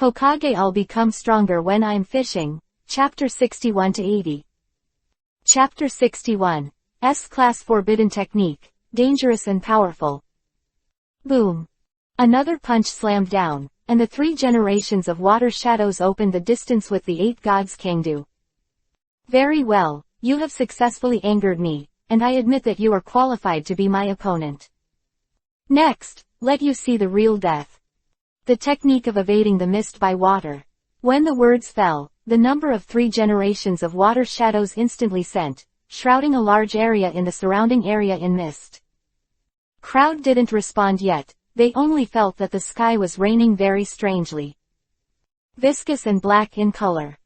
Hokage I'll become stronger when I'm fishing. Chapter 61 to 80. Chapter 61. S-Class Forbidden Technique, Dangerous and Powerful. Boom. Another punch slammed down, and the 3 generations of water shadows opened the distance with the 8 gods Kangdu. Very well, you have successfully angered me, and I admit that you are qualified to be my opponent. Next, let you see the real death. The technique of evading the mist by water. When the words fell, the number of 3 generations of water shadows instantly sent, shrouding a large area in the surrounding area in mist. Crowd didn't respond yet, they only felt that the sky was raining very strangely. Viscous and black in color.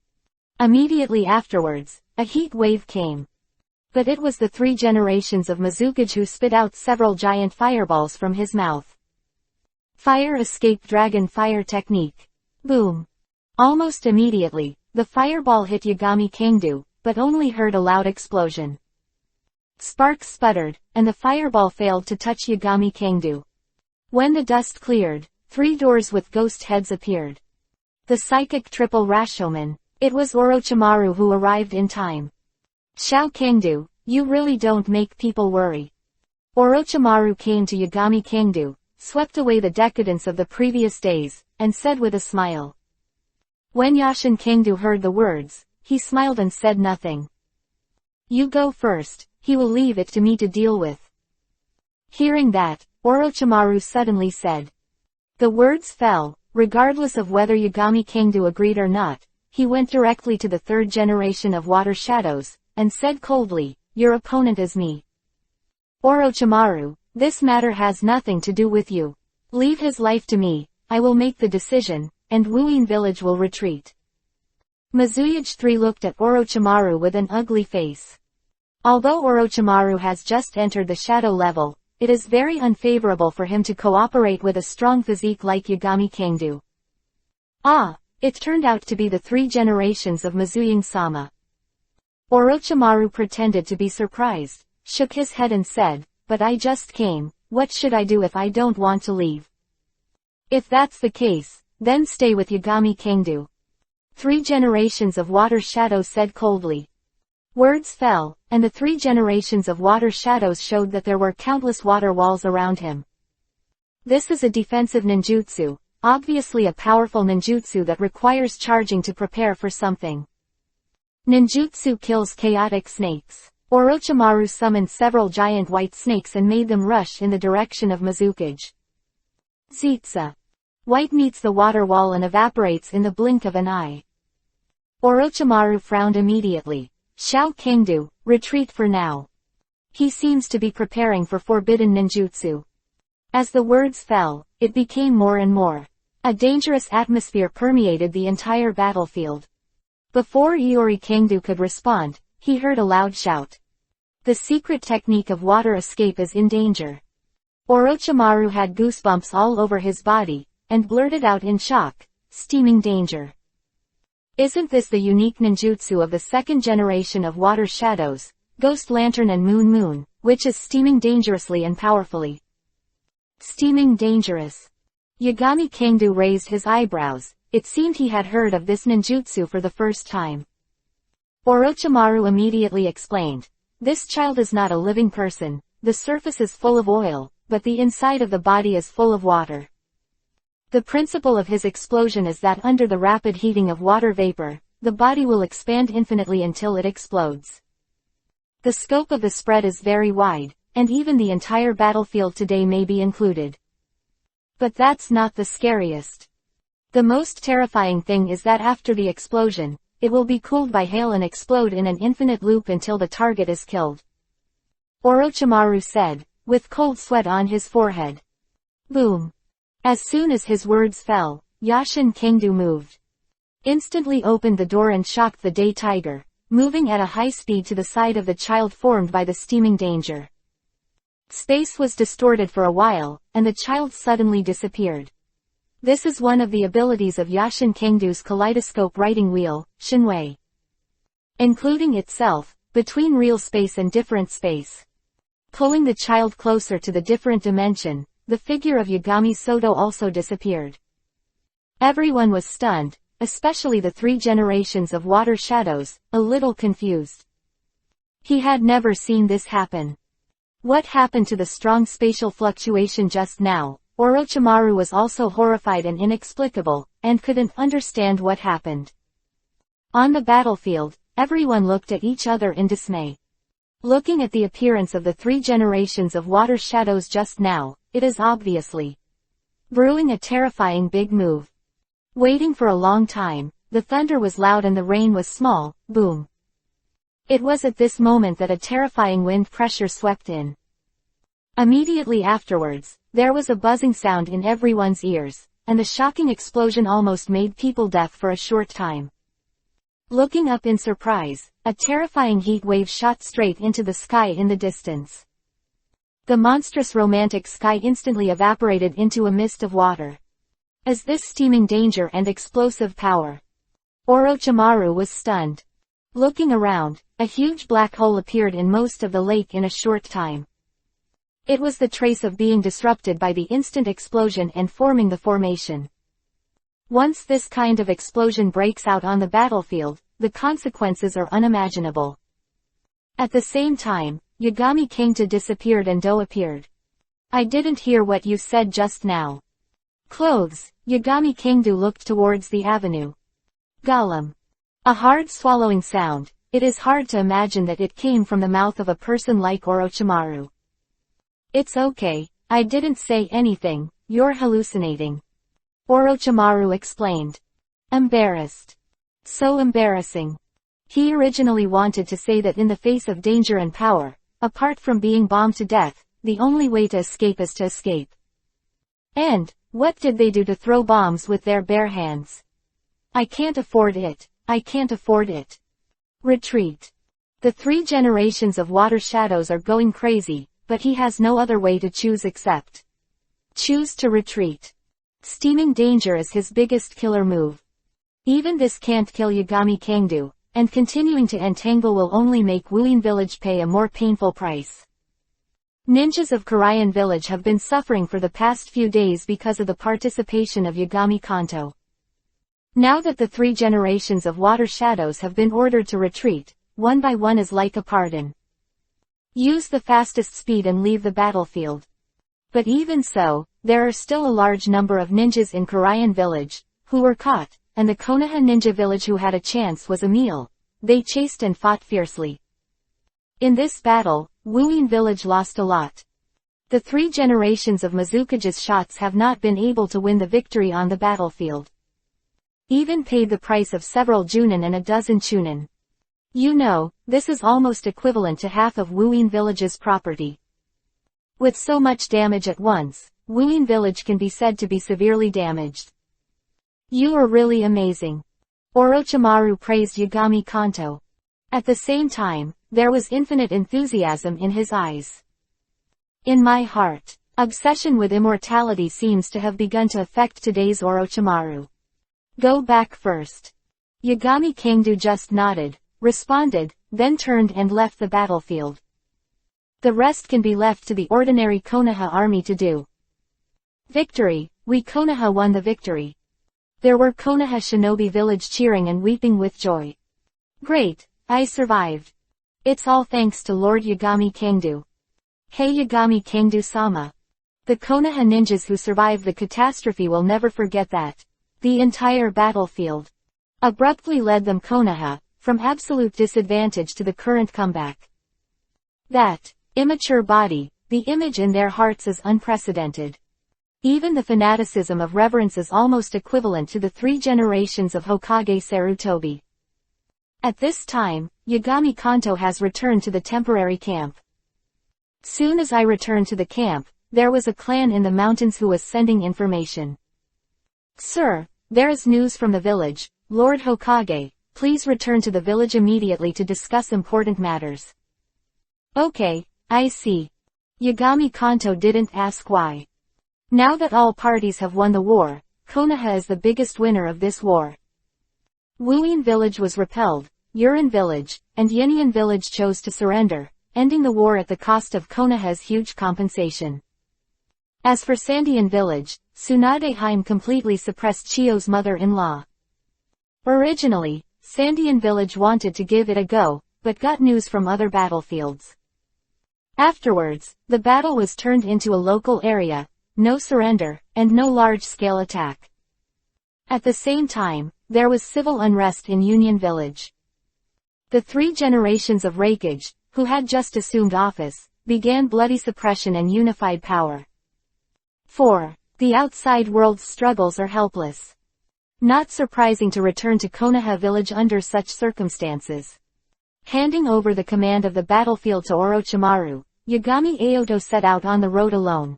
Immediately afterwards, a heat wave came. But it was the 3 generations of Mizukage who spit out several giant fireballs from his mouth. Fire escape dragon fire technique. Boom. Almost immediately, the fireball hit Yagami Kangdu, but only heard a loud explosion. Sparks sputtered, and the fireball failed to touch Yagami Kangdu. When the dust cleared, 3 doors with ghost heads appeared. The psychic triple Rashomon. It was Orochimaru who arrived in time. Shao Kangdu, you really don't make people worry. Orochimaru came to Yagami Kangdu, swept away the decadence of the previous days, and said with a smile. When Yashin Kangdu heard the words, he smiled and said nothing. You go first, he will leave it to me to deal with. Hearing that, Orochimaru suddenly said. The words fell, regardless of whether Yagami Kangdu agreed or not, he went directly to the 3rd generation of water shadows, and said coldly, your opponent is me. Orochimaru, this matter has nothing to do with you. Leave his life to me, I will make the decision, and Wuin village will retreat. Mizuyage III looked at Orochimaru with an ugly face. Although Orochimaru has just entered the shadow level, it is very unfavorable for him to cooperate with a strong physique like Yagami Kangdu. Ah, it turned out to be the 3 generations of Mizuying-sama. Orochimaru pretended to be surprised, shook his head and said, but I just came, what should I do if I don't want to leave? If that's the case, then stay with Yagami Kangdu. 3 generations of water shadows said coldly. Words fell, and the 3 generations of water shadows showed that there were countless water walls around him. This is a defensive ninjutsu, obviously a powerful ninjutsu that requires charging to prepare for something. Ninjutsu kills chaotic snakes. Orochimaru summoned several giant white snakes and made them rush in the direction of Mizukage. Zitsa. White meets the water wall and evaporates in the blink of an eye. Orochimaru frowned immediately. Shao Kangdu, retreat for now. He seems to be preparing for forbidden ninjutsu. As the words fell, it became more and more. A dangerous atmosphere permeated the entire battlefield. Before Iori Kangdu could respond, he heard a loud shout. The secret technique of water escape is in danger. Orochimaru had goosebumps all over his body, and blurted out in shock, steaming danger. Isn't this the unique ninjutsu of the 2nd generation of water shadows, Ghost Lantern and Moon Moon, which is steaming dangerously and powerfully? Steaming dangerous. Yagami Kangdu raised his eyebrows, it seemed he had heard of this ninjutsu for the first time. Orochimaru immediately explained. This child is not a living person, the surface is full of oil, but the inside of the body is full of water. The principle of his explosion is that under the rapid heating of water vapor, the body will expand infinitely until it explodes. The scope of the spread is very wide, and even the entire battlefield today may be included. But that's not the scariest. The most terrifying thing is that after the explosion, it will be cooled by hail and explode in an infinite loop until the target is killed. Orochimaru said, with cold sweat on his forehead. Boom. As soon as his words fell, Yashin Kangdu moved. Instantly opened the door and shocked the day tiger, moving at a high speed to the side of the child formed by the steaming danger. Space was distorted for a while, and the child suddenly disappeared. This is one of the abilities of Yashin Kangdu's kaleidoscope writing wheel, Shinwei. Including itself, between real space and different space. Pulling the child closer to the different dimension, the figure of Yagami Soto also disappeared. Everyone was stunned, especially the 3 generations of water shadows, a little confused. He had never seen this happen. What happened to the strong spatial fluctuation just now? Orochimaru was also horrified and inexplicable, and couldn't understand what happened. On the battlefield, everyone looked at each other in dismay. Looking at the appearance of the 3 generations of water shadows just now, it is obviously brewing a terrifying big move. Waiting for a long time, the thunder was loud and the rain was small, boom. It was at this moment that a terrifying wind pressure swept in. Immediately afterwards, there was a buzzing sound in everyone's ears, and the shocking explosion almost made people deaf for a short time. Looking up in surprise, a terrifying heat wave shot straight into the sky in the distance. The monstrous romantic sky instantly evaporated into a mist of water. As this steaming danger and explosive power, Orochimaru was stunned. Looking around, a huge black hole appeared in most of the lake in a short time. It was the trace of being disrupted by the instant explosion and forming the formation. Once this kind of explosion breaks out on the battlefield, the consequences are unimaginable. At the same time, Yagami Kangta disappeared and Do appeared. I didn't hear what you said just now. Clothes. Yagami Kangdu looked towards the avenue. Gollum. A hard swallowing sound. It is hard to imagine that it came from the mouth of a person like Orochimaru. It's okay, I didn't say anything, you're hallucinating. Orochimaru explained. Embarrassed. So embarrassing. He originally wanted to say that in the face of danger and power, apart from being bombed to death, the only way to escape is to escape. And, what did they do to throw bombs with their bare hands? I can't afford it, I can't afford it. Retreat. The 3 generations of water shadows are going crazy, but he has no other way to choose except choose to retreat. Steaming danger is his biggest killer move. Even this can't kill Yagami Kangdu, and continuing to entangle will only make Wuin Village pay a more painful price. Ninjas of Korean Village have been suffering for the past few days because of the participation of Yagami Kanto. Now that the 3 generations of water shadows have been ordered to retreat, one by one is like a pardon. Use the fastest speed and leave the battlefield. But even so, there are still a large number of ninjas in Korean Village, who were caught, and the Konoha ninja village who had a chance was a meal. They chased and fought fiercely. In this battle, Wuin Village lost a lot. The 3 generations of Mizukage's shots have not been able to win the victory on the battlefield. Even paid the price of several junin and a dozen chunin. You know, this is almost equivalent to half of Wuin Village's property. With so much damage at once, Wuin Village can be said to be severely damaged. You are really amazing. Orochimaru praised Yagami Kanto. At the same time, there was infinite enthusiasm in his eyes. In my heart, obsession with immortality seems to have begun to affect today's Orochimaru. Go back first. Yagami Kangdu just nodded, responded, then turned and left the battlefield. The rest can be left to the ordinary Konoha army to do. Victory, we Konoha won the victory. There were Konoha shinobi village cheering and weeping with joy. Great, I survived. It's all thanks to Lord Yagami Kangdu. Hey Yagami Kangdu-sama. The Konoha ninjas who survived the catastrophe will never forget that. The entire battlefield abruptly led them Konoha, from absolute disadvantage to the current comeback. That immature body, the image in their hearts is unprecedented. Even the fanaticism of reverence is almost equivalent to the 3 generations of Hokage Sarutobi. At this time, Yagami Kanto has returned to the temporary camp. Soon as I returned to the camp, there was a clan in the mountains who was sending information. Sir, there is news from the village, Lord Hokage, please return to the village immediately to discuss important matters. Okay, I see. Yagami Kanto didn't ask why. Now that all parties have won the war, Konoha is the biggest winner of this war. Wuin Village was repelled, Urin Village, and Yinyan Village chose to surrender, ending the war at the cost of Konoha's huge compensation. As for Sandian Village, Tsunadeheim completely suppressed Chio's mother-in-law. Originally, Sandian Village wanted to give it a go, but got news from other battlefields. Afterwards, the battle was turned into a local area, no surrender, and no large-scale attack. At the same time, there was civil unrest in Union Village. The 3 generations of Hokage, who had just assumed office, began bloody suppression and unified power. 4. The outside world's struggles are helpless. Not surprising to return to Konoha village under such circumstances. Handing over the command of the battlefield to Orochimaru, Yagami Aoto set out on the road alone.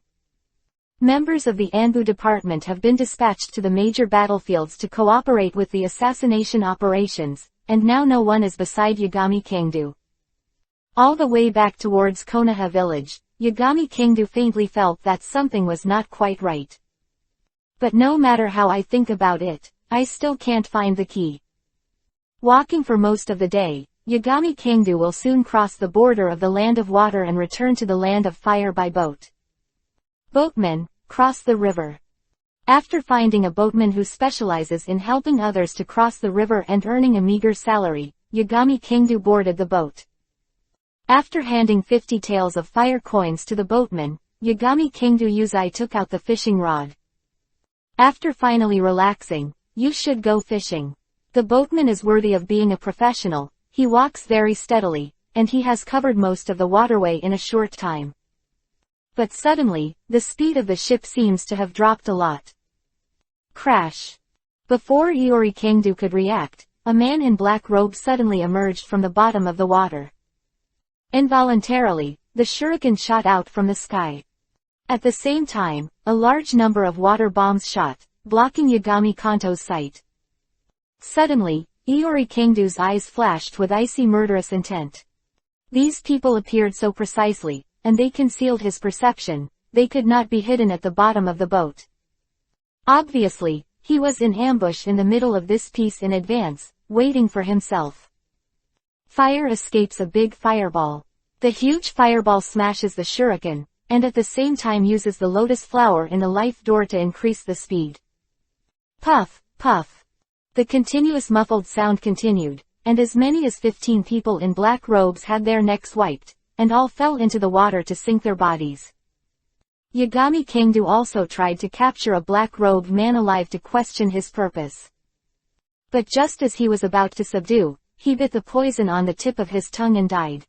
Members of the Anbu department have been dispatched to the major battlefields to cooperate with the assassination operations, and now no one is beside Yagami Kangdu. All the way back towards Konoha village, Yagami Kangdu faintly felt that something was not quite right. But no matter how I think about it, I still can't find the key. Walking for most of the day, Yagami Kangdu will soon cross the border of the land of water and return to the land of fire by boat. Boatmen, cross the river. After finding a boatman who specializes in helping others to cross the river and earning a meager salary, Yagami Kangdu boarded the boat. After handing 50 taels of fire coins to the boatman, Yagami Kangdu Yuzai took out the fishing rod. After finally relaxing, "You should go fishing. The boatman is worthy of being a professional, he walks very steadily, and he has covered most of the waterway in a short time." But suddenly, the speed of the ship seems to have dropped a lot. Crash. Before Iori Kangdu could react, a man in black robe suddenly emerged from the bottom of the water. Involuntarily, the shuriken shot out from the sky. At the same time, a large number of water bombs shot, blocking Yagami Kanto's sight. Suddenly, Iori Kangdu's eyes flashed with icy murderous intent. These people appeared so precisely, and they concealed his perception, they could not be hidden at the bottom of the boat. Obviously, he was in ambush in the middle of this piece in advance, waiting for himself. Fire escapes a big fireball. The huge fireball smashes the shuriken, and at the same time uses the lotus flower in the life door to increase the speed. Puff, puff. The continuous muffled sound continued, and as many as 15 people in black robes had their necks wiped, and all fell into the water to sink their bodies. Yagami Kangdu also tried to capture a black-robed man alive to question his purpose. But just as he was about to subdue, he bit the poison on the tip of his tongue and died.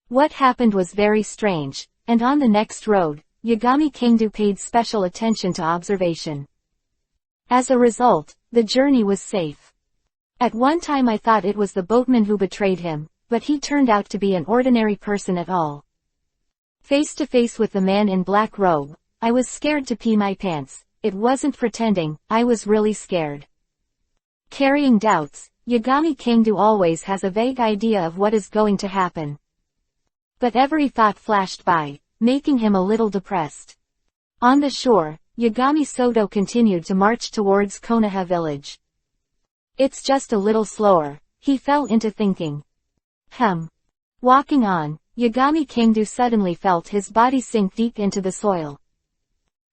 What happened was very strange, and on the next road, Yagami Kangdu paid special attention to observation. As a result, the journey was safe. At one time I thought it was the boatman who betrayed him, but he turned out to be an ordinary person at all. Face to face with the man in black robe, I was scared to pee my pants. It wasn't pretending, I was really scared. Carrying doubts, Yagami Kangdu always has a vague idea of what is going to happen. But every thought flashed by, making him a little depressed. On the shore, Yagami Soto continued to march towards Konoha village. It's just a little slower, he fell into thinking. Walking on, Yagami Kangdu suddenly felt his body sink deep into the soil.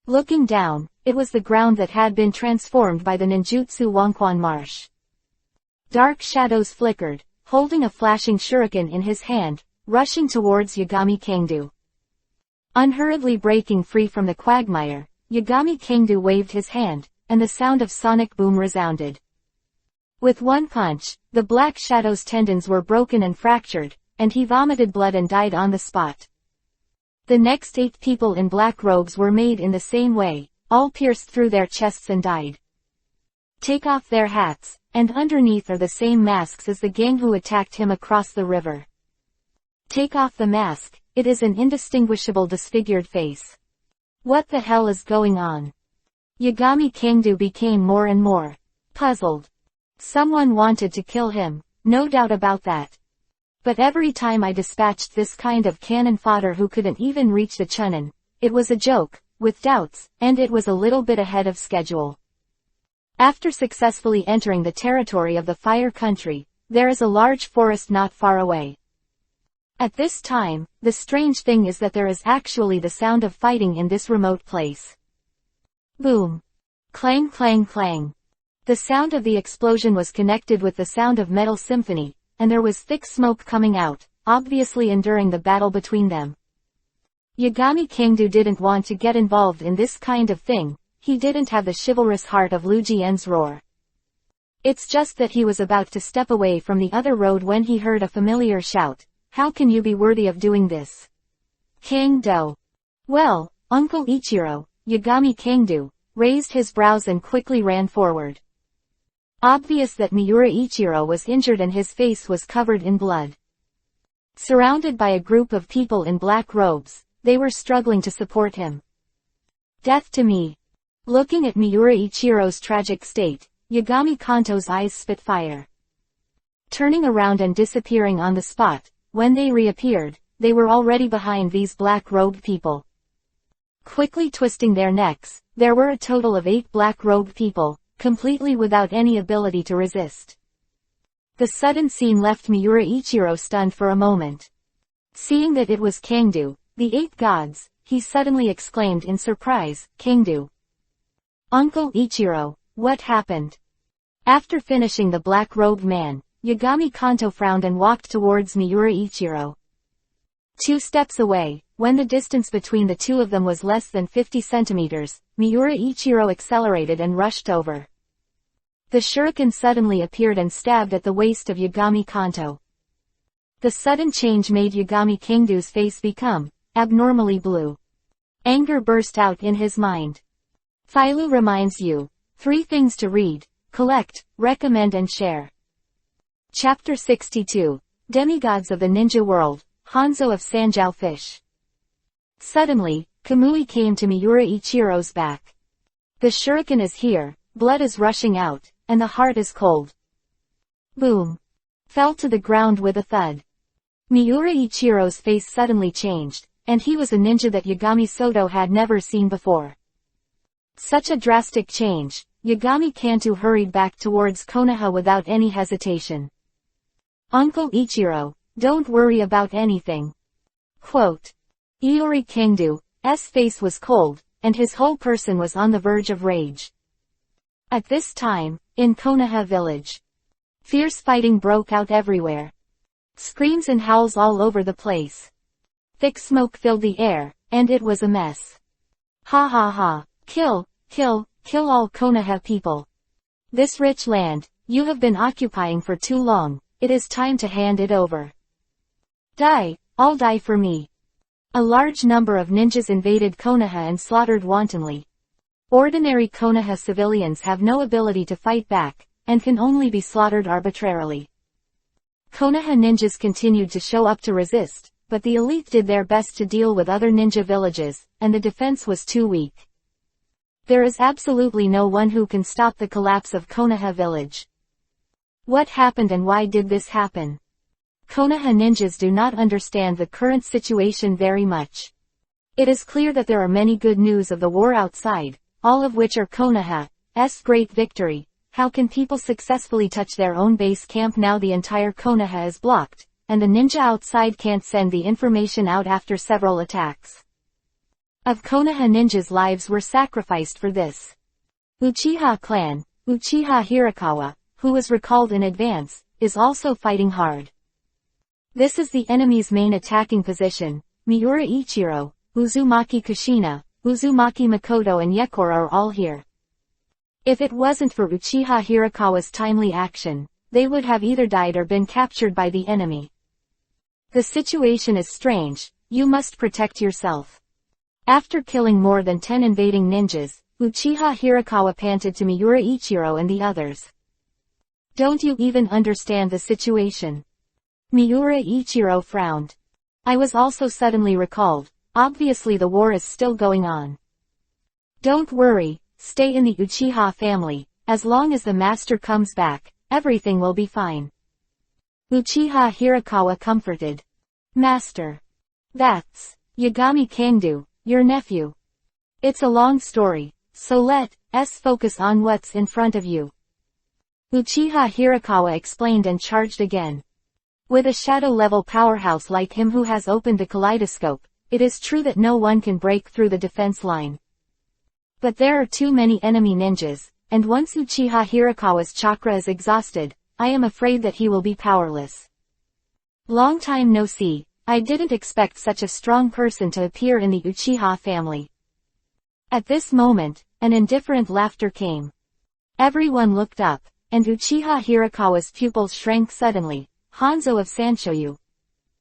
Looking down, it was the ground that had been transformed by the ninjutsu Wonkwon Marsh. Dark shadows flickered, holding a flashing shuriken in his hand, rushing towards Yagami Kangdu. Unhurriedly breaking free from the quagmire, Yagami Kangdu waved his hand, and the sound of sonic boom resounded. With one punch, the black shadow's tendons were broken and fractured, and he vomited blood and died on the spot. The next 8 people in black robes were made in the same way, all pierced through their chests and died. Take off their hats, and underneath are the same masks as the gang who attacked him across the river. Take off the mask, it is an indistinguishable disfigured face. What the hell is going on? Yagami Kangdu became more and more puzzled. Someone wanted to kill him, no doubt about that. But every time I dispatched this kind of cannon fodder who couldn't even reach the Chunin, it was a joke, with doubts, and it was a little bit ahead of schedule. After successfully entering the territory of the Fire Country, there is a large forest not far away. At this time, the strange thing is that there is actually the sound of fighting in this remote place. Boom. Clang clang clang. The sound of the explosion was connected with the sound of metal symphony, and there was thick smoke coming out, obviously enduring the battle between them. Yagami Kangdu didn't want to get involved in this kind of thing, he didn't have the chivalrous heart of Lu Jian's roar. It's just that he was about to step away from the other road when he heard a familiar shout, "How can you be worthy of doing this? Kangdo." Well, Uncle Ichiro, Yagami Kangdu, raised his brows and quickly ran forward. Obvious that Miura Ichiro was injured and his face was covered in blood. Surrounded by a group of people in black robes, they were struggling to support him. Death to me. Looking at Miura Ichiro's tragic state, Yagami Kanto's eyes spit fire. Turning around and disappearing on the spot, when they reappeared, they were already behind these black-robed people. Quickly twisting their necks, there were a total of 8 black-robed people, completely without any ability to resist. The sudden scene left Miura Ichiro stunned for a moment. Seeing that it was Kangdu, the 8 gods, he suddenly exclaimed in surprise, "Kangdu. Uncle Ichiro, what happened?" After finishing the black-robed man, Yagami Kanto frowned and walked towards Miura Ichiro. 2 steps away, when the distance between the two of them was less than 50 centimeters, Miura Ichiro accelerated and rushed over. The shuriken suddenly appeared and stabbed at the waist of Yagami Kanto. The sudden change made Yagami Kangdu's face become abnormally blue. Anger burst out in his mind. Phailu reminds you, 3 things to read, collect, recommend and share. Chapter 62, Demigods of the Ninja World, Hanzo of Sanjiao Fish. Suddenly, Kamui came to Miura Ichiro's back. The shuriken is here, blood is rushing out, and the heart is cold. Boom. Fell to the ground with a thud. Miura Ichiro's face suddenly changed, and he was a ninja that Yagami Soto had never seen before. Such a drastic change, Yagami Kanto hurried back towards Konoha without any hesitation. Uncle Ichiro, don't worry about anything. Quote. Iori Kangdu's face was cold, and his whole person was on the verge of rage. At this time, in Konoha village, fierce fighting broke out everywhere. Screams and howls all over the place. Thick smoke filled the air, and it was a mess. Ha ha ha, kill all Konoha people. This rich land, you have been occupying for too long, it is time to hand it over. Die, all die for me. A large number of ninjas invaded Konoha and slaughtered wantonly. Ordinary Konoha civilians have no ability to fight back, and can only be slaughtered arbitrarily. Konoha ninjas continued to show up to resist, but the elite did their best to deal with other ninja villages, and the defense was too weak. There is absolutely no one who can stop the collapse of Konoha village. What happened and why did this happen? Konoha ninjas do not understand the current situation very much. It is clear that there are many good news of the war outside, all of which are Konoha's great victory. How can people successfully touch their own base camp now the entire Konoha is blocked, and the ninja outside can't send the information out after several attacks? Of Konoha ninjas' lives were sacrificed for this. Uchiha clan, Uchiha Hirakawa, who was recalled in advance, is also fighting hard. This is the enemy's main attacking position. Miura Ichiro, Uzumaki Kushina, Uzumaki Makoto and Yekor are all here. If it wasn't for Uchiha Hirakawa's timely action, they would have either died or been captured by the enemy. The situation is strange, you must protect yourself. After killing more than 10 invading ninjas, Uchiha Hirakawa panted to Miura Ichiro and the others. Don't you even understand the situation? Miura Ichiro frowned. I was also suddenly recalled. Obviously the war is still going on. Don't worry, stay in the Uchiha family. As long as the master comes back, everything will be fine. Uchiha Hirakawa comforted. Master. That's Yagami Kangdu, your nephew. It's a long story, so let's focus on what's in front of you. Uchiha Hirakawa explained and charged again. With a shadow-level powerhouse like him who has opened the kaleidoscope, it is true that no one can break through the defense line. But there are too many enemy ninjas, and once Uchiha Hirakawa's chakra is exhausted, I am afraid that he will be powerless. Long time no see, I didn't expect such a strong person to appear in the Uchiha family. At this moment, an indifferent laughter came. Everyone looked up, and Uchiha Hirakawa's pupils shrank suddenly. Hanzo of Sanshoyu.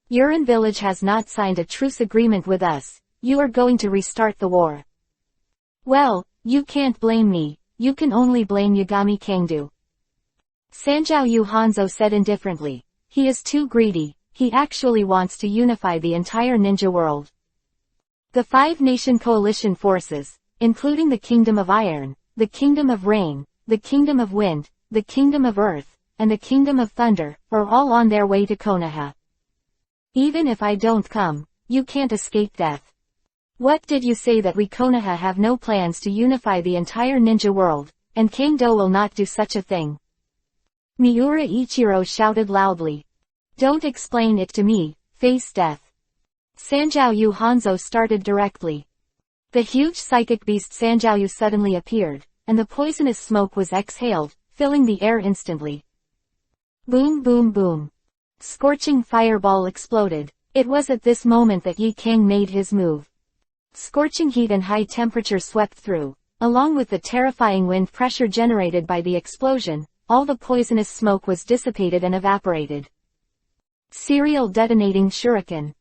Yurin village has not signed a truce agreement with us. You are going to restart the war. Well, you can't blame me, you can only blame Yagami Kangdu. Sanjiao Hanzo said indifferently. He is too greedy, he actually wants to unify the entire ninja world. The five-nation coalition forces, including the Kingdom of Iron, the Kingdom of Rain, the Kingdom of Wind, the Kingdom of Earth, and the Kingdom of Thunder, are all on their way to Konoha. Even if I don't come, you can't escape death. What did you say that we Konoha have no plans to unify the entire ninja world, and Kangdo will not do such a thing? Miura Ichiro shouted loudly. Don't explain it to me, face death. Sanjiao Hanzo started directly. The huge psychic beast Sanjiao suddenly appeared, and the poisonous smoke was exhaled, filling the air instantly. Boom boom boom. Scorching fireball exploded. It was at this moment that Yi Kang made his move. Scorching heat and high temperature swept through. Along with the terrifying wind pressure generated by the explosion, all the poisonous smoke was dissipated and evaporated. Serial detonating shuriken.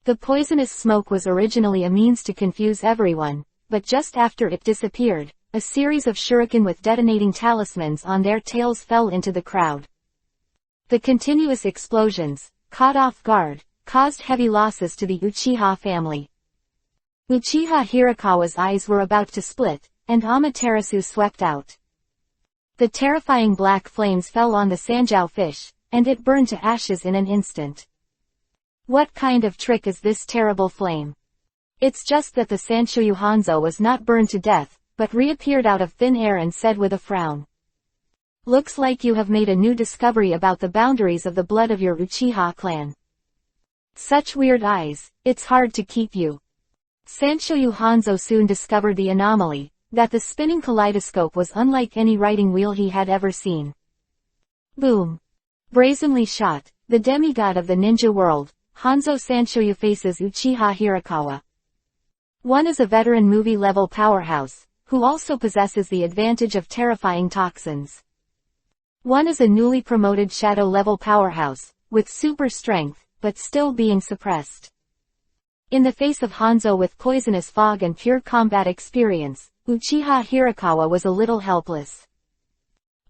The poisonous smoke was originally a means to confuse everyone, but just after it disappeared, a series of shuriken with detonating talismans on their tails fell into the crowd. The continuous explosions, caught off guard, caused heavy losses to the Uchiha family. Uchiha Hirakawa's eyes were about to split, and Amaterasu swept out. The terrifying black flames fell on the Sanjiao fish, and it burned to ashes in an instant. What kind of trick is this terrible flame? It's just that the Sanshoyu Hanzo was not burned to death, but reappeared out of thin air and said with a frown. Looks like you have made a new discovery about the boundaries of the blood of your Uchiha clan. Such weird eyes, it's hard to keep you. Sanshoyu Hanzo soon discovered the anomaly, that the spinning kaleidoscope was unlike any writing wheel he had ever seen. Boom. Brazenly shot, the demigod of the ninja world, Hanzo Sanshoyu faces Uchiha Hirakawa. One is a veteran movie-level powerhouse, who also possesses the advantage of terrifying toxins. One is a newly promoted shadow-level powerhouse, with super strength, but still being suppressed. In the face of Hanzo with poisonous fog and pure combat experience, Uchiha Hirakawa was a little helpless.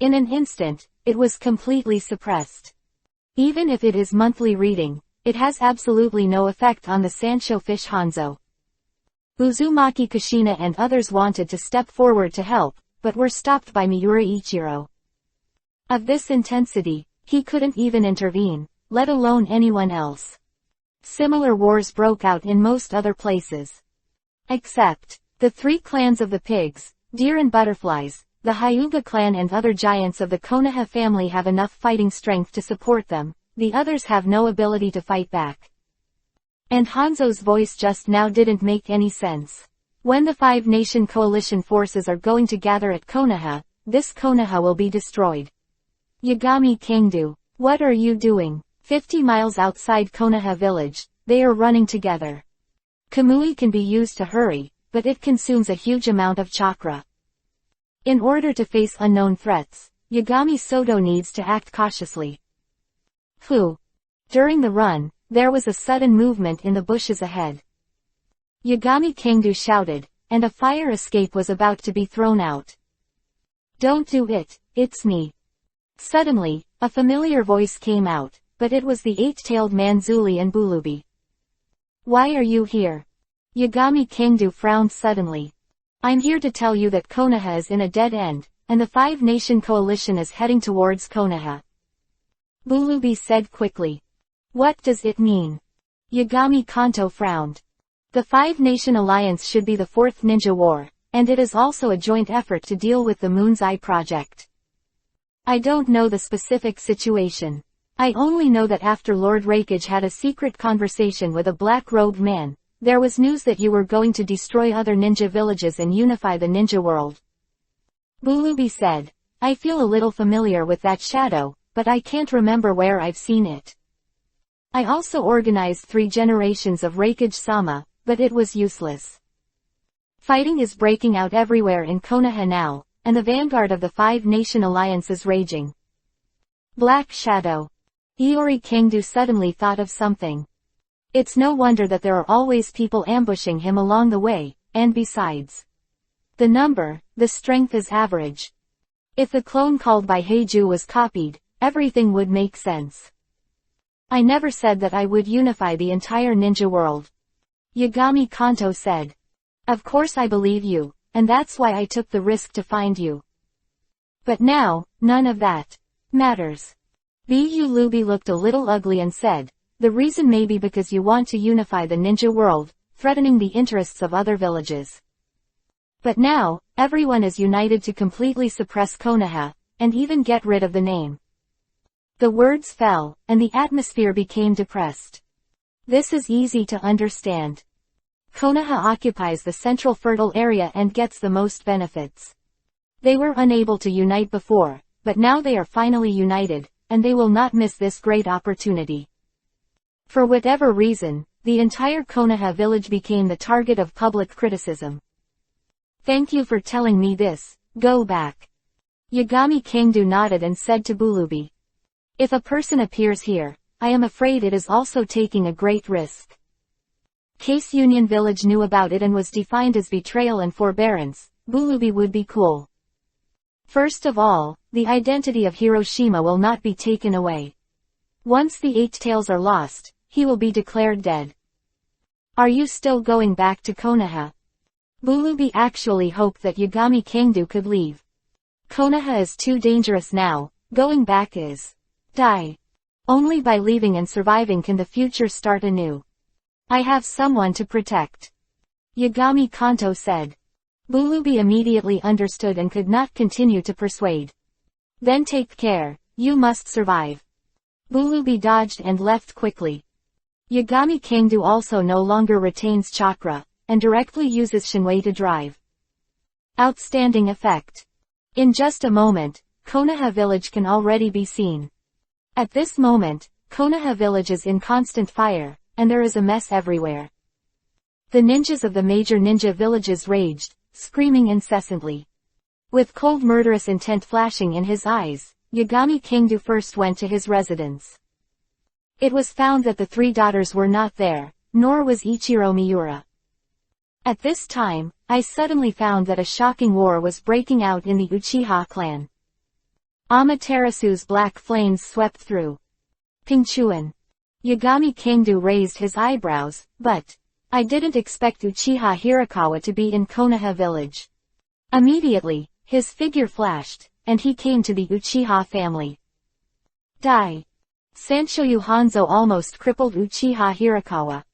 In an instant, it was completely suppressed. Even if it is monthly reading, it has absolutely no effect on the Sansho fish Hanzo. Uzumaki Kushina and others wanted to step forward to help, but were stopped by Miura Ichiro. Of this intensity, he couldn't even intervene, let alone anyone else. Similar wars broke out in most other places. Except, the three clans of the pigs, deer and butterflies, the Hyuga clan and other giants of the Konoha family have enough fighting strength to support them, the others have no ability to fight back. And Hanzo's voice just now didn't make any sense. When the five-nation coalition forces are going to gather at Konoha, this Konoha will be destroyed. Yagami Kangdu, what are you doing? 50 miles outside Konoha village, they are running together. Kamui can be used to hurry, but it consumes a huge amount of chakra. In order to face unknown threats, Yagami Soto needs to act cautiously. Phew. During the run, there was a sudden movement in the bushes ahead. Yagami Kangdu shouted, and a fire escape was about to be thrown out. Don't do it, it's me. Suddenly, a familiar voice came out, but it was the eight-tailed man Zuli and Bulubi. Why are you here? Yagami Kangdu frowned suddenly. I'm here to tell you that Konoha is in a dead end, and the five-nation coalition is heading towards Konoha. Bulubi said quickly. What does it mean? Yagami Kanto frowned. The five-nation alliance should be the fourth ninja war, and it is also a joint effort to deal with the Moon's Eye project. I don't know the specific situation. I only know that after Lord Raikage had a secret conversation with a black-robed man, there was news that you were going to destroy other ninja villages and unify the ninja world. Bulubi said, I feel a little familiar with that shadow, but I can't remember where I've seen it. I also organized 3 generations of Raikage-sama, but it was useless. Fighting is breaking out everywhere in Konoha now, and the vanguard of the 5-nation alliance is raging. Black Shadow. Iori Kangdu suddenly thought of something. It's no wonder that there are always people ambushing him along the way, and besides, the strength is average. If the clone called by Heiju was copied, everything would make sense. I never said that I would unify the entire ninja world. Yagami Kanto said. Of course I believe you, and that's why I took the risk to find you. But now, none of that matters. Bulubi looked a little ugly and said, the reason may be because you want to unify the ninja world, threatening the interests of other villages. But now, everyone is united to completely suppress Konoha, and even get rid of the name. The words fell, and the atmosphere became depressed. This is easy to understand. Konoha occupies the central fertile area and gets the most benefits. They were unable to unite before, but now they are finally united, and they will not miss this great opportunity. For whatever reason, the entire Konoha village became the target of public criticism. Thank you for telling me this, go back. Yagami Kangdu nodded and said to Bulubi. If a person appears here, I am afraid it is also taking a great risk. Case Union Village knew about it and was defined as betrayal and forbearance, Bulubi would be cool. First of all, the identity of Hiroshima will not be taken away. Once the 8 tails are lost, he will be declared dead. Are you still going back to Konoha? Bulubi actually hoped that Yagami Kangdu could leave. Konoha is too dangerous now, going back is die. Only by leaving and surviving can the future start anew. I have someone to protect. Yagami Kanto said. Bulubi immediately understood and could not continue to persuade. Then take care, you must survive. Bulubi dodged and left quickly. Yagami Kangdu also no longer retains chakra, and directly uses Shinwei to drive. Outstanding effect. In just a moment, Konoha village can already be seen. At this moment, Konoha village is in constant fire, and there is a mess everywhere. The ninjas of the major ninja villages raged, screaming incessantly. With cold murderous intent flashing in his eyes, Yagami Kangdu first went to his residence. It was found that the 3 daughters were not there, nor was Ichiro Miura. At this time, I suddenly found that a shocking war was breaking out in the Uchiha clan. Amaterasu's black flames swept through. Pingchuan. Yagami Kangdu raised his eyebrows, but I didn't expect Uchiha Hirakawa to be in Konoha village. Immediately, his figure flashed, and he came to the Uchiha family. Die. Sanshoyu Hanzo almost crippled Uchiha Hirakawa.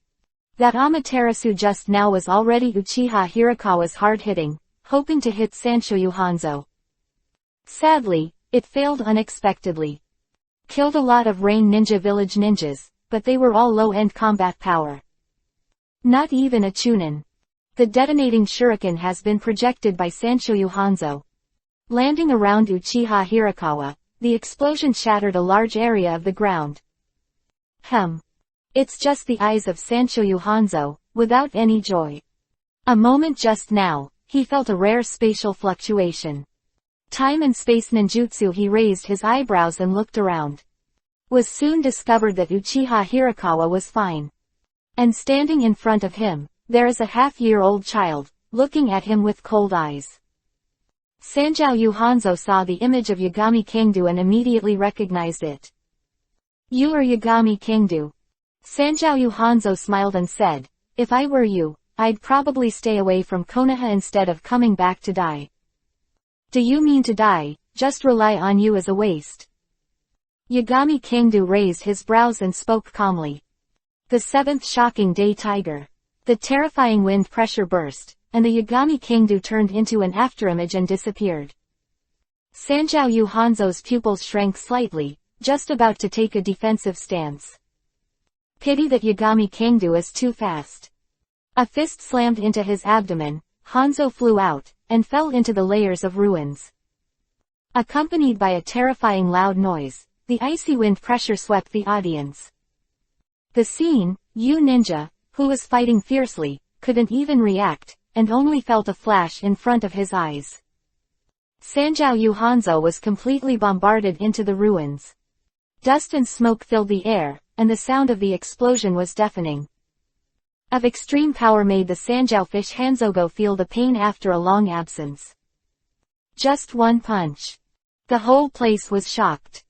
That Amaterasu just now was already Uchiha Hirakawa's hard-hitting, hoping to hit Sanshoyu Hanzo. Sadly, it failed unexpectedly. Killed a lot of Rain Ninja Village ninjas, but they were all low-end combat power. Not even a Chunin. The detonating shuriken has been projected by Sanshoyu Hanzo. Landing around Uchiha Hirakawa, the explosion shattered a large area of the ground. It's just the eyes of Sanshoyu Hanzo, without any joy. A moment just now, he felt a rare spatial fluctuation. Time and space ninjutsu. He raised his eyebrows and looked around. Was soon discovered that Uchiha Hirakawa was fine. And standing in front of him, there is a half-year-old child, looking at him with cold eyes. Sanjou Hanzo saw the image of Yagami Kangdu and immediately recognized it. You are Yagami Kangdu. Sanjou Hanzo smiled and said, if I were you, I'd probably stay away from Konoha instead of coming back to die. Do you mean to die? Just rely on you is a waste. Yagami Kangdu raised his brows and spoke calmly. The 7th shocking day tiger. The terrifying wind pressure burst, and the Yagami Kangdu turned into an afterimage and disappeared. Sanjou Hanzo's pupils shrank slightly, just about to take a defensive stance. Pity that Yagami Kangdu is too fast. A fist slammed into his abdomen, Hanzo flew out, and fell into the layers of ruins. Accompanied by a terrifying loud noise, the icy wind pressure swept the audience. The scene, Yu Ninja, who was fighting fiercely, couldn't even react, and only felt a flash in front of his eyes. Sanjiao Yu Hanzo was completely bombarded into the ruins. Dust and smoke filled the air, and the sound of the explosion was deafening. Of extreme power made the Sanjiao fish Hanzogo feel the pain after a long absence. Just one punch. The whole place was shocked.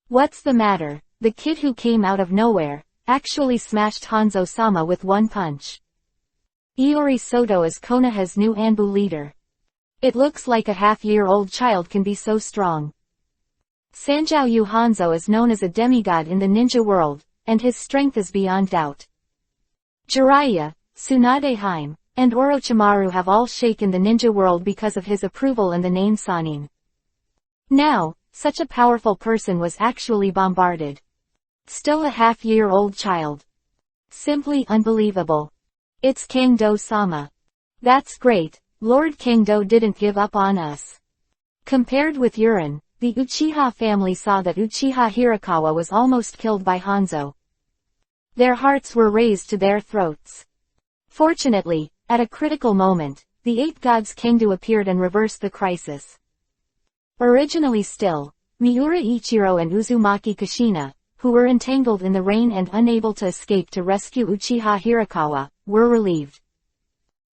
What's the matter? The kid who came out of nowhere, actually smashed Hanzo-sama with one punch. Iori Soto is Konoha's new Anbu leader. It looks like a half-year-old child can be so strong. Sanjiao Yu Hanzo is known as a demigod in the ninja world, and his strength is beyond doubt. Jiraiya, Tsunade Haim, and Orochimaru have all shaken the ninja world because of his approval and the name Sannin. Now, such a powerful person was actually bombarded. Still a half-year-old child. Simply unbelievable. It's Kangdo-sama. That's great, Lord Kangdo didn't give up on us. Compared with Urin, the Uchiha family saw that Uchiha Hirakawa was almost killed by Hanzo. Their hearts were raised to their throats. Fortunately, at a critical moment, the eight gods Kangdo appeared and reversed the crisis. Originally still, Miura Ichiro and Uzumaki Kushina, who were entangled in the rain and unable to escape to rescue Uchiha Hirakawa, were relieved.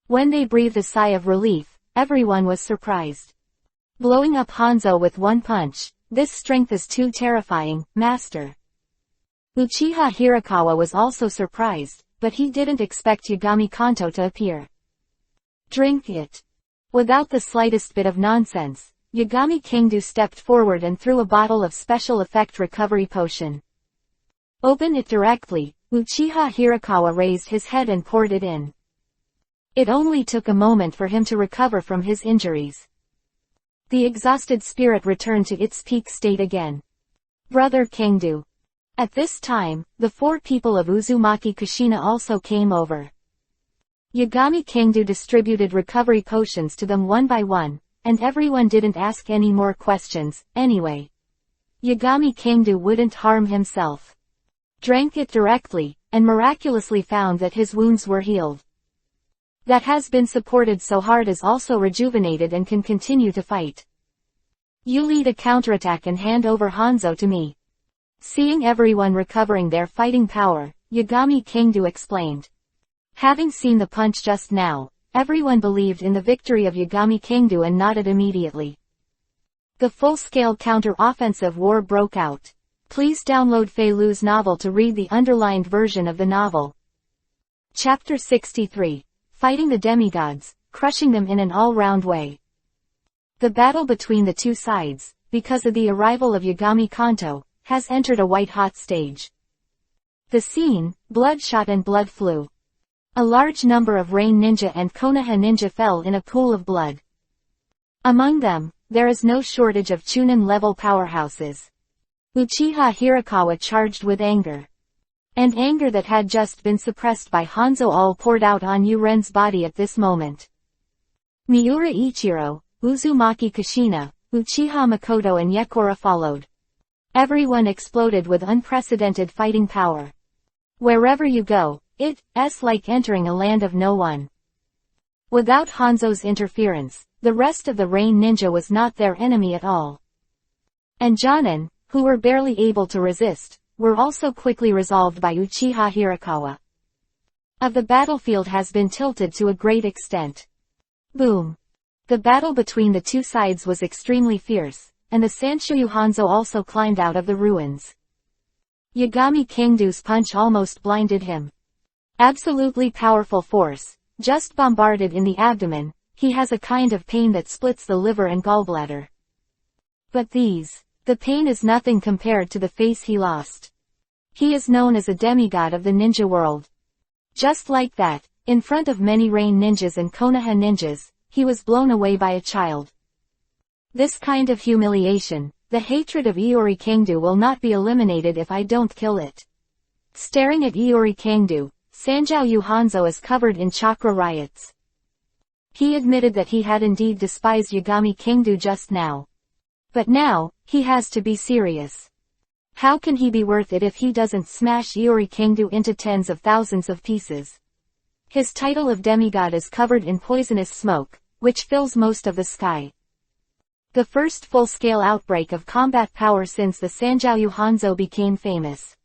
When they breathed a sigh of relief, everyone was surprised. Blowing up Hanzo with one punch, this strength is too terrifying, master. Uchiha Hirakawa was also surprised, but he didn't expect Yagami Kanto to appear. Drink it. Without the slightest bit of nonsense, Yagami Kangdo stepped forward and threw a bottle of special effect recovery potion. Open it directly, Uchiha Hirakawa raised his head and poured it in. It only took a moment for him to recover from his injuries. The exhausted spirit returned to its peak state again. Brother Kangdo. At this time, the four people of Uzumaki Kushina also came over. Yagami Kangdo distributed recovery potions to them one by one, and everyone didn't ask any more questions, anyway. Yagami Kangdo wouldn't harm himself. Drank it directly, and miraculously found that his wounds were healed. That has been supported so hard is also rejuvenated and can continue to fight. You lead a counterattack and hand over Hanzo to me. Seeing everyone recovering their fighting power, Yagami Kangdo explained. Having seen the punch just now, everyone believed in the victory of Yagami Kangdo and nodded immediately. The full-scale counter-offensive war broke out. Please download Fei Lu's novel to read the underlined version of the novel. Chapter 63. Fighting the demigods, crushing them in an all-round way. The battle between the two sides, because of the arrival of Yagami Kanto, has entered a white-hot stage. The scene, bloodshot and blood flew. A large number of Rain Ninja and Konoha Ninja fell in a pool of blood. Among them, there is no shortage of Chunin-level powerhouses. Uchiha Hirakawa charged with anger. And anger that had just been suppressed by Hanzo all poured out on Uren's body at this moment. Miura Ichiro, Uzumaki Kushina, Uchiha Makoto and Yekora followed. Everyone exploded with unprecedented fighting power. Wherever you go, it's like entering a land of no one. Without Hanzo's interference, the rest of the Rain Ninja was not their enemy at all. And Jonin, who were barely able to resist, were also quickly resolved by Uchiha Hirakawa. The battlefield has been tilted to a great extent. Boom. The battle between the two sides was extremely fierce, and the Sanshoyu Hanzo also climbed out of the ruins. Yagami Kangdo's punch almost blinded him. Absolutely powerful force, just bombarded in the abdomen, he has a kind of pain that splits the liver and gallbladder. But the pain is nothing compared to the face he lost. He is known as a demigod of the ninja world. Just like that, in front of many Rain Ninjas and Konoha Ninjas, he was blown away by a child. This kind of humiliation, the hatred of Iori Kangdo will not be eliminated if I don't kill it. Staring at Iori Kangdo, Sanjiao Hanzo is covered in chakra riots. He admitted that he had indeed despised Yagami Kingdo just now. But now, he has to be serious. How can he be worth it if he doesn't smash Iori Kingdo into tens of thousands of pieces? His title of demigod is covered in poisonous smoke, which fills most of the sky. The first full-scale outbreak of combat power since the Sanjiao Hanzo became famous.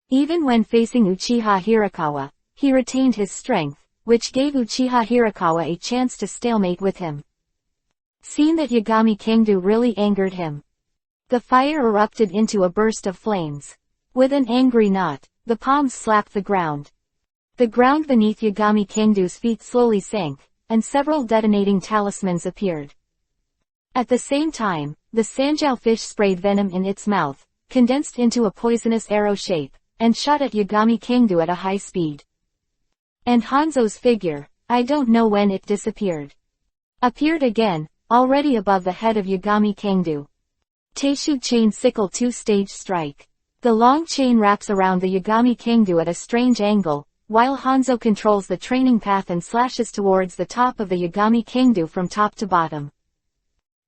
Even when facing Uchiha Hirakawa, he retained his strength, which gave Uchiha Hirakawa a chance to stalemate with him. Seeing that Yagami Kingdo really angered him, the fire erupted into a burst of flames. With an angry knot, the palms slapped the ground. The ground beneath Yagami Kingdo's feet slowly sank, and several detonating talismans appeared. At the same time, the Sanjiao fish sprayed venom in its mouth, condensed into a poisonous arrow shape, and shot at Yagami Kingdo at a high speed. And Hanzo's figure, I don't know when it disappeared, appeared again, already above the head of Yagami Kingdo. Teishu Chain Sickle 2-Stage Strike. The long chain wraps around the Yagami Kingdo at a strange angle, while Hanzo controls the training path and slashes towards the top of the Yagami Kingdo from top to bottom.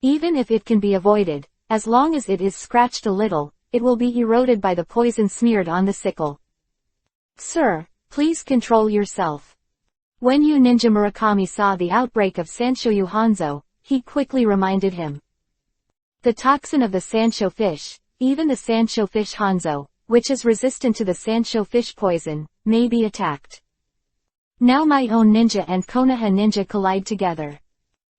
Even if it can be avoided, as long as it is scratched a little, it will be eroded by the poison smeared on the sickle. Sir, please control yourself. When Ninja Murakami saw the outbreak of Sanshou Hanzo, he quickly reminded him. The toxin of the Sanshou fish, even the Sanshou fish Hanzo, which is resistant to the Sanshou fish poison, may be attacked. Now my own ninja and Konoha ninja collide together.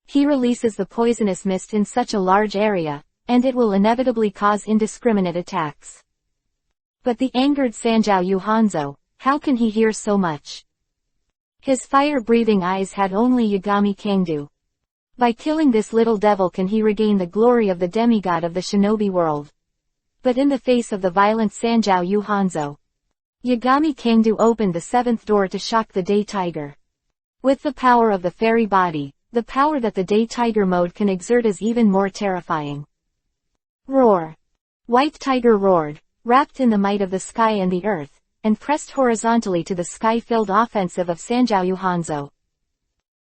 He releases the poisonous mist in such a large area, and it will inevitably cause indiscriminate attacks. But the angered Sanjiao Hanzo, how can he hear so much? His fire-breathing eyes had only Yagami Kingdo. By killing this little devil can he regain the glory of the demigod of the shinobi world. But in the face of the violent Sanjiao Hanzo, Yagami Kingdo opened the seventh door to shock the day tiger. With the power of the fairy body, the power that the day tiger mode can exert is even more terrifying. Roar! White Tiger roared, wrapped in the might of the sky and the earth, and pressed horizontally to the sky-filled offensive of Sanjiao Hanzo.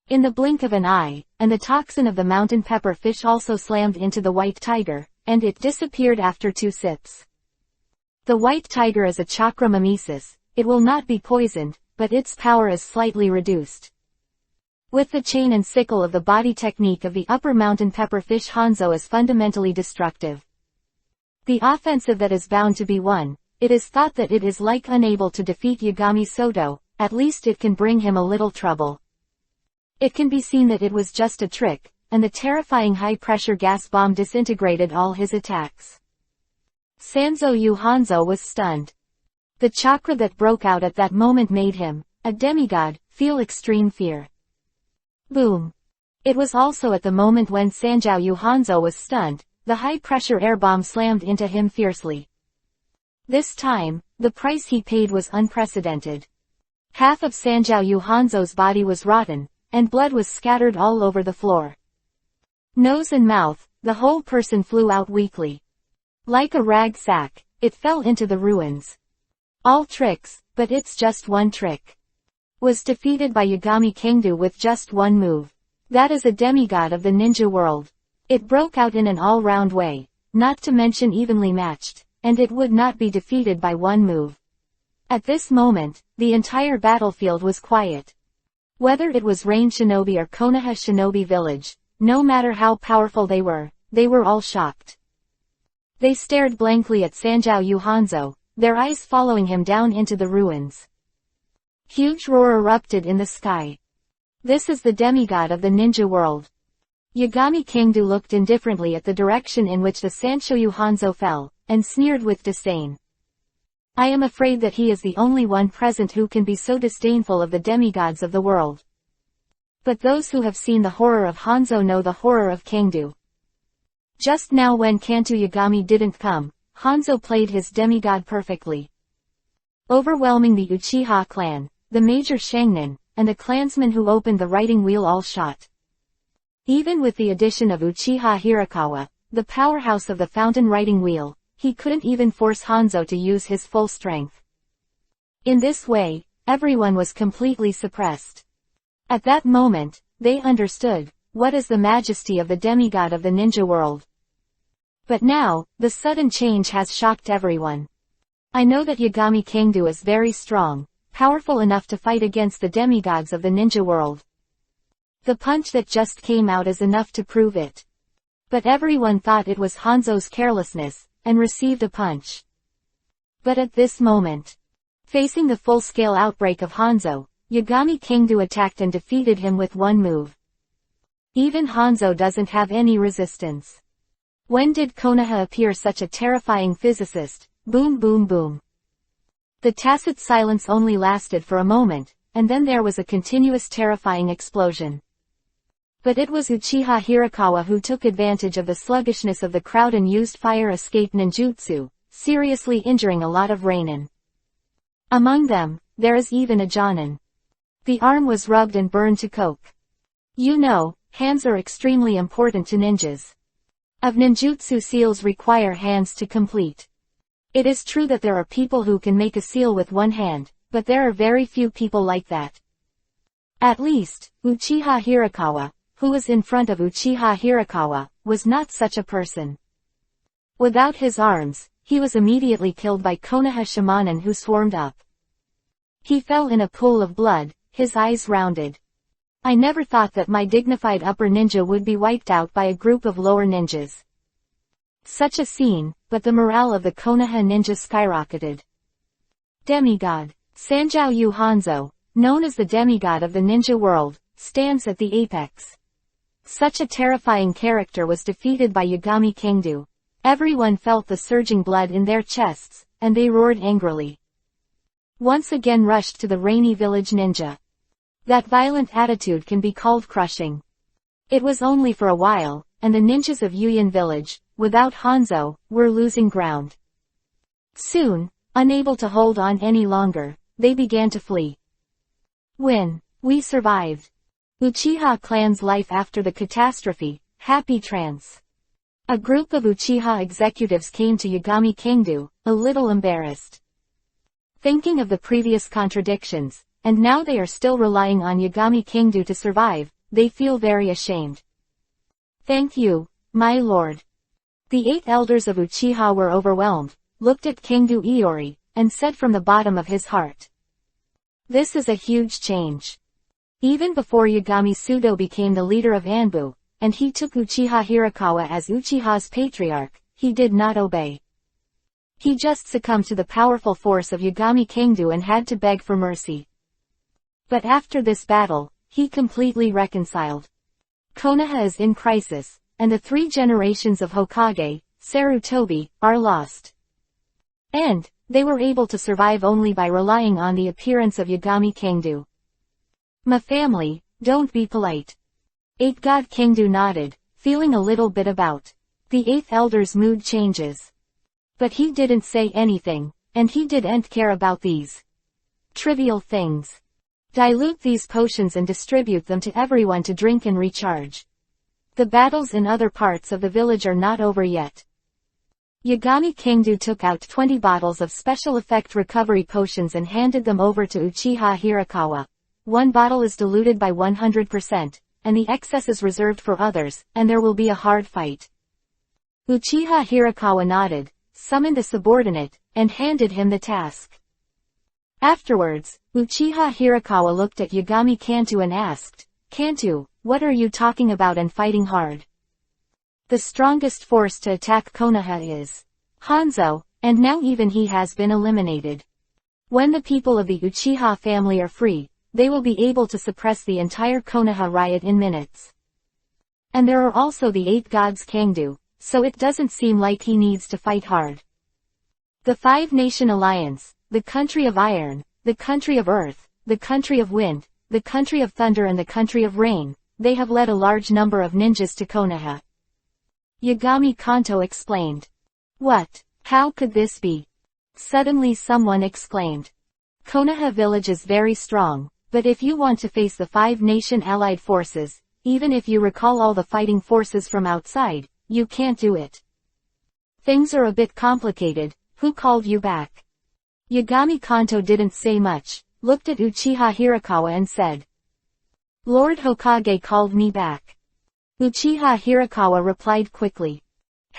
In the blink of an eye, and the toxin of the mountain pepper fish also slammed into the White Tiger, and it disappeared after 2 sips. The White Tiger is a chakra mimesis. It will not be poisoned, but its power is slightly reduced. With the chain and sickle of the body technique of the upper mountain pepper fish Hanzo is fundamentally destructive. The offensive that is bound to be won, it is thought that it is like unable to defeat Yagami Soto, at least it can bring him a little trouble. It can be seen that it was just a trick, and the terrifying high-pressure gas bomb disintegrated all his attacks. Sanjiao Hanzo was stunned. The chakra that broke out at that moment made him, a demigod, feel extreme fear. Boom! It was also at the moment when Sanjiao Hanzo was stunned, the high-pressure air bomb slammed into him fiercely. This time, the price he paid was unprecedented. Half of Sanjiao Hanzo's body was rotten, and blood was scattered all over the floor. Nose and mouth, the whole person flew out weakly. Like a rag sack, it fell into the ruins. All tricks, but it's just one trick. Was defeated by Yagami Kingdo with just one move. That is a demigod of the ninja world. It broke out in an all-round way, not to mention evenly matched, and it would not be defeated by one move. At this moment, the entire battlefield was quiet. Whether it was Rain Shinobi or Konoha Shinobi Village, no matter how powerful they were all shocked. They stared blankly at Sanjiao Hanzo, their eyes following him down into the ruins. Huge roar erupted in the sky. This is the demigod of the ninja world. Yagami Kingdo looked indifferently at the direction in which the Sanshou Hanzo fell, and sneered with disdain. I am afraid that he is the only one present who can be so disdainful of the demigods of the world. But those who have seen the horror of Hanzo know the horror of Kingdo. Just now when Kanto Yagami didn't come, Hanzo played his demigod perfectly. Overwhelming the Uchiha clan, the major Shangnin, and the clansmen who opened the writing wheel all shot. Even with the addition of Uchiha Hirakawa, the powerhouse of the fountain writing wheel, he couldn't even force Hanzo to use his full strength. In this way, everyone was completely suppressed. At that moment, they understood, what is the majesty of the demigod of the ninja world. But now, the sudden change has shocked everyone. I know that Yagami Kangdu is very strong, powerful enough to fight against the demigods of the ninja world. The punch that just came out is enough to prove it. But everyone thought it was Hanzo's carelessness, and received a punch. But at this moment, facing the full-scale outbreak of Hanzo, Yagami Kangdu attacked and defeated him with one move. Even Hanzo doesn't have any resistance. When did Konoha appear such a terrifying physicist? Boom boom boom. The tacit silence only lasted for a moment, and then there was a continuous terrifying explosion. But it was Uchiha Hirakawa who took advantage of the sluggishness of the crowd and used fire escape ninjutsu, seriously injuring a lot of Reinin. Among them, there is even a Jonin. The arm was rubbed and burned to coke. You know, hands are extremely important to ninjas. Of ninjutsu seals require hands to complete. It is true that there are people who can make a seal with one hand, but there are very few people like that. At least, Uchiha Hirakawa, who was in front of Uchiha Hirakawa, was not such a person. Without his arms, he was immediately killed by Konoha Shamanin who swarmed up. He fell in a pool of blood, his eyes rounded. I never thought that my dignified upper ninja would be wiped out by a group of lower ninjas. Such a scene, but the morale of the Konoha ninja skyrocketed. Demigod. Sanjiao Hanzo, known as the demigod of the ninja world, stands at the apex. Such a terrifying character was defeated by Yagami Kangdu. Everyone felt the surging blood in their chests, and they roared angrily. Once again rushed to the rainy village ninja. That violent attitude can be called crushing. It was only for a while, and the ninjas of Yuyan village, without Hanzo, were losing ground. Soon, unable to hold on any longer, they began to flee. Win. We survived. Uchiha clan's life after the catastrophe, happy trance. A group of Uchiha executives came to Yagami Kangdu, a little embarrassed. Thinking of the previous contradictions, and now they are still relying on Yagami Kangdu to survive, they feel very ashamed. Thank you, my lord. The 8 elders of Uchiha were overwhelmed, looked at Kangdu Iori, and said from the bottom of his heart. This is a huge change. Even before Yagami Sudo became the leader of Anbu, and he took Uchiha Hirakawa as Uchiha's patriarch, he did not obey. He just succumbed to the powerful force of Yagami Kangdu and had to beg for mercy. But after this battle, he completely reconciled. Konoha is in crisis, and the 3 generations of Hokage, Sarutobi, are lost. And, they were able to survive only by relying on the appearance of Yagami Kangdu. My family, don't be polite. 8 God Kangdu nodded, feeling a little bit about. The 8th elder's mood changes. But he didn't say anything, and he didn't care about these trivial things. Dilute these potions and distribute them to everyone to drink and recharge. The battles in other parts of the village are not over yet. Yagami Kangdu took out 20 bottles of special effect recovery potions and handed them over to Uchiha Hirakawa. 1 bottle is diluted by 100%, and the excess is reserved for others, and there will be a hard fight. Uchiha Hirakawa nodded, summoned a subordinate, and handed him the task. Afterwards, Uchiha Hirakawa looked at Yagami Kangdu and asked, Kangdu, what are you talking about and fighting hard? The strongest force to attack Konoha is Hanzo, and now even he has been eliminated. When the people of the Uchiha family are free, they will be able to suppress the entire Konoha riot in minutes. And there are also the 8 gods Kangdu, so it doesn't seem like he needs to fight hard. The 5-nation alliance, the country of iron, the country of earth, the country of wind, the country of thunder and the country of rain, they have led a large number of ninjas to Konoha. Yagami Kanto explained. What? How could this be? Suddenly someone exclaimed. Konoha village is very strong, but if you want to face the 5-nation allied forces, even if you recall all the fighting forces from outside, you can't do it. Things are a bit complicated. Who called you back? Yagami Kanto didn't say much, looked at Uchiha Hirakawa and said, "Lord Hokage called me back." Uchiha Hirakawa replied quickly.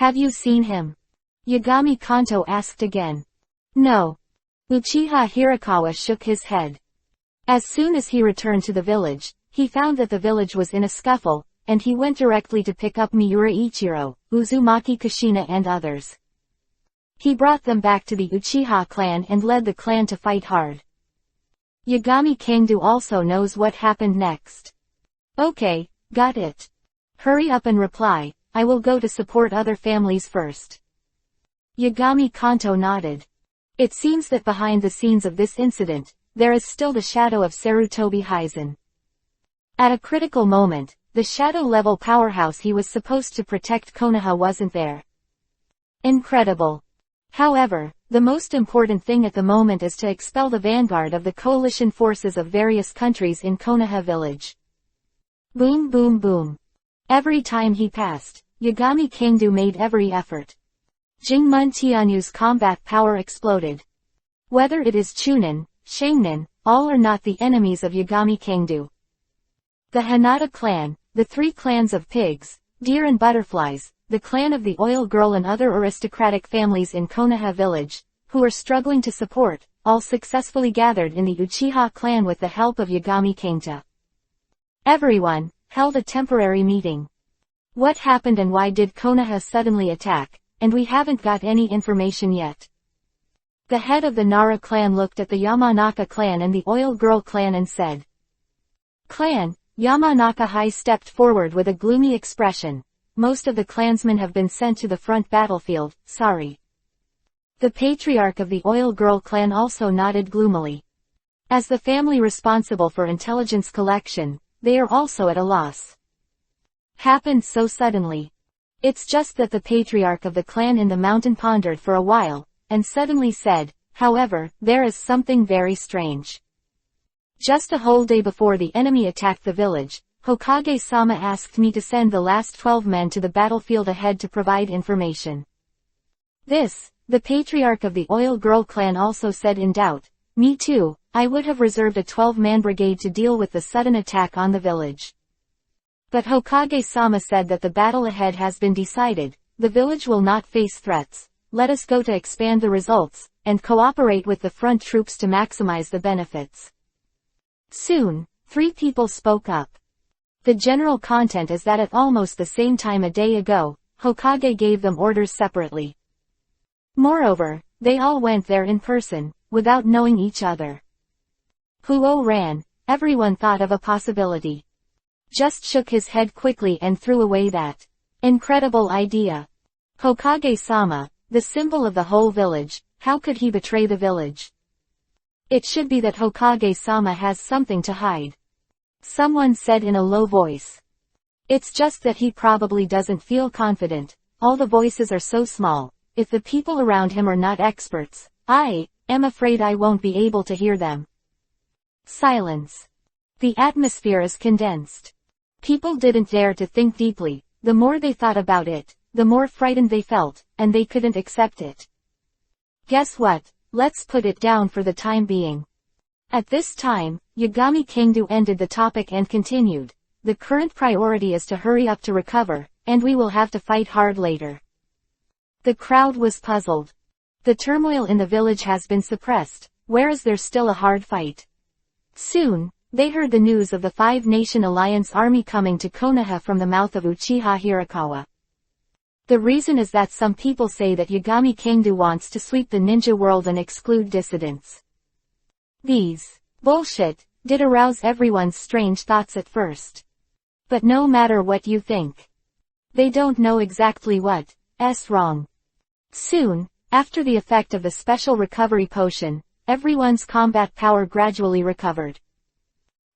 "Have you seen him?" Yagami Kanto asked again. "No." Uchiha Hirakawa shook his head. As soon as he returned to the village, he found that the village was in a scuffle, and he went directly to pick up Miura Ichiro, Uzumaki Kushina and others. He brought them back to the Uchiha clan and led the clan to fight hard. Yagami Kangdu also knows what happened next. "Okay, got it. Hurry up and reply, I will go to support other families first." Yagami Kanto nodded. It seems that behind the scenes of this incident, there is still the shadow of Sarutobi Hizen. At a critical moment, the shadow-level powerhouse he was supposed to protect Konoha wasn't there. Incredible. However, the most important thing at the moment is to expel the vanguard of the coalition forces of various countries in Konoha village. Boom boom boom. Every time he passed, Yagami Kangdu made every effort. Jingmun Tianyu's combat power exploded. Whether it is Chunin, Shangnin, all are not the enemies of Yagami Kangdu. The Hanada clan, the three clans of pigs, deer and butterflies, the clan of the oil girl and other aristocratic families in Konoha village, who are struggling to support, all successfully gathered in the Uchiha clan with the help of Yagami Kangta. Everyone held a temporary meeting. What happened and why did Konoha suddenly attack, and we haven't got any information yet. The head of the Nara clan looked at the Yamanaka clan and the oil girl clan and said, "Clan." Yamanaka High stepped forward with a gloomy expression. "Most of the clansmen have been sent to the front battlefield, sorry." The patriarch of the oil girl clan also nodded gloomily. As the family responsible for intelligence collection, they are also at a loss. Happened so suddenly. It's just that the patriarch of the clan in the mountain pondered for a while, and suddenly said, "However, there is something very strange. Just a whole day before the enemy attacked the village, Hokage-sama asked me to send the last 12 men to the battlefield ahead to provide information." This, the patriarch of the oil girl clan also said in doubt. "Me too, I would have reserved a 12-man brigade to deal with the sudden attack on the village. But Hokage-sama said that the battle ahead has been decided, the village will not face threats, let us go to expand the results, and cooperate with the front troops to maximize the benefits." Soon, 3 people spoke up. The general content is that at almost the same time a day ago, Hokage gave them orders separately. Moreover, they all went there in person, without knowing each other. Huo ran, everyone thought of a possibility. Just shook his head quickly and threw away that incredible idea. Hokage-sama, the symbol of the whole village, how could he betray the village? It should be that Hokage-sama has something to hide. Someone said in a low voice. It's just that he probably doesn't feel confident. All the voices are so small. If the people around him are not experts, I am afraid I won't be able to hear them. Silence. The atmosphere is condensed. People didn't dare to think deeply. The more they thought about it, the more frightened they felt, and they couldn't accept it. Guess what? Let's put it down for the time being. At this time, Yagami Kangdu ended the topic and continued. The current priority is to hurry up to recover, and we will have to fight hard later. The crowd was puzzled. The turmoil in the village has been suppressed, where is there still a hard fight? Soon, they heard the news of the 5-Nation Alliance army coming to Konoha from the mouth of Uchiha Hirakawa. The reason is that some people say that Yagami Kangdu wants to sweep the ninja world and exclude dissidents. These bullshit did arouse everyone's strange thoughts at first. But no matter what you think, they don't know exactly what's wrong. Soon, after the effect of the special recovery potion, everyone's combat power gradually recovered.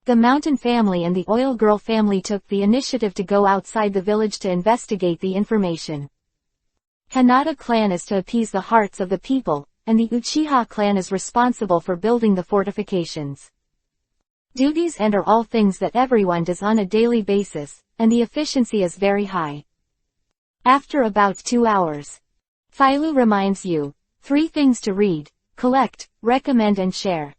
The Mountain family and the Oil Girl family took the initiative to go outside the village to investigate the information. Hanada clan is to appease the hearts of the people, and the Uchiha clan is responsible for building the fortifications. Duties and are all things that everyone does on a daily basis, and the efficiency is very high. After about 2 hours, Philo reminds you, 3 things to read, collect, recommend and share.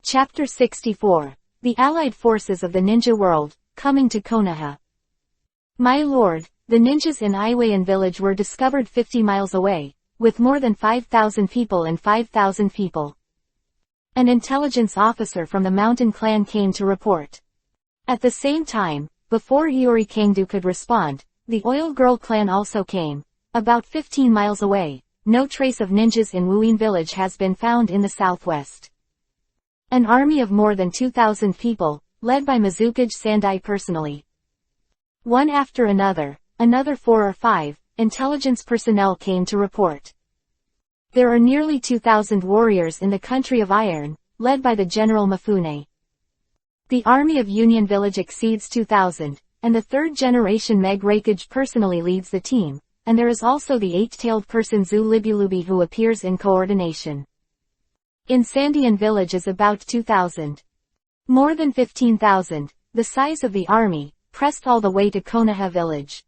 Chapter 64. The Allied Forces of the Ninja World, coming to Konoha. My lord, the ninjas in Iwayan village were discovered 50 miles away, with more than 5,000 people and 5,000 people. An intelligence officer from the mountain clan came to report. At the same time, before Iori Kangdu could respond, the Oil Girl clan also came. About 15 miles away, no trace of ninjas in Wuin village has been found in the southwest. An army of more than 2,000 people, led by Mizukage Sandai personally. One after another, another 4 or 5, intelligence personnel came to report. There are nearly 2,000 warriors in the country of Iron, led by the General Mifune. The army of Union Village exceeds 2,000, and the third-generation Meg Rakage personally leads the team, and there is also the 8-tailed person Zu Libulubi who appears in coordination. In Sandian Village is about 2,000. More than 15,000, the size of the army, pressed all the way to Konoha village.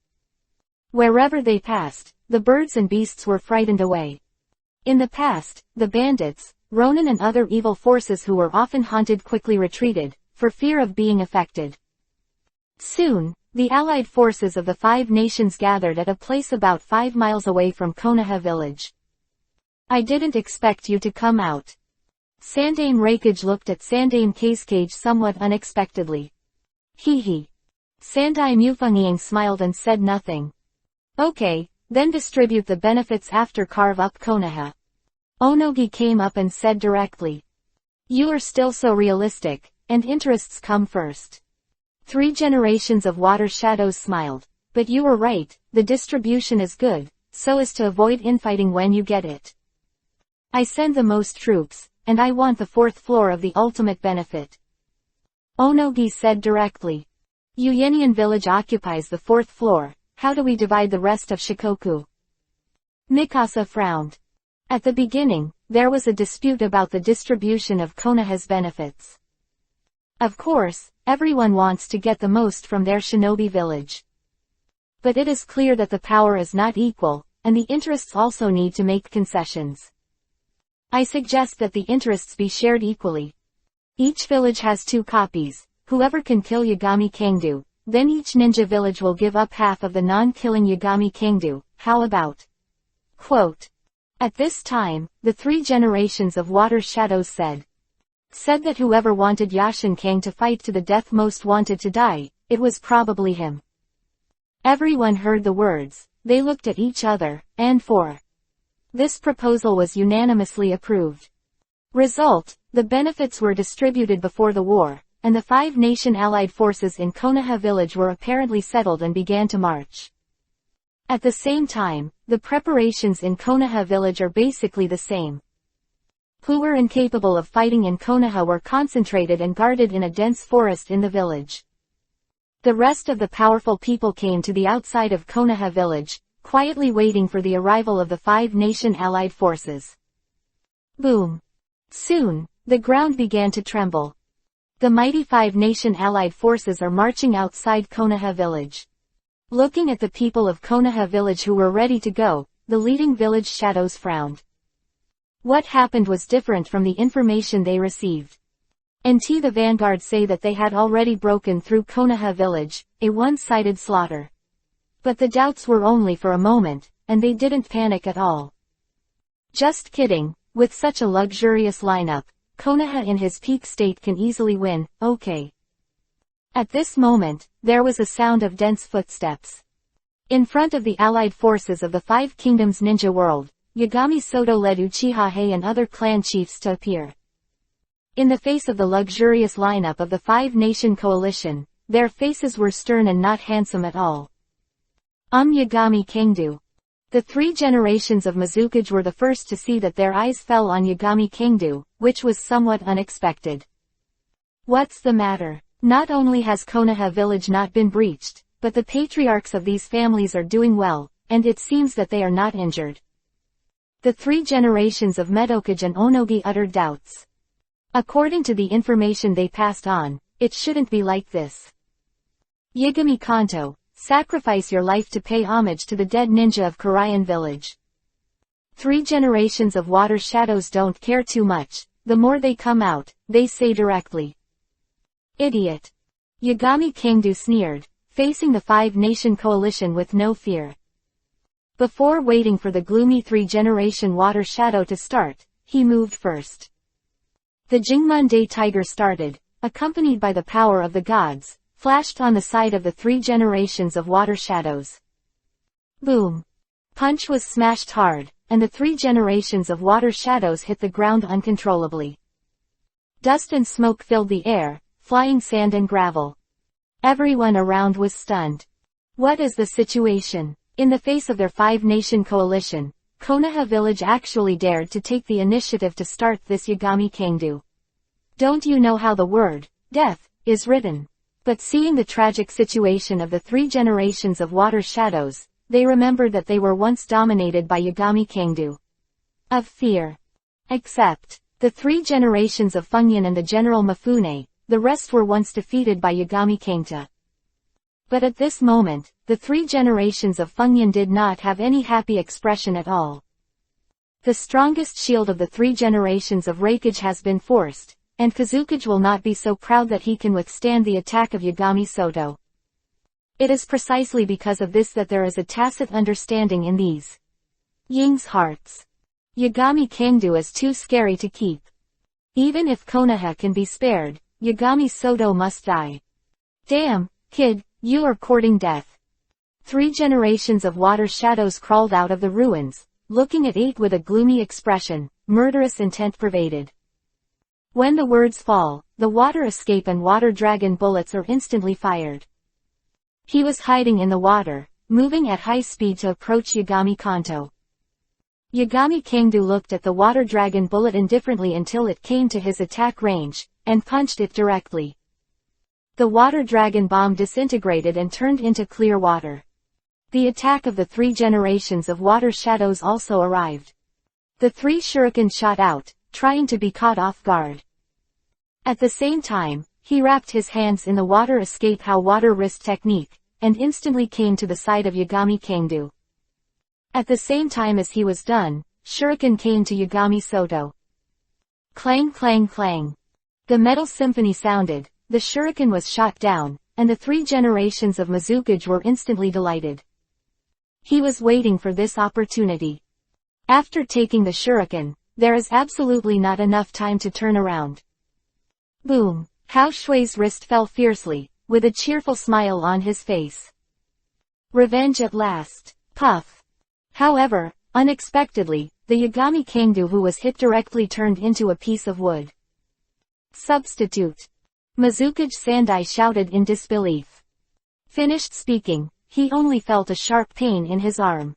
Wherever they passed, the birds and beasts were frightened away. In the past, the bandits, Ronin and other evil forces who were often haunted quickly retreated, for fear of being affected. Soon, the allied forces of the 5 nations gathered at a place about 5 miles away from Konoha village. I didn't expect you to come out. Sandame Rakage looked at Sandame Casecage somewhat unexpectedly. Hee. Sandai Mufungiang smiled and said nothing. Okay, then distribute the benefits after carve up Konoha. Onogi came up and said directly. You are still so realistic, and interests come first. 3 generations of water shadows smiled. But you were right, the distribution is good, so as to avoid infighting when you get it. I send the most troops, and I want the 4th floor of the ultimate benefit. Onogi said directly. Uyenian village occupies the 4th floor, how do we divide the rest of Shikoku? Mikasa frowned. At the beginning, there was a dispute about the distribution of Konoha's benefits. Of course, everyone wants to get the most from their shinobi village. But it is clear that the power is not equal, and the interests also need to make concessions. I suggest that the interests be shared equally. Each village has 2 copies, whoever can kill Yagami Kangdu, then each ninja village will give up half of the non-killing Yagami Kangdu, how about? Quote. At this time, the 3 generations of Water Shadows said that whoever wanted Yashin Kang to fight to the death most wanted to die, it was probably him. Everyone heard the words, they looked at each other, and this proposal was unanimously approved. Result, the benefits were distributed before the war, and the 5 nation allied forces in Konoha village were apparently settled and began to march. At the same time, the preparations in Konoha village are basically the same. Who were incapable of fighting in Konoha were concentrated and guarded in a dense forest in the village. The rest of the powerful people came to the outside of Konoha village, quietly waiting for the arrival of the 5 nation allied forces. Boom. Soon, the ground began to tremble. The mighty 5 nation allied forces are marching outside Konoha village. Looking at the people of Konoha village who were ready to go, the leading village shadows frowned. What happened was different from the information they received. NT the vanguard say that they had already broken through Konoha village, a one-sided slaughter. But the doubts were only for a moment, and they didn't panic at all. Just kidding, with such a luxurious lineup, Konoha in his peak state can easily win, okay. At this moment, there was a sound of dense footsteps. In front of the allied forces of the 5 kingdoms ninja world, Yagami Soto led Uchiha Hei and other clan chiefs to appear. In the face of the luxurious lineup of the 5 nation coalition, their faces were stern and not handsome at all. Yagami Kangdu. The 3 generations of Mizukage were the first to see that their eyes fell on Yagami Kangdu, which was somewhat unexpected. What's the matter? Not only has Konoha village not been breached, but the patriarchs of these families are doing well, and it seems that they are not injured. The 3 generations of Medokage and Onogi uttered doubts. According to the information they passed on, it shouldn't be like this. Yagami Kanto, sacrifice your life to pay homage to the dead ninja of Karayan village. 3 generations of Water Shadows don't care too much, the more they come out, they say directly. Idiot. Yagami Kangdu sneered, facing the Five-Nation Coalition with no fear. Before waiting for the gloomy three-generation water shadow to start, he moved first. The Jingmonday Tiger started, accompanied by the power of the gods, flashed on the side of the three generations of water shadows. Boom. Punch was smashed hard, and the three generations of water shadows hit the ground uncontrollably. Dust and smoke filled the air, flying sand and gravel. Everyone around was stunned. What is the situation? In the face of their Five-Nation Coalition, Konoha Village actually dared to take the initiative to start this Yagami Kangdu. Don't you know how the word, death, is written? But seeing the tragic situation of the three generations of water shadows, they remembered that they were once dominated by Yagami Kangdu. Of fear. Except, the three generations of Fungyan and the General Mifune, the rest were once defeated by Yagami Kangta. But at this moment, the three generations of Fungyan did not have any happy expression at all. The strongest shield of the three generations of Reikage has been forced, and Kazukage will not be so proud that he can withstand the attack of Yagami Soto. It is precisely because of this that there is a tacit understanding in these Ying's hearts. Yagami Kangdu is too scary to keep. Even if Konoha can be spared, Yagami Soto must die. Damn, kid, you are courting death. Three generations of water shadows crawled out of the ruins, looking at 8 with a gloomy expression, murderous intent pervaded. When the words fall, the water escape and water dragon bullets are instantly fired. He was hiding in the water, moving at high speed to approach Yagami Kanto. Yagami Kangdu looked at the water dragon bullet indifferently until it came to his attack range, and punched it directly. The water dragon bomb disintegrated and turned into clear water. The attack of the three generations of water shadows also arrived. The three shuriken shot out, trying to be caught off guard. At the same time, he wrapped his hands in the water escape how water wrist technique, and instantly came to the side of Yagami Kangdu. At the same time as he was done, shuriken came to Yagami Soto. Clang clang clang. The metal symphony sounded, the shuriken was shot down, and the three generations of Mizukage were instantly delighted. He was waiting for this opportunity. After taking the shuriken, there is absolutely not enough time to turn around. Boom! Hao Shui's wrist fell fiercely, with a cheerful smile on his face. Revenge at last. Puff! However, unexpectedly, the Yagami Kangdu who was hit directly turned into a piece of wood. Substitute. Mizukage Sandai shouted in disbelief. Finished speaking, he only felt a sharp pain in his arm.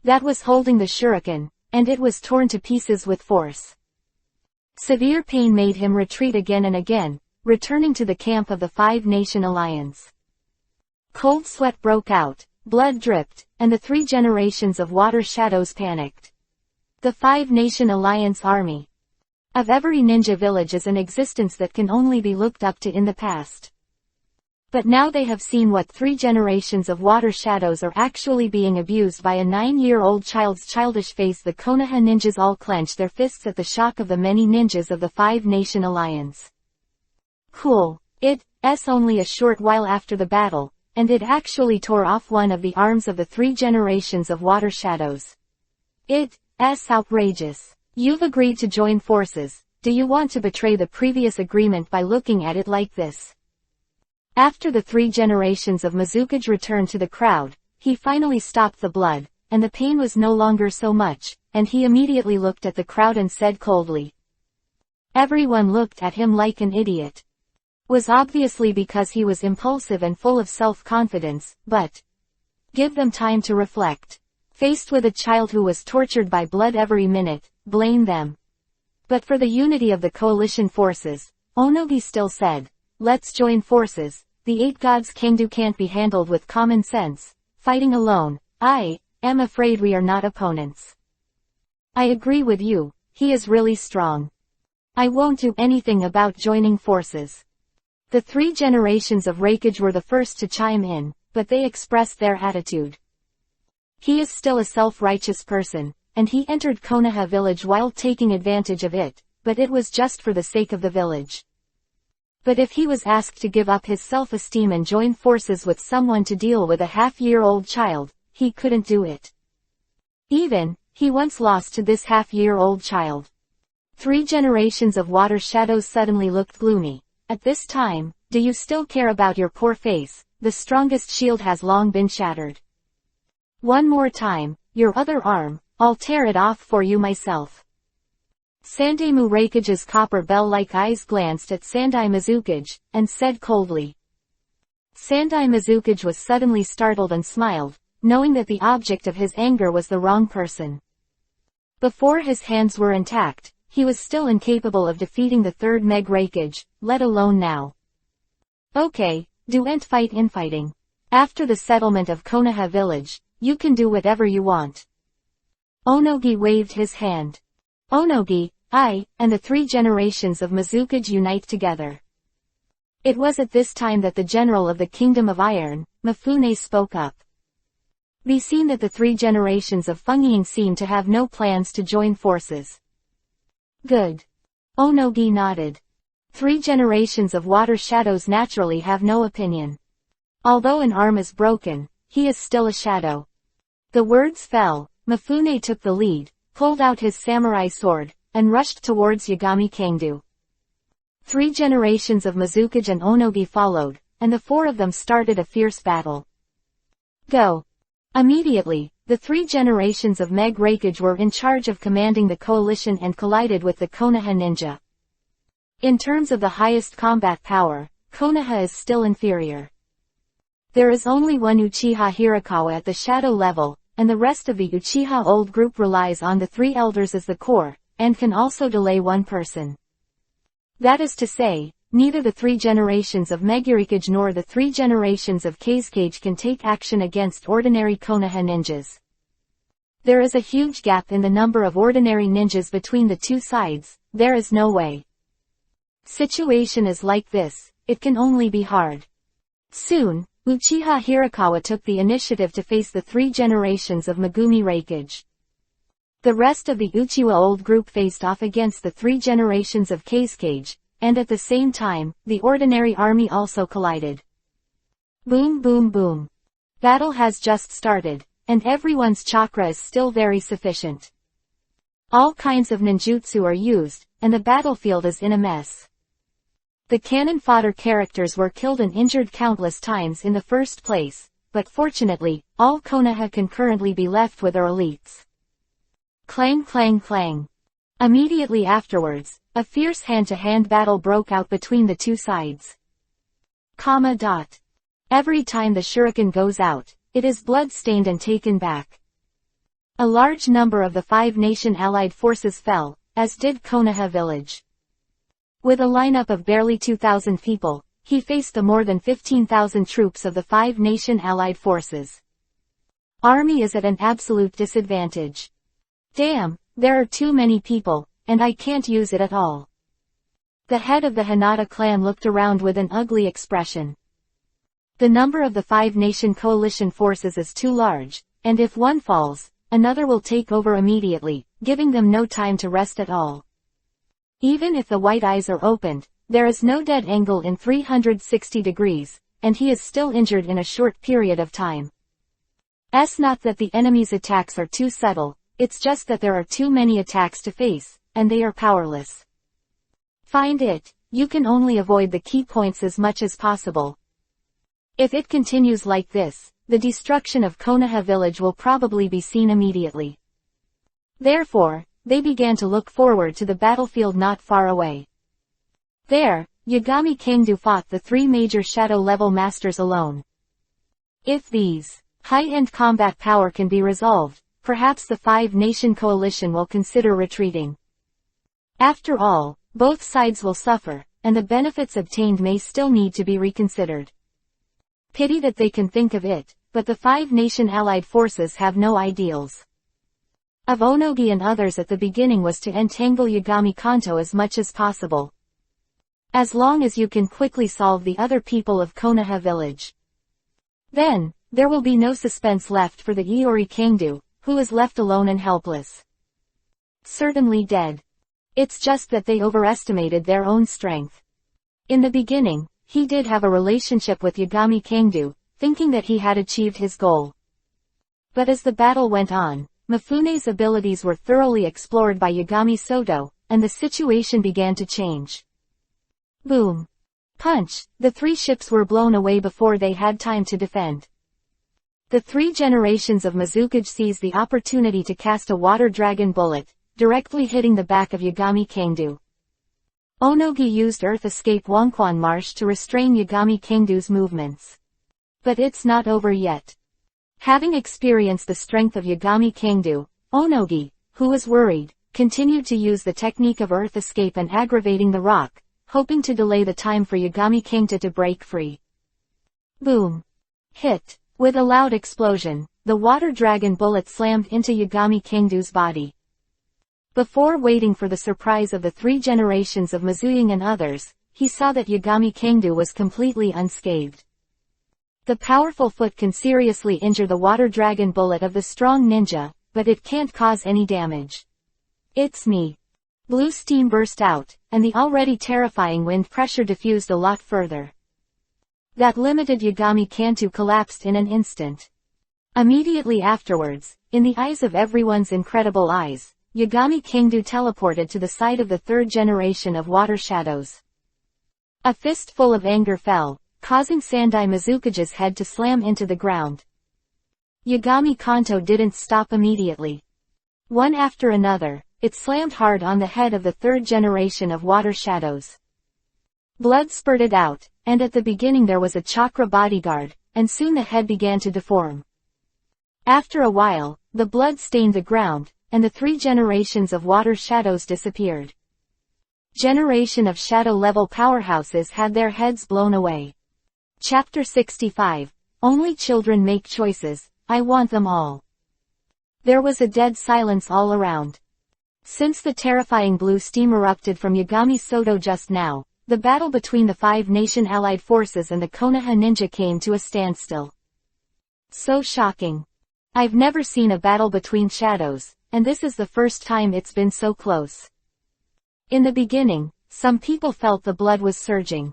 That was holding the shuriken, and it was torn to pieces with force. Severe pain made him retreat again and again, returning to the camp of the Five-Nation Alliance. Cold sweat broke out, blood dripped, and the three generations of water shadows panicked. The Five-Nation Alliance army of every ninja village is an existence that can only be looked up to in the past. But now they have seen what three generations of water shadows are actually being abused by a 9-year-old child's childish face. The Konoha ninjas all clenched their fists at the shock of the many ninjas of the Five-Nation Alliance. Cool. It's only a short while after the battle, and it actually tore off one of the arms of the three generations of water shadows. It's outrageous. You've agreed to join forces. Do you want to betray the previous agreement by looking at it like this? After the three generations of Mizukage returned to the crowd, he finally stopped the blood, and the pain was no longer so much, and he immediately looked at the crowd and said coldly. Everyone looked at him like an idiot. Was obviously because he was impulsive and full of self-confidence, but give them time to reflect. Faced with a child who was tortured by blood every minute, blame them. But for the unity of the coalition forces, Onogi still said, let's join forces. The 8 gods Kangdu can't be handled with common sense. Fighting alone, I am afraid we are not opponents. I agree with you, he is really strong. I won't do anything about joining forces. The three generations of Reikage were the first to chime in, but they expressed their attitude. He is still a self-righteous person, and he entered Konoha village while taking advantage of it, but it was just for the sake of the village. But if he was asked to give up his self-esteem and join forces with someone to deal with a half-year-old child, he couldn't do it. Even, he once lost to this half-year-old child. 3 generations of water shadows suddenly looked gloomy. At this time, do you still care about your poor face? The strongest shield has long been shattered. One more time, your other arm, I'll tear it off for you myself. Sandai Murakage copper bell-like eyes glanced at Sandai Mizukage, and said coldly. Sandai Mizukage was suddenly startled and smiled, knowing that the object of his anger was the wrong person. Before his hands were intact, he was still incapable of defeating the third Megrakage, let alone now. Okay, do-ent fight infighting. After the settlement of Konoha village, you can do whatever you want. Onogi waved his hand. Onogi, I, and the 3 generations of Mizukage unite together. It was at this time that the general of the Kingdom of Iron, Mifune, spoke up. Be seen that the 3 generations of Fungyin seem to have no plans to join forces. Good. Onogi nodded. 3 generations of water shadows naturally have no opinion. Although an arm is broken, he is still a shadow. The words fell, Mifune took the lead, pulled out his samurai sword, and rushed towards Yagami Kangdu. 3 generations of Mizukage and Onogi followed, and the 4 of them started a fierce battle. Go. Immediately, the 3 generations of Megrakage were in charge of commanding the coalition and collided with the Konoha ninja. In terms of the highest combat power, Konoha is still inferior. There is only one Uchiha Hirakawa at the shadow level, and the rest of the Uchiha old group relies on the 3 elders as the core, and can also delay one person. That is to say, neither the 3 generations of Megurikage nor the 3 generations of Kazekage can take action against ordinary Konoha ninjas. There is a huge gap in the number of ordinary ninjas between the 2 sides, there is no way. Situation is like this, it can only be hard. Soon, Uchiha Hirakawa took the initiative to face the 3 generations of Megumi Reikage. The rest of the Uchiwa old group faced off against the 3 generations of Kazekage, and at the same time, the ordinary army also collided. Boom boom boom. Battle has just started, and everyone's chakra is still very sufficient. All kinds of ninjutsu are used, and the battlefield is in a mess. The cannon fodder characters were killed and injured countless times in the first place, but fortunately, all Konoha can currently be left with are elites. Clang clang clang. Immediately afterwards, a fierce hand-to-hand battle broke out between the 2 sides. Every time the shuriken goes out, it is blood-stained and taken back. A large number of the 5 nation allied forces fell, as did Konoha village. With a lineup of barely 2,000 people, he faced the more than 15,000 troops of the 5 nation allied forces. Army is at an absolute disadvantage. Damn, there are too many people, and I can't use it at all. The head of the Hinata clan looked around with an ugly expression. The number of the 5 nation coalition forces is too large, and if one falls, another will take over immediately, giving them no time to rest at all. Even if the white eyes are opened, there is no dead angle in 360 degrees, and he is still injured in a short period of time. It's not that the enemy's attacks are too subtle, it's just that there are too many attacks to face, and they are powerless. Find it, you can only avoid the key points as much as possible. If it continues like this, the destruction of Konoha village will probably be seen immediately. Therefore, they began to look forward to the battlefield not far away. There, Yagami Kangdu fought the 3 major shadow-level masters alone. If these high-end combat power can be resolved, perhaps the 5-nation coalition will consider retreating. After all, both sides will suffer, and the benefits obtained may still need to be reconsidered. Pity that they can think of it, but the 5-nation allied forces have no ideals. Of Onogi and others at the beginning was to entangle Yagami Kanto as much as possible. As long as you can quickly solve the other people of Konoha village. Then, there will be no suspense left for the Iori Kangdu, who is left alone and helpless. Certainly dead. It's just that they overestimated their own strength. In the beginning, he did have a relationship with Yagami Kangdu, thinking that he had achieved his goal. But as the battle went on, Mifune's abilities were thoroughly explored by Yagami Soto, and the situation began to change. Boom! Punch! The 3 ships were blown away before they had time to defend. The 3 generations of Mizukage seized the opportunity to cast a water dragon bullet, directly hitting the back of Yagami Kangdu. Onogi used Earth Escape Wonquan Marsh to restrain Yagami Kangdu's movements. But it's not over yet. Having experienced the strength of Yagami Kangdu, Onogi, who was worried, continued to use the technique of Earth Escape and aggravating the rock, hoping to delay the time for Yagami Kangdu to break free. Boom! Hit! With a loud explosion, the water dragon bullet slammed into Yagami Kangdu's body. Before waiting for the surprise of the 3 generations of Mizuying and others, he saw that Yagami Kangdu was completely unscathed. The powerful foot can seriously injure the water dragon bullet of the strong ninja, but it can't cause any damage. It's me. Blue steam burst out, and the already terrifying wind pressure diffused a lot further. That limited Yagami Kangdu collapsed in an instant. Immediately afterwards, in the eyes of everyone's incredible eyes, Yagami Kangdu teleported to the side of the 3rd generation of water shadows. A fistful of anger fell, causing Sandai Mizukage's head to slam into the ground. Yagami Kanto didn't stop immediately. One after another, it slammed hard on the head of the 3rd generation of water shadows. Blood spurted out, and at the beginning there was a chakra bodyguard, and soon the head began to deform. After a while, the blood stained the ground, and the 3 generations of water shadows disappeared. Generation of shadow-level powerhouses had their heads blown away. Chapter 65, Only Children Make Choices, I Want Them All. There was a dead silence all around. Since the terrifying blue steam erupted from Yagami Soto just now, the battle between the 5 nation allied forces and the Konoha ninja came to a standstill. So shocking. I've never seen a battle between shadows, and this is the first time it's been so close. In the beginning, some people felt the blood was surging.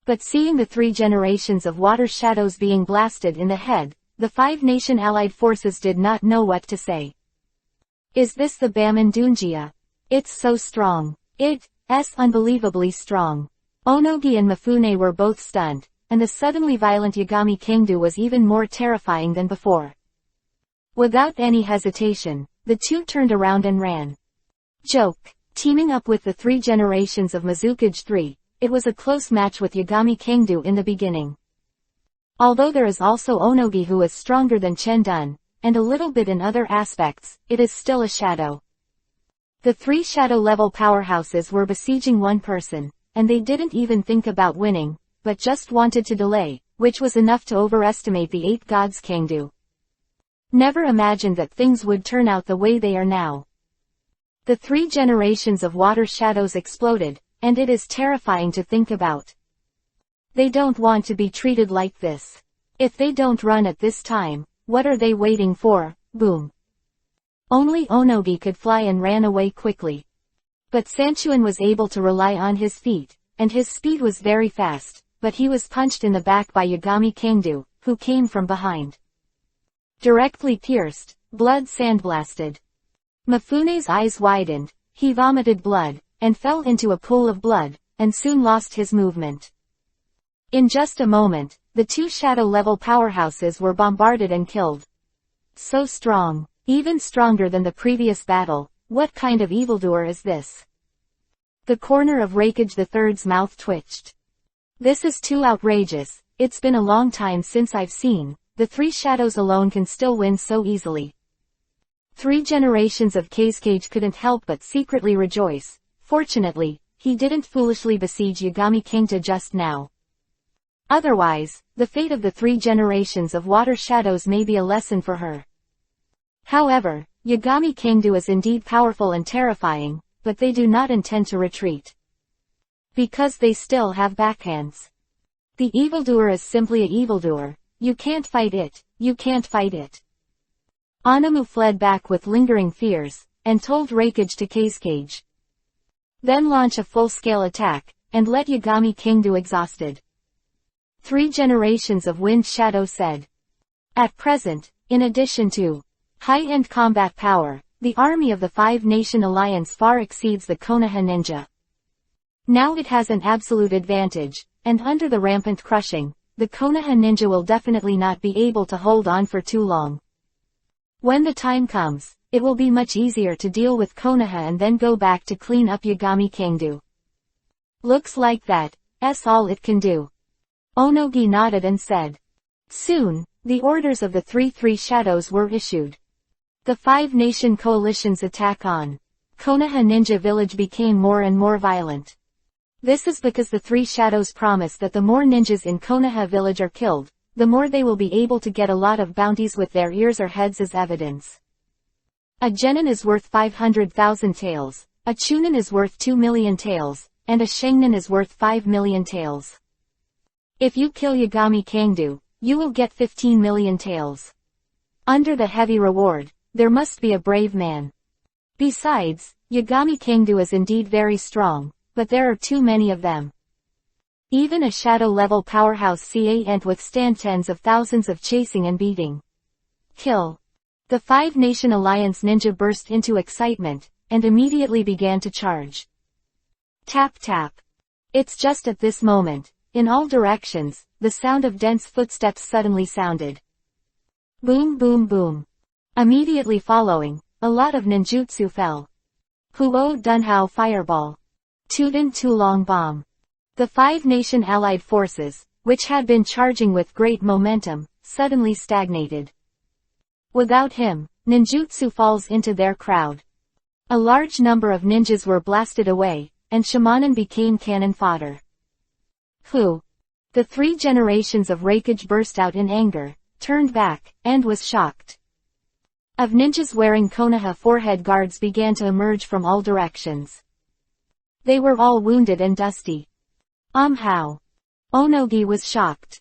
But seeing the 3 generations of water shadows being blasted in the head, the 5 nation allied forces did not know what to say. Is this the Baman Dunjia? It's so strong. It's unbelievably strong. Onogi and Mifune were both stunned, and the suddenly violent Yagami Kangdu was even more terrifying than before. Without any hesitation, the 2 turned around and ran. Joke. Teaming up with the 3 generations of Mizukage 3, it was a close match with Yagami Kangdu in the beginning. Although there is also Onogi who is stronger than Chendun, and a little bit in other aspects, it is still a shadow. The 3 shadow-level powerhouses were besieging one person, and they didn't even think about winning, but just wanted to delay, which was enough to overestimate the 8 gods Kangdu. Never imagined that things would turn out the way they are now. The 3 generations of water shadows exploded, and it is terrifying to think about. They don't want to be treated like this. If they don't run at this time, what are they waiting for? Boom. Only Onogi could fly and ran away quickly. But Sanchuan was able to rely on his feet, and his speed was very fast, but he was punched in the back by Yagami Kangdu, who came from behind. Directly pierced, blood sandblasted. Mifune's eyes widened, he vomited blood, and fell into a pool of blood, and soon lost his movement. In just a moment, the 2 shadow-level powerhouses were bombarded and killed. So strong, even stronger than the previous battle, what kind of evildoer is this? The corner of Reikage III's mouth twitched. This is too outrageous, it's been a long time since I've seen, the 3 shadows alone can still win so easily. 3 generations of Kazekage couldn't help but secretly rejoice. Fortunately, he didn't foolishly besiege Yagami Kangdu just now. Otherwise, the fate of the 3 generations of water shadows may be a lesson for her. However, Yagami Kangdu is indeed powerful and terrifying, but they do not intend to retreat. Because they still have backhands. The evildoer is simply a evildoer. You can't fight it, you can't fight it. Anamu fled back with lingering fears, and told Reikage to Kazekage. Then launch a full-scale attack, and let Yagami Kingdo exhausted. 3 generations of Wind Shadow said. At present, in addition to high-end combat power, the army of the Five-Nation Alliance far exceeds the Konoha ninja. Now it has an absolute advantage, and under the rampant crushing, the Konoha ninja will definitely not be able to hold on for too long. When the time comes, it will be much easier to deal with Konoha and then go back to clean up Yagami Kingdo. Looks like that's all it can do. Onogi nodded and said. Soon, the orders of the three shadows were issued. The Five-Nation Coalition's attack on Konoha Ninja Village became more and more violent. This is because the Three Shadows promise that the more ninjas in Konoha Village are killed, the more they will be able to get a lot of bounties with their ears or heads as evidence. A genin is worth 500,000 taels, a chunin is worth 2 million taels, and a shengnin is worth 5 million taels. If you kill Yagami Kingdo, you will get 15 million taels. Under the heavy reward, there must be a brave man. Besides, Yagami Kingdo is indeed very strong, but there are too many of them. Even a shadow-level powerhouse can't withstand tens of thousands of chasing and beating. Kill. The Five-Nation Alliance ninja burst into excitement, and immediately began to charge. Tap tap. It's just at this moment, in all directions, the sound of dense footsteps suddenly sounded. Boom boom boom. Immediately following, a lot of ninjutsu fell. Huo Dunhao Fireball. Tudin Tulong Bomb. The Five-Nation Allied forces, which had been charging with great momentum, suddenly stagnated. Without him, ninjutsu falls into their crowd. A large number of ninjas were blasted away, and shamanin became cannon fodder. The 3 generations of Raikage burst out in anger, turned back, and was shocked. Of ninjas wearing Konoha forehead guards began to emerge from all directions. They were all wounded and dusty. How? Onogi was shocked.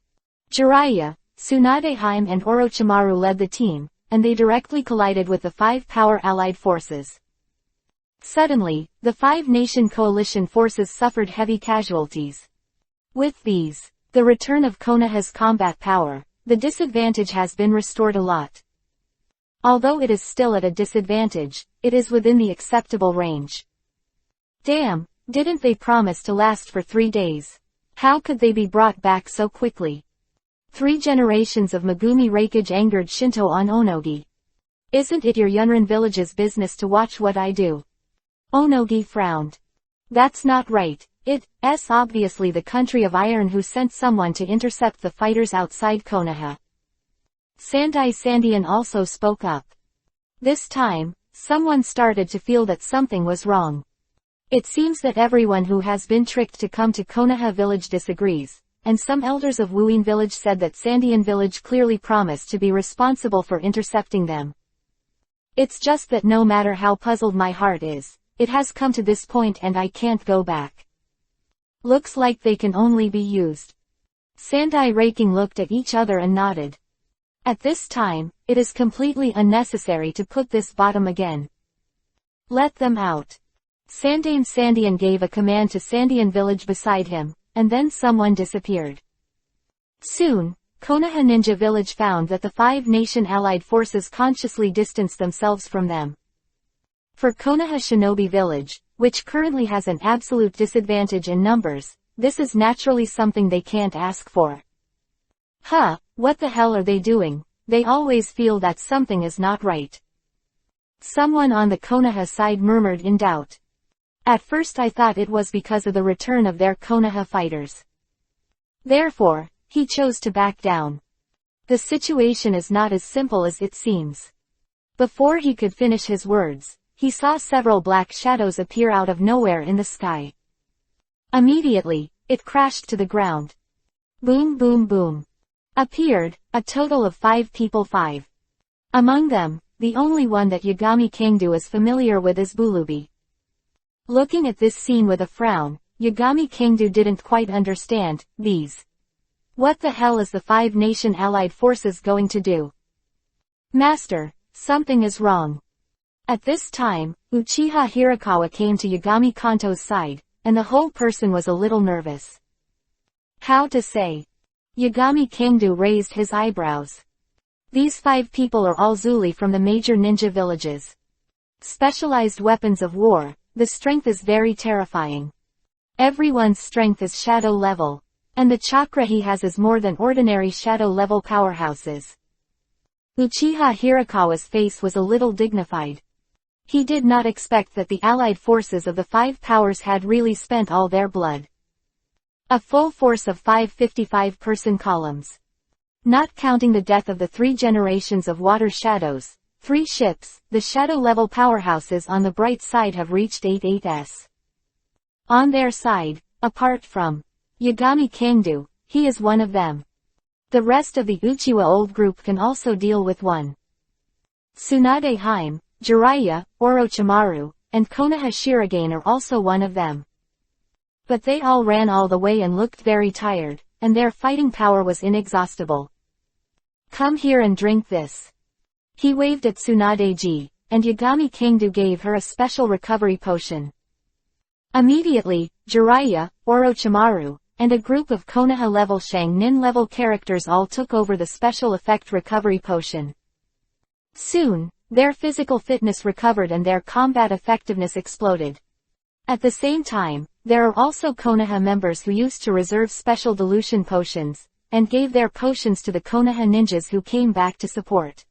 Jiraiya, Tsunadeheim and Orochimaru led the team, and they directly collided with the 5 power allied forces. Suddenly, the Five-Nation Coalition forces suffered heavy casualties. With these, the return of Konoha's combat power, the disadvantage has been restored a lot. Although it is still at a disadvantage, it is within the acceptable range. Damn, didn't they promise to last for 3 days? How could they be brought back so quickly? 3 generations of Megumi Raikage angered Shinto on Onogi. Isn't it your Yunrin village's business to watch what I do? Onogi frowned. That's not right. It's obviously the country of Iron who sent someone to intercept the fighters outside Konoha. Sandai Sandian also spoke up. This time, someone started to feel that something was wrong. It seems that everyone who has been tricked to come to Konoha village disagrees, and some elders of Wuin village said that Sandian village clearly promised to be responsible for intercepting them. It's just that no matter how puzzled my heart is, it has come to this point and I can't go back. Looks like they can only be used. Sandai Raking looked at each other and nodded. At this time, it is completely unnecessary to put this bottom again. Let them out. Sandane Sandian gave a command to Sandian village beside him, and then someone disappeared. Soon, Konoha Ninja Village found that the Five-Nation Allied forces consciously distanced themselves from them. For Konoha Shinobi Village, which currently has an absolute disadvantage in numbers, this is naturally something they can't ask for. What the hell are they doing? They always feel that something is not right. Someone on the Konoha side murmured in doubt. At first I thought it was because of the return of their Konoha fighters. Therefore, he chose to back down. The situation is not as simple as it seems. Before he could finish his words, he saw several black shadows appear out of nowhere in the sky. Immediately, it crashed to the ground. Boom boom boom. Appeared, a total of 5 people. Among them, the only one that Yagami Kingdo is familiar with is Bulubi. Looking at this scene with a frown, Yagami Kingdo didn't quite understand these. What the hell is the Five-Nation Allied forces going to do? Master, something is wrong. At this time, Uchiha Hirakawa came to Yagami Kanto's side, and the whole person was a little nervous. How to say? Yagami Kangdu raised his eyebrows. These 5 people are all Zuli from the major ninja villages. Specialized weapons of war, the strength is very terrifying. Everyone's strength is shadow level, and the chakra he has is more than ordinary shadow level powerhouses. Uchiha Hirakawa's face was a little dignified. He did not expect that the allied forces of the 5 powers had really spent all their blood. A full force of 5 55-person columns. Not counting the death of the 3 generations of water shadows, 3 ships, the shadow-level powerhouses on the bright side have reached 88s. On their side, apart from Yagami Kangdu, he is one of them. The rest of the Uchiwa old group can also deal with one. Tsunade Haim, Jiraiya, Orochimaru, and Konoha Shirogane are also one of them. But they all ran all the way and looked very tired, and their fighting power was inexhaustible. Come here and drink this. He waved at Tsunade-ji, and Yagami Kangdu gave her a special recovery potion. Immediately, Jiraiya, Orochimaru, and a group of Konoha-level Shang-nin-level characters all took over the special effect recovery potion. Soon, their physical fitness recovered and their combat effectiveness exploded. At the same time, there are also Konoha members who used to reserve special dilution potions, and gave their potions to the Konoha ninjas who came back to support.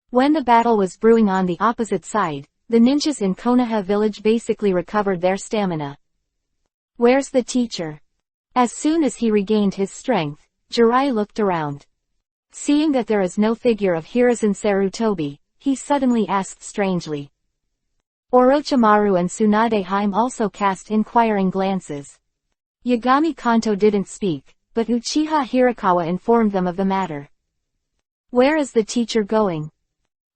When the battle was brewing on the opposite side, the ninjas in Konoha village basically recovered their stamina. Where's the teacher? As soon as he regained his strength, Jiraiya looked around. Seeing that there is no figure of Hiruzen Sarutobi, he suddenly asked strangely. Orochimaru and Tsunade Haim also cast inquiring glances. Yagami Kanto didn't speak, but Uchiha Hirakawa informed them of the matter. Where is the teacher going?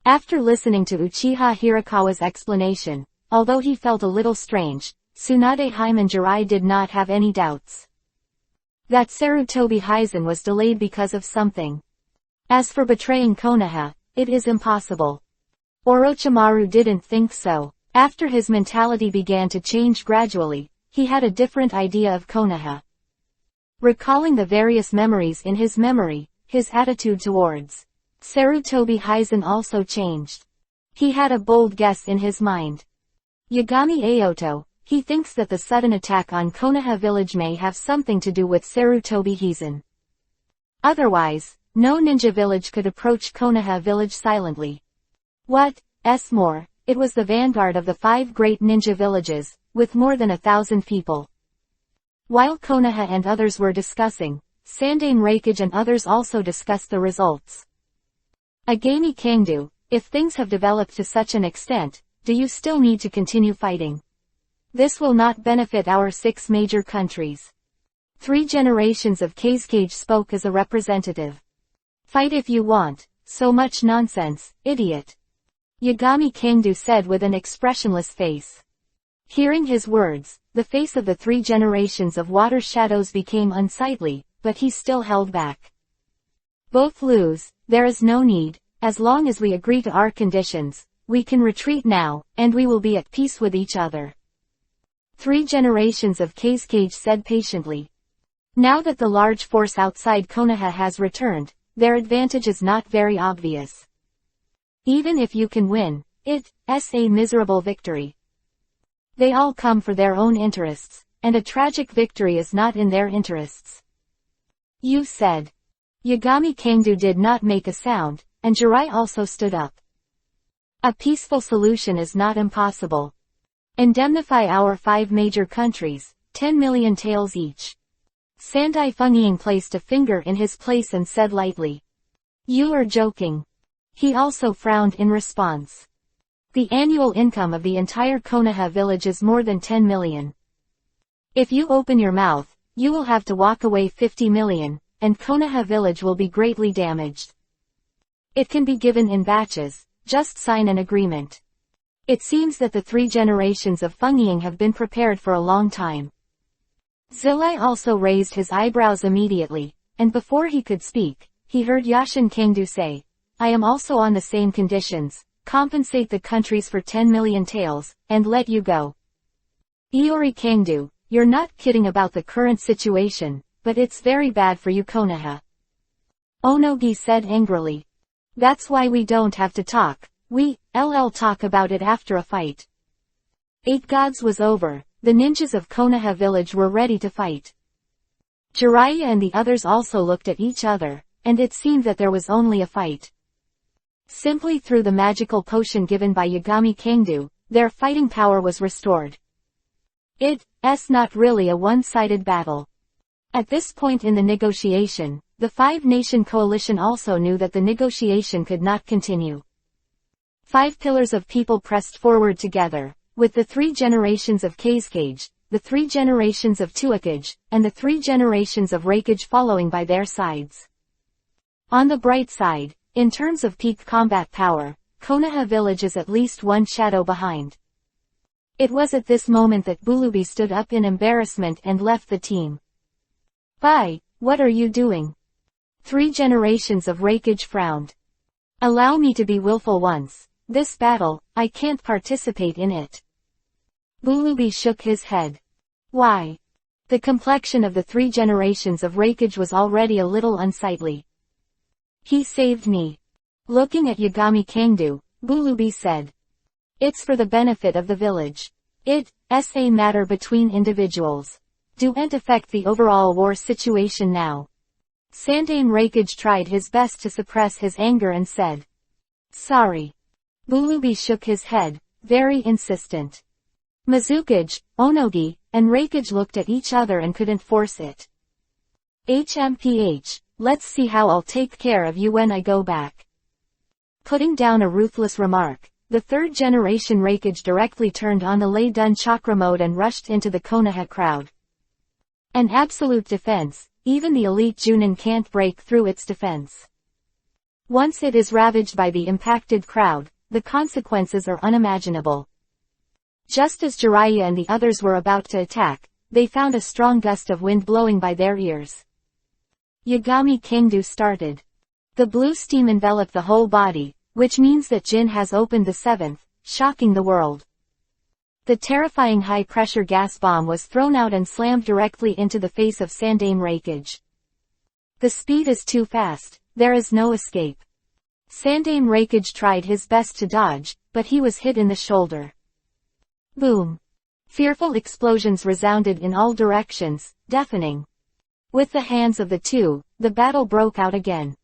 After listening to Uchiha Hirakawa's explanation, although he felt a little strange, Tsunade Haim and Jiraiya did not have any doubts. That Sarutobi Hizen was delayed because of something. As for betraying Konoha, it is impossible. Orochimaru didn't think so. After his mentality began to change gradually, he had a different idea of Konoha. Recalling the various memories in his memory, his attitude towards Sarutobi Hizen also changed. He had a bold guess in his mind. Yagami Aoto, he thinks that the sudden attack on Konoha village may have something to do with Sarutobi Hizen. Otherwise, no ninja village could approach Konoha village silently. What's more, it was the vanguard of the 5 great ninja villages, with more than 1,000 people. While Konoha and others were discussing, Sandaime Raikage and others also discussed the results. Agami Kangdu, if things have developed to such an extent, do you still need to continue fighting? This will not benefit our 6 major countries. 3 generations of Kazekage spoke as a representative. Fight if you want, so much nonsense, idiot. Yagami Kangdu said with an expressionless face. Hearing his words, the face of the 3 generations of water shadows became unsightly, but he still held back. Both lose, there is no need, as long as we agree to our conditions, we can retreat now, and we will be at peace with each other. 3 generations of Kazekage said patiently. Now that the large force outside Konoha has returned, their advantage is not very obvious. Even if you can win, it's a miserable victory. They all come for their own interests, and a tragic victory is not in their interests. You said. Yagami Kangdu did not make a sound, and Jiraiya also stood up. A peaceful solution is not impossible. Indemnify our 5 major countries, 10 million taels each. Sandai Fungying placed a finger in his place and said lightly. You are joking. He also frowned in response. The annual income of the entire Konoha village is more than 10 million. If you open your mouth, you will have to walk away 50 million, and Konoha village will be greatly damaged. It can be given in batches, just sign an agreement. It seems that the 3 generations of Fungying have been prepared for a long time. Zilai also raised his eyebrows immediately, and before he could speak, he heard Yashin Kangdu say, I am also on the same conditions, compensate the countries for 10 million taels, and let you go. Iori Kangdu, you're not kidding about the current situation, but it's very bad for you Konoha. Onogi said angrily. That's why we don't have to talk, we'll talk about it after a fight. 8 Gods was over, the ninjas of Konoha village were ready to fight. Jiraiya and the others also looked at each other, and it seemed that there was only a fight. Simply through the magical potion given by Yagami Kangdu, their fighting power was restored. It's not really a one-sided battle. At this point in the negotiation, the 5-nation coalition also knew that the negotiation could not continue. 5 pillars of people pressed forward together, with the 3 generations of Kazekage, the 3 generations of Tuakage, and the 3 generations of Reikage following by their sides. On the bright side, in terms of peak combat power, Konoha village is at least 1 shadow behind. It was at this moment that Bulubi stood up in embarrassment and left the team. Bye, what are you doing? 3 generations of Reikage frowned. Allow me to be willful once. This battle, I can't participate in it. Bulubi shook his head. Why? The complexion of the 3 generations of Reikage was already a little unsightly. He saved me. Looking at Yagami Kangdu, Bulubi said. It's for the benefit of the village. It's a matter between individuals. Don't affect the overall war situation now. Sandaime Reikage tried his best to suppress his anger and said. Sorry. Bulubi shook his head, very insistent. Mizukage, Onogi, and Reikage looked at each other and couldn't force it. HMPH, let's see how I'll take care of you when I go back. Putting down a ruthless remark, the 3rd generation Reikage directly turned on the Lei Dun chakra mode and rushed into the Konoha crowd. An absolute defense, even the elite Junin can't break through its defense. Once it is ravaged by the impacted crowd, the consequences are unimaginable. Just as Jiraiya and the others were about to attack, they found a strong gust of wind blowing by their ears. Yagami Kangdu started. The blue steam enveloped the whole body, which means that Jin has opened the 7th, shocking the world. The terrifying high-pressure gas bomb was thrown out and slammed directly into the face of Sandaime Reikage. The speed is too fast, there is no escape. Sandaime Reikage tried his best to dodge, but he was hit in the shoulder. Boom! Fearful explosions resounded in all directions, deafening. With the hands of the 2, the battle broke out again.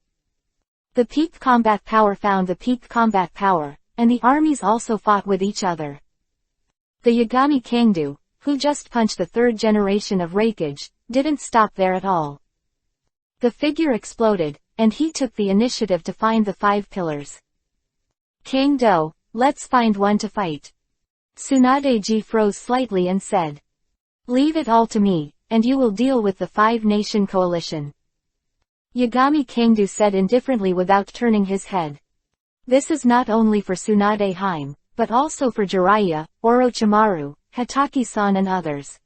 The peak combat power found the peak combat power, and the armies also fought with each other. The Yagami Kangdu, who just punched the 3rd generation of Reikage, didn't stop there at all. The figure exploded, and he took the initiative to find the 5 pillars. Kangdo, let's find one to fight. Tsunade-ji froze slightly and said. Leave it all to me, and you will deal with the 5-nation coalition. Yagami Kangdu said indifferently without turning his head. This is not only for Tsunade Haim, but also for Jiraiya, Orochimaru, Hataki-san and others.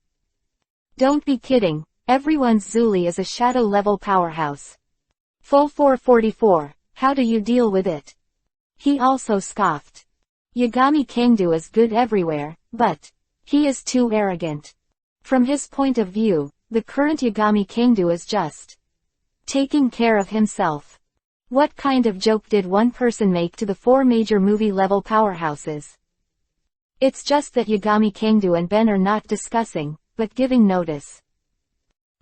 Don't be kidding, everyone's Zuli is a shadow-level powerhouse. Full 444, how do you deal with it? He also scoffed. Yagami Kangdu is good everywhere, but he is too arrogant. From his point of view, the current Yagami Kangdu is just taking care of himself. What kind of joke did one person make to the 4 major movie-level powerhouses? It's just that Yagami Kangdu and Ben are not discussing, but giving notice.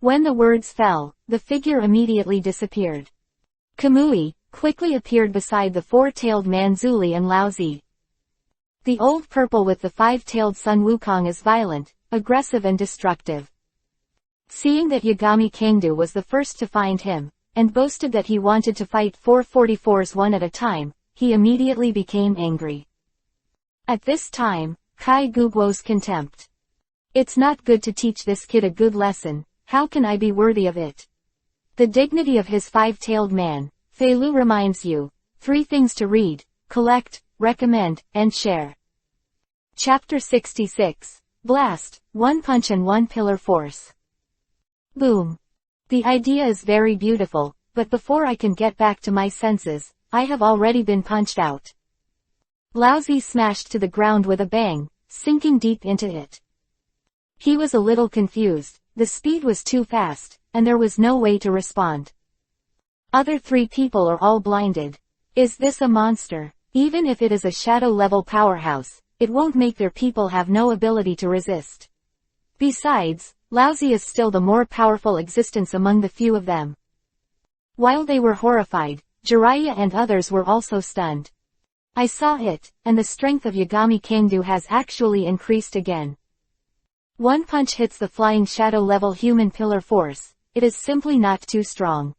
When the words fell, the figure immediately disappeared. Kamui quickly appeared beside the 4-tailed man Zuli and Laozi. The old purple with the 5-tailed Sun Wukong is violent, aggressive and destructive. Seeing that Yagami Kangdu was the first to find him, and boasted that he wanted to fight 444s one at a time, he immediately became angry. At this time, Kai Gugwo's contempt. It's not good to teach this kid a good lesson, how can I be worthy of it? The dignity of his 5-tailed man, Feilu reminds you, 3 things to read, collect, recommend, and share. Chapter 66. Blast, 1 punch and 1 pillar force. Boom. The idea is very beautiful, but before I can get back to my senses, I have already been punched out. Laozi smashed to the ground with a bang, sinking deep into it. He was a little confused, the speed was too fast, and there was no way to respond. Other 3 people are all blinded. Is this a monster? Even if it is a shadow-level powerhouse, it won't make their people have no ability to resist. Besides, Laozi is still the more powerful existence among the few of them. While they were horrified, Jiraiya and others were also stunned. I saw it, and the strength of Yagami Kangdu has actually increased again. One punch hits the flying shadow-level human pillar force, it is simply not too strong.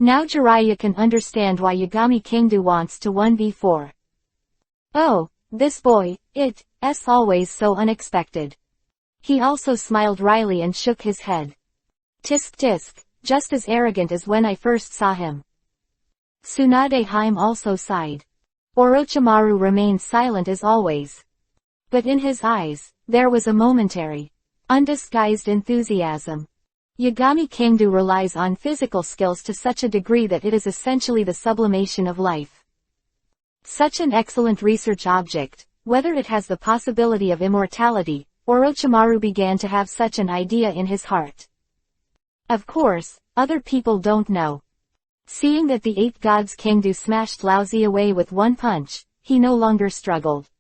Now Jiraiya can understand why Yagami Kangdu wants to 1v4. Oh, this boy, it's always so unexpected. He also smiled wryly and shook his head. Tisk tisk, just as arrogant as when I first saw him. Tsunade Haim also sighed. Orochimaru remained silent as always. But in his eyes, there was a momentary, undisguised enthusiasm. Yagami Kangdu relies on physical skills to such a degree that it is essentially the sublimation of life. Such an excellent research object, whether it has the possibility of immortality, Orochimaru began to have such an idea in his heart. Of course, other people don't know. Seeing that the 8 gods Kangdu smashed Laozi away with one punch, he no longer struggled.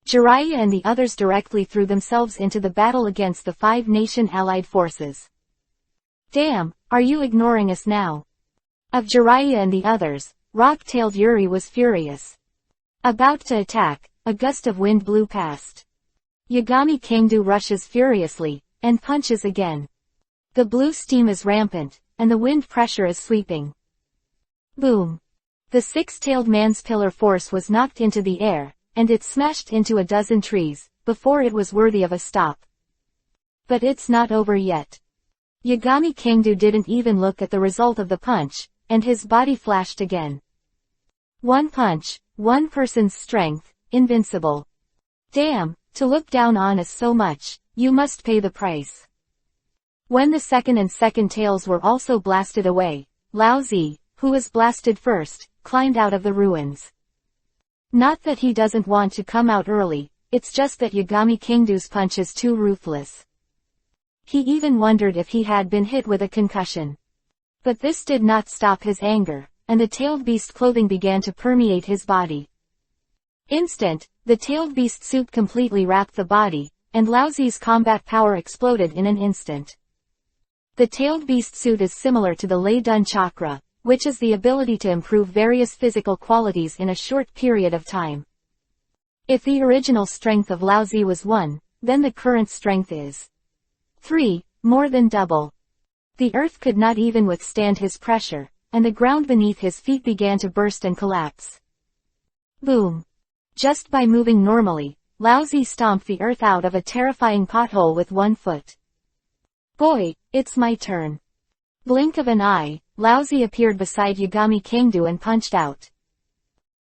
Jiraiya and the others directly threw themselves into the battle against the 5-nation allied forces. Damn, are you ignoring us now? Of Jiraiya and the others, Rock-tailed Yuri was furious. About to attack, a gust of wind blew past. Yagami Kangdu rushes furiously, and punches again. The blue steam is rampant, and the wind pressure is sweeping. Boom! The 6-tailed man's pillar force was knocked into the air, and it smashed into a dozen trees, before it was worthy of a stop. But it's not over yet. Yagami Kangdu didn't even look at the result of the punch, and his body flashed again. One punch, one person's strength, invincible. Damn, to look down on us so much, you must pay the price. When the second and second tails were also blasted away, Laozi, who was blasted first, climbed out of the ruins. Not that he doesn't want to come out early, it's just that Yagami Kangdu's punch is too ruthless. He even wondered if he had been hit with a concussion. But this did not stop his anger, and the tailed beast clothing began to permeate his body. The tailed beast suit completely wrapped the body, and Laozi's combat power exploded in an instant. The tailed beast suit is similar to the Lei Dun chakra, which is the ability to improve various physical qualities in a short period of time. If the original strength of Laozi was 1, then the current strength is 3, more than double. The earth could not even withstand his pressure, and the ground beneath his feet began to burst and collapse. Boom! Just by moving normally, Laozi stomped the earth out of a terrifying pothole with one foot. Boy, it's my turn. Blink of an eye, Laozi appeared beside Yagami Kangdu and punched out.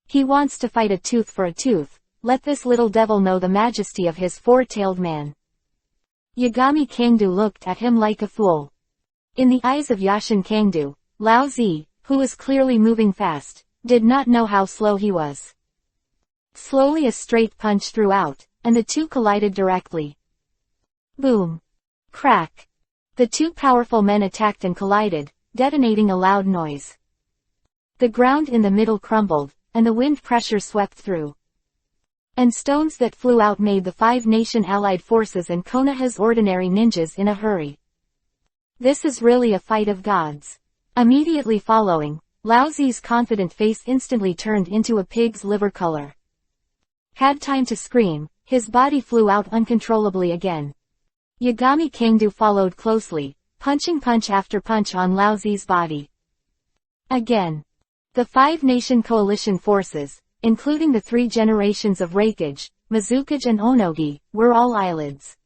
He wants to fight a tooth for a tooth, let this little devil know the majesty of his 4-tailed man. Yagami Kangdu looked at him like a fool. In the eyes of Yashin Kangdu, Laozi, who was clearly moving fast, did not know how slow he was. Slowly a straight punch threw out, and the two collided directly. Boom! Crack! The two powerful men attacked and collided, detonating a loud noise. The ground in the middle crumbled, and the wind pressure swept through. And stones that flew out made the 5-nation allied forces and Konoha's ordinary ninjas in a hurry. This is really a fight of gods. Immediately following, Laozi's confident face instantly turned into a pig's liver color. Had time to scream, his body flew out uncontrollably again. Yagami Kangdu followed closely, punching punch after punch on Laozi's body. Again. The 5-nation coalition forces, including the 3 generations of Raikage, Mizukage and Onogi, were all eyelids.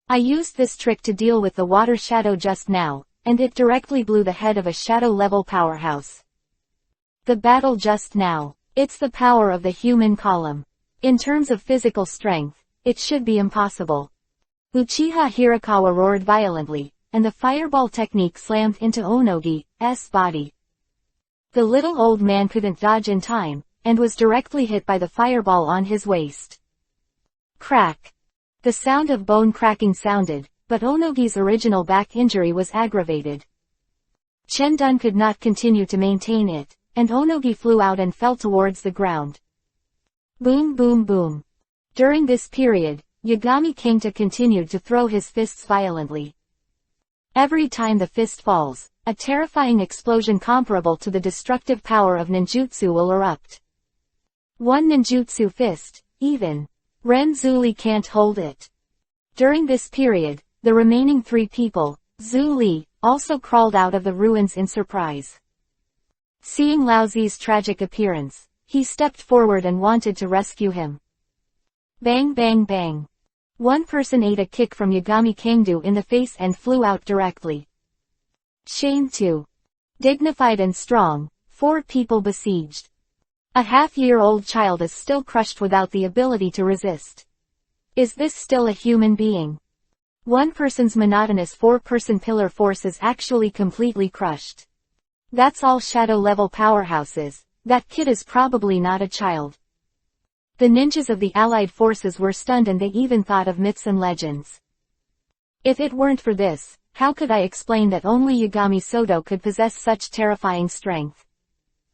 I used this trick to deal with the water shadow just now, and it directly blew the head of a shadow-level powerhouse. The battle just now. It's the power of the human column. In terms of physical strength, it should be impossible. Uchiha Hirakawa roared violently, and the fireball technique slammed into Onogi's body. The little old man couldn't dodge in time, and was directly hit by the fireball on his waist. Crack. The sound of bone cracking sounded, but Onogi's original back injury was aggravated. Chendun could not continue to maintain it, and Onogi flew out and fell towards the ground. Boom boom boom. During this period, Yagami Kingta continued to throw his fists violently. Every time the fist falls, a terrifying explosion comparable to the destructive power of ninjutsu will erupt. One ninjutsu fist, even Renzuli can't hold it. During this period, the remaining 3 people, Zhu Li, also crawled out of the ruins in surprise. Seeing Lao Zi's tragic appearance, he stepped forward and wanted to rescue him. Bang bang bang. One person ate a kick from Yagami Kangdu in the face and flew out directly. Shame 2. Dignified and strong, 4 people besieged. A half-year-old child is still crushed without the ability to resist. Is this still a human being? One person's monotonous 4-person pillar force is actually completely crushed. That's all shadow-level powerhouses. That kid is probably not a child. The ninjas of the allied forces were stunned and they even thought of myths and legends. If it weren't for this, how could I explain that only Yagami Soto could possess such terrifying strength?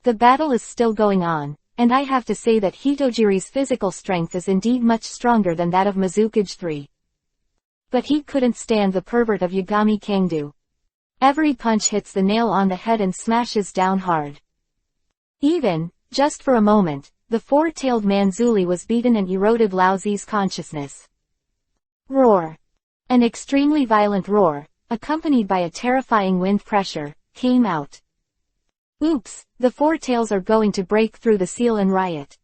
The battle is still going on, and I have to say that Hitojiri's physical strength is indeed much stronger than that of Mizukage III. But he couldn't stand the pervert of Yagami Kangdu. Every punch hits the nail on the head and smashes down hard. Even, just for a moment, the 4-tailed Manzuli was beaten and eroded Lao Zi's consciousness. Roar. An extremely violent roar, accompanied by a terrifying wind pressure, came out. Oops, the 4 tails are going to break through the seal and riot.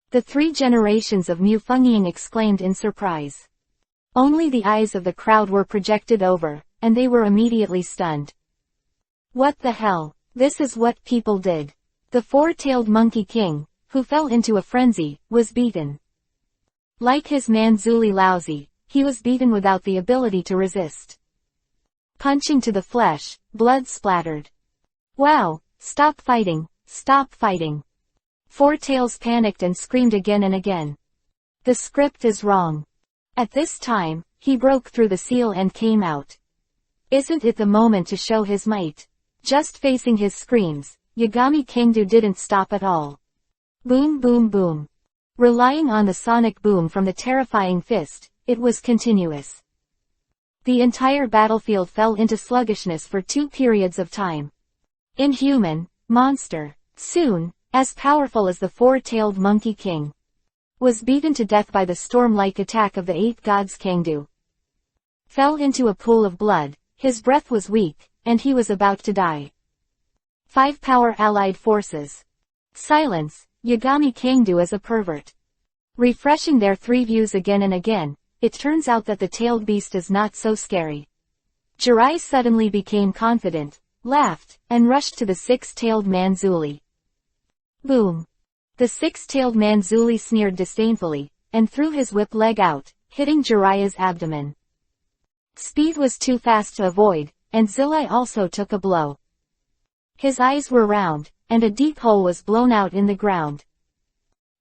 The 3 generations of Mu Fengying exclaimed in surprise. Only the eyes of the crowd were projected over, and they were immediately stunned. What the hell? This is what people did. The 4-tailed Monkey King, who fell into a frenzy, was beaten. Like his Manzuli Laozi, he was beaten without the ability to resist. Punching to the flesh, blood splattered. Wow, stop fighting, stop fighting. 4 tails panicked and screamed again and again. The script is wrong. At this time, he broke through the seal and came out. Isn't it the moment to show his might? Just facing his screams, Yagami Kangdu didn't stop at all. Boom boom boom. Relying on the sonic boom from the terrifying fist, it was continuous. The entire battlefield fell into sluggishness for 2 periods of time. Inhuman, monster, soon, as powerful as the 4-tailed Monkey King, was beaten to death by the storm-like attack of the 8 gods. Kangdu fell into a pool of blood, his breath was weak, and he was about to die. 5 power allied forces. Silence. Yagami Kangdu is a pervert. Refreshing their 3 views again and again, it turns out that the tailed beast is not so scary. Jirai suddenly became confident, laughed, and rushed to the 6-tailed Manzuli. Boom. The 6-tailed Manzuli sneered disdainfully, and threw his whip leg out, hitting Jiraiya's abdomen. Speed was too fast to avoid, and Zilai also took a blow. His eyes were round, and a deep hole was blown out in the ground.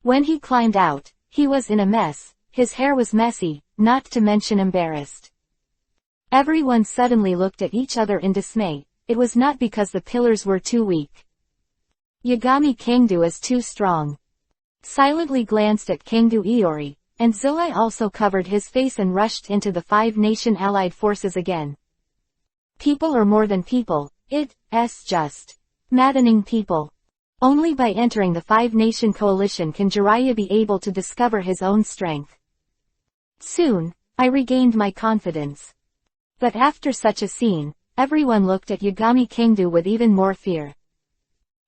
When he climbed out, he was in a mess, his hair was messy, not to mention embarrassed. Everyone suddenly looked at each other in dismay. It was not because the pillars were too weak. Yagami Kangdu is too strong. Silently glanced at Kangdu Iori, and Zilai also covered his face and rushed into the 5-nation allied forces again. People are more than people, it's just maddening people. Only by entering the 5-nation coalition can Jiraiya be able to discover his own strength. Soon, I regained my confidence. But after such a scene, everyone looked at Yagami Kangdu with even more fear.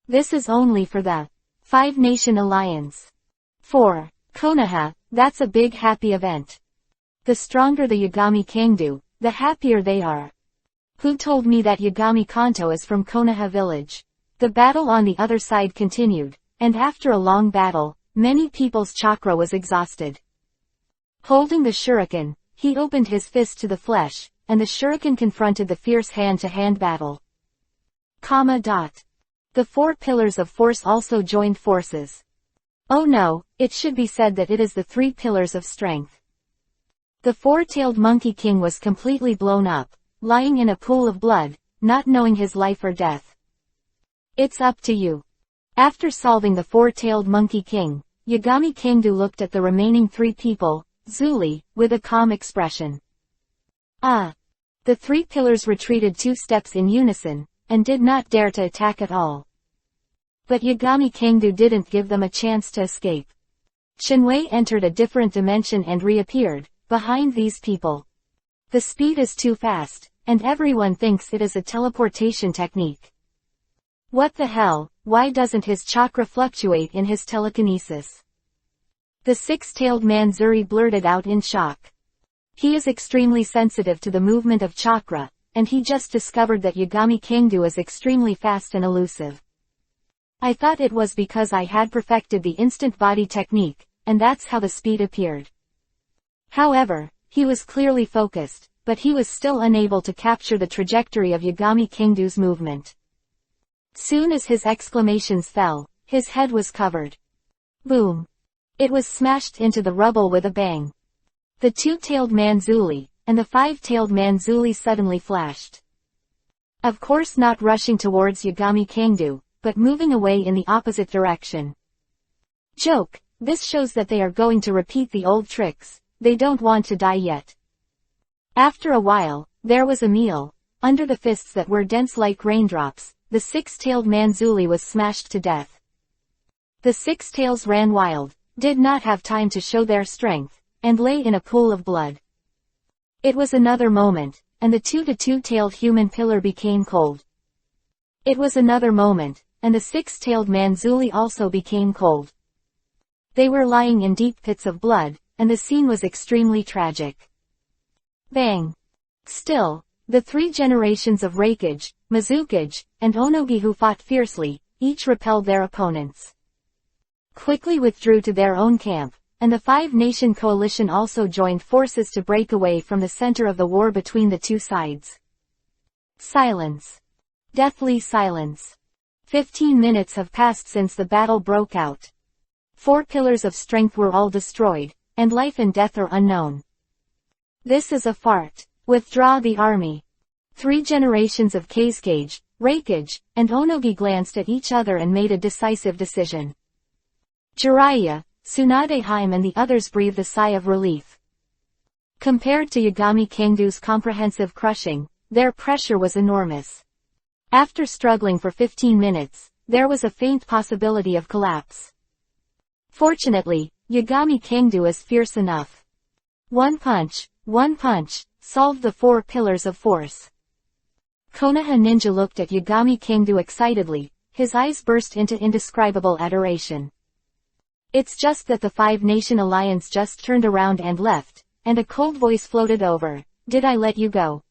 This is only for the 5-nation alliance. 4. Konoha, that's a big happy event. The stronger the Yagami Kangdu, the happier they are. Who told me that Yagami Kanto is from Konoha village? The battle on the other side continued, and after a long battle, many people's chakra was exhausted. Holding the shuriken, he opened his fist to the flesh, and the shuriken confronted the fierce hand-to-hand battle. The 4 pillars of force also joined forces. Oh no, it should be said that it is the 3 pillars of strength. The 4-tailed Monkey King was completely blown up, lying in a pool of blood, not knowing his life or death. It's up to you. After solving the 4-tailed Monkey King, Yagami Kangdu looked at the remaining 3 people, Zuli, with a calm expression. Ah! The 3 pillars retreated 2 steps in unison, and did not dare to attack at all. But Yagami Kangdu didn't give them a chance to escape. Shinwei entered a different dimension and reappeared, behind these people. The speed is too fast, and everyone thinks it is a teleportation technique. What the hell, why doesn't his chakra fluctuate in his telekinesis? The 6-tailed man Zuri blurted out in shock. He is extremely sensitive to the movement of chakra, and he just discovered that Yagami Kangdu is extremely fast and elusive. I thought it was because I had perfected the instant body technique, and that's how the speed appeared. However, he was clearly focused, but he was still unable to capture the trajectory of Yagami Kangdu's movement. Soon as his exclamations fell, his head was covered. Boom! It was smashed into the rubble with a bang. The 2-tailed man Zuli, and the 5-tailed man Zuli suddenly flashed. Of course not rushing towards Yagami Kangdu, but moving away in the opposite direction. Joke, this shows that they are going to repeat the old tricks, they don't want to die yet. After a while, there was a meal. Under the fists that were dense like raindrops, the 6-tailed man Zuli was smashed to death. The 6 tails ran wild, did not have time to show their strength, and lay in a pool of blood. It was another moment, and the 2-tailed human pillar became cold. It was another moment, and the 6-tailed man Zuli also became cold. They were lying in deep pits of blood, and the scene was extremely tragic. Bang! Still, the 3 generations of Reikage, Mizukage, and Onogi who fought fiercely, each repelled their opponents. Quickly withdrew to their own camp, and the 5-nation coalition also joined forces to break away from the center of the war between the 2 sides. Silence. Deathly silence. 15 minutes have passed since the battle broke out. 4 pillars of strength were all destroyed, and life and death are unknown. This is a fart. Withdraw the army. 3 generations of Kazekage, Reikage, and Onogi glanced at each other and made a decisive decision. Jiraiya, Tsunadeheim and the others breathed a sigh of relief. Compared to Yagami Kangdu's comprehensive crushing, their pressure was enormous. After struggling for 15 minutes, there was a faint possibility of collapse. Fortunately, Yagami Kangdu is fierce enough. One punch, solved the 4 pillars of force. Konoha Ninja looked at Yagami Kangdu excitedly, his eyes burst into indescribable adoration. It's just that the 5-nation alliance just turned around and left, and a cold voice floated over, "Did I let you go?"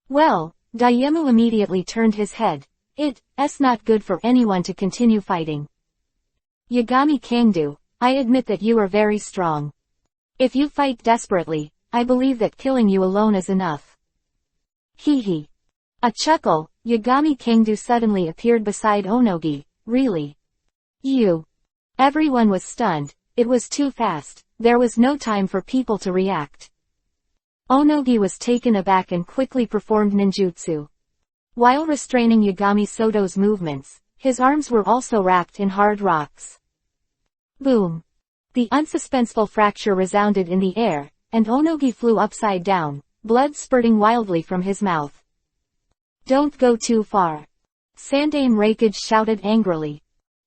Well, Daiemu immediately turned his head. It's not good for anyone to continue fighting. Yagami Kangdu, I admit that you are very strong. If you fight desperately, I believe that killing you alone is enough. Hee. A chuckle, Yagami Kangdu suddenly appeared beside Onogi. Really? You? Everyone was stunned, it was too fast, there was no time for people to react. Onogi was taken aback and quickly performed ninjutsu. While restraining Yagami Soto's movements, his arms were also wrapped in hard rocks. Boom! The unsuspenseful fracture resounded in the air, and Onogi flew upside down, blood spurting wildly from his mouth. Don't go too far. Sandaime Reikage shouted angrily.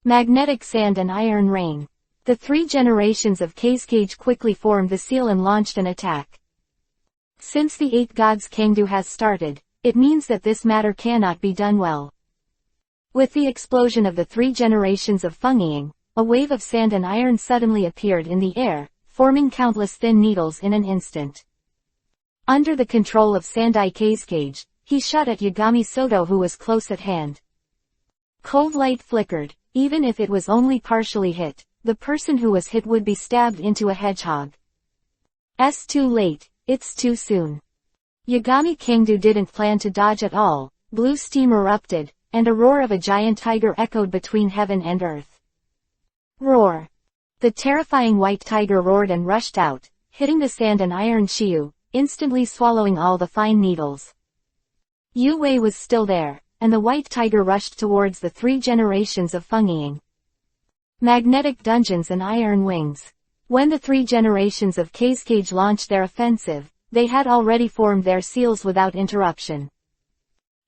Magnetic sand and iron rain. The 3 generations of Kazekage quickly formed the seal and launched an attack. Since the 8 gods Kangdu has started, it means that this matter cannot be done well. With the explosion of the 3 generations of Fengiying, a wave of sand and iron suddenly appeared in the air, forming countless thin needles in an instant. Under the control of Sandai Kazekage, he shot at Yagami Soto who was close at hand. Cold light flickered, even if it was only partially hit, the person who was hit would be stabbed into a hedgehog. It's too late, it's too soon. Yagami Kangdu didn't plan to dodge at all, blue steam erupted, and a roar of a giant tiger echoed between heaven and earth. Roar! The terrifying white tiger roared and rushed out, hitting the sand and iron shield, instantly swallowing all the fine needles. Yu Wei was still there, and the white tiger rushed towards the 3 generations of Fengyiang. Magnetic dungeons and iron wings. When the 3 generations of Kazekage launched their offensive, they had already formed their seals without interruption.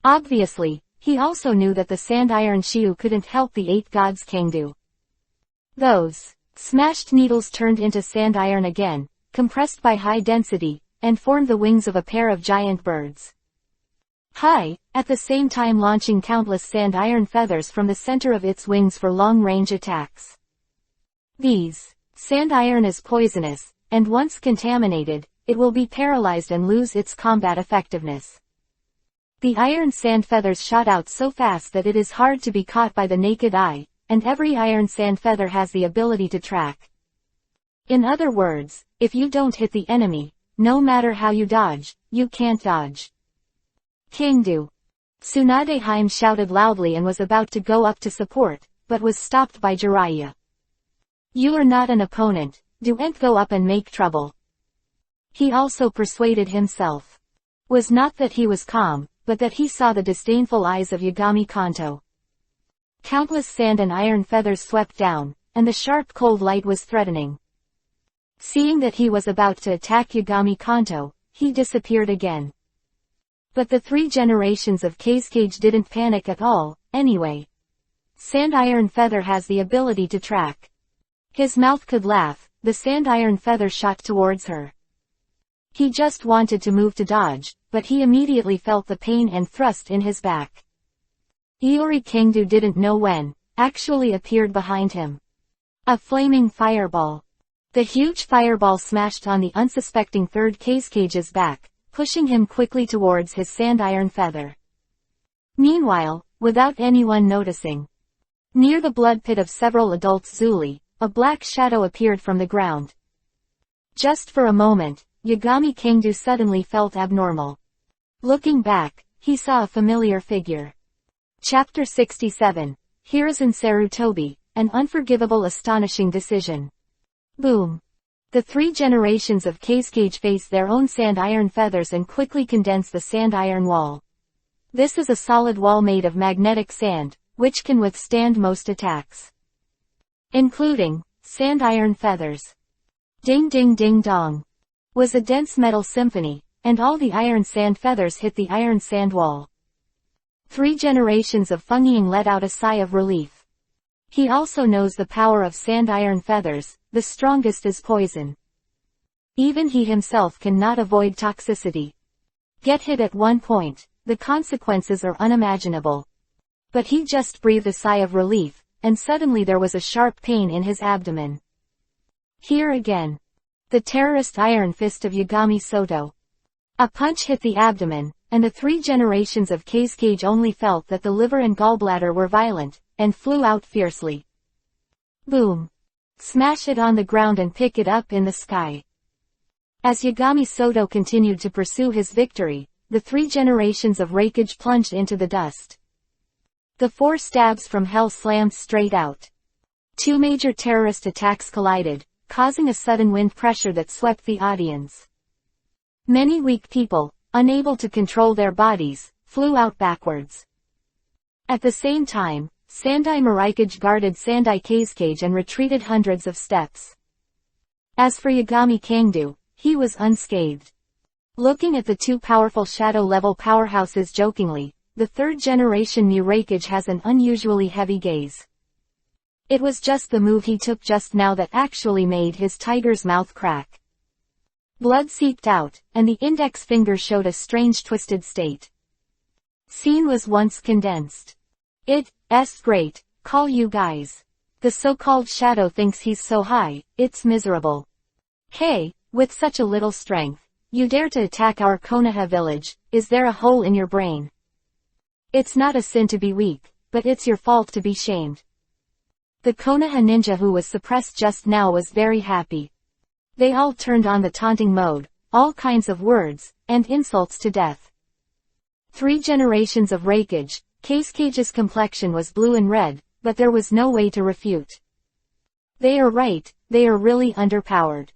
Obviously, he also knew that the sand iron Shiu couldn't help the 8 gods Kangdu. Those smashed needles turned into sand iron again, compressed by high density, and formed the wings of a pair of giant birds. At the same time launching countless sand iron feathers from the center of its wings for long-range attacks. These sand iron is poisonous, and once contaminated, it will be paralyzed and lose its combat effectiveness. The iron sand feathers shot out so fast that it is hard to be caught by the naked eye, and every iron sand feather has the ability to track. In other words, if you don't hit the enemy, no matter how you dodge, you can't dodge. Kangdu. Tsunadeheim shouted loudly and was about to go up to support, but was stopped by Jiraiya. You are not an opponent, don't go up and make trouble. He also persuaded himself. Was not that he was calm, but that he saw the disdainful eyes of Yagami Kanto. Countless sand and iron feathers swept down, and the sharp cold light was threatening. Seeing that he was about to attack Yagami Kanto, he disappeared again. But the 3 generations of Kazekage didn't panic at all, anyway. Sand iron feather has the ability to track. His mouth could laugh, the sand iron feather shot towards her. He just wanted to move to dodge, but he immediately felt the pain and thrust in his back. Iori Kangdu didn't know when, actually appeared behind him. A flaming fireball. The huge fireball smashed on the unsuspecting 3rd Kazecage's back, pushing him quickly towards his sand iron feather. Meanwhile, without anyone noticing, near the blood pit of several adults Zuli, a black shadow appeared from the ground. Just for a moment, Yagami Kangdu suddenly felt abnormal. Looking back, he saw a familiar figure. Chapter 67. Hiruzen Sarutobi, an unforgivable astonishing decision. Boom. The 3 generations of Kazekage face their own sand iron feathers and quickly condense the sand iron wall. This is a solid wall made of magnetic sand, which can withstand most attacks, including sand iron feathers. Ding ding ding dong. Was a dense metal symphony, and all the iron sand feathers hit the iron sand wall. 3 generations of Fengyiang let out a sigh of relief. He also knows the power of sand iron feathers, the strongest is poison. Even he himself cannot avoid toxicity. Get hit at one point, the consequences are unimaginable. But he just breathed a sigh of relief, and suddenly there was a sharp pain in his abdomen. Here again. The terrorist iron fist of Yagami Soto. A punch hit the abdomen, and the 3 generations of Kazekage only felt that the liver and gallbladder were violent, and flew out fiercely. Boom. Smash it on the ground and pick it up in the sky. As Yagami Soto continued to pursue his victory, the 3 generations of Reikage plunged into the dust. The 4 stabs from hell slammed straight out. 2 major terrorist attacks collided, causing a sudden wind pressure that swept the audience. Many weak people, unable to control their bodies, flew out backwards. At the same time, Sandai Marikage guarded Sandai Kazekage and retreated hundreds of steps. As for Yagami Kangdu, he was unscathed. Looking at the 2 powerful shadow-level powerhouses jokingly, the 3rd generation New Reikage has an unusually heavy gaze. It was just the move he took just now that actually made his tiger's mouth crack. Blood seeped out, and the index finger showed a strange twisted state. Scene was once condensed. It's great, call you guys. The so-called shadow thinks he's so high, it's miserable. Hey, with such a little strength, you dare to attack our Konoha village, is there a hole in your brain? It's not a sin to be weak, but it's your fault to be shamed. The Konoha ninja who was suppressed just now was very happy. They all turned on the taunting mode, all kinds of words, and insults to death. 3 generations of Reikage, Kazekage's complexion was blue and red, but there was no way to refute. They are right, they are really underpowered.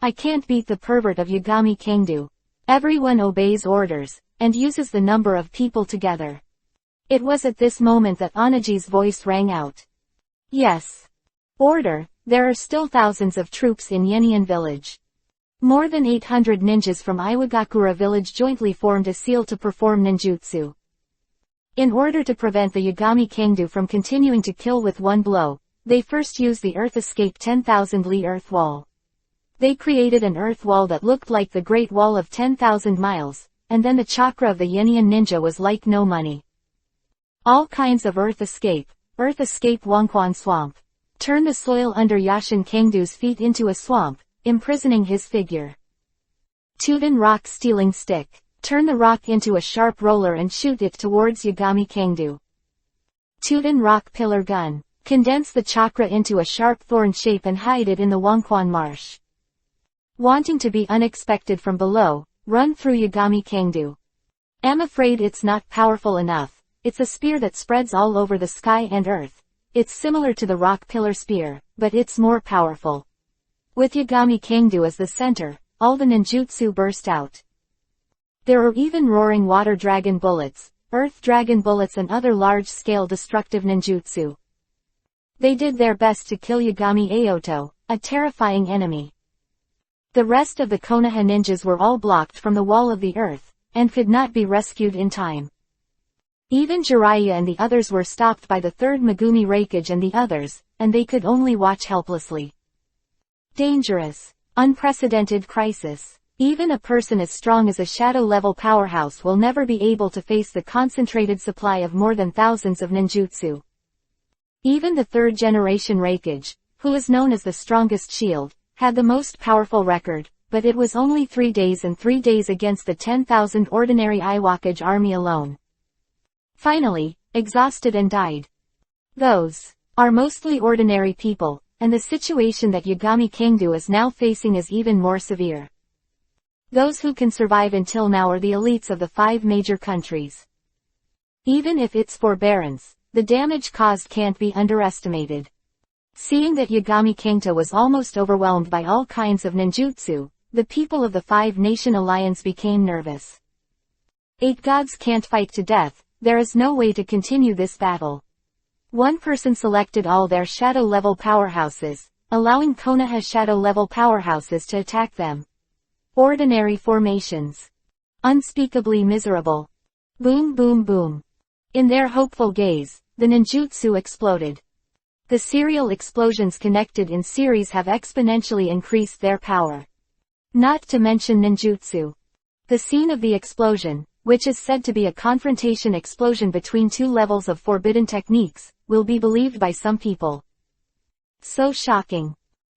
I can't beat the pervert of Yagami Kangdo. Everyone obeys orders, and uses the number of people together. It was at this moment that Anaji's voice rang out. Yes. Order, there are still thousands of troops in Yenian village. More than 800 ninjas from Iwagakura village jointly formed a seal to perform ninjutsu. In order to prevent the Yagami Kangdo from continuing to kill with one blow, they first used the Earth Escape 10,000 Li Earth Wall. They created an earth wall that looked like the Great Wall of 10,000 miles, and then the chakra of the Yenian ninja was like no money. All kinds of Earth Escape Wangquan Swamp. Turn the soil under Yashin Kangdo's feet into a swamp, imprisoning his figure. Tuden Rock Stealing Stick. Turn the rock into a sharp roller and shoot it towards Yagami Kangdo. Tuden Rock Pillar Gun. Condense the chakra into a sharp thorn shape and hide it in the Wangquan Marsh. Wanting to be unexpected from below, run through Yagami Kangdo. Am afraid it's not powerful enough. It's a spear that spreads all over the sky and earth. It's similar to the rock pillar spear, but it's more powerful. With Yagami Kangdo as the center, all the ninjutsu burst out. There are even roaring water dragon bullets, earth dragon bullets and other large-scale destructive ninjutsu. They did their best to kill Yagami Aoto, a terrifying enemy. The rest of the Konoha ninjas were all blocked from the wall of the earth, and could not be rescued in time. Even Jiraiya and the others were stopped by the third Megumi Reikage and the others, and they could only watch helplessly. Dangerous. Unprecedented crisis. Even a person as strong as a shadow-level powerhouse will never be able to face the concentrated supply of more than thousands of ninjutsu. Even the third-generation Reikage, who is known as the strongest shield, had the most powerful record, but it was only 3 days and 3 days against the 10,000 ordinary Iwakage army alone. Finally, exhausted and died. Those are mostly ordinary people, and the situation that Yagami Kangdo is now facing is even more severe. Those who can survive until now are the elites of the 5 major countries. Even if it's forbearance, the damage caused can't be underestimated. Seeing that Yagami Kangdo was almost overwhelmed by all kinds of ninjutsu, the people of the 5-Nation Alliance became nervous. 8 gods can't fight to death, there is no way to continue this battle. One person selected all their shadow-level powerhouses, allowing Konoha shadow-level powerhouses to attack them. Ordinary formations. Unspeakably miserable. Boom boom boom. In their hopeful gaze, the ninjutsu exploded. The serial explosions connected in series have exponentially increased their power. Not to mention ninjutsu. The scene of the explosion, which is said to be a confrontation explosion between 2 levels of forbidden techniques, will be believed by some people. So shocking.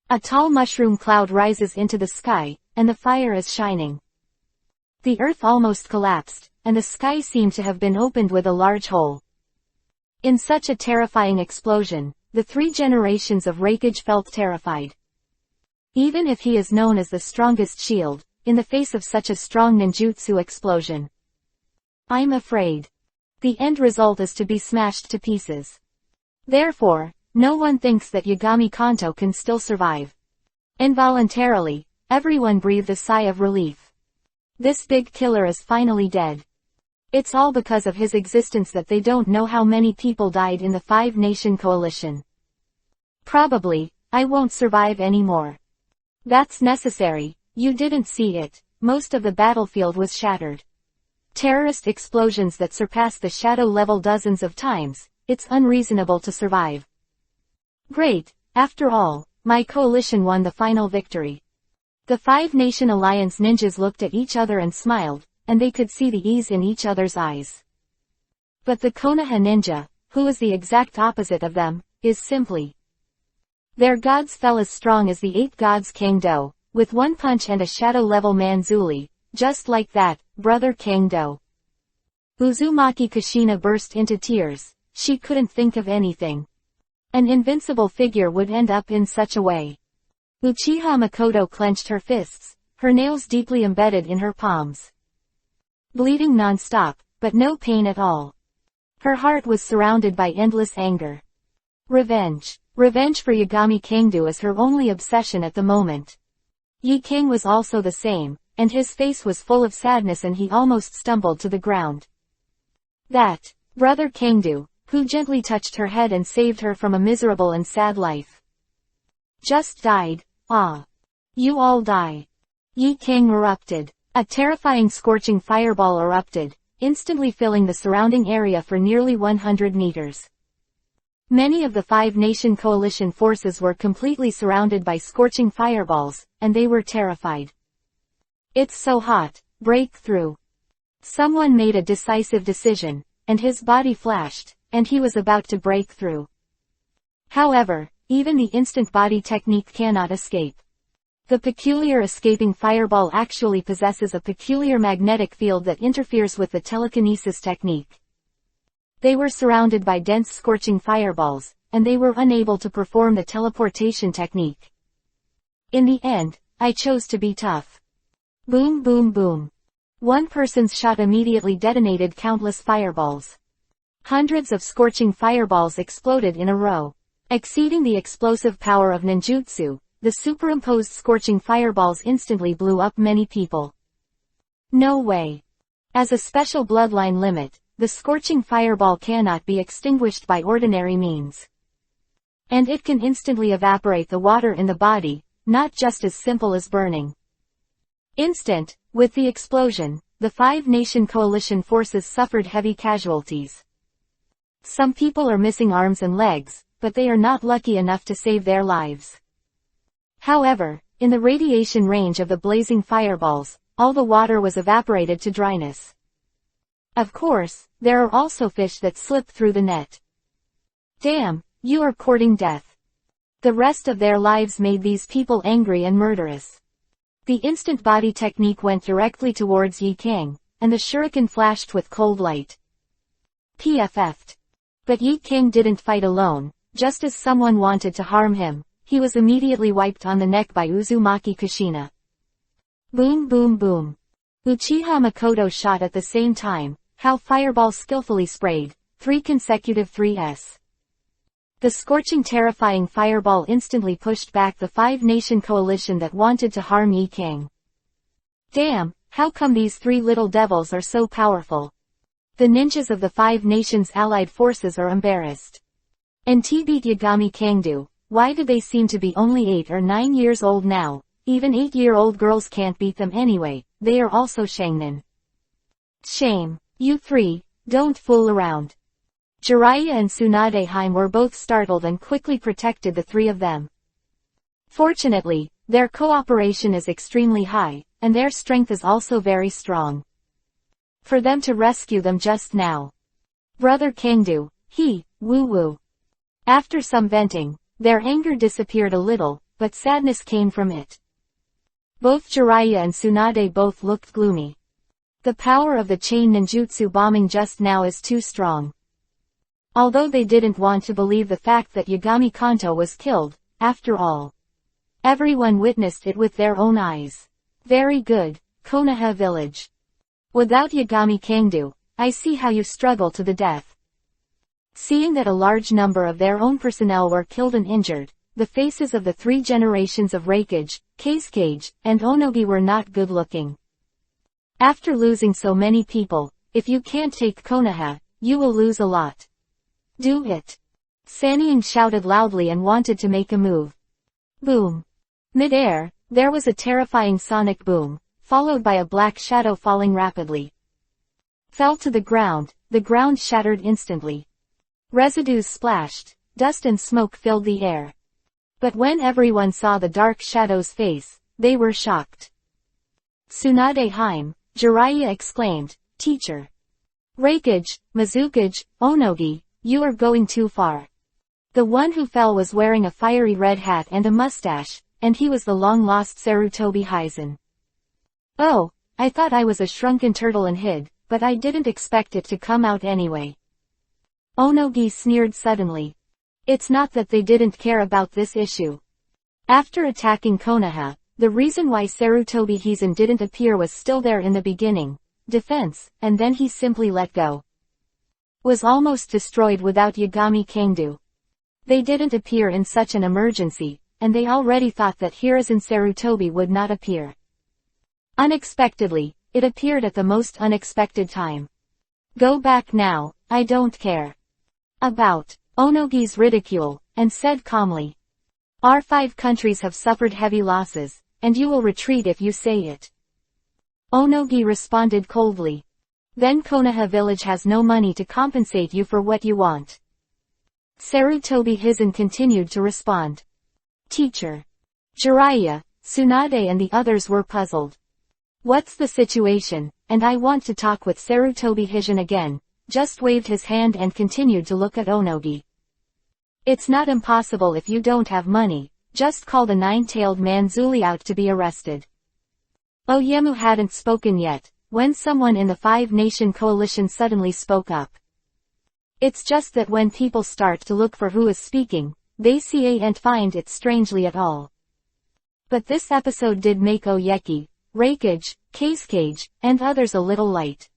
A tall mushroom cloud rises into the sky, and the fire is shining. The earth almost collapsed, and the sky seemed to have been opened with a large hole. In such a terrifying explosion, the 3 generations of Reikage felt terrified. Even if he is known as the strongest shield, in the face of such a strong ninjutsu explosion. I'm afraid. The end result is to be smashed to pieces. Therefore, no one thinks that Yagami Kanto can still survive. Involuntarily, everyone breathed a sigh of relief. This big killer is finally dead. It's all because of his existence that they don't know how many people died in the 5-Nation coalition. Probably, I won't survive anymore. That's necessary, you didn't see it, most of the battlefield was shattered. Terrorist explosions that surpass the shadow level dozens of times, it's unreasonable to survive. Great, after all, my coalition won the final victory. The 5-Nation Alliance ninjas looked at each other and smiled, and they could see the ease in each other's eyes. But the Konoha ninja, who is the exact opposite of them, is simply. Their gods fell as strong as the 8 gods Kangdo, with one punch and a shadow-level Manzuli, just like that, brother Kangdo. Uzumaki Kushina burst into tears, she couldn't think of anything. An invincible figure would end up in such a way. Uchiha Makoto clenched her fists, her nails deeply embedded in her palms. Bleeding non-stop, but no pain at all. Her heart was surrounded by endless anger. Revenge. Revenge for Yagami Kangdu is her only obsession at the moment. Yi King was also the same, and his face was full of sadness and he almost stumbled to the ground. That brother Kangdu, who gently touched her head and saved her from a miserable and sad life, just died. Ah. You all die. Yi King erupted. A terrifying scorching fireball erupted, instantly filling the surrounding area for nearly 100 meters. Many of the five-nation coalition forces were completely surrounded by scorching fireballs, and they were terrified. It's so hot, break through. Someone made a decisive decision, and his body flashed, and he was about to break through. However, even the instant body technique cannot escape. The peculiar escaping fireball actually possesses a peculiar magnetic field that interferes with the telekinesis technique. They were surrounded by dense scorching fireballs, and they were unable to perform the teleportation technique. In the end, I chose to be tough. Boom boom boom. One person's shot immediately detonated countless fireballs. Hundreds of scorching fireballs exploded in a row. Exceeding the explosive power of ninjutsu, the superimposed scorching fireballs instantly blew up many people. No way. As a special bloodline limit, the scorching fireball cannot be extinguished by ordinary means. And it can instantly evaporate the water in the body, not just as simple as burning. With the explosion, the five-nation coalition forces suffered heavy casualties. Some people are missing arms and legs, but they are not lucky enough to save their lives. However, in the radiation range of the blazing fireballs, all the water was evaporated to dryness. Of course, there are also fish that slip through the net. Damn, you are courting death. The rest of their lives made these people angry and murderous. The instant body technique went directly towards Yi King, and the shuriken flashed with cold light. PFF'd. But Yi King didn't fight alone. Just as someone wanted to harm him, he was immediately wiped on the neck by Uzumaki Kushina. Boom boom boom. Uchiha Makoto shot at the same time, how fireball skillfully sprayed, 3 consecutive 3s. The scorching terrifying fireball instantly pushed back the five-nation coalition that wanted to harm Yi King. Damn, how come these 3 little devils are so powerful? The ninjas of the five nations allied forces are embarrassed. NT beat Yagami Kangdu. Why do they seem to be only 8 or 9 years old now? Even 8-year-old girls can't beat them anyway, they are also Shangnin. Shame. You 3, don't fool around. Jiraiya and Tsunade Heim were both startled and quickly protected the 3 of them. Fortunately, their cooperation is extremely high, and their strength is also very strong. For them to rescue them just now. Brother Kangdu, woo-woo. After some venting, their anger disappeared a little, but sadness came from it. Both Jiraiya and Tsunade both looked gloomy. The power of the chain ninjutsu bombing just now is too strong. Although they didn't want to believe the fact that Yagami Kanto was killed, after all. Everyone witnessed it with their own eyes. Very good, Konoha village. Without Yagami Kangdu, I see how you struggle to the death. Seeing that a large number of their own personnel were killed and injured, the faces of the 3 generations of Reikage, Kazekage, and Onogi were not good looking. After losing so many people, if you can't take Konoha, you will lose a lot. Do it. Saniying shouted loudly and wanted to make a move. Boom. Mid-air, there was a terrifying sonic boom, followed by a black shadow falling rapidly. Fell to the ground shattered instantly. Residues splashed, dust and smoke filled the air. But when everyone saw the dark shadow's face, they were shocked. Tsunade Heim, Jiraiya exclaimed, Teacher. Reikage, Mizukage, Onogi, you are going too far. The one who fell was wearing a fiery red hat and a mustache, and he was the long-lost Sarutobi Hizen. Oh, I thought I was a shrunken turtle and hid, but I didn't expect it to come out anyway. Onogi sneered suddenly. It's not that they didn't care about this issue. After attacking Konoha, the reason why Sarutobi Hizen didn't appear was still there in the beginning. Defense, and then he simply let go. Was almost destroyed without Yagami Kangdu. They didn't appear in such an emergency, and they already thought that Hiruzen Sarutobi would not appear. Unexpectedly, it appeared at the most unexpected time. Go back now, I don't care about Onogi's ridicule, and said calmly. Our 5 countries have suffered heavy losses, and you will retreat if you say it. Onogi responded coldly. Then Konoha village has no money to compensate you for what you want. Sarutobi Hizen continued to respond. Teacher. Jiraiya, Tsunade and the others were puzzled. What's the situation? And I want to talk with Sarutobi Hizen again, just waved his hand and continued to look at Onogi. It's not impossible if you don't have money, just call the 9-tailed man Zuli out to be arrested. Oyemu hadn't spoken yet, when someone in the 5-nation coalition suddenly spoke up. It's just that when people start to look for who is speaking, they can't find it strangely at all. But this episode did make Oyeki, Reikage, Casecage, and others a little light.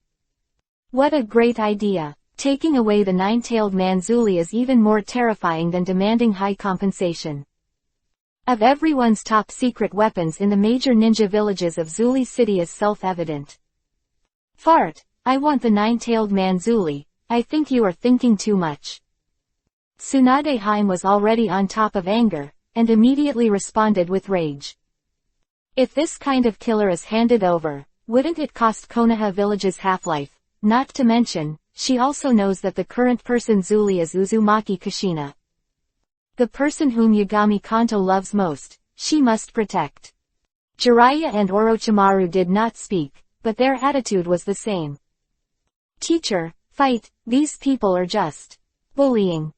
What a great idea! Taking away the 9-tailed man Zuli is even more terrifying than demanding high compensation. Of everyone's top secret weapons in the major ninja villages of Zuli City is self-evident. Fart, I want the 9-tailed man Zuli, I think you are thinking too much. Tsunade Haim was already on top of anger, and immediately responded with rage. If this kind of killer is handed over, wouldn't it cost Konoha village's half-life? Not to mention, she also knows that the current person Zuli is Uzumaki Kushina. The person whom Yagami Kanto loves most, she must protect. Jiraiya and Orochimaru did not speak, but their attitude was the same. Teacher, fight, these people are just bullying.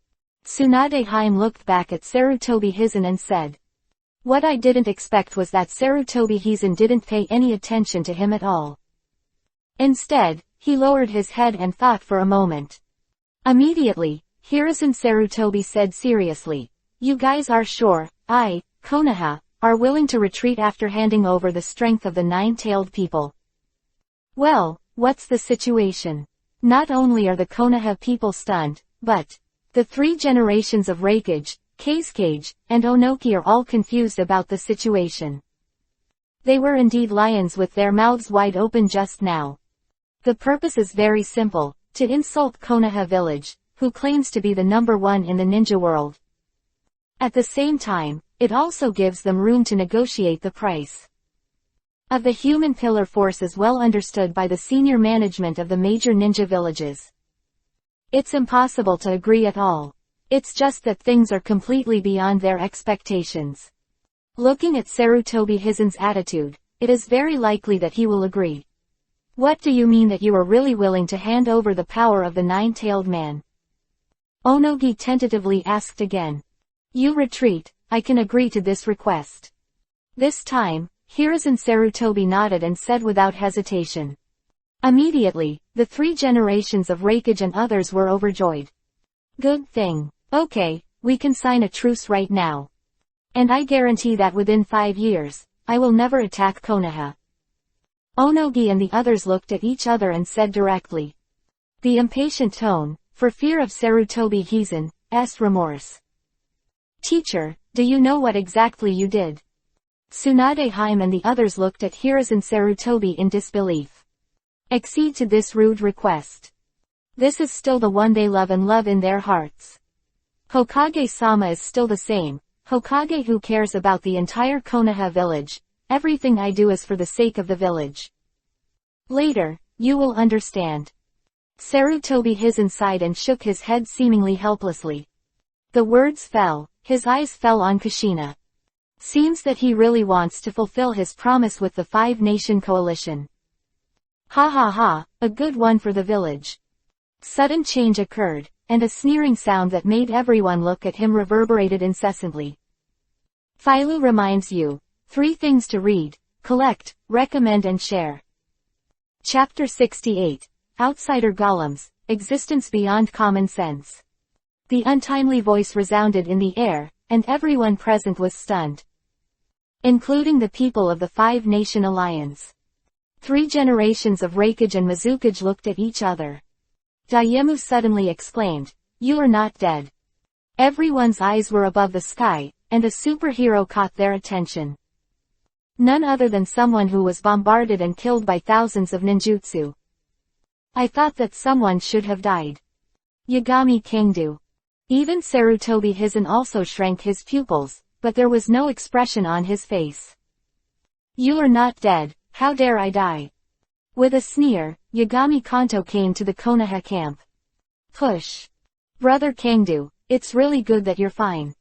Tsunade Haim looked back at Sarutobi Hizen and said. What I didn't expect was that Sarutobi Hizen didn't pay any attention to him at all. Instead, he lowered his head and thought for a moment. Immediately, Hiruzen Sarutobi said seriously, you guys are sure, Konoha, are willing to retreat after handing over the strength of the 9-tailed people? Well, what's the situation? Not only are the Konoha people stunned, but the 3 generations of Reikage, Casecage, and Onoki are all confused about the situation. They were indeed lions with their mouths wide open just now. The purpose is very simple, to insult Konoha village, who claims to be the number 1 in the ninja world. At the same time, it also gives them room to negotiate the price of the human pillar force is well understood by the senior management of the major ninja villages. It's impossible to agree at all. It's just that things are completely beyond their expectations. Looking at Sarutobi Hizen's attitude, it is very likely that he will agree. What do you mean that you are really willing to hand over the power of the 9-tailed man? Onogi tentatively asked again. You retreat, I can agree to this request. This time, Hiruzen Sarutobi nodded and said without hesitation. Immediately, the 3 generations of Reikage and others were overjoyed. Good thing. Okay, we can sign a truce right now. And I guarantee that within 5 years, I will never attack Konoha. Onogi and the others looked at each other and said directly. The impatient tone, for fear of Sarutobi Hizen's remorse. Teacher, do you know what exactly you did? Tsunade Haim and the others looked at Hiruzen Sarutobi in disbelief. Accede to this rude request. This is still the one they love and love in their hearts. Hokage-sama is still the same, Hokage who cares about the entire Konoha village. Everything I do is for the sake of the village. Later, you will understand. Sarutobi Hizen sighed and shook his head seemingly helplessly. The words fell, his eyes fell on Kushina. Seems that he really wants to fulfill his promise with the 5-nation coalition. Ha ha ha, a good one for the village. Sudden change occurred, and a sneering sound that made everyone look at him reverberated incessantly. Philo reminds you. 3 things to read, collect, recommend and share. Chapter 68. Outsider Golems, Existence Beyond Common Sense. The untimely voice resounded in the air, and everyone present was stunned. Including the people of the 5-nation alliance. 3 generations of Reikage and Mizukage looked at each other. Dayemu suddenly exclaimed, You are not dead. Everyone's eyes were above the sky, and a superhero caught their attention. None other than someone who was bombarded and killed by thousands of ninjutsu. I thought that someone should have died. Yagami Kangdu. Even Sarutobi Hizen also shrank his pupils, but there was no expression on his face. You are not dead, how dare I die? With a sneer, Yagami Kanto came to the Konoha camp. Push. Brother Kangdu, it's really good that you're fine.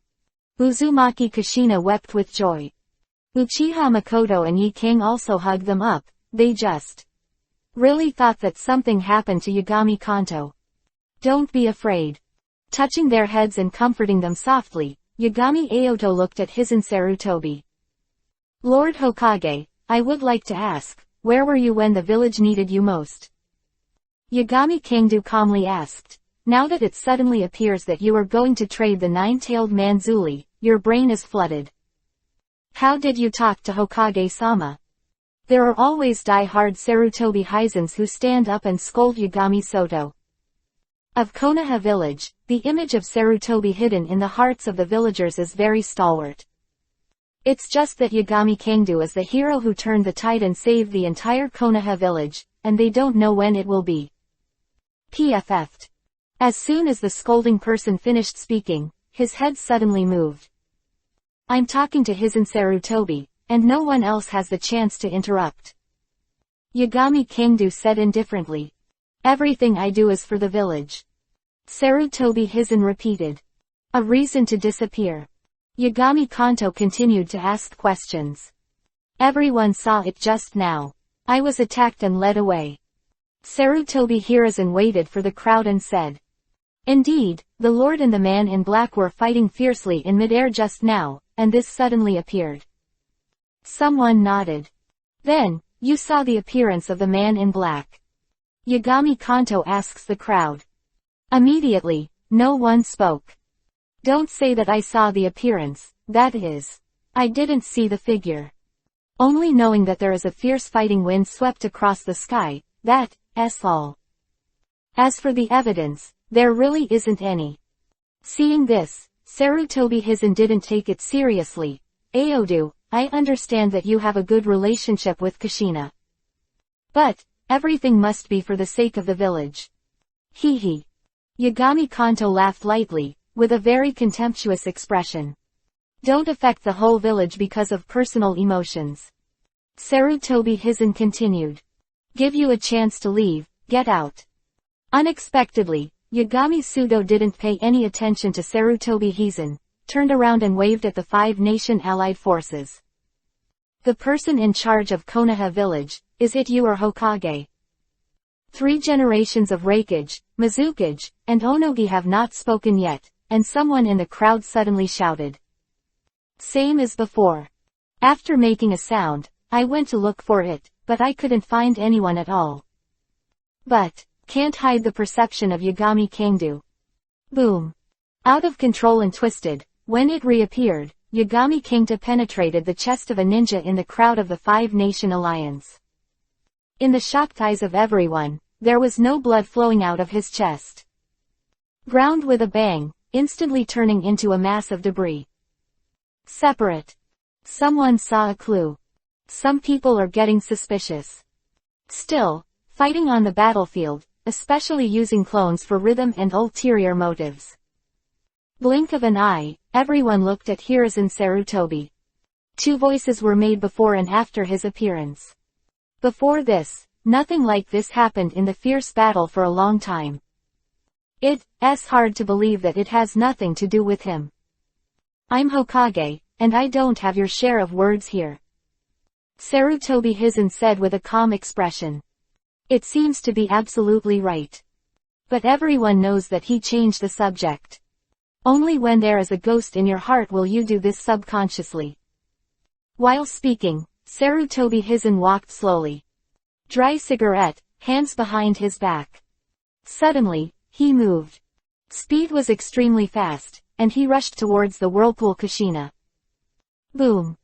Uzumaki Kushina wept with joy. Uchiha Makoto and Yi Kang also hugged them up, they just really thought that something happened to Yagami Kanto. Don't be afraid. Touching their heads and comforting them softly, Yagami Aoto looked at Hizen Sarutobi. Lord Hokage, I would like to ask, where were you when the village needed you most? Yagami Kangdu calmly asked. Now that it suddenly appears that you are going to trade the nine-tailed Manzuli, your brain is flooded. How did you talk to Hokage-sama? There are always die-hard Sarutobi Hizens who stand up and scold Yagami Soto. Of Konoha village, the image of Sarutobi hidden in the hearts of the villagers is very stalwart. It's just that Yagami Kangdu is the hero who turned the tide and saved the entire Konoha village, and they don't know when it will be. PFF'd. As soon as the scolding person finished speaking, his head suddenly moved. I'm talking to Hizen Sarutobi, and no one else has the chance to interrupt. Yagami Kangdu said indifferently. Everything I do is for the village. Sarutobi Hizen repeated. A reason to disappear. Yagami Kanto continued to ask questions. Everyone saw it just now. I was attacked and led away. Sarutobi Hiruzen waited for the crowd and said. Indeed, the Lord and the Man in Black were fighting fiercely in midair just now, and this suddenly appeared. Someone nodded. Then, you saw the appearance of the Man in Black. Yagami Kanto asks the crowd. Immediately, no one spoke. Don't say that I saw the appearance, that is. I didn't see the figure. Only knowing that there is a fierce fighting wind swept across the sky, that's all. As for the evidence, there really isn't any. Seeing this, Sarutobi Hizen didn't take it seriously. Aodo, I understand that you have a good relationship with Kushina. But, everything must be for the sake of the village. Hee. Yagami Kanto laughed lightly, with a very contemptuous expression. Don't affect the whole village because of personal emotions. Sarutobi Hizen continued. Give you a chance to leave, get out. Unexpectedly, Yagami Sudo didn't pay any attention to Sarutobi Hizen, turned around and waved at the 5-nation allied forces. The person in charge of Konoha village, is it you or Hokage? 3 generations of Raikage, Mizukage, and Onogi have not spoken yet, and someone in the crowd suddenly shouted. Same as before. After making a sound, I went to look for it, but I couldn't find anyone at all. But, can't hide the perception of Yagami Kangdu. Boom. Out of control and twisted, when it reappeared, Yagami Kangdu penetrated the chest of a ninja in the crowd of the 5-nation alliance. In the shocked eyes of everyone, there was no blood flowing out of his chest. Ground with a bang, instantly turning into a mass of debris. Separate. Someone saw a clue. Some people are getting suspicious. Still, fighting on the battlefield, especially using clones for rhythm and ulterior motives. Blink of an eye, everyone looked at Hiruzen Sarutobi. 2 voices were made before and after his appearance. Before this, nothing like this happened in the fierce battle for a long time. It's hard to believe that it has nothing to do with him. I'm Hokage, and I don't have your share of words here. Sarutobi Hizen said with a calm expression. It seems to be absolutely right. But everyone knows that he changed the subject. Only when there is a ghost in your heart will you do this subconsciously. While speaking, Sarutobi Hizen walked slowly. Dry cigarette, hands behind his back. Suddenly, he moved. Speed was extremely fast, and he rushed towards the whirlpool Kushina. Boom.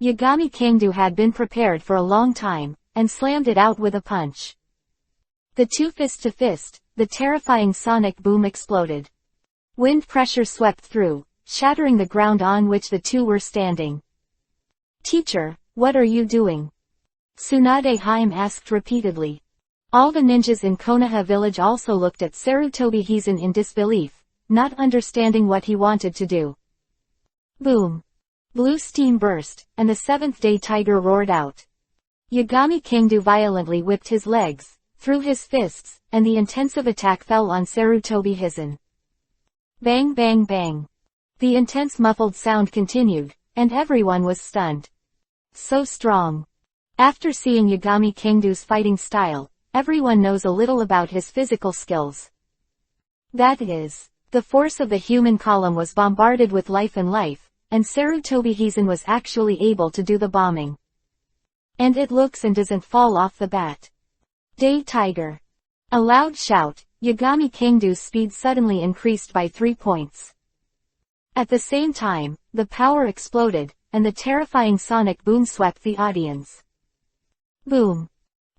Yagami Kangdu had been prepared for a long time, and slammed it out with a punch. The 2 fist to fist, the terrifying sonic boom exploded. Wind pressure swept through, shattering the ground on which the two were standing. "Teacher, what are you doing?" Tsunade Hime asked repeatedly. All the ninjas in Konoha village also looked at Sarutobi Hizen in disbelief, not understanding what he wanted to do. Boom! Blue steam burst, and the seventh-day tiger roared out. Yagami Kingdu violently whipped his legs, threw his fists, and the intensive attack fell on Sarutobi Hizen. Bang bang bang. The intense muffled sound continued, and everyone was stunned. So strong. After seeing Yagami Kingdu's fighting style, everyone knows a little about his physical skills. That is, the force of the human column was bombarded with life, and Sarutobi Hizen was actually able to do the bombing. And it looks and doesn't fall off the bat. Day Tiger. A loud shout, Yagami Kingdu's speed suddenly increased by 3 points. At the same time, the power exploded, and the terrifying sonic boom swept the audience. Boom.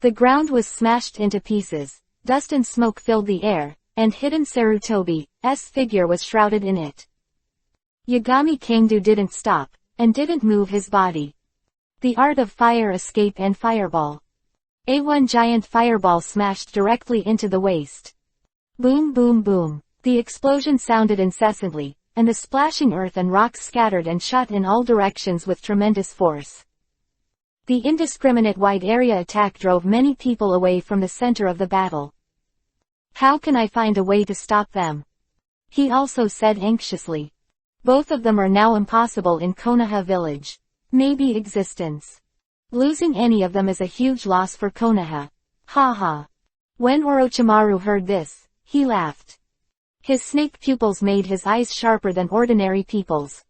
The ground was smashed into pieces, dust and smoke filled the air, and hidden Sarutobi's figure was shrouded in it. Yagami Kingdu didn't stop, and didn't move his body. The art of fire escape and fireball. One giant fireball smashed directly into the waist. Boom boom boom. The explosion sounded incessantly, and the splashing earth and rocks scattered and shot in all directions with tremendous force. The indiscriminate wide area attack drove many people away from the center of the battle. "How can I find a way to stop them?" he also said anxiously. "Both of them are now impossible in Konoha village. Maybe existence. Losing any of them is a huge loss for Konoha. Ha ha." When Orochimaru heard this, he laughed. His snake pupils made his eyes sharper than ordinary people's.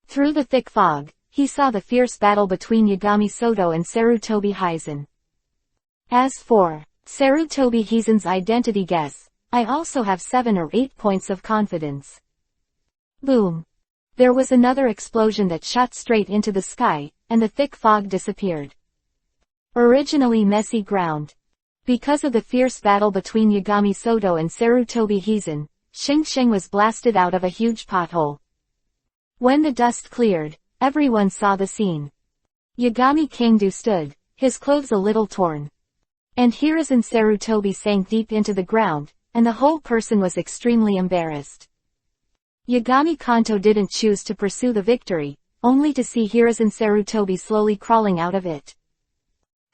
Through the thick fog, he saw the fierce battle between Yagami Soto and Sarutobi Hizen. As for Sarutobi Hizen's identity guess, I also have 7 or 8 points of confidence. Boom. There was another explosion that shot straight into the sky, and the thick fog disappeared. Originally messy ground. Because of the fierce battle between Yagami Soto and Sarutobi Hizen, Shing was blasted out of a huge pothole. When the dust cleared, everyone saw the scene. Yagami Kingdu stood, his clothes a little torn. And Hiruzen Sarutobi sank deep into the ground, and the whole person was extremely embarrassed. Yagami Kanto didn't choose to pursue the victory, only to see Hiruzen Sarutobi slowly crawling out of it.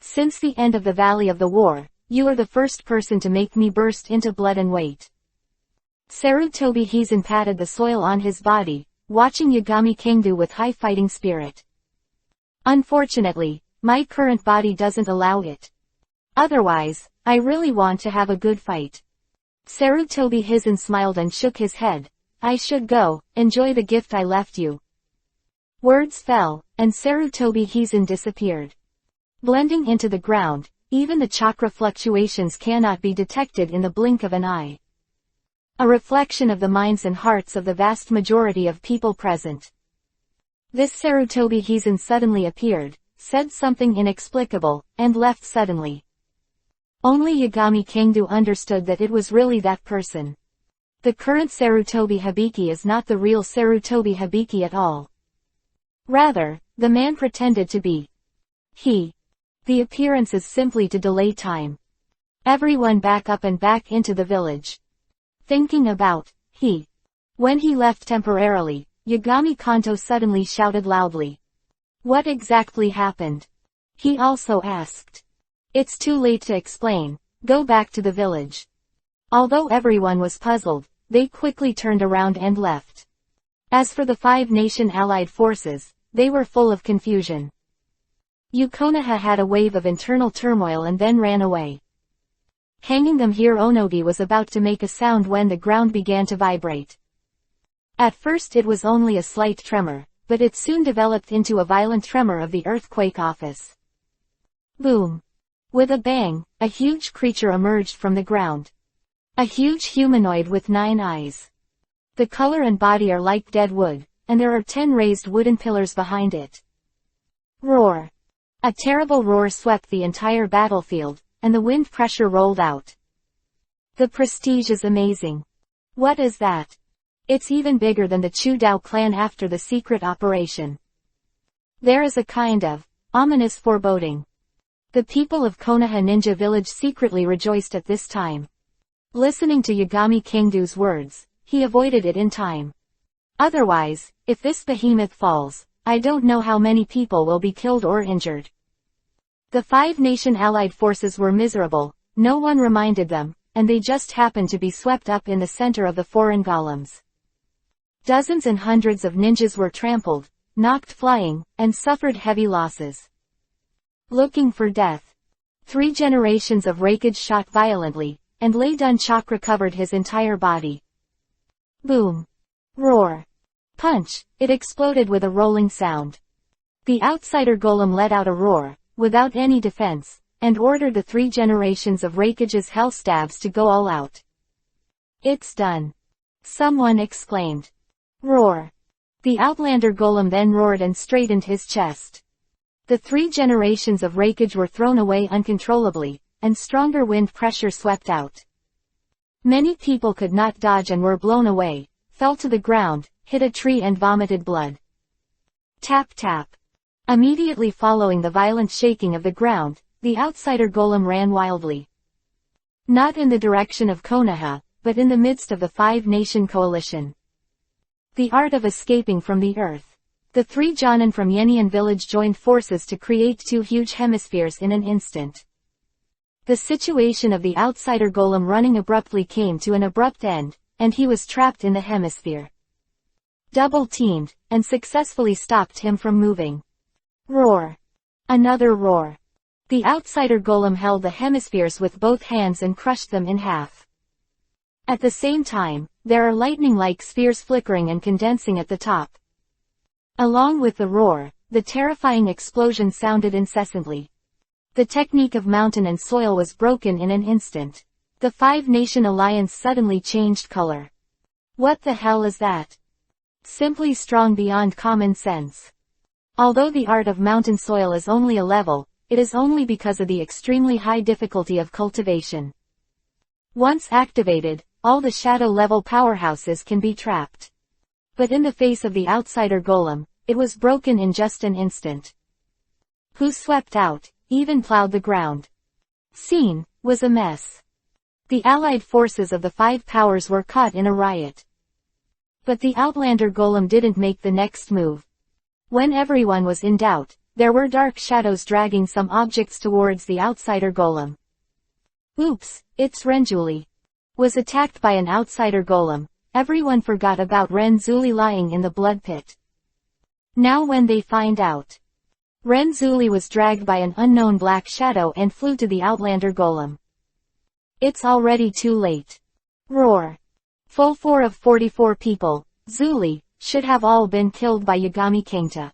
"Since the end of the Valley of the War, you are the first person to make me burst into blood and weight." Sarutobi Hizen patted the soil on his body, watching Yagami Kingdu with high fighting spirit. "Unfortunately, my current body doesn't allow it. Otherwise, I really want to have a good fight." Sarutobi Hizen smiled and shook his head. "I should go, enjoy the gift I left you." Words fell, and Sarutobi Hizen disappeared. Blending into the ground, even the chakra fluctuations cannot be detected in the blink of an eye. A reflection of the minds and hearts of the vast majority of people present. This Sarutobi Hizen suddenly appeared, said something inexplicable, and left suddenly. Only Yagami Kingdu understood that it was really that person. The current Sarutobi Hibiki is not the real Sarutobi Hibiki at all. Rather, the man pretended to be he. The appearance is simply to delay time. Everyone back up and back into the village. Thinking about he. When he left temporarily, Yagami Kanto suddenly shouted loudly. "What exactly happened?" he also asked. "It's too late to explain. Go back to the village." Although everyone was puzzled, they quickly turned around and left. As for the 5-nation allied forces, they were full of confusion. Konoha had a wave of internal turmoil and then ran away. Hanging them here, Onogi was about to make a sound when the ground began to vibrate. At first it was only a slight tremor, but it soon developed into a violent tremor of the earthquake office. Boom! With a bang, a huge creature emerged from the ground. A huge humanoid with 9 eyes. The color and body are like dead wood, and there are 10 raised wooden pillars behind it. Roar! A terrible roar swept the entire battlefield, and the wind pressure rolled out. "The prestige is amazing. What is that?" It's even bigger than the Chu Dao clan after the secret operation. There is a kind of ominous foreboding. The people of Konoha Ninja Village secretly rejoiced at this time. Listening to Yagami Kingdo's words, he avoided it in time. Otherwise, if this behemoth falls, I don't know how many people will be killed or injured. The 5-nation allied forces were miserable, no one reminded them, and they just happened to be swept up in the center of the foreign golems. Dozens and hundreds of ninjas were trampled, knocked flying, and suffered heavy losses. Looking for death. 3 generations of Reikage shot violently, and Lei Dun chakra covered his entire body. Boom. Roar. Punch, it exploded with a rolling sound. The outsider golem let out a roar, without any defense, and ordered the 3 generations of Reikage's hell stabs to go all out. It's done. Someone exclaimed. Roar. The outlander golem then roared and straightened his chest. The 3 generations of Reikage were thrown away uncontrollably, and stronger wind pressure swept out. Many people could not dodge and were blown away, fell to the ground, hit a tree and vomited blood. Tap tap. Immediately following the violent shaking of the ground, the outsider golem ran wildly. Not in the direction of Konoha, but in the midst of the 5-nation coalition. The art of escaping from the earth. The 3 Jonin from Yenian village joined forces to create 2 huge hemispheres in an instant. The situation of the outsider golem running abruptly came to an abrupt end, and he was trapped in the hemisphere. Double-teamed, and successfully stopped him from moving. Roar. Another roar. The outsider golem held the hemispheres with both hands and crushed them in half. At the same time, there are lightning-like spheres flickering and condensing at the top. Along with the roar, the terrifying explosion sounded incessantly. The technique of mountain and soil was broken in an instant. The 5-nation alliance suddenly changed color. What the hell is that? Simply strong beyond common sense. Although the art of mountain soil is only a level, it is only because of the extremely high difficulty of cultivation. Once activated, all the shadow-level powerhouses can be trapped. But in the face of the outsider golem, it was broken in just an instant. Who swept out, even plowed the ground. Scene was a mess. The allied forces of the 5 powers were caught in a riot. But the outlander golem didn't make the next move. When everyone was in doubt, there were dark shadows dragging some objects towards the outsider golem. Oops, it's Renzuli. Was attacked by an outsider golem. Everyone forgot about Renzuli lying in the blood pit. Now when they find out. Renzuli was dragged by an unknown black shadow and flew to the outlander golem. It's already too late. Roar. Full 4 of 44 people, Zuli, should have all been killed by Yagami Kingta.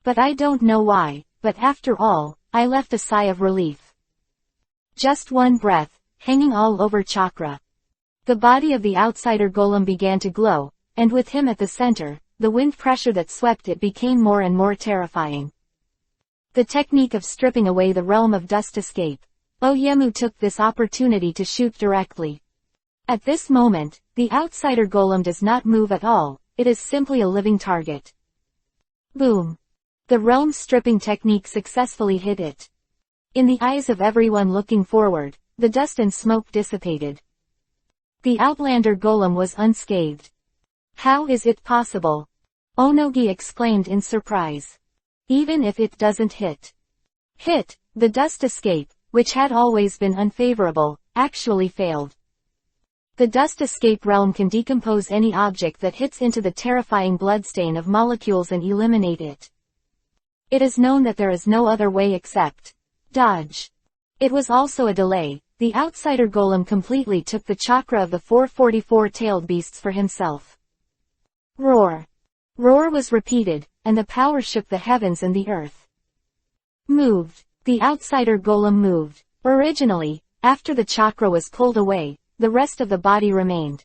But I don't know why, but after all, I left a sigh of relief. Just one breath, hanging all over chakra. The body of the outsider golem began to glow, and with him at the center, the wind pressure that swept it became more and more terrifying. The technique of stripping away the realm of dust escape. Oyemu took this opportunity to shoot directly. At this moment, the outsider golem does not move at all, it is simply a living target. Boom. The realm stripping technique successfully hit it. In the eyes of everyone looking forward, the dust and smoke dissipated. The outlander golem was unscathed. How is it possible? Onogi exclaimed in surprise. Even if it doesn't hit, the dust escape, which had always been unfavorable, actually failed. The dust escape realm can decompose any object that hits into the terrifying bloodstain of molecules and eliminate it. It is known that there is no other way except dodge. It was also a delay. The outsider golem completely took the chakra of the 444 tailed beasts for himself. Roar. Roar was repeated, and the power shook the heavens and the earth. Moved. The outsider golem moved. Originally, after the chakra was pulled away, the rest of the body remained.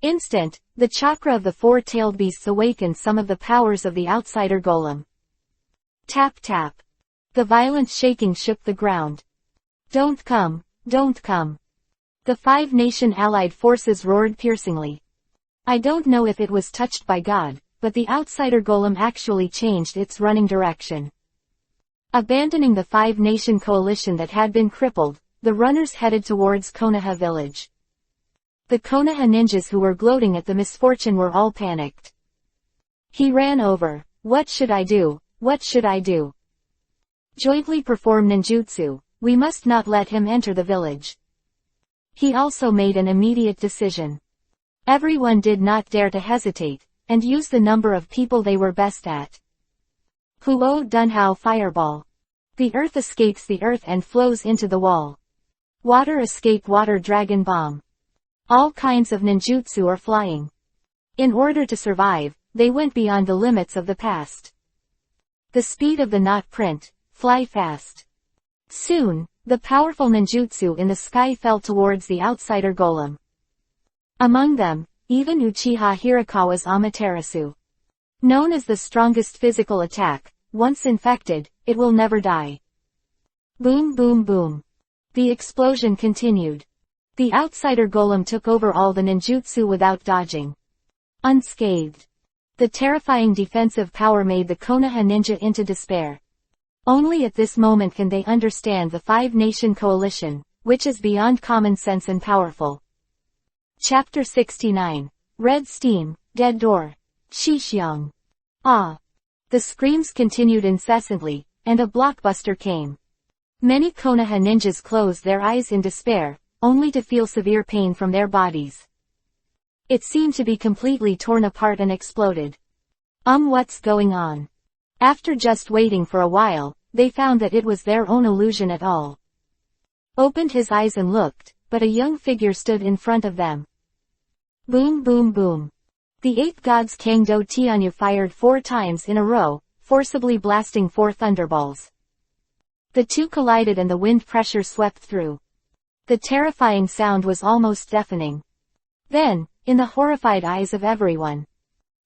Instant, the chakra of the 4-tailed beasts awakened some of the powers of the outsider golem. Tap tap. The violent shaking shook the ground. Don't come, don't come. The 5-nation allied forces roared piercingly. I don't know if it was touched by God, but the outsider golem actually changed its running direction. Abandoning the five-nation coalition that had been crippled, the runners headed towards Konoha village. The Konoha ninjas who were gloating at the misfortune were all panicked. He ran over. What should I do? What should I do? Jointly perform ninjutsu. We must not let him enter the village. He also made an immediate decision. Everyone did not dare to hesitate, and use the number of people they were best at. Huo Dunhao Fireball. The earth escapes the earth and flows into the wall. Water escape Water Dragon Bomb. All kinds of ninjutsu are flying. In order to survive, they went beyond the limits of the past. The speed of the knot print, fly fast. Soon, the powerful ninjutsu in the sky fell towards the outsider golem. Among them, even Uchiha Hirakawa's Amaterasu. Known as the strongest physical attack, once infected, it will never die. Boom boom boom. The explosion continued. The outsider golem took over all the ninjutsu without dodging. Unscathed. The terrifying defensive power made the Konoha ninja into despair. Only at this moment can they understand the five-nation coalition, which is beyond common sense and powerful. Chapter 69. Red Steam, Dead Door. Shishyong. Ah. The screams continued incessantly, and a blockbuster came. Many Konoha ninjas closed their eyes in despair, only to feel severe pain from their bodies. It seemed to be completely torn apart and exploded. What's going on? After just waiting for a while, they found that it was their own illusion at all. Opened his eyes and looked, but a young figure stood in front of them. Boom boom boom. The eight gods Kangdo Tianyu fired 4 times in a row, forcibly blasting 4 thunderballs. The two collided and the wind pressure swept through. The terrifying sound was almost deafening. Then, in the horrified eyes of everyone,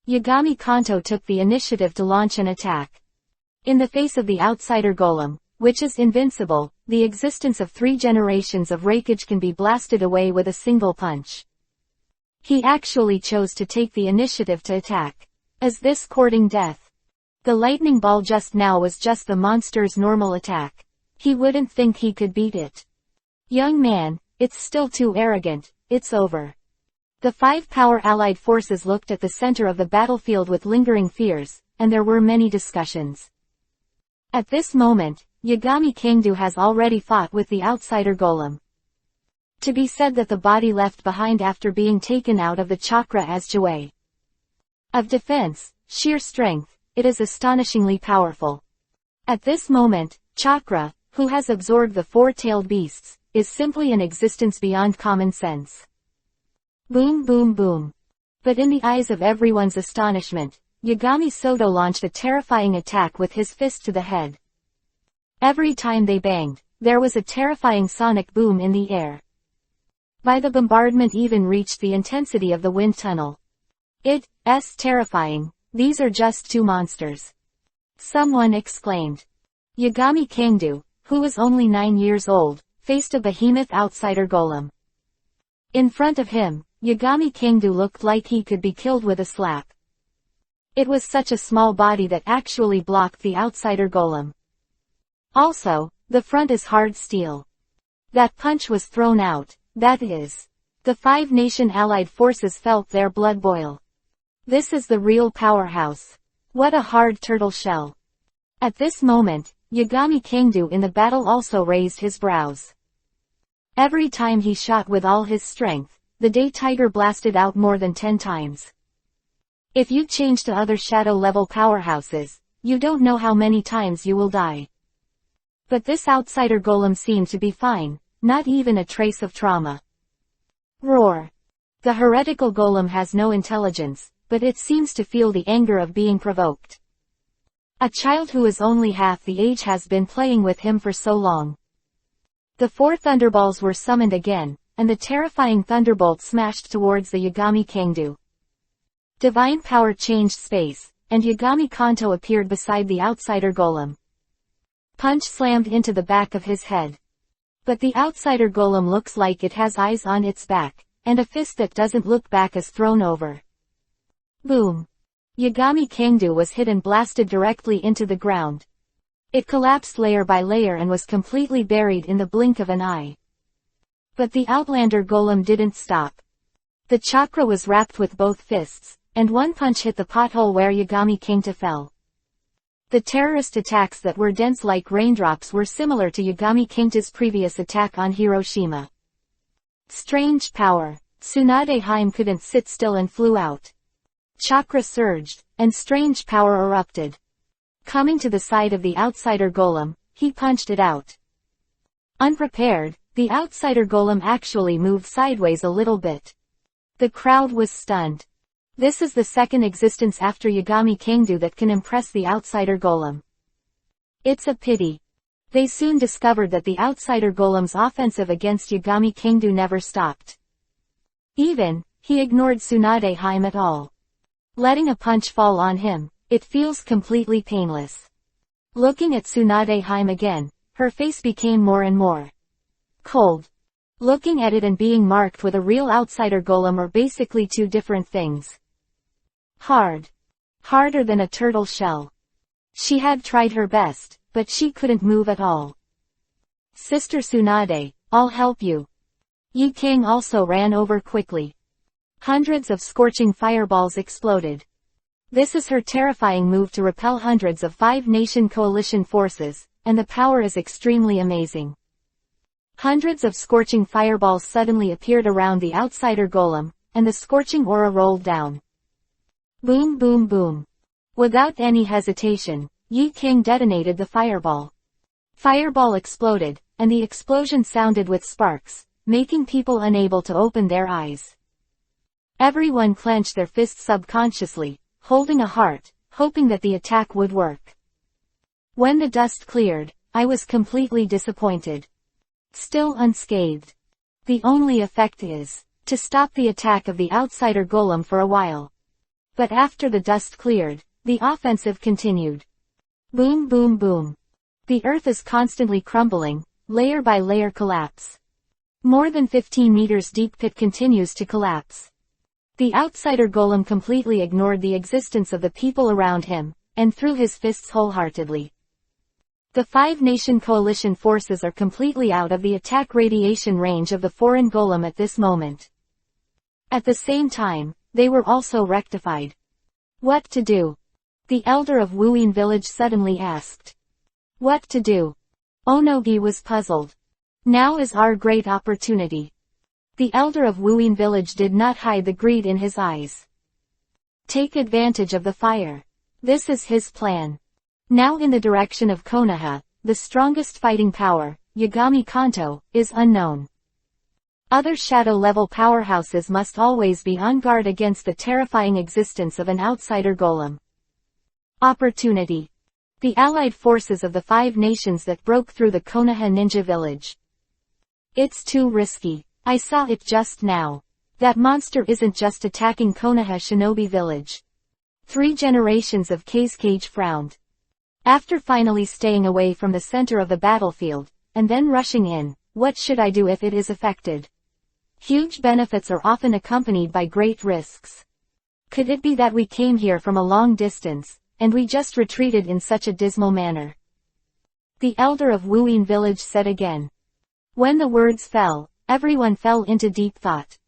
Yagami Kanto took the initiative to launch an attack. In the face of the outsider golem, which is invincible, the existence of 3 generations of Reikage can be blasted away with a single punch. He actually chose to take the initiative to attack. Is this courting death? The lightning ball just now was just the monster's normal attack. He wouldn't think he could beat it. Young man, it's still too arrogant, it's over. The 5 power allied forces looked at the center of the battlefield with lingering fears, and there were many discussions. At this moment, Yagami Kangdo has already fought with the outsider golem. To be said that the body left behind after being taken out of the chakra as Jue. Of defense, sheer strength, it is astonishingly powerful. At this moment, chakra, who has absorbed the 4-tailed beasts, is simply an existence beyond common sense. Boom boom boom. But in the eyes of everyone's astonishment, Yagami Soto launched a terrifying attack with his fist to the head. Every time they banged, there was a terrifying sonic boom in the air. By the bombardment even reached the intensity of the wind tunnel. It's terrifying, these are just 2 monsters. Someone exclaimed. Yagami Kangdo, who was only 9 years old, faced a behemoth outsider golem. In front of him, Yagami Kangdo looked like he could be killed with a slap. It was such a small body that actually blocked the outsider golem. Also, the front is hard steel. That punch was thrown out, that is. The 5-nation allied forces felt their blood boil. This is the real powerhouse. What a hard turtle shell. At this moment, Yagami Kangdo in the battle also raised his brows. Every time he shot with all his strength, the Day Tiger blasted out more than 10 times. If you change to other shadow-level powerhouses, you don't know how many times you will die. But this outsider golem seemed to be fine, not even a trace of trauma. Roar. The heretical golem has no intelligence, but it seems to feel the anger of being provoked. A child who is only half the age has been playing with him for so long. The 4 thunderballs were summoned again, and the terrifying thunderbolt smashed towards the Yagami Kangdo. Divine power changed space, and Yagami Kanto appeared beside the outsider golem. Punch slammed into the back of his head. But the outsider golem looks like it has eyes on its back, and a fist that doesn't look back is thrown over. Boom. Yagami Kangdu was hit and blasted directly into the ground. It collapsed layer by layer and was completely buried in the blink of an eye. But the Outlander Golem didn't stop. The chakra was wrapped with both fists, and one punch hit the pothole where Yagami Kangdu fell. The terrorist attacks that were dense like raindrops were similar to Yagami Kangdu's previous attack on Hiroshima. Strange power. Tsunade Haim couldn't sit still and flew out. Chakra surged, and strange power erupted. Coming to the side of the outsider golem, he punched it out. Unprepared, the outsider golem actually moved sideways a little bit. The crowd was stunned. This is the second existence after Yagami Kangdu that can impress the outsider golem. It's a pity. They soon discovered that the outsider golem's offensive against Yagami Kangdu never stopped. He ignored Tsunade Haim at all. Letting a punch fall on him, it feels completely painless. Looking at Tsunade Haim again, her face became more and more cold. Looking at it and being marked with a real outsider golem are basically two different things. Hard. Harder than a turtle shell. She had tried her best, but she couldn't move at all. Sister Tsunade, I'll help you. Yi King also ran over quickly. Hundreds of scorching fireballs exploded. This is her terrifying move to repel hundreds of five-nation coalition forces, and the power is extremely amazing. Hundreds of scorching fireballs suddenly appeared around the outsider golem, and the scorching aura rolled down. Boom boom boom. Without any hesitation, Yi King detonated the fireball. Fireball exploded, and the explosion sounded with sparks, making people unable to open their eyes. Everyone clenched their fists subconsciously, holding a heart, hoping that the attack would work. When the dust cleared, I was completely disappointed. Still unscathed. The only effect is to stop the attack of the outsider golem for a while. But after the dust cleared, the offensive continued. Boom boom boom. The earth is constantly crumbling, layer by layer collapse. More than 15 meters deep pit continues to collapse. The outsider golem completely ignored the existence of the people around him, and threw his fists wholeheartedly. The five-nation coalition forces are completely out of the attack radiation range of the foreign golem at this moment. At the same time, they were also rectified. What to do? The elder of Wuin village suddenly asked. What to do? Onogi was puzzled. Now is our great opportunity. The elder of Wuin village did not hide the greed in his eyes. Take advantage of the fire. This is his plan. Now in the direction of Konoha, the strongest fighting power, Yagami Kanto, is unknown. Other shadow-level powerhouses must always be on guard against the terrifying existence of an outsider golem. Opportunity. The allied forces of the five nations that broke through the Konoha ninja village. It's too risky. I saw it just now. That monster isn't just attacking Konoha Shinobi village. 3 generations of Kazekage frowned. After finally staying away from the center of the battlefield, and then rushing in, what should I do if it is affected? Huge benefits are often accompanied by great risks. Could it be that we came here from a long distance, and we just retreated in such a dismal manner? The elder of Wuin village said again. When the words fell, everyone fell into deep thought.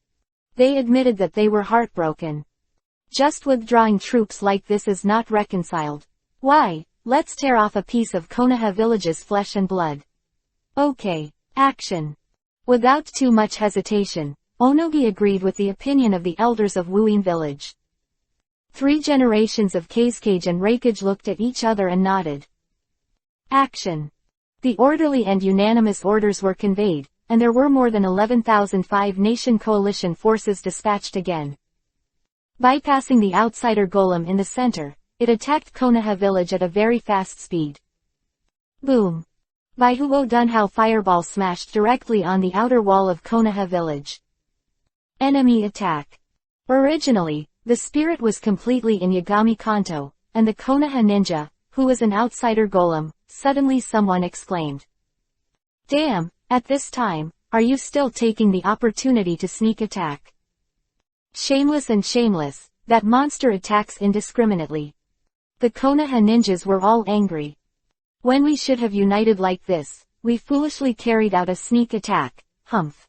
They admitted that they were heartbroken. Just withdrawing troops like this is not reconciled. Why? Let's tear off a piece of Konoha village's flesh and blood. Okay. Action. Without too much hesitation, Onogi agreed with the opinion of the elders of Wuin village. 3 generations of Kazekage and Reikage looked at each other and nodded. Action. The orderly and unanimous orders were conveyed, and there were more than 11,000 five-nation coalition forces dispatched again. Bypassing the outsider golem in the center, it attacked Konoha village at a very fast speed. Boom. Baihuo Dunhao fireball smashed directly on the outer wall of Konoha village. Enemy attack. Originally, the spirit was completely in Yagami Kanto, and the Konoha ninja, who was an outsider golem, suddenly someone exclaimed. Damn, at this time, are you still taking the opportunity to sneak attack? Shameless and shameless, that monster attacks indiscriminately. The Konoha ninjas were all angry. When we should have united like this, we foolishly carried out a sneak attack, humph.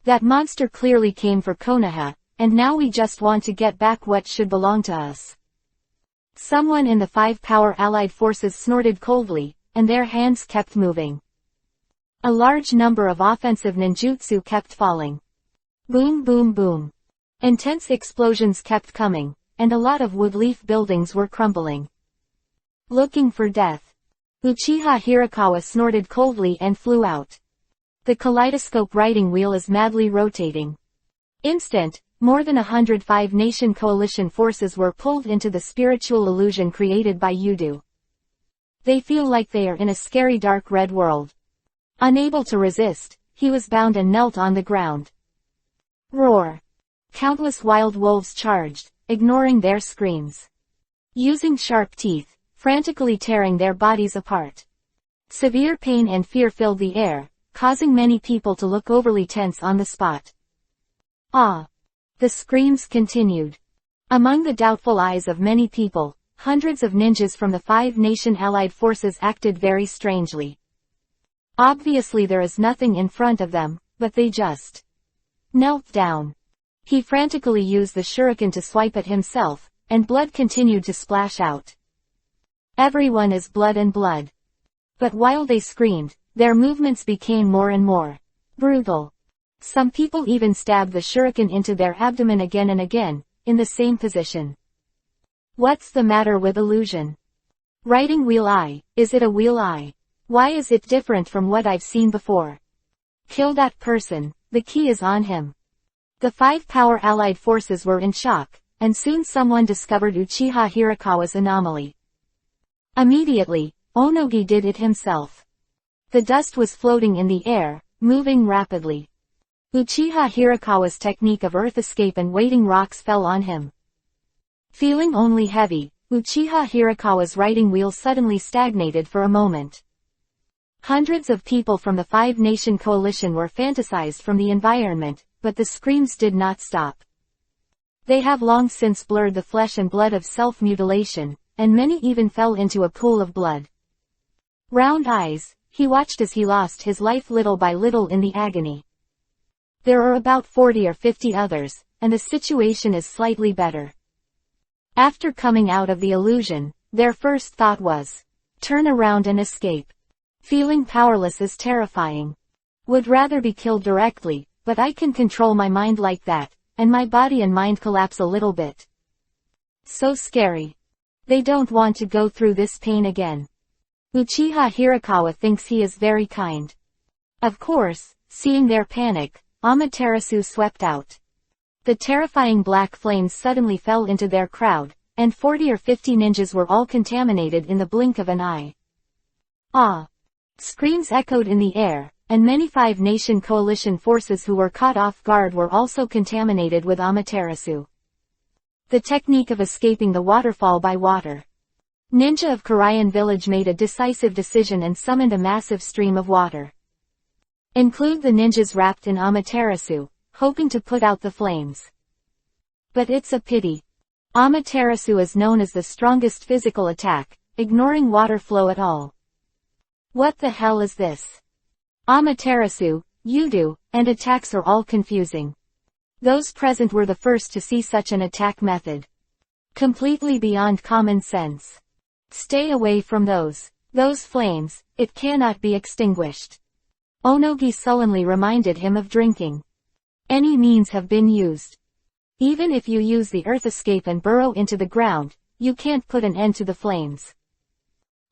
That monster clearly came for Konoha, and now we just want to get back what should belong to us. Someone in the 5 power allied forces snorted coldly, and their hands kept moving. A large number of offensive ninjutsu kept falling. Boom boom boom. Intense explosions kept coming, and a lot of wood-leaf buildings were crumbling. Looking for death. Uchiha Hirakawa snorted coldly and flew out. The kaleidoscope writing wheel is madly rotating. Instant, more than 105 nation coalition forces were pulled into the spiritual illusion created by Yudu. They feel like they are in a scary dark red world. Unable to resist, he was bound and knelt on the ground. Roar. Countless wild wolves charged, ignoring their screams. Using sharp teeth, frantically tearing their bodies apart. Severe pain and fear filled the air, causing many people to look overly tense on the spot. Ah! The screams continued. Among the doubtful eyes of many people, hundreds of ninjas from the 5 nation allied forces acted very strangely. Obviously there is nothing in front of them, but they just knelt down. He frantically used the shuriken to swipe at himself, and blood continued to splash out. Everyone is blood and blood. But while they screamed, their movements became more and more brutal. Some people even stabbed the shuriken into their abdomen again and again, in the same position. What's the matter with illusion? Writing wheel eye, is it a wheel eye? Why is it different from what I've seen before? Kill that person, the key is on him. The 5 power allied forces were in shock, and soon someone discovered Uchiha Hirakawa's anomaly. Immediately, Onogi did it himself. The dust was floating in the air, moving rapidly. Uchiha Hirakawa's technique of earth escape and weighting rocks fell on him. Feeling only heavy, Uchiha Hirakawa's writing wheel suddenly stagnated for a moment. Hundreds of people from the 5 nation coalition were fantasized from the environment, but the screams did not stop. They have long since blurred the flesh and blood of self-mutilation, and many even fell into a pool of blood. Round eyes, he watched as he lost his life little by little in the agony. There are about 40 or 50 others, and the situation is slightly better. After coming out of the illusion, their first thought was, turn around and escape. Feeling powerless is terrifying. Would rather be killed directly, but I can control my mind like that, and my body and mind collapse a little bit. So scary. They don't want to go through this pain again. Uchiha Hirakawa thinks he is very kind. Of course, seeing their panic, Amaterasu swept out. The terrifying black flames suddenly fell into their crowd, and 40 or 50 ninjas were all contaminated in the blink of an eye. Ah! Screams echoed in the air, and many 5 nation coalition forces who were caught off guard were also contaminated with Amaterasu. The technique of escaping the waterfall by water. Ninja of Karayan village made a decisive decision and summoned a massive stream of water. Include the ninjas wrapped in Amaterasu, hoping to put out the flames. But it's a pity. Amaterasu is known as the strongest physical attack, ignoring water flow at all. What the hell is this? Amaterasu, Yudu, and attacks are all confusing. Those present were the first to see such an attack method. Completely beyond common sense. Stay away from those flames, it cannot be extinguished. Onogi sullenly reminded him of drinking. Any means have been used. Even if you use the earth escape and burrow into the ground, you can't put an end to the flames.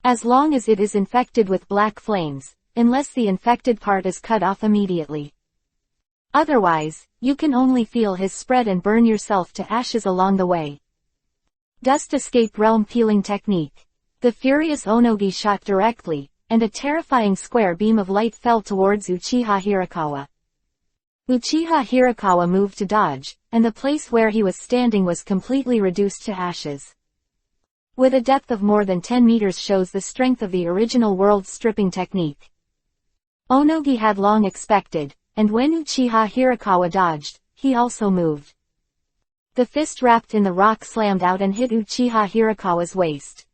As long as it is infected with black flames, unless the infected part is cut off immediately. Otherwise, you can only feel his spread and burn yourself to ashes along the way. Dust escape realm peeling technique. The furious Onogi shot directly, and a terrifying square beam of light fell towards Uchiha Hirakawa. Uchiha Hirakawa moved to dodge, and the place where he was standing was completely reduced to ashes. With a depth of more than 10 meters shows the strength of the original world stripping technique. Onogi had long expected, and when Uchiha Hirakawa dodged, he also moved. The fist wrapped in the rock slammed out and hit Uchiha Hirakawa's waist.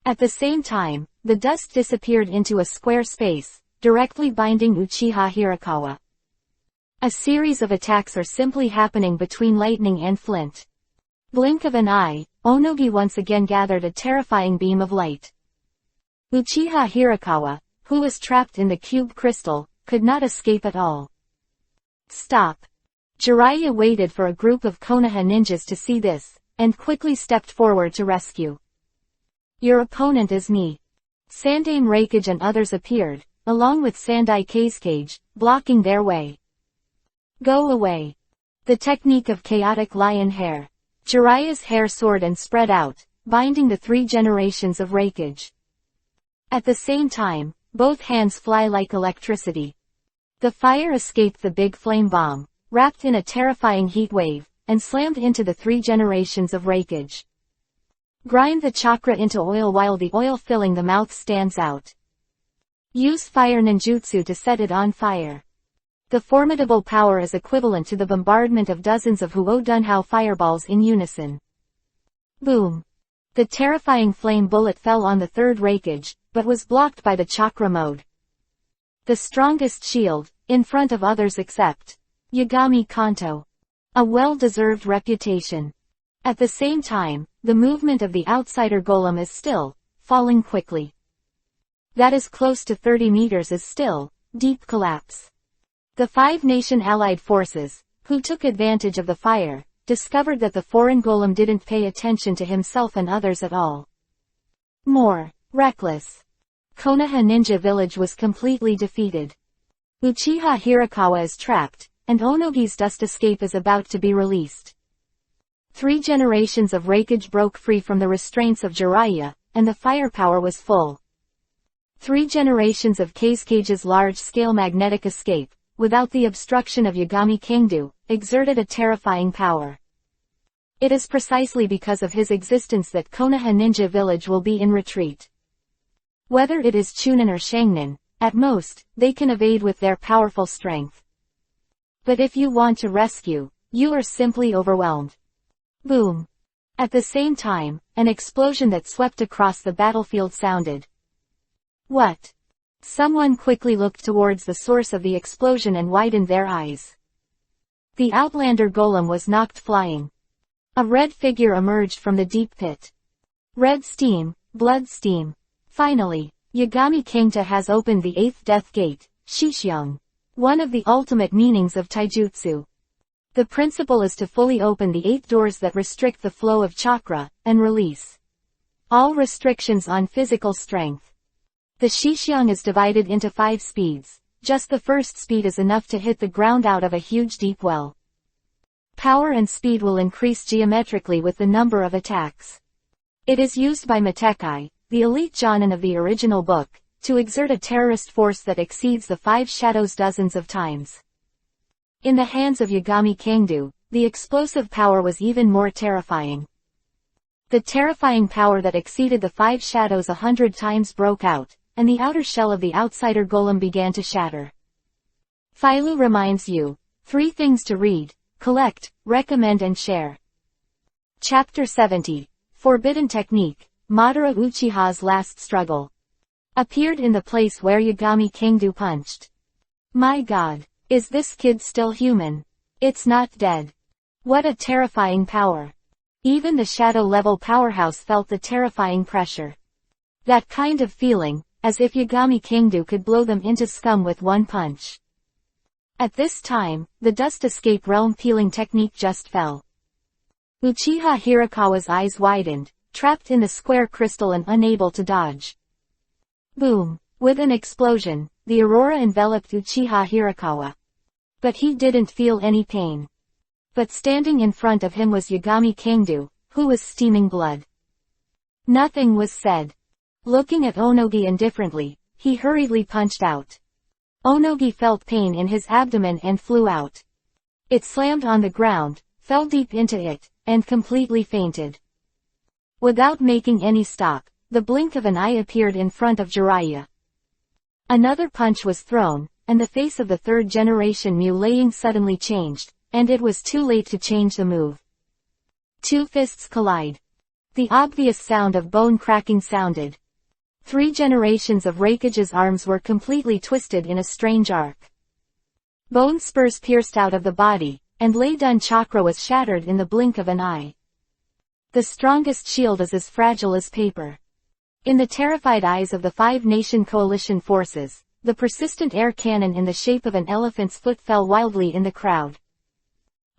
At the same time, the dust disappeared into a square space, directly binding Uchiha Hirakawa. A series of attacks are simply happening between lightning and flint. Blink of an eye, Onogi once again gathered a terrifying beam of light. Uchiha Hirakawa, who was trapped in the cube crystal, could not escape at all. Stop. Jiraiya waited for a group of Konoha ninjas to see this, and quickly stepped forward to rescue. Your opponent is me. Sandame Raikage and others appeared, along with Sandai Kazekage, blocking their way. Go away. The technique of chaotic lion hair. Jiraiya's hair soared and spread out, binding the 3 generations of Raikage. At the same time, both hands fly like electricity. The fire escaped the big flame bomb, wrapped in a terrifying heat wave, and slammed into the 3 generations of Raikage. Grind the chakra into oil while the oil filling the mouth stands out. Use fire ninjutsu to set it on fire. The formidable power is equivalent to the bombardment of dozens of Huo-Dunhao fireballs in unison. Boom! The terrifying flame bullet fell on the 3rd Raikage, but was blocked by the chakra mode. The strongest shield, in front of others except Yagami Kanto. A well-deserved reputation. At the same time, the movement of the outsider golem is still, falling quickly. That is close to 30 meters is still, deep collapse. The 5-nation allied forces, who took advantage of the fire, discovered that the foreign golem didn't pay attention to himself and others at all. More reckless. Konoha Ninja Village was completely defeated. Uchiha Hirakawa is trapped, and Onogi's dust escape is about to be released. 3 generations of Raikage broke free from the restraints of Jiraiya, and the firepower was full. 3 generations of Kazekage's large-scale magnetic escape, without the obstruction of Yagami Kingdu, exerted a terrifying power. It is precisely because of his existence that Konoha Ninja Village will be in retreat. Whether it is Chunin or Shangnin, at most, they can evade with their powerful strength. But if you want to rescue, you are simply overwhelmed. Boom! At the same time, an explosion that swept across the battlefield sounded. What? Someone quickly looked towards the source of the explosion and widened their eyes. The Outlander golem was knocked flying. A red figure emerged from the deep pit. Red steam, blood steam. Finally, Yagami Kingta has opened the 8th death gate, Shishyung. One of the ultimate meanings of taijutsu. The principle is to fully open the 8 doors that restrict the flow of chakra, and release all restrictions on physical strength. The Shishyung is divided into 5 speeds. Just the first speed is enough to hit the ground out of a huge deep well. Power and speed will increase geometrically with the number of attacks. It is used by Matekai, the elite Jonin of the original book, to exert a terrorist force that exceeds the 5 shadows dozens of times. In the hands of Yagami Kingdu, the explosive power was even more terrifying. The terrifying power that exceeded the 5 shadows 100 times broke out, and the outer shell of the outsider golem began to shatter. Philo reminds you, 3 things to read, collect, recommend and share. Chapter 70, Forbidden Technique, Madara Uchiha's Last Struggle. Appeared in the place where Yagami Kingdu punched. My god, is this kid still human? It's not dead. What a terrifying power. Even the shadow-level powerhouse felt the terrifying pressure. That kind of feeling, as if Yagami Kingdu could blow them into scum with one punch. At this time, the dust escape realm peeling technique just fell. Uchiha Hirakawa's eyes widened, trapped in the square crystal and unable to dodge. Boom! With an explosion, the aurora enveloped Uchiha Hirakawa. But he didn't feel any pain. But standing in front of him was Yagami Kingdu, who was steaming blood. Nothing was said. Looking at Onogi indifferently, he hurriedly punched out. Onogi felt pain in his abdomen and flew out. It slammed on the ground, fell deep into it, and completely fainted. Without making any stop, the blink of an eye appeared in front of Jiraiya. Another punch was thrown, and the face of the 3rd generation Mulaying suddenly changed, and it was too late to change the move. Two fists collide. The obvious sound of bone cracking sounded. 3 generations of Hokage's arms were completely twisted in a strange arc. Bone spurs pierced out of the body, and Lei-dun chakra was shattered in the blink of an eye. The strongest shield is as fragile as paper. In the terrified eyes of the 5-nation coalition forces, the persistent air cannon in the shape of an elephant's foot fell wildly in the crowd.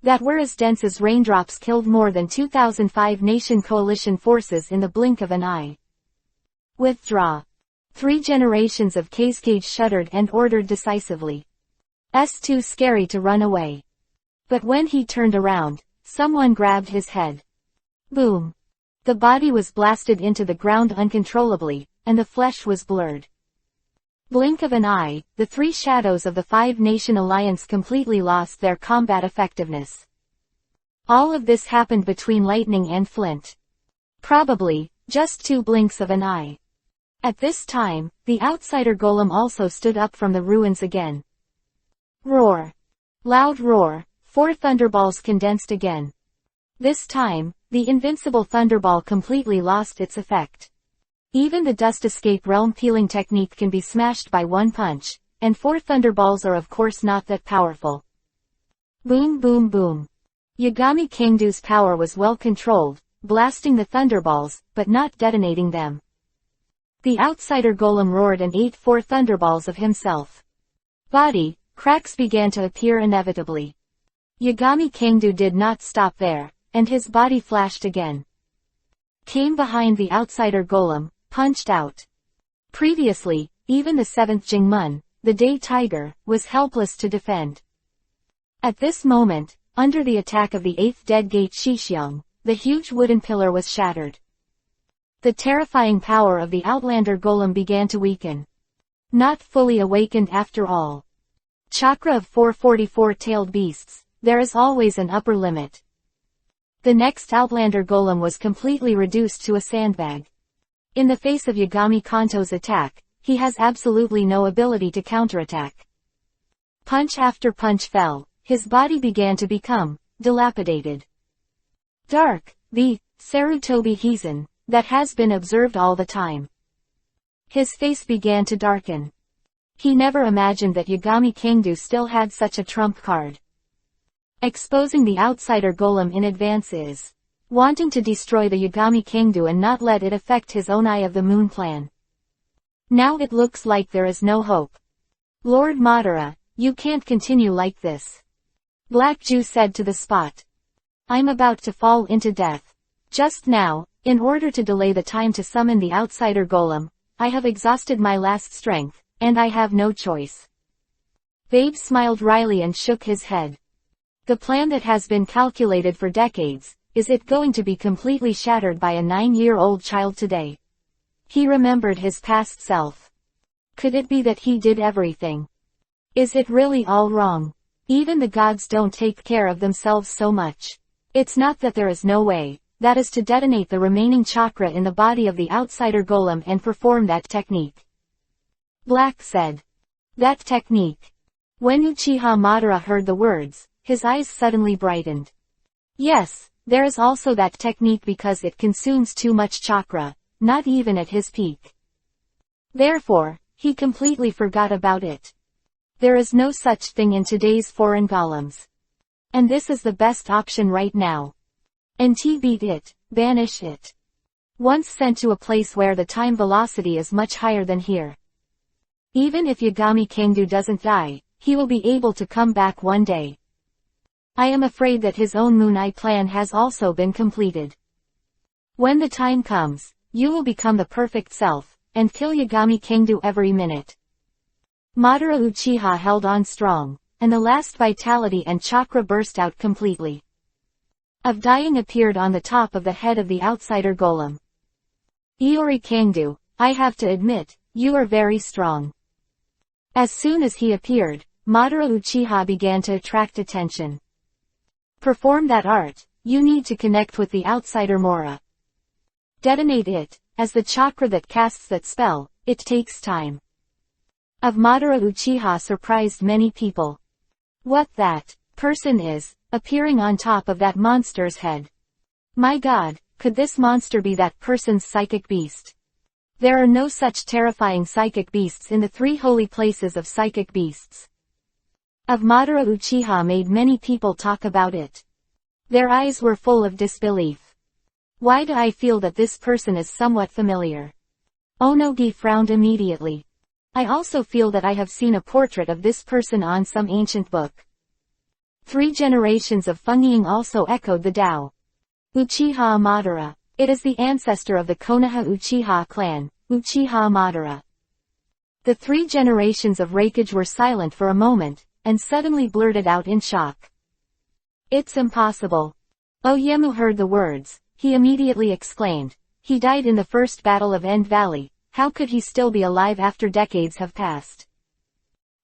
That were as dense as raindrops killed more than 2,005 nation coalition forces in the blink of an eye. Withdraw. 3 generations of Hokage shuddered and ordered decisively. Too scary to run away. But when he turned around, someone grabbed his head. Boom. The body was blasted into the ground uncontrollably, and the flesh was blurred. Blink of an eye, the 3 shadows of the 5-nation alliance completely lost their combat effectiveness. All of this happened between lightning and flint. Probably, just 2 blinks of an eye. At this time, the outsider golem also stood up from the ruins again. Roar. Loud roar, 4 thunderballs condensed again. This time, the invincible thunderball completely lost its effect. Even the dust escape realm peeling technique can be smashed by 1 punch, and 4 thunderballs are of course not that powerful. Boom boom boom. Yagami Kangdo's power was well controlled, blasting the thunderballs, but not detonating them. The outsider golem roared and ate 4 thunderballs of himself. Body. Cracks began to appear inevitably. Yagami Kangdo did not stop there, and his body flashed again. Came behind the outsider golem, punched out. Previously, even the 7th Jingmun, the Day Tiger, was helpless to defend. At this moment, under the attack of the 8th Dead Gate Shixiang, the huge wooden pillar was shattered. The terrifying power of the Outlander golem began to weaken. Not fully awakened after all. Chakra of 444-tailed beasts, there is always an upper limit. The next Outlander golem was completely reduced to a sandbag. In the face of Yagami Kanto's attack, he has absolutely no ability to counterattack. Punch after punch fell, his body began to become dilapidated. Dark, the Sarutobi Heizan, that has been observed all the time. His face began to darken. He never imagined that Yagami Kangdo still had such a trump card. Exposing the outsider golem in advance is wanting to destroy the Yagami Kangdo and not let it affect his own Eye of the Moon plan. Now it looks like there is no hope. Lord Madara, you can't continue like this. Black Jew said to the spot. I'm about to fall into death. Just now, in order to delay the time to summon the outsider golem, I have exhausted my last strength. And I have no choice. Babe smiled wryly and shook his head. The plan that has been calculated for decades, is it going to be completely shattered by a 9-year-old child today? He remembered his past self. Could it be that he did everything? Is it really all wrong? Even the gods don't take care of themselves so much. It's not that there is no way, that is to detonate the remaining chakra in the body of the outsider golem and perform that technique. Black said. That technique. When Uchiha Madara heard the words, his eyes suddenly brightened. Yes, there is also that technique because it consumes too much chakra, not even at his peak. Therefore, he completely forgot about it. There is no such thing in today's foreign golems. And this is the best option right now. Beat it, banish it. Once sent to a place where the time velocity is much higher than here. Even if Yagami Kangdo doesn't die, he will be able to come back one day. I am afraid that his own Moon Eye plan has also been completed. When the time comes, you will become the perfect self, and kill Yagami Kangdo every minute. Madara Uchiha held on strong, and the last vitality and chakra burst out completely. Of dying appeared on the top of the head of the outsider golem. Iori Kangdo, I have to admit, you are very strong. As soon as he appeared, Madara Uchiha began to attract attention. Perform that art, you need to connect with the outsider Mora. Detonate it, as the chakra that casts that spell, it takes time. Of Madara Uchiha surprised many people. What that person is, appearing on top of that monster's head. My God, could this monster be that person's psychic beast? There are no such terrifying psychic beasts in the 3 holy places of psychic beasts. Of Madara Uchiha made many people talk about it. Their eyes were full of disbelief. Why do I feel that this person is somewhat familiar? Onogi frowned immediately. I also feel that I have seen a portrait of this person on some ancient book. 3 generations of Fengiying also echoed the Tao. Uchiha Madara. It is the ancestor of the Konoha Uchiha clan, Uchiha Madara. The 3 generations of Raikage were silent for a moment, and suddenly blurted out in shock. It's impossible. Oyemu heard the words. He immediately exclaimed. He died in the first battle of End Valley. How could he still be alive after decades have passed?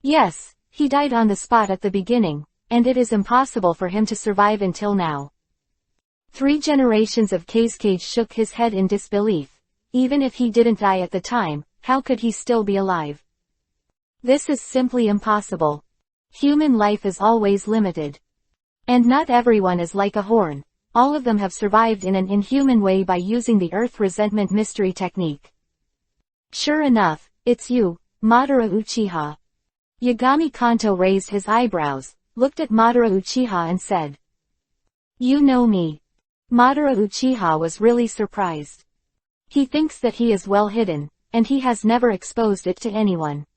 Yes, he died on the spot at the beginning, and it is impossible for him to survive until now. 3 generations of Kazekage shook his head in disbelief. Even if he didn't die at the time, how could he still be alive? This is simply impossible. Human life is always limited. And not everyone is like a horn. All of them have survived in an inhuman way by using the Earth Resentment Mystery technique. Sure enough, it's you, Madara Uchiha. Yagami Kanto raised his eyebrows, looked at Madara Uchiha and said. You know me. Madara Uchiha was really surprised. He thinks that he is well hidden, and he has never exposed it to anyone.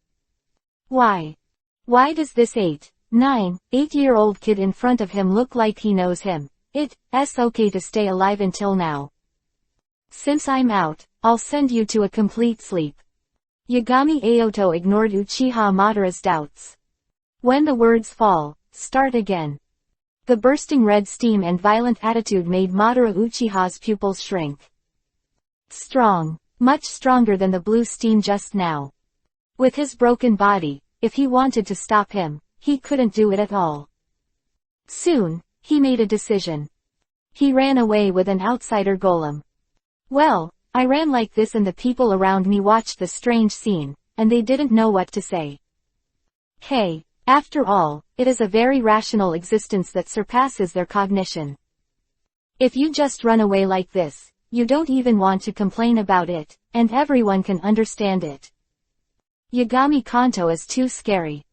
Why? Why does this 8-year-old kid in front of him look like he knows him? It's okay to stay alive until now. Since I'm out, I'll send you to a complete sleep. Yagami Aoto ignored Uchiha Madara's doubts. When the words fall, start again. The bursting red steam and violent attitude made Madara Uchiha's pupils shrink. Strong. Much stronger than the blue steam just now. With his broken body, if he wanted to stop him, he couldn't do it at all. Soon, he made a decision. He ran away with an outsider golem. Well, I ran like this and the people around me watched the strange scene, and they didn't know what to say. Hey, after all, it is a very rational existence that surpasses their cognition. If you just run away like this, you don't even want to complain about it, and everyone can understand it. Yagami Kanto is too scary.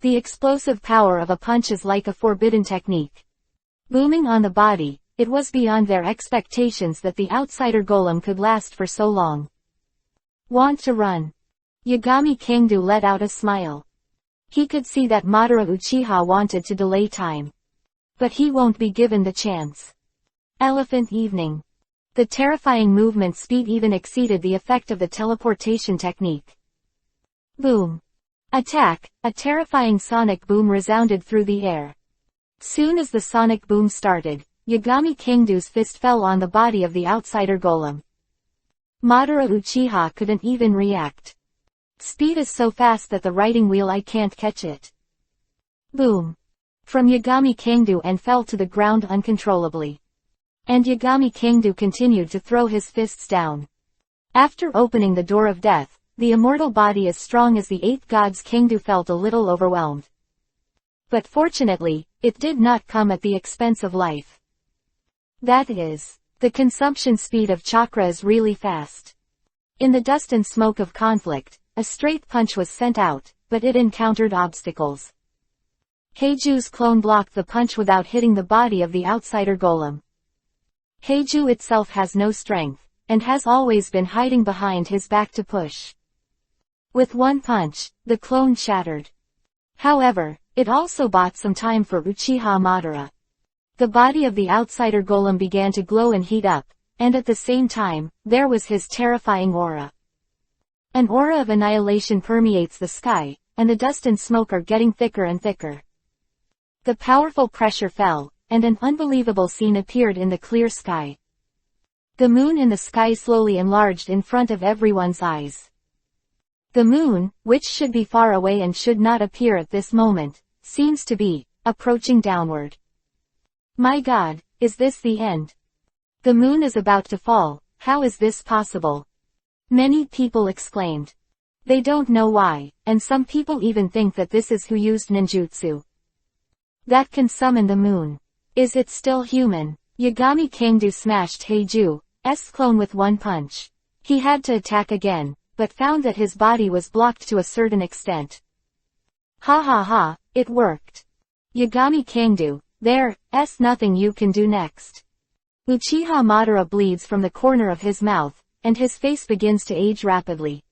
The explosive power of a punch is like a forbidden technique. Booming on the body, it was beyond their expectations that the outsider golem could last for so long. Want to run? Yagami Kangdu let out a smile. He could see that Madara Uchiha wanted to delay time. But he won't be given the chance. Elephant Evening. The terrifying movement speed even exceeded the effect of the teleportation technique. Boom. Attack! A terrifying sonic boom resounded through the air. Soon as the sonic boom started, Yagami Kangdu's fist fell on the body of the outsider golem. Madara Uchiha couldn't even react. Speed is so fast that the writing wheel I can't catch it. Boom. From Yagami Kangdu and fell to the ground uncontrollably. And Yagami Kangdu continued to throw his fists down. After opening the door of death, the immortal body as strong as the 8 gods Kangdu felt a little overwhelmed. But fortunately, it did not come at the expense of life. That is, the consumption speed of chakra is really fast. In the dust and smoke of conflict, a straight punch was sent out, but it encountered obstacles. Heiju's clone blocked the punch without hitting the body of the outsider golem. Heiju itself has no strength, and has always been hiding behind his back to push. With one punch, the clone shattered. However, it also bought some time for Uchiha Madara. The body of the outsider golem began to glow and heat up, and at the same time, there was his terrifying aura. An aura of annihilation permeates the sky, and the dust and smoke are getting thicker and thicker. The powerful pressure fell, and an unbelievable scene appeared in the clear sky. The moon in the sky slowly enlarged in front of everyone's eyes. The moon, which should be far away and should not appear at this moment, seems to be approaching downward. My God, is this the end? The moon is about to fall. How is this possible? Many people exclaimed. They don't know why, and some people even think that this is who used ninjutsu. That can summon the moon. Is it still human? Yagami Kangdu smashed Heiju's clone with one punch. He had to attack again, but found that his body was blocked to a certain extent. Ha ha ha, it worked. Yagami Kangdu, there's nothing you can do next. Uchiha Madara bleeds from the corner of his mouth, and his face begins to age rapidly.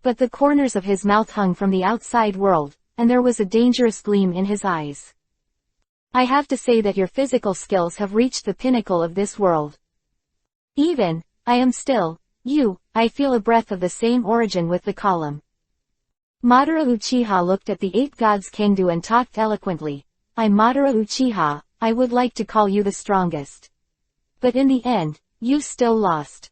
But the corners of his mouth hung from the outside world, and there was a dangerous gleam in his eyes. I have to say that your physical skills have reached the pinnacle of this world. Even, I am still, I feel a breath of the same origin with the column. Madara Uchiha looked at the 8 gods Kangdu and talked eloquently. I'm Madara Uchiha, I would like to call you the strongest. But in the end, you still lost.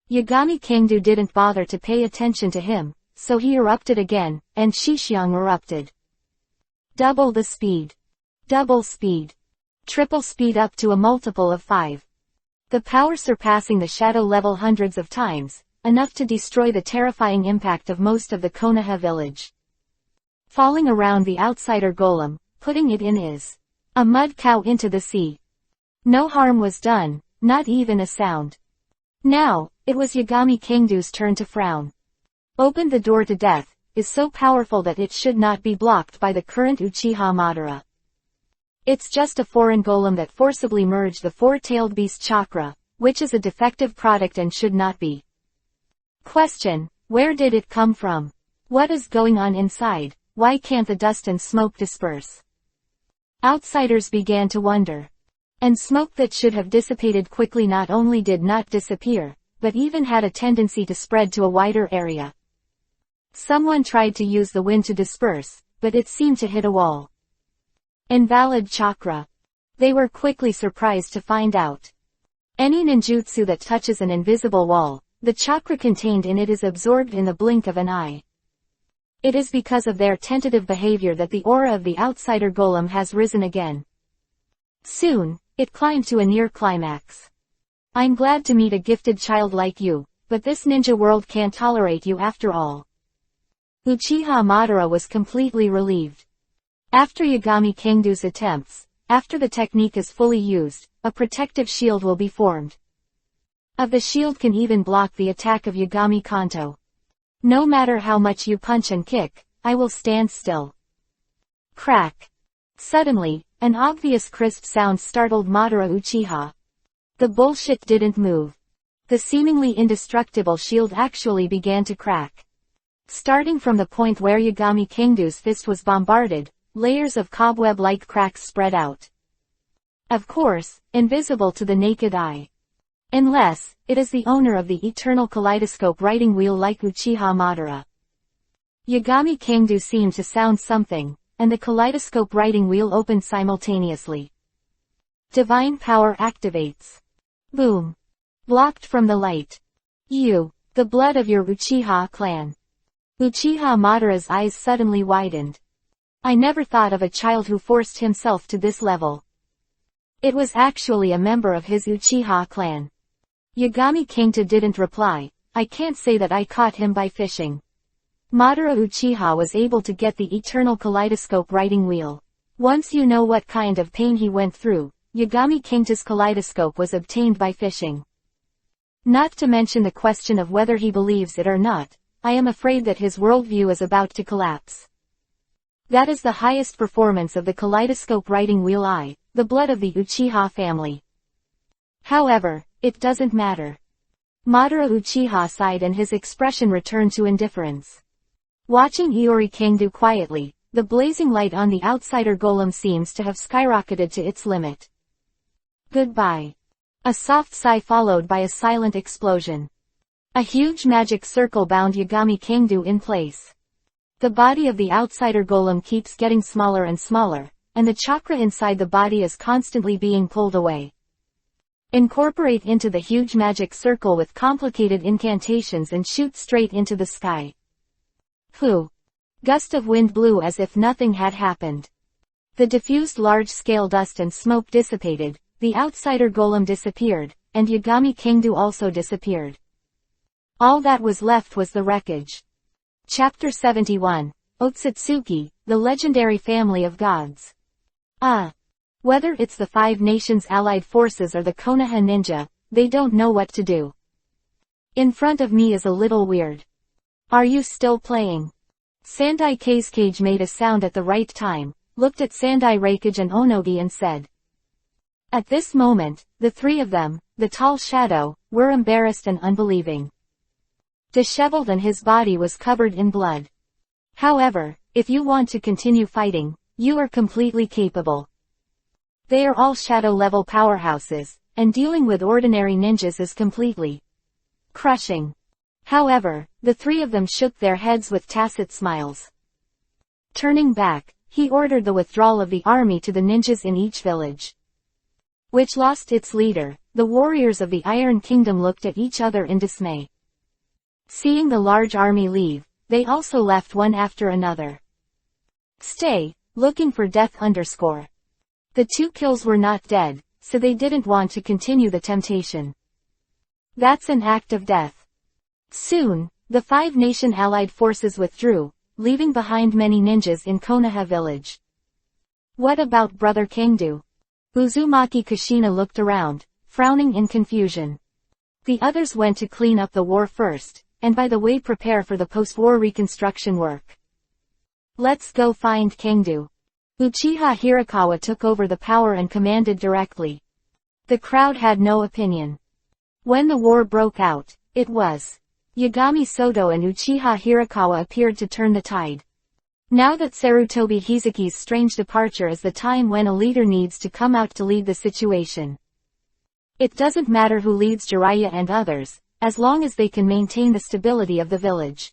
Yagami Kangdu didn't bother to pay attention to him, so he erupted again, and Shishyang erupted. Double the speed. Double speed. Triple speed up to a multiple of 5. The power surpassing the shadow level hundreds of times, enough to destroy the terrifying impact of most of the Konoha village. Falling around the outsider golem, putting it in a mud cow into the sea. No harm was done, not even a sound. Now, it was Yagami Kangdu's turn to frown. Opened the door to death, is so powerful that it should not be blocked by the current Uchiha Madara. It's just a foreign golem that forcibly merged the 4-tailed beast chakra, which is a defective product and should not be. Question, where did it come from? What is going on inside? Why can't the dust and smoke disperse? Outsiders began to wonder. And smoke that should have dissipated quickly not only did not disappear, but even had a tendency to spread to a wider area. Someone tried to use the wind to disperse, but it seemed to hit a wall. Invalid chakra. They were quickly surprised to find out. Any ninjutsu that touches an invisible wall, the chakra contained in it is absorbed in the blink of an eye. It is because of their tentative behavior that the aura of the outsider golem has risen again. Soon, it climbed to a near climax. I'm glad to meet a gifted child like you, but this ninja world can't tolerate you after all. Uchiha Madara was completely relieved. After Yagami Kangdu's attempts, after the technique is fully used, a protective shield will be formed. The shield can even block the attack of Yagami Kanto. No matter how much you punch and kick, I will stand still. Crack. Suddenly, an obvious crisp sound startled Madara Uchiha. The bullshit didn't move. The seemingly indestructible shield actually began to crack. Starting from the point where Yagami Kangdu's fist was bombarded, layers of cobweb-like cracks spread out. Of course, invisible to the naked eye. Unless, it is the owner of the eternal kaleidoscope writing wheel like Uchiha Madara. Yagami Kangdu seemed to sound something, and the kaleidoscope writing wheel opened simultaneously. Divine power activates. Boom. Blocked from the light. The blood of your Uchiha clan. Uchiha Madara's eyes suddenly widened. I never thought of a child who forced himself to this level. It was actually a member of his Uchiha clan. Yagami Kangdu didn't reply. I can't say that I caught him by fishing. Madara Uchiha was able to get the eternal kaleidoscope writing wheel. Once you know what kind of pain he went through, Yagami Kangdu's kaleidoscope was obtained by fishing. Not to mention the question of whether he believes it or not, I am afraid that his worldview is about to collapse. That is the highest performance of the kaleidoscope writing wheel the blood of the Uchiha family. However, it doesn't matter. Madara Uchiha sighed and his expression returned to indifference. Watching Iori Kangdu quietly, the blazing light on the outsider golem seems to have skyrocketed to its limit. Goodbye. A soft sigh followed by a silent explosion. A huge magic circle bound Yagami Kangdu in place. The body of the outsider golem keeps getting smaller and smaller, and the chakra inside the body is constantly being pulled away. Incorporate into the huge magic circle with complicated incantations and shoot straight into the sky. Phew. Gust of wind blew as if nothing had happened. The diffused large-scale dust and smoke dissipated, the outsider golem disappeared, and Yagami Kangdu also disappeared. All that was left was the wreckage. Chapter 71. Otsutsuki, the legendary family of gods. Whether it's the Five Nations Allied Forces or the Konoha Ninja, they don't know what to do. In front of me is a little weird. Are you still playing? Sandai Kazekage made a sound at the right time, looked at Sandai Reikage and Onogi and said. At this moment, the three of them, the tall shadow, were embarrassed and unbelieving. Disheveled and his body was covered in blood. However, if you want to continue fighting, you are completely capable. They are all shadow-level powerhouses, and dealing with ordinary ninjas is completely crushing. However, the three of them shook their heads with tacit smiles. Turning back, he ordered the withdrawal of the army to the ninjas in each village, which lost its leader. The warriors of the Iron Kingdom looked at each other in dismay. Seeing the large army leave, they also left one after another. Stay, looking for death _. The two kills were not dead, so they didn't want to continue the temptation. That's an act of death. Soon, the five-nation allied forces withdrew, leaving behind many ninjas in Konoha village. What about Brother Kangdu? Uzumaki Kushina looked around, frowning in confusion. The others went to clean up the war first, and by the way prepare for the post-war reconstruction work. Let's go find Kangdu. Uchiha Hirakawa took over the power and commanded directly. The crowd had no opinion. When the war broke out, it was Yagami Soto and Uchiha Hirakawa appeared to turn the tide. Now that Sarutobi Hizuki's strange departure is the time when a leader needs to come out to lead the situation. It doesn't matter who leads Jiraiya and others, as long as they can maintain the stability of the village.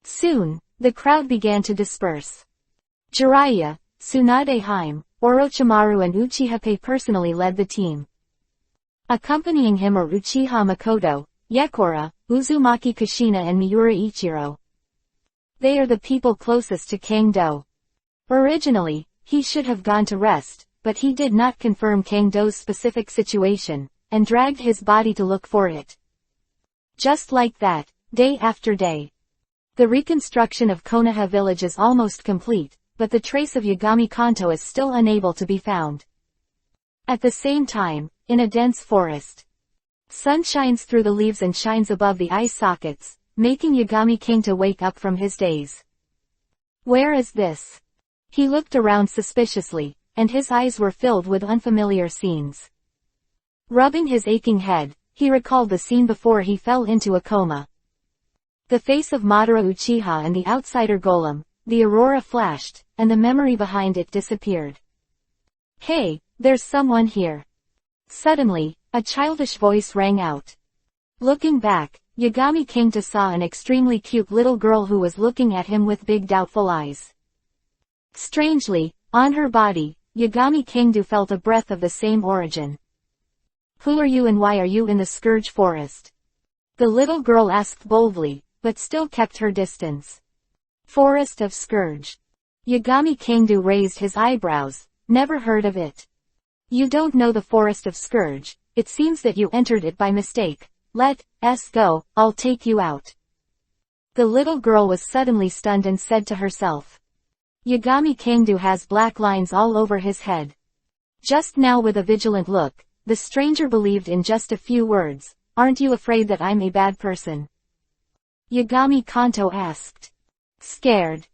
Soon, the crowd began to disperse. Jiraiya, Tsunade Haim, Orochimaru and Uchiha Pei personally led the team. Accompanying him are Uchiha Makoto, Yekora, Uzumaki Kushina and Miura Ichiro. They are the people closest to Kangdo. Originally, he should have gone to rest, but he did not confirm Kangdo's specific situation, and dragged his body to look for it. Just like that, day after day. The reconstruction of Konoha village is almost complete, but the trace of Yagami Kanto is still unable to be found. At the same time, in a dense forest, sun shines through the leaves and shines above the eye sockets, making Yagami Kanto wake up from his daze. Where is this? He looked around suspiciously, and his eyes were filled with unfamiliar scenes. Rubbing his aching head, he recalled the scene before he fell into a coma. The face of Madara Uchiha and the outsider golem, the aurora flashed, and the memory behind it disappeared. Hey, there's someone here. Suddenly, a childish voice rang out. Looking back, Yagami Kanto saw an extremely cute little girl who was looking at him with big doubtful eyes. Strangely, on her body, Yagami Kanto felt a breath of the same origin. Who are you and why are you in the Scourge Forest? The little girl asked boldly, but still kept her distance. Forest of Scourge. Yagami Kanto raised his eyebrows. Never heard of it. You don't know the Forest of Scourge, it seems that you entered it by mistake. Let's go, I'll take you out. The little girl was suddenly stunned and said to herself. Yagami Kanto has black lines all over his head. Just now with a vigilant look, the stranger believed in just a few words, aren't you afraid that I'm a bad person? Yagami Kanto asked. Scared.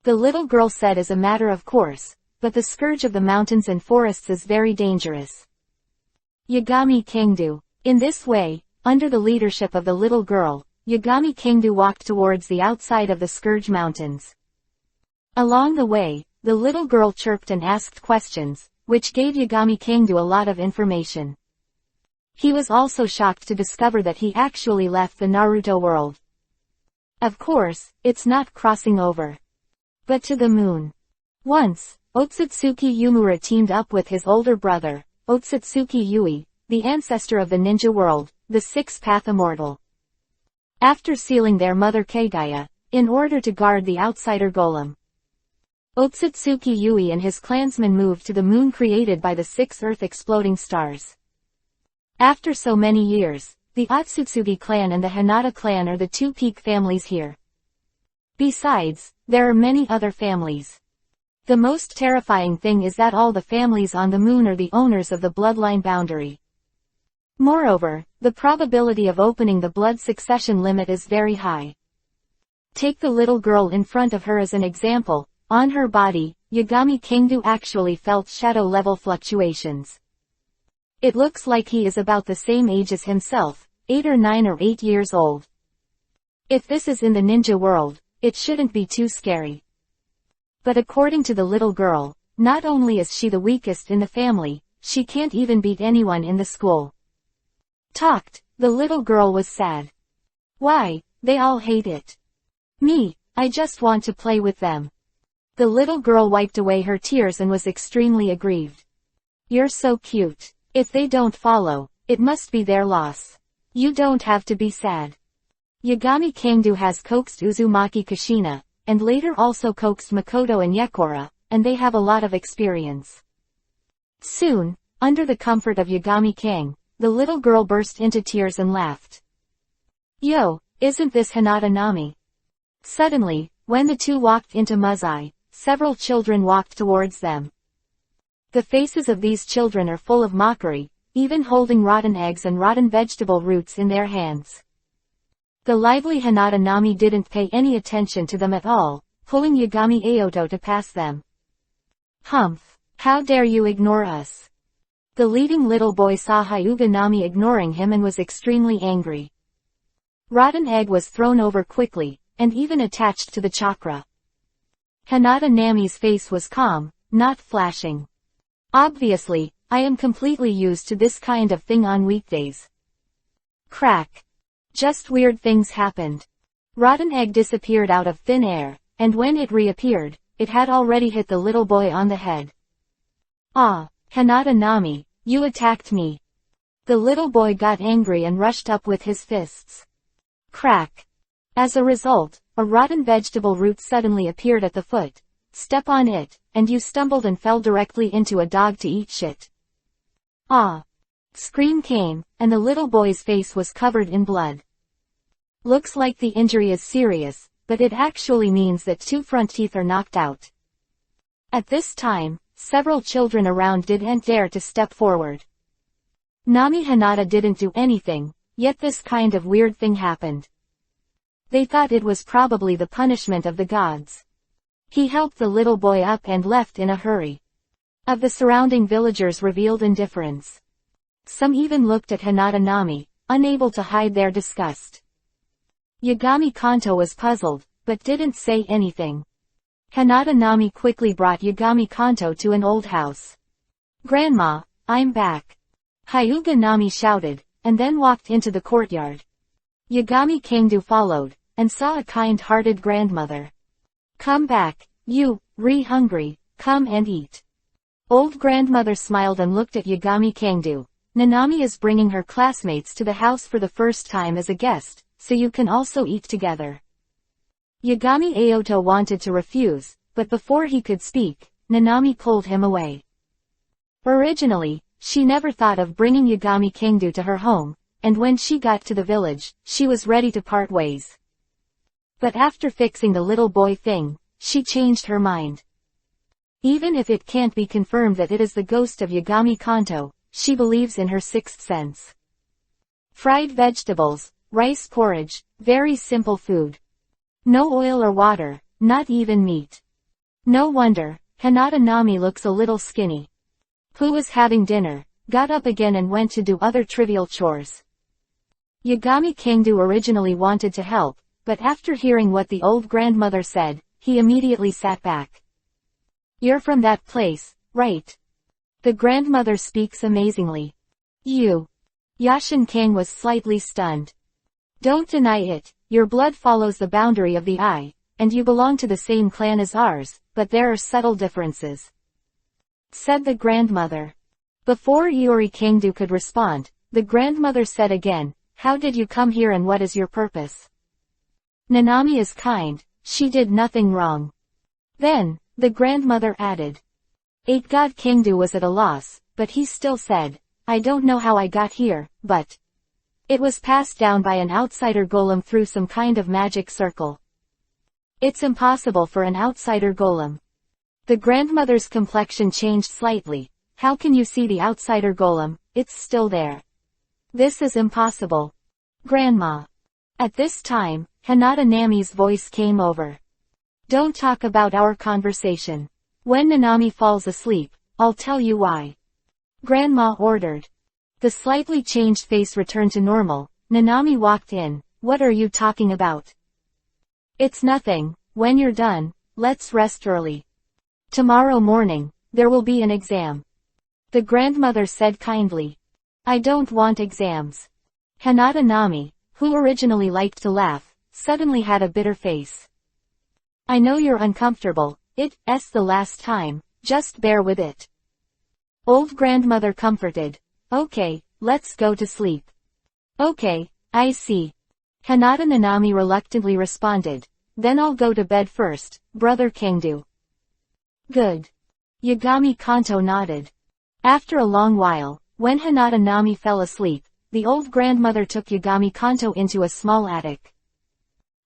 The little girl said as a matter of course, but the scourge of the mountains and forests is very dangerous. Yagami Kanto. In this way, under the leadership of the little girl, Yagami Kanto walked towards the outside of the Scourge Mountains. Along the way, the little girl chirped and asked questions, which gave Yagami Kanto a lot of information. He was also shocked to discover that he actually left the Naruto world. Of course, it's not crossing over, but to the moon. Once, Otsutsuki Yumura teamed up with his older brother, Otsutsuki Yui, the ancestor of the ninja world, the Six-Path Immortal. After sealing their mother Kagaya, in order to guard the outsider golem, Otsutsuki Yui and his clansmen moved to the moon created by the 6 Earth exploding stars. After so many years, the Otsutsuki clan and the Hinata clan are the 2 peak families here. Besides, there are many other families. The most terrifying thing is that all the families on the moon are the owners of the bloodline boundary. Moreover, the probability of opening the blood succession limit is very high. Take the little girl in front of her as an example. On her body, Yagami Kingdu actually felt shadow level fluctuations. It looks like he is about the same age as himself, 8 or 9 or 8 years old. If this is in the ninja world, it shouldn't be too scary. But according to the little girl, not only is she the weakest in the family, she can't even beat anyone in the school. The little girl was sad. Why, they all hate it. Me, I just want to play with them. The little girl wiped away her tears and was extremely aggrieved. You're so cute. If they don't follow, it must be their loss. You don't have to be sad. Yagami Kingdu has coaxed Uzumaki Kushina, and later also coaxed Makoto and Yekora, and they have a lot of experience. Soon, under the comfort of Yagami Kang, the little girl burst into tears and laughed. Yo, isn't this Hinata Nami? Suddenly, when the two walked into Muzai, several children walked towards them. The faces of these children are full of mockery, even holding rotten eggs and rotten vegetable roots in their hands. The lively Hinata Nami didn't pay any attention to them at all, pulling Yagami Aoto to pass them. Humph! How dare you ignore us? The leading little boy saw Hyuga Nami ignoring him and was extremely angry. Rotten egg was thrown over quickly, and even attached to the chakra. Hinata Nami's face was calm, not flashing. Obviously, I am completely used to this kind of thing on weekdays. Crack. Just weird things happened. Rotten egg disappeared out of thin air, and when it reappeared, it had already hit the little boy on the head. Ah, Hinata Nami, you attacked me. The little boy got angry and rushed up with his fists. Crack. As a result, a rotten vegetable root suddenly appeared at the foot. Step on it, and you stumbled and fell directly into a dog to eat shit. Ah! Scream came, and the little boy's face was covered in blood. Looks like the injury is serious, but it actually means that 2 front teeth are knocked out. At this time, several children around didn't dare to step forward. Nami Hinata didn't do anything, yet this kind of weird thing happened. They thought it was probably the punishment of the gods. He helped the little boy up and left in a hurry. Of the surrounding villagers revealed indifference. Some even looked at Hinata Nami, unable to hide their disgust. Yagami Kanto was puzzled, but didn't say anything. Hinata Nami quickly brought Yagami Kanto to an old house. Grandma, I'm back. Hyuga Nami shouted, and then walked into the courtyard. Yagami Kingdu followed, and saw a kind-hearted grandmother. Come back, you, hungry, come and eat. Old grandmother smiled and looked at Yagami Kingdu. Nanami is bringing her classmates to the house for the first time as a guest, so you can also eat together. Yagami Aoto wanted to refuse, but before he could speak, Nanami pulled him away. Originally, she never thought of bringing Yagami Kingdu to her home, and when she got to the village, she was ready to part ways. But after fixing the little boy thing, she changed her mind. Even if it can't be confirmed that it is the ghost of Yagami Kanto, she believes in her sixth sense. Fried vegetables, rice porridge, very simple food. No oil or water, not even meat. No wonder, Hinata Nami looks a little skinny. Who was having dinner, got up again and went to do other trivial chores. Yagami Kingdu originally wanted to help, but after hearing what the old grandmother said, he immediately sat back. You're from that place, right? The grandmother speaks amazingly. You. Yashin Kang was slightly stunned. Don't deny it, your blood follows the boundary of the eye, and you belong to the same clan as ours, but there are subtle differences. Said the grandmother. Before Iori Kingdu could respond, the grandmother said again, how did you come here and what is your purpose? Nanami is kind, she did nothing wrong. Then, the grandmother added. 8-God Kingdu was at a loss, but he still said, I don't know how I got here, but it was passed down by an outsider golem through some kind of magic circle. It's impossible for an outsider golem. The grandmother's complexion changed slightly. How can you see the outsider golem? It's still there. This is impossible. Grandma. At this time, Hinata Nami's voice came over. Don't talk about our conversation. When Nanami falls asleep, I'll tell you why. Grandma ordered. The slightly changed face returned to normal. Nanami walked in. What are you talking about? It's nothing. When you're done, let's rest early. Tomorrow morning, there will be an exam. The grandmother said kindly. I don't want exams. Hinata Nami, who originally liked to laugh, suddenly had a bitter face. I know you're uncomfortable, it's the last time, just bear with it. Old grandmother comforted. Okay, let's go to sleep. Okay, I see. Hinata Nanami reluctantly responded. Then I'll go to bed first, Brother Kangdu. Good. Yagami Kanto nodded. After a long while, when Hinata Nami fell asleep, the old grandmother took Yagami Kanto into a small attic.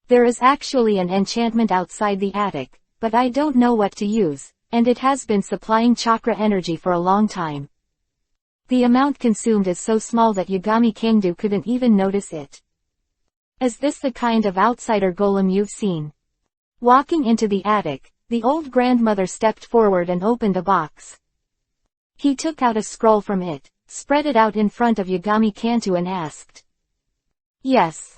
There is actually an enchantment outside the attic, but I don't know what to use, and it has been supplying chakra energy for a long time. The amount consumed is so small that Yagami Kangdu couldn't even notice it. Is this the kind of outsider golem you've seen? Walking into the attic, the old grandmother stepped forward and opened a box. He took out a scroll from it, spread it out in front of Yagami Kanto and asked. Yes.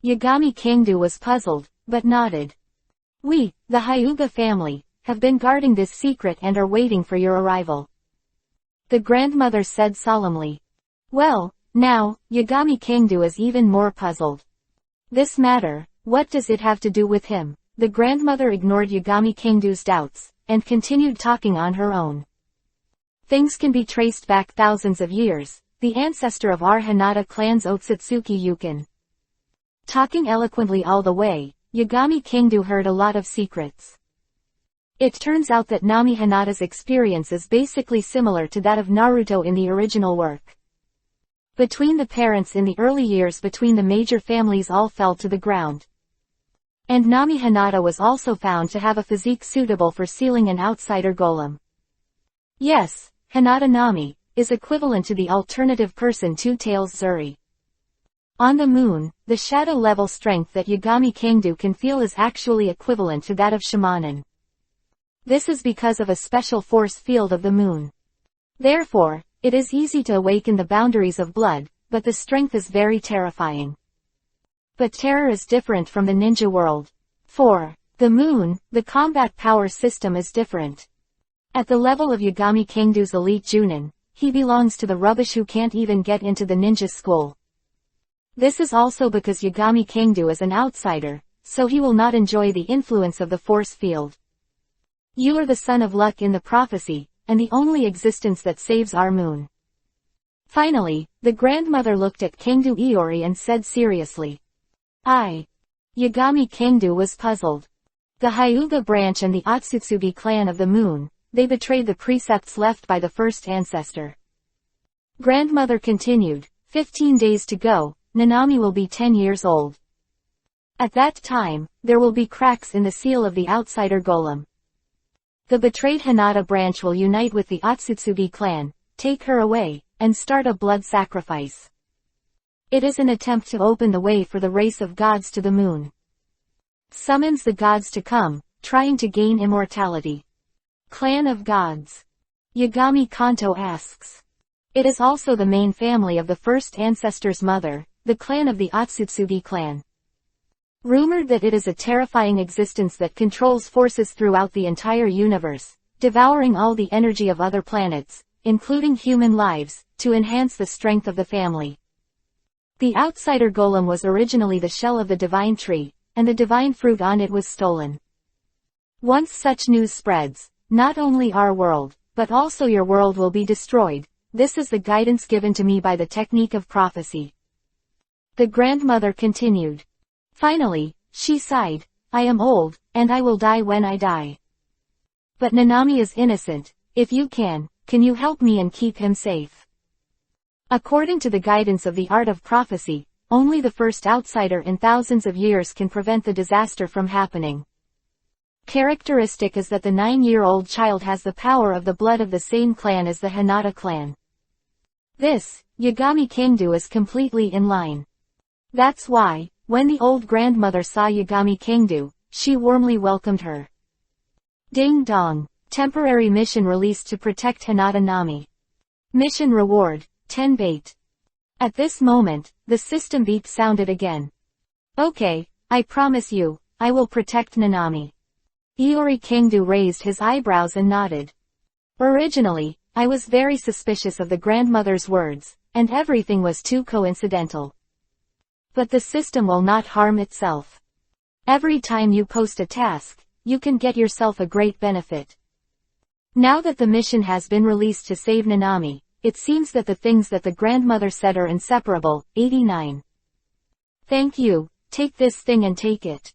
Yagami Kangdu was puzzled, but nodded. We, the Hyuga family, have been guarding this secret and are waiting for your arrival. The grandmother said solemnly. Well, now, Yagami Kangdu is even more puzzled. This matter, what does it have to do with him? The grandmother ignored Yagami Kangdu's doubts, and continued talking on her own. Things can be traced back thousands of years, the ancestor of our Hinata clan's Otsutsuki Yukin. Talking eloquently all the way, Yagami Kangdu heard a lot of secrets. It turns out that Nami Hinata's experience is basically similar to that of Naruto in the original work. Between the parents in the early years between the major families all fell to the ground. And Nami Hinata was also found to have a physique suitable for sealing an outsider golem. Yes, Hinata Nami is equivalent to the alternative person Two-Tails Zuri. On the moon, the shadow level strength that Yagami Kangdu can feel is actually equivalent to that of Shamanin. This is because of a special force field of the moon. Therefore, it is easy to awaken the boundaries of blood, but the strength is very terrifying. But terror is different from the ninja world. For the moon, the combat power system is different. At the level of Yagami Kangdu's elite Junin, he belongs to the rubbish who can't even get into the ninja school. This is also because Yagami Kangdu is an outsider, so he will not enjoy the influence of the force field. You are the son of luck in the prophecy, and the only existence that saves our moon. Finally, the grandmother looked at Kangdu Iori and said seriously. Yagami Kangdu was puzzled. The Hyuga branch and the Otsutsugi clan of the moon, they betrayed the precepts left by the first ancestor. Grandmother continued, 15 days to go, Nanami will be 10 years old. At that time, there will be cracks in the seal of the outsider golem. The betrayed Hinata branch will unite with the Otsutsugi clan, take her away, and start a blood sacrifice. It is an attempt to open the way for the race of gods to the moon. Summons the gods to come, trying to gain immortality. Clan of Gods. Yagami Kanto asks. It is also the main family of the first ancestor's mother, the clan of the Otsutsugi clan. Rumored that it is a terrifying existence that controls forces throughout the entire universe, devouring all the energy of other planets, including human lives, to enhance the strength of the family. The outsider golem was originally the shell of the divine tree, and the divine fruit on it was stolen. Once such news spreads, not only our world, but also your world will be destroyed. This is the guidance given to me by the technique of prophecy. The grandmother continued. Finally, she sighed, I am old, and I will die when I die. But Nanami is innocent. If you can you help me and keep him safe? According to the guidance of the art of prophecy, only the first outsider in thousands of years can prevent the disaster from happening. Characteristic is that the 9-year-old child has the power of the blood of the same clan as the Hinata clan. This, Yagami Kangdu, is completely in line. That's why, when the old grandmother saw Yagami Kangdu, she warmly welcomed her. Ding dong. Temporary mission released to protect Hinata Nami. Mission reward, 10 bait. At this moment, the system beep sounded again. Okay, I promise you, I will protect Nanami. Iori Kangdu raised his eyebrows and nodded. Originally, I was very suspicious of the grandmother's words, and everything was too coincidental. But the system will not harm itself. Every time you post a task, you can get yourself a great benefit. Now that the mission has been released to save Nanami, it seems that the things that the grandmother said are inseparable. 89. Thank you, take this thing and take it.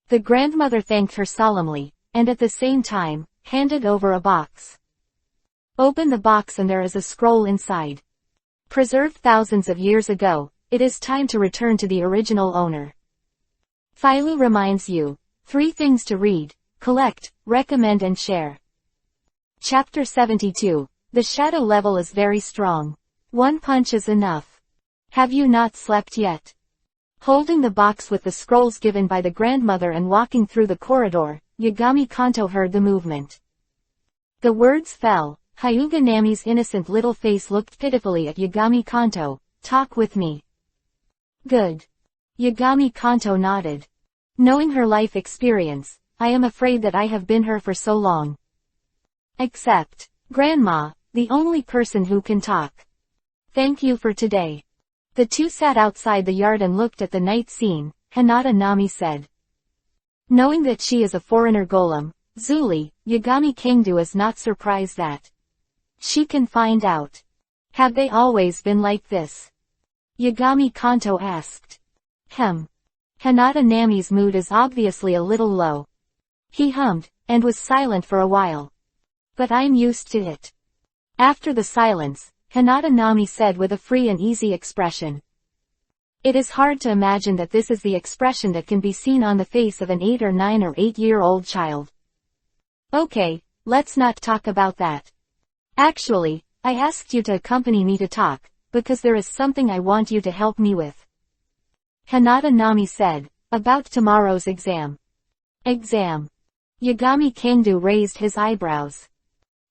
The grandmother thanked her solemnly, and at the same time, handed over a box. Open the box and there is a scroll inside. Preserved thousands of years ago, it is time to return to the original owner. Philo reminds you, 3 things to read, collect, recommend and share. Chapter 72. The shadow level is very strong. 1 punch is enough. Have you not slept yet? Holding the box with the scrolls given by the grandmother and walking through the corridor, Yagami Kanto heard the movement. The words fell. Hyuga Nami's innocent little face looked pitifully at Yagami Kanto. Talk with me. Good. Yagami Kanto nodded. Knowing her life experience, I am afraid that I have been her for so long. Except, Grandma, the only person who can talk. Thank you for today. The two sat outside the yard and looked at the night scene. Hinata Nami said. Knowing that she is a foreigner golem, Zuli, Yagami Kangdu is not surprised that she can find out. Have they always been like this? Yagami Kanto asked. Hinata Nami's mood is obviously a little low. He hummed, and was silent for a while. But I'm used to it. After the silence, Hinata Nami said with a free and easy expression. It is hard to imagine that this is the expression that can be seen on the face of an 8 or 9 or 8-year-old child. Okay, let's not talk about that. Actually, I asked you to accompany me to talk, because there is something I want you to help me with. Hinata Nami said, about tomorrow's exam. Exam. Yagami Kangdu raised his eyebrows.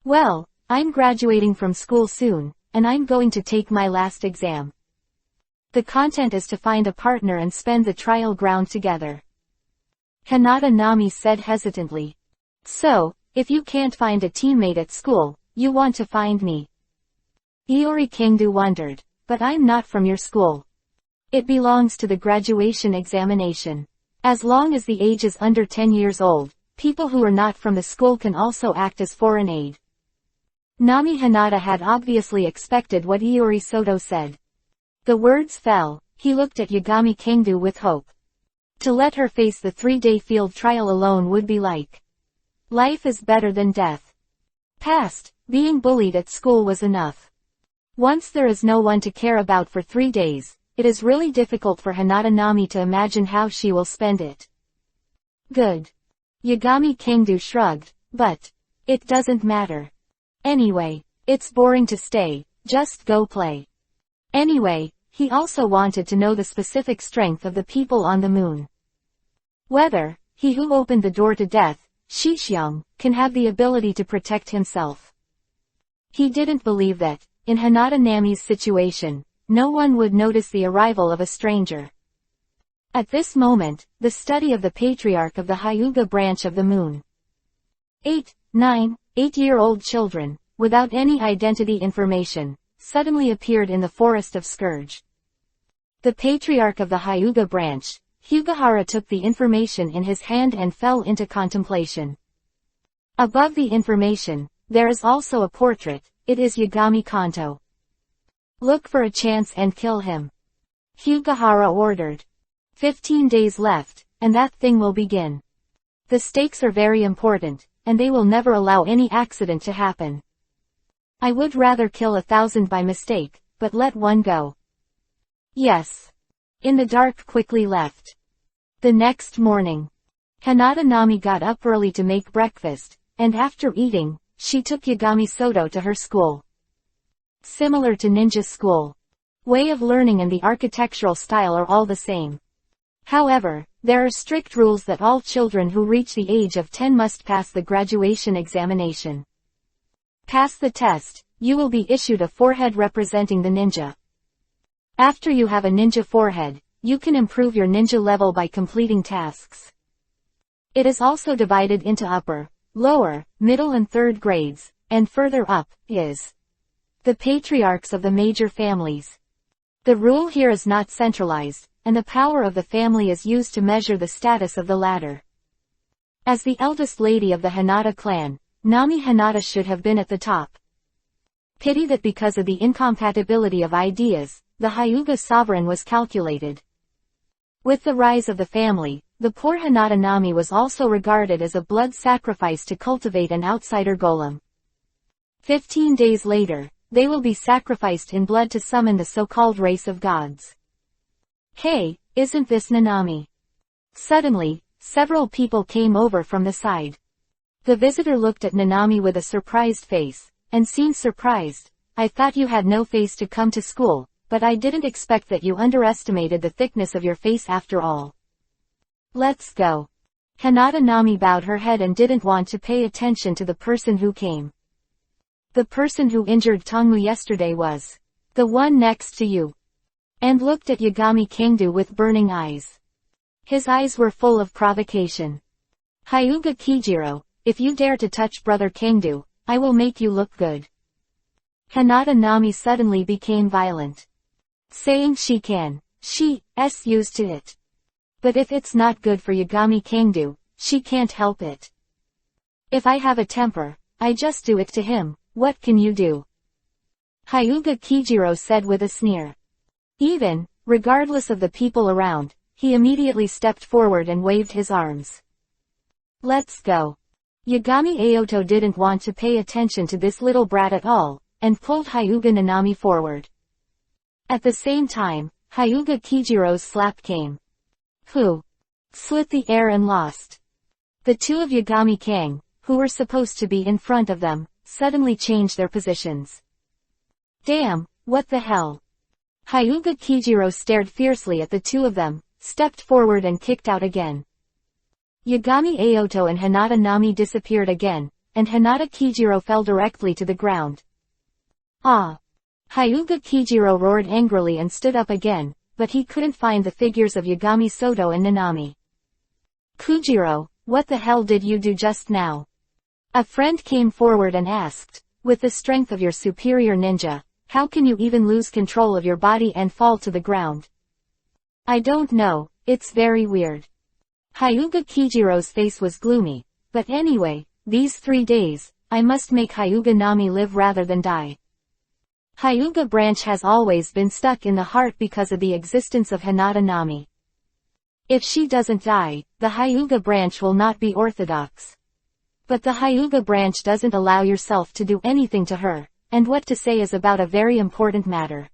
Well, I'm graduating from school soon, and I'm going to take my last exam. The content is to find a partner and spend the trial ground together. Hinata Nami said hesitantly. So, if you can't find a teammate at school, you want to find me. Iori Kangdu wondered, but I'm not from your school. It belongs to the graduation examination. As long as the age is under 10 years old, people who are not from the school can also act as foreign aid. Nami Hinata had obviously expected what Iori Soto said. The words fell. He looked at Yagami Kangdu with hope. To let her face the 3-day field trial alone would be like. Life is better than death. Past, being bullied at school was enough. Once there is no one to care about for 3 days, it is really difficult for Hinata Nami to imagine how she will spend it. Good. Yagami Kangdu shrugged, but it doesn't matter. Anyway, it's boring to stay, just go play. Anyway, he also wanted to know the specific strength of the people on the moon. Whether, he who opened the door to death, Shishyang, can have the ability to protect himself. He didn't believe that, in Hinata Nami's situation, no one would notice the arrival of a stranger. At this moment, the study of the patriarch of the Hyuga branch of the moon. 8, 9, 8-year-old children, without any identity information, suddenly appeared in the forest of Scourge. The patriarch of the Hyuga branch, Hugahara, took the information in his hand and fell into contemplation. Above the information, there is also a portrait. It is Yagami Kanto. Look for a chance and kill him. Hugahara ordered. 15 days left, and that thing will begin. The stakes are very important, and they will never allow any accident to happen. I would rather kill 1,000 by mistake, but let one go. Yes. In the dark quickly left. The next morning. Hanada Nami got up early to make breakfast, and after eating, she took Yagami Soto to her school. Similar to ninja school. Way of learning and the architectural style are all the same. However, there are strict rules that all children who reach the age of 10 must pass the graduation examination. Pass the test, you will be issued a forehead representing the ninja. After you have a ninja forehead, you can improve your ninja level by completing tasks. It is also divided into upper, lower, middle and third grades, and further up, is the patriarchs of the major families. The rule here is not centralized, and the power of the family is used to measure the status of the latter. As the eldest lady of the Hanada clan, Nami Hanada should have been at the top. Pity that because of the incompatibility of ideas, the Hyuga sovereign was calculated. With the rise of the family, the poor Hanada Nami was also regarded as a blood sacrifice to cultivate an outsider golem. 15 days later, they will be sacrificed in blood to summon the so-called race of gods. Hey, isn't this Nanami? Suddenly, several people came over from the side. The visitor looked at Nanami with a surprised face, and seemed surprised. I thought you had no face to come to school, but I didn't expect that you underestimated the thickness of your face after all. Let's go. Hanada Nami bowed her head and didn't want to pay attention to the person who came. The person who injured Tongmu yesterday was the one next to you. And looked at Yagami Kangdu with burning eyes. His eyes were full of provocation. Hyuga Kijiro, if you dare to touch brother Kangdu, I will make you look good. Hanada Nami suddenly became violent. Saying she can, she's used to it. But if it's not good for Yagami Kangdu, she can't help it. If I have a temper, I just do it to him, what can you do? Hyuga Kijiro said with a sneer. Even, regardless of the people around, he immediately stepped forward and waved his arms. Let's go. Yagami Aoto didn't want to pay attention to this little brat at all, and pulled Hyuga Nanami forward. At the same time, Hyuga Kijiro's slap came. Who? Slit the air and lost. The two of Yagami Kang, who were supposed to be in front of them, suddenly changed their positions. Damn, what the hell? Hyuga Kijiro stared fiercely at the two of them, stepped forward and kicked out again. Yagami Aoto and Hanada Nami disappeared again, and Hanada Kijiro fell directly to the ground. Ah! Hyuga Kijiro roared angrily and stood up again, but he couldn't find the figures of Yagami Soto and Nanami. Kujiro, what the hell did you do just now? A friend came forward and asked, with the strength of your superior ninja, how can you even lose control of your body and fall to the ground? I don't know, it's very weird. Hyuga Kijiro's face was gloomy, but anyway, these 3 days, I must make Hyuga Nami live rather than die. Hyuga branch has always been stuck in the heart because of the existence of Hanada Nami. If she doesn't die, the Hyuga branch will not be orthodox. But the Hyuga branch doesn't allow yourself to do anything to her, and what to say is about a very important matter.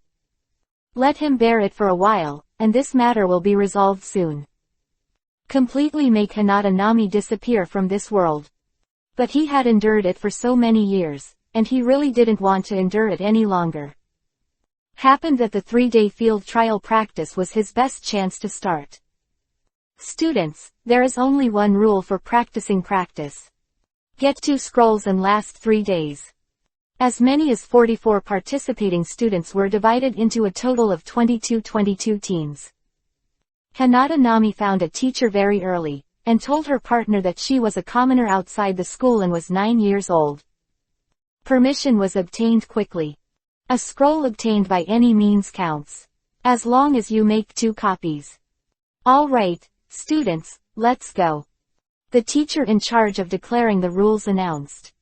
Let him bear it for a while, and this matter will be resolved soon. Completely make Hanada Nami disappear from this world. But he had endured it for so many years, and he really didn't want to endure it any longer. Happened that the 3-day field trial practice was his best chance to start. Students, there is only one rule for practicing practice. Get 2 scrolls and last 3 days. As many as 44 participating students were divided into a total of 22 teams. Hanada Nami found a teacher very early, and told her partner that she was a commoner outside the school and was 9 years old. Permission was obtained quickly. A scroll obtained by any means counts. As long as you make 2 copies. All right, students, let's go. The teacher in charge of declaring the rules announced.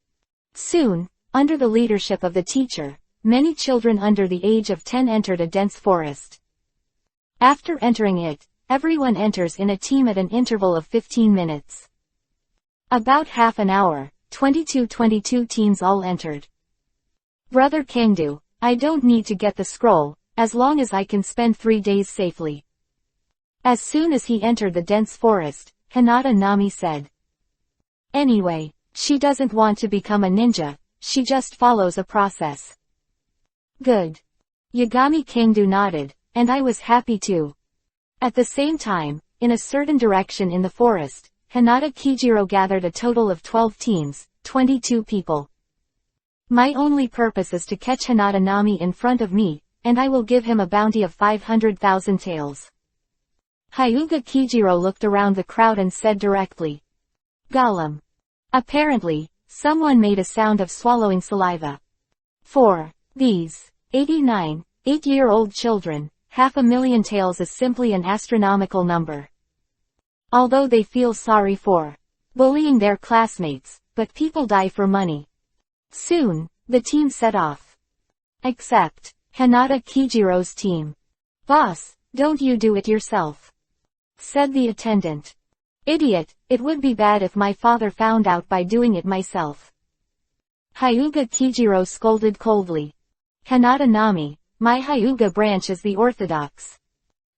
Soon, under the leadership of the teacher, many children under the age of 10 entered a dense forest. After entering it, everyone enters in a team at an interval of 15 minutes. About half an hour, 22 teams all entered. Brother Kangdu, I don't need to get the scroll, as long as I can spend 3 days safely. As soon as he entered the dense forest, Hinata Nami said. Anyway, she doesn't want to become a ninja, she just follows a process. Good. Yagami Kingdu nodded, and I was happy too. At the same time, in a certain direction in the forest, Hinata Kijiro gathered a total of 12 teams, 22 people. My only purpose is to catch Hinata Nami in front of me, and I will give him a bounty of 500,000 taels. Hyuga Kijiro looked around the crowd and said directly. Gollum. Apparently, someone made a sound of swallowing saliva. For these 89, 8-year-old children, 500,000 taels is simply an astronomical number. Although they feel sorry for bullying their classmates, but people die for money. Soon, the team set off. Except Hinata Kijiro's team. Boss, don't you do it yourself, said the attendant. Idiot, it would be bad if my father found out by doing it myself. Hyuga Kijiro scolded coldly. Hinata Nami, my Hyuga branch is the orthodox.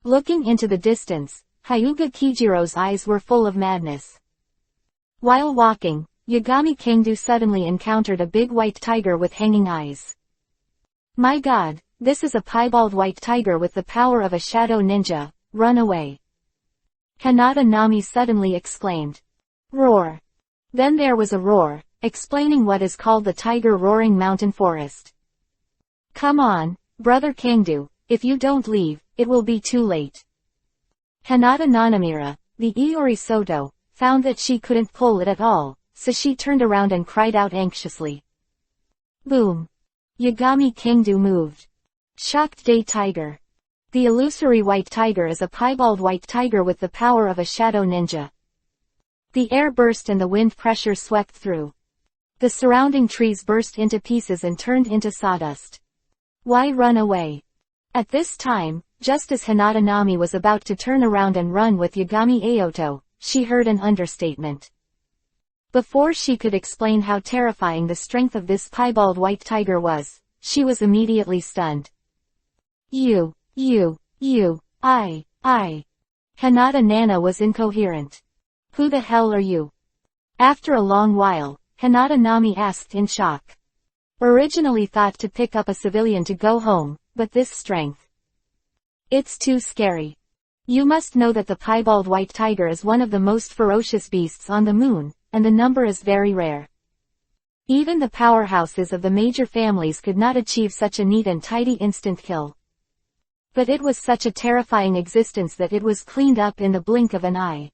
Looking into the distance, Hyuga Kijiro's eyes were full of madness. While walking, Yagami Kingdu suddenly encountered a big white tiger with hanging eyes. My god, this is a piebald white tiger with the power of a shadow ninja, run away. Hinata Nami suddenly exclaimed. Roar. Then there was a roar, explaining what is called the Tiger Roaring Mountain Forest. Come on, brother Kingdu, if you don't leave, it will be too late. Hinata Nanamira, the Iori Soto, found that she couldn't pull it at all, so she turned around and cried out anxiously. Boom. Yagami Kingdu moved. Shocked Day Tiger. The illusory white tiger is a piebald white tiger with the power of a shadow ninja. The air burst and the wind pressure swept through. The surrounding trees burst into pieces and turned into sawdust. Why run away? At this time, just as Hinata Nami was about to turn around and run with Yagami Aoto, she heard an understatement. Before she could explain how terrifying the strength of this piebald white tiger was, she was immediately stunned. I. Hinata Nana was incoherent. Who the hell are you? After a long while, Hinata Nami asked in shock. Originally thought to pick up a civilian to go home, but this strength. It's too scary. You must know that the piebald white tiger is one of the most ferocious beasts on the moon, and the number is very rare. Even the powerhouses of the major families could not achieve such a neat and tidy instant kill. But it was such a terrifying existence that it was cleaned up in the blink of an eye.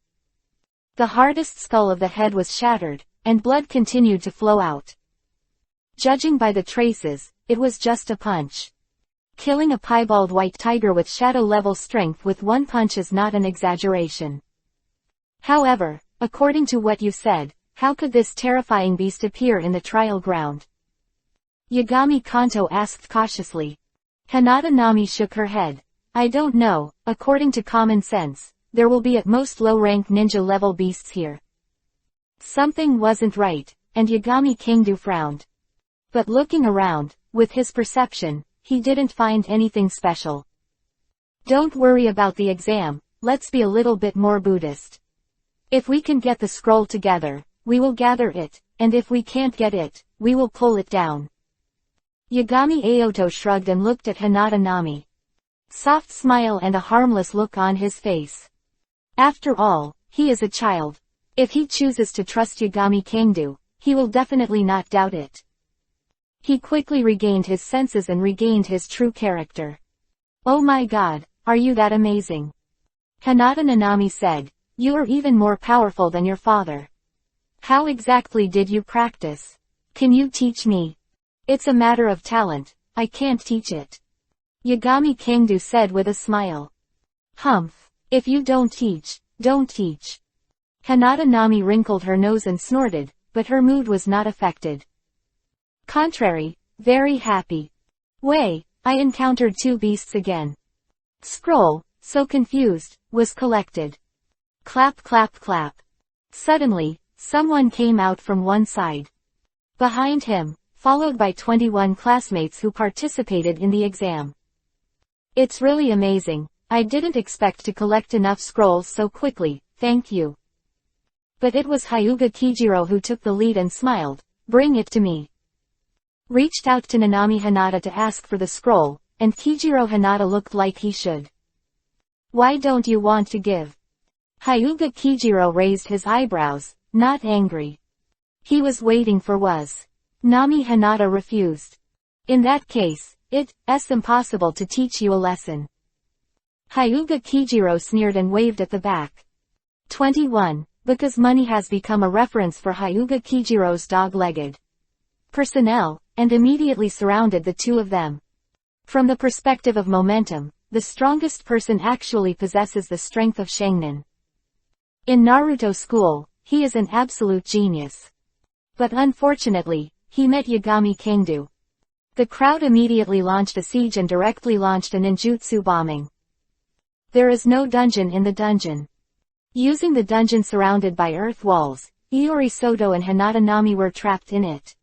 The hardest skull of the head was shattered, and blood continued to flow out. Judging by the traces, it was just a punch. Killing a piebald white tiger with shadow-level strength with one punch is not an exaggeration. However, according to what you said, how could this terrifying beast appear in the trial ground? Yagami Kanto asked cautiously. Hinata Nami shook her head. I don't know, according to common sense, there will be at most low-rank ninja-level beasts here. Something wasn't right, and Yagami Kingdu frowned. But looking around, with his perception, he didn't find anything special. Don't worry about the exam, let's be a little bit more Buddhist. If we can get the scroll together, we will gather it, and if we can't get it, we will pull it down. Yagami Aoto shrugged and looked at Hinata Nami. Soft smile and a harmless look on his face. After all, he is a child. If he chooses to trust Yagami Kingdu, he will definitely not doubt it. He quickly regained his senses and regained his true character. Oh my god, are you that amazing? Hinata Nanami said, you are even more powerful than your father. How exactly did you practice? Can you teach me? It's a matter of talent, I can't teach it. Yagami Kingdu said with a smile. Humph, if you don't teach, don't teach. Hinata Nami wrinkled her nose and snorted, but her mood was not affected. Contrary, very happy. Way, I encountered two beasts again. Scroll, so confused, was collected. Clap clap clap. Suddenly, someone came out from one side. Behind him, followed by 21 classmates who participated in the exam. It's really amazing, I didn't expect to collect enough scrolls so quickly, thank you. But it was Hyuga Kijiro who took the lead and smiled. Bring it to me. Reached out to Nanami Hinata to ask for the scroll, and Kijiro Hinata looked like he should. Why don't you want to give? Hyuga Kijiro raised his eyebrows, not angry. He was waiting for was. Nami Hinata refused. In that case, it's impossible to teach you a lesson. Hyuga Kijiro sneered and waved at the back. 21. Because money has become a reference for Hyuga Kijiro's dog-legged personnel, and immediately surrounded the two of them. From the perspective of momentum, the strongest person actually possesses the strength of Sharingan. In Naruto school, he is an absolute genius. But unfortunately, he met Yagami Kangdu. The crowd immediately launched a siege and directly launched a ninjutsu bombing. There is no dungeon in the dungeon. Using the dungeon surrounded by earth walls, Iori Soto and Hinata Nami were trapped in it.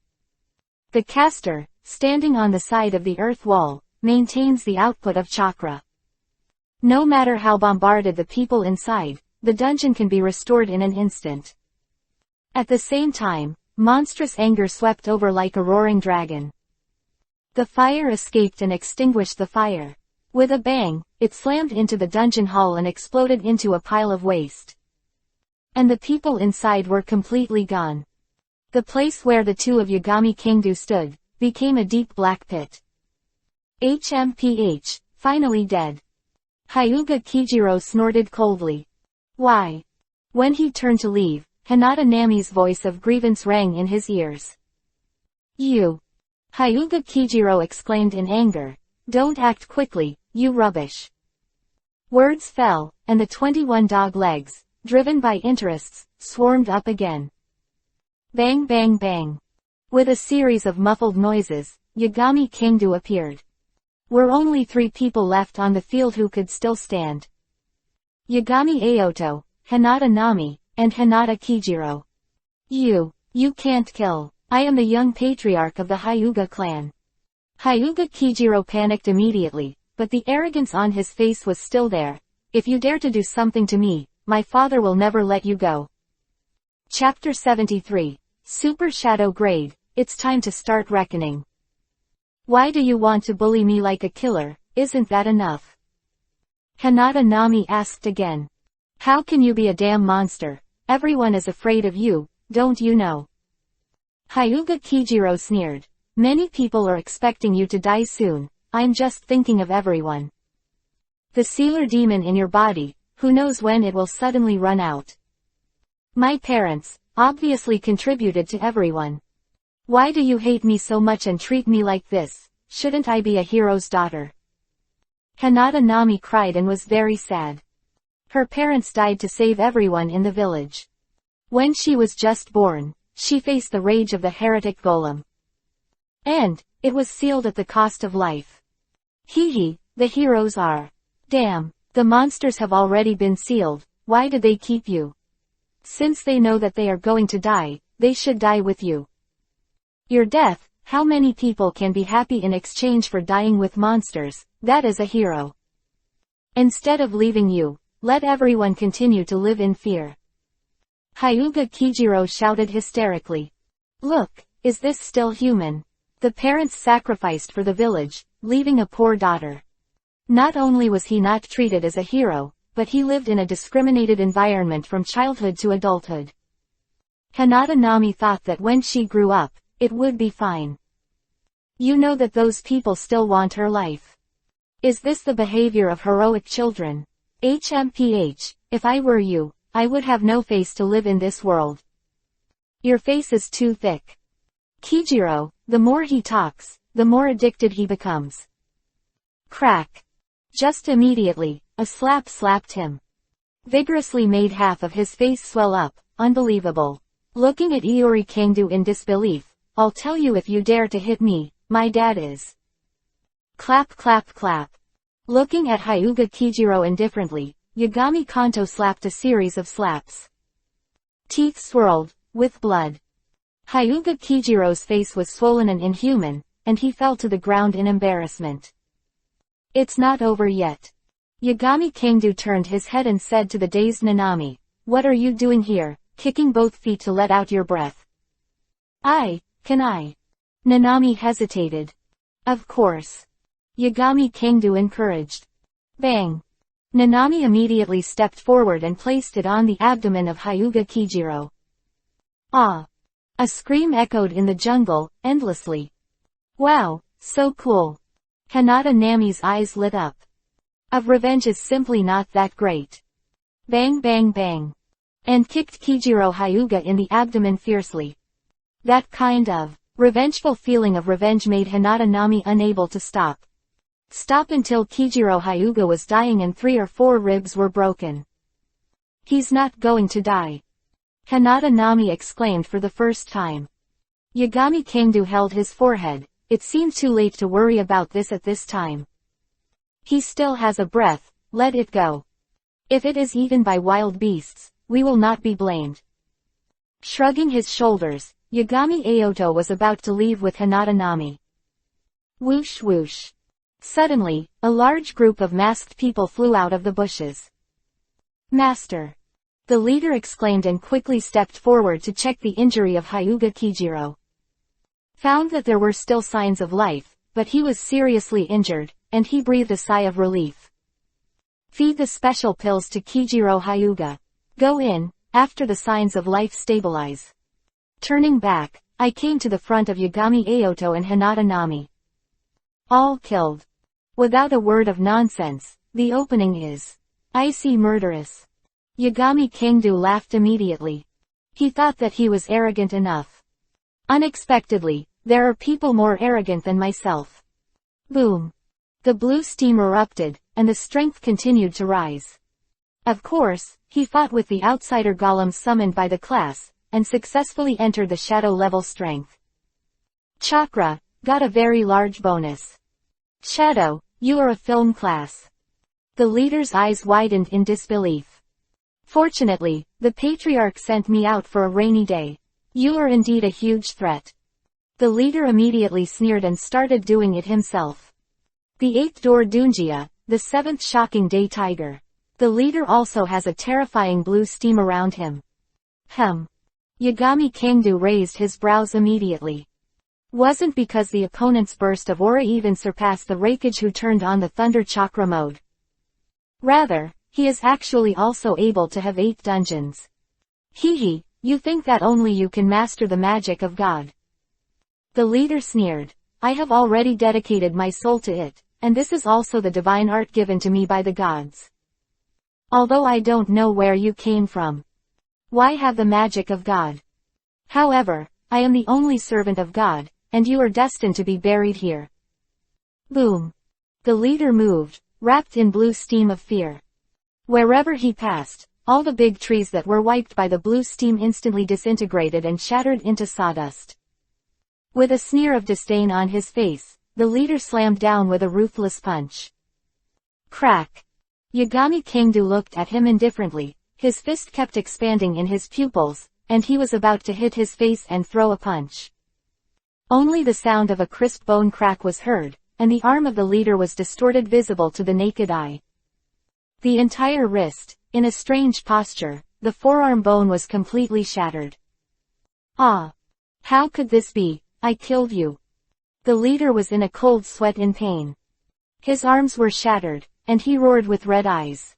The caster, standing on the side of the earth wall, maintains the output of chakra. No matter how bombarded the people inside, the dungeon can be restored in an instant. At the same time, monstrous anger swept over like a roaring dragon. The fire escaped and extinguished the fire. With a bang, it slammed into the dungeon hall and exploded into a pile of waste. And the people inside were completely gone. The place where the two of Yagami Kangdu stood, became a deep black pit. HMPH, finally dead. Hyuga Kijiro snorted coldly. Why? When he turned to leave, Hinata Nami's voice of grievance rang in his ears. You! Hyuga Kijiro exclaimed in anger. Don't act quickly, you rubbish. Words fell, and the 21 dog legs, driven by interests, swarmed up again. Bang bang bang. With a series of muffled noises, Yagami Kangdu appeared. Were only 3 people left on the field who could still stand. Yagami Aoto, Hinata Nami, and Hinata Kijiro. You can't kill. I am the young patriarch of the Hyuga clan. Hyuga Kijiro panicked immediately, but the arrogance on his face was still there. If you dare to do something to me, my father will never let you go. Chapter 73. Super Shadow Grade, it's time to start reckoning. Why do you want to bully me like a killer, isn't that enough? Hinata Nami asked again. How can you be a damn monster? Everyone is afraid of you, don't you know? Hyuga Kijiro sneered. Many people are expecting you to die soon, I'm just thinking of everyone. The sealer demon in your body, who knows when it will suddenly run out. My parents, obviously contributed to everyone. Why do you hate me so much and treat me like this? Shouldn't I be a hero's daughter? Hinata Nami cried and was very sad. Her parents died to save everyone in the village. When she was just born, she faced the rage of the heretic golem. And, it was sealed at the cost of life. Hee, the heroes are. Damn, the monsters have already been sealed, why did they keep you? Since they know that they are going to die, they should die with you. Your death, how many people can be happy in exchange for dying with monsters? That is a hero. Instead of leaving you, let everyone continue to live in fear. Hyuga Kijiro shouted hysterically. Look, is this still human? The parents sacrificed for the village, leaving a poor daughter. Not only was he not treated as a hero, but he lived in a discriminated environment from childhood to adulthood. Hinata Nami thought that when she grew up, it would be fine. You know that those people still want her life. Is this the behavior of heroic children? HMPH, if I were you, I would have no face to live in this world. Your face is too thick. Kijiro, the more he talks, the more addicted he becomes. Crack. Just immediately, a slap slapped him. Vigorously made half of his face swell up, unbelievable. Looking at Iori Kangdu in disbelief, I'll tell you if you dare to hit me, my dad is. Clap clap clap. Looking at Hyuga Kijiro indifferently, Yagami Kanto slapped a series of slaps. Teeth swirled, with blood. Hyuga Kijiro's face was swollen and inhuman, and he fell to the ground in embarrassment. It's not over yet. Yagami Kangdu turned his head and said to the dazed Nanami, what are you doing here, kicking both feet to let out your breath. Can I? Nanami hesitated. Of course. Yagami Kangdu encouraged. Bang. Nanami immediately stepped forward and placed it on the abdomen of Hyuga Kijiro. Ah! A scream echoed in the jungle, endlessly. Wow, so cool. Hinata Nami's eyes lit up. Of revenge is simply not that great. Bang bang bang. And kicked Kijiro Hyuga in the abdomen fiercely. That kind of revengeful feeling of revenge made Hinata Nami unable to stop. Stop until Kijiro Hyuga was dying and 3 or 4 ribs were broken. He's not going to die. Hinata Nami exclaimed for the first time. Yagami Kangdu held his forehead. It seemed too late to worry about this at this time. He still has a breath, let it go. If it is eaten by wild beasts, we will not be blamed. Shrugging his shoulders, Yagami Aoto was about to leave with Hinata Nami. Whoosh whoosh. Suddenly, a large group of masked people flew out of the bushes. Master! The leader exclaimed and quickly stepped forward to check the injury of Hyuga Kijiro. Found that there were still signs of life, but he was seriously injured, and he breathed a sigh of relief. Feed the special pills to Kijiro Hyuga. Go in, after the signs of life stabilize. Turning back, I came to the front of Yagami Aoto and Hinata Nami. All killed. Without a word of nonsense, the opening is icy murderous. Yagami Kangdu laughed immediately. He thought that he was arrogant enough. Unexpectedly, there are people more arrogant than myself. Boom. The blue steam erupted, and the strength continued to rise. Of course, he fought with the outsider golems summoned by the class, and successfully entered the shadow level strength. Chakra, got a very large bonus. Shadow, you are a film class. The leader's eyes widened in disbelief. Fortunately, the patriarch sent me out for a rainy day. You are indeed a huge threat. The leader immediately sneered and started doing it himself. The 8th door Dunjia, the 7th shocking day tiger. The leader also has a terrifying blue steam around him. Yagami Kangdu raised his brows immediately. Wasn't because the opponent's burst of aura even surpassed the Raikage who turned on the Thunder Chakra mode. Rather, he is actually also able to have 8 dungeons. Hehe, you think that only you can master the magic of God. The leader sneered. I have already dedicated my soul to it, and this is also the divine art given to me by the gods. Although I don't know where you came from. Why have the magic of God? However, I am the only servant of God, and you are destined to be buried here. Boom. The leader moved, wrapped in blue steam of fear. Wherever he passed, all the big trees that were wiped by the blue steam instantly disintegrated and shattered into sawdust. With a sneer of disdain on his face, the leader slammed down with a ruthless punch. Crack. Yagami Kangdu looked at him indifferently, his fist kept expanding in his pupils, and he was about to hit his face and throw a punch. Only the sound of a crisp bone crack was heard, and the arm of the leader was distorted visible to the naked eye. The entire wrist, in a strange posture, the forearm bone was completely shattered. Ah! How could this be? I killed you. The leader was in a cold sweat in pain. His arms were shattered, and he roared with red eyes.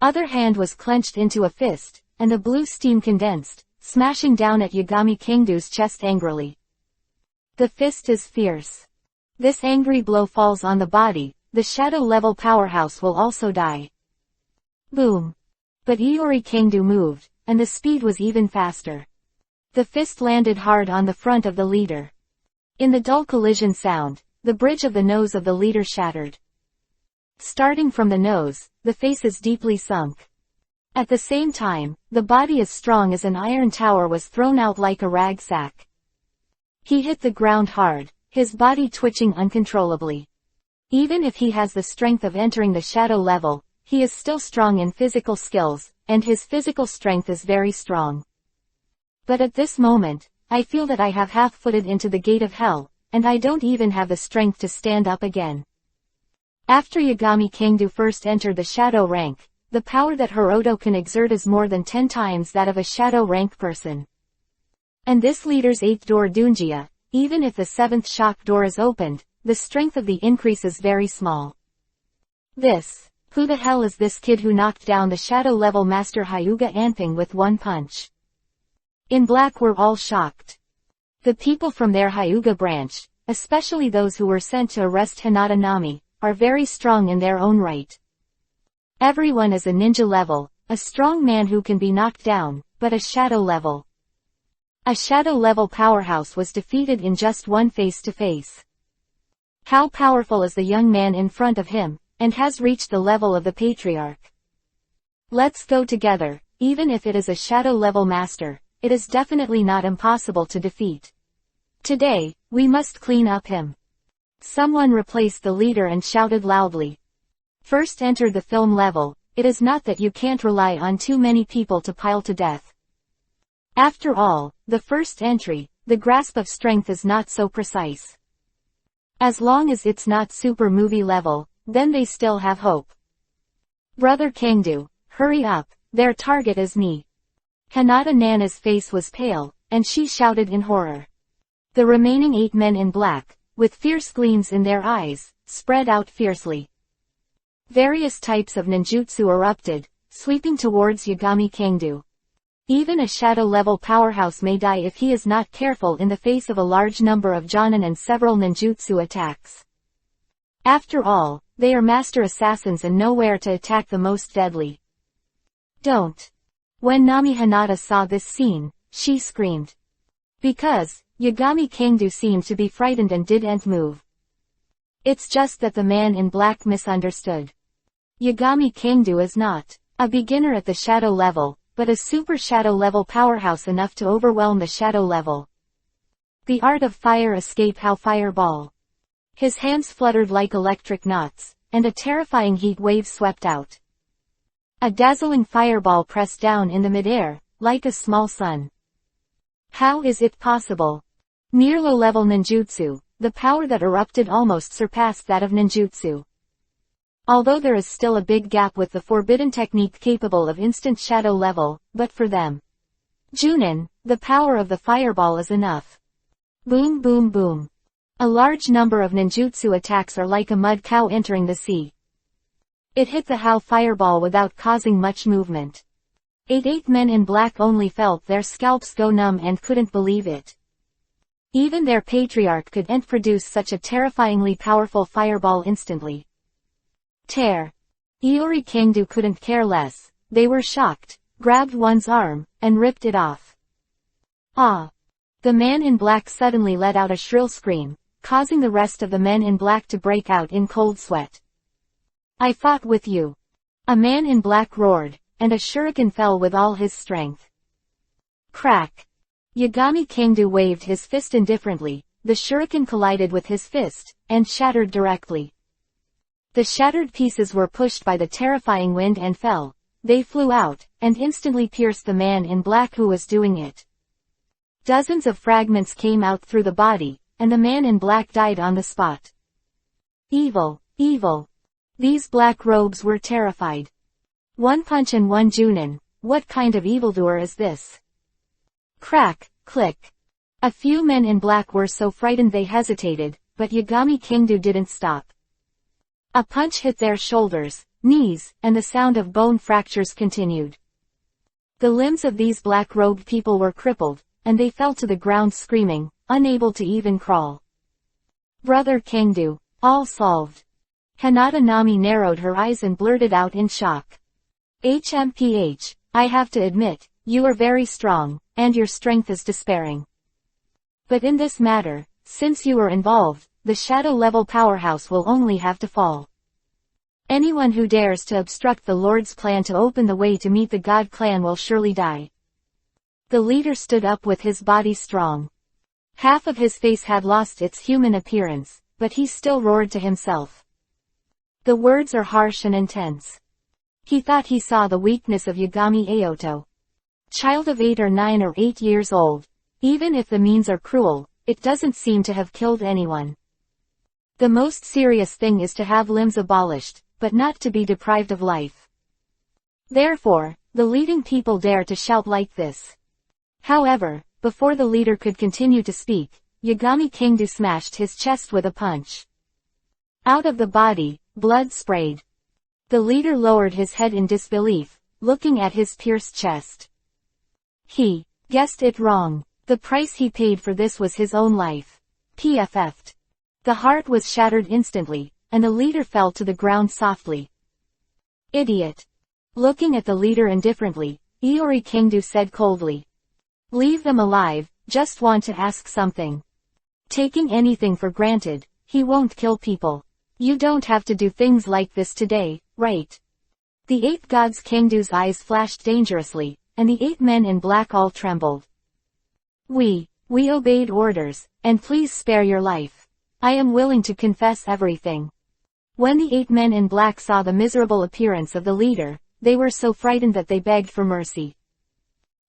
Other hand was clenched into a fist, and the blue steam condensed, smashing down at Yagami Kangdu's chest angrily. The fist is fierce. This angry blow falls on the body, the shadow-level powerhouse will also die. Boom. But Iori Kangdu moved, and the speed was even faster. The fist landed hard on the front of the leader. In the dull collision sound, the bridge of the nose of the leader shattered. Starting from the nose, the face is deeply sunk. At the same time, the body as strong as an iron tower was thrown out like a rag sack. He hit the ground hard, his body twitching uncontrollably. Even if he has the strength of entering the shadow level, he is still strong in physical skills, and his physical strength is very strong. But at this moment, I feel that I have half-footed into the gate of hell, and I don't even have the strength to stand up again. After Yagami Kangdu first entered the shadow rank, the power that Hiroto can exert is more than 10 times that of a shadow rank person. And this leader's 8th door Dunjia, even if the 7th shock door is opened, the strength of the increase is very small. Who the hell is this kid who knocked down the shadow level master Hyuga Anping with one punch? In black were all shocked. The people from their Hyuga branch, especially those who were sent to arrest Hinata Nami, are very strong in their own right. Everyone is a ninja level, a strong man who can be knocked down, but a shadow level. A shadow level powerhouse was defeated in just one face-to-face. How powerful is the young man in front of him, and has reached the level of the patriarch. Let's go together, even if it is a shadow level master, it is definitely not impossible to defeat. Today, we must clean up him. Someone replaced the leader and shouted loudly. First enter the film level, it is not that you can't rely on too many people to pile to death. After all, the first entry, the grasp of strength is not so precise. As long as it's not super movie level, then they still have hope. Brother Kangdu, hurry up, their target is me. Hinata Nana's face was pale, and she shouted in horror. The remaining 8 men in black, with fierce gleams in their eyes, spread out fiercely. Various types of ninjutsu erupted, sweeping towards Yagami Kangdu. Even a shadow-level powerhouse may die if he is not careful in the face of a large number of jonin and several ninjutsu attacks. After all, they are master assassins and know where to attack the most deadly. Don't. When Nami Hinata saw this scene, she screamed. Because, Yagami Kangdu seemed to be frightened and didn't move. It's just that the man in black misunderstood. Yagami Kangdu is not a beginner at the shadow level, but a super shadow level powerhouse enough to overwhelm the shadow level. The art of fire escape how fireball. His hands fluttered like electric knots, and a terrifying heat wave swept out. A dazzling fireball pressed down in the midair, like a small sun. How is it possible? Near low-level ninjutsu, the power that erupted almost surpassed that of ninjutsu. Although there is still a big gap with the forbidden technique capable of instant shadow level, but for them, Junin, the power of the fireball is enough. Boom boom boom. A large number of ninjutsu attacks are like a mud cow entering the sea. It hit the Hao fireball without causing much movement. 8 men in black only felt their scalps go numb and couldn't believe it. Even their patriarch couldn't produce such a terrifyingly powerful fireball instantly. Tear. Iori Kangdu couldn't care less, they were shocked, grabbed one's arm, and ripped it off. Ah! The man in black suddenly let out a shrill scream, causing the rest of the men in black to break out in cold sweat. I fought with you. A man in black roared, and a shuriken fell with all his strength. Crack. Yagami Kangdu waved his fist indifferently, the shuriken collided with his fist, and shattered directly. The shattered pieces were pushed by the terrifying wind and fell. They flew out, and instantly pierced the man in black who was doing it. Dozens of fragments came out through the body, and the man in black died on the spot. Evil, evil. These black robes were terrified. One punch and one junin, what kind of evildoer is this? Crack, click. A few men in black were so frightened they hesitated, but Yagami Kangdu didn't stop. A punch hit their shoulders, knees, and the sound of bone fractures continued. The limbs of these black-robed people were crippled, and they fell to the ground screaming, unable to even crawl. Brother Kangdu, all solved. Hinata Nami narrowed her eyes and blurted out in shock. HMPH, I have to admit, you are very strong, and your strength is despairing. But in this matter, since you are involved, the shadow-level powerhouse will only have to fall. Anyone who dares to obstruct the Lord's plan to open the way to meet the God clan will surely die. The leader stood up with his body strong. Half of his face had lost its human appearance, but he still roared to himself. The words are harsh and intense. He thought he saw the weakness of Yagami Aoto. Child of 8 or 9 or 8 years old. Even if the means are cruel, it doesn't seem to have killed anyone. The most serious thing is to have limbs abolished, but not to be deprived of life. Therefore, the leading people dare to shout like this. However, before the leader could continue to speak, Yagami Kingdu smashed his chest with a punch. Out of the body, blood sprayed. The leader lowered his head in disbelief, looking at his pierced chest. He guessed it wrong. The price he paid for this was his own life. PFF'd. The heart was shattered instantly, and the leader fell to the ground softly. Idiot. Looking at the leader indifferently, Iori Kingdu said coldly. Leave them alive, just want to ask something. Taking anything for granted, he won't kill people. You don't have to do things like this today, right? The 8 gods Kingdu's eyes flashed dangerously, and the 8 men in black all trembled. We obeyed orders, and please spare your life. I am willing to confess everything. When the 8 men in black saw the miserable appearance of the leader, they were so frightened that they begged for mercy.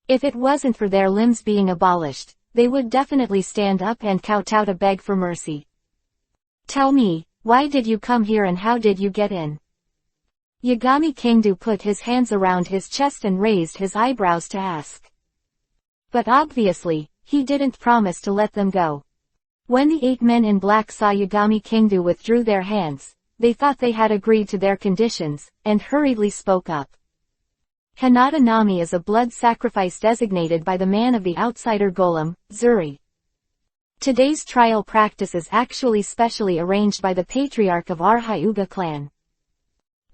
If it wasn't for their limbs being abolished, they would definitely stand up and kowtow to beg for mercy. Tell me, why did you come here and how did you get in? Yagami Kingdu put his hands around his chest and raised his eyebrows to ask. But obviously, he didn't promise to let them go. When the 8 men in black saw Yagami Kingdu withdrew their hands, they thought they had agreed to their conditions, and hurriedly spoke up. Hinata Nami is a blood sacrifice designated by the man of the outsider golem, Zuri. Today's trial practice is actually specially arranged by the patriarch of our Hyuga clan.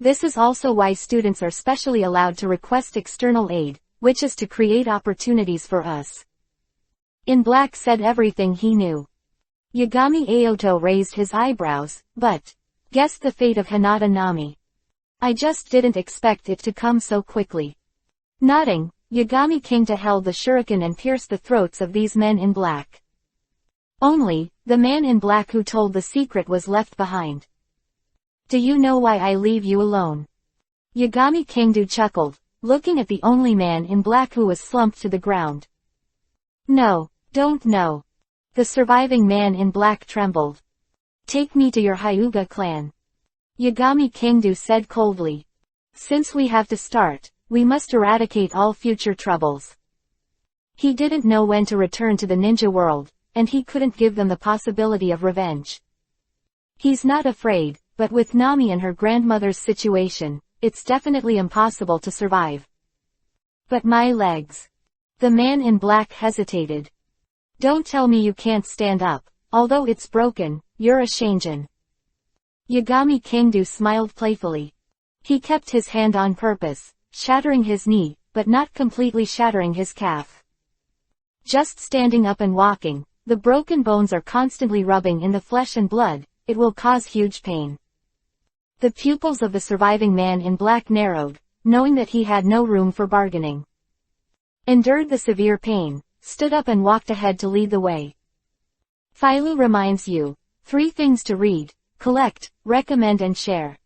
This is also why students are specially allowed to request external aid, which is to create opportunities for us. In black said everything he knew. Yagami Aoto raised his eyebrows, but guessed the fate of Hinata Nami. I just didn't expect it to come so quickly. Nodding, Yagami Kingdu held the shuriken and pierced the throats of these men in black. Only, the man in black who told the secret was left behind. Do you know why I leave you alone? Yagami Kingdu chuckled, looking at the only man in black who was slumped to the ground. No, don't know. The surviving man in black trembled. Take me to your Hyuga clan. Yagami Kingdu said coldly. Since we have to start, we must eradicate all future troubles. He didn't know when to return to the ninja world, and he couldn't give them the possibility of revenge. He's not afraid, but with Nami and her grandmother's situation, it's definitely impossible to survive. But my legs. The man in black hesitated. Don't tell me you can't stand up, although it's broken, you're a Shinjin. Yagami Kingdu smiled playfully. He kept his hand on purpose, shattering his knee, but not completely shattering his calf. Just standing up and walking, the broken bones are constantly rubbing in the flesh and blood, it will cause huge pain. The pupils of the surviving man in black narrowed, knowing that he had no room for bargaining. Endured the severe pain, stood up and walked ahead to lead the way. Philo reminds you, 3 things to read, collect, recommend and share.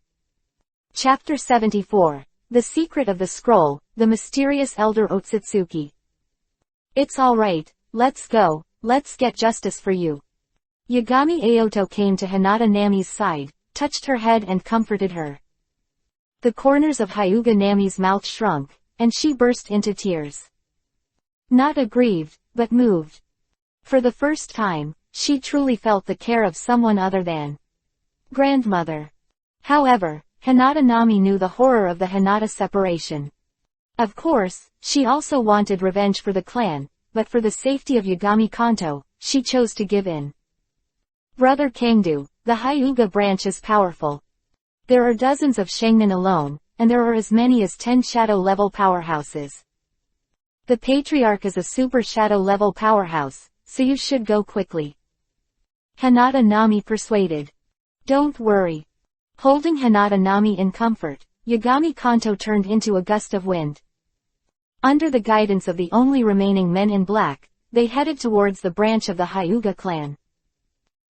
Chapter 74, The Secret of the Scroll, The Mysterious Elder Otsutsuki. It's alright, let's go, let's get justice for you. Yagami Aoto came to Hinata Nami's side, touched her head and comforted her. The corners of Hyuga Nami's mouth shrunk, and she burst into tears. Not aggrieved, but moved. For the first time, she truly felt the care of someone other than grandmother. However, Hinata Nami knew the horror of the Hinata separation. Of course, she also wanted revenge for the clan, but for the safety of Yagami Kanto, she chose to give in. Brother Kingdu, the Hyuga branch is powerful. There are dozens of Shangnin alone, and there are as many as 10 shadow-level powerhouses. The Patriarch is a super shadow-level powerhouse, so you should go quickly. Hinata Nami persuaded. Don't worry. Holding Hinata Nami in comfort, Yagami Kanto turned into a gust of wind. Under the guidance of the only remaining men in black, they headed towards the branch of the Hyuga clan.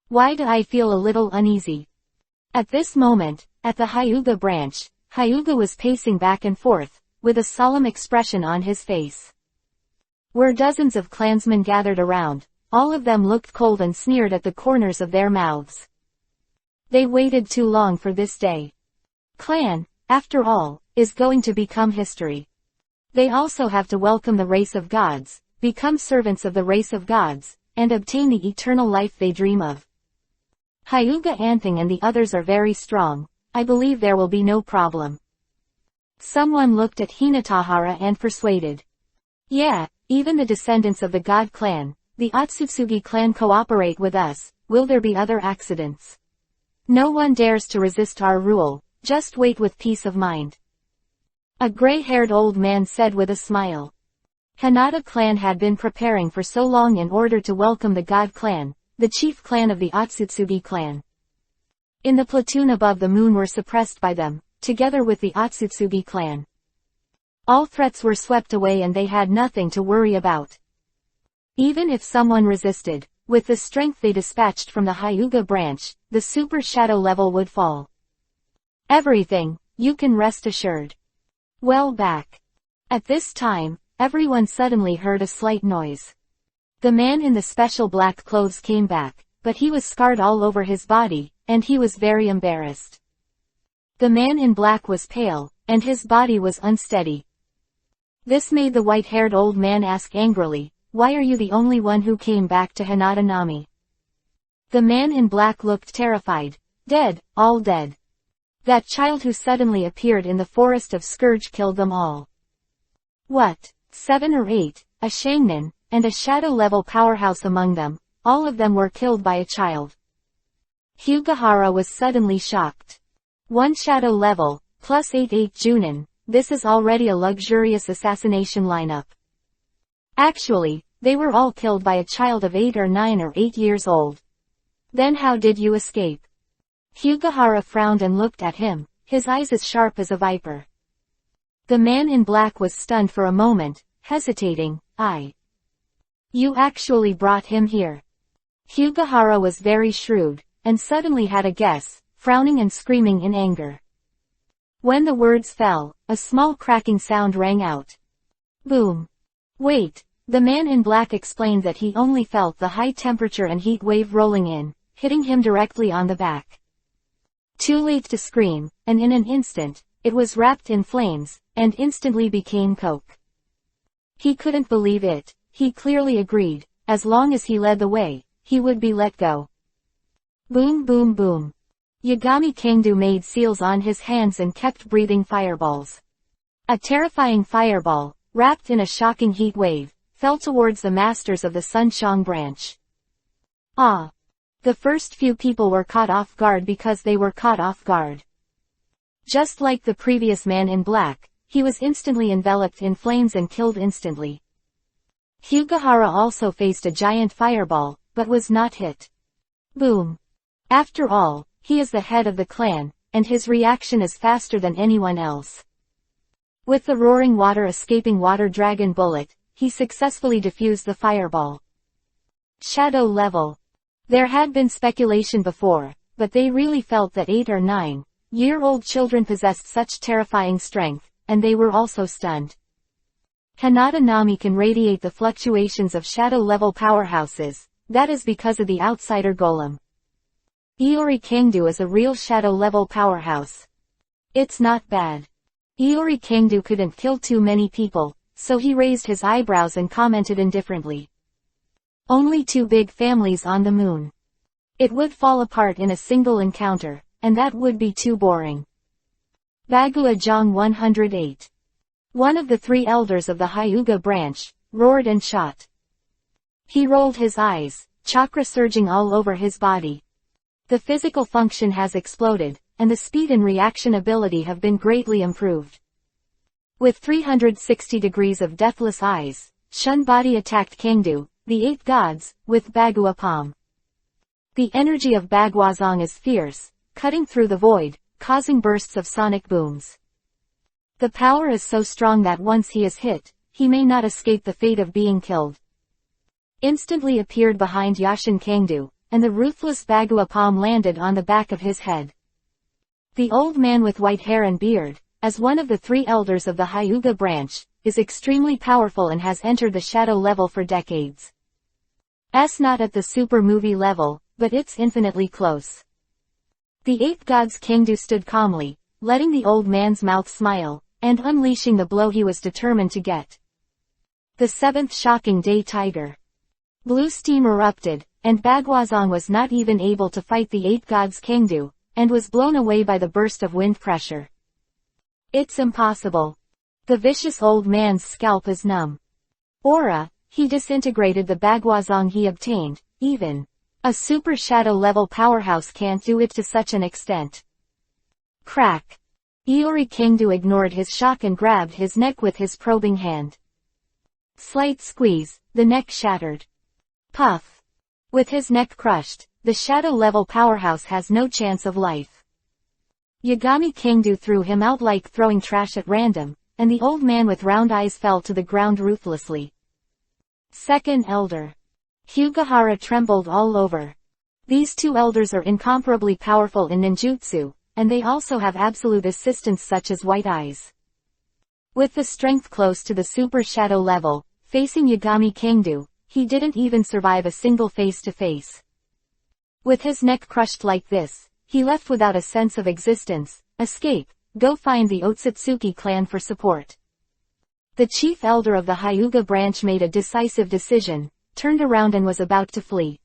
Why do I feel a little uneasy? At this moment, at the Hyuga branch, Hyuga was pacing back and forth, with a solemn expression on his face. Where dozens of clansmen gathered around, all of them looked cold and sneered at the corners of their mouths. They waited too long for this day. Clan, after all, is going to become history. They also have to welcome the race of gods, become servants of the race of gods, and obtain the eternal life they dream of. Hyuga Anthing and the others are very strong. I believe there will be no problem. Someone looked at Hinatahara and persuaded. Yeah, even the descendants of the God clan, the Otsutsugi clan cooperate with us. Will there be other accidents? No one dares to resist our rule, just wait with peace of mind. A gray-haired old man said with a smile. Hanada clan had been preparing for so long in order to welcome the God clan, the chief clan of the Otsutsugi clan. In the platoon above the moon were suppressed by them, together with the Otsutsugi clan. All threats were swept away and they had nothing to worry about. Even if someone resisted, with the strength they dispatched from the Hyuga branch, the super shadow level would fall. Everything, you can rest assured. Well back. At this time, everyone suddenly heard a slight noise. The man in the special black clothes came back, but he was scarred all over his body, and he was very embarrassed. The man in black was pale, and his body was unsteady. This made the white-haired old man ask angrily, "Why are you the only one who came back to Hanada Nami?" The man in black looked terrified. Dead, all dead. That child who suddenly appeared in the forest of Scourge killed them all. What, 7 or 8, a Shangnin, and a shadow-level powerhouse among them, all of them were killed by a child. Hyugahara was suddenly shocked. 1 shadow level, plus 8 Junin, this is already a luxurious assassination lineup. Actually, they were all killed by a child of 8 or 9 or 8 years old. Then how did you escape? Hyugahara frowned and looked at him, his eyes as sharp as a viper. The man in black was stunned for a moment, hesitating. You actually brought him here. Hyugahara was very shrewd, and suddenly had a guess, frowning and screaming in anger. When the words fell, a small cracking sound rang out. Boom. Wait, the man in black explained that he only felt the high temperature and heat wave rolling in, hitting him directly on the back. Too late to scream, and in an instant, it was wrapped in flames, and instantly became coke. He couldn't believe it. He clearly agreed, as long as he led the way, he would be let go. Boom boom boom. Yagami Kangdu made seals on his hands and kept breathing fireballs. A terrifying fireball, wrapped in a shocking heat wave, fell towards the masters of the Sunshang branch. The first few people were caught off guard because they were caught off guard. Just like the previous man in black, he was instantly enveloped in flames and killed instantly. Hyugahara also faced a giant fireball, but was not hit. Boom. After all, he is the head of the clan, and his reaction is faster than anyone else. With the roaring water escaping water dragon bullet, he successfully defused the fireball. Shadow level. There had been speculation before, but they really felt that 8 or 9-year-old children possessed such terrifying strength, and they were also stunned. Hanada Nami can radiate the fluctuations of shadow-level powerhouses, that is because of the outsider golem. Iori Kangdu is a real shadow-level powerhouse. It's not bad. Iori Kangdu couldn't kill too many people, so he raised his eyebrows and commented indifferently. Only 2 big families on the moon. It would fall apart in a single encounter, and that would be too boring. Bagua Jong 108. One of the 3 elders of the Hyuga branch, roared and shot. He rolled his eyes, chakra surging all over his body. The physical function has exploded, and the speed and reaction ability have been greatly improved. With 360 degrees of deathless eyes, Shun body attacked Kangdu, the 8 gods, with Bagua Palm. The energy of Baguazong is fierce, cutting through the void, causing bursts of sonic booms. The power is so strong that once he is hit, he may not escape the fate of being killed. Instantly appeared behind Yashin Kangdu, and the ruthless Bagua Palm landed on the back of his head. The old man with white hair and beard, as one of the 3 elders of the Hyuga branch, is extremely powerful and has entered the shadow level for decades. Not at the super movie level, but it's infinitely close. The 8 gods Kangdu stood calmly, letting the old man's mouth smile, and unleashing the blow he was determined to get. The seventh shocking day tiger. Blue steam erupted, and Bagwazong was not even able to fight the 8 gods Kangdu, and was blown away by the burst of wind pressure. It's impossible. The vicious old man's scalp is numb. Aura, he disintegrated the Bagwazong he obtained, even a super shadow level powerhouse can't do it to such an extent. Crack. Iori Kangdu ignored his shock and grabbed his neck with his probing hand. Slight squeeze, the neck shattered. Puff. With his neck crushed, the shadow-level powerhouse has no chance of life. Yagami Kangdu threw him out like throwing trash at random, and the old man with round eyes fell to the ground ruthlessly. Second Elder. Hugahara trembled all over. These 2 elders are incomparably powerful in ninjutsu, and they also have absolute assistants such as White Eyes. With the strength close to the super shadow level, facing Yagami Kangdu, he didn't even survive a single face-to-face. With his neck crushed like this, he left without a sense of existence. Escape, go find the Otsutsuki clan for support. The chief elder of the Hyuga branch made a decisive decision, turned around and was about to flee.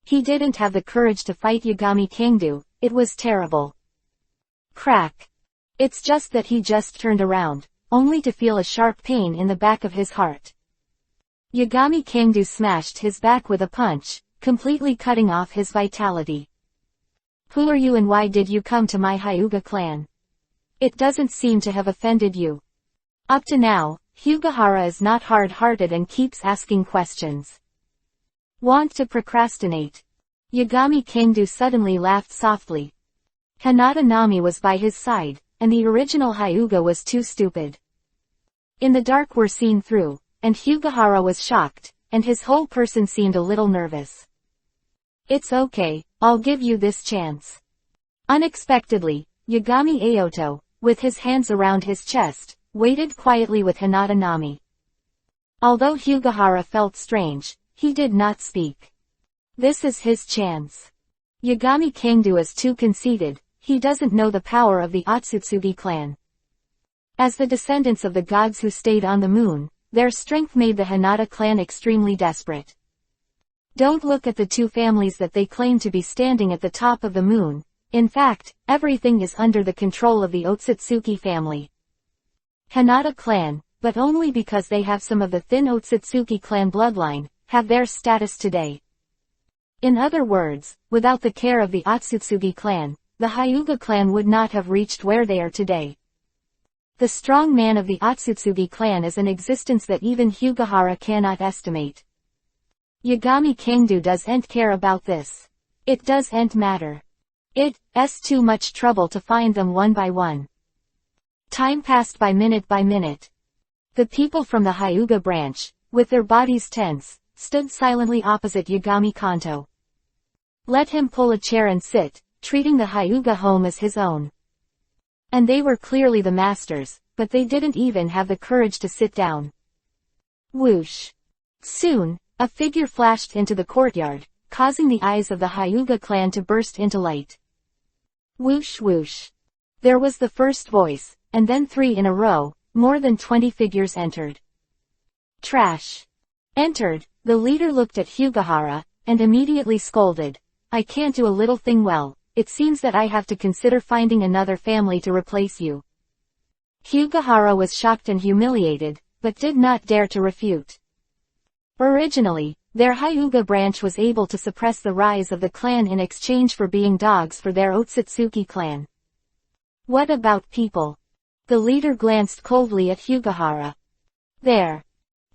He didn't have the courage to fight Yagami Kangdu, it was terrible. Crack. It's just that he just turned around, only to feel a sharp pain in the back of his heart. Yagami Kangdu smashed his back with a punch, completely cutting off his vitality. Who are you and why did you come to my Hyuga clan? It doesn't seem to have offended you. Up to now, Hugahara is not hard-hearted and keeps asking questions. Want to procrastinate? Yagami Kangdu suddenly laughed softly. Hinata Nami was by his side, and the original Hyuga was too stupid. In the dark were seen through, and Hugahara was shocked, and his whole person seemed a little nervous. It's okay, I'll give you this chance. Unexpectedly, Yagami Aoto, with his hands around his chest, waited quietly with Hinata Nami. Although Hugahara felt strange, he did not speak. This is his chance. Yagami Kangdu is too conceited, he doesn't know the power of the Otsutsuki clan. As the descendants of the gods who stayed on the moon, their strength made the Hinata clan extremely desperate. Don't look at the 2 families that they claim to be standing at the top of the moon. In fact, everything is under the control of the Otsutsuki family. Hinata clan, but only because they have some of the thin Otsutsuki clan bloodline, have their status today. In other words, without the care of the Otsutsuki clan, the Hyuga clan would not have reached where they are today. The strong man of the Otsutsuki clan is an existence that even Hugahara cannot estimate. Yagami Kangdu doesn't care about this. It doesn't matter. It's too much trouble to find them one by one. Time passed by minute by minute. The people from the Hyuga branch, with their bodies tense, stood silently opposite Yagami Kanto. Let him pull a chair and sit, treating the Hyuga home as his own. And they were clearly the masters, but they didn't even have the courage to sit down. Whoosh. Soon, a figure flashed into the courtyard, causing the eyes of the Hyuga clan to burst into light. Whoosh whoosh. There was the first voice, and then 3 in a row, more than 20 figures entered. Trash. Entered, the leader looked at Hugahara, and immediately scolded. I can't do a little thing well, it seems that I have to consider finding another family to replace you. Hugahara was shocked and humiliated, but did not dare to refute. Originally, their Hyuga branch was able to suppress the rise of the clan in exchange for being dogs for their Otsutsuki clan. What about people? The leader glanced coldly at Hugahara. There.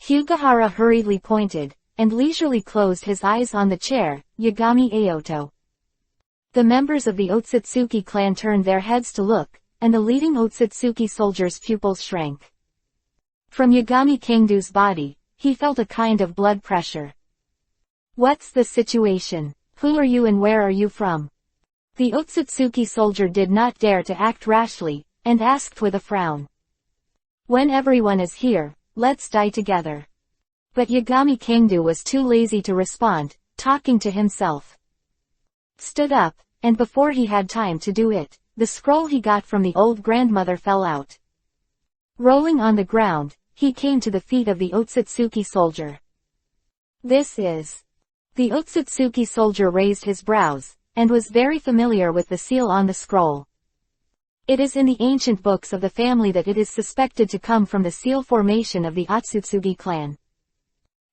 Hugahara hurriedly pointed, and leisurely closed his eyes on the chair, Yagami Aoto. The members of the Otsutsuki clan turned their heads to look, and the leading Otsutsuki soldier's pupils shrank. From Yagami Kangdu's body, he felt a kind of blood pressure. What's the situation? Who are you and where are you from? The Otsutsuki soldier did not dare to act rashly, and asked with a frown. When everyone is here, let's die together. But Yagami Kangdu was too lazy to respond, talking to himself. Stood up, and before he had time to do it, the scroll he got from the old grandmother fell out. Rolling on the ground, he came to the feet of the Otsutsuki soldier. This is. The Otsutsuki soldier raised his brows, and was very familiar with the seal on the scroll. It is in the ancient books of the family that it is suspected to come from the seal formation of the Otsutsuki clan.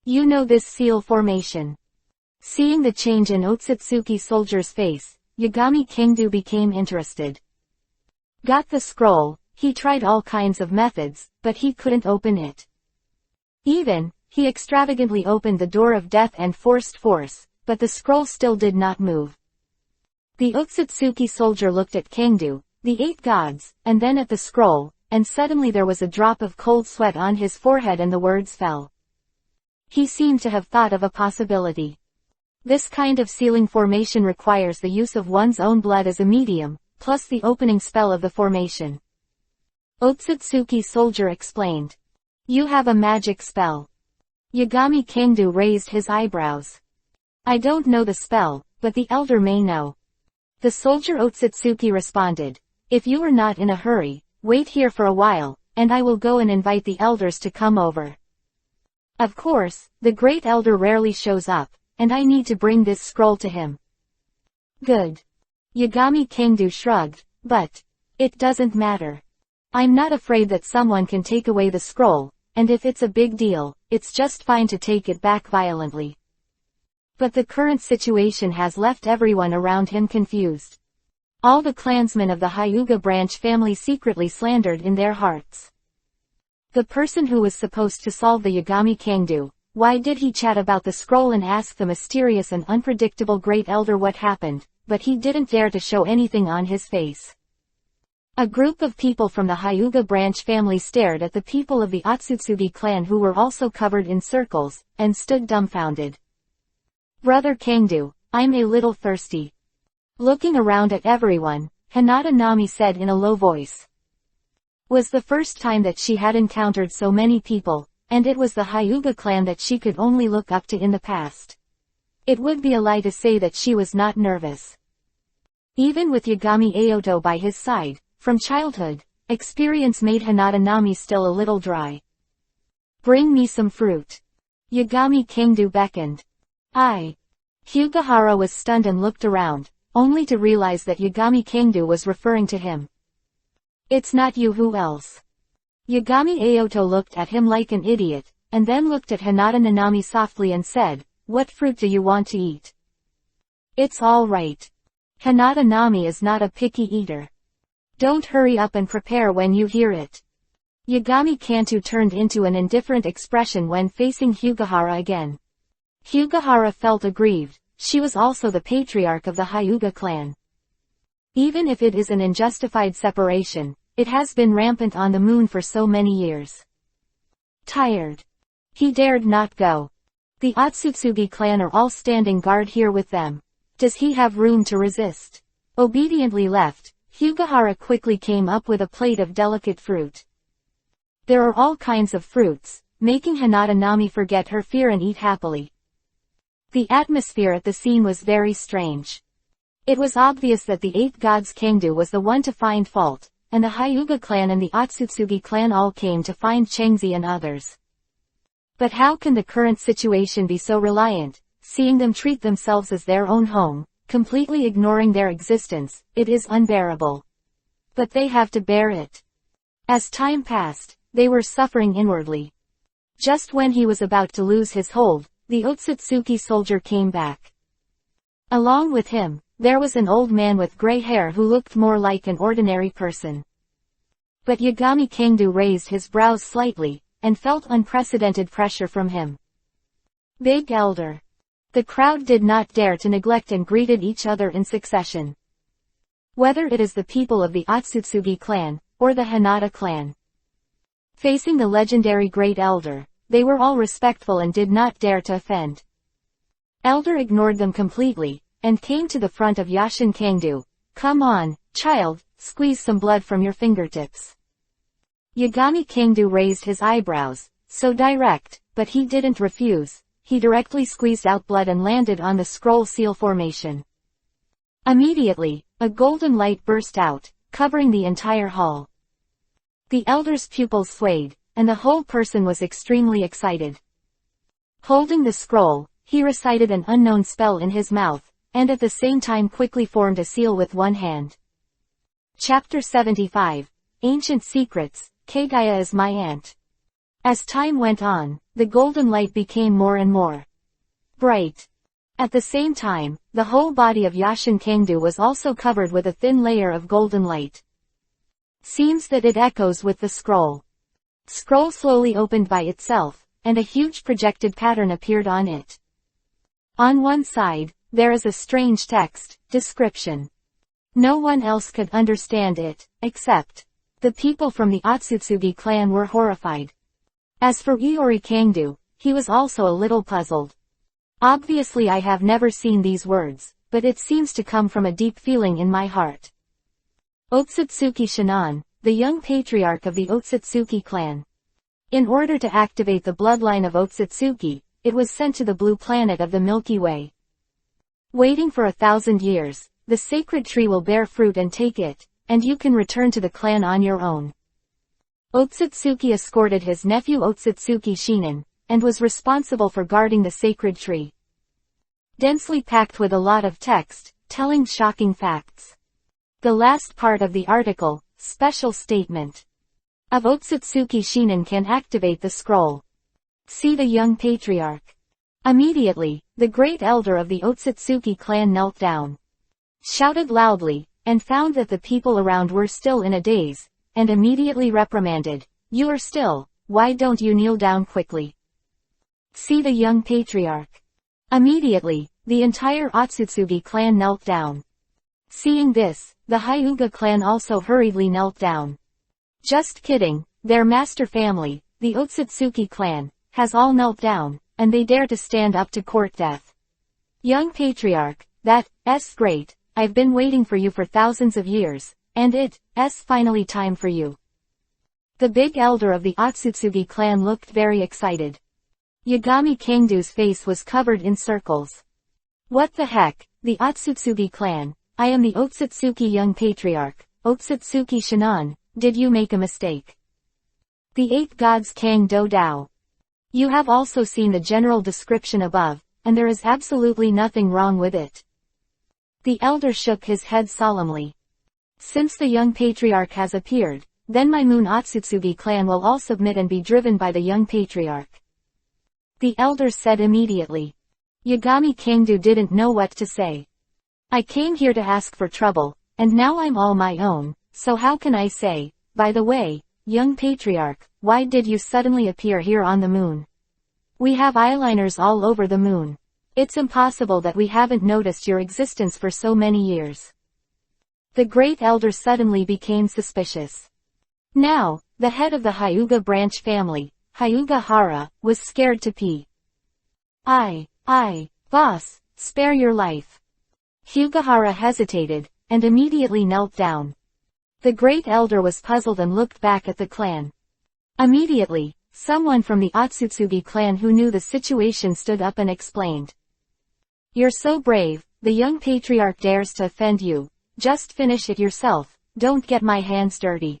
You know this seal formation. Seeing the change in Otsutsuki soldier's face, Yagami Kingdo became interested. Got the scroll, he tried all kinds of methods, but he couldn't open it. He extravagantly opened the door of death and force, but the scroll still did not move. The Otsutsuki soldier looked at Kingdo, the 8 gods, and then at the scroll, and suddenly there was a drop of cold sweat on his forehead and the words fell. He seemed to have thought of a possibility. This kind of sealing formation requires the use of one's own blood as a medium, plus the opening spell of the formation. Otsutsuki soldier explained. You have a magic spell. Yagami Kingdo raised his eyebrows. I don't know the spell, but the elder may know. The soldier Otsutsuki responded. If you are not in a hurry, wait here for a while, and I will go and invite the elders to come over. Of course, the great elder rarely shows up, and I need to bring this scroll to him. Good. Yagami Kingdo shrugged, but it doesn't matter. I'm not afraid that someone can take away the scroll, and if it's a big deal, it's just fine to take it back violently. But the current situation has left everyone around him confused. All the clansmen of the Hyuga branch family secretly slandered in their hearts. The person who was supposed to solve the Yagami Kingdo, why did he chat about the scroll and ask the mysterious and unpredictable great elder what happened, but he didn't dare to show anything on his face. A group of people from the Hyuga branch family stared at the people of the Otsutsuki clan who were also covered in circles, and stood dumbfounded. Brother Kingdo, I'm a little thirsty. Looking around at everyone, Hinata Nami said in a low voice. Was the first time that she had encountered so many people, and it was the Hyuga clan that she could only look up to in the past. It would be a lie to say that she was not nervous. Even with Yagami Aoto by his side, from childhood, experience made Hinata Nami still a little dry. Bring me some fruit. Yagami Kingdo beckoned. Hugahara was stunned and looked around, only to realize that Yagami Kingdo was referring to him. It's not you, who else? Yagami Aoto looked at him like an idiot, and then looked at Hinata Nanami softly and said, what fruit do you want to eat? It's all right. Hinata Nami is not a picky eater. Don't hurry up and prepare when you hear it. Yagami Kingdo turned into an indifferent expression when facing Hugahara again. Hugahara felt aggrieved. She was also the patriarch of the Hyuga clan. Even if it is an unjustified separation, it has been rampant on the moon for so many years. Tired. He dared not go. The Otsutsuki clan are all standing guard here with them. Does he have room to resist? Obediently left, Hugahara quickly came up with a plate of delicate fruit. There are all kinds of fruits, making Hinata Nami forget her fear and eat happily. The atmosphere at the scene was very strange. It was obvious that the 8 gods Kingdo was the one to find fault, and the Hyuga clan and the Otsutsuki clan all came to find Chengzi and others. But how can the current situation be so reliant, seeing them treat themselves as their own home, completely ignoring their existence? It is unbearable. But they have to bear it. As time passed, they were suffering inwardly. Just when he was about to lose his hold, the Otsutsuki soldier came back. Along with him, there was an old man with gray hair who looked more like an ordinary person. But Yagami Kingdo raised his brows slightly, and felt unprecedented pressure from him. Big Elder. The crowd did not dare to neglect and greeted each other in succession. Whether it is the people of the Otsutsuki clan, or the Hinata clan. Facing the legendary Great Elder, they were all respectful and did not dare to offend. Elder ignored them completely, and came to the front of Yashin Kingdo. Come on, child, squeeze some blood from your fingertips. Yagami Kingdo raised his eyebrows, so direct, but he didn't refuse. He directly squeezed out blood and landed on the scroll seal formation. Immediately, A golden light burst out, covering the entire hall. The elder's pupils swayed, and the whole person was extremely excited. Holding the scroll, he recited an unknown spell in his mouth, and at the same time quickly formed a seal with one hand. Chapter 75. Ancient Secrets, Kagaya is my aunt. As time went on, the golden light became more and more bright. At the same time, the whole body of Yashin Kangdu was also covered with a thin layer of golden light. Seems that it echoes with the scroll. Scroll slowly opened by itself, and a huge projected pattern appeared on it. On one side, there is a strange text, description. No one else could understand it, except the people from the Otsutsugi clan were horrified. As for Iori Kangdu, he was also a little puzzled. Obviously I have never seen these words, but it seems to come from a deep feeling in my heart. Otsutsuki Shinan, the young patriarch of the Otsutsuki clan. In order to activate the bloodline of Otsutsuki, it was sent to the blue planet of the Milky Way. Waiting for 1,000 years, the sacred tree will bear fruit and take it, and you can return to the clan on your own. Otsutsuki escorted his nephew Otsutsuki Shinin, and was responsible for guarding the sacred tree. Densely packed with a lot of text, telling shocking facts. The last part of the article, special statement of Otsutsuki Shinin can activate the scroll. See the young patriarch. Immediately, the great elder of the Otsutsuki clan knelt down, shouted loudly, and found that the people around were still in a daze, and immediately reprimanded, "You are still, why don't you kneel down quickly?" See the young patriarch. Immediately, the entire Otsutsugi clan knelt down. Seeing this, the Hyuga clan also hurriedly knelt down. Just kidding, their master family, the Otsutsuki clan, has all knelt down, and they dare to stand up to court death. Young patriarch, that's great, I've been waiting for you for thousands of years, and it's finally time for you. The big elder of the Otsutsugi clan looked very excited. Yagami Kangdu's face was covered in circles. What the heck, the Otsutsugi clan, I am the Otsutsuki young patriarch, Otsutsuki Shinan, did you make a mistake? The 8 gods Kang Do Dao. You have also seen the general description above, and there is absolutely nothing wrong with it. The elder shook his head solemnly. Since the young patriarch has appeared, then my Moon Otsutsugi clan will all submit and be driven by the young patriarch. The elder said immediately. Yagami Kangdu didn't know what to say. I came here to ask for trouble, and now I'm all my own, so how can I say, by the way, young patriarch, why did you suddenly appear here on the moon? We have eyeliners all over the moon. It's impossible that we haven't noticed your existence for so many years. The great elder suddenly became suspicious. Now, the head of the Hyuga branch family, Hyuga Hara, was scared to pee. Boss, spare your life. Hyugahara hesitated, and immediately knelt down. The great elder was puzzled and looked back at the clan. Immediately, someone from the Otsutsugi clan who knew the situation stood up and explained. You're so brave, the young patriarch dares to offend you. Just finish it yourself, don't get my hands dirty.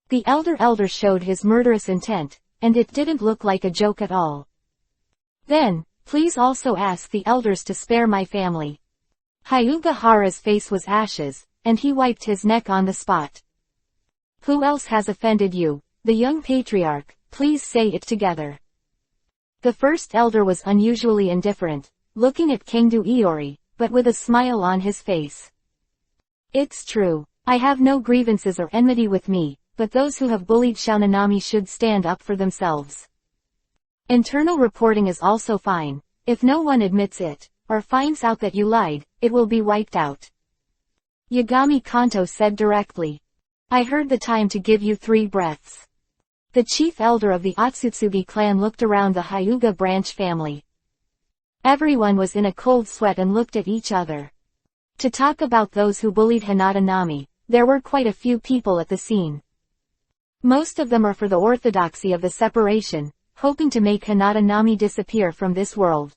The elder showed his murderous intent, and it didn't look like a joke at all. Then, please also ask the elders to spare my family. Hyuga Hara's face was ashes, and he wiped his neck on the spot. Who else has offended you? The young patriarch, please say it together. The first elder was unusually indifferent, looking at Kangdu Iori, but with a smile on his face. It's true, I have no grievances or enmity with me, but those who have bullied Shaonanami should stand up for themselves. Internal reporting is also fine. If no one admits it, or finds out that you lied, it will be wiped out. Yagami Kanto said directly. I heard the time to give you 3 breaths. The chief elder of the Otsutsugi clan looked around the Hyuga branch family. Everyone was in a cold sweat and looked at each other. To talk about those who bullied Hinata Nami, there were quite a few people at the scene. Most of them are for the orthodoxy of the separation, hoping to make Hinata Nami disappear from this world.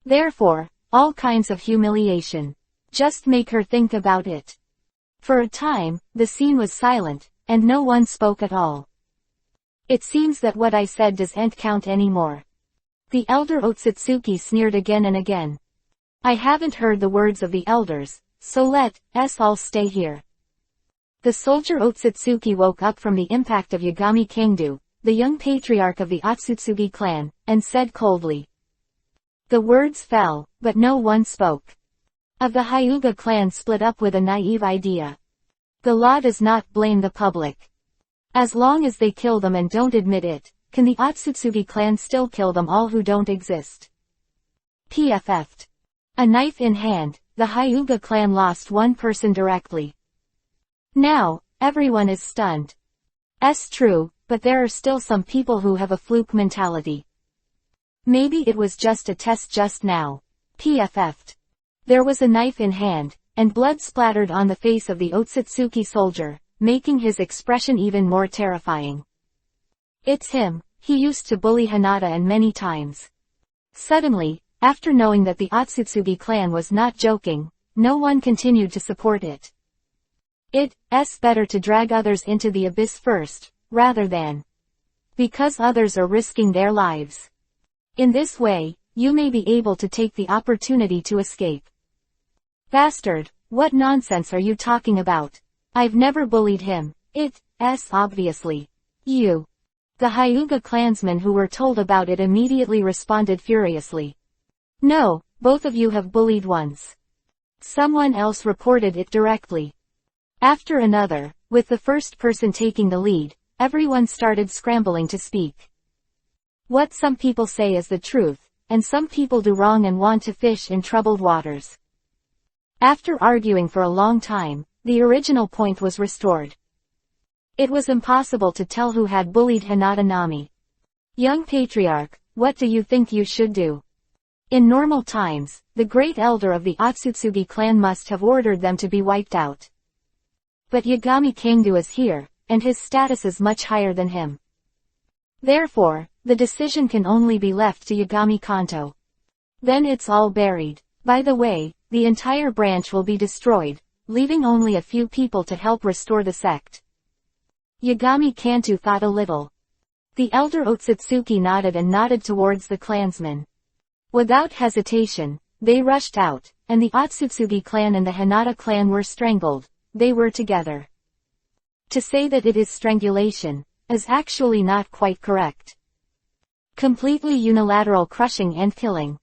Therefore, all kinds of humiliation. Just make her think about it. For a time, the scene was silent, and no one spoke at all. It seems that what I said doesn't count anymore. The elder Otsutsuki sneered again and again. I haven't heard the words of the elders, so let us all stay here. The soldier Otsutsuki woke up from the impact of Yagami Kangdu, the young patriarch of the Otsutsuki clan, and said coldly. The words fell, but no one spoke. Of the Hyuga clan split up with a naive idea. The law does not blame the public. As long as they kill them and don't admit it, can the Otsutsuki clan still kill them all who don't exist? PFF'd. A knife in hand, the Hyuga clan lost one person directly. Now, everyone is stunned. True, but there are still some people who have a fluke mentality. Maybe it was just a test just now. PFF'd. There was a knife in hand, and blood splattered on the face of the Otsutsuki soldier, making his expression even more terrifying. It's him, he used to bully Hinata and many times. Suddenly, after knowing that the Otsutsuki clan was not joking, no one continued to support it. It's better to drag others into the abyss first, rather than. Because others are risking their lives. In this way, you may be able to take the opportunity to escape. Bastard, what nonsense are you talking about? I've never bullied him. It's obviously you. The Hyuga clansmen who were told about it immediately responded furiously. No, both of you have bullied once. Someone else reported it directly. After another, with the first person taking the lead, everyone started scrambling to speak. What some people say is the truth, and some people do wrong and want to fish in troubled waters. After arguing for a long time, the original point was restored. It was impossible to tell who had bullied Hinata Nami. Young patriarch, what do you think you should do? In normal times, the great elder of the Otsutsuki clan must have ordered them to be wiped out. But Yagami Kangdu is here, and his status is much higher than him. Therefore, the decision can only be left to Yagami Kanto. Then it's all buried. By the way, the entire branch will be destroyed, leaving only a few people to help restore the sect. Yagami Kanto thought a little. The elder Otsutsuki nodded and nodded towards the clansmen. Without hesitation, they rushed out, and the Otsutsuki clan and the Hinata clan were strangled. They were together. To say that it is strangulation is actually not quite correct. Completely unilateral crushing and killing.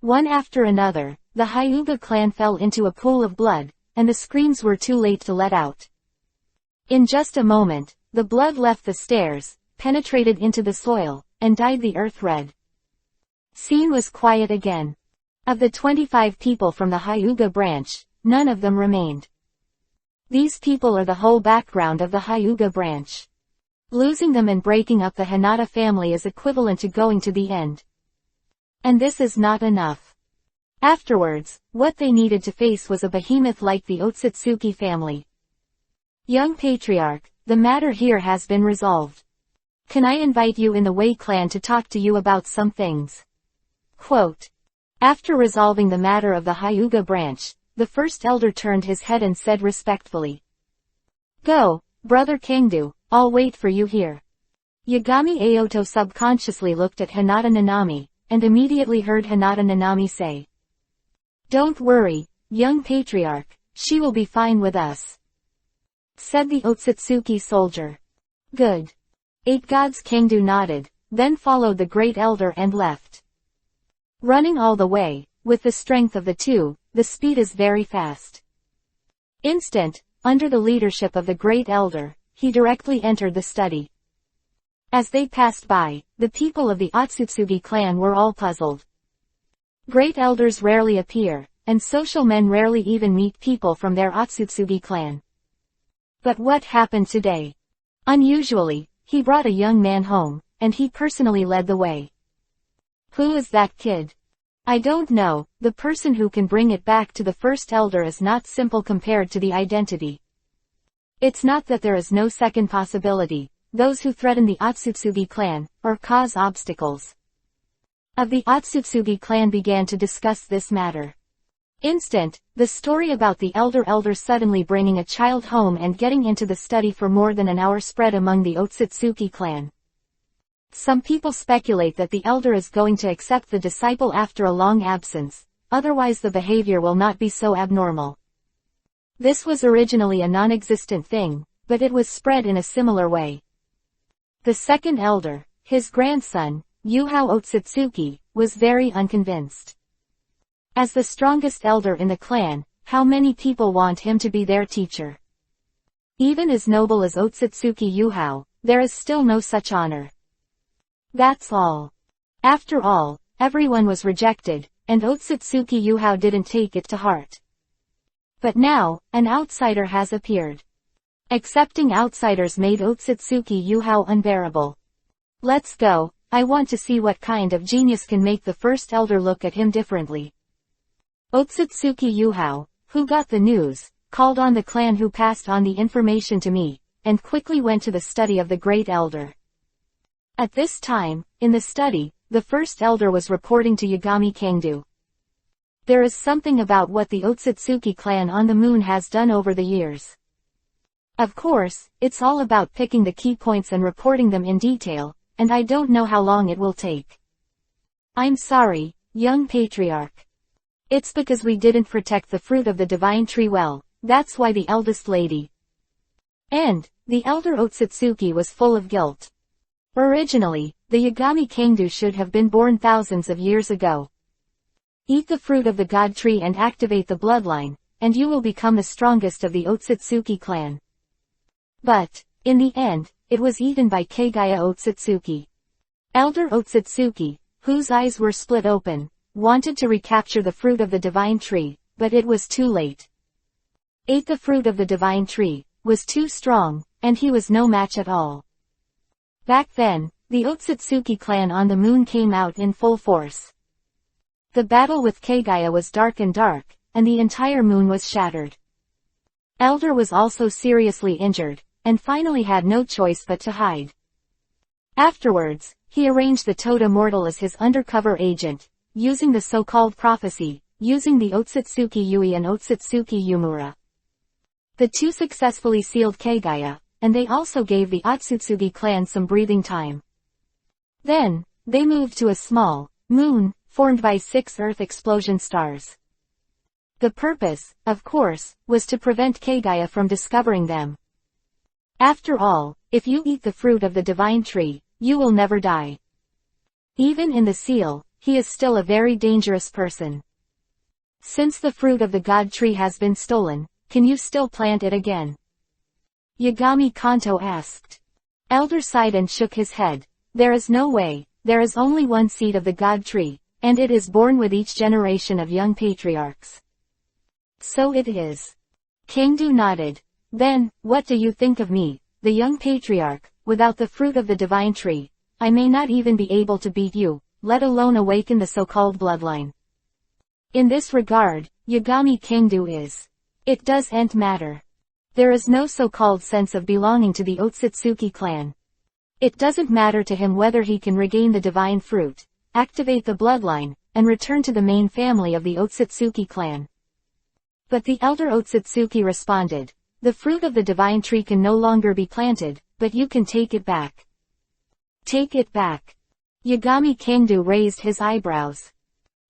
One after another, the Hyuga clan fell into a pool of blood, and the screams were too late to let out. In just a moment, the blood left the stairs, penetrated into the soil, and dyed the earth red. Scene was quiet again. Of the 25 people from the Hyuga branch, none of them remained. These people are the whole background of the Hyuga branch. Losing them and breaking up the Hinata family is equivalent to going to the end. And this is not enough. Afterwards, what they needed to face was a behemoth like the Otsutsuki family. Young patriarch, the matter here has been resolved. Can I invite you in the Wei clan to talk to you about some things? Quote. After resolving the matter of the Hyuga branch, the first elder turned his head and said respectfully. Go, brother Kangdu, I'll wait for you here. Yagami Aoto subconsciously looked at Hinata Nanami, and immediately heard Hinata Nanami say. Don't worry, young patriarch, she will be fine with us. Said the Otsutsuki soldier. Good. 8 gods. Kangdu nodded, then followed the great elder and left. Running all the way, with the strength of the two, the speed is very fast. Instant, under the leadership of the great elder, he directly entered the study. As they passed by, the people of the Otsutsuki clan were all puzzled. Great elders rarely appear, and social men rarely even meet people from their Otsutsuki clan. But what happened today? Unusually, he brought a young man home, and he personally led the way. Who is that kid? I don't know, the person who can bring it back to the first elder is not simple compared to the identity. It's not that there is no second possibility, those who threaten the Otsutsuki clan, or cause obstacles. Of the Otsutsuki clan began to discuss this matter. The story about the elder suddenly bringing a child home and getting into the study for more than an hour spread among the Otsutsuki clan. Some people speculate that the elder is going to accept the disciple after a long absence, otherwise the behavior will not be so abnormal. This was originally a non-existent thing, but it was spread in a similar way. The second elder, his grandson, Yuhao Otsutsuki, was very unconvinced. As the strongest elder in the clan, how many people want him to be their teacher? Even as noble as Otsutsuki Yuhao, there is still no such honor. That's all. After all, everyone was rejected, and Otsutsuki Yuhao didn't take it to heart. But now, an outsider has appeared. Accepting outsiders made Otsutsuki Yuhao unbearable. Let's go, I want to see what kind of genius can make the first elder look at him differently. Otsutsuki Yuhao, who got the news, called on the clan who passed on the information to me, and quickly went to the study of the great elder. At this time, in the study, the first elder was reporting to Yagami Kangdu. There is something about what the Otsutsuki clan on the moon has done over the years. Of course, it's all about picking the key points and reporting them in detail, and I don't know how long it will take. I'm sorry, young patriarch. It's because we didn't protect the fruit of the divine tree well, that's why the eldest lady. And, the elder Otsutsuki was full of guilt. Originally, the Yagami Kangdu should have been born thousands of years ago. Eat the fruit of the god tree and activate the bloodline, and you will become the strongest of the Otsutsuki clan. But, in the end, it was eaten by Kagaya Otsutsuki. Elder Otsutsuki, whose eyes were split open, wanted to recapture the fruit of the divine tree, but it was too late. Ate the fruit of the divine tree, was too strong, and he was no match at all. Back then, the Otsutsuki clan on the moon came out in full force. The battle with Kagaya was dark, and the entire moon was shattered. Elder was also seriously injured, and finally had no choice but to hide. Afterwards, he arranged the Toda mortal as his undercover agent, using the so-called prophecy, using the Otsutsuki Yui and Otsutsuki Yumura. The two successfully sealed Kagaya, and they also gave the Otsutsuki clan some breathing time. Then, they moved to a small moon, formed by 6 Earth explosion stars. The purpose, of course, was to prevent Kagaya from discovering them. After all, if you eat the fruit of the divine tree, you will never die. Even in the seal, he is still a very dangerous person. Since the fruit of the god tree has been stolen, can you still plant it again? Yagami Kanto asked. Elder sighed and shook his head. There is no way, there is only one seed of the god tree, and it is born with each generation of young patriarchs. So it is. Kangdu nodded. Then, what do you think of me, the young patriarch? Without the fruit of the divine tree, I may not even be able to beat you, let alone awaken the so-called bloodline. In this regard, Yagami Kangdu is. It doesn't matter. There is no so-called sense of belonging to the Otsutsuki clan. It doesn't matter to him whether he can regain the divine fruit, activate the bloodline, and return to the main family of the Otsutsuki clan. But the elder Otsutsuki responded, the fruit of the divine tree can no longer be planted, but you can take it back. Take it back. Yagami Kangdu raised his eyebrows.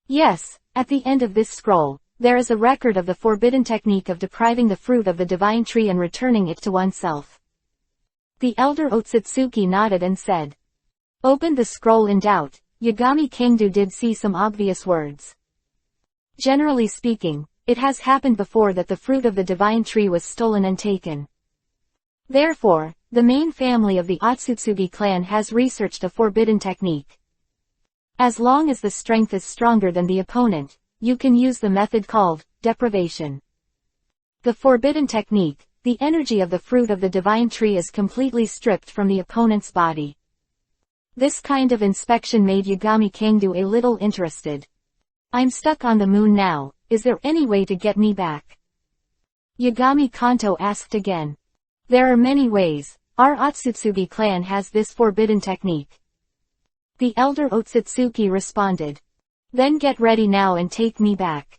Yes, at the end of this scroll, there is a record of the forbidden technique of depriving the fruit of the divine tree and returning it to oneself. The elder Otsutsuki nodded and said. Opened the scroll in doubt, Yagami Kangdu did see some obvious words. Generally speaking, it has happened before that the fruit of the divine tree was stolen and taken. Therefore, the main family of the Otsutsuki clan has researched a forbidden technique. As long as the strength is stronger than the opponent, you can use the method called deprivation. The forbidden technique, the energy of the fruit of the divine tree is completely stripped from the opponent's body. This kind of inspection made Yagami Kangdu a little interested. I'm stuck on the moon now, is there any way to get me back? Yagami Kanto asked again. There are many ways, our Otsutsuki clan has this forbidden technique. The elder Otsutsuki responded. Then get ready now and take me back.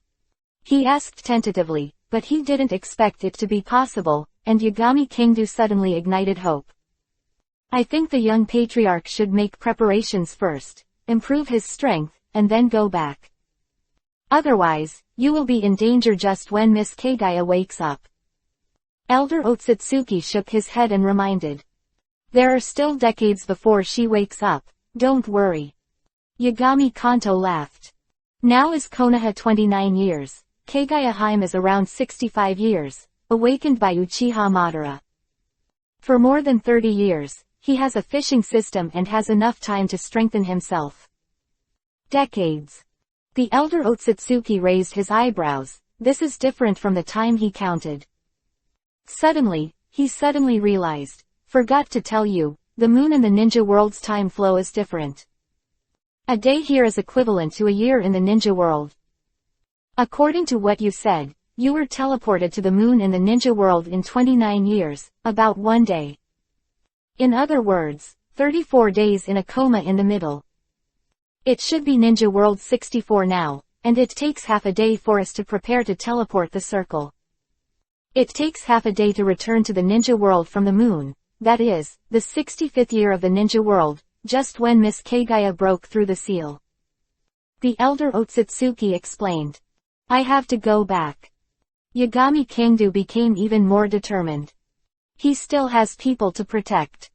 He asked tentatively, but he didn't expect it to be possible, and Yagami Kingdu suddenly ignited hope. I think the young patriarch should make preparations first, improve his strength, and then go back. Otherwise, you will be in danger just when Miss Kagaya wakes up. Elder Otsutsuki shook his head and reminded. There are still decades before she wakes up, don't worry. Yagami Kanto laughed. Now is Konoha 29 years, Kagaya Haim is around 65 years, awakened by Uchiha Madara. For more than 30 years, he has a fishing system and has enough time to strengthen himself. Decades. The elder Otsutsuki raised his eyebrows. This is different from the time he counted. Suddenly, he realized. Forgot to tell you, the moon in the ninja world's time flow is different. A day here is equivalent to a year in the ninja world. According to what you said, you were teleported to the moon in the ninja world in 29 years, about 1 day. In other words, 34 days in a coma in the middle. It should be ninja world 64 now, and it takes half a day for us to prepare to teleport the circle. It takes half a day to return to the ninja world from the moon, that is, the 65th year of the ninja world, just when Miss Kagaya broke through the seal. The elder Otsutsuki explained. I have to go back. Yagami Kingdu became even more determined. He still has people to protect.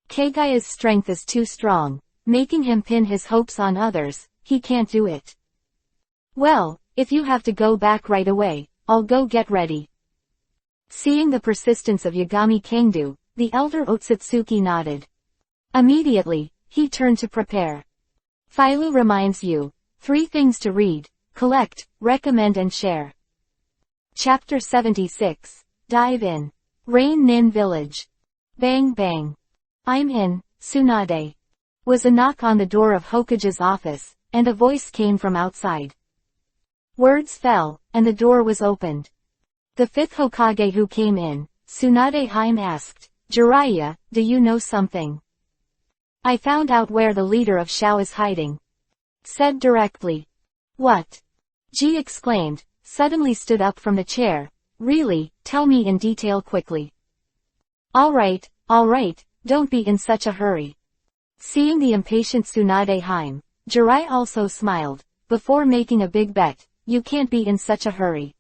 Kagaya's strength is too strong, making him pin his hopes on others. He can't do it. Well, if you have to go back right away, I'll go get ready. Seeing the persistence of Yagami Kingdu, the elder Otsutsuki nodded. Immediately, he turned to prepare. Philo reminds you, 3 things to read, collect, recommend and share. Chapter 76. Dive in. Rain Nin Village. Bang bang. I'm in, Tsunade. Was a knock on the door of Hokage's office, and a voice came from outside. Words fell, and the door was opened. The 5th Hokage who came in, Tsunade Haim asked, Jiraiya, do you know something? I found out where the leader of Shao is hiding. Said directly. What? Ji exclaimed, suddenly stood up from the chair. Really, tell me in detail quickly. Alright, don't be in such a hurry. Seeing the impatient Tsunade Haim, Jiraiya also smiled. Before making a big bet, you can't be in such a hurry.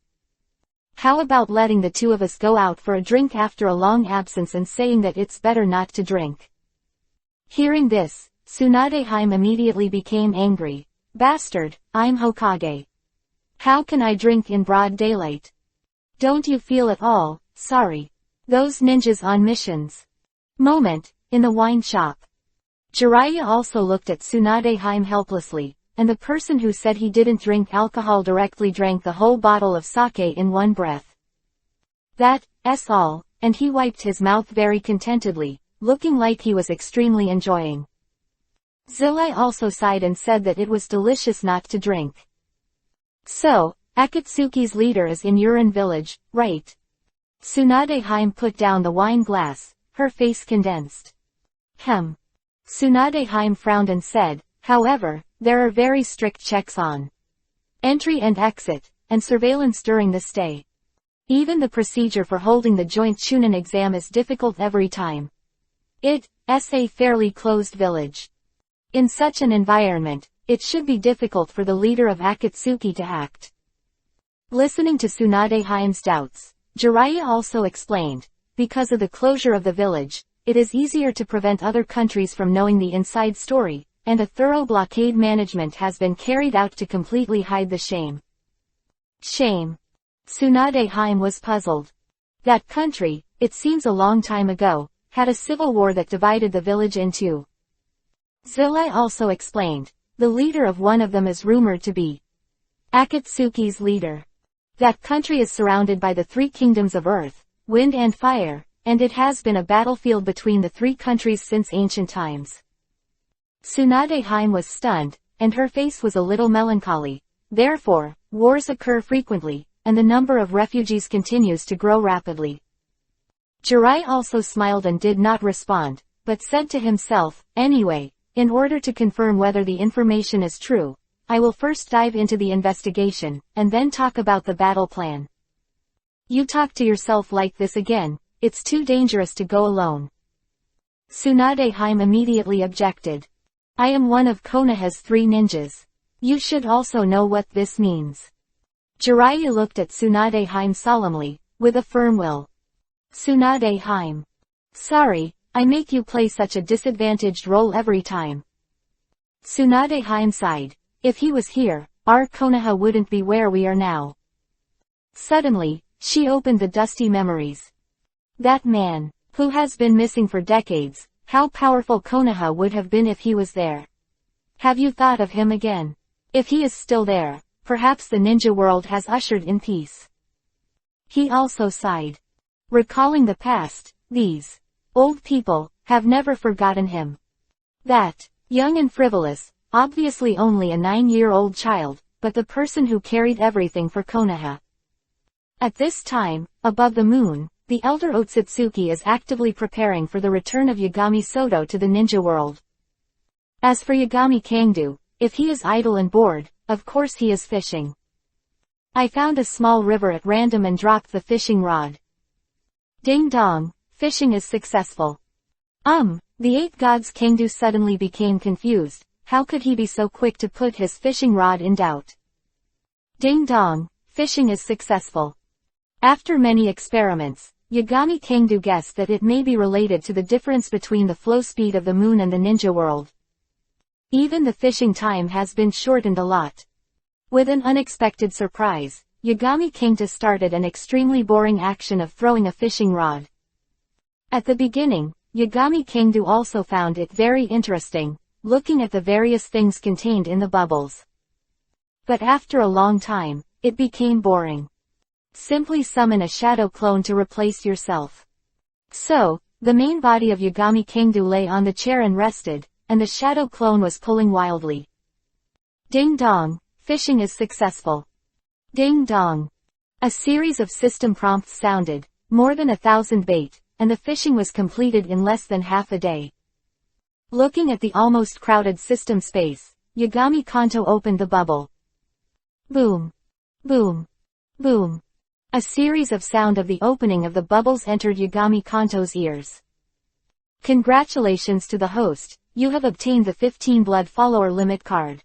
How about letting the 2 of us go out for a drink after a long absence and saying that it's better not to drink? Hearing this, Tsunade Haim immediately became angry. Bastard, I'm Hokage. How can I drink in broad daylight? Don't you feel at all sorry? Those ninjas on missions. Moment, in the wine shop. Jiraiya also looked at Tsunade Haim helplessly, and the person who said he didn't drink alcohol directly drank the whole bottle of sake in one breath. That's all, and he wiped his mouth very contentedly, looking like he was extremely enjoying. Zilai also sighed and said that it was delicious not to drink. So, Akatsuki's leader is in Urin village, right? Tsunade Haim put down the wine glass, her face condensed. Tsunade Haim frowned and said, however, there are very strict checks on entry and exit, and surveillance during the stay. Even the procedure for holding the joint Chunin exam is difficult every time. It's a fairly closed village. In such an environment, it should be difficult for the leader of Akatsuki to act. Listening to Tsunade Haim's doubts, Jiraiya also explained, because of the closure of the village, it is easier to prevent other countries from knowing the inside story, and a thorough blockade management has been carried out to completely hide the shame. Shame. Tsunade Haim was puzzled. That country, it seems a long time ago, had a civil war that divided the village in 2. Zilai also explained, the leader of one of them is rumored to be Akatsuki's leader. That country is surrounded by the 3 kingdoms of earth, wind and fire, and it has been a battlefield between the 3 countries since ancient times. Tsunade Haim was stunned, and her face was a little melancholy. Therefore, wars occur frequently, and the number of refugees continues to grow rapidly. Jiraiya also smiled and did not respond, but said to himself, anyway, in order to confirm whether the information is true, I will first dive into the investigation, and then talk about the battle plan. You talk to yourself like this again, it's too dangerous to go alone. Tsunade Hime immediately objected. I am one of Konoha's 3 ninjas. You should also know what this means. Jiraiya looked at Tsunade Hime solemnly, with a firm will. Tsunade Hime. Sorry, I make you play such a disadvantaged role every time. Tsunade Hime sighed. If he was here, our Konoha wouldn't be where we are now. Suddenly, she opened the dusty memories. That man, who has been missing for decades, how powerful Konoha would have been if he was there. Have you thought of him again? If he is still there, perhaps the ninja world has ushered in peace. He also sighed. Recalling the past, these old people have never forgotten him. That, young and frivolous, obviously only a 9-year-old child, but the person who carried everything for Konoha. At this time, above the moon, the elder Otsutsuki is actively preparing for the return of Yagami Soto to the ninja world. As for Yagami Kangdu, if he is idle and bored, of course he is fishing. I found a small river at random and dropped the fishing rod. Ding dong, fishing is successful. The 8 gods. Kangdu suddenly became confused. How could he be so quick to put his fishing rod in doubt? Ding dong, fishing is successful. After many experiments, Yagami Kangdu guessed that it may be related to the difference between the flow speed of the moon and the ninja world. Even the fishing time has been shortened a lot. With an unexpected surprise, Yagami Kangdu started an extremely boring action of throwing a fishing rod. At the beginning, Yagami Kangdu also found it very interesting, looking at the various things contained in the bubbles. But after a long time, it became boring. Simply summon a shadow clone to replace yourself. So, the main body of Yagami Kangdu lay on the chair and rested, and the shadow clone was pulling wildly. Ding dong, fishing is successful. Ding dong. A series of system prompts sounded, more than 1,000 bait, and the fishing was completed in less than half a day. Looking at the almost crowded system space, Yagami Kanto opened the bubble. Boom. Boom. Boom. A series of sound of the opening of the bubbles entered Yagami Kanto's ears. Congratulations to the host, you have obtained the 15 blood follower limit card.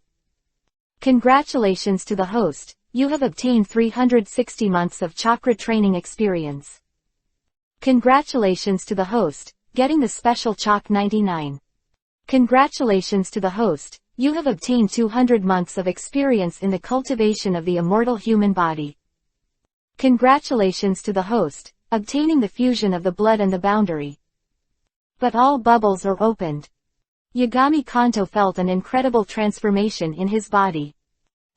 Congratulations to the host, you have obtained 360 months of chakra training experience. Congratulations to the host, getting the special Chalk 99. Congratulations to the host, you have obtained 200 months of experience in the cultivation of the immortal human body. Congratulations to the host, obtaining the fusion of the blood and the boundary. But all bubbles are opened. Yagami Kanto felt an incredible transformation in his body.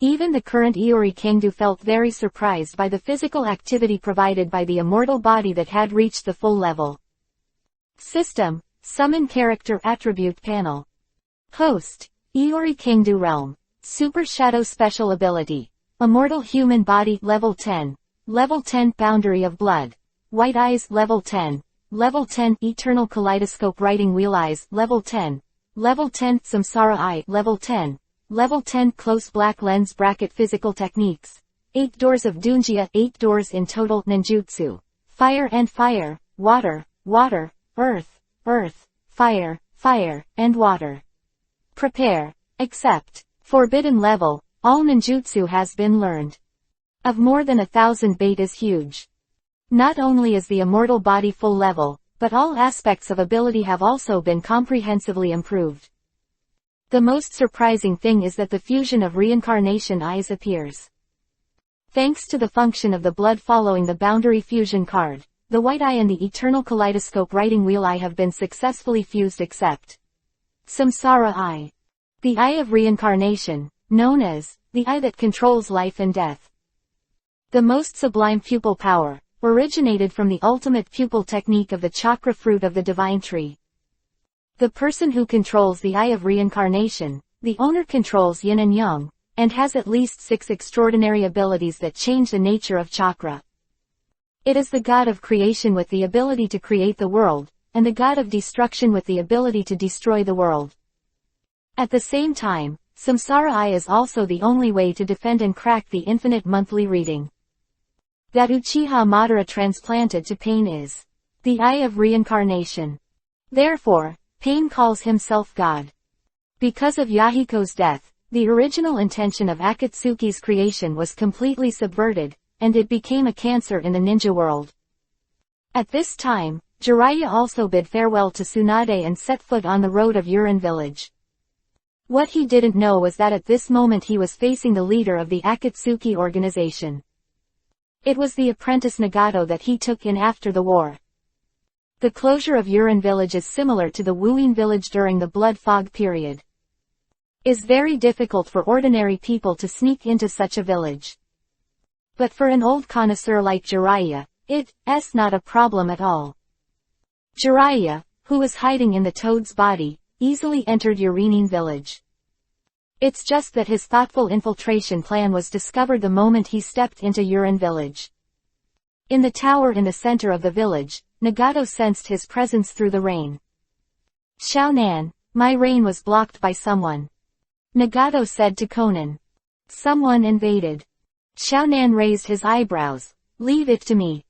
Even the current Iori Kangdu felt very surprised by the physical activity provided by the immortal body that had reached the full level. System, Summon Character Attribute Panel. Host, Iori Kangdu Realm, Super Shadow Special Ability, Immortal Human Body Level 10, Level 10 Boundary of Blood, White Eyes Level 10, Level 10 Eternal Kaleidoscope Writing Wheel Eyes Level 10, Level 10 Samsara Eye Level 10, Level 10 Close Black Lens Bracket Physical Techniques, 8 Doors of Dunjia 8 Doors in Total Ninjutsu, Fire and Fire, Water, Water, Earth, Earth, Fire, Fire, and Water. Prepare, Accept, Forbidden Level, all ninjutsu has been learned. Of more than 1,000 bait is huge. Not only is the immortal body full level, but all aspects of ability have also been comprehensively improved. The most surprising thing is that the fusion of reincarnation eyes appears. Thanks to the function of the blood following the boundary fusion card, the white eye and the eternal kaleidoscope writing wheel eye have been successfully fused except Samsara Eye. The eye of reincarnation, known as the eye that controls life and death. The most sublime pupil power, originated from the ultimate pupil technique of the chakra fruit of the divine tree. The person who controls the eye of reincarnation, the owner controls yin and yang, and has at least 6 extraordinary abilities that change the nature of chakra. It is the god of creation with the ability to create the world, and the god of destruction with the ability to destroy the world. At the same time, Samsara Eye is also the only way to defend and crack the infinite monthly reading. That Uchiha Madara transplanted to Pain is the Eye of Reincarnation. Therefore, Pain calls himself God. Because of Yahiko's death, the original intention of Akatsuki's creation was completely subverted, and it became a cancer in the ninja world. At this time, Jiraiya also bid farewell to Tsunade and set foot on the road of Urin village. What he didn't know was that at this moment he was facing the leader of the Akatsuki organization. It was the apprentice Nagato that he took in after the war. The closure of Urin village is similar to the Wuin village during the Blood Fog period. Is very difficult for ordinary people to sneak into such a village. But for an old connoisseur like Jiraiya, it's not a problem at all. Jiraiya, who was hiding in the toad's body, easily entered Urinin village. It's just that his thoughtful infiltration plan was discovered the moment he stepped into Urin village. In the tower in the center of the village, Nagato sensed his presence through the rain. Xiaonan, my rain was blocked by someone. Nagato said to Konan. Someone invaded. Xiaonan raised his eyebrows. Leave it to me.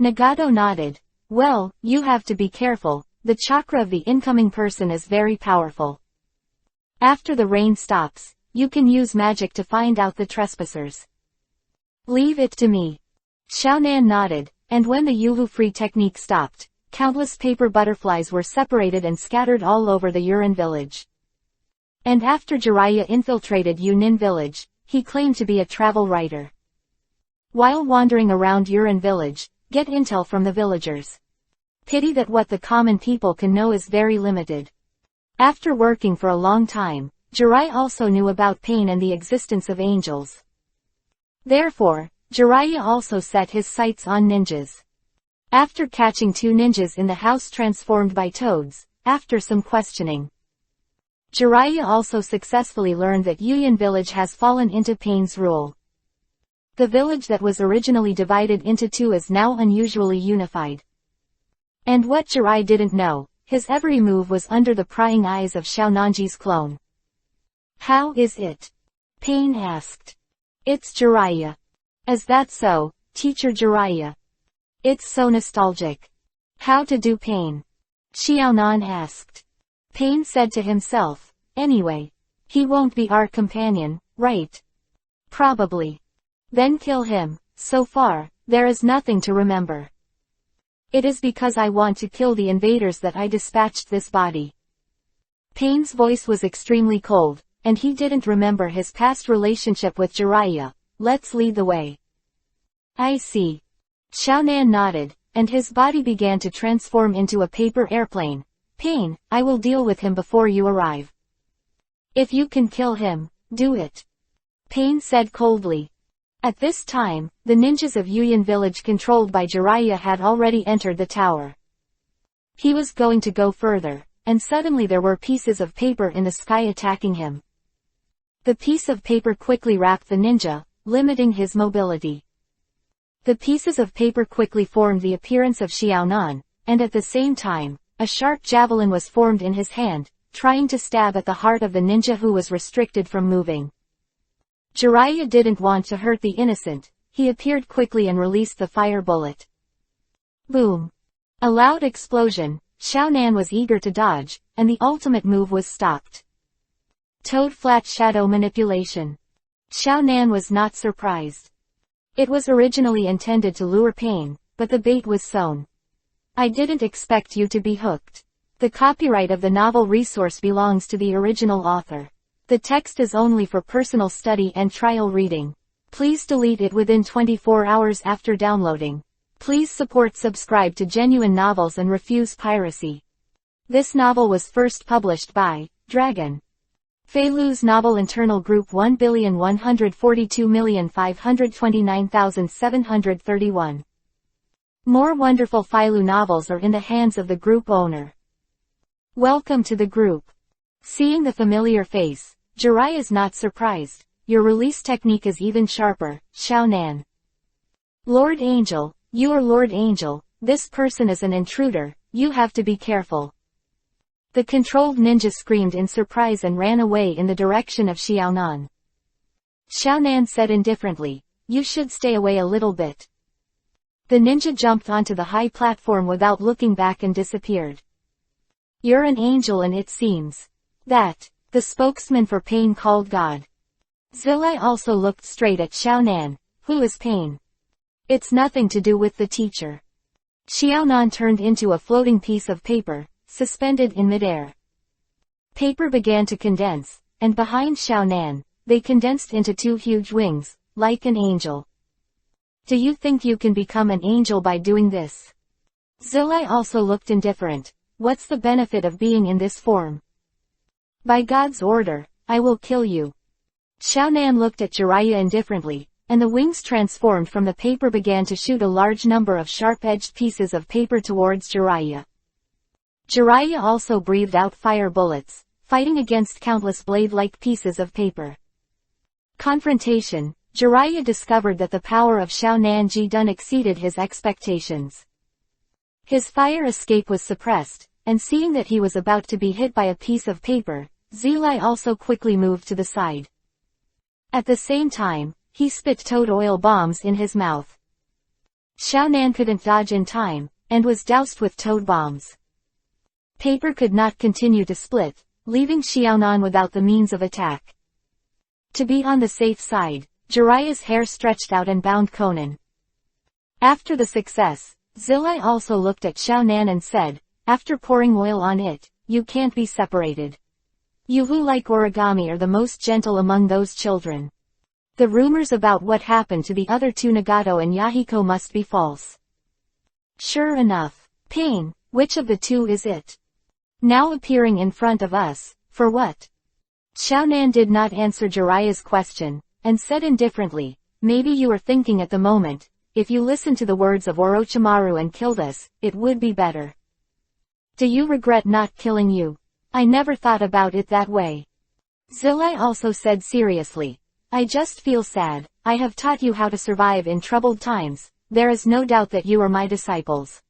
Nagato nodded. Well, you have to be careful, the chakra of the incoming person is very powerful. After the rain stops, you can use magic to find out the trespassers. Leave it to me. Xiaonan nodded, and when the Yuhu-free technique stopped, countless paper butterflies were separated and scattered all over the Urin village. And after Jiraiya infiltrated Yunin village, he claimed to be a travel writer. While wandering around Urin village, get intel from the villagers. Pity that what the common people can know is very limited. After working for a long time, Jiraiya also knew about pain and the existence of angels. Therefore, Jiraiya also set his sights on ninjas. After catching 2 ninjas in the house transformed by toads, after some questioning, Jiraiya also successfully learned that Yuyin village has fallen into Pain's rule. The village that was originally divided into 2 is now unusually unified. And what Jiraiya didn't know, his every move was under the prying eyes of Xiaonanji's clone. How is it? Pain asked. It's Jiraiya. Is that so, teacher Jiraiya? It's so nostalgic. How to do Pain? Xiaonan asked. Pain said to himself, anyway, he won't be our companion, right? Probably. Then kill him. So far, there is nothing to remember. It is because I want to kill the invaders that I dispatched this body. Pain's voice was extremely cold, and he didn't remember his past relationship with Jiraiya. Let's lead the way. I see. Xiaonan nodded, and his body began to transform into a paper airplane. Pain, I will deal with him before you arrive. If you can kill him, do it. Pain said coldly. At this time, the ninjas of Yuyin village controlled by Jiraiya had already entered the tower. He was going to go further, and suddenly there were pieces of paper in the sky attacking him. The piece of paper quickly wrapped the ninja, limiting his mobility. The pieces of paper quickly formed the appearance of Xiaonan, and at the same time, a sharp javelin was formed in his hand, trying to stab at the heart of the ninja who was restricted from moving. Jiraiya didn't want to hurt the innocent. He appeared quickly and released the fire bullet. Boom! A loud explosion. Xiaonan was eager to dodge, and the ultimate move was stopped. Toad flat shadow manipulation. Xiaonan was not surprised. It was originally intended to lure Pain, but the bait was sown. I didn't expect you to be hooked. The copyright of the novel resource belongs to the original author. The text is only for personal study and trial reading. Please delete it within 24 hours after downloading. Please subscribe to Genuine Novels and refuse piracy. This novel was first published by Dragon. Feilu's novel internal group 1,142,529,731. More wonderful Feilu novels are in the hands of the group owner. Welcome to the group. Seeing the familiar face, Jiraiya is not surprised. Your release technique is even sharper, Xiaonan. Lord Angel, you are Lord Angel, this person is an intruder, you have to be careful. The controlled ninja screamed in surprise and ran away in the direction of Xiaonan. Xiaonan said indifferently, "You should stay away a little bit." The ninja jumped onto the high platform without looking back and disappeared. "You're an angel, and it seems that," the spokesman for Pain called God. Zilai also looked straight at Xiaonan. "Who is Pain?" "It's nothing to do with the teacher." Xiaonan turned into a floating piece of paper, suspended in midair. Paper began to condense, and behind Xiaonan, they condensed into two huge wings, like an angel. "Do you think you can become an angel by doing this?" Zilai also looked indifferent. "What's the benefit of being in this form?" "By God's order, I will kill you." Xiaonan looked at Jiraiya indifferently, and the wings transformed from the paper began to shoot a large number of sharp-edged pieces of paper towards Jiraiya. Jiraiya also breathed out fire bullets, fighting against countless blade-like pieces of paper. Confrontation. Jiraiya discovered that the power of Xiaonan Jidun exceeded his expectations. His fire escape was suppressed, and seeing that he was about to be hit by a piece of paper, Zilai also quickly moved to the side. At the same time, he spit toad oil bombs in his mouth. Xiaonan couldn't dodge in time, and was doused with toad bombs. Paper could not continue to split, leaving Xiaonan without the means of attack. To be on the safe side, Jiraiya's hair stretched out and bound Conan. After the success, Zilai also looked at Xiaonan and said, "After pouring oil on it, you can't be separated. You who like origami are the most gentle among those children. The rumors about what happened to the other two Nagato and Yahiko must be false." "Sure enough. Pain, which of the two is it? Now appearing in front of us, for what?" Xiaonan did not answer Jiraiya's question, and said indifferently, "Maybe you are thinking at the moment, if you listened to the words of Orochimaru and killed us, it would be better. Do you regret not killing you? I never thought about it that way." Zilai also said seriously, "I just feel sad. I have taught you how to survive in troubled times. There is no doubt that you are my disciples.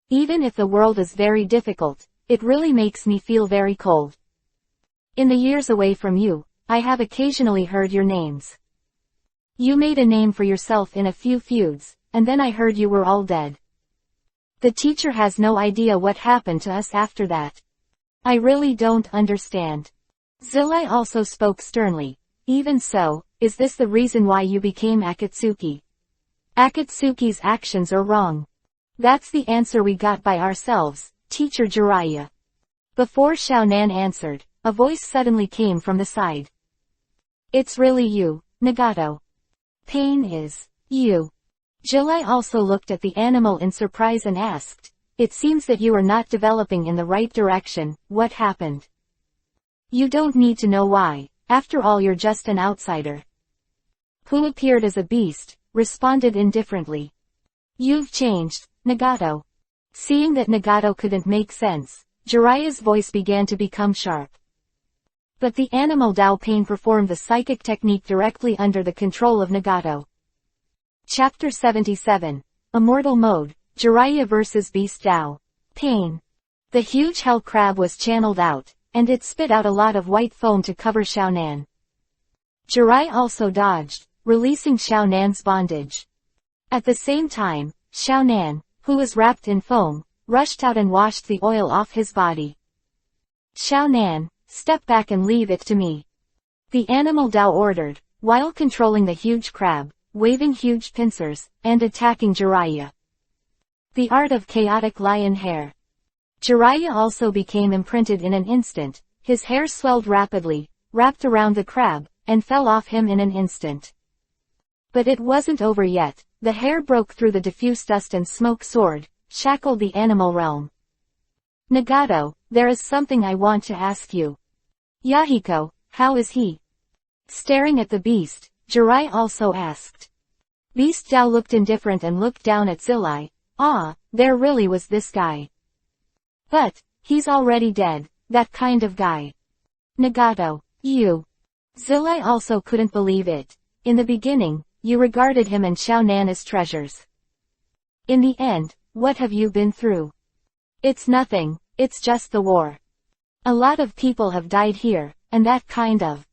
Even if the world is very difficult, it really makes me feel very cold. In the years away from you, I have occasionally heard your names. You made a name for yourself in a few feuds, and then I heard you were all dead. The teacher has no idea what happened to us after that. I really don't understand." Zilai also spoke sternly. "Even so, is this the reason why you became Akatsuki? Akatsuki's actions are wrong." "That's the answer we got by ourselves, Teacher Jiraiya." Before Xiaonan answered, a voice suddenly came from the side. "It's really you, Nagato. Pain is you." Zilai also looked at the animal in surprise and asked, "It seems that you are not developing in the right direction. What happened?" "You don't need to know why, after all you're just an outsider." Who appeared as a beast, responded indifferently. "You've changed, Nagato." Seeing that Nagato couldn't make sense, Jiraiya's voice began to become sharp. But the animal Dao Pain performed the psychic technique directly under the control of Nagato. Chapter 77. Immortal Mode, Jiraiya vs Beast Dao Pain. The huge hell crab was channeled out, and it spit out a lot of white foam to cover Xiaonan. Jiraiya also dodged, releasing Xiaonan's bondage. At the same time, Xiaonan, who was wrapped in foam, rushed out and washed the oil off his body. "Xiaonan, step back and leave it to me," the animal Dao ordered, while controlling the huge crab, waving huge pincers, and attacking Jiraiya. The art of chaotic lion hair. Jiraiya also became imprinted in an instant. His hair swelled rapidly, wrapped around the crab, and fell off him in an instant. But it wasn't over yet. The hair broke through the diffuse dust and smoke soared, shackled the animal realm. "Nagato, there is something I want to ask you. Yahiko, how is he?" Staring at the beast, Jiraiya also asked. Beast Dao looked indifferent and looked down at Zilai. "Ah, there really was this guy. But, he's already dead, that kind of guy. Nagato, you." Zilai also couldn't believe it. "In the beginning, you regarded him and Xiaonan as treasures. In the end, what have you been through?" "It's nothing, it's just the war." A lot of people have died here, and that kind of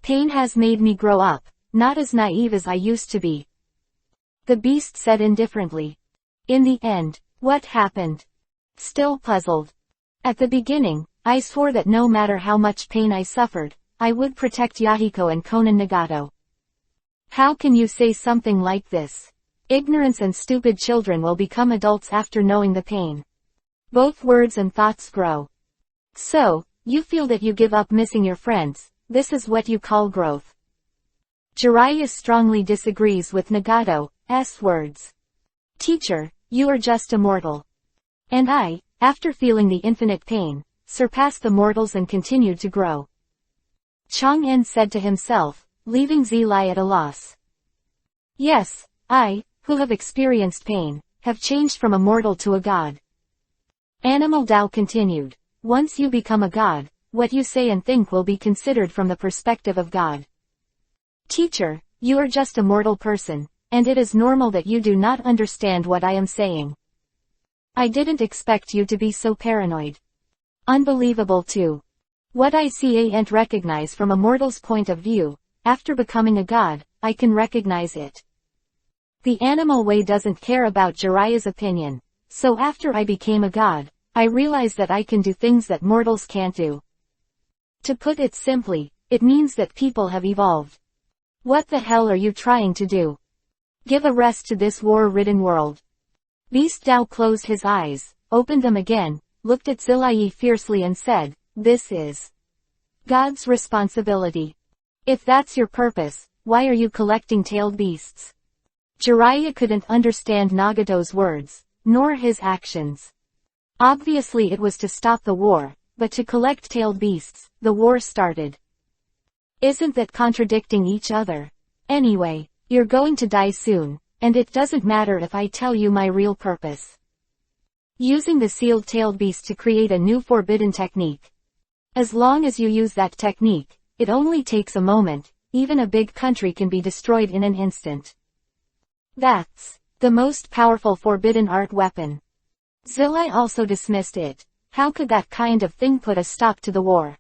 pain has made me grow up, not as naive as I used to be. The beast said indifferently. In the end, what happened? Still puzzled. At the beginning, I swore that no matter how much pain I suffered, I would protect Yahiko and Konan Nagato. How can you say something like this? Ignorance and stupid children will become adults after knowing the pain. Both words and thoughts grow. So, you feel that you give up missing your friends, this is what you call growth. Jiraiya strongly disagrees with Nagato's words. Teacher, you are just a mortal. And I, after feeling the infinite pain, surpassed the mortals and continued to grow. Chang'en said to himself, leaving Zilai at a loss. Yes, I, who have experienced pain, have changed from a mortal to a god. Animal Tao continued. Once you become a god, what you say and think will be considered from the perspective of God. Teacher, you are just a mortal person, and it is normal that you do not understand what I am saying. I didn't expect you to be so paranoid. Unbelievable too. What I see ain't recognize from a mortal's point of view, after becoming a god, I can recognize it. The animal way doesn't care about Jiraiya's opinion, so after I became a god, I realized that I can do things that mortals can't do. To put it simply, it means that people have evolved. What the hell are you trying to do? Give a rest to this war-ridden world. Beast Tao closed his eyes, opened them again, looked at Zilai fiercely and said, this is God's responsibility. If that's your purpose, why are you collecting tailed beasts? Jiraiya couldn't understand Nagato's words, nor his actions. Obviously it was to stop the war, but to collect tailed beasts, the war started. Isn't that contradicting each other? Anyway, you're going to die soon, and it doesn't matter if I tell you my real purpose. Using the sealed-tailed beast to create a new forbidden technique. As long as you use that technique, it only takes a moment, even a big country can be destroyed in an instant. That's the most powerful forbidden art weapon. Zilai also dismissed it. How could that kind of thing put a stop to the war?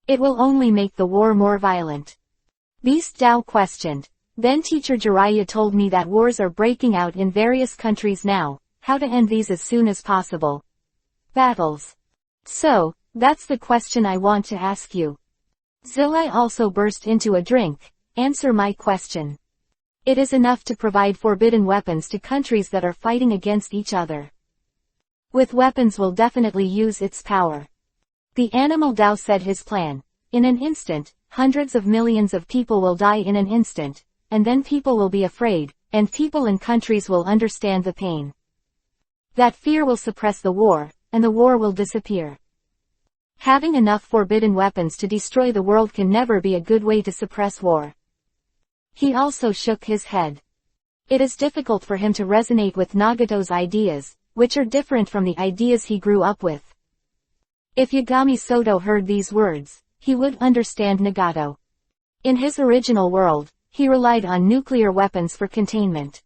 It will only make the war more violent. Beast Tao questioned. Then Teacher Jiraiya told me that wars are breaking out in various countries now, how to end these as soon as possible. Battles. So, that's the question I want to ask you. Zilai also burst into a drink. Answer my question. It is enough to provide forbidden weapons to countries that are fighting against each other. With weapons will definitely use its power. The animal Tao said his plan. In an instant, hundreds of millions of people will die in an instant, and then people will be afraid, and people and countries will understand the pain. That fear will suppress the war, and the war will disappear. Having enough forbidden weapons to destroy the world can never be a good way to suppress war. He also shook his head. It is difficult for him to resonate with Nagato's ideas, which are different from the ideas he grew up with. If Yagami Soto heard these words, he would understand Nagato. In his original world, he relied on nuclear weapons for containment.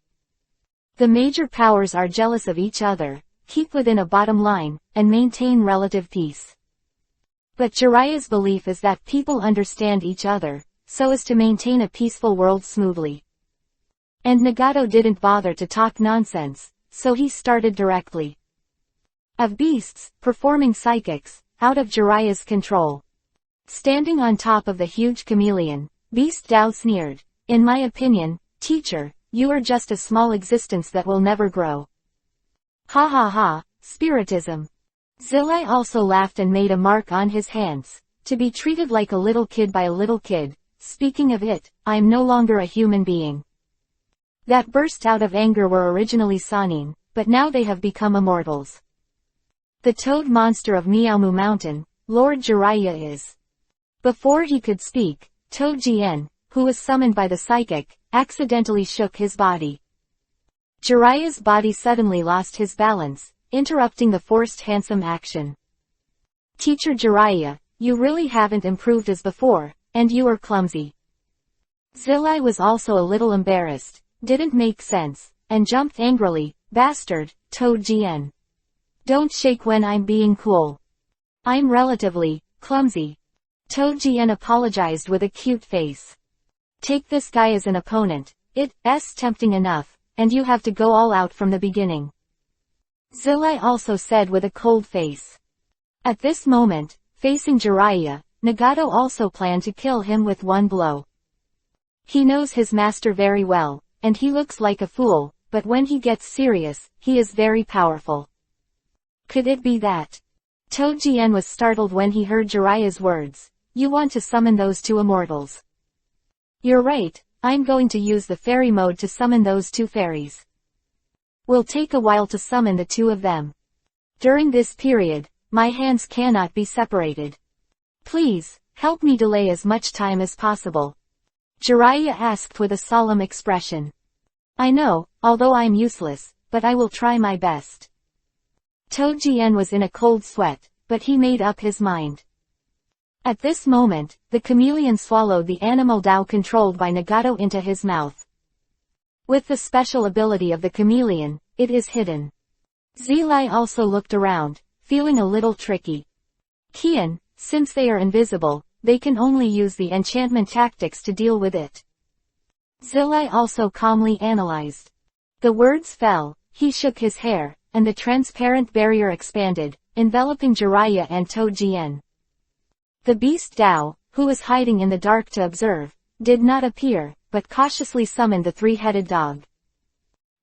The major powers are jealous of each other, keep within a bottom line, and maintain relative peace. But Jiraiya's belief is that people understand each other, so as to maintain a peaceful world smoothly. And Nagato didn't bother to talk nonsense, so he started directly. Of beasts, performing psychics, out of Jiraiya's control. Standing on top of the huge chameleon, Beast Tao sneered. In my opinion, teacher, you are just a small existence that will never grow. Ha ha ha, spiritism. Zilai also laughed and made a mark on his hands. To be treated like a little kid by a little kid. Speaking of it, I am no longer a human being. That burst out of anger were originally Sannin, but now they have become immortals. The toad monster of Miaomu Mountain, Lord Jiraiya is. Before he could speak, Toad Jien, who was summoned by the psychic, accidentally shook his body. Jiraiya's body suddenly lost his balance, interrupting the forced handsome action. Teacher Jiraiya, you really haven't improved as before, and you are clumsy. Zilai was also a little embarrassed, didn't make sense, and jumped angrily. Bastard, Toad Jien. Don't shake when I'm being cool. I'm relatively clumsy. Toadjian apologized with a cute face. Take this guy as an opponent. It's tempting enough, and you have to go all out from the beginning. Zilai also said with a cold face. At this moment, facing Jiraiya, Nagato also planned to kill him with one blow. He knows his master very well, and he looks like a fool, but when he gets serious, he is very powerful. Could it be that? Toadjian was startled when he heard Jiraiya's words. You want to summon those two immortals? You're right, I'm going to use the fairy mode to summon those two fairies. Will take a while to summon the two of them. During this period, my hands cannot be separated. Please, help me delay as much time as possible. Jiraiya asked with a solemn expression. I know, although I'm useless, but I will try my best. Toadjian was in a cold sweat, but he made up his mind. At this moment, the chameleon swallowed the animal Dao controlled by Nagato into his mouth. With the special ability of the chameleon, it is hidden. Zilai also looked around, feeling a little tricky. Kian, since they are invisible, they can only use the enchantment tactics to deal with it. Zilai also calmly analyzed. The words fell, he shook his hair, and the transparent barrier expanded, enveloping Jiraiya and Toadjian. The beast Dao, who was hiding in the dark to observe, did not appear, but cautiously summoned the three-headed dog.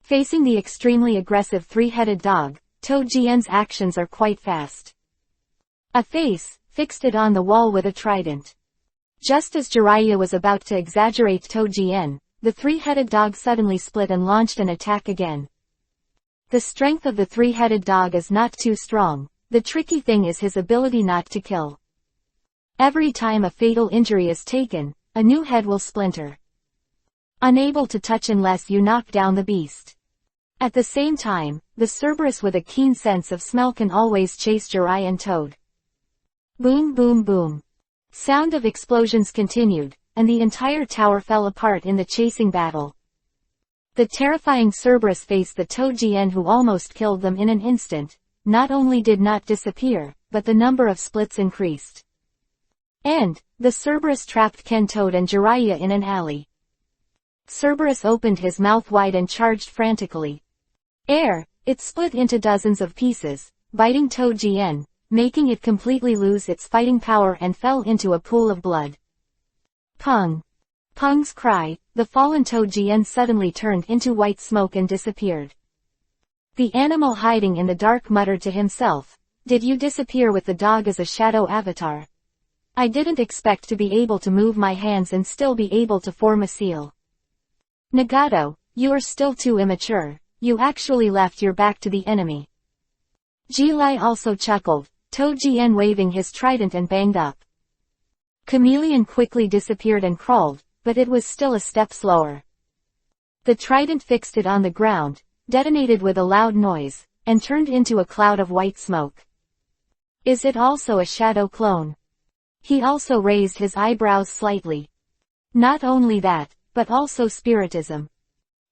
Facing the extremely aggressive three-headed dog, Toadjian's actions are quite fast. A face, fixed it on the wall with a trident. Just as Jiraiya was about to exaggerate Toadjian, the three-headed dog suddenly split and launched an attack again. The strength of the three-headed dog is not too strong, the tricky thing is his ability not to kill. Every time a fatal injury is taken, a new head will splinter. Unable to touch unless you knock down the beast. At the same time, the Cerberus with a keen sense of smell can always chase Jiraiya and Toad. Boom boom boom. Sound of explosions continued, and the entire tower fell apart in the chasing battle. The terrifying Cerberus faced the Toadjian who almost killed them in an instant, not only did not disappear, but the number of splits increased. And, the Cerberus trapped Ken Toad and Jiraiya in an alley. Cerberus opened his mouth wide and charged frantically. It split into dozens of pieces, biting Toadjian, making it completely lose its fighting power and fell into a pool of blood. Pung! Pung's cry, the fallen Toadjian suddenly turned into white smoke and disappeared. The animal hiding in the dark muttered to himself, Did you disappear with the dog as a shadow avatar? I didn't expect to be able to move my hands and still be able to form a seal. Nagato, you are still too immature, you actually left your back to the enemy. Jilai also chuckled, Toadjian waving his trident and banged up. Chameleon quickly disappeared and crawled, but it was still a step slower. The trident fixed it on the ground, detonated with a loud noise, and turned into a cloud of white smoke. Is it also a shadow clone? He also raised his eyebrows slightly. Not only that, but also spiritism.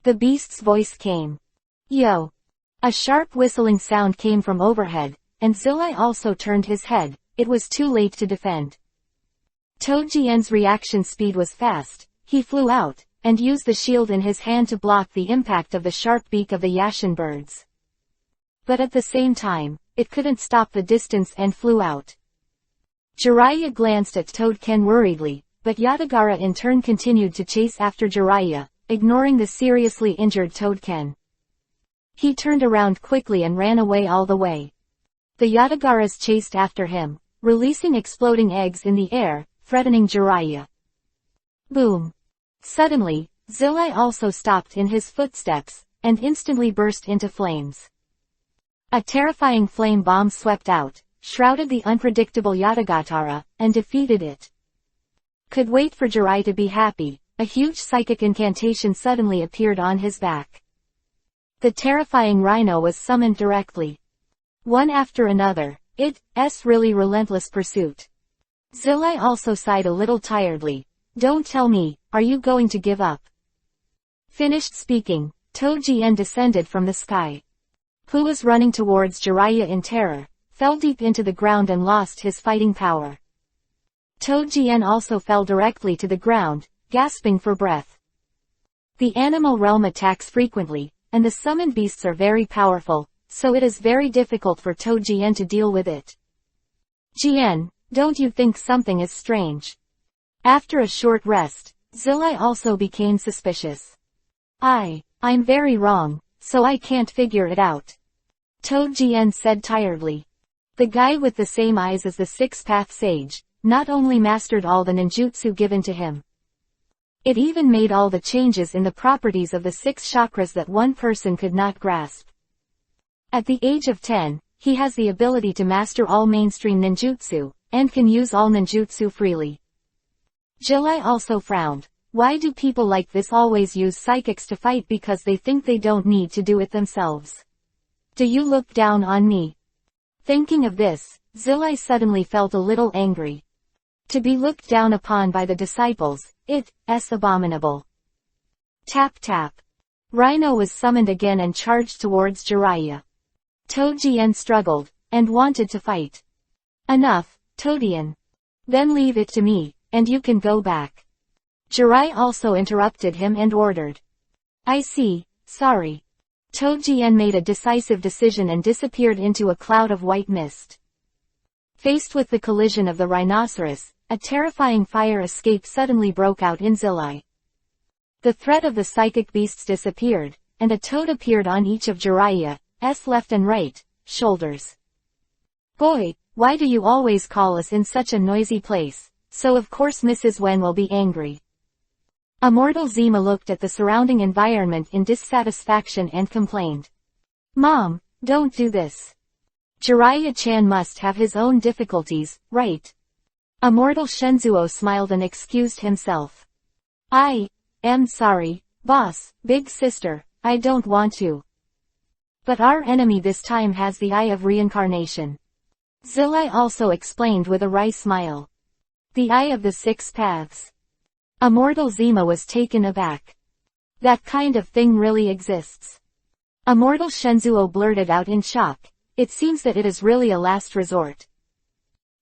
The beast's voice came. Yo! A sharp whistling sound came from overhead, and Zilai also turned his head. It was too late to defend. Toadjian's reaction speed was fast. He flew out, and used the shield in his hand to block the impact of the sharp beak of the Yashin birds. But at the same time, it couldn't stop the distance and flew out. Jiraiya glanced at Toadken worriedly, but Yatagara in turn continued to chase after Jiraiya, ignoring the seriously injured Toadken. He turned around quickly and ran away all the way. The Yatagaras chased after him, releasing exploding eggs in the air, threatening Jiraiya. Boom! Suddenly, Zilai also stopped in his footsteps, and instantly burst into flames. A terrifying flame bomb swept out, shrouded the unpredictable Yatagatara, and defeated it. Could wait for Jiraiya to be happy, a huge psychic incantation suddenly appeared on his back. The terrifying rhino was summoned directly. One after another, it's really relentless pursuit. Zilai also sighed a little tiredly. Don't tell me, are you going to give up? Finished speaking, Toadjian descended from the sky. Who was running towards Jiraiya in terror, fell deep into the ground and lost his fighting power. Toadjien also fell directly to the ground, gasping for breath. The animal realm attacks frequently, and the summoned beasts are very powerful, so it is very difficult for Toadjien to deal with it. Jien, don't you think something is strange? After a short rest, Zilai also became suspicious. I'm very wrong, so I can't figure it out. Toadjien said tiredly. The guy with the same eyes as the six-path sage, not only mastered all the ninjutsu given to him. It even made all the changes in the properties of the 6 chakras that one person could not grasp. At the age of 10, he has the ability to master all mainstream ninjutsu, and can use all ninjutsu freely. Zilai also frowned. Why do people like this always use psychics to fight because they think they don't need to do it themselves? Do you look down on me? Thinking of this, Zilai suddenly felt a little angry. To be looked down upon by the disciples, it's abominable. Tap tap. Rhino was summoned again and charged towards Jiraiya. Toadjien struggled, and wanted to fight. Enough, Toadien. Then leave it to me, and you can go back. Jiraiya also interrupted him and ordered. I see, sorry. Toadjien made a decisive decision and disappeared into a cloud of white mist. Faced with the collision of the rhinoceros, a terrifying fire escape suddenly broke out in Zilai. The threat of the psychic beasts disappeared, and a toad appeared on each of Jiraiya's left and right shoulders. Boy, why do you always call us in such a noisy place? So of course Mrs. Wen will be angry. Immortal Zima looked at the surrounding environment in dissatisfaction and complained. Mom, don't do this. Jiraiya-chan must have his own difficulties, right? Immortal Shenzuo smiled and excused himself. I am sorry, boss, big sister, I don't want to. But our enemy this time has the Eye of Reincarnation. Zilai also explained with a wry smile. The Eye of the 6 Paths. Immortal Zima was taken aback. That kind of thing really exists. Immortal Shenzuo blurted out in shock. It seems that it is really a last resort.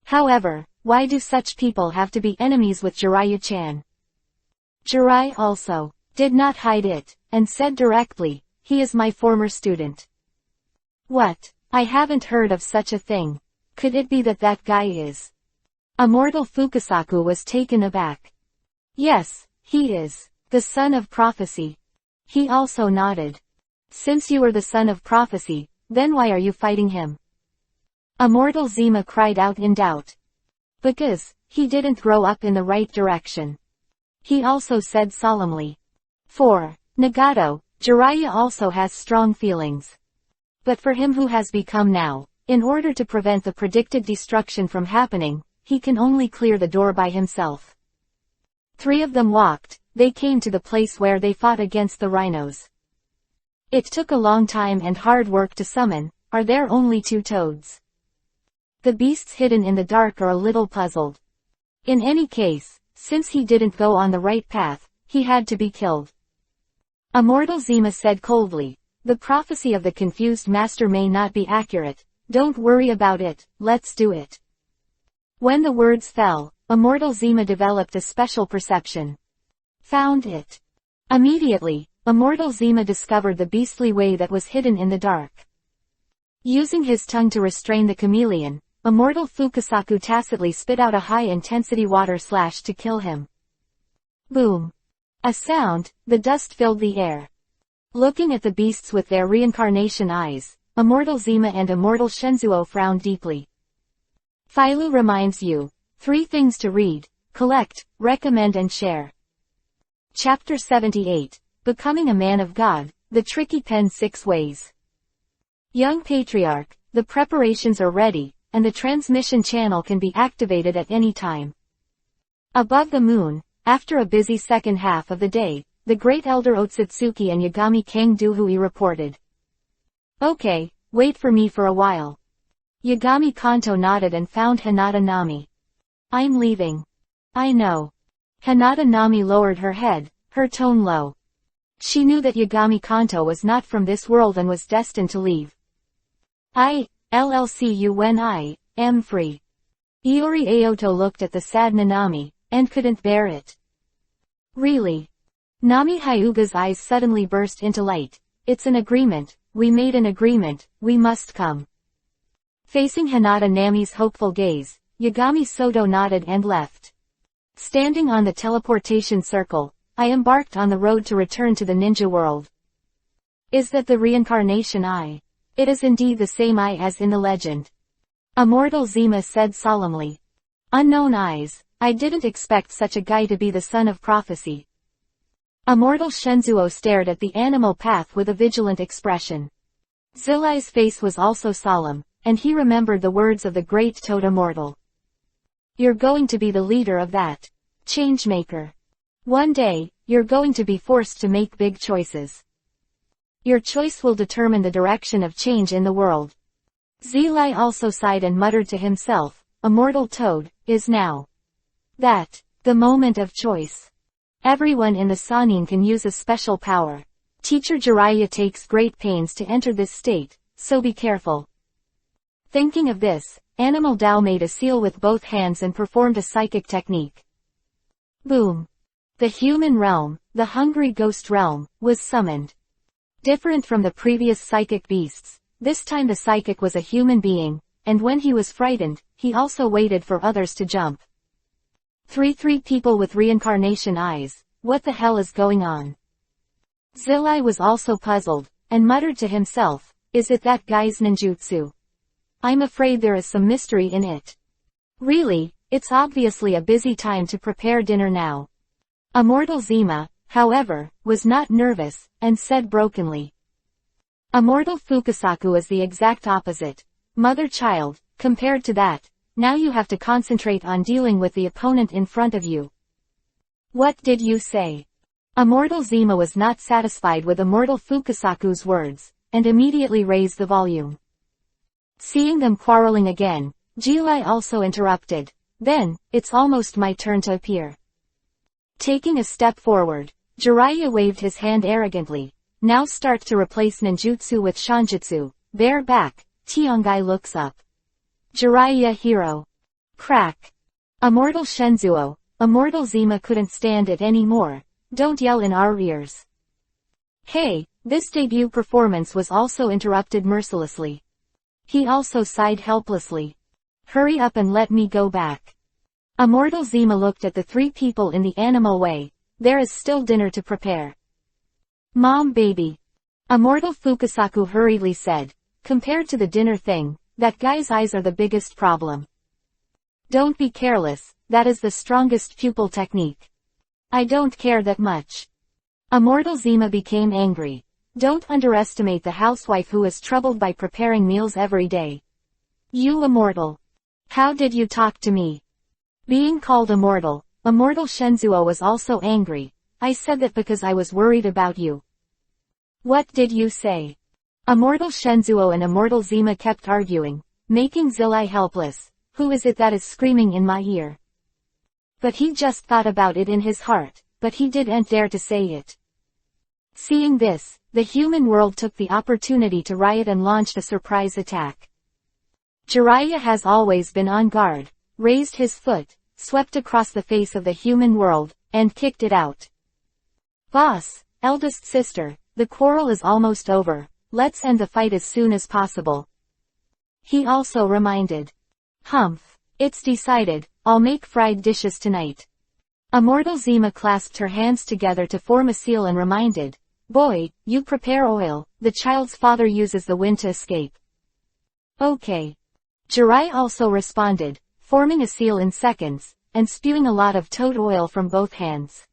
However, why do such people have to be enemies with Jiraiya-chan? Jiraiya also did not hide it, and said directly, he is my former student. What? I haven't heard of such a thing. Could it be that that guy is? Immortal Fukasaku was taken aback. Yes, he is. The son of prophecy. He also nodded. Since you are the son of prophecy, then why are you fighting him? Immortal Zima cried out in doubt. Because he didn't grow up in the right direction. He also said solemnly. For Nagato, Jiraiya also has strong feelings. But for him who has become now, in order to prevent the predicted destruction from happening, he can only clear the door by himself. 3 of them walked. They came to the place where they fought against the rhinos. It took a long time and hard work to summon. Are there only 2 toads? The beasts hidden in the dark are a little puzzled. In any case, since he didn't go on the right path, he had to be killed. Immortal Zima said coldly, the prophecy of the confused master may not be accurate. Don't worry about it, let's do it. When the words fell, Immortal Zima developed a special perception. Found it. Immediately, Immortal Zima discovered the beastly way that was hidden in the dark. Using his tongue to restrain the chameleon, Immortal Fukasaku tacitly spit out a high-intensity water slash to kill him. Boom. A sound, the dust filled the air. Looking at the beasts with their reincarnation eyes, Immortal Zima and Immortal Shenzuo frowned deeply. Philo reminds you, 3 things to read, collect, recommend and share. Chapter 78, Becoming a Man of God, The Tricky Pen 6 Ways. Young Patriarch, the preparations are ready, and the transmission channel can be activated at any time. Above the moon, after a busy second half of the day, the great elder Otsutsuki and Yagami Kangduhui reported. Okay, wait for me for a while. Yagami Kanto nodded and found Hinata Nami. I'm leaving. I know. Hinata Nami lowered her head, her tone low. She knew that Yagami Kanto was not from this world and was destined to leave. LLCU when I am free. Iori Aoto looked at the sad Nanami, and couldn't bear it. Really? Nami Hyuga's eyes suddenly burst into light. It's an agreement, we made an agreement, we must come. Facing Hinata Nami's hopeful gaze, Yagami Soto nodded and left. Standing on the teleportation circle, I embarked on the road to return to the ninja world. Is that the reincarnation I? It is indeed the same I as in the legend. Immortal Zima said solemnly. Unknown eyes, I didn't expect such a guy to be the son of prophecy. Immortal Shenzuo stared at the animal path with a vigilant expression. Zillai's face was also solemn, and he remembered the words of the great Toad Immortal. You're going to be the leader of that changemaker. One day, you're going to be forced to make big choices. Your choice will determine the direction of change in the world. Zillai also sighed and muttered to himself, Immortal Toad, is now the moment of choice. Everyone in the Sanin can use a special power. Teacher Jiraiya takes great pains to enter this state, so be careful. Thinking of this, Animal Dao made a seal with both hands and performed a psychic technique. Boom! The human realm, the hungry ghost realm, was summoned. Different from the previous psychic beasts, this time the psychic was a human being, and when he was frightened, he also waited for others to jump. Three people with reincarnation eyes, what the hell is going on? Zillai was also puzzled, and muttered to himself, is it that guy's ninjutsu? I'm afraid there is some mystery in it. Really, it's obviously a busy time to prepare dinner now. Immortal Zima, however, was not nervous, and said brokenly. Immortal Fukasaku is the exact opposite. Mother-child, compared to that, now you have to concentrate on dealing with the opponent in front of you. What did you say? Immortal Zima was not satisfied with Immortal Fukasaku's words, and immediately raised the volume. Seeing them quarreling again, Jilai also interrupted. Then, it's almost my turn to appear. Taking a step forward, Jiraiya waved his hand arrogantly. Now start to replace ninjutsu with shanjutsu. Bear back, Tiangai looks up. Jiraiya hero. Crack. Immortal Shenzuo, Immortal Zima couldn't stand it anymore. Don't yell in our ears. Hey, this debut performance was also interrupted mercilessly. He also sighed helplessly. Hurry up and let me go back. Immortal Zima looked at the three people in the animal way. There is still dinner to prepare. Mom baby. Immortal Fukasaku hurriedly said. Compared to the dinner thing, that guy's eyes are the biggest problem. Don't be careless, that is the strongest pupil technique. I don't care that much. Immortal Zima became angry. Don't underestimate the housewife who is troubled by preparing meals every day. You immortal. How did you talk to me? Being called immortal, Immortal Shenzuo was also angry. I said that because I was worried about you. What did you say? Immortal Shenzuo and Immortal Zima kept arguing, making Zillai helpless. Who is it that is screaming in my ear? But he just thought about it in his heart, but he didn't dare to say it. Seeing this, the human world took the opportunity to riot and launched a surprise attack. Jiraiya has always been on guard, raised his foot, swept across the face of the human world, and kicked it out. Boss, eldest sister, the quarrel is almost over, let's end the fight as soon as possible. He also reminded. Humph, it's decided, I'll make fried dishes tonight. Immortal Zima clasped her hands together to form a seal and reminded. Boy, you prepare oil, the child's father uses the wind to escape. Okay. Jirai also responded, forming a seal in seconds, and spewing a lot of toad oil from both hands.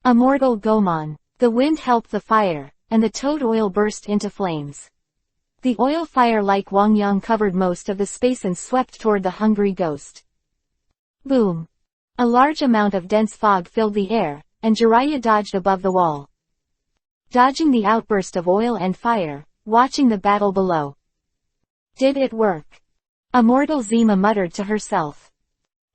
Immortal Gomon. The wind helped the fire, and the toad oil burst into flames. The oil fire like Wangyang covered most of the space and swept toward the hungry ghost. Boom. A large amount of dense fog filled the air, and Jiraiya dodged above the wall. Dodging the outburst of oil and fire, watching the battle below. Did it work? Immortal Zima muttered to herself.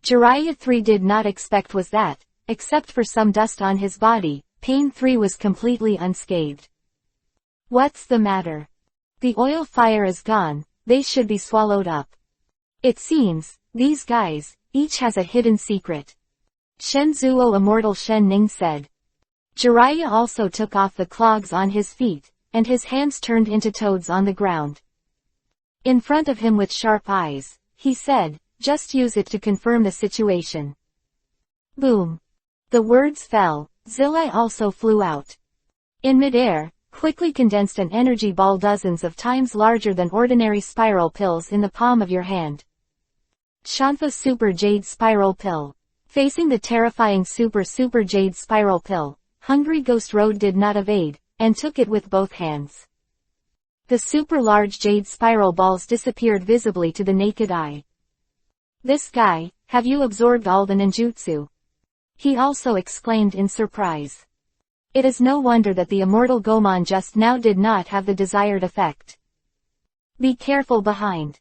Jiraiya 3 did not expect was that, except for some dust on his body, Pain 3 was completely unscathed. What's the matter? The oil fire is gone, they should be swallowed up. It seems, these guys, each has a hidden secret. Shenzuo Immortal Shen Ning said. Jiraiya also took off the clogs on his feet, and his hands turned into toads on the ground. In front of him with sharp eyes, he said, just use it to confirm the situation. Boom. The words fell, Zilai also flew out. In midair, quickly condensed an energy ball dozens of times larger than ordinary spiral pills in the palm of your hand. Shanfa Super Jade Spiral Pill. Facing the terrifying Super Jade Spiral Pill, Hungry Ghost Road did not evade, and took it with both hands. The super large jade spiral balls disappeared visibly to the naked eye. This guy, have you absorbed all the ninjutsu? He also exclaimed in surprise. It is no wonder that the immortal Gomon just now did not have the desired effect. Be careful behind.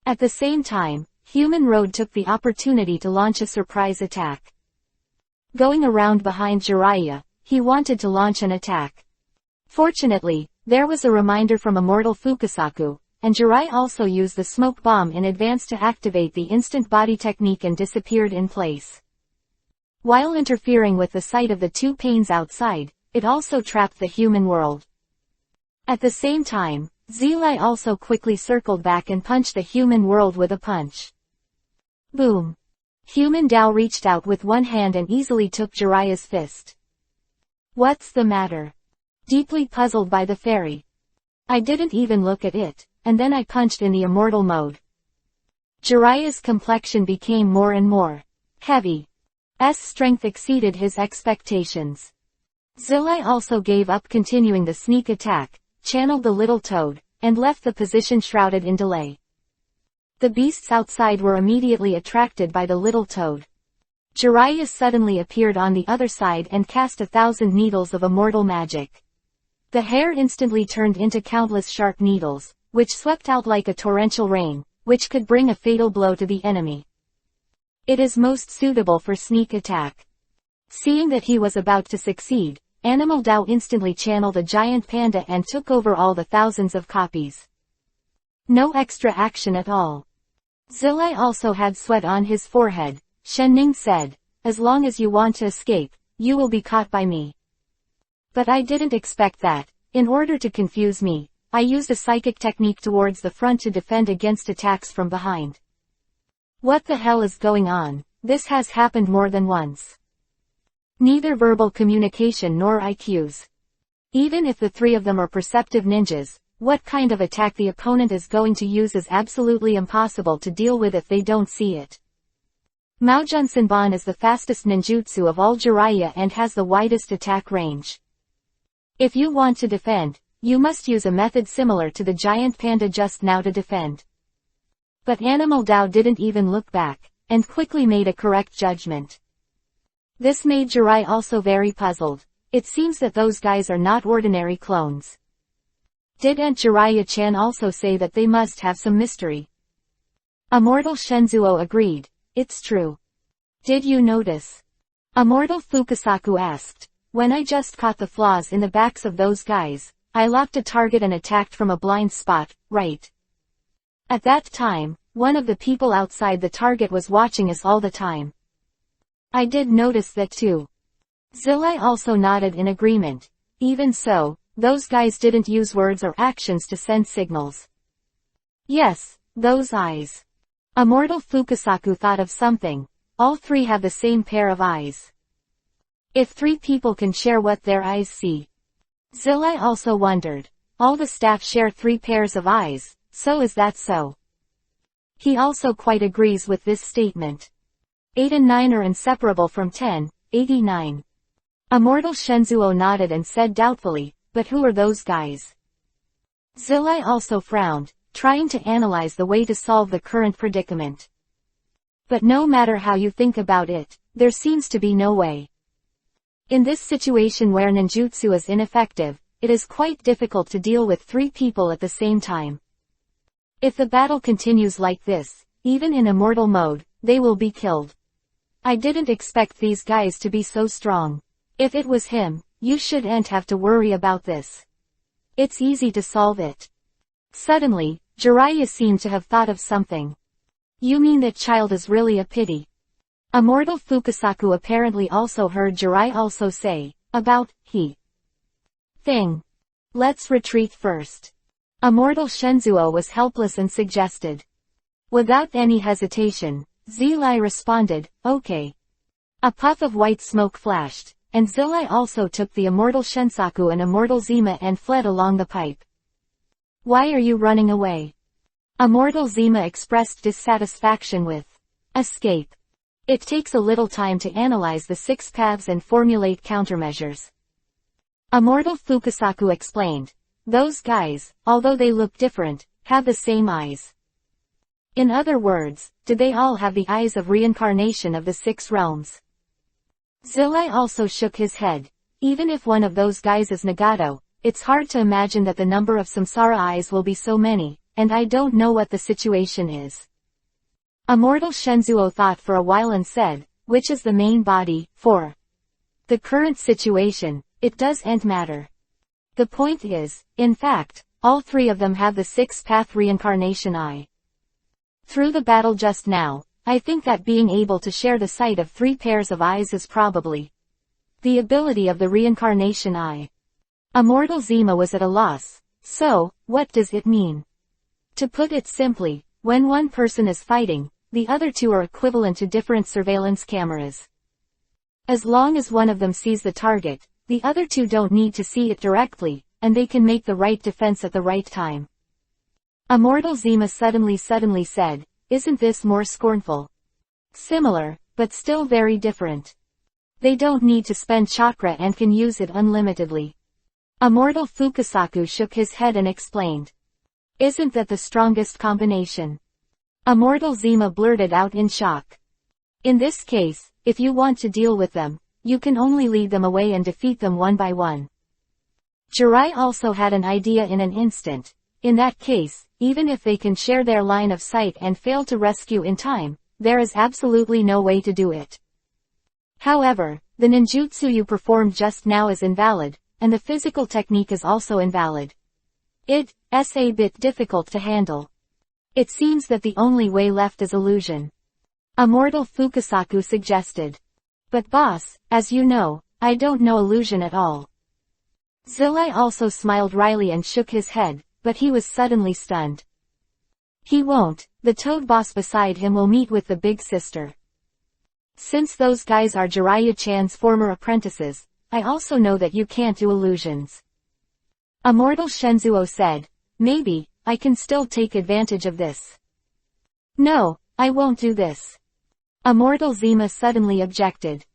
At the same time, Human Road took the opportunity to launch a surprise attack. Going around behind Jiraiya, he wanted to launch an attack. Fortunately, there was a reminder from Immortal Fukasaku, and Jiraiya also used the smoke bomb in advance to activate the instant body technique and disappeared in place. While interfering with the sight of the two panes outside, it also trapped the human world. At the same time, Zilai also quickly circled back and punched the human world with a punch. Boom. Human Dao reached out with one hand and easily took Jiraiya's fist. What's the matter? Deeply puzzled by the fairy. I didn't even look at it, and then I punched in the immortal mode. Jiraiya's complexion became more and more heavy. Strength exceeded his expectations. Zilai also gave up continuing the sneak attack, channeled the little toad, and left the position shrouded in delay. The beasts outside were immediately attracted by the little toad. Jiraiya suddenly appeared on the other side and cast 1,000 needles of immortal magic. The hair instantly turned into countless sharp needles, which swept out like a torrential rain, which could bring a fatal blow to the enemy. It is most suitable for sneak attack. Seeing that he was about to succeed, Animal Dao instantly channeled a giant panda and took over all the thousands of copies. No extra action at all. Zilai also had sweat on his forehead. Shen Ning said, as long as you want to escape, you will be caught by me. But I didn't expect that. In order to confuse me, I used a psychic technique towards the front to defend against attacks from behind. What the hell is going on? This has happened more than once. Neither verbal communication nor IQs. Even if the three of them are perceptive ninjas, what kind of attack the opponent is going to use is absolutely impossible to deal with if they don't see it. Maojun Senbon is the fastest ninjutsu of all Jiraiya and has the widest attack range. If you want to defend, you must use a method similar to the giant panda just now to defend. But Animal Dao didn't even look back, and quickly made a correct judgment. This made Jiraiya also very puzzled. It seems that those guys are not ordinary clones. Did Aunt Jiraiya-chan also say that they must have some mystery? Immortal Shenzuo agreed. It's true. Did you notice? Immortal Fukasaku asked. When I just caught the flaws in the backs of those guys, I locked a target and attacked from a blind spot, right? At that time, one of the people outside the target was watching us all the time. I did notice that too. Zilai also nodded in agreement. Even so, those guys didn't use words or actions to send signals. Yes, those eyes. Immortal Fukasaku thought of something. All three have the same pair of eyes. If three people can share what their eyes see. Zilai also wondered. All the staff share 3 pairs of eyes, so is that so? He also quite agrees with this statement. 8 and 9 are inseparable from 10, 89. Immortal Shenzuo nodded and said doubtfully, but who are those guys? Zilai also frowned, trying to analyze the way to solve the current predicament. But no matter how you think about it, there seems to be no way. In this situation where ninjutsu is ineffective, it is quite difficult to deal with 3 people at the same time. If the battle continues like this, even in immortal mode, they will be killed. I didn't expect these guys to be so strong. If it was him, you shouldn't have to worry about this. It's easy to solve it. Suddenly, Jiraiya seemed to have thought of something. You mean that child is really a pity? Immortal Fukasaku apparently also heard Jiraiya also say, about, he thing. Let's retreat first. Immortal Shenzuo was helpless and suggested. Without any hesitation, Zilai responded, okay. A puff of white smoke flashed, and Zilai also took the Immortal Shensaku and Immortal Zima and fled along the pipe. Why are you running away? Immortal Zima expressed dissatisfaction with escape. It takes a little time to analyze the 6 paths and formulate countermeasures. Immortal Fukasaku explained. Those guys, although they look different, have the same eyes. In other words, do they all have the eyes of reincarnation of the 6 realms? Zilai also shook his head. Even if one of those guys is Nagato, it's hard to imagine that the number of samsara eyes will be so many, and I don't know what the situation is. Immortal Shenzuo thought for a while and said, which is the main body, for the current situation, it doesn't matter. The point is, in fact, all 3 of them have the 6th-path reincarnation eye. Through the battle just now, I think that being able to share the sight of 3 pairs of eyes is probably the ability of the reincarnation eye. Immortal Zima was at a loss. So, what does it mean? To put it simply, when one person is fighting, the other 2 are equivalent to different surveillance cameras. As long as one of them sees the target, the other 2 don't need to see it directly, and they can make the right defense at the right time. Immortal Zima suddenly said, isn't this more scornful? Similar, but still very different. They don't need to spend chakra and can use it unlimitedly. Immortal Fukasaku shook his head and explained. Isn't that the strongest combination? Immortal Zima blurted out in shock. In this case, if you want to deal with them, you can only lead them away and defeat them one by one. Jiraiya also had an idea in an instant. In that case, even if they can share their line of sight and fail to rescue in time, there is absolutely no way to do it. However, the ninjutsu you performed just now is invalid, and the physical technique is also invalid. It's a bit difficult to handle. It seems that the only way left is illusion. Immortal Fukasaku suggested. But boss, as you know, I don't know illusion at all. Zilai also smiled wryly and shook his head, but he was suddenly stunned. He won't. The toad boss beside him will meet with the big sister. Since those guys are Jiraiya-chan's former apprentices, I also know that you can't do illusions. Immortal Shenzuo said, maybe, I can still take advantage of this. No, I won't do this. Immortal Zima suddenly objected.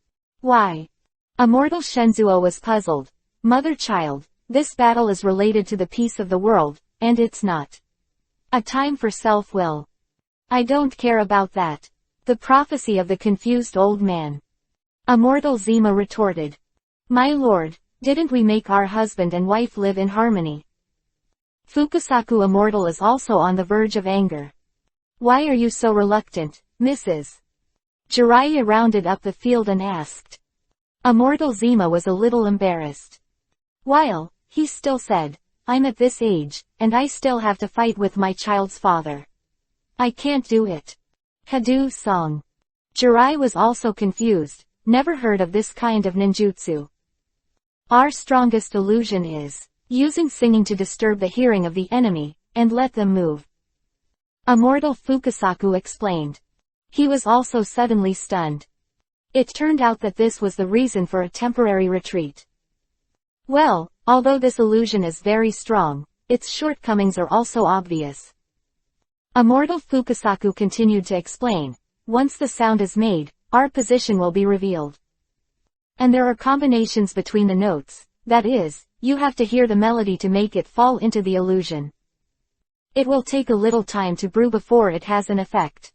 Why? Immortal Shenzuo was puzzled. Mother-child, this battle is related to the peace of the world, and it's not a time for self-will. I don't care about that. The prophecy of the confused old man. Immortal Zima retorted. My lord, didn't we make our husband and wife live in harmony? Fukasaku Immortal is also on the verge of anger. Why are you so reluctant, Mrs. Jiraiya rounded up the field and asked. Immortal Zima was a little embarrassed. While, he still said, I'm at this age, and I still have to fight with my child's father. I can't do it. Hadu song. Jiraiya was also confused, never heard of this kind of ninjutsu. Our strongest illusion is using singing to disturb the hearing of the enemy, and let them move. Immortal Fukasaku explained. He was also suddenly stunned. It turned out that this was the reason for a temporary retreat. Well, although this illusion is very strong, its shortcomings are also obvious. Immortal Fukasaku continued to explain. Once the sound is made, our position will be revealed. And there are combinations between the notes, that is, you have to hear the melody to make it fall into the illusion. It will take a little time to brew before it has an effect.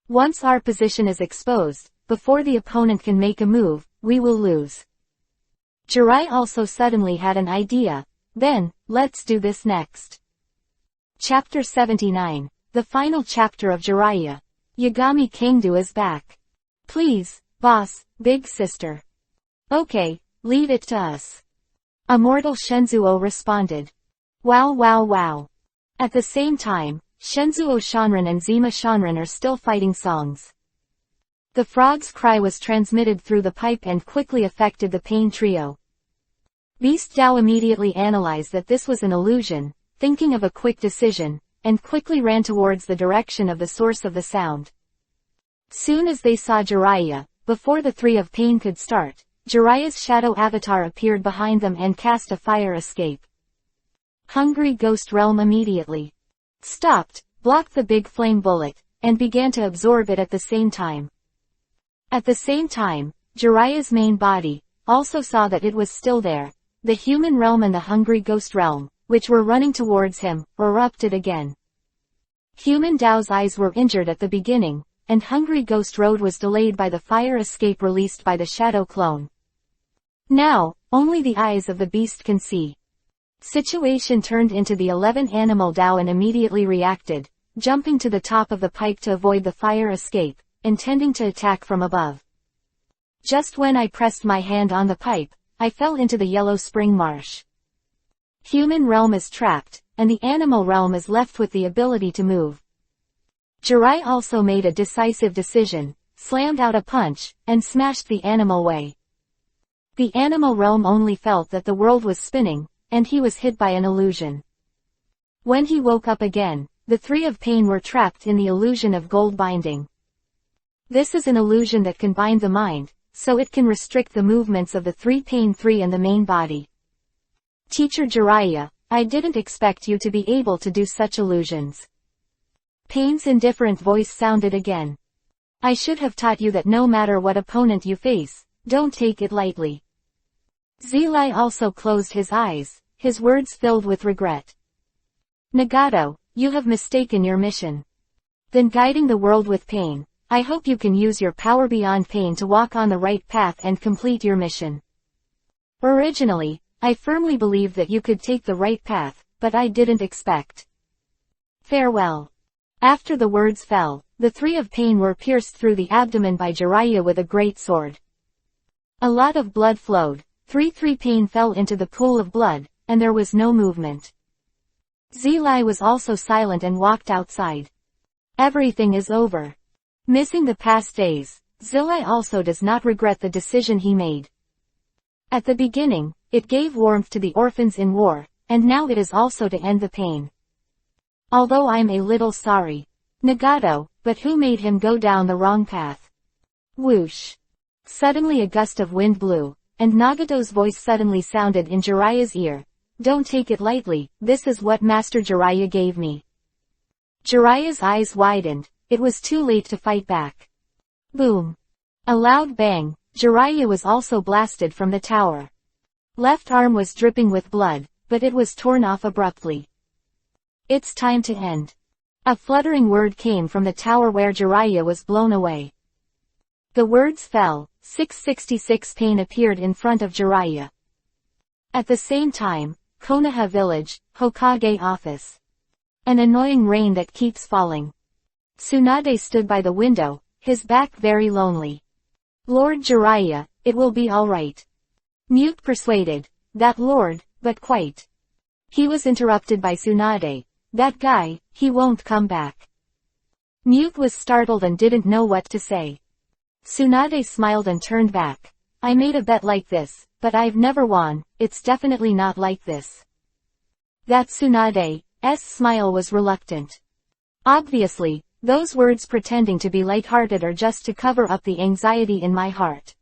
Once our position is exposed, before the opponent can make a move, we will lose. Jiraiya also suddenly had an idea. Then, let's do this next. Chapter 79, the final chapter of Jiraiya. Yagami Kingdu is back. Please, boss, big sister. Okay, leave it to us. Immortal Shenzuo responded. Wow wow wow. At the same time, Shenzuo Shanren and Zima Shanren are still fighting songs. The frog's cry was transmitted through the pipe and quickly affected the Pain trio. Beast Dao immediately analyzed that this was an illusion, thinking of a quick decision, and quickly ran towards the direction of the source of the sound. Soon as they saw Jiraiya, before the three of Pain could start, Jiraiya's shadow avatar appeared behind them and cast a fire escape. Hungry Ghost Realm immediately stopped, blocked the big flame bullet, and began to absorb it at the same time. At the same time, Jiraiya's main body also saw that it was still there. The human realm and the Hungry Ghost Realm, which were running towards him, erupted again. Human Dao's eyes were injured at the beginning, and Hungry Ghost Road was delayed by the fire escape released by the shadow clone. Now, only the eyes of the beast can see. Situation turned into the 11 animal Dao and immediately reacted, jumping to the top of the pipe to avoid the fire escape, intending to attack from above. Just when I pressed my hand on the pipe, I fell into the yellow spring marsh. Human realm is trapped, and the animal realm is left with the ability to move. Jiraiya also made a decisive decision, slammed out a punch, and smashed the animal way. The animal realm only felt that the world was spinning, and he was hit by an illusion. When he woke up again, the three of Pain were trapped in the illusion of gold binding. This is an illusion that can bind the mind, so it can restrict the movements of the three Pain 3 and the main body. Teacher Jiraiya, I didn't expect you to be able to do such illusions. Pain's indifferent voice sounded again. I should have taught you that no matter what opponent you face, don't take it lightly. Zilai also closed his eyes, his words filled with regret. Nagato, you have mistaken your mission. Then guiding the world with Pain, I hope you can use your power beyond Pain to walk on the right path and complete your mission. Originally, I firmly believed that you could take the right path, but I didn't expect. Farewell. After the words fell, the three of Pain were pierced through the abdomen by Jiraiya with a great sword. A lot of blood flowed, 3 Pain fell into the pool of blood, and there was no movement. Zilai was also silent and walked outside. Everything is over. Missing the past days, Zilai also does not regret the decision he made. At the beginning, it gave warmth to the orphans in war, and now it is also to end the pain. Although I'm a little sorry, Nagato, but who made him go down the wrong path? Whoosh. Suddenly a gust of wind blew, and Nagato's voice suddenly sounded in Jiraiya's ear. Don't take it lightly, this is what Master Jiraiya gave me. Jiraiya's eyes widened, it was too late to fight back. Boom. A loud bang, Jiraiya was also blasted from the tower. Left arm was dripping with blood, but it was torn off abruptly. It's time to end. A fluttering word came from the tower where Jiraiya was blown away. The words fell, 666 Pain appeared in front of Jiraiya. At the same time, Konoha Village, Hokage Office. An annoying rain that keeps falling. Tsunade stood by the window, his back very lonely. Lord Jiraiya, it will be alright. Mute persuaded, that lord, but quite. He was interrupted by Tsunade. That guy, he won't come back. Mute was startled and didn't know what to say. Tsunade smiled and turned back. I made a bet like this, but I've never won, it's definitely not like this. That Tsunade's smile was reluctant. Obviously, those words pretending to be light-hearted are just to cover up the anxiety in my heart.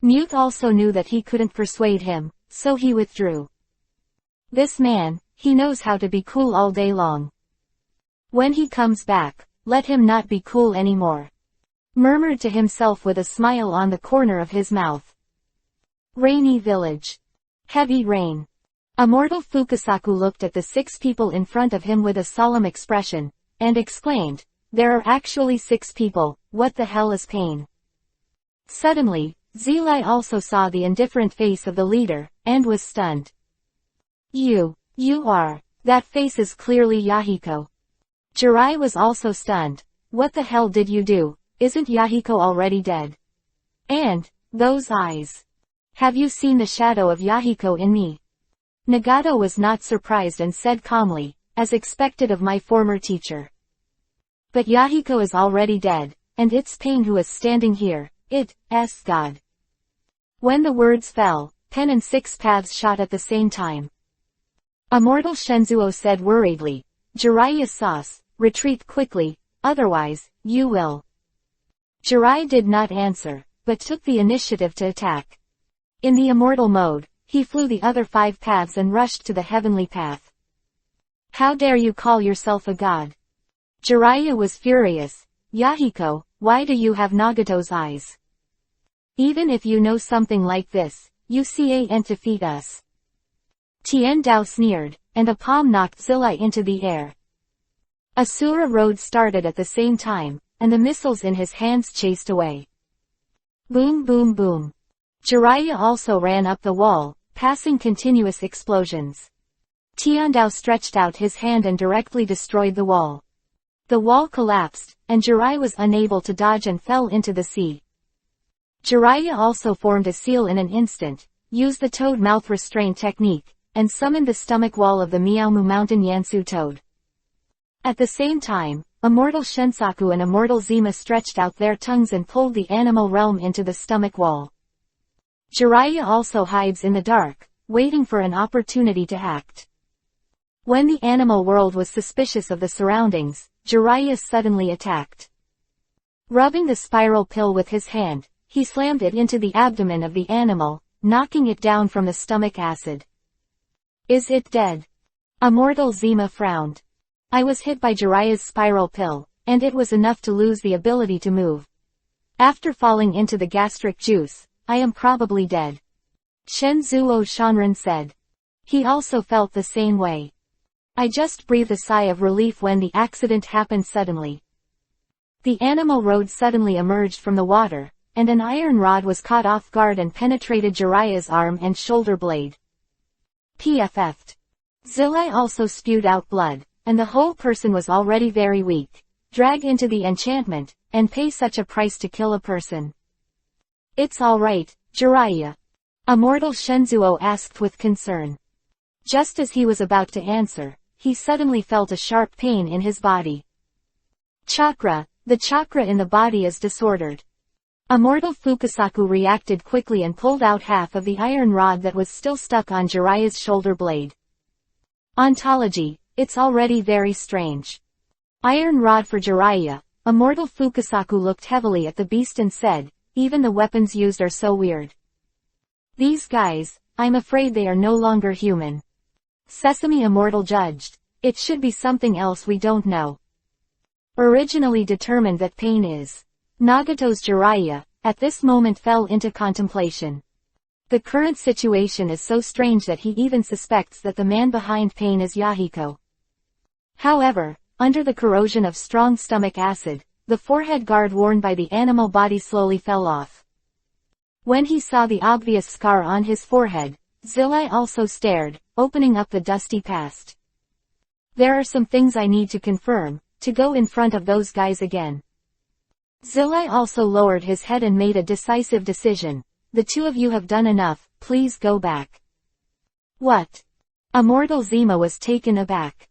Mute also knew that he couldn't persuade him, so he withdrew. This man, he knows how to be cool all day long. When he comes back, let him not be cool anymore. Murmured to himself with a smile on the corner of his mouth. Rainy village. Heavy rain. Immortal Fukasaku looked at the 6 people in front of him with a solemn expression, and exclaimed, there are actually 6 people, what the hell is pain? Suddenly, Zilai also saw the indifferent face of the leader, and was stunned. You are. That face is clearly Yahiko. Jirai was also stunned. What the hell did you do? Isn't Yahiko already dead? And, those eyes. Have you seen the shadow of Yahiko in me? Nagato was not surprised and said calmly, as expected of my former teacher. But Yahiko is already dead, and it's Pain who is standing here, it's God. When the words fell, Pen and 6 paths shot at the same time. Immortal Shenzuo said worriedly, Jiraiya sauce, retreat quickly, otherwise, you will. Jiraiya did not answer, but took the initiative to attack. In the immortal mode, he flew the other 5 paths and rushed to the heavenly path. How dare you call yourself a god? Jiraiya was furious. Yahiko, why do you have Nagato's eyes? Even if you know something like this, you can't defeat us. Tien Dao sneered, and a palm knocked Zilai into the air. Asura Road started at the same time, and the missiles in his hands chased away. Boom boom boom. Jiraiya also ran up the wall, passing continuous explosions. Tiandao stretched out his hand and directly destroyed the wall. The wall collapsed, and Jiraiya was unable to dodge and fell into the sea. Jiraiya also formed a seal in an instant, used the toad mouth restraint technique, and summoned the stomach wall of the Miaomu Mountain Yansu toad. At the same time, Immortal Shensaku and Immortal Zima stretched out their tongues and pulled the animal realm into the stomach wall. Jiraiya also hides in the dark, waiting for an opportunity to act. When the animal world was suspicious of the surroundings, Jiraiya suddenly attacked. Rubbing the spiral pill with his hand, he slammed it into the abdomen of the animal, knocking it down from the stomach acid. Is it dead? Immortal Zima frowned. I was hit by Jiraiya's spiral pill, and it was enough to lose the ability to move. After falling into the gastric juice, I am probably dead. Shenzuo Shanren said. He also felt the same way. I just breathed a sigh of relief when the accident happened suddenly. The animal road suddenly emerged from the water, and an iron rod was caught off guard and penetrated Jiraiya's arm and shoulder blade. PFF'd. Zilai also spewed out blood, and the whole person was already very weak. Drag into the enchantment, and pay such a price to kill a person. It's alright, Jiraiya. Immortal Shenzuo asked with concern. Just as he was about to answer, he suddenly felt a sharp pain in his body. Chakra, the chakra in the body is disordered. Immortal Fukasaku reacted quickly and pulled out half of the iron rod that was still stuck on Jiraiya's shoulder blade. Ontology, it's already very strange. Iron rod for Jiraiya. Immortal Fukasaku looked heavily at the beast and said, even the weapons used are so weird. These guys, I'm afraid they are no longer human. Sesame Immortal judged. It should be something else we don't know. Originally determined that Pain is Nagato's Jiraiya, at this moment fell into contemplation. The current situation is so strange that he even suspects that the man behind Pain is Yahiko. However, under the corrosion of strong stomach acid, the forehead guard worn by the animal body slowly fell off. When he saw the obvious scar on his forehead, Zilai also stared, opening up the dusty past. There are some things I need to confirm, to go in front of those guys again. Zilai also lowered his head and made a decisive decision. The two of you have done enough, please go back. What? Immortal Zima was taken aback.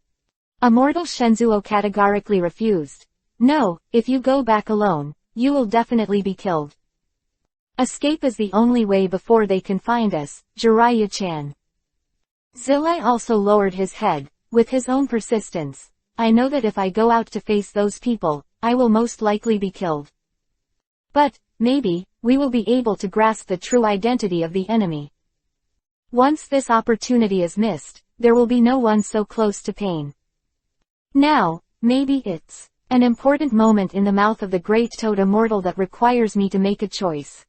Immortal Shenzuo categorically refused. No, if you go back alone, you will definitely be killed. Escape is the only way before they can find us, Jiraiya-chan. Zilai also lowered his head, with his own persistence. I know that if I go out to face those people, I will most likely be killed. But, maybe, we will be able to grasp the true identity of the enemy. Once this opportunity is missed, there will be no one so close to Pain. Now, maybe it's an important moment in the mouth of the great toad immortal that requires me to make a choice.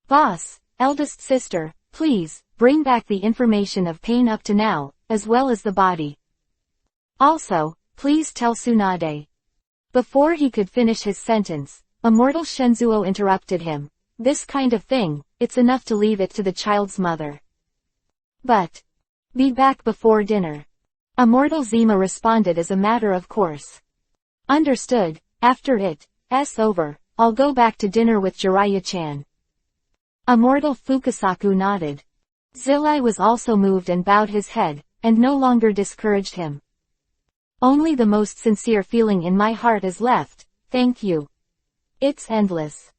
Boss, eldest sister, please, bring back the information of Pain up to now, as well as the body. Also, please tell Tsunade. Before he could finish his sentence, Immortal Shenzuo interrupted him. This kind of thing, it's enough to leave it to the child's mother. But, be back before dinner. Immortal Zima responded as a matter of course. Understood, after it's over, I'll go back to dinner with Jiraiya-chan. Immortal Fukasaku nodded. Zilai was also moved and bowed his head, and no longer discouraged him. Only the most sincere feeling in my heart is left, thank you. It's endless.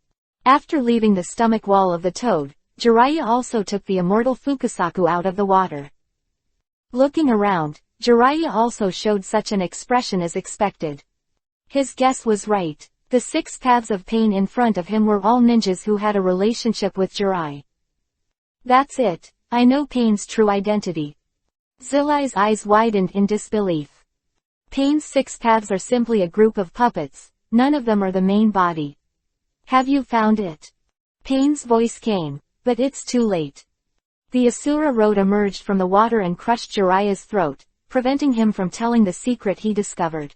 After leaving the stomach wall of the toad, Jiraiya also took the immortal Fukasaku out of the water. Looking around, Jiraiya also showed such an expression as expected. His guess was right. The 6 paths of pain in front of him were all ninjas who had a relationship with Jiraiya. That's it, I know Pain's true identity. Zillai's eyes widened in disbelief. Pain's 6 paths are simply a group of puppets, none of them are the main body. Have you found it? Pain's voice came, but it's too late. The Asura road emerged from the water and crushed Jiraiya's throat, preventing him from telling the secret he discovered.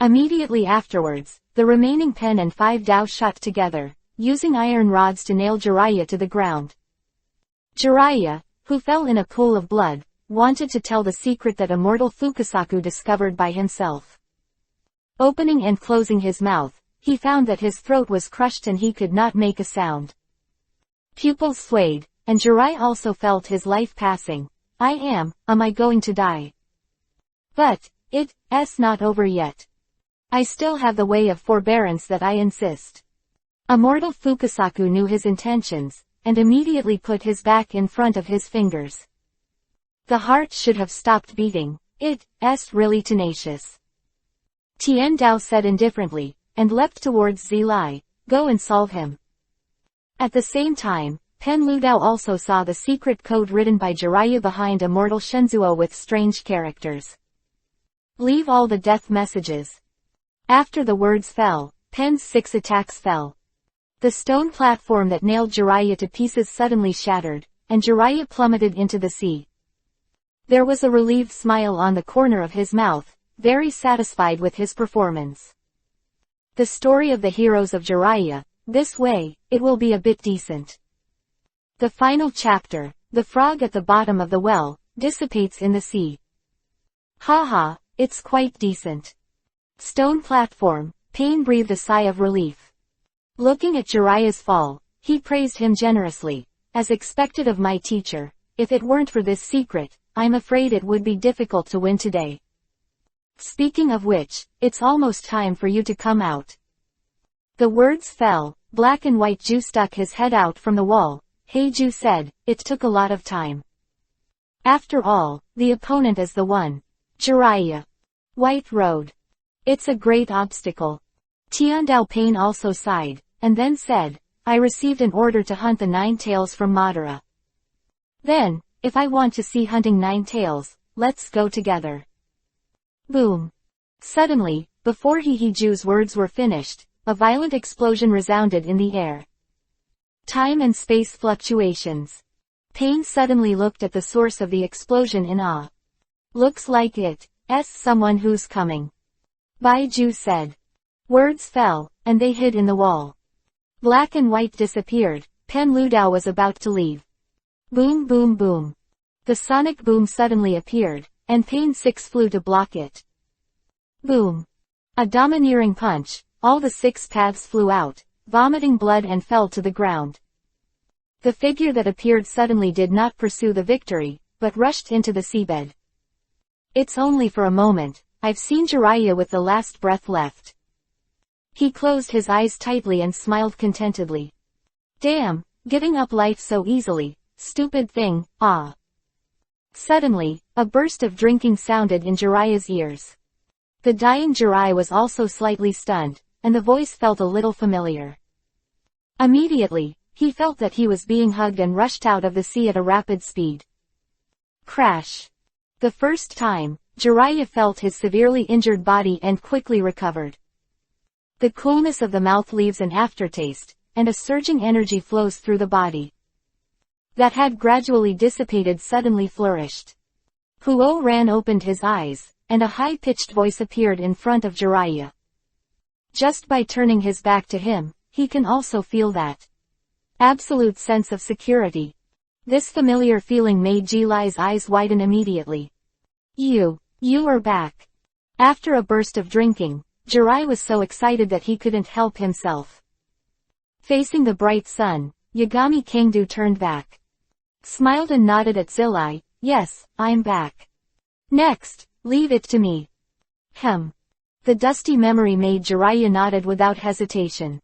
Immediately afterwards, the remaining pen and 5 Dao shot together, using iron rods to nail Jiraiya to the ground. Jiraiya, who fell in a pool of blood, wanted to tell the secret that immortal Fukasaku discovered by himself. Opening and closing his mouth, he found that his throat was crushed and he could not make a sound. Pupils swayed, and Jiraiya also felt his life passing. Am I going to die? But, it's not over yet. I still have the way of forbearance that I insist. Immortal Fukasaku knew his intentions, and immediately put his back in front of his fingers. The heart should have stopped beating, it's really tenacious. Tian Dao said indifferently, and leapt towards Zilai, go and solve him. At the same time, Pen Lu Dao also saw the secret code written by Jiraiya behind immortal Shenzuo with strange characters. Leave all the death messages. After the words fell, Pen's 6 attacks fell. The stone platform that nailed Jiraiya to pieces suddenly shattered, and Jiraiya plummeted into the sea. There was a relieved smile on the corner of his mouth, very satisfied with his performance. The story of the heroes of Jiraiya, this way, it will be a bit decent. The final chapter, the frog at the bottom of the well, dissipates in the sea. Haha, it's quite decent. Stone platform, Pain breathed a sigh of relief. Looking at Jiraiya's fall, he praised him generously. As expected of my teacher, if it weren't for this secret, I'm afraid it would be difficult to win today. Speaking of which, it's almost time for you to come out. The words fell, Black and White Ju stuck his head out from the wall. Hey Ju said, it took a lot of time. After all, the opponent is the one. Jiraiya. White Road. It's a great obstacle. Tiandao Pain also sighed, and then said, I received an order to hunt the 9 tails from Madara. Then, if I want to see hunting 9 tails, let's go together. Boom. Suddenly, before Ju's words were finished, a violent explosion resounded in the air. Time and space fluctuations. Pain suddenly looked at the source of the explosion in awe. Looks like it's someone who's coming. Bai Ju said. Words fell, and they hid in the wall. Black and White disappeared. Pen Lu Dao was about to leave. Boom boom boom. The sonic boom suddenly appeared, and Pain 6 flew to block it. Boom. A domineering punch, all the 6 paths flew out, vomiting blood and fell to the ground. The figure that appeared suddenly did not pursue the victory, but rushed into the seabed. It's only for a moment, I've seen Jiraiya with the last breath left. He closed his eyes tightly and smiled contentedly. Damn, giving up life so easily, stupid thing, ah. Suddenly, a burst of drinking sounded in Jiraiya's ears. The dying Jiraiya was also slightly stunned, and the voice felt a little familiar. Immediately, he felt that he was being hugged and rushed out of the sea at a rapid speed. Crash. The first time, Jiraiya felt his severely injured body and quickly recovered. The coolness of the mouth leaves an aftertaste, and a surging energy flows through the body. That had gradually dissipated suddenly flourished. Huo Ran opened his eyes, and a high-pitched voice appeared in front of Jiraiya. Just by turning his back to him, he can also feel that absolute sense of security. This familiar feeling made Jilai's eyes widen immediately. You are back. After a burst of drinking, Jiraiya was so excited that he couldn't help himself. Facing the bright sun, Yagami Kangdu turned back. Smiled and nodded at Zilai, yes, I'm back. Next, leave it to me. The dusty memory made Jiraiya nodded without hesitation.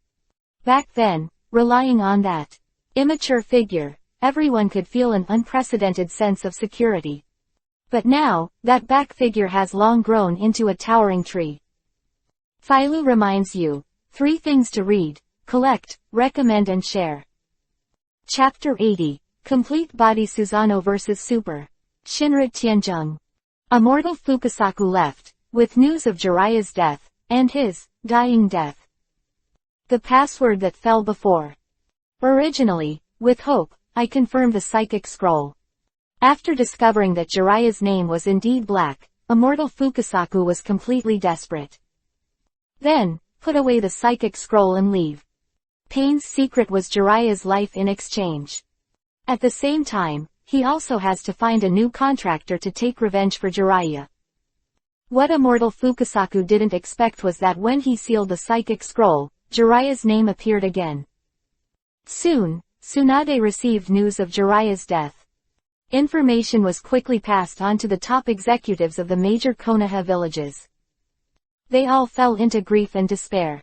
Back then, relying on that immature figure, everyone could feel an unprecedented sense of security. But now, that back figure has long grown into a towering tree. Philo reminds you, 3 things to read, collect, recommend and share. Chapter 80, Complete Body Susanoo vs. Super. Shinra Tianzheng. Immortal Fukasaku left, with news of Jiraiya's death, and his dying death. The password that fell before. Originally, with hope, I confirmed the psychic scroll. After discovering that Jiraiya's name was indeed black, Immortal Fukasaku was completely desperate. Then, put away the psychic scroll and leave. Pain's secret was Jiraiya's life in exchange. At the same time, he also has to find a new contractor to take revenge for Jiraiya. What Immortal Fukasaku didn't expect was that when he sealed the psychic scroll, Jiraiya's name appeared again. Soon, Tsunade received news of Jiraiya's death. Information was quickly passed on to the top executives of the major Konoha villages. They all fell into grief and despair.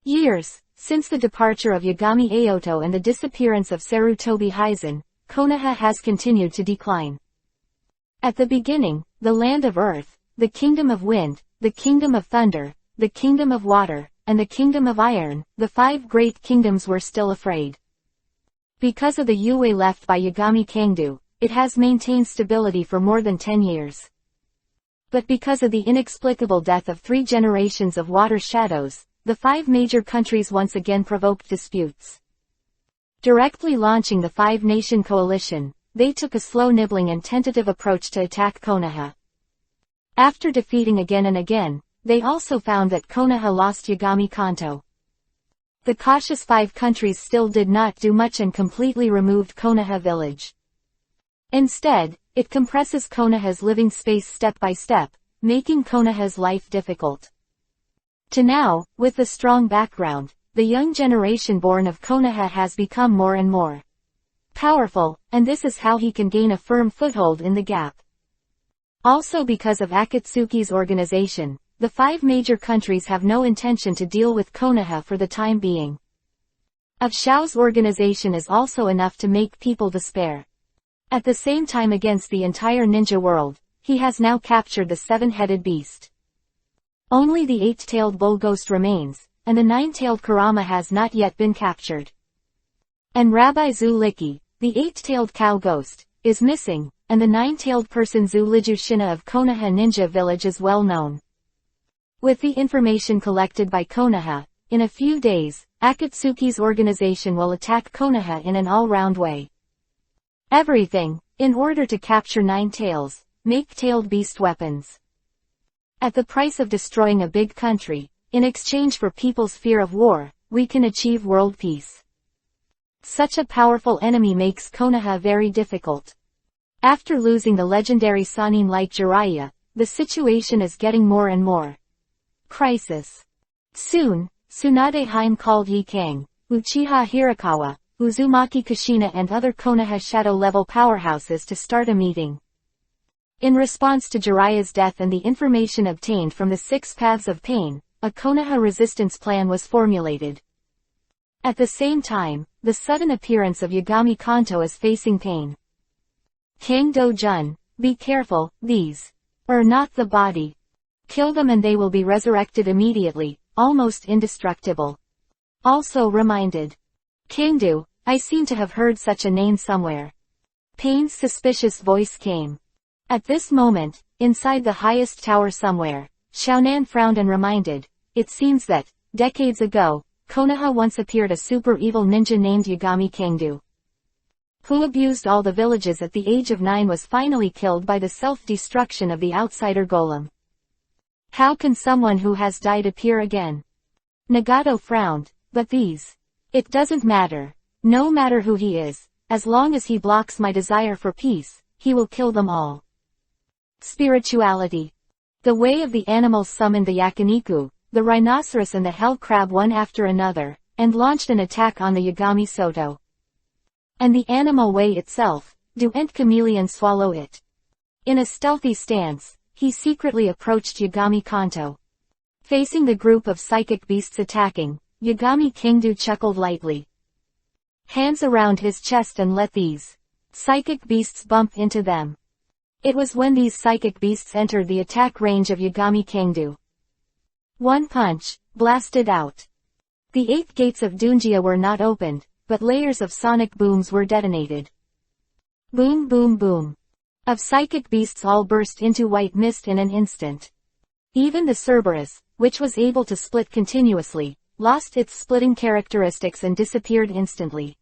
Years, since the departure of Yagami Aoto and the disappearance of Sarutobi Hizen, Konoha has continued to decline. At the beginning, the Land of Earth, the Kingdom of Wind, the Kingdom of Thunder, the Kingdom of Water, and the Kingdom of Iron, the 5 great kingdoms were still afraid. Because of the Yue left by Yagami Kangdu, it has maintained stability for more than 10 years. But because of the inexplicable death of 3 generations of water shadows, the 5 major countries once again provoked disputes. Directly launching the 5-nation coalition, they took a slow nibbling and tentative approach to attack Konoha. After defeating again and again, they also found that Konoha lost Yagami Kanto. The cautious 5 countries still did not do much and completely removed Konoha village. Instead, it compresses Konoha's living space step by step, making Konoha's life difficult. To now, with the strong background, the young generation born of Konoha has become more and more powerful, and this is how he can gain a firm foothold in the gap. Also because of Akatsuki's organization, the 5 major countries have no intention to deal with Konoha for the time being. Of Xiao's organization is also enough to make people despair. At the same time against the entire ninja world, he has now captured the 7-headed beast. Only the 8-tailed bull ghost remains, and the 9-tailed Kurama has not yet been captured. And Rabbi Zuliki, the 8-tailed cow ghost, is missing, and the 9-tailed person Zuliju Shina of Konoha Ninja Village is well known. With the information collected by Konoha, in a few days, Akatsuki's organization will attack Konoha in an all-round way. Everything, in order to capture 9 tails, make tailed beast weapons. At the price of destroying a big country, in exchange for people's fear of war, we can achieve world peace. Such a powerful enemy makes Konoha very difficult. After losing the legendary Sannin like Jiraiya, the situation is getting more and more crisis. Soon, Tsunade Heim called Yi Kang, Uchiha Hirakawa, Uzumaki Kushina and other Konoha shadow-level powerhouses to start a meeting. In response to Jiraiya's death and the information obtained from the 6 Paths of Pain, a Konoha resistance plan was formulated. At the same time, the sudden appearance of Yagami Kanto is facing pain. Kang Do-jun, be careful, these are not the body. Kill them and they will be resurrected immediately, almost indestructible. Also reminded. Kangdu, I seem to have heard such a name somewhere. Pain's suspicious voice came. At this moment, inside the highest tower somewhere, Xiaonan frowned and reminded, it seems that, decades ago, Konoha once appeared a super evil ninja named Yagami Kangdu, who abused all the villages at the age of 9 was finally killed by the self-destruction of the outsider golem. How can someone who has died appear again? Nagato frowned, but these. It doesn't matter. No matter who he is, as long as he blocks my desire for peace, he will kill them all. Spirituality. The way of the animals summoned the Yakiniku, the rhinoceros and the hell crab one after another, and launched an attack on the Yagami Soto. And the animal way itself, do ant chameleon swallow it? In a stealthy stance, he secretly approached Yagami Kanto. Facing the group of psychic beasts attacking, Yagami Kingdo chuckled lightly. Hands around his chest and let these psychic beasts bump into them. It was when these psychic beasts entered the attack range of Yagami Kingdo. One punch, blasted out. The 8 gates of Dunjia were not opened, but layers of sonic booms were detonated. Boom boom boom. Of psychic beasts all burst into white mist in an instant. Even the Cerberus, which was able to split continuously, lost its splitting characteristics and disappeared instantly.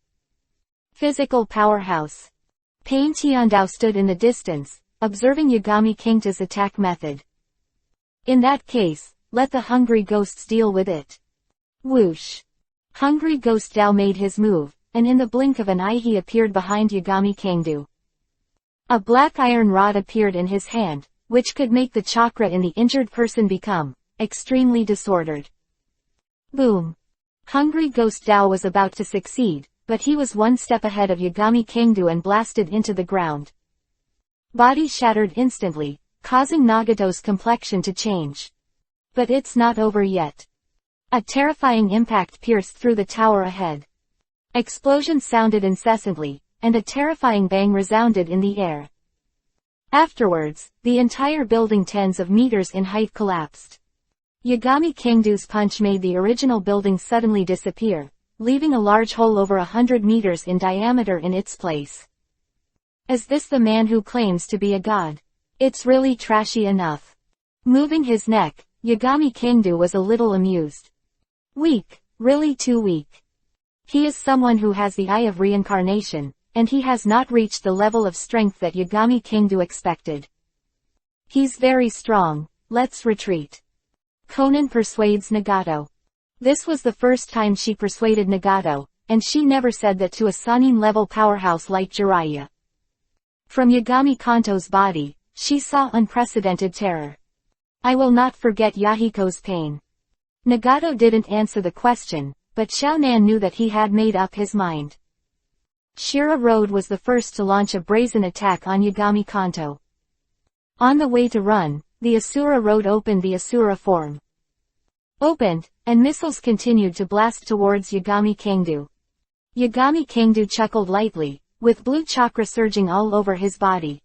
Physical powerhouse. Pain Tiandao stood in the distance, observing Yagami Kingdo's attack method. In that case, let the hungry ghosts deal with it. Whoosh. Hungry Ghost Dao made his move, and in the blink of an eye he appeared behind Yagami Kingdo. A black iron rod appeared in his hand, which could make the chakra in the injured person become extremely disordered. Boom. Hungry Ghost Dao was about to succeed, but he was one step ahead of Yagami Kingdo and blasted into the ground. Body shattered instantly, causing Nagato's complexion to change. But it's not over yet. A terrifying impact pierced through the tower ahead. Explosions sounded incessantly, and a terrifying bang resounded in the air. Afterwards, the entire building tens of meters in height collapsed. Yagami Kingdo's punch made the original building suddenly disappear, leaving a large hole over 100 meters in diameter in its place. Is this the man who claims to be a god? It's really trashy enough. Moving his neck, Yagami Kingdo was a little amused. Weak, really too weak. He is someone who has the eye of reincarnation, and he has not reached the level of strength that Yagami Kingdo expected. He's very strong, let's retreat. Conan persuades Nagato. This was the first time she persuaded Nagato, and she never said that to a Sannin-level powerhouse like Jiraiya. From Yagami Kanto's body, she saw unprecedented terror. I will not forget Yahiko's pain. Nagato didn't answer the question, but Xiaonan knew that he had made up his mind. Shira Road was the first to launch a brazen attack on Yagami Kanto. On the way to run, the Asura Road opened the Asura form. Opened, and missiles continued to blast towards Yagami Kingdo. Yagami Kingdo chuckled lightly, with blue chakra surging all over his body.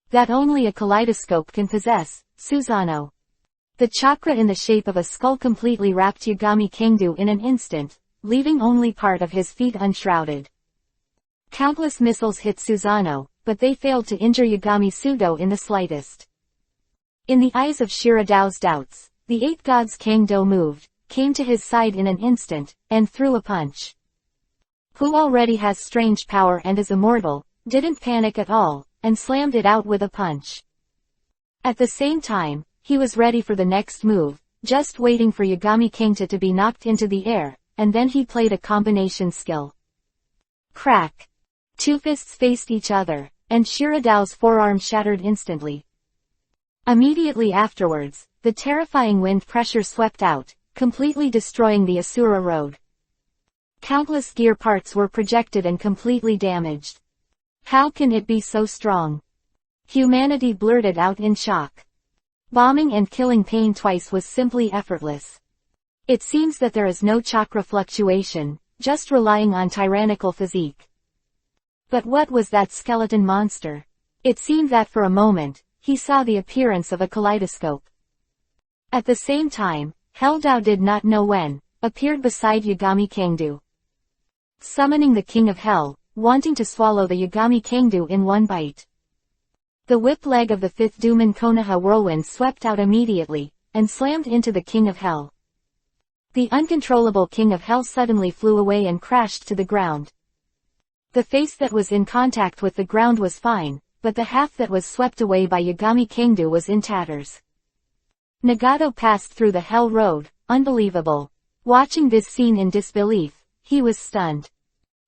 That only a kaleidoscope can possess, Susano. The chakra in the shape of a skull completely wrapped Yagami Kingdo in an instant, leaving only part of his feet unshrouded. Countless missiles hit Susano, but they failed to injure Yagami Sudo in the slightest. In the eyes of Shiradao's doubts, the 8 gods Kingdo moved, came to his side in an instant, and threw a punch. Who already has strange power and is immortal, didn't panic at all, and slammed it out with a punch. At the same time, he was ready for the next move, just waiting for Yagami Kingdo to be knocked into the air, and then he played a combination skill. Crack! 2 fists faced each other, and Shiradao's forearm shattered instantly. Immediately afterwards, the terrifying wind pressure swept out, completely destroying the Asura Road. Countless gear parts were projected and completely damaged. How can it be so strong? Humanity blurted out in shock. Bombing and killing Pain twice was simply effortless. It seems that there is no chakra fluctuation, just relying on tyrannical physique. But what was that skeleton monster? It seemed that for a moment, he saw the appearance of a kaleidoscope. At the same time, Heldao did not know when, appeared beside Yagami Kingdo. Summoning the King of Hell, wanting to swallow the Yagami Kingdo in one bite. The whip leg of the 5th Duman Konoha whirlwind swept out immediately, and slammed into the King of Hell. The uncontrollable King of Hell suddenly flew away and crashed to the ground. The face that was in contact with the ground was fine, but the half that was swept away by Yagami Kingdo was in tatters. Nagato passed through the Hell Road, unbelievable. Watching this scene in disbelief, he was stunned.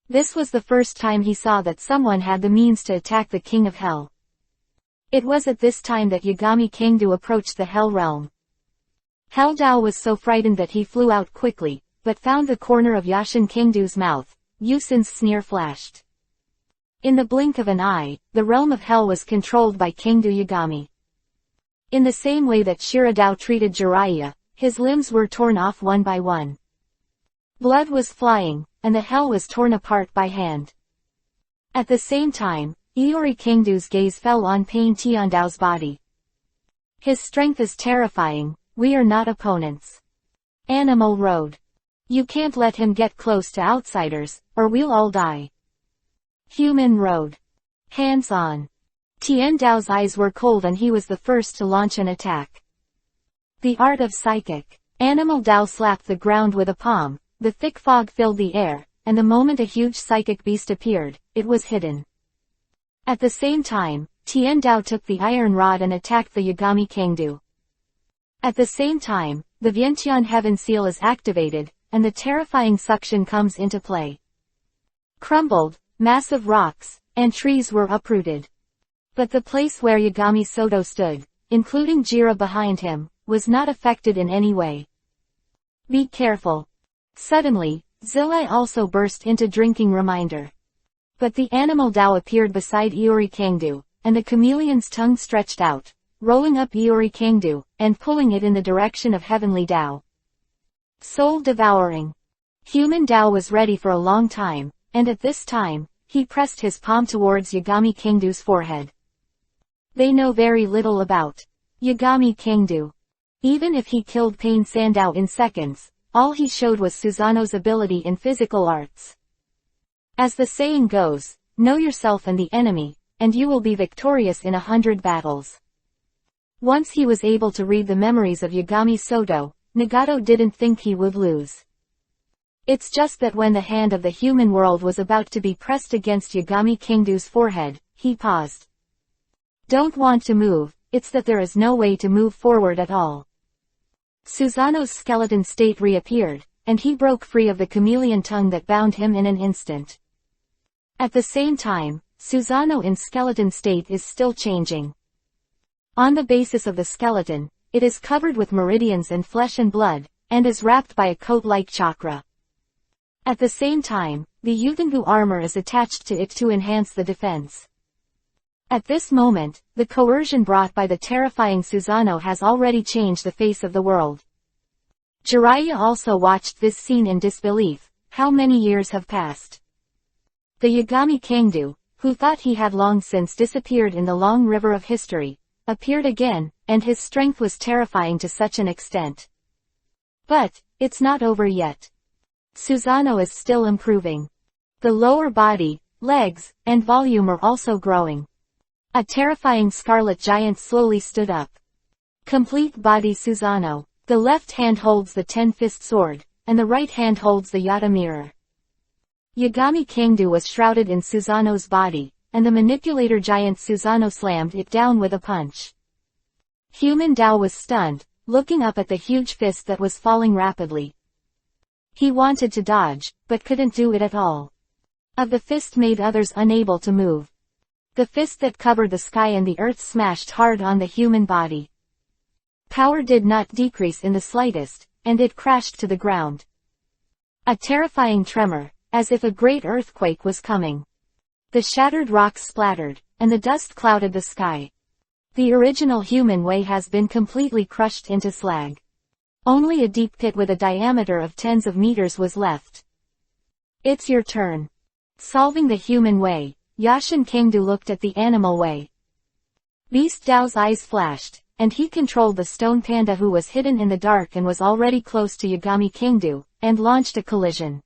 This was the first time he saw that someone had the means to attack the King of Hell. It was at this time that Yagami Kingdo approached the Hell Realm. Heldao was so frightened that he flew out quickly, but found the corner of Yashin Kingdo's mouth. Yusin's sneer flashed. In the blink of an eye, the realm of hell was controlled by Kingdo Yagami. In the same way that Shiradao treated Jiraiya, his limbs were torn off one by one. Blood was flying, and the hell was torn apart by hand. At the same time, Iori Kingdo's gaze fell on Pain Tiandao's body. His strength is terrifying, we are not opponents. Animal Road. You can't let him get close to outsiders, or we'll all die. Human Road. Hands on. Tiandao's eyes were cold and he was the first to launch an attack. The art of psychic. Animal Dao slapped the ground with a palm, the thick fog filled the air, and the moment a huge psychic beast appeared, it was hidden. At the same time, Tiandao took the iron rod and attacked the Yagami Kangdu. At the same time, the Vientiane Heaven Seal is activated, and the terrifying suction comes into play. Crumbled, massive rocks, and trees were uprooted. But the place where Yagami Soto stood, including Jira behind him, was not affected in any way. Be careful. Suddenly, Zilai also burst into drinking reminder. But the animal Dao appeared beside Iori Kangdu, and the chameleon's tongue stretched out, rolling up Iori Kangdu, and pulling it in the direction of Heavenly Dao. Soul devouring. Human Dao was ready for a long time, and at this time, he pressed his palm towards Yagami Kangdu's forehead. They know very little about Yagami Kangdu. Even if he killed Pain Sandao in seconds, all he showed was Susanoo's ability in physical arts. As the saying goes, know yourself and the enemy, and you will be victorious in 100 battles. Once he was able to read the memories of Yagami Soto, Nagato didn't think he would lose. It's just that when the hand of the human world was about to be pressed against Yagami Kangdu's forehead, he paused. Don't want to move, it's that there is no way to move forward at all. Susanoo's skeleton state reappeared, and he broke free of the chameleon tongue that bound him in an instant. At the same time, Susanoo in skeleton state is still changing. On the basis of the skeleton, it is covered with meridians and flesh and blood, and is wrapped by a coat-like chakra. At the same time, the Yutengu armor is attached to it to enhance the defense. At this moment, the coercion brought by the terrifying Susanoo has already changed the face of the world. Jiraiya also watched this scene in disbelief. How many years have passed? The Yagami Kangdu, who thought he had long since disappeared in the long river of history, appeared again, and his strength was terrifying to such an extent. But, it's not over yet. Susanoo is still improving. The lower body, legs, and volume are also growing. A terrifying scarlet giant slowly stood up. Complete body Susanoo. The left hand holds the 10-fist sword, and the right hand holds the Yata mirror. Yagami Kangdu was shrouded in Susanoo's body, and the manipulator giant Susanoo slammed it down with a punch. Human Dao was stunned, looking up at the huge fist that was falling rapidly. He wanted to dodge, but couldn't do it at all. Of the fist made others unable to move. The fist that covered the sky and the earth smashed hard on the human body. Power did not decrease in the slightest, and it crashed to the ground. A terrifying tremor, as if a great earthquake was coming. The shattered rocks splattered, and the dust clouded the sky. The original human way has been completely crushed into slag. Only a deep pit with a diameter of tens of meters was left. It's your turn. Solving the human way, Yashin Kangdu looked at the animal way. Beast Dao's eyes flashed, and he controlled the stone panda who was hidden in the dark and was already close to Yagami Kangdu, and launched a collision.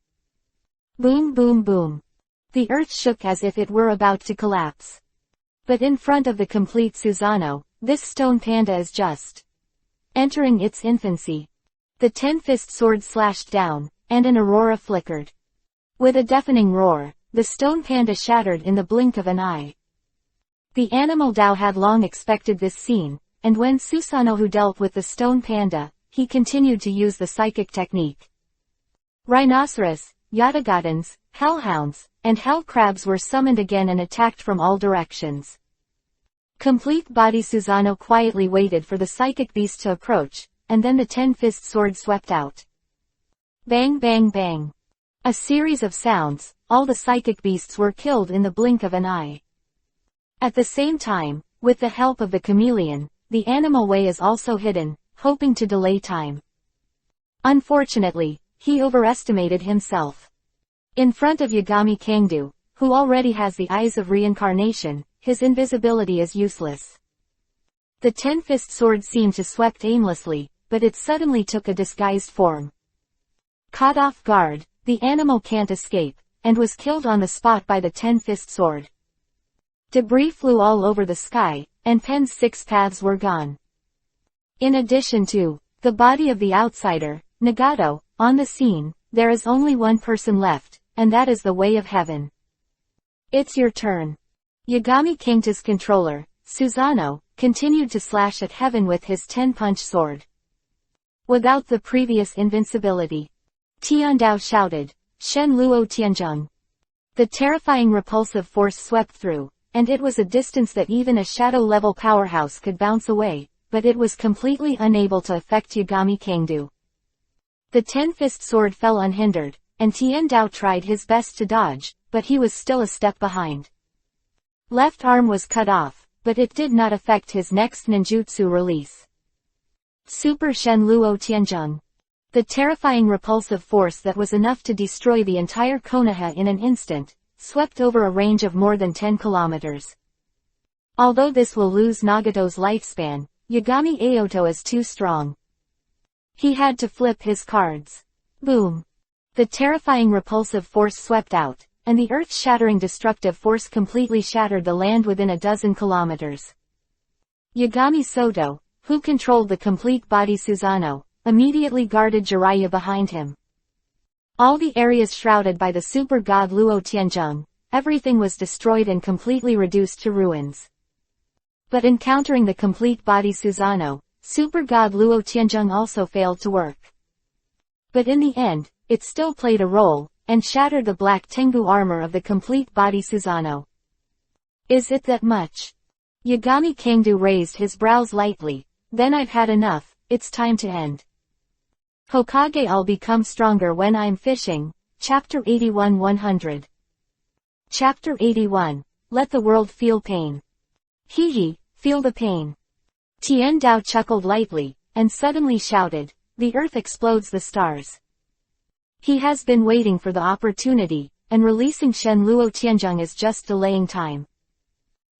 Boom boom boom. The earth shook as if it were about to collapse. But in front of the complete Susanoo, this stone panda is just entering its infancy. The 10-fist sword slashed down, and an aurora flickered. With a deafening roar, the stone panda shattered in the blink of an eye. The animal Dao had long expected this scene, and when Susanoo dealt with the stone panda, he continued to use the psychic technique. Rhinoceros, Yatagotans, hellhounds, and hell crabs were summoned again and attacked from all directions. Complete body Susanoo quietly waited for the psychic beast to approach, and then the 10-fist sword swept out. Bang bang bang. A series of sounds, all the psychic beasts were killed in the blink of an eye. At the same time, with the help of the chameleon, the animal way is also hidden, hoping to delay time. Unfortunately, he overestimated himself. In front of Yagami Kangdu, who already has the eyes of reincarnation, his invisibility is useless. The ten-fist sword seemed to swept aimlessly, but it suddenly took a disguised form. Caught off guard, the animal can't escape, and was killed on the spot by the ten-fist sword. Debris flew all over the sky, and Pen's 6 paths were gone. In addition to the body of the outsider, Nagato, on the scene, there is only one person left, and that is the Way of Heaven. It's your turn. Yagami Kangta's controller, Susanoo, continued to slash at Heaven with his 10-punch sword. Without the previous invincibility, Tiandao shouted, Shen Luo Tianzheng. The terrifying repulsive force swept through, and it was a distance that even a shadow-level powerhouse could bounce away, but it was completely unable to affect Yagami Kangdu. The ten-fist sword fell unhindered, and Tiandao tried his best to dodge, but he was still a step behind. Left arm was cut off, but it did not affect his next ninjutsu release. Super Shen Luo Tianzheng. The terrifying repulsive force that was enough to destroy the entire Konoha in an instant, swept over a range of more than 10 kilometers. Although this will lose Nagato's lifespan, Yagami Aoto is too strong. He had to flip his cards. Boom. The terrifying repulsive force swept out, and the earth-shattering destructive force completely shattered the land within a dozen kilometers. Yagami Soto, who controlled the complete body Susanoo, immediately guarded Jiraiya behind him. All the areas shrouded by the super god Luo Tianzheng, everything was destroyed and completely reduced to ruins. But encountering the complete body Susanoo, super god Luo Tianzheng also failed to work. But in the end, it still played a role, and shattered the black Tengu armor of the complete body Susanoo. Is it that much? Yagami Kangdu raised his brows lightly. Then I've had enough, it's time to end. Hokage I'll become stronger when I'm fishing. Chapter 81-100. Chapter 81. Let the world feel pain. Hee, feel the pain. Tiandao chuckled lightly, and suddenly shouted, the earth explodes the stars. He has been waiting for the opportunity, and releasing Shen Luo Tianzheng is just delaying time.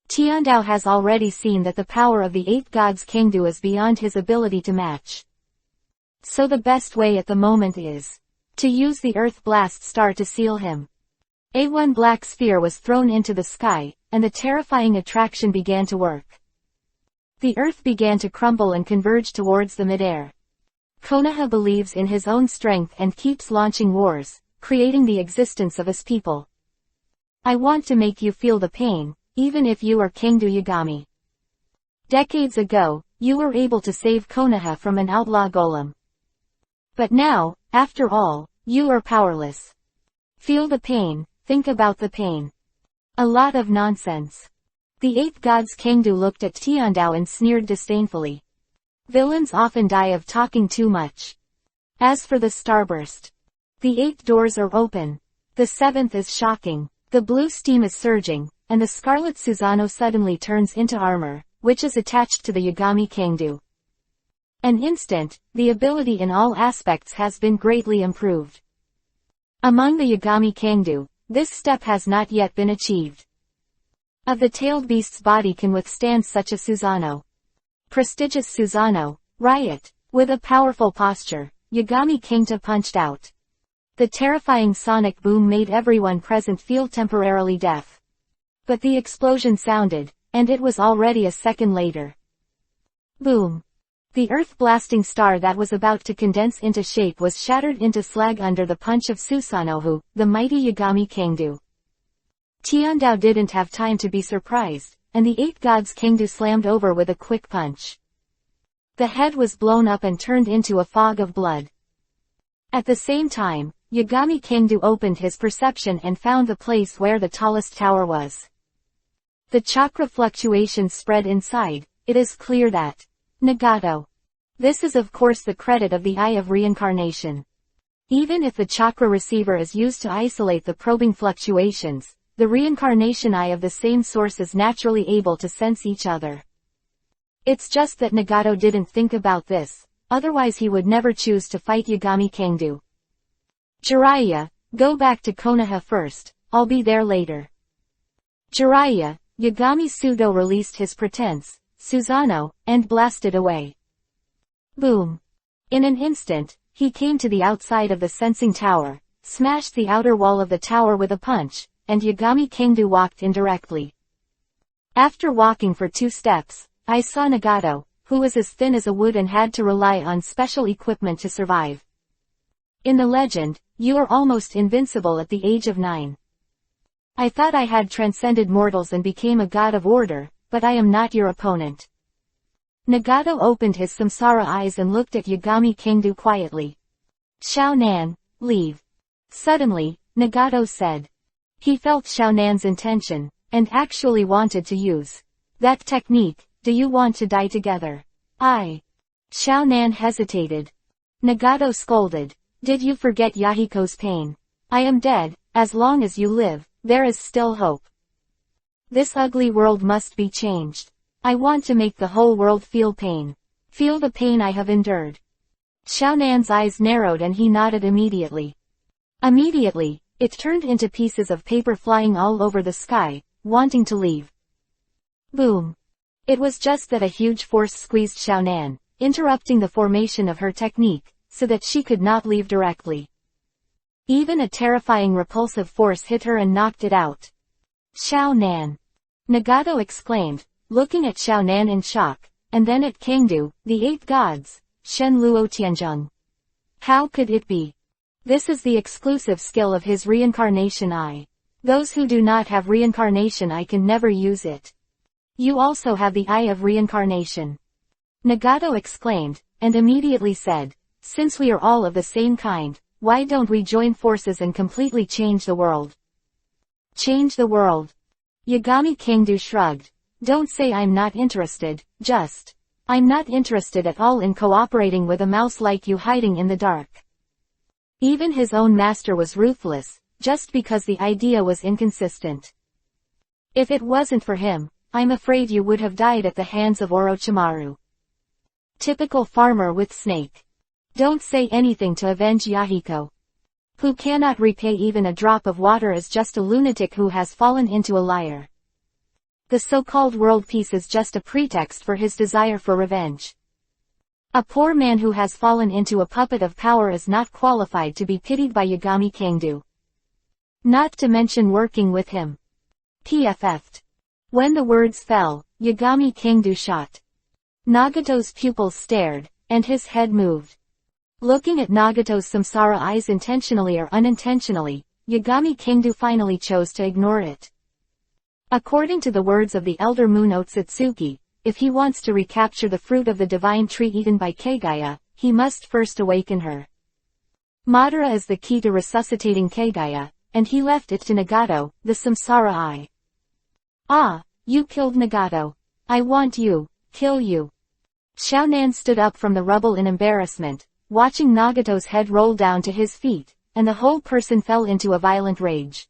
Tiandao has already seen that the power of the 8 gods Kangdu is beyond his ability to match. So the best way at the moment is to use the Earth Blast Star to seal him. A1 black sphere was thrown into the sky, and the terrifying attraction began to work. The Earth began to crumble and converge towards the midair. Konoha believes in his own strength and keeps launching wars, creating the existence of his people. I want to make you feel the pain, even if you are Kangdu Yagami. Decades ago, you were able to save Konoha from an outlaw golem. But now, after all, you are powerless. Feel the pain, think about the pain. A lot of nonsense. The 8 gods Kangdu looked at Tiandao and sneered disdainfully. Villains often die of talking too much. As for the starburst, the 8 doors are open. The 7th is shocking. The blue steam is surging, and the scarlet Susanoo suddenly turns into armor, which is attached to the Yagami Kangdu. An instant, the ability in all aspects has been greatly improved. Among the Yagami Kangdu, this step has not yet been achieved. Of the tailed beast's body can withstand such a Susanoo. Prestigious Susanoo, riot. With a powerful posture, Yagami Kangta punched out. The terrifying sonic boom made everyone present feel temporarily deaf. But the explosion sounded, and it was already a second later. Boom. The earth-blasting star that was about to condense into shape was shattered into slag under the punch of Susanoo, the mighty Yagami Kangdu. Tiandao didn't have time to be surprised, and the 8 gods Kangdu slammed over with a quick punch. The head was blown up and turned into a fog of blood. At the same time, Yagami Kangdu opened his perception and found the place where the tallest tower was. The chakra fluctuations spread inside. It is clear that Nagato. This is of course the credit of the Eye of Reincarnation. Even if the chakra receiver is used to isolate the probing fluctuations, the reincarnation eye of the same source is naturally able to sense each other. It's just that Nagato didn't think about this, otherwise he would never choose to fight Yagami Kangdu. Jiraiya, go back to Konoha first, I'll be there later. Jiraiya, Yagami Sudo released his pretense, Susanoo, and blasted away. Boom. In an instant, he came to the outside of the sensing tower, smashed the outer wall of the tower with a punch, and Yagami Kangdu walked in directly. After walking for 2 steps, I saw Nagato, who was as thin as a wood and had to rely on special equipment to survive. In the legend, you are almost invincible at the age of 9. I thought I had transcended mortals and became a god of order, but I am not your opponent. Nagato opened his samsara eyes and looked at Yagami Kangdu quietly. Xiao Nan, leave. Suddenly, Nagato said. He felt Xiao Nan's intention, and actually wanted to use that technique. Do you want to die together? Xiao Nan hesitated. Nagato scolded. Did you forget Yahiko's pain? I am dead, as long as you live, there is still hope. This ugly world must be changed. I want to make the whole world feel pain. Feel the pain I have endured. Xiao Nan's eyes narrowed and he nodded immediately. Immediately, it turned into pieces of paper flying all over the sky, wanting to leave. Boom. It was just that a huge force squeezed Xiao Nan, interrupting the formation of her technique, so that she could not leave directly. Even a terrifying repulsive force hit her and knocked it out. Xiao Nan. Nagato exclaimed, looking at Xiao Nan in shock, and then at Kangdu, the 8 gods, Shen Luo Tianzheng. How could it be? This is the exclusive skill of his reincarnation eye. Those who do not have reincarnation eye can never use it. You also have the eye of reincarnation. Nagato exclaimed, and immediately said, since we are all of the same kind, why don't we join forces and completely change the world? Change the world. Yagami Kangdu shrugged. Don't say I'm not interested, just. I'm not interested at all in cooperating with a mouse like you hiding in the dark. Even his own master was ruthless, just because the idea was inconsistent. If it wasn't for him, I'm afraid you would have died at the hands of Orochimaru. Typical farmer with snake. Don't say anything to avenge Yahiko. Who cannot repay even a drop of water is just a lunatic who has fallen into a liar. The so-called world peace is just a pretext for his desire for revenge. A poor man who has fallen into a puppet of power is not qualified to be pitied by Yagami Kangdu. Not to mention working with him. PFF'd. When the words fell, Yagami Kangdu shot. Nagato's pupils stared, and his head moved. Looking at Nagato's samsara eyes intentionally or unintentionally, Yagami Kangdu finally chose to ignore it. According to the words of the elder moon Otsutsuki, if he wants to recapture the fruit of the divine tree eaten by Kagaya, he must first awaken her. Madara is the key to resuscitating Kagaya, and he left it to Nagato, the samsara eye. Ah, you killed Nagato. I want you, kill you. Xiao Nan stood up from the rubble in embarrassment, watching Nagato's head roll down to his feet, and the whole person fell into a violent rage.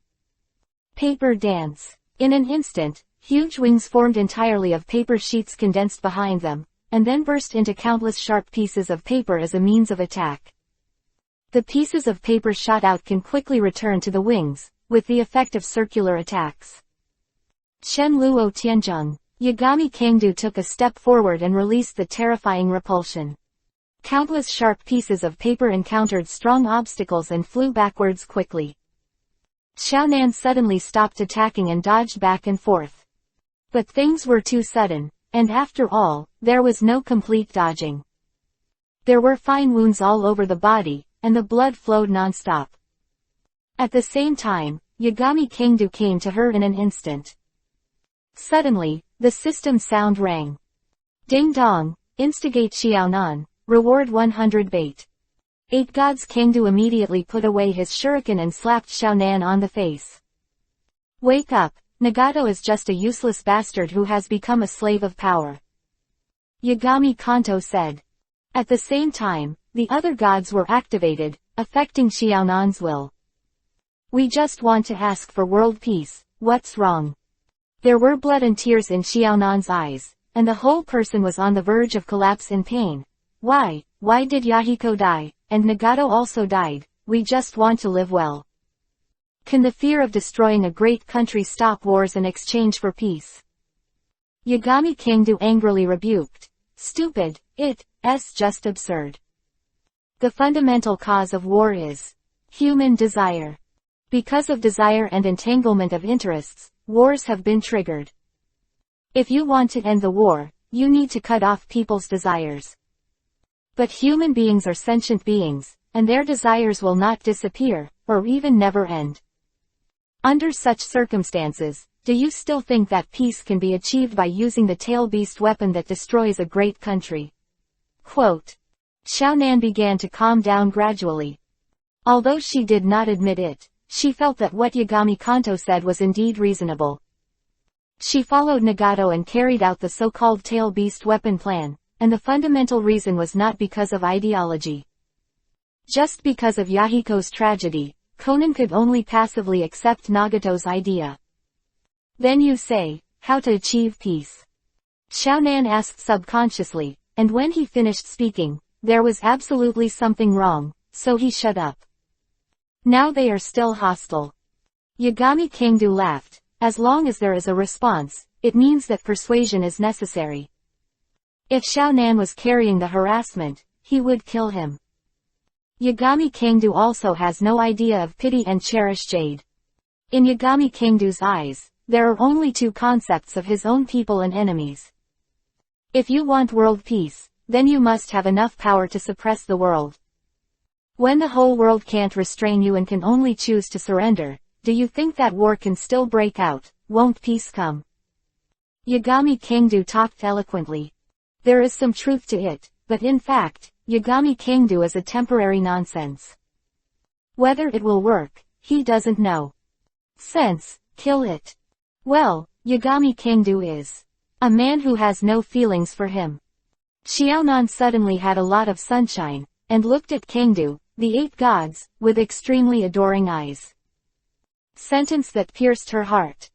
Paper dance. In an instant, huge wings formed entirely of paper sheets condensed behind them, and then burst into countless sharp pieces of paper as a means of attack. The pieces of paper shot out can quickly return to the wings, with the effect of circular attacks. Shen Luo Tianzheng. Yagami Kangdu took a step forward and released the terrifying repulsion. Countless sharp pieces of paper encountered strong obstacles and flew backwards quickly. Xiao Nan suddenly stopped attacking and dodged back and forth. But things were too sudden, and after all, there was no complete dodging. There were fine wounds all over the body, and the blood flowed non-stop. At the same time, Yagami Kangdu came to her in an instant. Suddenly, the system sound rang. Ding dong, instigate Xiaonan, reward 100 bait. 8 gods. Kangdu immediately put away his shuriken and slapped Xiao Nan on the face. Wake up, Nagato is just a useless bastard who has become a slave of power. Yagami Kanto said. At the same time, the other gods were activated, affecting Xiaonan's will. We just want to ask for world peace, what's wrong? There were blood and tears in Xiaonan's eyes, and the whole person was on the verge of collapse in pain. Why did Yahiko die, and Nagato also died? We just want to live well. Can the fear of destroying a great country stop wars in exchange for peace? Yagami Kingdo angrily rebuked. Stupid, it's just absurd. The fundamental cause of war is human desire. Because of desire and entanglement of interests, wars have been triggered. If you want to end the war, you need to cut off people's desires. But human beings are sentient beings, and their desires will not disappear, or even never end. Under such circumstances, do you still think that peace can be achieved by using the tail-beast weapon that destroys a great country? Quote. Xiaonan began to calm down gradually. Although she did not admit it, she felt that what Yagami Kanto said was indeed reasonable. She followed Nagato and carried out the so-called tail-beast weapon plan, and the fundamental reason was not because of ideology. Just because of Yahiko's tragedy, Conan could only passively accept Nagato's idea. Then you say, how to achieve peace? Xiaonan asked subconsciously, and when he finished speaking, there was absolutely something wrong, so he shut up. Now they are still hostile. Yagami Kingdo laughed. As long as there is a response, it means that persuasion is necessary. If Xiaonan was carrying the harassment, he would kill him. Yagami Kingdo also has no idea of pity and cherish Jade. In Yagami Kingdo's eyes, there are only two concepts of his own people and enemies. If you want world peace, then you must have enough power to suppress the world. When the whole world can't restrain you and can only choose to surrender, do you think that war can still break out? Won't peace come? Yagami Kingdo talked eloquently. There is some truth to it, but in fact, Yagami Kingdo is a temporary nonsense. Whether it will work, he doesn't know. Sense, kill it. Well, Yagami Kingdo is a man who has no feelings for him. Xiaonan suddenly had a lot of sunshine, and looked at Kingdo, the eight gods, with extremely adoring eyes. Sentence that pierced her heart.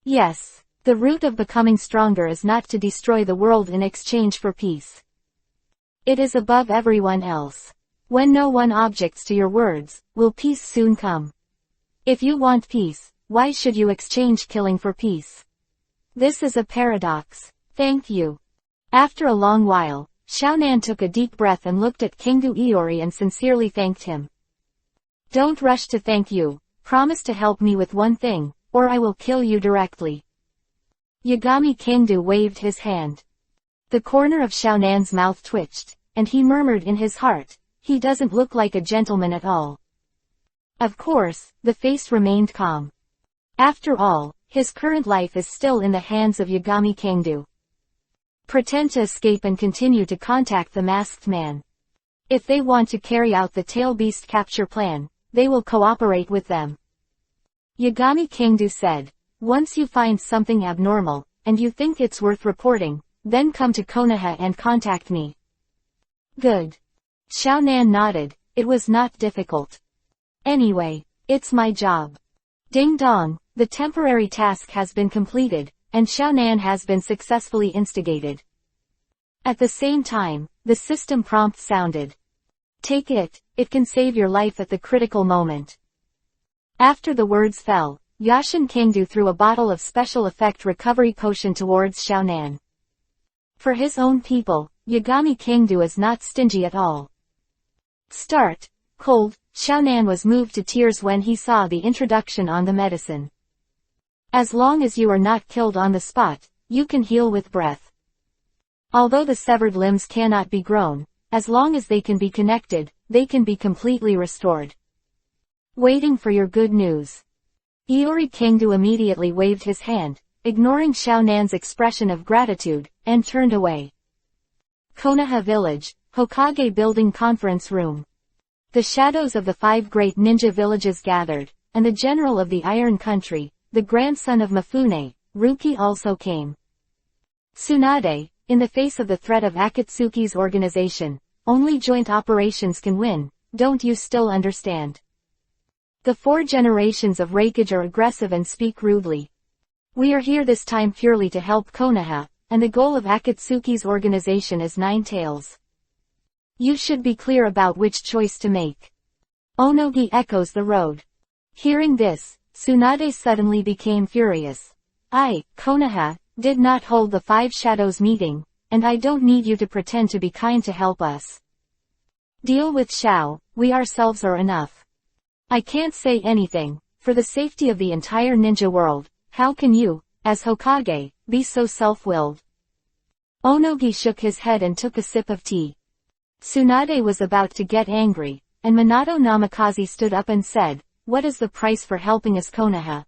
Yes, the root of becoming stronger is not to destroy the world in exchange for peace. It is above everyone else. When no one objects to your words, will peace soon come? If you want peace, why should you exchange killing for peace? This is a paradox. Thank you. After a long while, Xiaonan took a deep breath and looked at Kingdo Iori and sincerely thanked him. Don't rush to thank you. Promise to help me with one thing, or I will kill you directly. Yagami Kingdo waved his hand. The corner of Xiaonan's mouth twitched, and he murmured in his heart, he doesn't look like a gentleman at all. Of course, the face remained calm. After all, his current life is still in the hands of Yagami Kingdo. Pretend to escape and continue to contact the masked man. If they want to carry out the tail beast capture plan, they will cooperate with them. Yagami Kingdo said, once you find something abnormal, and you think it's worth reporting, then come to Konoha and contact me. Good. Xiaonan nodded. It was not difficult. Anyway, it's my job. Ding dong, the temporary task has been completed, and Xiaonan has been successfully instigated. At the same time, the system prompt sounded. Take it, it can save your life at the critical moment. After the words fell, Yashin Kingdo threw a bottle of special effect recovery potion towards Xiaonan. For his own people, Yagami Kingdo is not stingy at all. Start. Cold. Xiaonan was moved to tears when he saw the introduction on the medicine. As long as you are not killed on the spot, you can heal with breath. Although the severed limbs cannot be grown, as long as they can be connected, they can be completely restored. Waiting for your good news. Iori Kingdo immediately waved his hand, ignoring Xiaonan's expression of gratitude, and turned away. Konoha Village, Hokage Building Conference Room. The shadows of the 5 great ninja villages gathered, and the general of the Iron Country, the grandson of Mifune, Ruki also came. Tsunade, in the face of the threat of Akatsuki's organization, only joint operations can win, don't you still understand? The 4 generations of Raikage are aggressive and speak rudely. We are here this time purely to help Konoha, and the goal of Akatsuki's organization is 9 tails. You should be clear about which choice to make. Onogi echoes the road. Hearing this, Tsunade suddenly became furious. I, Konoha, did not hold the 5 shadows meeting, and I don't need you to pretend to be kind to help us. Deal with Shao, we ourselves are enough. I can't say anything. For the safety of the entire ninja world, how can you, as Hokage, be so self-willed? Onogi shook his head and took a sip of tea. Tsunade was about to get angry, and Minato Namikaze stood up and said, "What is the price for helping us, Konoha?"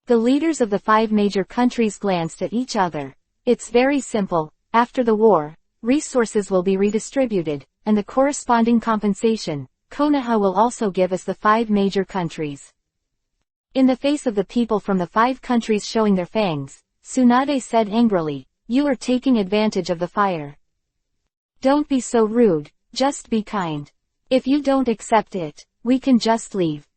The leaders of the 5 major countries glanced at each other. It's very simple. After the war, resources will be redistributed, and the corresponding compensation, Konoha will also give us the 5 major countries. In the face of the people from the 5 countries showing their fangs, Tsunade said angrily, "You are taking advantage of the fire. Don't be so rude, just be kind. If you don't accept it, we can just leave."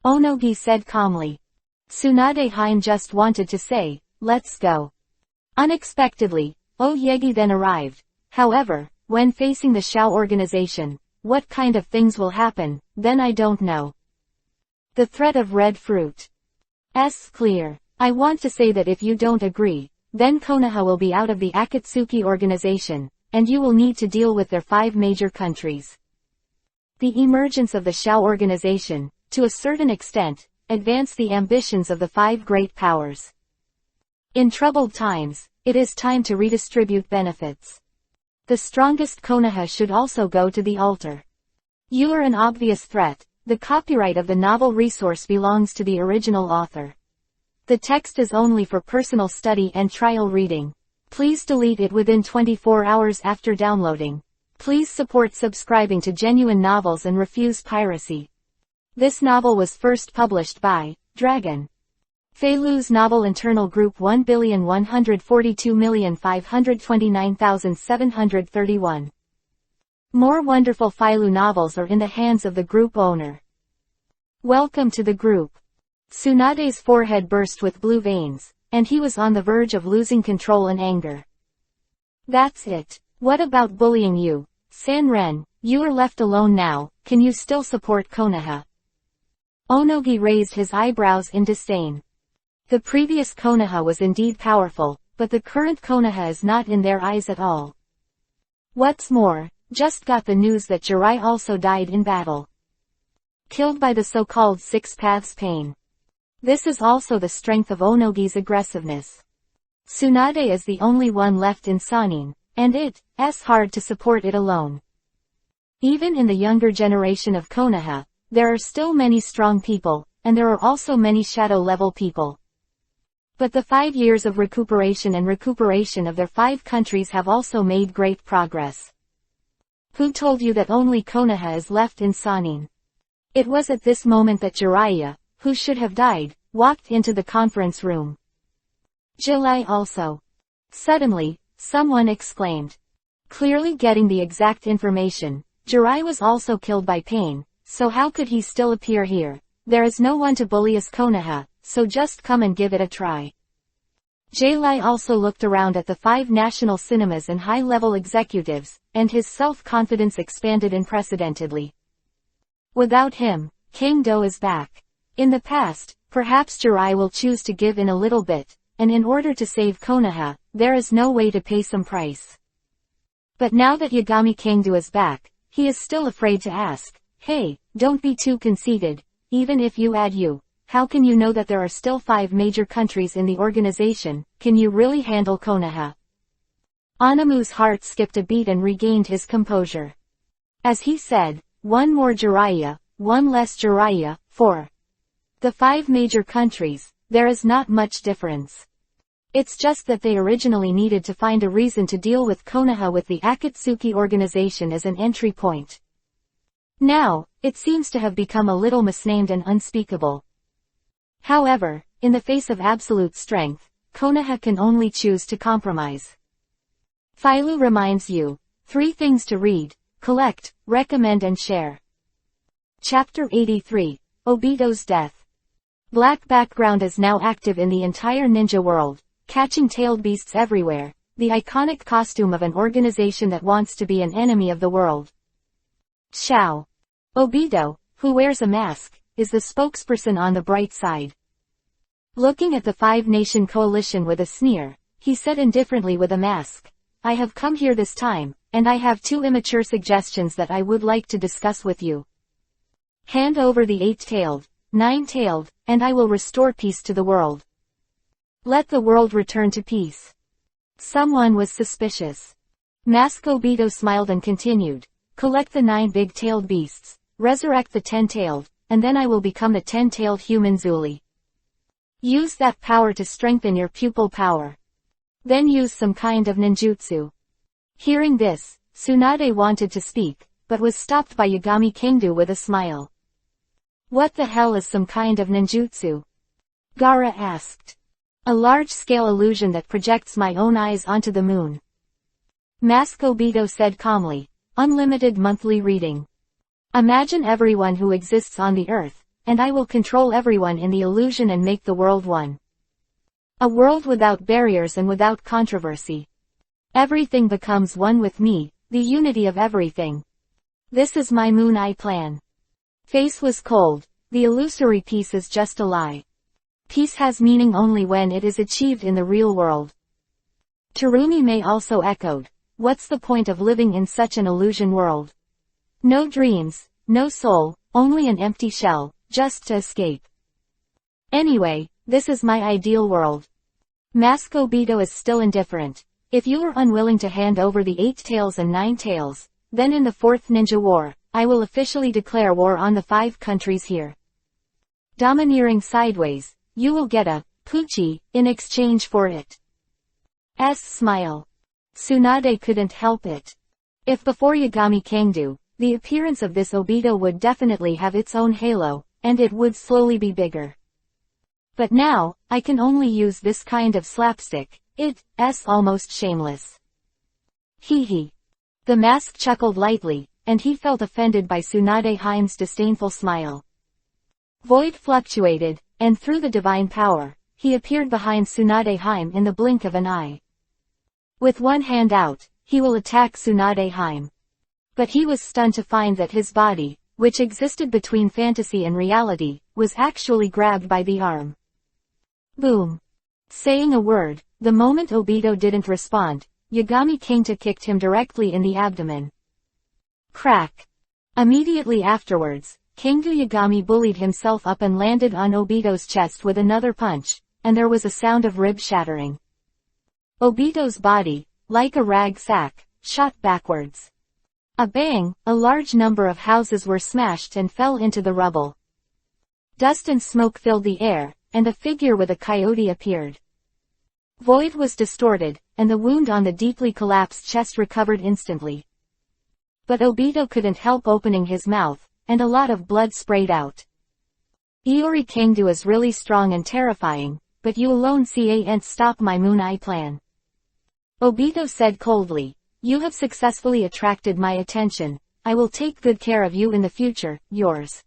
Onogi said calmly. Tsunade just wanted to say, "Let's go." Unexpectedly, Oyegi then arrived. However, when facing the Shao organization, what kind of things will happen, then I don't know. The threat of red fruit. Clear. I want to say that if you don't agree, then Konoha will be out of the Akatsuki organization, and you will need to deal with their 5 major countries. The emergence of the Shao organization, to a certain extent, advanced the ambitions of the 5 great powers. In troubled times, it is time to redistribute benefits. The strongest Konoha should also go to the altar. You are an obvious threat. The copyright of the novel resource belongs to the original author. The text is only for personal study and trial reading. Please delete it within 24 hours after downloading. Please support subscribing to Genuine Novels and refuse piracy. This novel was first published by Dragon. Feilu's novel internal group 1,142,529,731. More wonderful Feilu novels are in the hands of the group owner. Welcome to the group. Tsunade's forehead burst with blue veins, and he was on the verge of losing control and anger. That's it. What about bullying you? Sanren, you are left alone now, can you still support Konoha? Onogi raised his eyebrows in disdain. The previous Konoha was indeed powerful, but the current Konoha is not in their eyes at all. What's more, just got the news that Jirai also died in battle. Killed by the so-called 6 Paths Pain. This is also the strength of Onogi's aggressiveness. Tsunade is the only one left in Sanin, and it's hard to support it alone. Even in the younger generation of Konoha, there are still many strong people, and there are also many shadow-level people. But the 5 years of recuperation and recuperation of their 5 countries have also made great progress. Who told you that only Konoha is left in Sanin? It was at this moment that Jiraiya, who should have died, walked into the conference room. Jirai also. Suddenly, someone exclaimed. Clearly getting the exact information, Jirai was also killed by pain, so how could he still appear here? There is no one to bully us Konoha, so just come and give it a try. Jirai also looked around at the 5 national cinemas and high-level executives, and his self-confidence expanded unprecedentedly. Without him, Kangdo is back. In the past, perhaps Jirai will choose to give in a little bit, and in order to save Konoha, there is no way to pay some price. But now that Yagami Kangdo is back, he is still afraid to ask, "Hey, don't be too conceited, even if you add you. How can you know that there are still 5 major countries in the organization? Can you really handle Konoha?" Anamu's heart skipped a beat and regained his composure. As he said, "One more Jiraiya, one less Jiraiya, 4. The 5 major countries, there is not much difference. It's just that they originally needed to find a reason to deal with Konoha with the Akatsuki organization as an entry point. Now, it seems to have become a little misnamed and unspeakable. However, in the face of absolute strength, Konoha can only choose to compromise." Feilu reminds you, 3 things to read, collect, recommend and share. Chapter 83, Obito's Death. Black background is now active in the entire ninja world. catching tailed beasts everywhere, the iconic costume of an organization that wants to be an enemy of the world. Xiao. Obito, who wears a mask, is the spokesperson on the bright side. Looking at the five-nation coalition with a sneer, he said indifferently with a mask, I have come here this time, and I have two immature suggestions that I would like to discuss with you. Hand over the 8-tailed, 9-tailed, and I will restore peace to the world. Let the world return to peace. Someone was suspicious. Mask Obito smiled and continued, collect the 9 big-tailed beasts, resurrect the 10-tailed, and then I will become the 10-tailed human Zuli. Use that power to strengthen your pupil power. Then use some kind of ninjutsu. Hearing this, Tsunade wanted to speak, but was stopped by Yagami Kengdu with a smile. What the hell is some kind of ninjutsu? Gaara asked. A large-scale illusion that projects my own eyes onto the moon. Mask Obito said calmly, unlimited monthly reading. Imagine everyone who exists on the earth, and I will control everyone in the illusion and make the world one. A world without barriers and without controversy. Everything becomes one with me, the unity of everything. This is my Moon Eye plan. Face was cold, the illusory peace is just a lie. Peace has meaning only when it is achieved in the real world. Terumi May also echoed, what's the point of living in such an illusion world? No dreams, no soul, only an empty shell, just to escape. Anyway, this is my ideal world. Mask Obito is still indifferent. If you are unwilling to hand over the 8 tails and 9 tails, then in the 4th Ninja War, I will officially declare war on the 5 countries here. Domineering sideways, you will get a poochie in exchange for it. Smile. Tsunade couldn't help it. If before Yagami Kengdu, the appearance of this Obito would definitely have its own halo, and it would slowly be bigger. But now, I can only use this kind of slapstick, it's almost shameless. Hee hee. The mask chuckled lightly, and he felt offended by Tsunade Haim's disdainful smile. Void fluctuated, and through the divine power, he appeared behind Tsunade Haim in the blink of an eye. With one hand out, he will attack Tsunade Haim. But he was stunned to find that his body, which existed between fantasy and reality, was actually grabbed by the arm. Boom. Saying a word, the moment Obito didn't respond, Yagami Kengta kicked him directly in the abdomen. Crack. Immediately afterwards, Kengdu Yagami bullied himself up and landed on Obito's chest with another punch, and there was a sound of rib shattering. Obito's body, like a rag sack, shot backwards. A bang, a large number of houses were smashed and fell into the rubble. Dust and smoke filled the air, and a figure with a coyote appeared. Void was distorted, and the wound on the deeply collapsed chest recovered instantly. But Obito couldn't help opening his mouth, and a lot of blood sprayed out. Iori Kengdu is really strong and terrifying, but you alone can't stop my Moon Eye plan. Obito said coldly, you have successfully attracted my attention, I will take good care of you in the future, yours.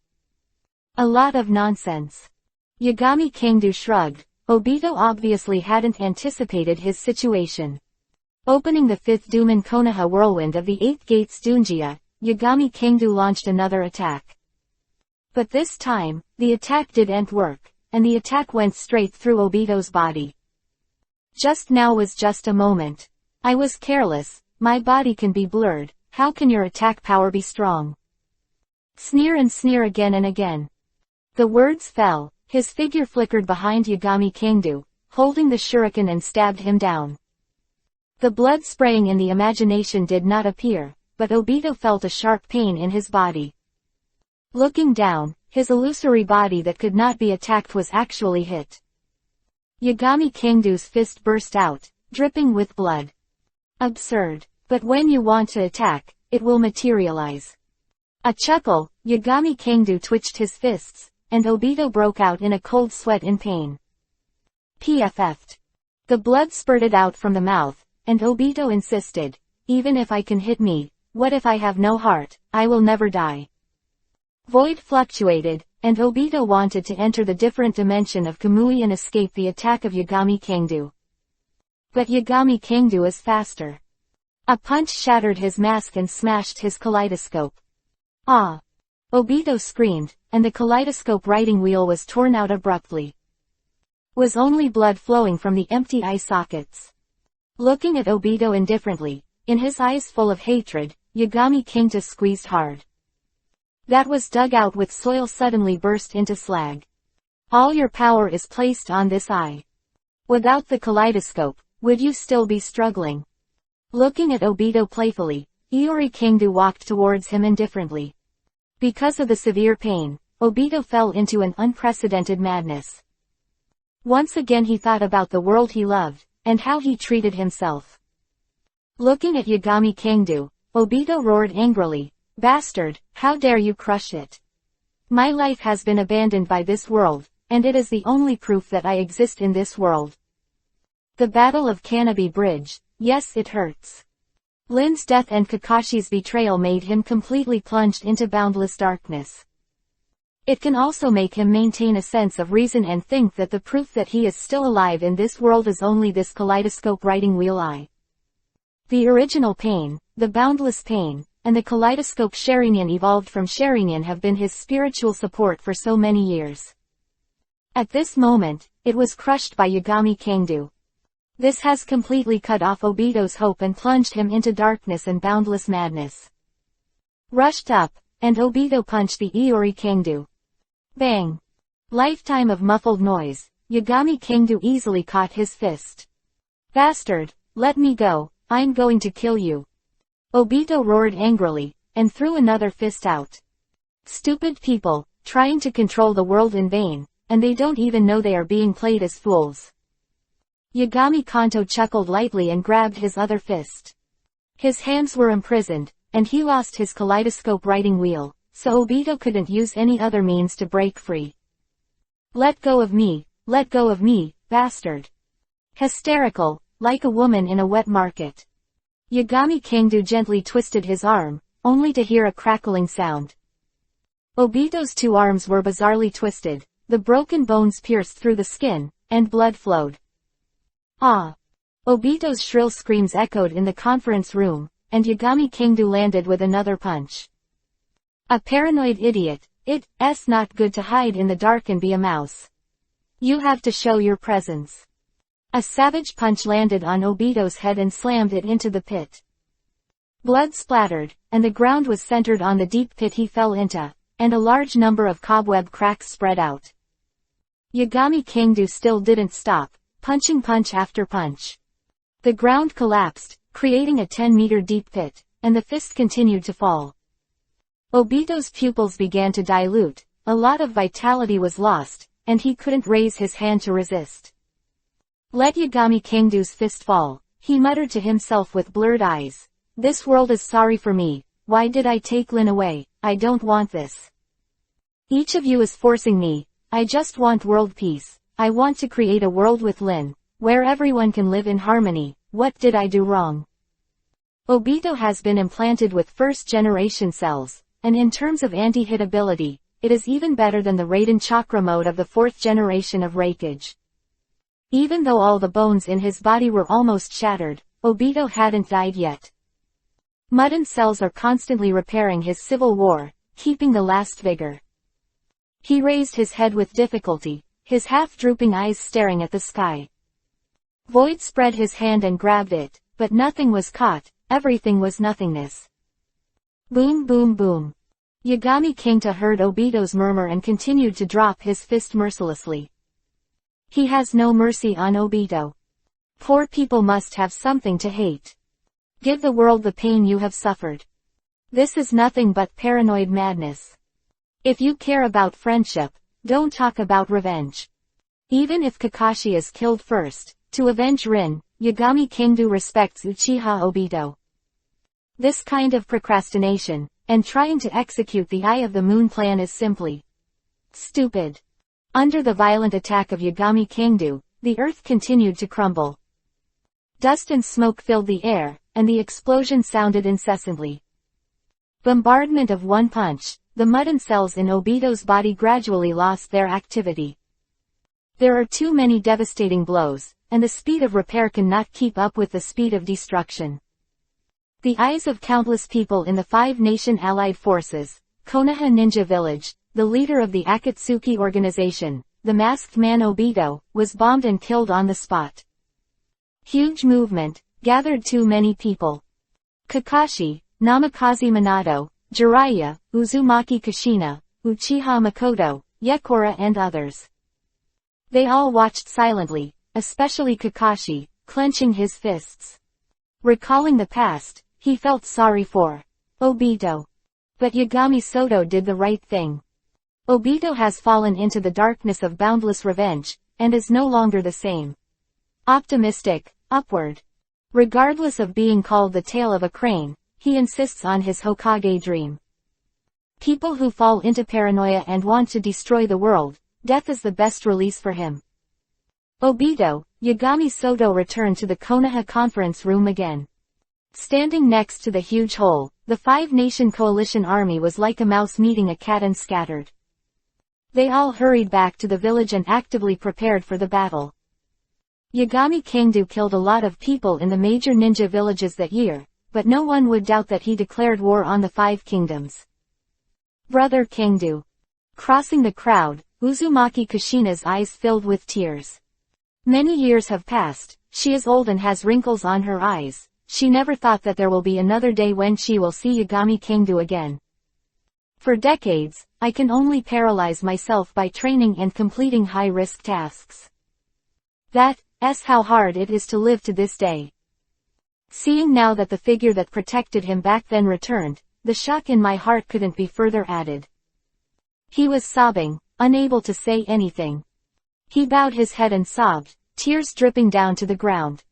A lot of nonsense. Yagami Kengdu shrugged. Obito obviously hadn't anticipated his situation. Opening the 5th Duman Konoha whirlwind of the 8th Gates Dunjia, Yagami Kengdu launched another attack. But this time, the attack didn't work, and the attack went straight through Obito's body. Just now was just a moment. I was careless, my body can be blurred, how can your attack power be strong? Sneer and sneer again and again. The words fell. His figure flickered behind Yagami Kengdu, holding the shuriken and stabbed him down. The blood spraying in the imagination did not appear, but Obito felt a sharp pain in his body. Looking down, his illusory body that could not be attacked was actually hit. Yagami Kengdu's fist burst out, dripping with blood. Absurd. But when you want to attack, it will materialize. A chuckle, Yagami Kengdu twitched his fists, and Obito broke out in a cold sweat in pain. PFF'd. The blood spurted out from the mouth, and Obito insisted, even if I can hit me, what if I have no heart, I will never die. Void fluctuated, and Obito wanted to enter the different dimension of Kamui and escape the attack of Yagami Kengdu. But Yagami Kangdu is faster. A punch shattered his mask and smashed his kaleidoscope. Ah! Obito screamed, and the kaleidoscope writing wheel was torn out abruptly. Was only blood flowing from the empty eye sockets. Looking at Obito indifferently, in his eyes full of hatred, Yagami Kangdu squeezed hard. That was dug out with soil suddenly burst into slag. All your power is placed on this eye. Without the kaleidoscope, would you still be struggling? Looking at Obito playfully, Iori Kangdu walked towards him indifferently. Because of the severe pain, Obito fell into an unprecedented madness. Once again he thought about the world he loved, and how he treated himself. Looking at Yagami Kangdu, Obito roared angrily, "Bastard, how dare you crush it? My life has been abandoned by this world, and it is the only proof that I exist in this world." The Battle of Kanabi Bridge, yes it hurts. Lin's death and Kakashi's betrayal made him completely plunged into boundless darkness. It can also make him maintain a sense of reason and think that the proof that he is still alive in this world is only this kaleidoscope writing wheel eye. The original pain, the boundless pain, and the kaleidoscope Sharingan evolved from Sharingan have been his spiritual support for so many years. At this moment, it was crushed by Yagami Kangdu. This has completely cut off Obito's hope and plunged him into darkness and boundless madness. Rushed up, and Obito punched the Iori Kangdu. Bang! Lifetime of muffled noise, Yagami Kangdu easily caught his fist. "Bastard, let me go, I'm going to kill you." Obito roared angrily, and threw another fist out. Stupid people, trying to control the world in vain, and they don't even know they are being played as fools. Yagami Kanto chuckled lightly and grabbed his other fist. His hands were imprisoned, and he lost his kaleidoscope writing wheel, so Obito couldn't use any other means to break free. Let go of me, bastard. Hysterical, like a woman in a wet market. Yagami Kangdu gently twisted his arm, only to hear a crackling sound. Obito's two arms were bizarrely twisted, the broken bones pierced through the skin, and blood flowed. Ah! Obito's shrill screams echoed in the conference room, and Yagami Kangdu landed with another punch. A paranoid idiot, it's not good to hide in the dark and be a mouse. You have to show your presence. A savage punch landed on Obito's head and slammed it into the pit. Blood splattered, and the ground was centered on the deep pit he fell into, and a large number of cobweb cracks spread out. Yagami Kangdu still didn't stop, punching punch after punch. The ground collapsed, creating a 10-meter deep pit, and the fist continued to fall. Obito's pupils began to dilute, a lot of vitality was lost, and he couldn't raise his hand to resist. Let Yagami Kangdu's fist fall, he muttered to himself with blurred eyes. This world is sorry for me, why did I take Lin away? I don't want this. Each of you is forcing me, I just want world peace. I want to create a world with Lin, where everyone can live in harmony. What did I do wrong? Obito has been implanted with first-generation cells, and in terms of anti-hit ability, it is even better than the Raiden Chakra mode of the 4th generation of Raikage. Even though all the bones in his body were almost shattered, Obito hadn't died yet. Mudden cells are constantly repairing his civil war, keeping the last vigor. He raised his head with difficulty, his half-drooping eyes staring at the sky. Void spread his hand and grabbed it, but nothing was caught, everything was nothingness. Boom boom boom. Yagami Kangdu heard Obito's murmur and continued to drop his fist mercilessly. He has no mercy on Obito. Poor people must have something to hate. Give the world the pain you have suffered. This is nothing but paranoid madness. If you care about friendship, don't talk about revenge. Even if Kakashi is killed first, to avenge Rin, Yagami Kangdu respects Uchiha Obito. This kind of procrastination, and trying to execute the Eye of the Moon plan is simply stupid. Under the violent attack of Yagami Kangdu, the earth continued to crumble. Dust and smoke filled the air, and the explosion sounded incessantly. Bombardment of one punch, the Mudden cells in Obito's body gradually lost their activity. There are too many devastating blows, and the speed of repair cannot keep up with the speed of destruction. The eyes of countless people in the 5-nation allied forces, Konoha Ninja Village, the leader of the Akatsuki organization, the masked man Obito, was bombed and killed on the spot. Huge movement, gathered too many people. Kakashi, Namikaze Minato, Jiraiya, Uzumaki Kushina, Uchiha Makoto, Yekora and others. They all watched silently, especially Kakashi, clenching his fists. Recalling the past, he felt sorry for Obito. But Yagami Soto did the right thing. Obito has fallen into the darkness of boundless revenge, and is no longer the same. Optimistic, upward. Regardless of being called the tail of a crane, he insists on his Hokage dream. People who fall into paranoia and want to destroy the world, death is the best release for him. Obito, Yagami Soto returned to the Konoha conference room again. Standing next to the huge hole, the 5-nation coalition army was like a mouse meeting a cat and scattered. They all hurried back to the village and actively prepared for the battle. Yagami Kangdu killed a lot of people in the major ninja villages that year, but no one would doubt that he declared war on the 5 kingdoms. Brother Kangdu. Crossing the crowd, Uzumaki Kushina's eyes filled with tears. Many years have passed, she is old and has wrinkles on her eyes. She never thought that there will be another day when she will see Yagami Kangdu again. For decades, I can only paralyze myself by training and completing high-risk tasks. That's how hard it is to live to this day. Seeing now that the figure that protected him back then returned, the shock in my heart couldn't be further added. He was sobbing, unable to say anything. He bowed his head and sobbed, tears dripping down to the ground.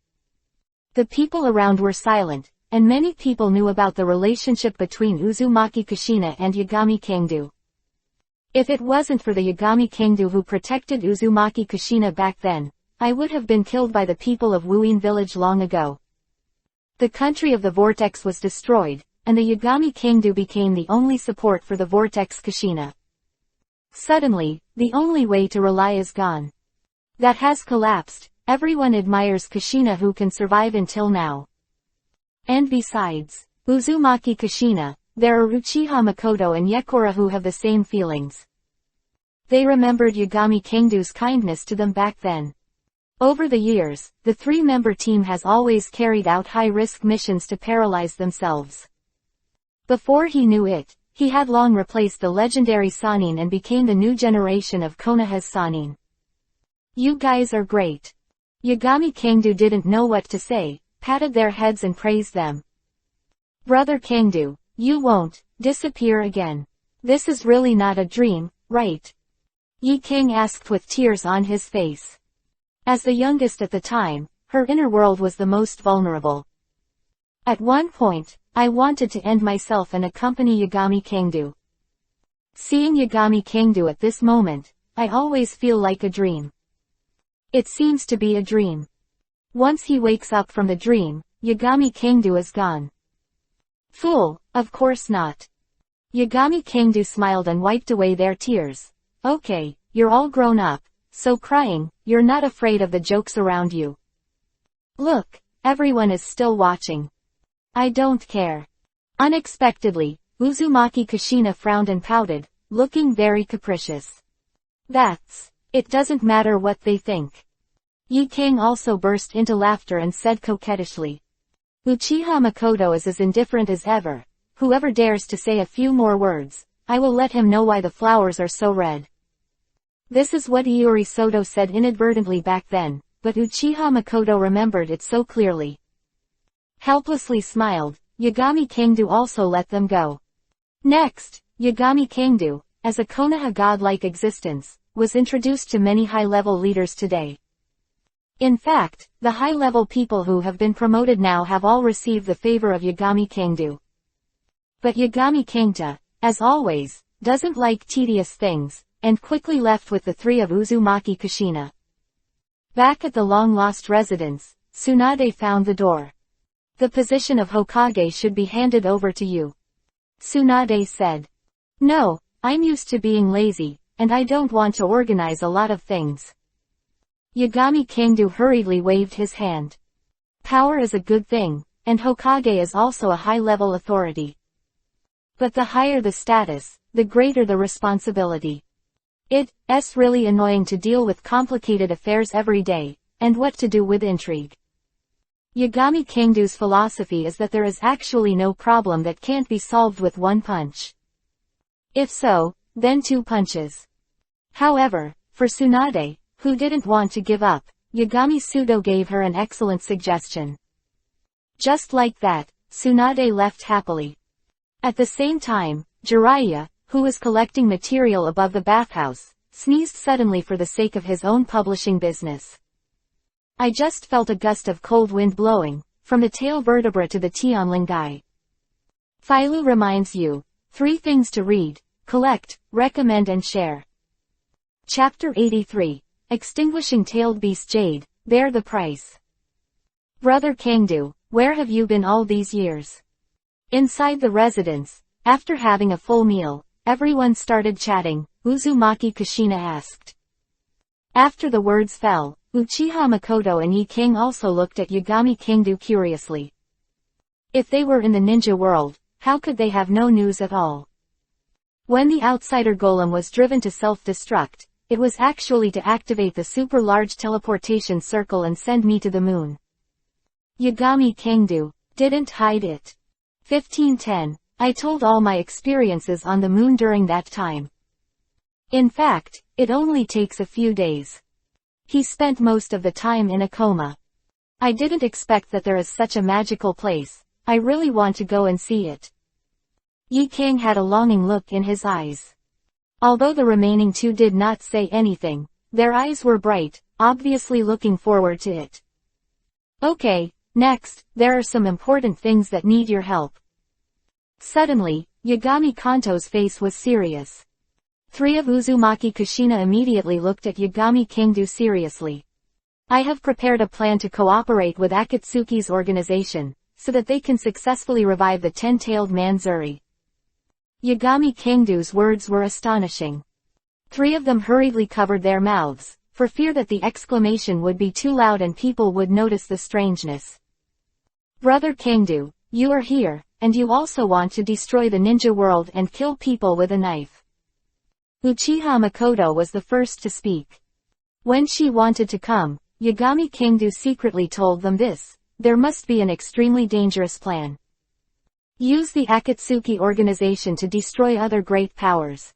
The people around were silent, and many people knew about the relationship between Uzumaki Kushina and Yagami Kangdu. If it wasn't for the Yagami Kangdu who protected Uzumaki Kushina back then, I would have been killed by the people of Wuin village long ago. The country of the Vortex was destroyed, and the Yagami Kangdu became the only support for the Vortex Kushina. Suddenly, the only way to rely is gone. That has collapsed. Everyone admires Kushina who can survive until now. And besides, Uzumaki Kushina, there are Uchiha Makoto and Yekora who have the same feelings. They remembered Yagami Kangdu's kindness to them back then. Over the years, the 3-member team has always carried out high-risk missions to paralyze themselves. Before he knew it, he had long replaced the legendary Sannin and became the new generation of Konoha's Sannin. You guys are great. Yagami Kangdu didn't know what to say, patted their heads and praised them. Brother Kangdu, you won't disappear again. This is really not a dream, right? Yi King asked with tears on his face. As the youngest at the time, her inner world was the most vulnerable. At one point, I wanted to end myself and accompany Yagami Kangdu. Seeing Yagami Kangdu at this moment, I always feel like a dream. It seems to be a dream. Once he wakes up from the dream, Yagami Kangdu is gone. Fool, of course not. Yagami Kangdu smiled and wiped away their tears. Okay, you're all grown up, so crying, you're not afraid of the jokes around you. Look, everyone is still watching. I don't care. Unexpectedly, Uzumaki Kushina frowned and pouted, looking very capricious. It doesn't matter what they think. Yi King also burst into laughter and said coquettishly. Uchiha Makoto is as indifferent as ever. Whoever dares to say a few more words, I will let him know why the flowers are so red. This is what Iori Soto said inadvertently back then, but Uchiha Makoto remembered it so clearly. Helplessly smiled, Yagami Kangdu also let them go. Next, Yagami Kangdu, as a Konoha god-like existence, was introduced to many high-level leaders today. In fact, the high-level people who have been promoted now have all received the favor of Yagami Kangdu. But Yagami Kangta, as always, doesn't like tedious things, and quickly left with the 3 of Uzumaki Kushina. Back at the long-lost residence, Tsunade found the door. The position of Hokage should be handed over to you. Tsunade said. No, I'm used to being lazy, and I don't want to organize a lot of things. Yagami Kangdu hurriedly waved his hand. Power is a good thing, and Hokage is also a high-level authority. But the higher the status, the greater the responsibility. It's really annoying to deal with complicated affairs every day, and what to do with intrigue. Yagami Kangdu's philosophy is that there is actually no problem that can't be solved with one punch. If so, then 2 punches. However, for Tsunade, who didn't want to give up, Yagami Sudo gave her an excellent suggestion. Just like that, Tsunade left happily. At the same time, Jiraiya, who was collecting material above the bathhouse, sneezed suddenly for the sake of his own publishing business. I just felt a gust of cold wind blowing, from the tail vertebra to the Tianlingai. Phailu reminds you, 3 things to read, collect, recommend and share. Chapter 83. Extinguishing Tailed Beast Jade, Bear the Price. Brother Kangdu, where have you been all these years? Inside the residence, after having a full meal, everyone started chatting, Uzumaki Kushina asked. After the words fell, Uchiha Makoto and Yi King also looked at Yagami Kangdu curiously. If they were in the ninja world, how could they have no news at all? When the outsider golem was driven to self-destruct, it was actually to activate the super-large teleportation circle and send me to the moon. Yagami Kangdu didn't hide it. 1510, I told all my experiences on the moon during that time. In fact, it only takes a few days. He spent most of the time in a coma. I didn't expect that there is such a magical place. I really want to go and see it. Yi King had a longing look in his eyes. Although the remaining 2 did not say anything, their eyes were bright, obviously looking forward to it. Okay, next, there are some important things that need your help. Suddenly, Yagami Kanto's face was serious. 3 of Uzumaki Kushina immediately looked at Yagami Kangdu seriously. I have prepared a plan to cooperate with Akatsuki's organization, so that they can successfully revive the 10-tailed man Zuri. Yagami Kangdu's words were astonishing. 3 of them hurriedly covered their mouths, for fear that the exclamation would be too loud and people would notice the strangeness. Brother Kangdu, you are here, and you also want to destroy the ninja world and kill people with a knife. Uchiha Makoto was the first to speak. When she wanted to come, Yagami Kangdu secretly told them this: there must be an extremely dangerous plan. Use the Akatsuki organization to destroy other great powers.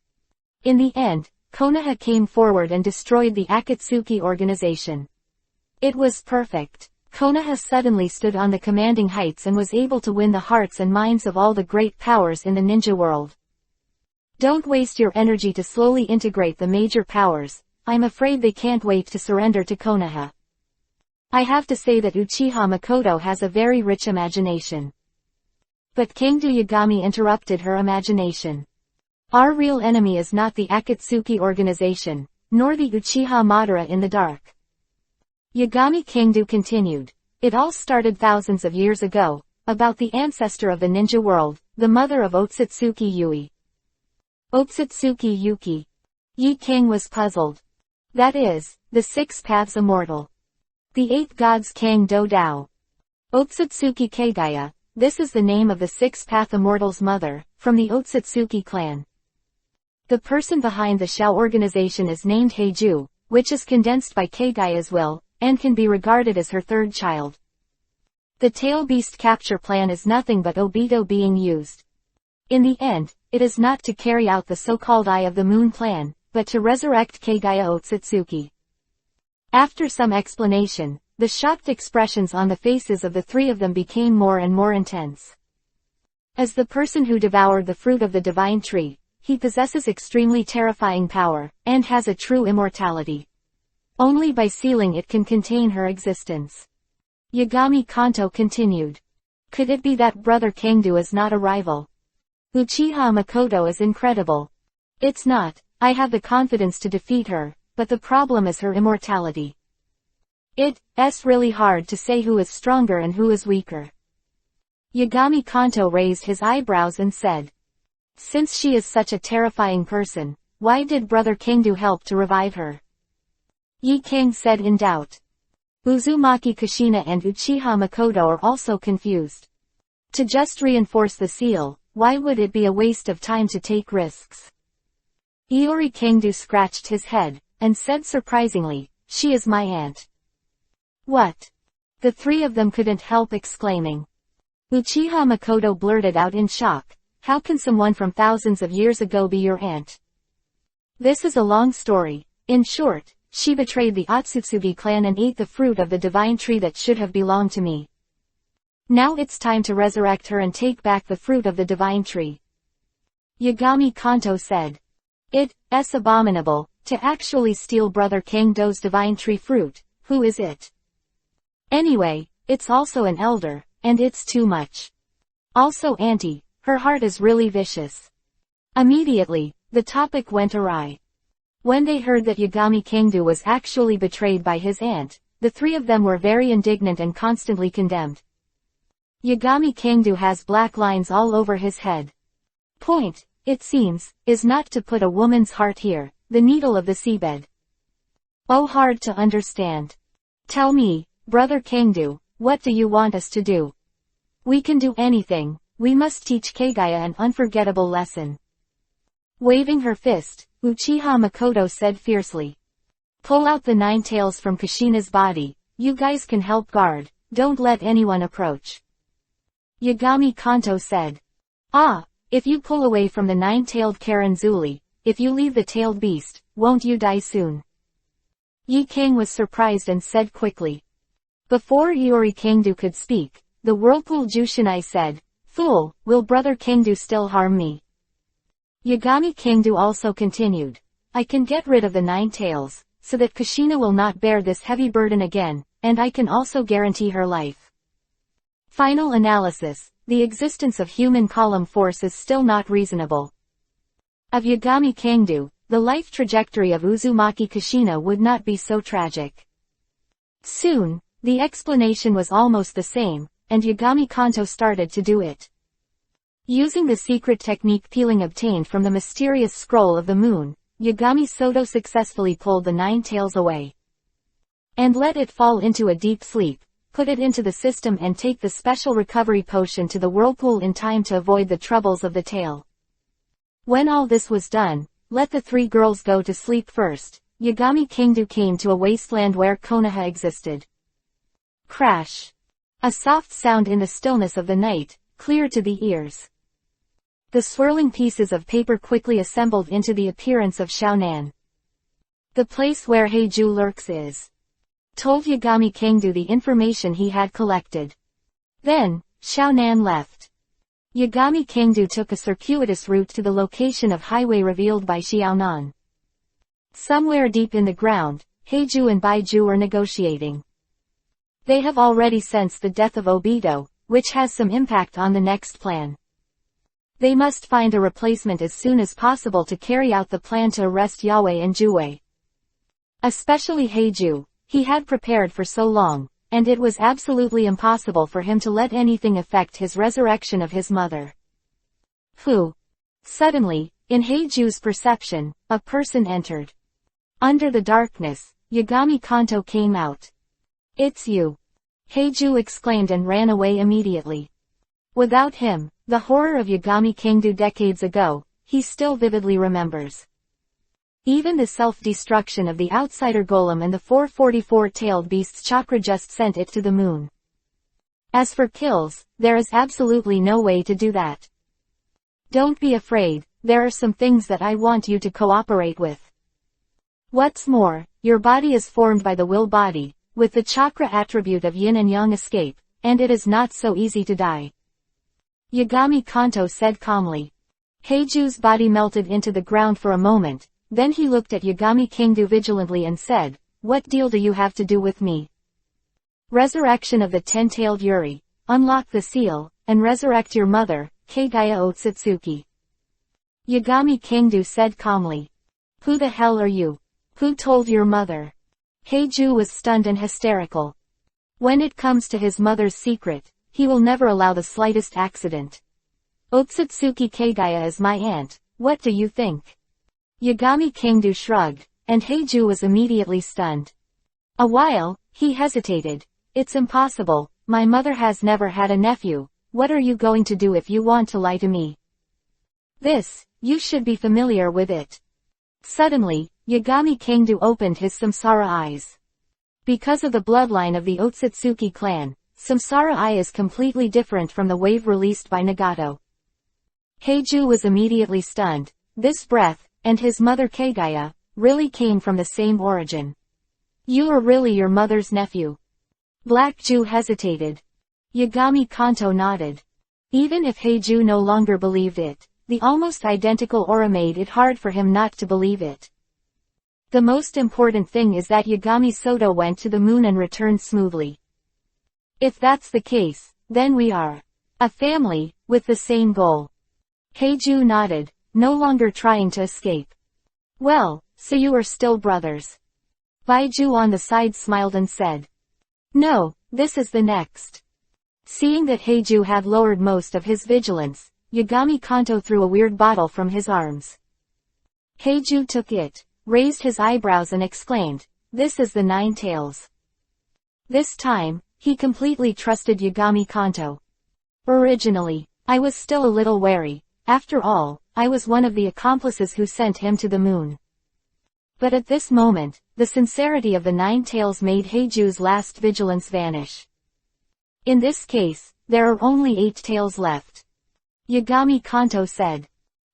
In the end, Konoha came forward and destroyed the Akatsuki organization. It was perfect. Konoha suddenly stood on the commanding heights and was able to win the hearts and minds of all the great powers in the ninja world. Don't waste your energy to slowly integrate the major powers. I'm afraid they can't wait to surrender to Konoha. I have to say that Uchiha Makoto has a very rich imagination. But Kangdu Yagami interrupted her imagination. Our real enemy is not the Akatsuki organization, nor the Uchiha Madara in the dark. Yagami Kangdu continued. It all started thousands of years ago, about the ancestor of the ninja world, the mother of Otsutsuki Yui. Otsutsuki Yuki. Yi King was puzzled. That is, the 6 paths immortal. The 8 gods Kang Do Dao. Otsutsuki Kagaya. This is the name of the 6-path immortal's mother, from the Otsutsuki clan. The person behind the Shao organization is named Heiju, which is condensed by Kagaya's will, and can be regarded as her 3rd child. The tail beast capture plan is nothing but Obito being used. In the end, it is not to carry out the so-called Eye of the Moon plan, but to resurrect Kagaya Otsutsuki. After some explanation, the shocked expressions on the faces of the 3 of them became more and more intense. As the person who devoured the fruit of the divine tree, he possesses extremely terrifying power, and has a true immortality. Only by sealing it can contain her existence. Yagami Kanto continued. Could it be that Brother Kangdu is not a rival? Uchiha Makoto is incredible. It's not. I have the confidence to defeat her, but the problem is her immortality. It's really hard to say who is stronger and who is weaker. Yagami Kanto raised his eyebrows and said. Since she is such a terrifying person, why did Brother Kangdu help to revive her? Yi King said in doubt. Uzumaki Kushina and Uchiha Makoto are also confused. To just reinforce the seal, why would it be a waste of time to take risks? Iori Kingdo scratched his head, and said surprisingly, "She is my aunt." What? The three of them couldn't help exclaiming. Uchiha Makoto blurted out in shock, "How can someone from thousands of years ago be your aunt?" This is a long story. In short, she betrayed the Otsutsugi clan and ate the fruit of the divine tree that should have belonged to me. Now it's time to resurrect her and take back the fruit of the divine tree. Yagami Kanto said. It's abominable, to actually steal Brother Kangdo's divine tree fruit. Who is it? Anyway, it's also an elder, and it's too much. Also auntie, her heart is really vicious. Immediately, the topic went awry. When they heard that Yagami Kangdo was actually betrayed by his aunt, the three of them were very indignant and constantly condemned. Yagami Kangdo has black lines all over his head. Point, it seems, is not to put a woman's heart here, the needle of the seabed. Oh, hard to understand. Tell me, Brother Kangdo, what do you want us to do? We can do anything, we must teach Kagaya an unforgettable lesson. Waving her fist, Uchiha Makoto said fiercely. Pull out the 9 tails from Kushina's body, you guys can help guard, don't let anyone approach. Yagami Kanto said. If you pull away from the 9-tailed Karanzuli, if you leave the tailed beast, won't you die soon? Yi King was surprised and said quickly. Before Iori Kangdo could speak, the Whirlpool Jushinai said, "Fool, will Brother Kangdo still harm me?" Yagami Kangdo also continued. I can get rid of the 9 tails, so that Kushina will not bear this heavy burden again, and I can also guarantee her life. Final analysis, the existence of human column force is still not reasonable. Of Yagami Kangdo, the life trajectory of Uzumaki Kushina would not be so tragic. Soon, the explanation was almost the same, and Yagami Kanto started to do it. Using the secret technique peeling obtained from the mysterious scroll of the moon, Yagami Soto successfully pulled the 9 tails away. And let it fall into a deep sleep, put it into the system and take the special recovery potion to the whirlpool in time to avoid the troubles of the tail. When all this was done, let the 3 girls go to sleep first. Yagami Kangdo came to a wasteland where Konoha existed. Crash. A soft sound in the stillness of the night, clear to the ears. The swirling pieces of paper quickly assembled into the appearance of Xiaonan. The place where Heiju lurks is. Told Yagami Kangdo the information he had collected. Then, Xiaonan left. Yagami Kangdo took a circuitous route to the location of highway revealed by Xiaonan. Somewhere deep in the ground, Heiju and Baiju are negotiating. They have already sensed the death of Obito, which has some impact on the next plan. They must find a replacement as soon as possible to carry out the plan to arrest Yahweh and Juwei. Especially Heiju, he had prepared for so long, and it was absolutely impossible for him to let anything affect his resurrection of his mother. Who? Suddenly, in Heiju's perception, a person entered. Under the darkness, Yagami Kanto came out. It's you. Heiju exclaimed and ran away immediately. Without him, the horror of Yagami Kangdo decades ago, he still vividly remembers. Even the self-destruction of the outsider golem and the 444-tailed beast's chakra just sent it to the moon. As for kills, there is absolutely no way to do that. Don't be afraid, there are some things that I want you to cooperate with. What's more, your body is formed by the will body, with the chakra attribute of yin and yang escape, and it is not so easy to die. Yagami Kanto said calmly. Heiju's body melted into the ground for a moment, then he looked at Yagami Kangdo vigilantly and said, what deal do you have to do with me? Resurrection of the 10-tailed Yuri, unlock the seal, and resurrect your mother, Kagaya Otsutsuki. Yagami Kangdo said calmly. Who the hell are you? Who told your mother? Heiju was stunned and hysterical. When it comes to his mother's secret, he will never allow the slightest accident. Otsutsuki Kagaya is my aunt, what do you think? Yagami Kangdo shrugged, and Heiju was immediately stunned. A while, he hesitated. It's impossible, my mother has never had a nephew. What are you going to do if you want to lie to me? This, you should be familiar with it. Suddenly, Yagami Kangdu opened his samsara eyes. Because of the bloodline of the Otsutsuki clan, Samsara Eye is completely different from the wave released by Nagato. Heiju was immediately stunned. This breath, and his mother Kagaya, really came from the same origin. You are really your mother's nephew. Black Ju hesitated. Yagami Kanto nodded. Even if Heiju no longer believed it, the almost identical aura made it hard for him not to believe it. The most important thing is that Yagami Soto went to the moon and returned smoothly. If that's the case, then we are a family, with the same goal. Heiju nodded, no longer trying to escape. Well, so you are still brothers. Baiju on the side smiled and said. No, this is the next. Seeing that Heiju had lowered most of his vigilance, Yagami Kanto threw a weird bottle from his arms. Heiju took it, raised his eyebrows and exclaimed, this is the Nine Tails. This time, he completely trusted Yagami Kanto. Originally, I was still a little wary. After all, I was one of the accomplices who sent him to the moon. But at this moment, the sincerity of the Nine Tails made Heiju's last vigilance vanish. In this case, there are only 8 tails left. Yagami Kanto said.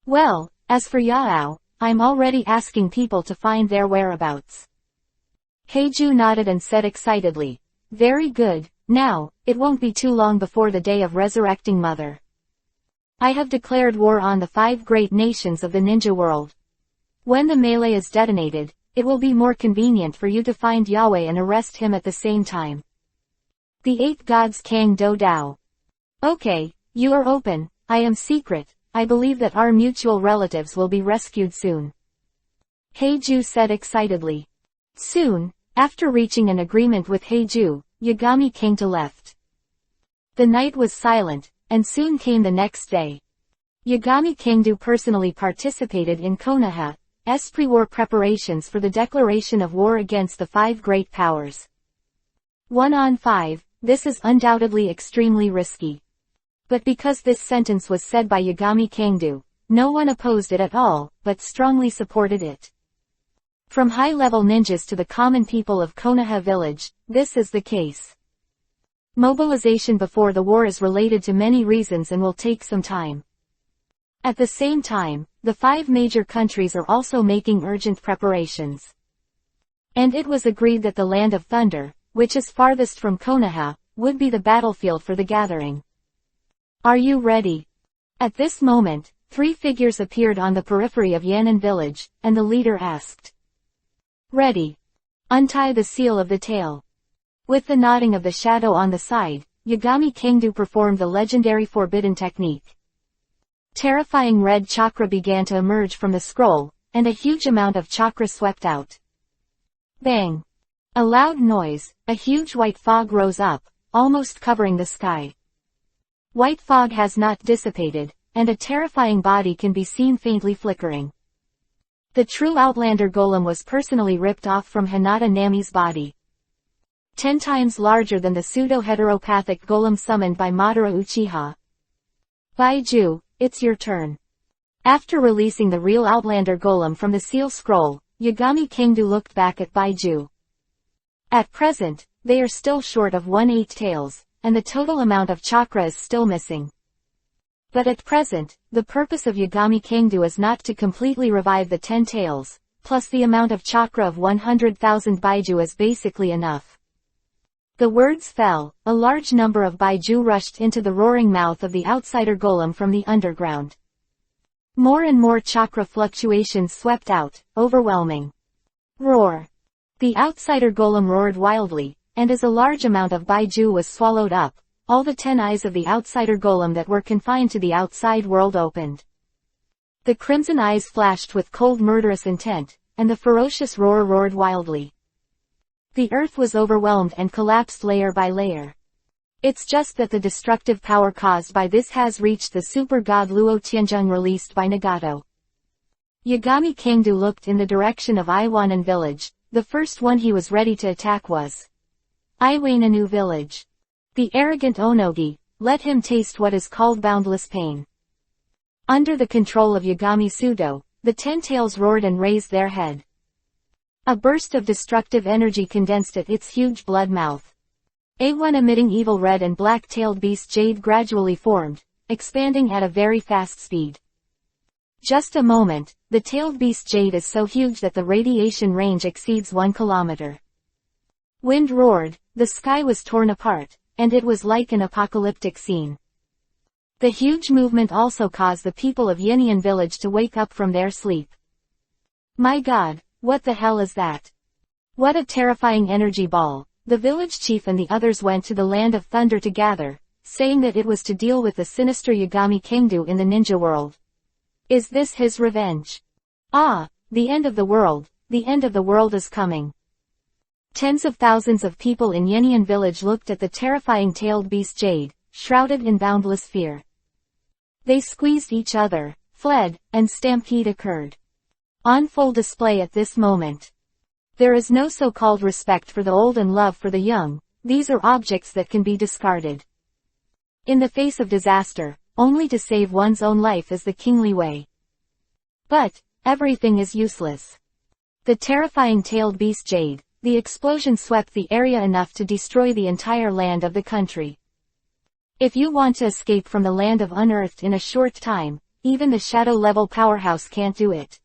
Well, as for Yao, I'm already asking people to find their whereabouts. Heiju nodded and said excitedly. Very good, now, it won't be too long before the day of resurrecting Mother. I have declared war on the 5 great nations of the ninja world. When the melee is detonated, it will be more convenient for you to find Yahweh and arrest him at the same time. The 8 gods Kang Do Dao. Okay, you are open, I am secret, I believe that our mutual relatives will be rescued soon. Heiju said excitedly. Soon, after reaching an agreement with Heiju, Yagami Kanto left. The night was silent, and soon came the next day. Yagami Kangdu personally participated in Konoha's pre-war preparations for the declaration of war against the 5 great powers. 1 on 5, this is undoubtedly extremely risky. But because this sentence was said by Yagami Kangdu, no one opposed it at all, but strongly supported it. From high-level ninjas to the common people of Konoha village, this is the case. Mobilization before the war is related to many reasons and will take some time. At the same time, the 5 major countries are also making urgent preparations. And it was agreed that the Land of Thunder, which is farthest from Konoha, would be the battlefield for the gathering. Are you ready? At this moment, 3 figures appeared on the periphery of Yan'an village, and the leader asked. Ready. Untie the seal of the tail. With the nodding of the shadow on the side, Yagami Kangdu performed the legendary forbidden technique. Terrifying red chakra began to emerge from the scroll, and a huge amount of chakra swept out. Bang! A loud noise, a huge white fog rose up, almost covering the sky. White fog has not dissipated, and a terrifying body can be seen faintly flickering. The true Outlander golem was personally ripped off from Hinata Nami's body. 10 times larger than the pseudo-heteropathic golem summoned by Madara Uchiha. Baiju, it's your turn. After releasing the real Outlander golem from the seal scroll, Yagami Kangdu looked back at Baiju. At present, they are still short of 1/8 tails, and the total amount of chakra is still missing. But at present, the purpose of Yagami Kangdu is not to completely revive the 10 tails, plus the amount of chakra of 100,000 Baiju is basically enough. The words fell, a large number of Baiju rushed into the roaring mouth of the outsider golem from the underground. More and more chakra fluctuations swept out, overwhelming. Roar! The outsider golem roared wildly, and as a large amount of Baiju was swallowed up, all the 10 eyes of the outsider golem that were confined to the outside world opened. The crimson eyes flashed with cold murderous intent, and the ferocious roar roared wildly. The earth was overwhelmed and collapsed layer by layer. It's just that the destructive power caused by this has reached the super god Luo Tianzheng released by Nagato. Yagami Kangdu looked in the direction of Iwanan village. The first one he was ready to attack was Iwananu village. The arrogant Onogi, let him taste what is called boundless pain. Under the control of Yagami Sudo, the 10 tails roared and raised their head. A burst of destructive energy condensed at its huge blood mouth. A1 emitting evil red and black-tailed beast Jade gradually formed, expanding at a very fast speed. Just a moment, the tailed beast Jade is so huge that the radiation range exceeds 1 kilometer. Wind roared, the sky was torn apart, and it was like an apocalyptic scene. The huge movement also caused the people of Yinian village to wake up from their sleep. My god, what the hell is that? What a terrifying energy ball. The village chief and the others went to the land of thunder to gather, saying that it was to deal with the sinister Yagami Kangdu in the ninja world. Is this his revenge? Ah, the end of the world is coming. Tens of thousands of people in Yinian village looked at the terrifying tailed beast Jade, shrouded in boundless fear. They squeezed each other, fled, and stampede occurred. On full display at this moment. There is no so-called respect for the old and love for the young, these are objects that can be discarded. In the face of disaster, only to save one's own life is the kingly way. But, everything is useless. The terrifying tailed beast Jade, the explosion swept the area enough to destroy the entire land of the country. If you want to escape from the land of unearthed in a short time, even the shadow-level powerhouse can't do it.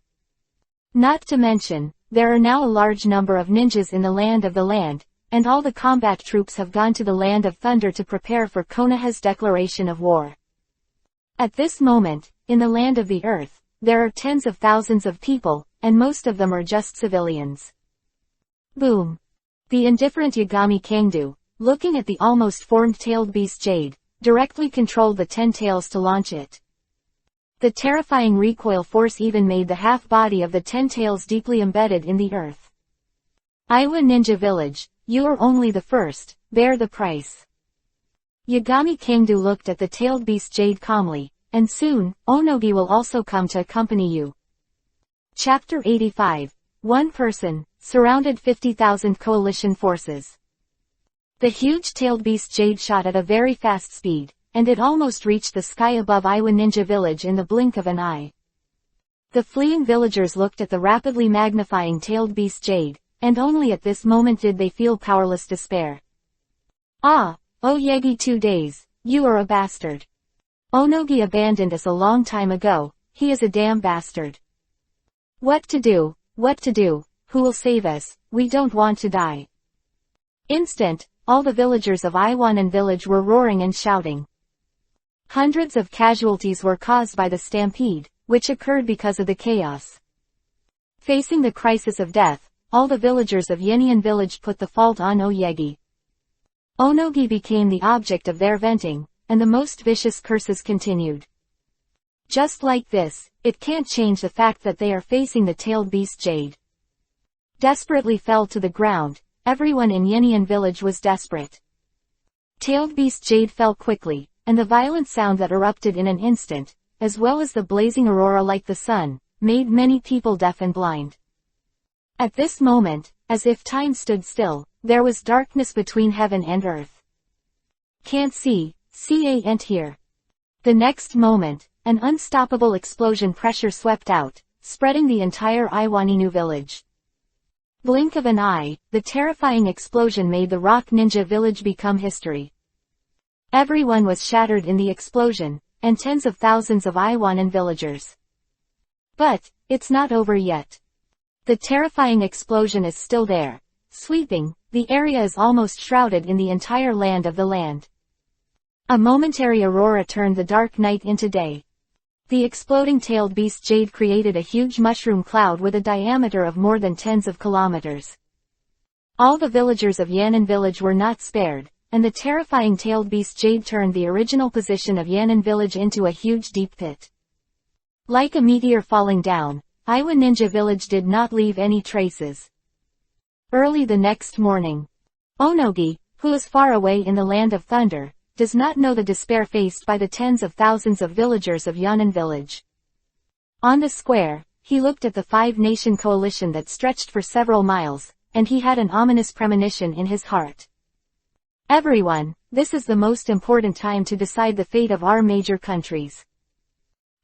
Not to mention, there are now a large number of ninjas in the land, and all the combat troops have gone to the land of thunder to prepare for Konoha's declaration of war. At this moment, in the land of the earth, there are tens of thousands of people, and most of them are just civilians. Boom. The indifferent Yagami Kangdu, looking at the almost formed tailed beast Jade, directly controlled the 10 tails to launch it. The terrifying recoil force even made the half-body of the 10 tails deeply embedded in the earth. Iwa Ninja Village, you are only the first, bear the price. Yagami Kangdu looked at the tailed beast Jade calmly, and soon, Onogi will also come to accompany you. Chapter 85. One person, surrounded 50,000 coalition forces. The huge-tailed beast Jade shot at a very fast speed, and it almost reached the sky above Iwa Ninja Village in the blink of an eye. The fleeing villagers looked at the rapidly magnifying tailed beast Jade, and only at this moment did they feel powerless despair. Ah, oh Yagi 2 days, you are a bastard. Onogi abandoned us a long time ago, he is a damn bastard. What to do, who will save us, we don't want to die. Instant, all the villagers of Iwanan village were roaring and shouting. Hundreds of casualties were caused by the stampede, which occurred because of the chaos. Facing the crisis of death, all the villagers of Yinian village put the fault on Oyegi. Onogi became the object of their venting, and the most vicious curses continued. Just like this, it can't change the fact that they are facing the tailed beast Jade. Desperately fell to the ground, everyone in Yinian village was desperate. Tailed beast Jade fell quickly, and the violent sound that erupted in an instant, as well as the blazing aurora like the sun, made many people deaf and blind. At this moment, as if time stood still, there was darkness between heaven and earth. Can't see, ain't here. The next moment, an unstoppable explosion pressure swept out, spreading the entire Iwaninu village. Blink of an eye, the terrifying explosion made the Rock Ninja village become history. Everyone was shattered in the explosion, and tens of thousands of Iwanan villagers. But, it's not over yet. The terrifying explosion is still there. Sweeping, the area is almost shrouded in the entire land of the land. A momentary aurora turned the dark night into day. The exploding tailed beast Jade created a huge mushroom cloud with a diameter of more than tens of kilometers. All the villagers of Yanan village were not spared, and the terrifying tailed beast Jade turned the original position of Yanan village into a huge deep pit. Like a meteor falling down, Iwa Ninja village did not leave any traces. Early the next morning, Onogi, who is far away in the land of thunder, does not know the despair faced by the tens of thousands of villagers of Yanan village. On the square, he looked at the five-nation coalition that stretched for several miles, and he had an ominous premonition in his heart. Everyone, this is the most important time to decide the fate of our major countries.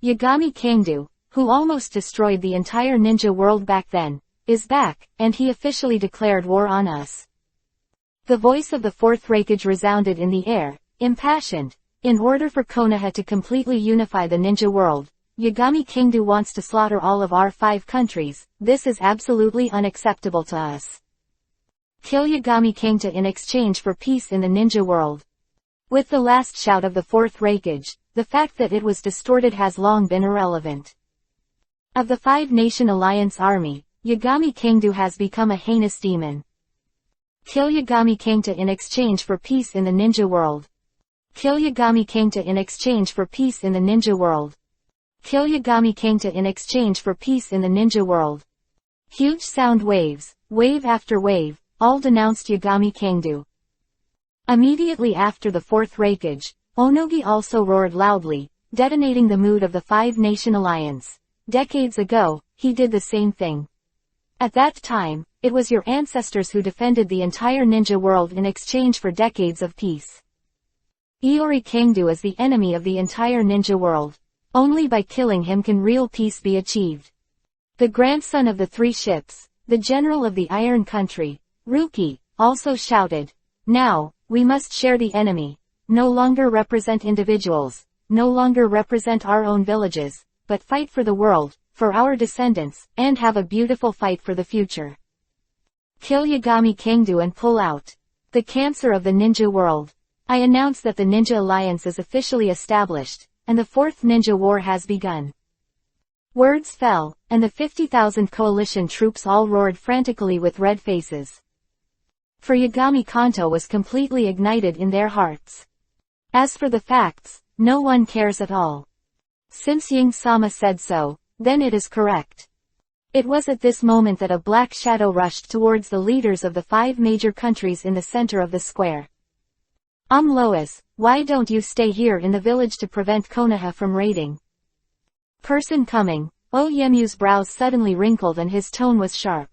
Yagami Kangdu, who almost destroyed the entire ninja world back then, is back, and he officially declared war on us. The voice of the fourth Hokage resounded in the air, impassioned. In order for Konoha to completely unify the ninja world, Yagami Kangdu wants to slaughter all of our 5 countries. This is absolutely unacceptable to us. Kill Yagami Kangdu in exchange for peace in the ninja world. With the last shout of the fourth Hokage, the fact that it was distorted has long been irrelevant. Of the 5-nation alliance army, Yagami Kangdu has become a heinous demon. Kill Yagami Kangdu in exchange for peace in the ninja world. Kill Yagami Kangdu in exchange for peace in the ninja world. Kill Yagami Kangdu in exchange for peace in the ninja world. Huge sound waves, wave after wave, all denounced Yagami Kangdu. Immediately after the fourth Hokage, Onogi also roared loudly, detonating the mood of the 5-nation alliance. Decades ago, he did the same thing. At that time, it was your ancestors who defended the entire ninja world in exchange for decades of peace. Iori Kangdu is the enemy of the entire ninja world. Only by killing him can real peace be achieved. The grandson of the 3 ships, the general of the Iron Country, Ruki, also shouted, "Now, we must share the enemy. No longer represent individuals, no longer represent our own villages, but fight for the world, for our descendants, and have a beautiful fight for the future. Kill Yagami Kangdu and pull out. The cancer of the ninja world. I announce that the Ninja Alliance is officially established, and the 4th Ninja War has begun." Words fell, and the 50,000 coalition troops all roared frantically with red faces. For Yagami Kanto was completely ignited in their hearts. As for the facts, no one cares at all. Since Ying-sama said so, then it is correct. It was at this moment that a black shadow rushed towards the leaders of the 5 major countries in the center of the square. Lois, why don't you stay here in the village to prevent Konoha from raiding? Person coming. Oyemu's brows suddenly wrinkled and his tone was sharp.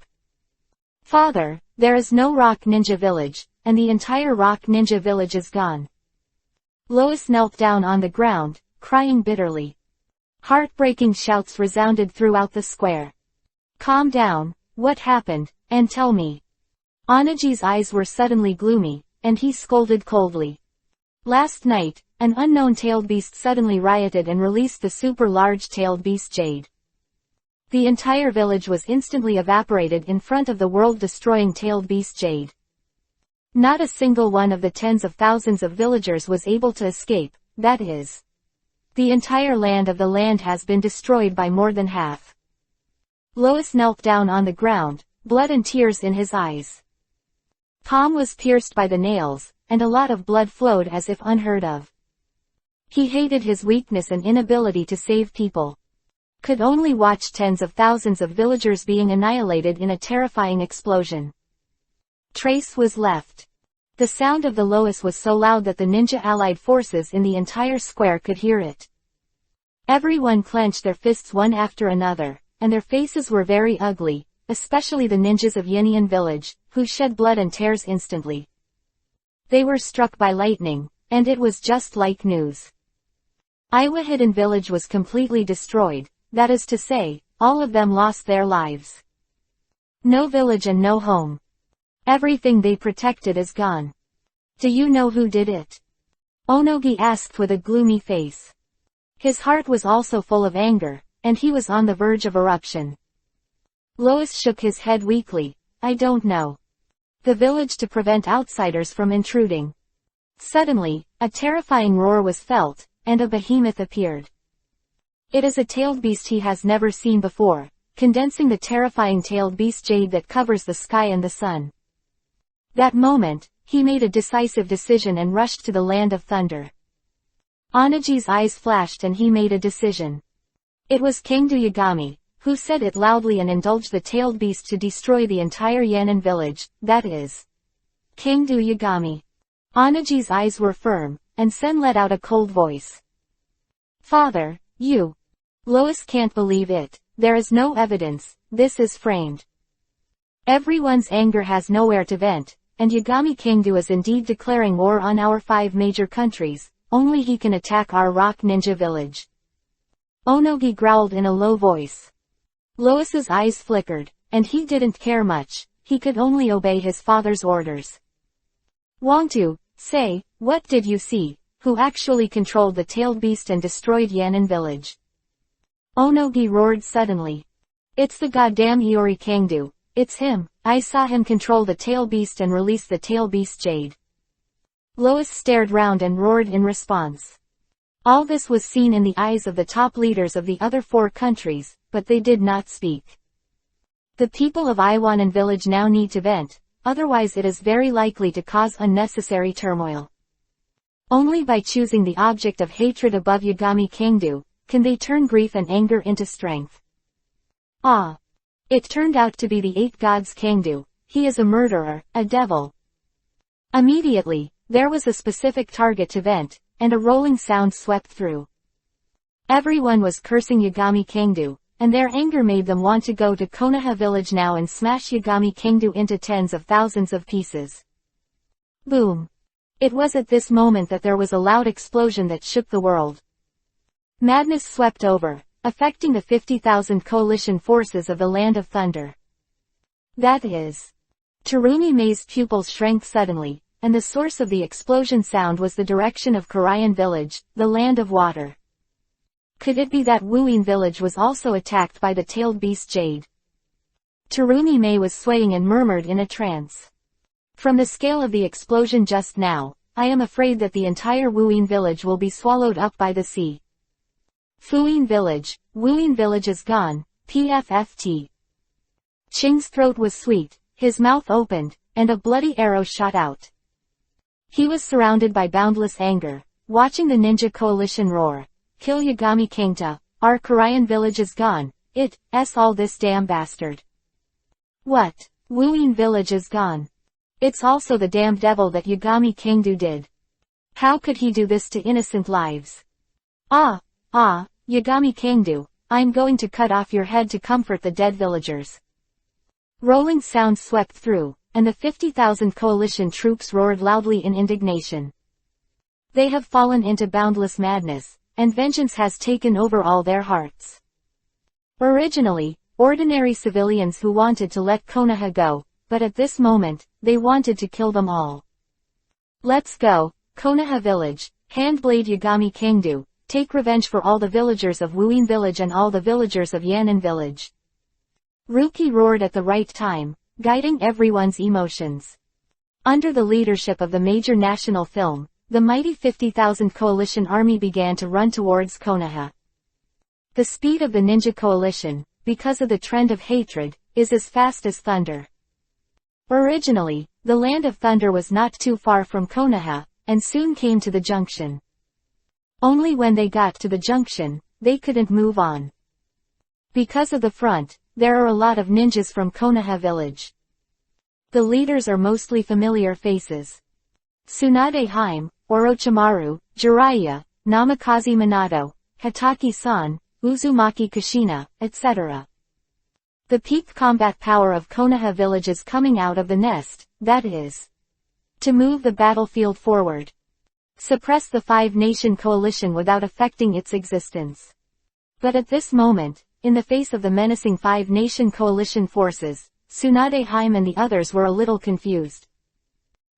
Father, there is no rock ninja village, and the entire rock ninja village is gone. Lois knelt down on the ground, crying bitterly. Heartbreaking shouts resounded throughout the square. Calm down, what happened, and tell me. Onagi's eyes were suddenly gloomy, and he scolded coldly. Last night, an unknown tailed beast suddenly rioted and released the super large tailed beast Jade. The entire village was instantly evaporated in front of the world-destroying tailed beast Jade. Not a single one of the tens of thousands of villagers was able to escape, that is. The entire land of the land has been destroyed by more than half. Lois knelt down on the ground, blood and tears in his eyes. Palm was pierced by the nails, and a lot of blood flowed as if unheard of. He hated his weakness and inability to save people. Could only watch tens of thousands of villagers being annihilated in a terrifying explosion. Trace was left. The sound of the Lois was so loud that the ninja allied forces in the entire square could hear it. Everyone clenched their fists one after another, and their faces were very ugly, especially the ninjas of Yinian village, who shed blood and tears instantly. They were struck by lightning, and it was just like news. Iwa Hidden village was completely destroyed, that is to say, all of them lost their lives. No village and no home. Everything they protected is gone. Do you know who did it? Onogi asked with a gloomy face. His heart was also full of anger, and he was on the verge of eruption. Lois shook his head weakly. I don't know. The village to prevent outsiders from intruding. Suddenly, a terrifying roar was felt, and a behemoth appeared. It is a tailed beast he has never seen before, condensing the terrifying tailed beast Jade that covers the sky and the sun. That moment, he made a decisive decision and rushed to the land of thunder. Onagi's eyes flashed and he made a decision. It was Kangdu Yagami, who said it loudly and indulged the tailed beast to destroy the entire Yanin village, that is. Kangdu Yagami. Onagi's eyes were firm, and Sen let out a cold voice. Father, you. Lois can't believe it. there is no evidence, this is framed. Everyone's anger has nowhere to vent, and Yagami Kingdo is indeed declaring war on our 5 major countries, only he can attack our rock ninja village. Onogi growled in a low voice. Lois's eyes flickered, and he didn't care much, he could only obey his father's orders. Wangtu, say, what did you see? Who actually controlled the tailed beast and destroyed Yan'an village? Onogi roared suddenly. It's the goddamn Iori Kangdu, it's him, I saw him control the tail beast and release the tail beast jade. Lois stared round and roared in response. All this was seen in the eyes of the top leaders of the other 4 countries, but they did not speak. The people of Iwanan village now need to vent, otherwise it is very likely to cause unnecessary turmoil. Only by choosing the object of hatred above Yagami Kingdo, can they turn grief and anger into strength. Ah! It turned out to be the 8 gods Kangdu. He is a murderer, a devil. Immediately, there was a specific target to vent, and a rolling sound swept through. Everyone was cursing Yagami Kangdu, and their anger made them want to go to Konoha village now and smash Yagami Kangdu into tens of thousands of pieces. Boom! It was at this moment that there was a loud explosion that shook the world. Madness swept over, affecting the 50,000 coalition forces of the Land of Thunder. That is. Terumi Mei's pupils shrank suddenly, and the source of the explosion sound was the direction of Karayan village, the Land of Water. Could it be that Wuin village was also attacked by the tailed beast Jade? Terumi Mei was swaying and murmured in a trance. From the scale of the explosion just now, I am afraid that the entire Wuin village will be swallowed up by the sea. Wuin village is gone, PFFT. Qing's throat was sweet, his mouth opened, and a bloody arrow shot out. He was surrounded by boundless anger, watching the ninja coalition roar. Kill Yagami Kingta, our Karayan village is gone, it's all this damn bastard. What? Wuin village is gone. It's also the damn devil that Yagami Kingdu did. How could he do this to innocent lives? Yagami Kingdu, I'm going to cut off your head to comfort the dead villagers. Rolling sound swept through, and the 50,000 coalition troops roared loudly in indignation. They have fallen into boundless madness, and vengeance has taken over all their hearts. Originally, ordinary civilians who wanted to let Konoha go, but at this moment, they wanted to kill them all. Let's go, Konoha village, Handblade Yagami Kingdu, take revenge for all the villagers of Wuin village and all the villagers of Yan'an village. Ruki roared at the right time, guiding everyone's emotions. Under the leadership of the major national film, the mighty 50,000 coalition army began to run towards Konoha. The speed of the ninja coalition, because of the trend of hatred, is as fast as thunder. Originally, the Land of Thunder was not too far from Konoha, and soon came to the junction. Only when they got to the junction, they couldn't move on. Because of the front, there are a lot of ninjas from Konoha village. The leaders are mostly familiar faces. Tsunade Haim, Orochimaru, Jiraiya, Namikaze Minato, Hataki-san, Uzumaki Kushina, etc. The peak combat power of Konoha village is coming out of the nest, that is. To move the battlefield forward. Suppress the five-nation coalition without affecting its existence. But at this moment, in the face of the menacing five-nation coalition forces, Tsunade Haim and the others were a little confused.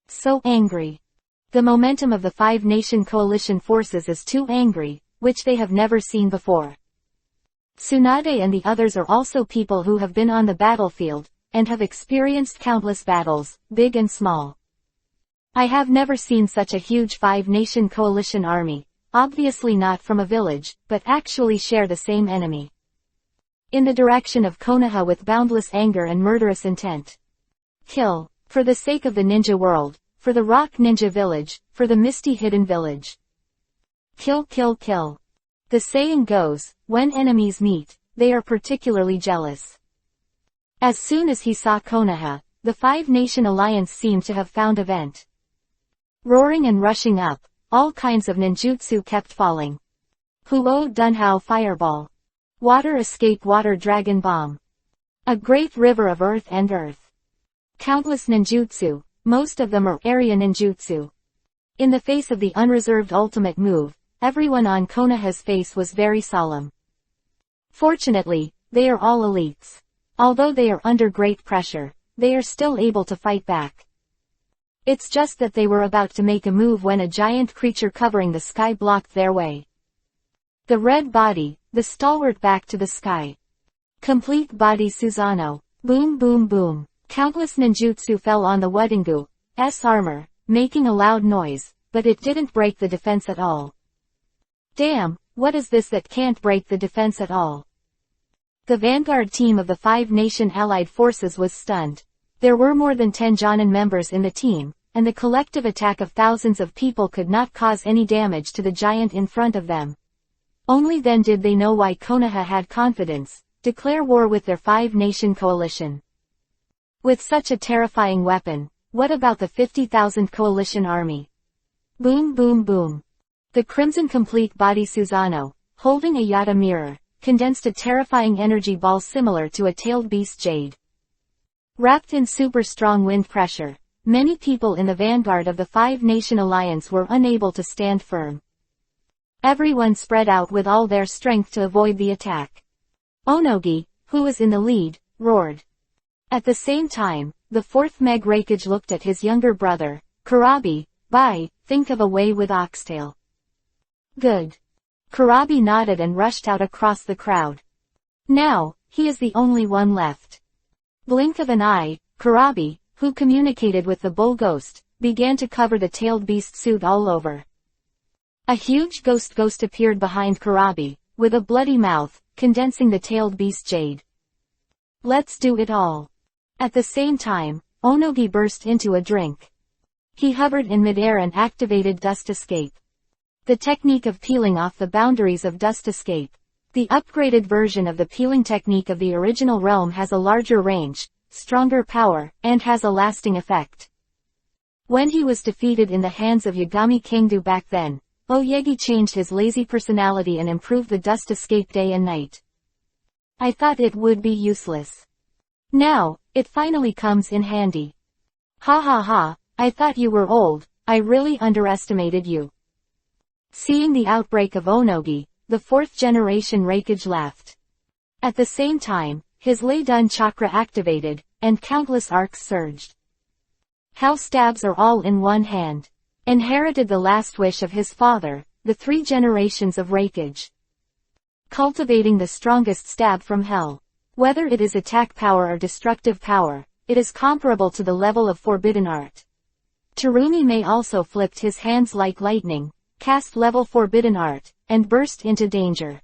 So angry. The momentum of the five-nation coalition forces is too angry, which they have never seen before. Tsunade and the others are also people who have been on the battlefield, and have experienced countless battles, big and small. I have never seen such a huge five-nation coalition army, obviously not from a village, but actually share the same enemy. In the direction of Konoha with boundless anger and murderous intent. Kill, for the sake of the ninja world, for the rock ninja village, for the misty hidden village. Kill, kill, kill. The saying goes, when enemies meet, they are particularly jealous. As soon as he saw Konoha, the five-nation alliance seemed to have found a vent. Roaring and rushing up, all kinds of ninjutsu kept falling. Huo Dunhao Fireball. Water escape water dragon bomb. A great river of earth and earth. Countless ninjutsu, most of them are area ninjutsu. In the face of the unreserved ultimate move, everyone on Konoha's face was very solemn. Fortunately, they are all elites. Although they are under great pressure, they are still able to fight back. It's just that they were about to make a move when a giant creature covering the sky blocked their way. The red body, the stalwart back to the sky. Complete body Susanoo. Boom boom boom. Countless ninjutsu fell on the Wudengu's armor, making a loud noise, but it didn't break the defense at all. Damn, what is this that can't break the defense at all? The vanguard team of the 5-nation allied forces was stunned. There were more than 10 Jonin members in the team, and the collective attack of thousands of people could not cause any damage to the giant in front of them. Only then did they know why Konoha had confidence, declare war with their 5-nation coalition. With such a terrifying weapon, what about the 50,000 coalition army? Boom boom boom. The crimson complete body Susanoo, holding a Yata mirror, condensed a terrifying energy ball similar to a tailed beast jade. Wrapped in super strong wind pressure, many people in the vanguard of the 5-nation alliance were unable to stand firm. Everyone spread out with all their strength to avoid the attack. Onogi, who was in the lead, roared. At the same time, the 4th Meg Raikage looked at his younger brother, Kurabi. Bye, think of a way with Oxtail. Good. Kurabi nodded and rushed out across the crowd. Now, he is the only one left. Blink of an eye, Kurabi, who communicated with the bull ghost, began to cover the tailed beast suit all over. A huge ghost appeared behind Kurabi, with a bloody mouth, condensing the tailed beast jade. Let's do it all. At the same time, Onogi burst into a drink. He hovered in midair and activated Dust Escape. The technique of peeling off the boundaries of Dust Escape. The upgraded version of the peeling technique of the original realm has a larger range, stronger power, and has a lasting effect. When he was defeated in the hands of Yagami Kingdu back then, Oyegi changed his lazy personality and improved the Dust Escape day and night. I thought it would be useless. Now, it finally comes in handy. Ha ha ha, I thought you were old, I really underestimated you. Seeing the outbreak of Onogi, the 4th generation Raikage laughed. At the same time, his Lei-Dun chakra activated, and countless arcs surged. How stabs are all in one hand. Inherited the last wish of his father, the 3 generations of Raikage. Cultivating the strongest stab from hell. Whether it is attack power or destructive power, it is comparable to the level of forbidden art. Terumi may also flipped his hands like lightning, cast level forbidden art, and burst into danger.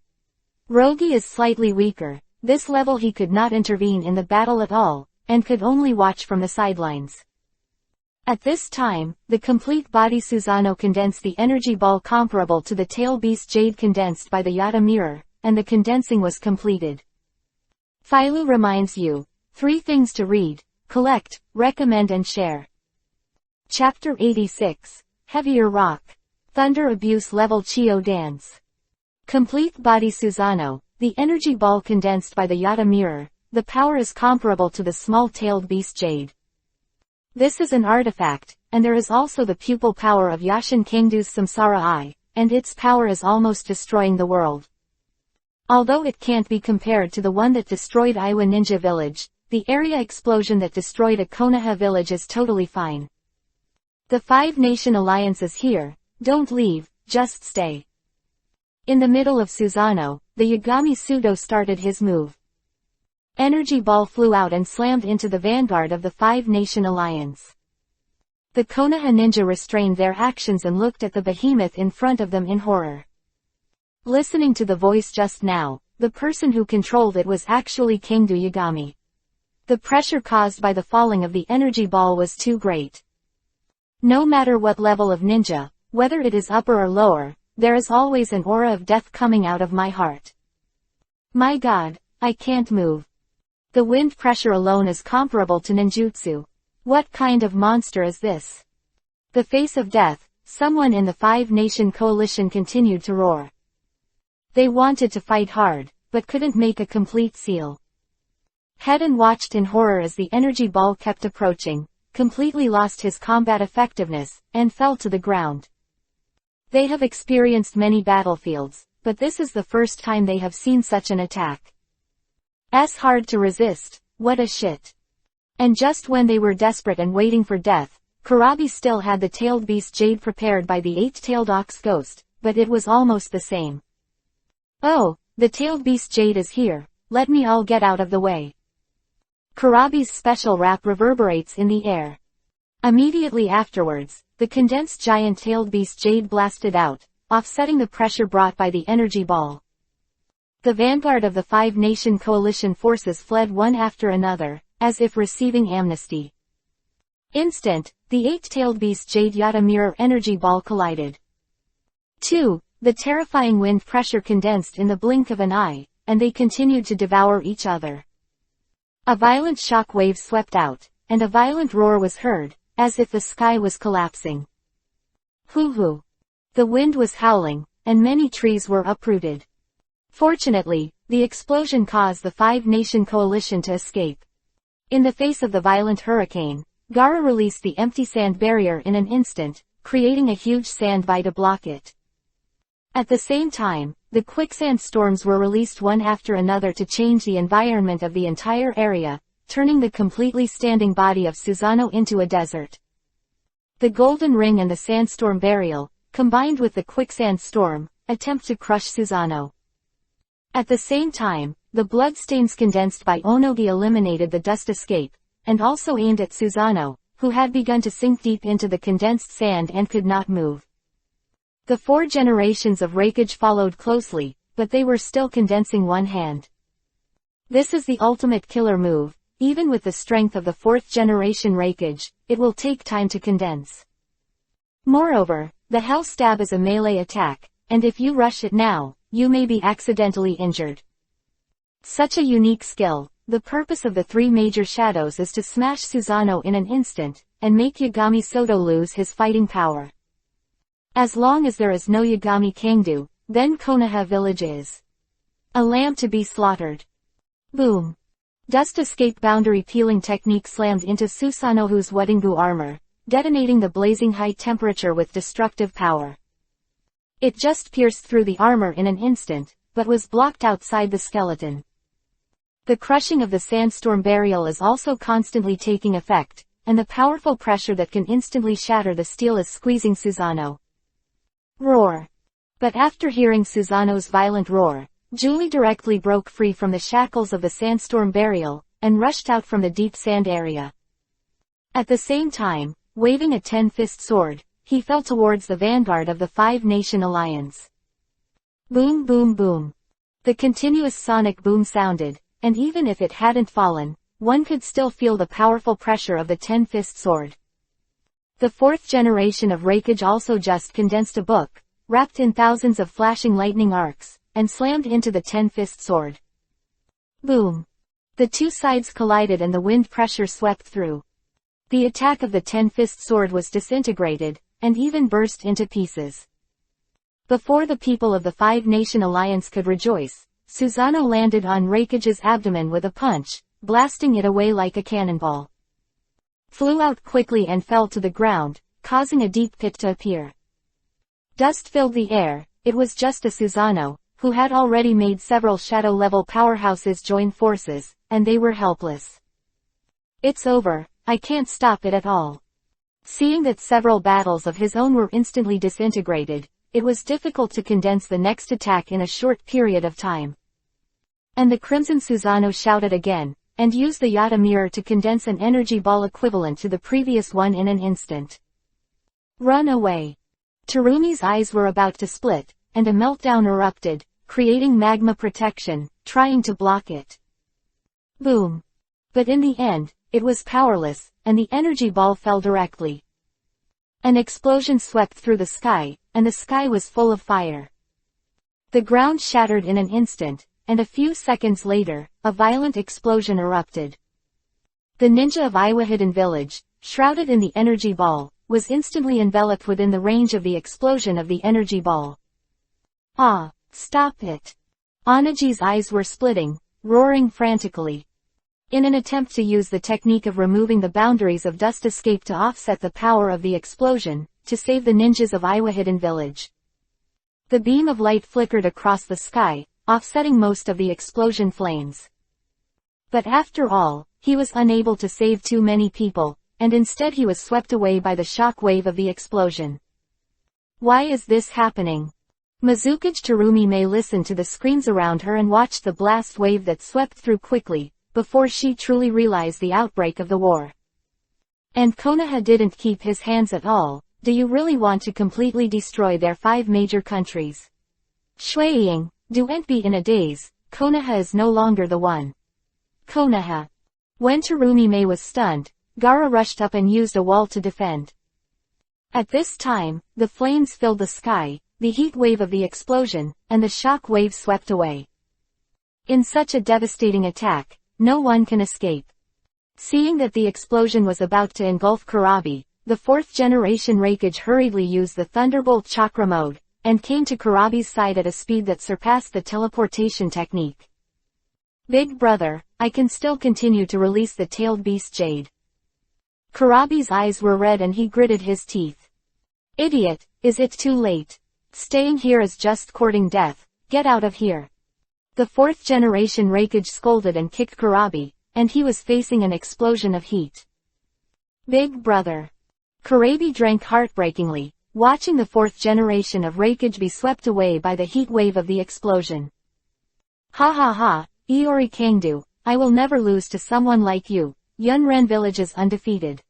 Rogi is slightly weaker, this level he could not intervene in the battle at all, and could only watch from the sidelines. At this time, the complete body Susanoo condensed the energy ball comparable to the tail beast jade condensed by the Yata mirror, and the condensing was completed. Philo reminds you, 3 things to read, collect, recommend and share. Chapter 86, Heavier Rock. Thunder Abuse Level Chio Dance. Complete body Susanoo, the energy ball condensed by the Yata mirror, the power is comparable to the small-tailed beast jade. This is an artifact, and there is also the pupil power of Yashin Kingdu's Samsara Eye, and its power is almost destroying the world. Although it can't be compared to the one that destroyed Iwa Ninja Village, the area explosion that destroyed a Konoha village is totally fine. The 5-nation alliance is here, don't leave, just stay. In the middle of Susanoo, the Yagami Sudo started his move. Energy ball flew out and slammed into the vanguard of the 5-nation alliance. The Konoha ninja restrained their actions and looked at the behemoth in front of them in horror. Listening to the voice just now, the person who controlled it was actually Kingdu Yagami. The pressure caused by the falling of the energy ball was too great. No matter what level of ninja, whether it is upper or lower, there is always an aura of death coming out of my heart. My God, I can't move. The wind pressure alone is comparable to ninjutsu. What kind of monster is this? The face of death, someone in the 5-nation coalition continued to roar. They wanted to fight hard, but couldn't make a complete seal. Hedon watched in horror as the energy ball kept approaching, completely lost his combat effectiveness, and fell to the ground. They have experienced many battlefields, but this is the first time they have seen such an attack. Hard to resist, what a shit. And just when they were desperate and waiting for death, Kurabi still had the tailed beast jade prepared by the eight-tailed ox ghost, but it was almost the same. Oh, the tailed beast jade is here, let me all get out of the way. Kurabi's special rap reverberates in the air. Immediately afterwards, the condensed giant tailed beast jade blasted out, offsetting the pressure brought by the energy ball. The vanguard of the five-nation coalition forces fled one after another, as if receiving amnesty. The eight-tailed beast jade Yata mirror energy ball collided. 2. The terrifying wind pressure condensed in the blink of an eye, and they continued to devour each other. A violent shock wave swept out, and a violent roar was heard, as if the sky was collapsing. Hoo-hoo. The wind was howling, and many trees were uprooted. Fortunately, the explosion caused the five-nation coalition to escape. In the face of the violent hurricane, Gaara released the empty sand barrier in an instant, creating a huge sandby to block it. At the same time, the quicksand storms were released one after another to change the environment of the entire area, turning the completely standing body of Susanoo into a desert. The golden ring and the sandstorm burial, combined with the quicksand storm, attempt to crush Susanoo. At the same time, the bloodstains condensed by Onogi eliminated the dust escape, and also aimed at Susanoo, who had begun to sink deep into the condensed sand and could not move. The 4 generations of Reikage followed closely, but they were still condensing one hand. This is the ultimate killer move. Even with the strength of the 4th generation Reikage, it will take time to condense. Moreover, the Hell Stab is a melee attack, and if you rush it now, you may be accidentally injured. Such a unique skill. The purpose of the 3 major shadows is to smash Susanoo in an instant, and make Yagami Soto lose his fighting power. As long as there is no Yagami Kangdu, then Konoha village is a lamb to be slaughtered. Boom. Dust escape boundary peeling technique slammed into Susanoo's Wadingu armor, detonating the blazing high temperature with destructive power. It just pierced through the armor in an instant, but was blocked outside the skeleton. The crushing of the sandstorm burial is also constantly taking effect, and the powerful pressure that can instantly shatter the steel is squeezing Susanoo. Roar. But after hearing Susanoo's violent roar, Julie directly broke free from the shackles of the sandstorm burial, and rushed out from the deep sand area. At the same time, waving a 10-fist sword, he fell towards the vanguard of the five-nation alliance. Boom boom boom. The continuous sonic boom sounded, and even if it hadn't fallen, one could still feel the powerful pressure of the 10-fist sword. The 4th generation of Reikage also just condensed a book, wrapped in thousands of flashing lightning arcs, and slammed into the 10-fist sword. Boom. The 2 sides collided and the wind pressure swept through. The attack of the 10-fist sword was disintegrated, and even burst into pieces. Before the people of the five-nation alliance could rejoice, Susanoo landed on Reikage's abdomen with a punch, blasting it away like a cannonball. Flew out quickly and fell to the ground, causing a deep pit to appear. Dust filled the air. It was just a Susanoo, who had already made several shadow-level powerhouses join forces, and they were helpless. It's over, I can't stop it at all. Seeing that several battles of his own were instantly disintegrated, it was difficult to condense the next attack in a short period of time. And the Crimson Susanoo shouted again, and used the Yata mirror to condense an energy ball equivalent to the previous one in an instant. Run away. Terumi's eyes were about to split, and a meltdown erupted, creating magma protection, trying to block it. Boom. But in the end, it was powerless, and the energy ball fell directly. An explosion swept through the sky, and the sky was full of fire. The ground shattered in an instant, and a few seconds later, a violent explosion erupted. The ninja of Iwa Hidden Village, shrouded in the energy ball, was instantly enveloped within the range of the explosion of the energy ball. Ah, stop it. Onagi's eyes were splitting, roaring frantically. In an attempt to use the technique of removing the boundaries of dust escape to offset the power of the explosion, to save the ninjas of Iwa Hidden Village. The beam of light flickered across the sky, offsetting most of the explosion flames. But after all, he was unable to save too many people, and instead he was swept away by the shock wave of the explosion. Why is this happening? Mizukage Terumi listened to the screams around her and watched the blast wave that swept through quickly, before she truly realized the outbreak of the war. And Konoha didn't keep his hands at all. Do you really want to completely destroy their 5 major countries? Shueying, du'ent be in a daze, Konoha is no longer the one. Konoha. When Terumi was stunned, Gaara rushed up and used a wall to defend. At this time, the flames filled the sky, the heat wave of the explosion, and the shock wave swept away. In such a devastating attack, no one can escape. Seeing that the explosion was about to engulf Kurabi, the 4th generation Reikage hurriedly used the Thunderbolt Chakra mode, and came to Kurabi's side at a speed that surpassed the teleportation technique. Big brother, I can still continue to release the tailed beast Jade. Kurabi's eyes were red and he gritted his teeth. Idiot, is it too late? Staying here is just courting death, get out of here. The 4th generation Reikage scolded and kicked Kurabi, and he was facing an explosion of heat. Big brother. Kurabi drank heartbreakingly, watching the 4th generation of Reikage be swept away by the heat wave of the explosion. Ha ha ha, Iori Kangdu, I will never lose to someone like you, Yunren Village is undefeated.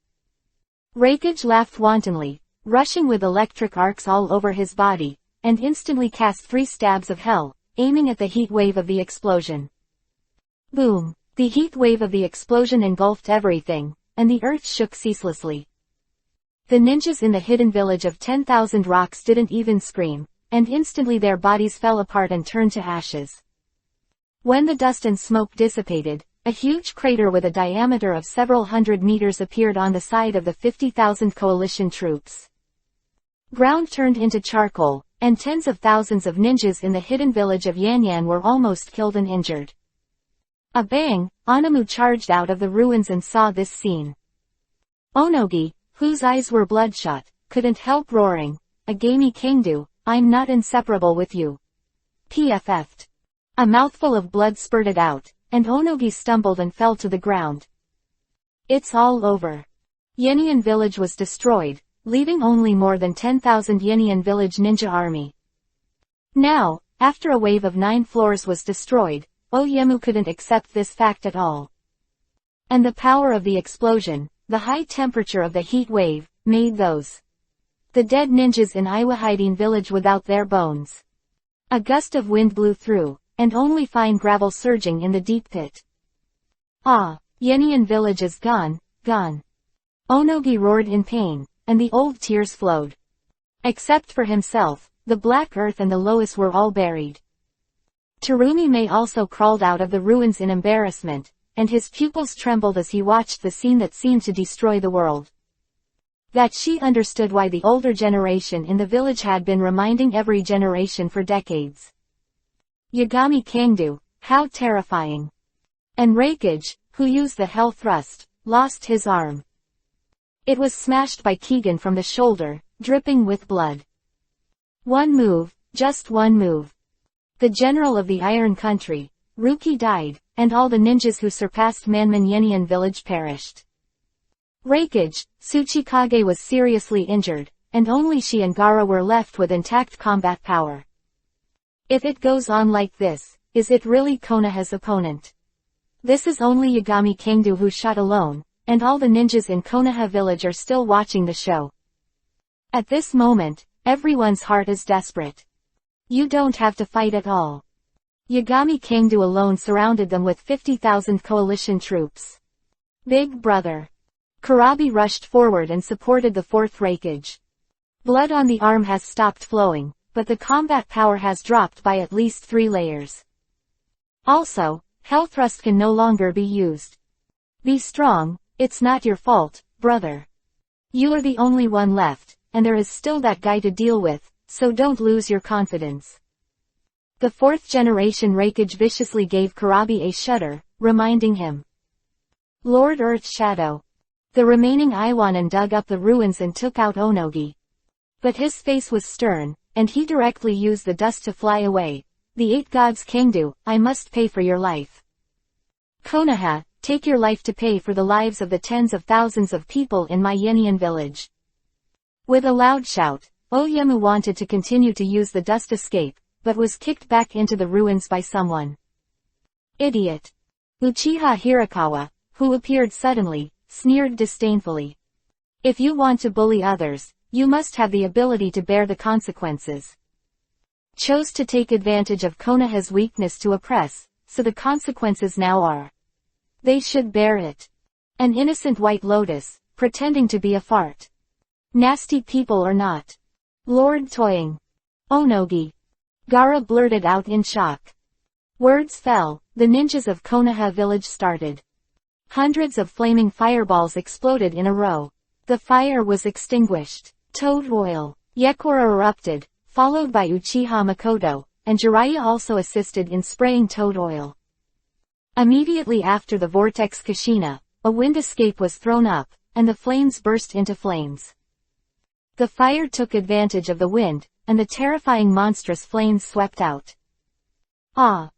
Reikage laughed wantonly, rushing with electric arcs all over his body, and instantly cast 3 stabs of hell, aiming at the heat wave of the explosion. Boom! The heat wave of the explosion engulfed everything, and the earth shook ceaselessly. The ninjas in the hidden village of 10,000 rocks didn't even scream, and instantly their bodies fell apart and turned to ashes. When the dust and smoke dissipated, a huge crater with a diameter of several hundred meters appeared on the side of the 50,000 coalition troops. Ground turned into charcoal, and tens of thousands of ninjas in the hidden village of Yanyan were almost killed and injured. A bang! Anamu charged out of the ruins and saw this scene. Onogi, whose eyes were bloodshot, couldn't help roaring, Agami Kangdu, I'm not inseparable with you. PFF'd. A mouthful of blood spurted out, and Onogi stumbled and fell to the ground. It's all over. Yanyan village was destroyed, leaving only more than 10,000 Yanyan village ninja army. Now, after a wave of 9 floors was destroyed, Oyemu couldn't accept this fact at all. And the power of the explosion, the high temperature of the heat wave, made the dead ninjas in Iwa Hiding village without their bones. A gust of wind blew through, and only fine gravel surging in the deep pit. Ah, Yanyan village is gone, gone. Onogi roared in pain, and the old tears flowed. Except for himself, the black earth and the loess were all buried. Terumi also crawled out of the ruins in embarrassment, and his pupils trembled as he watched the scene that seemed to destroy the world. That she understood why the older generation in the village had been reminding every generation for decades. Yagami Kangdu, how terrifying. And Reikage, who used the hell thrust, lost his arm. It was smashed by Keegan from the shoulder, dripping with blood. One move, just one move. The general of the Iron Country, Ruki died, and all the ninjas who surpassed Manman Yanyan village perished. Reikage, Tsuchikage was seriously injured, and only she and Gaara were left with intact combat power. If it goes on like this, is it really Konoha's opponent? This is only Yagami Kangdu who shot alone, and all the ninjas in Konoha village are still watching the show. At this moment, everyone's heart is desperate. You don't have to fight at all. Yagami Kangdu alone surrounded them with 50,000 coalition troops. Big brother. Kurabi rushed forward and supported the 4th Reikage. Blood on the arm has stopped flowing, but the combat power has dropped by at least 3 layers. Also, Hell Thrust can no longer be used. Be strong, it's not your fault, brother. You are the only one left, and there is still that guy to deal with, so don't lose your confidence. The fourth-generation Reikage viciously gave Kurabi a shudder, reminding him. Lord Earth Shadow. The remaining Iwanan dug up the ruins and took out Onogi. But his face was stern, and he directly used the dust to fly away. The 8 gods Kangdu, I must pay for your life. Konoha, take your life to pay for the lives of the tens of thousands of people in my Yenian village. With a loud shout, Oyemu wanted to continue to use the dust escape, but was kicked back into the ruins by someone. Idiot. Uchiha Hirakawa, who appeared suddenly, sneered disdainfully. If you want to bully others, you must have the ability to bear the consequences. Chose to take advantage of Konoha's weakness to oppress, so the consequences now are. They should bear it. An innocent white lotus, pretending to be a fart. Nasty people or not. Lord Toying. Onogi. Gaara blurted out in shock. Words fell, the ninjas of Konoha village started. Hundreds of flaming fireballs exploded in a row. The fire was extinguished. Toad oil. Yekora erupted, followed by Uchiha Makoto, and Jiraiya also assisted in spraying toad oil. Immediately after the vortex Kushina, a wind escape was thrown up, and the flames burst into flames. The fire took advantage of the wind, and the terrifying monstrous flames swept out. Ah!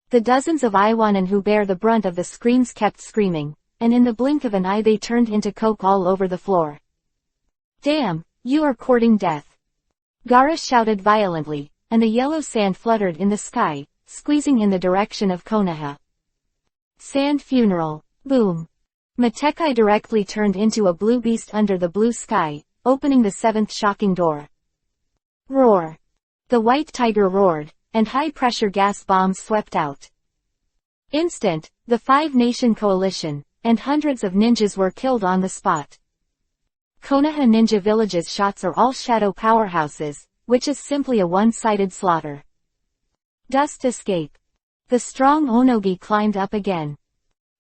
The dozens of Iwanan who bear the brunt of the screams kept screaming, and in the blink of an eye they turned into coke all over the floor. Damn, you are courting death. Gaara shouted violently, and the yellow sand fluttered in the sky, squeezing in the direction of Konoha. Sand funeral. Boom. Matekai directly turned into a blue beast under the blue sky, opening the 7th shocking door. Roar. The white tiger roared, and high-pressure gas bombs swept out. Instant, the 5-nation coalition, and hundreds of ninjas were killed on the spot. Konoha Ninja Village's shots are all shadow powerhouses, which is simply a one-sided slaughter. Dust escape. The strong Onogi climbed up again.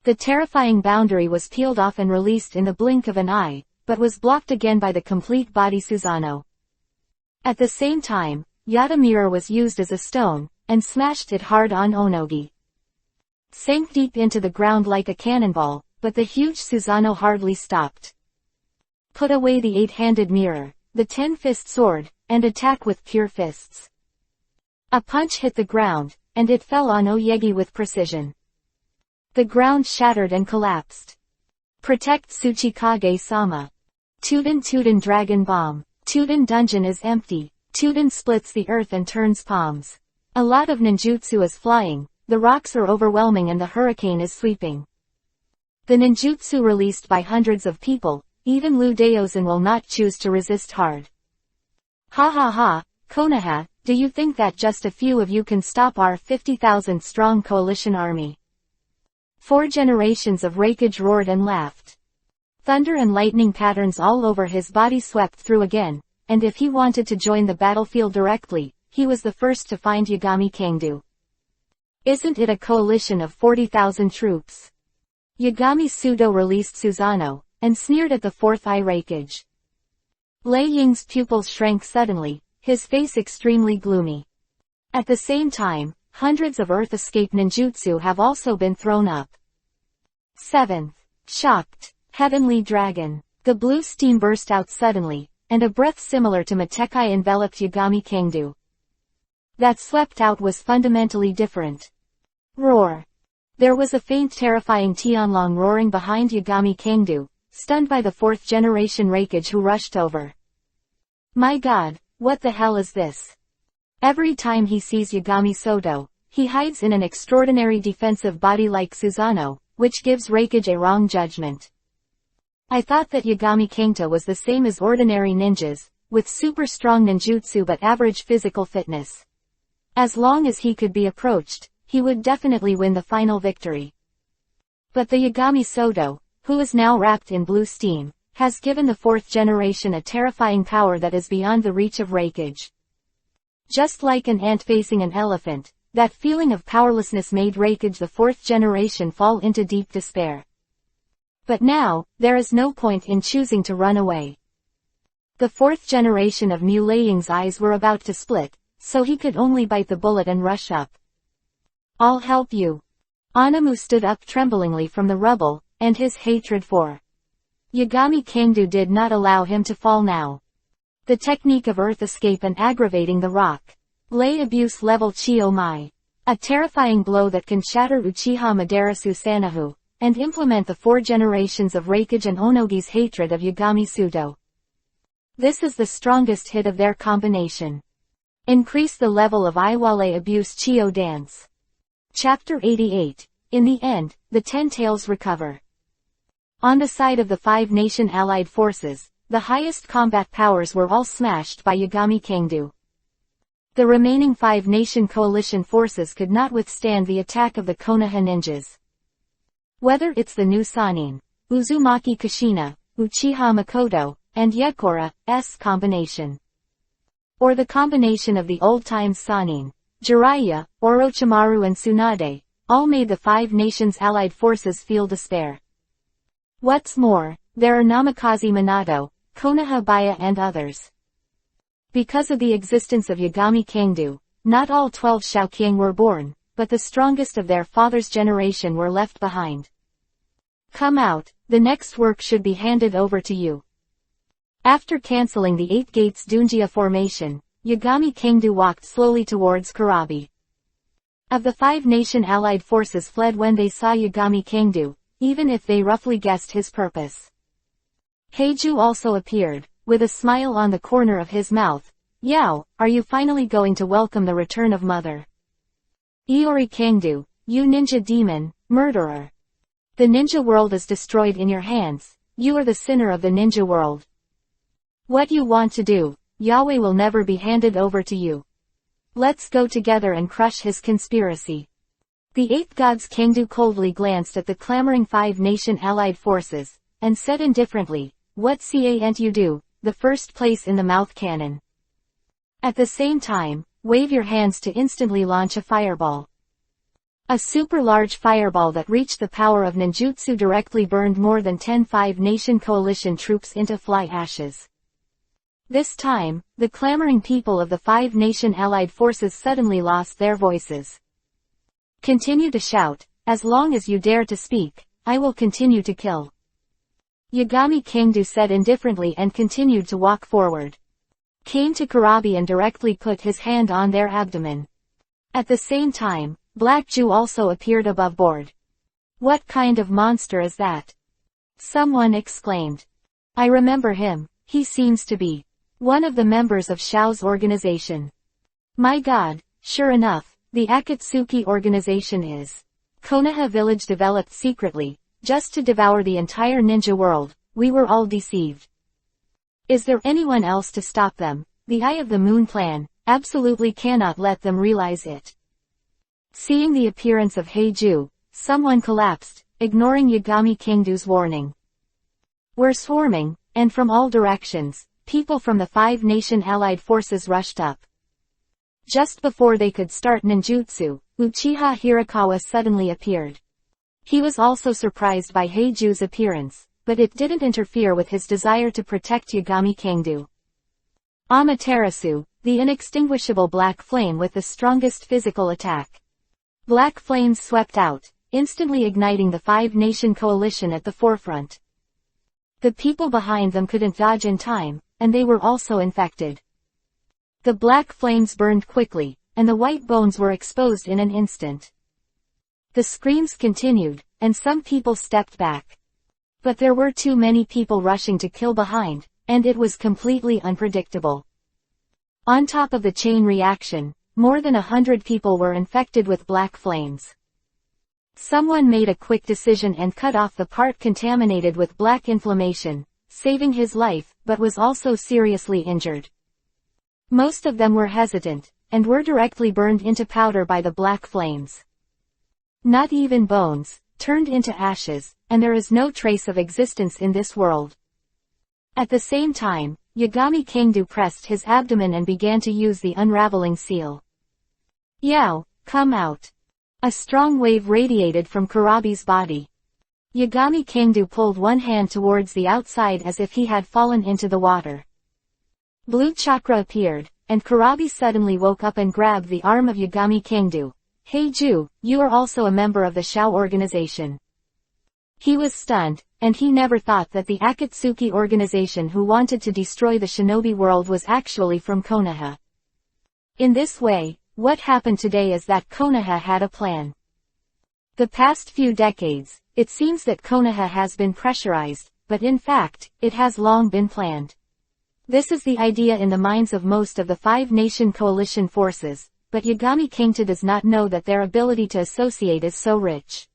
The terrifying boundary was peeled off and released in the blink of an eye, but was blocked again by the complete body Susanoo. At the same time, Yata Mirror was used as a stone, and smashed it hard on Onogi. Sank deep into the ground like a cannonball, but the huge Susanoo hardly stopped. Put away the 8-handed mirror, the 10-fist sword, and attack with pure fists. A punch hit the ground, and it fell on Oyegi with precision. The ground shattered and collapsed. Protect Tsuchikage-sama. Tuden Dragon Bomb. Tuden Dungeon is empty. Tuden splits the earth and turns palms. A lot of ninjutsu is flying, the rocks are overwhelming and the hurricane is sweeping. The ninjutsu released by hundreds of people, even Lu Daozen will not choose to resist hard. Ha ha ha, Konoha, do you think that just a few of you can stop our 50,000 strong coalition army? 4 generations of Reikage roared and laughed. Thunder and lightning patterns all over his body swept through again, and if he wanted to join the battlefield directly, he was the first to find Yagami Kangdu. Isn't it a coalition of 40,000 troops? Yagami Sudo released Susanoo, and sneered at the 4th Eye Reikage. Lei Ying's pupils shrank suddenly, his face extremely gloomy. At the same time, hundreds of Earth Escape ninjutsu have also been thrown up. 7th. Shocked. Heavenly Dragon. The blue steam burst out suddenly, and a breath similar to Matekai enveloped Yagami Kangdu. That swept out was fundamentally different. Roar. There was a faint terrifying Tianlong roaring behind Yagami Kangdu, stunned by the 4th generation Reikage who rushed over. My god, what the hell is this? Every time he sees Yagami Sodo, he hides in an extraordinary defensive body like Susanoo, which gives Reikage a wrong judgment. I thought that Yagami Kangta was the same as ordinary ninjas, with super strong ninjutsu but average physical fitness. As long as he could be approached, he would definitely win the final victory. But the Yagami Sodo, who is now wrapped in blue steam, has given the 4th generation a terrifying power that is beyond the reach of Reikage. Just like an ant facing an elephant, that feeling of powerlessness made Reikage the 4th generation fall into deep despair. But now, there is no point in choosing to run away. The 4th generation of Mu Leiying's eyes were about to split, so he could only bite the bullet and rush up. "I'll help you." Anamu stood up tremblingly from the rubble, and his hatred for Yagami Kangdu did not allow him to fall now. The technique of earth escape and aggravating the rock. Lay abuse level Chiyo Mai. A terrifying blow that can shatter Uchiha Madarasu Sanahu, and implement the 4 generations of Reikage and Onogi's hatred of Yagami Sudo. This is the strongest hit of their combination. Increase the level of Iwale abuse Chiyo dance. Chapter 88. In the end, the 10 tails recover. On the side of the 5-nation allied forces, the highest combat powers were all smashed by Yagami Kangdu. The remaining 5-nation coalition forces could not withstand the attack of the Konoha ninjas. Whether it's the new Sanin, Uzumaki Kushina, Uchiha Makoto, and Yukura's combination, or the combination of the old-time Sanin, Jiraiya, Orochimaru and Tsunade, all made the 5 nations allied forces feel despair. What's more, there are Namikaze Minato, Konoha Baya and others. Because of the existence of Yagami Kangdu, not all 12 Shaoqiang were born, but the strongest of their father's generation were left behind. Come out, the next work should be handed over to you. After cancelling the 8 Gates Dunjia formation, Yagami Kangdu walked slowly towards Kurabi. Of the 5-nation allied forces fled when they saw Yagami Kangdu, even if they roughly guessed his purpose. Heiju also appeared, with a smile on the corner of his mouth. "Yao, are you finally going to welcome the return of Mother Iori Kangdu, you ninja demon, murderer? The ninja world is destroyed in your hands, you are the sinner of the ninja world. What you want to do, Yahweh will never be handed over to you. Let's go together and crush his conspiracy." The 8 gods Kangdu coldly glanced at the clamoring 5-nation allied forces, and said indifferently, "What can't you do, the first place in the mouth cannon?" At the same time, wave your hands to instantly launch a fireball. A super large fireball that reached the power of ninjutsu directly burned more than 10 5-nation coalition troops into fly ashes. This time, the clamoring people of the 5-nation allied forces suddenly lost their voices. "Continue to shout, as long as you dare to speak, I will continue to kill." Yagami Kangdu said indifferently and continued to walk forward. Came to Kurabi and directly put his hand on their abdomen. At the same time, Black Jew also appeared above board. "What kind of monster is that?" someone exclaimed. "I remember him, he seems to be one of the members of Shao's organization." "My god, sure enough, the Akatsuki organization is Konoha village developed secretly, just to devour the entire ninja world. We were all deceived. Is there anyone else to stop them? The Eye of the Moon plan absolutely cannot let them realize it." Seeing the appearance of Heiju, someone collapsed, ignoring Yagami Kangdu's warning. "We're swarming," and from all directions, people from the 5-nation allied forces rushed up. Just before they could start ninjutsu, Uchiha Hirakawa suddenly appeared. He was also surprised by Heiju's appearance, but it didn't interfere with his desire to protect Yagami Kangdu. Amaterasu, the inextinguishable black flame with the strongest physical attack. Black flames swept out, instantly igniting the 5-nation coalition at the forefront. The people behind them couldn't dodge in time, and they were also infected. The black flames burned quickly, and the white bones were exposed in an instant. The screams continued, and some people stepped back. But there were too many people rushing to kill behind, and it was completely unpredictable. On top of the chain reaction, more than 100 people were infected with black flames. Someone made a quick decision and cut off the part contaminated with black inflammation, saving his life, but was also seriously injured. Most of them were hesitant, and were directly burned into powder by the black flames. Not even bones, turned into ashes, and there is no trace of existence in this world. At the same time, Yagami Kangdu pressed his abdomen and began to use the unraveling seal. "Yao, come out." A strong wave radiated from Kurabi's body. Yagami Kangdu pulled one hand towards the outside as if he had fallen into the water. Blue chakra appeared, and Kurabi suddenly woke up and grabbed the arm of Yagami Kangdu. Heiju, you are also a member of the Shao organization. He was stunned, and he never thought that the Akatsuki organization who wanted to destroy the shinobi world was actually from Konoha. In this way, what happened today is that Konoha had a plan. The past few decades, it seems that Konoha has been pressurized, but in fact, it has long been planned. This is the idea in the minds of most of the five-nation coalition forces, but Yagami Kangta does not know that their ability to associate is so rich.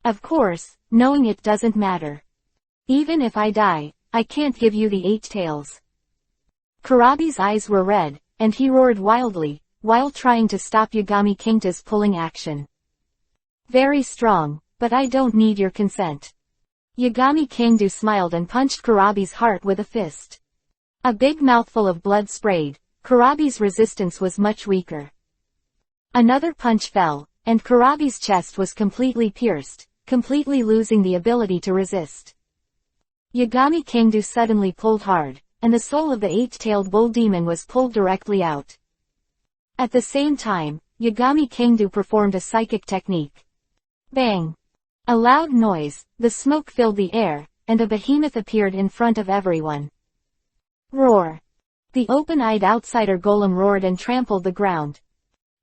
Of course, knowing it doesn't matter. Even if I die, I can't give you the 8 tails. Kurabi's eyes were red, and he roared wildly, while trying to stop Yagami Kangta's pulling action. Very strong, but I don't need your consent. Yagami Kangdu smiled and punched Kurabi's heart with a fist. A big mouthful of blood sprayed. Kurabi's resistance was much weaker. Another punch fell, and Kurabi's chest was completely pierced, completely losing the ability to resist. Yagami Kangdu suddenly pulled hard, and the soul of the 8-tailed bull demon was pulled directly out. At the same time, Yagami Kangdu performed a psychic technique. Bang! A loud noise, the smoke filled the air, and a behemoth appeared in front of everyone. Roar! The open-eyed outsider golem roared and trampled the ground.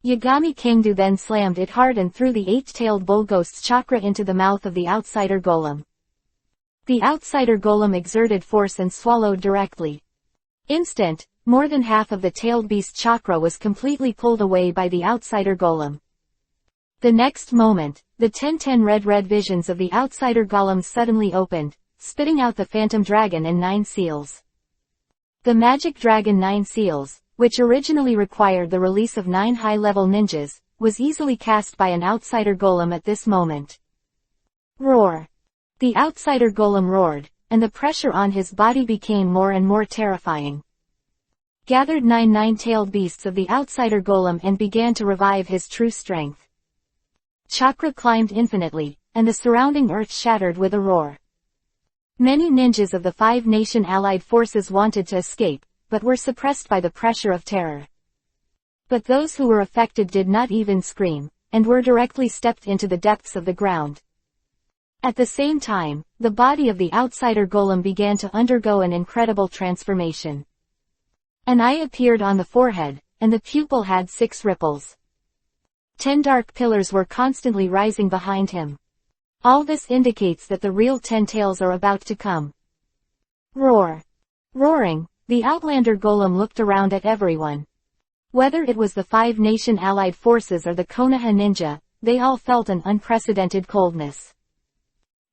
Yagami Kangdu then slammed it hard and threw the 8-tailed bull ghost's chakra into the mouth of the outsider golem. The outsider golem exerted force and swallowed directly. Instant, more than half of the tailed beast chakra was completely pulled away by the outsider golem. The next moment, the 10 red visions of the outsider golem suddenly opened, spitting out the phantom dragon and 9 seals. The magic dragon 9 seals, which originally required the release of 9 high-level ninjas, was easily cast by an outsider golem at this moment. Roar! The outsider golem roared, and the pressure on his body became more and more terrifying. Gathered 9 nine-tailed beasts of the outsider golem and began to revive his true strength. Chakra climbed infinitely, and the surrounding earth shattered with a roar. Many ninjas of the 5-nation allied forces wanted to escape, but were suppressed by the pressure of terror. But those who were affected did not even scream, and were directly stepped into the depths of the ground. At the same time, the body of the outsider golem began to undergo an incredible transformation. An eye appeared on the forehead, and the pupil had 6 ripples. 10 dark pillars were constantly rising behind him. All this indicates that the real 10 tails are about to come. Roar! Roaring, the Outlander golem looked around at everyone. Whether it was the 5-nation allied forces or the Konoha ninja, they all felt an unprecedented coldness.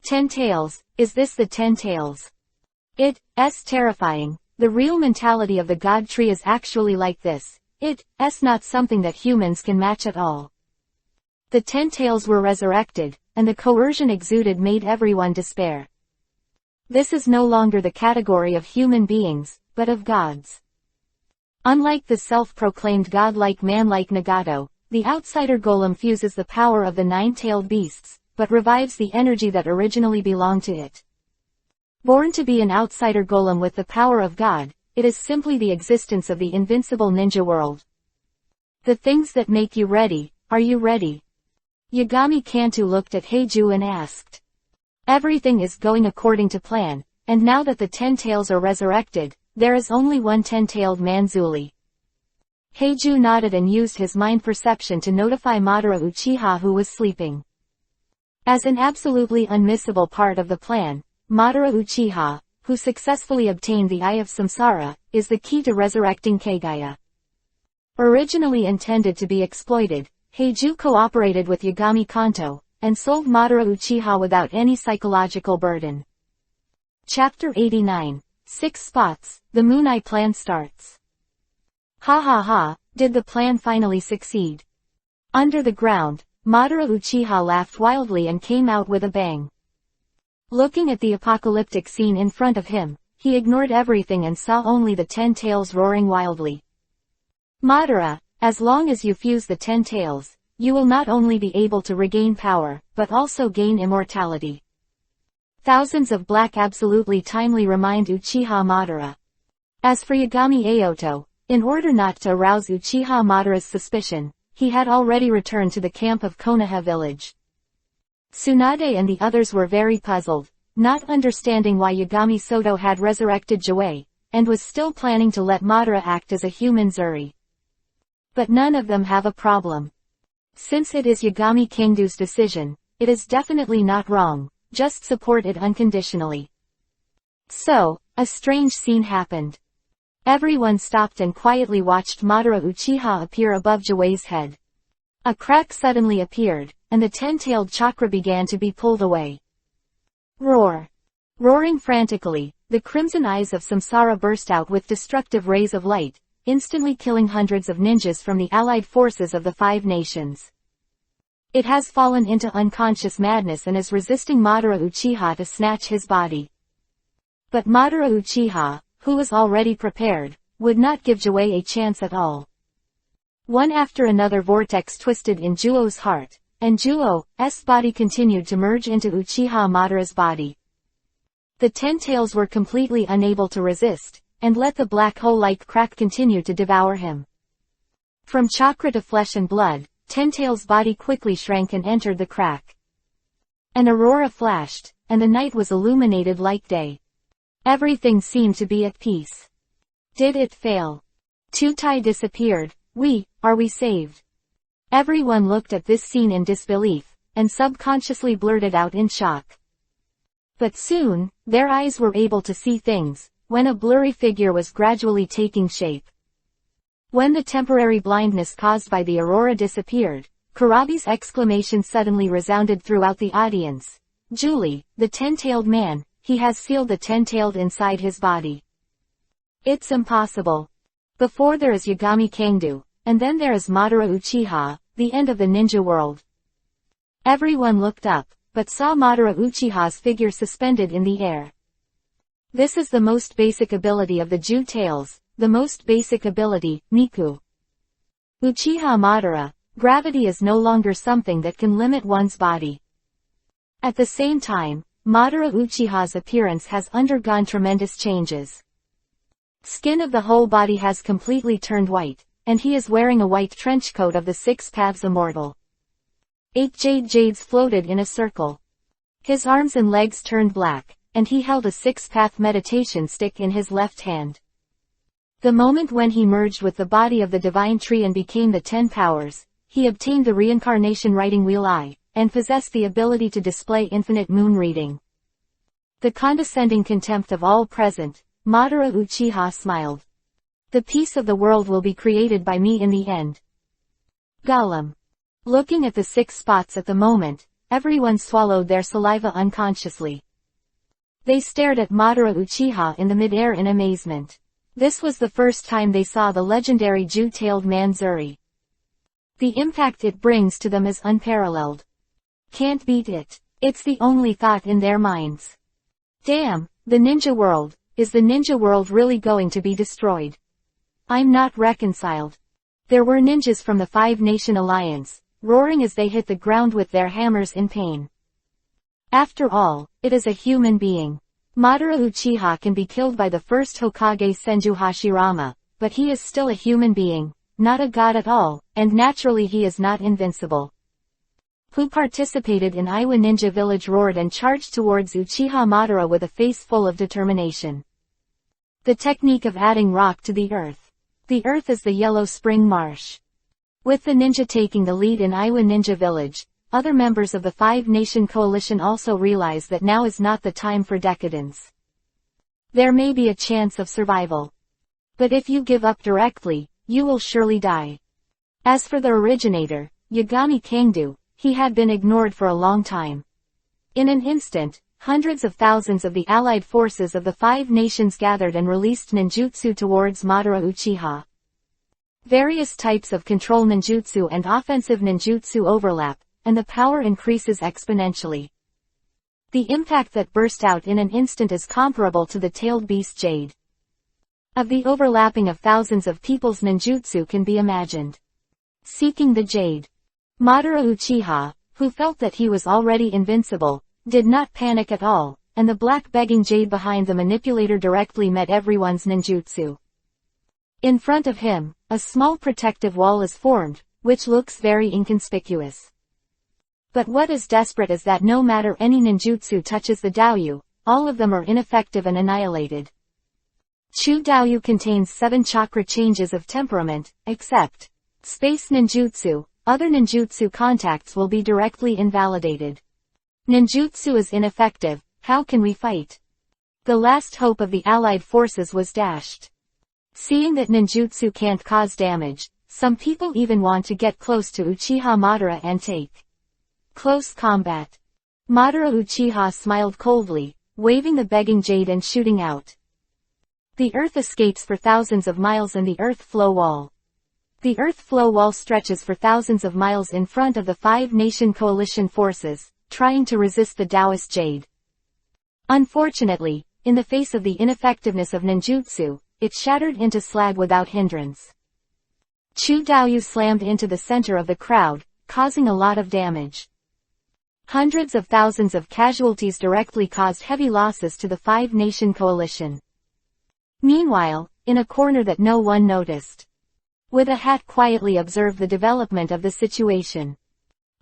10 tails, is this the 10 tails? It's terrifying. The real mentality of the god tree is actually like this. It's not something that humans can match at all. The 10 tails were resurrected, and the coercion exuded made everyone despair. This is no longer the category of human beings, but of gods. Unlike the self-proclaimed godlike man like Nagato, the outsider golem fuses the power of the 9-tailed beasts, but revives the energy that originally belonged to it. Born to be an outsider golem with the power of God, it is simply the existence of the invincible ninja world. The things that make you ready, are you ready? Yagami Kangdu looked at Heiju and asked. Everything is going according to plan, and now that the 10 tails are resurrected, there is only one 10-tailed Manzuli. Heiju nodded and used his mind perception to notify Madara Uchiha who was sleeping. As an absolutely unmissable part of the plan, Madara Uchiha, who successfully obtained the Eye of Samsara, is the key to resurrecting Kagaya. Originally intended to be exploited, Heiju cooperated with Yagami Kanto, and sold Madara Uchiha without any psychological burden. Chapter 89, 6 Spots, the Moon Eye Plan starts. Ha ha ha, did the plan finally succeed? Under the ground, Madara Uchiha laughed wildly and came out with a bang. Looking at the apocalyptic scene in front of him, he ignored everything and saw only the 10 tails roaring wildly. Madara, as long as you fuse the 10 tails, you will not only be able to regain power, but also gain immortality. Thousands of black absolutely timely remind Uchiha Madara. As for Yagami Aoto, In order not to arouse Uchiha Madara's suspicion, he had already returned to the camp of Konoha village. Tsunade and the others were very puzzled, not understanding why Yagami Soto had resurrected Jouei, and was still planning to let Madara act as a human Zuri. But none of them have a problem. Since it is Yagami Kangdo's decision, it is definitely not wrong, just support it unconditionally. So, a strange scene happened. Everyone stopped and quietly watched Madara Uchiha appear above Jouei's head. A crack suddenly appeared, and the 10-tailed chakra began to be pulled away. Roar! Roaring frantically, the crimson eyes of Samsara burst out with destructive rays of light, instantly killing hundreds of ninjas from the allied forces of the 5 nations. It has fallen into unconscious madness and is resisting Madara Uchiha to snatch his body. But Madara Uchiha, who was already prepared, would not give Jouei a chance at all. One after another vortex twisted in Juo's heart, and Juo's body continued to merge into Uchiha Madara's body. The 10 tails were completely unable to resist, and let the black hole-like crack continue to devour him. From chakra to flesh and blood, 10 tails' body quickly shrank and entered the crack. An aurora flashed, and the night was illuminated like day. Everything seemed to be at peace. Did it fail? Tutai disappeared. Are we saved? Everyone looked at this scene in disbelief, and subconsciously blurted out in shock. But soon, their eyes were able to see things, when a blurry figure was gradually taking shape. When the temporary blindness caused by the aurora disappeared, Kurabi's exclamation suddenly resounded throughout the audience. Julie, the 10-tailed man, he has sealed the 10-tailed inside his body. It's impossible. Before there is Yagami Kangdo, and then there is Madara Uchiha, the end of the ninja world. Everyone looked up, but saw Madara Uchiha's figure suspended in the air. This is the most basic ability of the Ju tails, the most basic ability, Niku. Uchiha Madara, gravity is no longer something that can limit one's body. At the same time, Madara Uchiha's appearance has undergone tremendous changes. Skin of the whole body has completely turned white, and he is wearing a white trench coat of the 6 paths immortal. 8 jades floated in a circle. His arms and legs turned black, and he held a 6-path meditation stick in his left hand. The moment when he merged with the body of the divine tree and became the 10 powers, he obtained the reincarnation writing wheel eye, and possessed the ability to display infinite moon reading. The condescending contempt of all present, Madara Uchiha smiled. The peace of the world will be created by me in the end. Gollum. Looking at the 6 spots at the moment, everyone swallowed their saliva unconsciously. They stared at Madara Uchiha in the mid-air in amazement. This was the first time they saw the legendary Ju-tailed man Zuri. The impact it brings to them is unparalleled. Can't beat it. It's the only thought in their minds. Damn, the ninja world, is the ninja world really going to be destroyed? I'm not reconciled. There were ninjas from the 5-Nation Alliance, roaring as they hit the ground with their hammers in pain. After all, it is a human being. Madara Uchiha can be killed by the first Hokage Senju Hashirama, but he is still a human being, not a god at all, and naturally he is not invincible. Who participated in Iwa Ninja Village roared and charged towards Uchiha Madara with a face full of determination. The technique of adding rock to the earth. The earth is the Yellow Spring Marsh. With the ninja taking the lead in Iwa Ninja Village, other members of the 5-Nation Coalition also realize that now is not the time for decadence. There may be a chance of survival. But if you give up directly, you will surely die. As for the originator, Yagami Kangdo, he had been ignored for a long time. In an instant, hundreds of thousands of the allied forces of the 5 nations gathered and released ninjutsu towards Madara Uchiha. Various types of control ninjutsu and offensive ninjutsu overlap, and the power increases exponentially. The impact that burst out in an instant is comparable to the tailed beast Jade. Of the overlapping of thousands of people's ninjutsu can be imagined. Seeking the Jade. Madara Uchiha, who felt that he was already invincible, did not panic at all, and the black begging Jade behind the manipulator directly met everyone's ninjutsu. In front of him, a small protective wall is formed, which looks very inconspicuous. But what is desperate is that no matter any ninjutsu touches the Daoyu, all of them are ineffective and annihilated. Chu Daoyu contains 7 chakra changes of temperament, except space ninjutsu. Other ninjutsu contacts will be directly invalidated. Ninjutsu is ineffective, how can we fight? The last hope of the allied forces was dashed. Seeing that ninjutsu can't cause damage, some people even want to get close to Uchiha Madara and take close combat. Madara Uchiha smiled coldly, waving the begging jade and shooting out. The earth escapes for thousands of miles in the earth flow wall. The earth flow wall stretches for thousands of miles in front of the 5-nation coalition forces, trying to resist the Taoist jade. Unfortunately, in the face of the ineffectiveness of ninjutsu, it shattered into slag without hindrance. Chu Daoyu slammed into the center of the crowd, causing a lot of damage. Hundreds of thousands of casualties directly caused heavy losses to the 5-nation coalition. Meanwhile, in a corner that no one noticed, With a Hat quietly observed the development of the situation.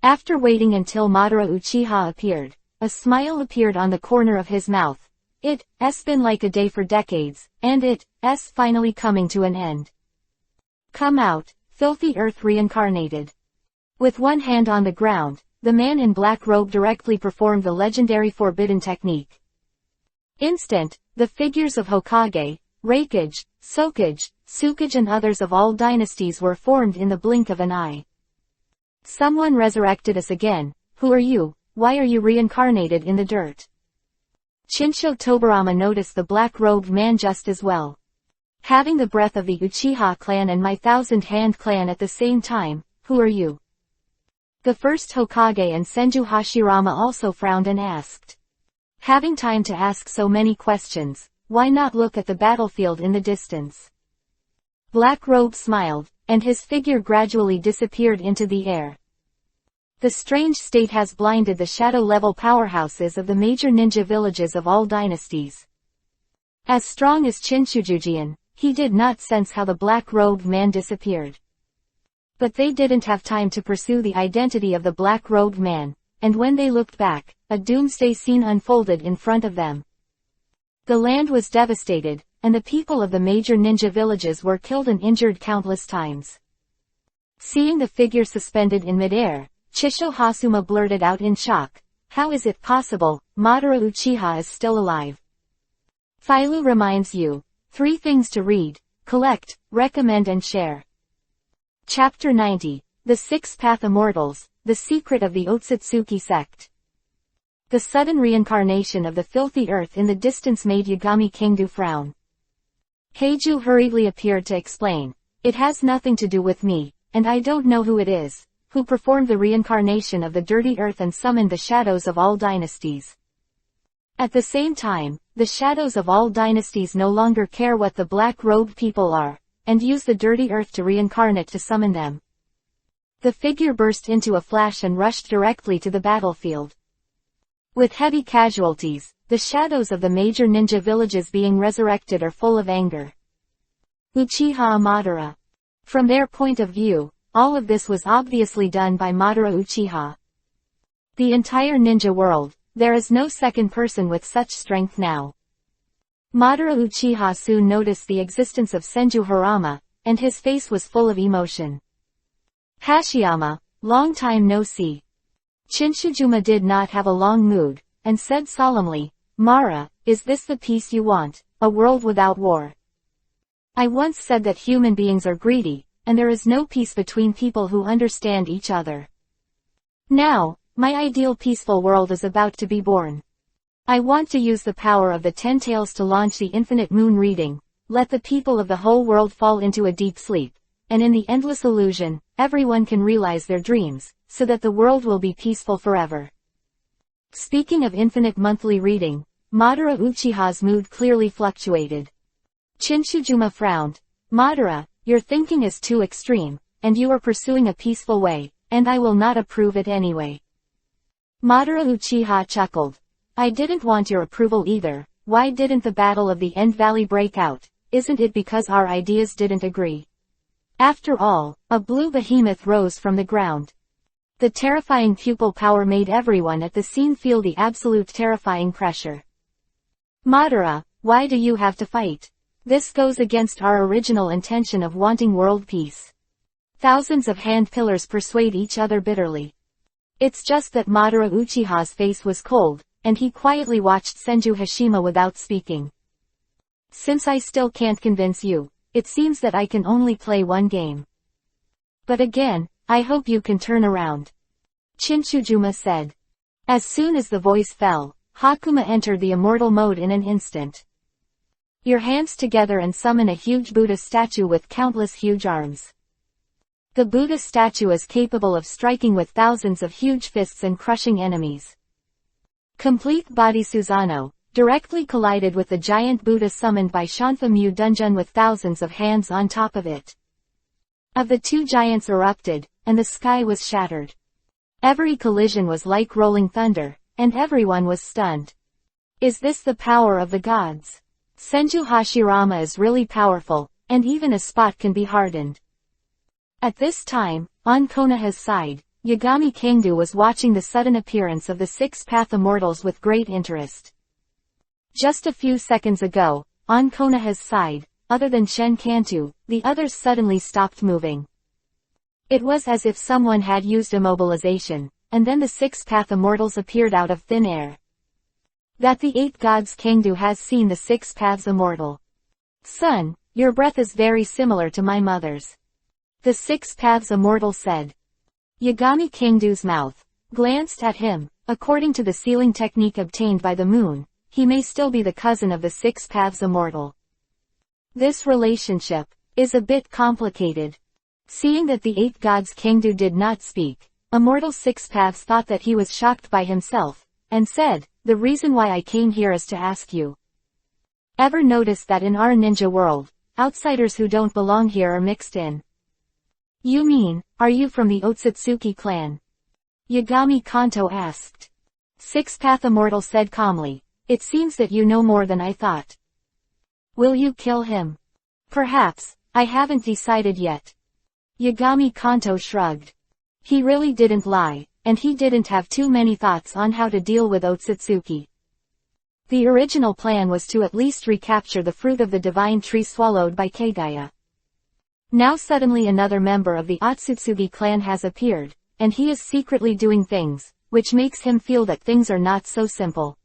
After waiting until Madara Uchiha appeared, a smile appeared on the corner of his mouth. It's been like a day for decades, and it's finally coming to an end. Come out, filthy earth reincarnated. With one hand on the ground, the man in black robe directly performed the legendary forbidden technique. Instant, the figures of Hokage, Raikage, Sokage, Tsukage and others of all dynasties were formed in the blink of an eye. Someone resurrected us again. Who are you? Why are you reincarnated in the dirt? Chinsho Tobarama noticed the black-robed man just as well. Having the breath of the Uchiha clan and my Thousand-Hand clan at the same time, who are you? The first Hokage and Senju Hashirama also frowned and asked. Having time to ask so many questions, why not look at the battlefield in the distance? Black Robe smiled, and his figure gradually disappeared into the air. The strange state has blinded the shadow-level powerhouses of the major ninja villages of all dynasties. As strong as Chinshujujian, he did not sense how the black-robed man disappeared. But they didn't have time to pursue the identity of the black-robed man, and when they looked back, a doomsday scene unfolded in front of them. The land was devastated, and the people of the major ninja villages were killed and injured countless times. Seeing the figure suspended in midair, Chisho Hasuma blurted out in shock, how is it possible, Madara Uchiha is still alive? Phyllu reminds you, 3 things to read, collect, recommend and share. Chapter 90, The 6 Path Immortals, The Secret of the Otsutsuki Sect. The sudden reincarnation of the filthy earth in the distance made Yagami Kingdu frown. Heiju hurriedly appeared to explain, it has nothing to do with me, and I don't know who it is, who performed the reincarnation of the dirty earth and summoned the shadows of all dynasties. At the same time, the shadows of all dynasties no longer care what the black-robed people are, and use the dirty earth to reincarnate to summon them. The figure burst into a flash and rushed directly to the battlefield. With heavy casualties, the shadows of the major ninja villages being resurrected are full of anger. Uchiha Madara. From their point of view, all of this was obviously done by Madara Uchiha. The entire ninja world, there is no second person with such strength now. Madara Uchiha soon noticed the existence of Senju Harama, and his face was full of emotion. Hashiyama, long time no see. Chinshujuma did not have a long mood, and said solemnly, Mara, is this the peace you want, a world without war? I once said that human beings are greedy, and there is no peace between people who understand each other. Now, my ideal peaceful world is about to be born. I want to use the power of the 10 tails to launch the infinite moon reading, let the people of the whole world fall into a deep sleep, and in the endless illusion, everyone can realize their dreams, so that the world will be peaceful forever. Speaking of infinite monthly reading, Madara Uchiha's mood clearly fluctuated. Chinshujuma frowned. Madara, your thinking is too extreme, and you are pursuing a peaceful way, and I will not approve it anyway. Madara Uchiha chuckled. I didn't want your approval either. Why didn't the Battle of the End Valley break out, isn't it because our ideas didn't agree? After all, a blue behemoth rose from the ground. The terrifying pupil power made everyone at the scene feel the absolute terrifying pressure. Madara, why do you have to fight? This goes against our original intention of wanting world peace. Thousands of hand pillars persuade each other bitterly. It's just that Madara Uchiha's face was cold, and he quietly watched Senju Hashima without speaking. Since I still can't convince you, it seems that I can only play one game. But again, I hope you can turn around. Chinchujuma said. As soon as the voice fell, Hakuma entered the immortal mode in an instant. Your hands together and summon a huge Buddha statue with countless huge arms. The Buddha statue is capable of striking with thousands of huge fists and crushing enemies. Complete Body Susanoo directly collided with the giant Buddha summoned by Shanfa Mu Dungeon with thousands of hands on top of it. Of the two giants erupted, and the sky was shattered. Every collision was like rolling thunder, and everyone was stunned. Is this the power of the gods? Senju Hashirama is really powerful, and even a spot can be hardened. At this time, on Konoha's side, Yagami Kangdu was watching the sudden appearance of the six-path immortals with great interest. Just a few seconds ago, on Konoha's side, other than Shen Kantu, the others suddenly stopped moving. It was as if someone had used immobilization, and then the six-path immortals appeared out of thin air. That the eight gods Kangdu has seen the six paths immortal. Son, your breath is very similar to my mother's. The six paths immortal said. Yagami Kangdu's mouth glanced at him. According to the sealing technique obtained by the moon, he may still be the cousin of the six paths immortal. This relationship is a bit complicated. Seeing that the eight gods Kangdu did not speak, Immortal Six Paths thought that he was shocked by himself, and said, the reason why I came here is to ask you. Ever notice that in our ninja world, outsiders who don't belong here are mixed in? You mean, are you from the Otsutsuki clan? Yagami Kanto asked. Six Path Immortal said calmly, it seems that you know more than I thought. Will you kill him? Perhaps, I haven't decided yet. Yagami Kanto shrugged. He really didn't lie, and he didn't have too many thoughts on how to deal with Otsutsuki. The original plan was to at least recapture the fruit of the divine tree swallowed by Kagaya. Now suddenly another member of the Otsutsuki clan has appeared, and he is secretly doing things, which makes him feel that things are not so simple.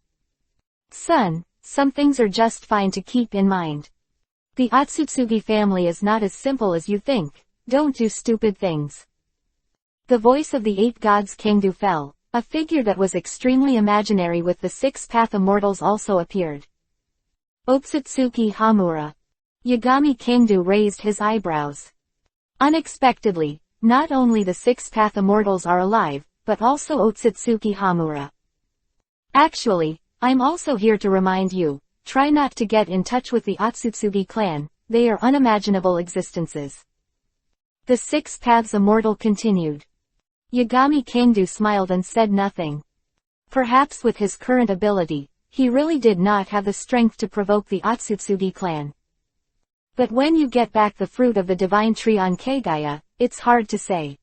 Son, some things are just fine to keep in mind. The Otsutsuki family is not as simple as you think. Don't do stupid things. The voice of the eight gods Kangdu fell. A figure that was extremely imaginary with the six path immortals also appeared. Otsutsuki Hamura. Yagami Kangdu raised his eyebrows. Unexpectedly, not only the six path immortals are alive, but also Otsutsuki Hamura. Actually, I'm also here to remind you, try not to get in touch with the Otsutsuki clan, they are unimaginable existences. The six paths immortal continued. Yagami Kangdu smiled and said nothing. Perhaps with his current ability, he really did not have the strength to provoke the Otsutsuki clan. But when you get back the fruit of the divine tree on Kagaya, it's hard to say.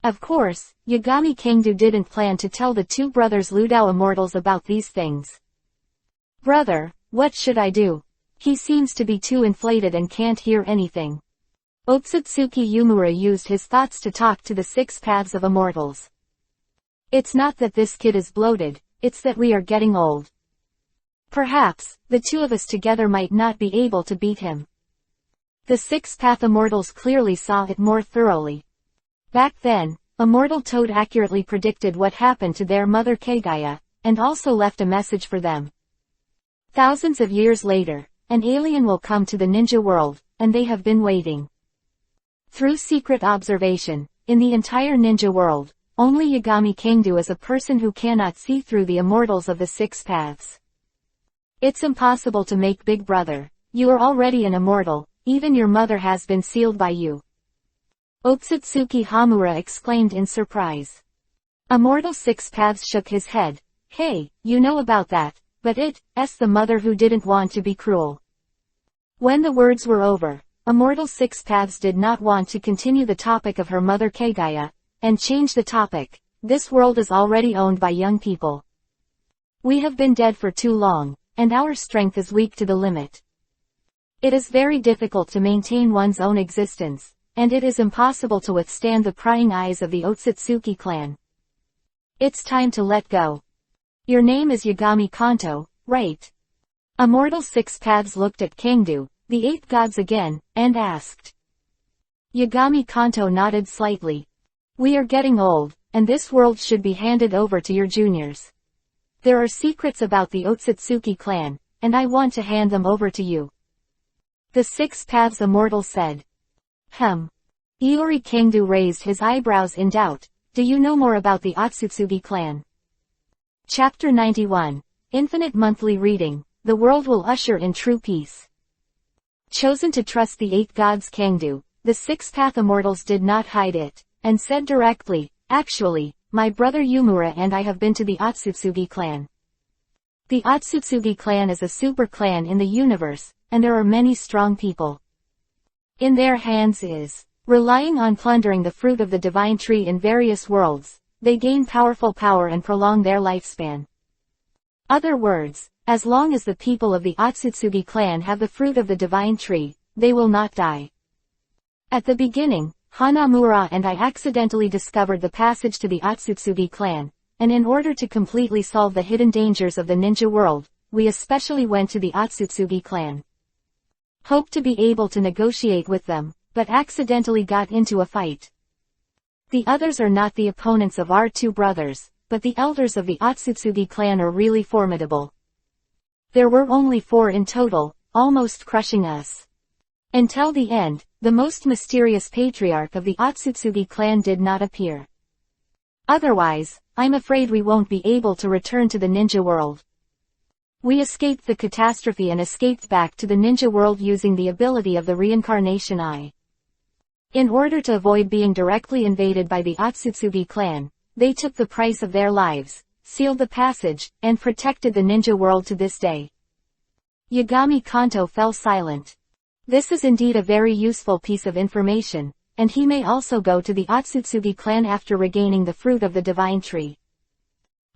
Of course, Yagami Kangdu didn't plan to tell the two brothers Ludao immortals about these things. Brother, what should I do? He seems to be too inflated and can't hear anything. Otsutsuki Yumura used his thoughts to talk to the six paths of immortals. It's not that this kid is bloated, it's that we are getting old. Perhaps, the two of us together might not be able to beat him. The six path immortals clearly saw it more thoroughly. Back then, Immortal Toad accurately predicted what happened to their mother Kagaya, and also left a message for them. Thousands of years later, an alien will come to the ninja world, and they have been waiting. Through secret observation, in the entire ninja world, only Yagami Kangdu is a person who cannot see through the immortals of the six paths. It's impossible to make Big Brother. You are already an immortal, even your mother has been sealed by you. Otsutsuki Hamura exclaimed in surprise. Immortal Six Paths shook his head. Hey, you know about that, but it's the mother who didn't want to be cruel. When the words were over, Immortal Six Paths did not want to continue the topic of her mother Kagaya, and changed the topic. This world is already owned by young people. We have been dead for too long, and our strength is weak to the limit. It is very difficult to maintain one's own existence, and it is impossible to withstand the prying eyes of the Otsutsuki clan. It's time to let go. Your name is Yagami Kanto, right? Immortal Six Paths looked at Kangdu, the eight gods again, and asked. Yagami Kanto nodded slightly. We are getting old, and this world should be handed over to your juniors. There are secrets about the Otsutsuki clan, and I want to hand them over to you. The Six Paths Immortal said. Iori Kangdu raised his eyebrows in doubt. Do you know more about the Otsutsuki clan? Chapter 91. Infinite Monthly Reading. The world will usher in true peace. Chosen to trust the eight gods Kangdu, the Six Path Immortals did not hide it, and said directly, actually, my brother Yumura and I have been to the Otsutsuki clan. The Otsutsuki clan is a super clan in the universe, and there are many strong people. In their hands is, relying on plundering the fruit of the divine tree in various worlds, they gain powerful power and prolong their lifespan. Other words, as long as the people of the Otsutsuki clan have the fruit of the divine tree, they will not die. At the beginning, Hanamura and I accidentally discovered the passage to the Otsutsuki clan, and in order to completely solve the hidden dangers of the ninja world, we especially went to the Otsutsuki clan. Hoped to be able to negotiate with them, but accidentally got into a fight. The others are not the opponents of our two brothers, but the elders of the Otsutsuki clan are really formidable. There were only 4 in total, almost crushing us. Until the end, the most mysterious patriarch of the Otsutsuki clan did not appear. Otherwise, I'm afraid we won't be able to return to the ninja world. We escaped the catastrophe and escaped back to the ninja world using the ability of the reincarnation eye. In order to avoid being directly invaded by the Otsutsuki clan, they took the price of their lives, sealed the passage, and protected the ninja world to this day. Yagami Kanto fell silent. This is indeed a very useful piece of information, and he may also go to the Otsutsuki clan after regaining the fruit of the divine tree.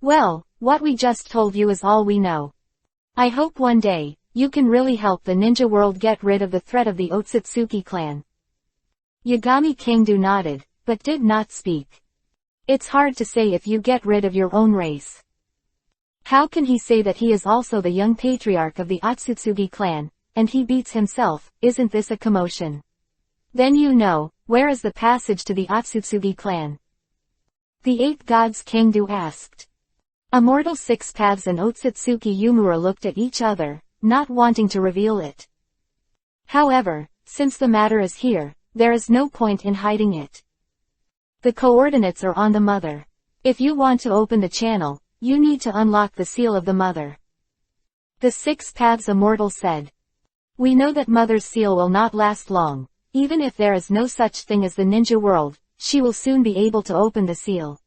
Well, what we just told you is all we know. I hope one day, you can really help the ninja world get rid of the threat of the Otsutsuki clan. Yagami Kangdu nodded, but did not speak. It's hard to say if you get rid of your own race. How can he say that he is also the young patriarch of the Otsutsuki clan, and he beats himself? Isn't this a commotion? Then you know, where is the passage to the Otsutsuki clan? The 8 gods Kangdu asked. Immortal Six Paths and Otsutsuki Yumura looked at each other, not wanting to reveal it. However, since the matter is here, there is no point in hiding it. The coordinates are on the mother. If you want to open the channel, you need to unlock the seal of the mother. The Six Paths Immortal said. We know that Mother's seal will not last long. Even if there is no such thing as the ninja world, she will soon be able to open the seal.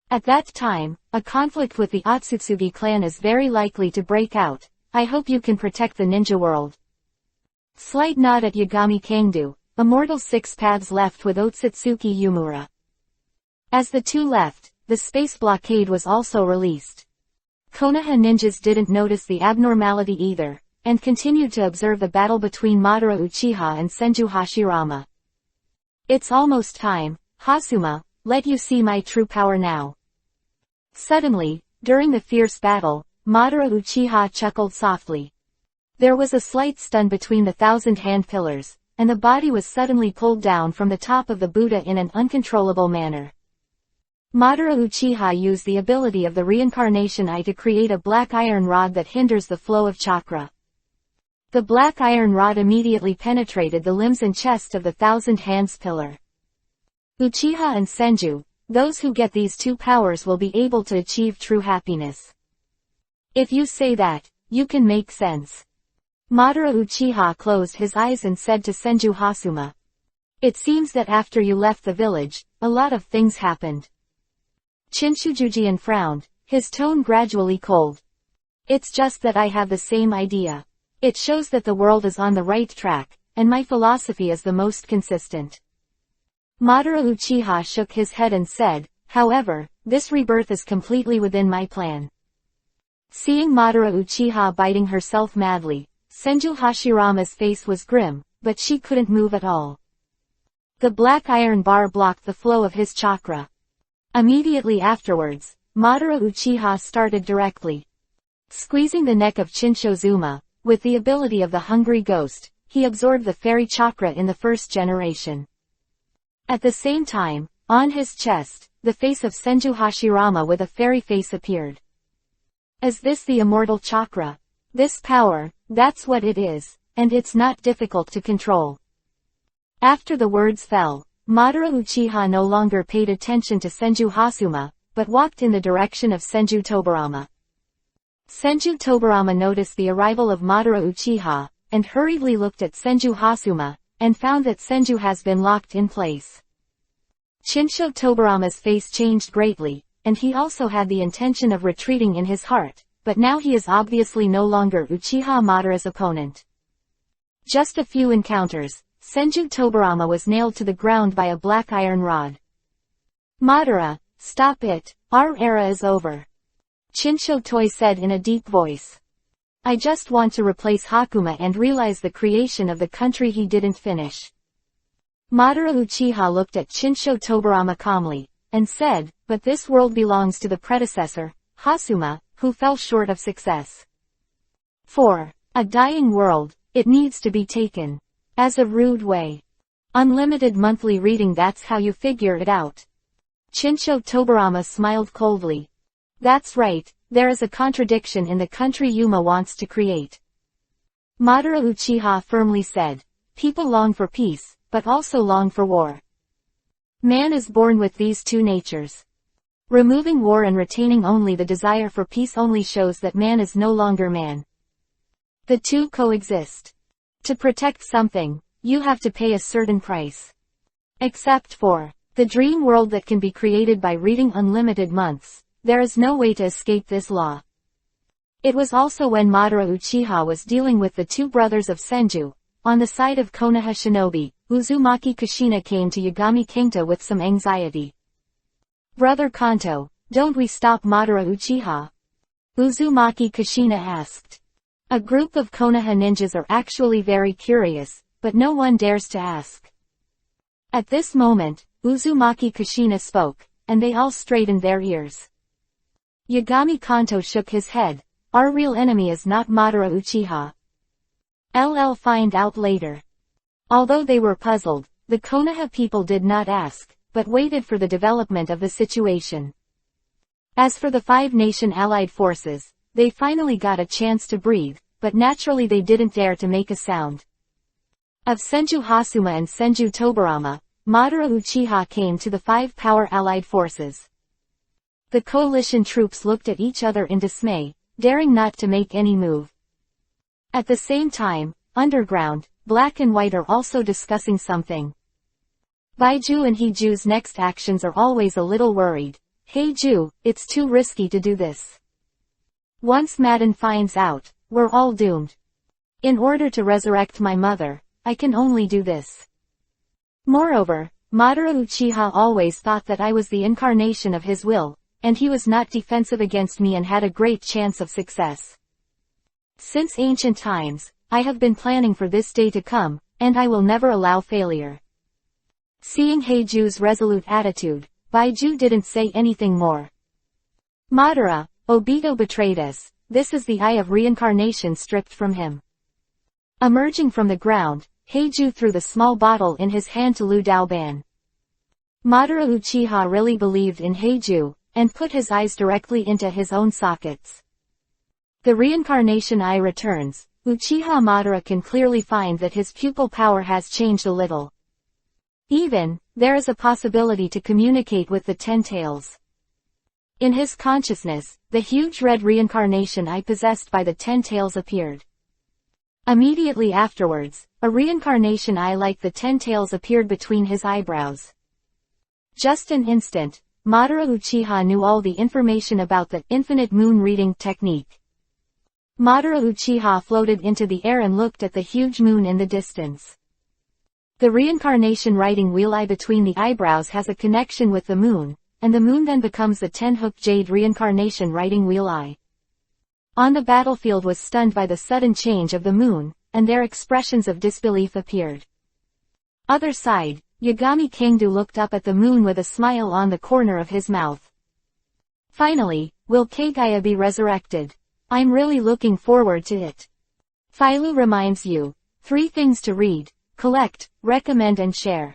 At that time, a conflict with the Otsutsuki clan is very likely to break out. I hope you can protect the ninja world. Slight nod at Yagami Kangdu. Immortal Six Paths left with Otsutsuki Yumura. As the two left, the space blockade was also released. Konoha ninjas didn't notice the abnormality either, and continued to observe the battle between Madara Uchiha and Senju Hashirama. It's almost time, Hasuma, let you see my true power now. Suddenly, during the fierce battle, Madara Uchiha chuckled softly. There was a slight stun between the 1,000-hand pillars, and the body was suddenly pulled down from the top of the Buddha in an uncontrollable manner. Madara Uchiha used the ability of the reincarnation eye to create a black iron rod that hinders the flow of chakra. The black iron rod immediately penetrated the limbs and chest of the 1,000 hands pillar. Uchiha and Senju, those who get these 2 powers will be able to achieve true happiness. If you say that, you can make sense. Madara Uchiha closed his eyes and said to Senju Hasuma. It seems that after you left the village, a lot of things happened. Chinshujujian frowned, his tone gradually cold. It's just that I have the same idea. It shows that the world is on the right track, and my philosophy is the most consistent. Madara Uchiha shook his head and said, however, this rebirth is completely within my plan. Seeing Madara Uchiha biting herself madly, Senju Hashirama's face was grim, but she couldn't move at all. The black iron bar blocked the flow of his chakra. Immediately afterwards, Madara Uchiha started directly squeezing the neck of Chinchozuma. With the ability of the hungry ghost, he absorbed the fairy chakra in the first generation. At the same time, on his chest, the face of Senju Hashirama with a fairy face appeared. Is this the immortal chakra? This power, that's what it is, and it's not difficult to control. After the words fell, Madara Uchiha no longer paid attention to Senju Hasuma, but walked in the direction of Senju Tobarama. Senju Tobarama noticed the arrival of Madara Uchiha, and hurriedly looked at Senju Hasuma, and found that Senju has been locked in place. Chinsho Tobarama's face changed greatly, and he also had the intention of retreating in his heart, but now he is obviously no longer Uchiha Madara's opponent. Just a few encounters, Senju Tobarama was nailed to the ground by a black iron rod. Madara, stop it, our era is over. Chinsho Toi said in a deep voice. I just want to replace Hakuma and realize the creation of the country he didn't finish. Madara Uchiha looked at Chinsho Tobarama calmly, and said, but this world belongs to the predecessor, Hasuma, who fell short of success. For a dying world, it needs to be taken as a rude way. Unlimited monthly reading, that's how you figure it out. Chinsho Tobarama smiled coldly. That's right, there is a contradiction in the country Yuma wants to create. Madara Uchiha firmly said, people long for peace, but also long for war. Man is born with these two natures. Removing war and retaining only the desire for peace only shows that man is no longer man. The two coexist. To protect something, you have to pay a certain price. Except for the dream world that can be created by reading unlimited months. There is no way to escape this law. It was also when Madara Uchiha was dealing with the two brothers of Senju. On the side of Konoha Shinobi, Uzumaki Kushina came to Yagami Kingta with some anxiety. Brother Kanto, don't we stop Madara Uchiha? Uzumaki Kushina asked. A group of Konoha ninjas are actually very curious, but no one dares to ask. At this moment, Uzumaki Kushina spoke, and they all straightened their ears. Yagami Kanto shook his head. Our real enemy is not Madara Uchiha. LL find out later. Although they were puzzled, the Konoha people did not ask, but waited for the development of the situation. As for the five-nation allied forces, they finally got a chance to breathe, but naturally they didn't dare to make a sound. Of Senju Hasuma and Senju Tobarama, Madara Uchiha came to the five-power allied forces. The coalition troops looked at each other in dismay, daring not to make any move. At the same time, underground, Black and White are also discussing something. Baiju and Hiju's next actions are always a little worried. Heiju, it's too risky to do this. Once Madden finds out, we're all doomed. In order to resurrect my mother, I can only do this. Moreover, Madara Uchiha always thought that I was the incarnation of his will, and he was not defensive against me and had a great chance of success. Since ancient times, I have been planning for this day to come, and I will never allow failure. Seeing Heiju's resolute attitude, Baiju didn't say anything more. Madara, Obito betrayed us, this is the eye of reincarnation stripped from him. Emerging from the ground, Heiju threw the small bottle in his hand to Lu Daoban. Madara Uchiha really believed in Heiju, and put his eyes directly into his own sockets. The reincarnation eye returns. Uchiha Madara can clearly find that his pupil power has changed a little. Even, there is a possibility to communicate with the Ten Tails. In his consciousness, the huge red reincarnation eye possessed by the Ten Tails appeared. Immediately afterwards, a reincarnation eye like the Ten Tails appeared between his eyebrows. Just an instant, Madara Uchiha knew all the information about the infinite moon reading technique. Madara Uchiha floated into the air and looked at the huge moon in the distance. The reincarnation writing wheel eye between the eyebrows has a connection with the moon, and the moon then becomes the 10-hook jade reincarnation writing wheel eye. On the battlefield was stunned by the sudden change of the moon, and their expressions of disbelief appeared. Other side, Yagami Kangdu looked up at the moon with a smile on the corner of his mouth. Finally, will Kagaya be resurrected? I'm really looking forward to it. Philo reminds you. 3 things to read, collect, recommend and share.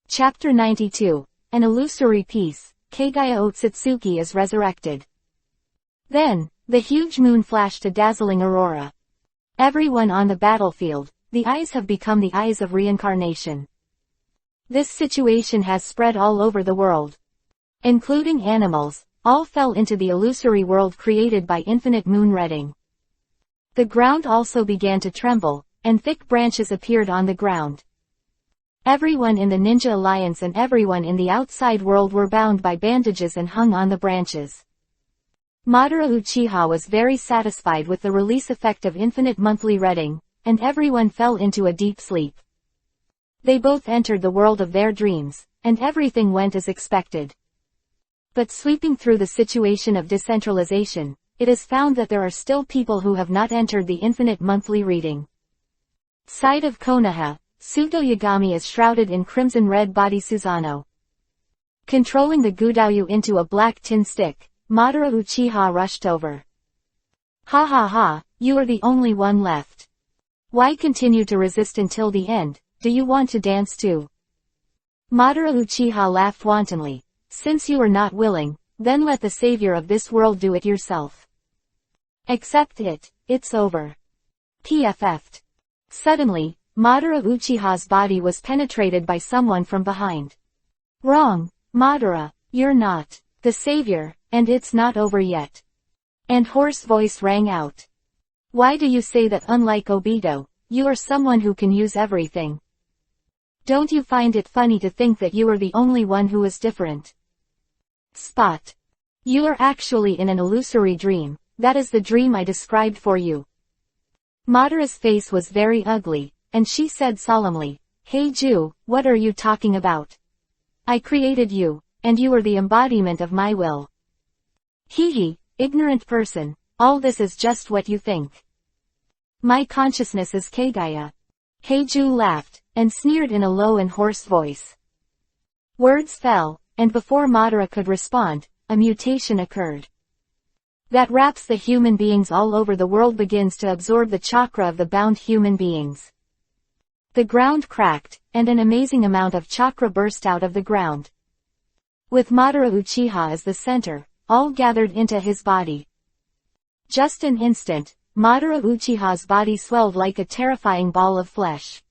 Chapter 92. An illusory piece, Kagaya Otsutsuki is resurrected. Then, the huge moon flashed a dazzling aurora. Everyone on the battlefield, the eyes have become the eyes of reincarnation. This situation has spread all over the world. Including animals, all fell into the illusory world created by infinite moon reading. The ground also began to tremble, and thick branches appeared on the ground. Everyone in the Ninja Alliance and everyone in the outside world were bound by bandages and hung on the branches. Madara Uchiha was very satisfied with the release effect of infinite monthly reading, and everyone fell into a deep sleep. They both entered the world of their dreams, and everything went as expected. But sweeping through the situation of decentralization, it is found that there are still people who have not entered the infinite monthly reading. Side of Konoha, Suto Yagami is shrouded in crimson-red body Susanoo. Controlling the Gudauyu into a black tin stick, Madara Uchiha rushed over. Ha ha ha, you are the only one left. Why continue to resist until the end? Do you want to dance too? Madara Uchiha laughed wantonly. Since you are not willing, then let the savior of this world do it yourself. Accept it, it's over. PFF'd. Suddenly, Madara Uchiha's body was penetrated by someone from behind. Wrong, Madara, you're not the savior, and it's not over yet. And hoarse voice rang out. Why do you say that? Unlike Obito, you are someone who can use everything. Don't you find it funny to think that you are the only one who is different? Spot. You are actually in an illusory dream, that is the dream I described for you. Madara's face was very ugly, and she said solemnly, Hey Ju, what are you talking about? I created you, and you are the embodiment of my will. Hee, ignorant person, all this is just what you think. My consciousness is Kagaya. Heiju laughed, and sneered in a low and hoarse voice. Words fell, and before Madara could respond, a mutation occurred. That wraps the human beings all over the world begins to absorb the chakra of the bound human beings. The ground cracked, and an amazing amount of chakra burst out of the ground. With Madara Uchiha as the center, all gathered into his body. Just an instant, Madara Uchiha's body swelled like a terrifying ball of flesh.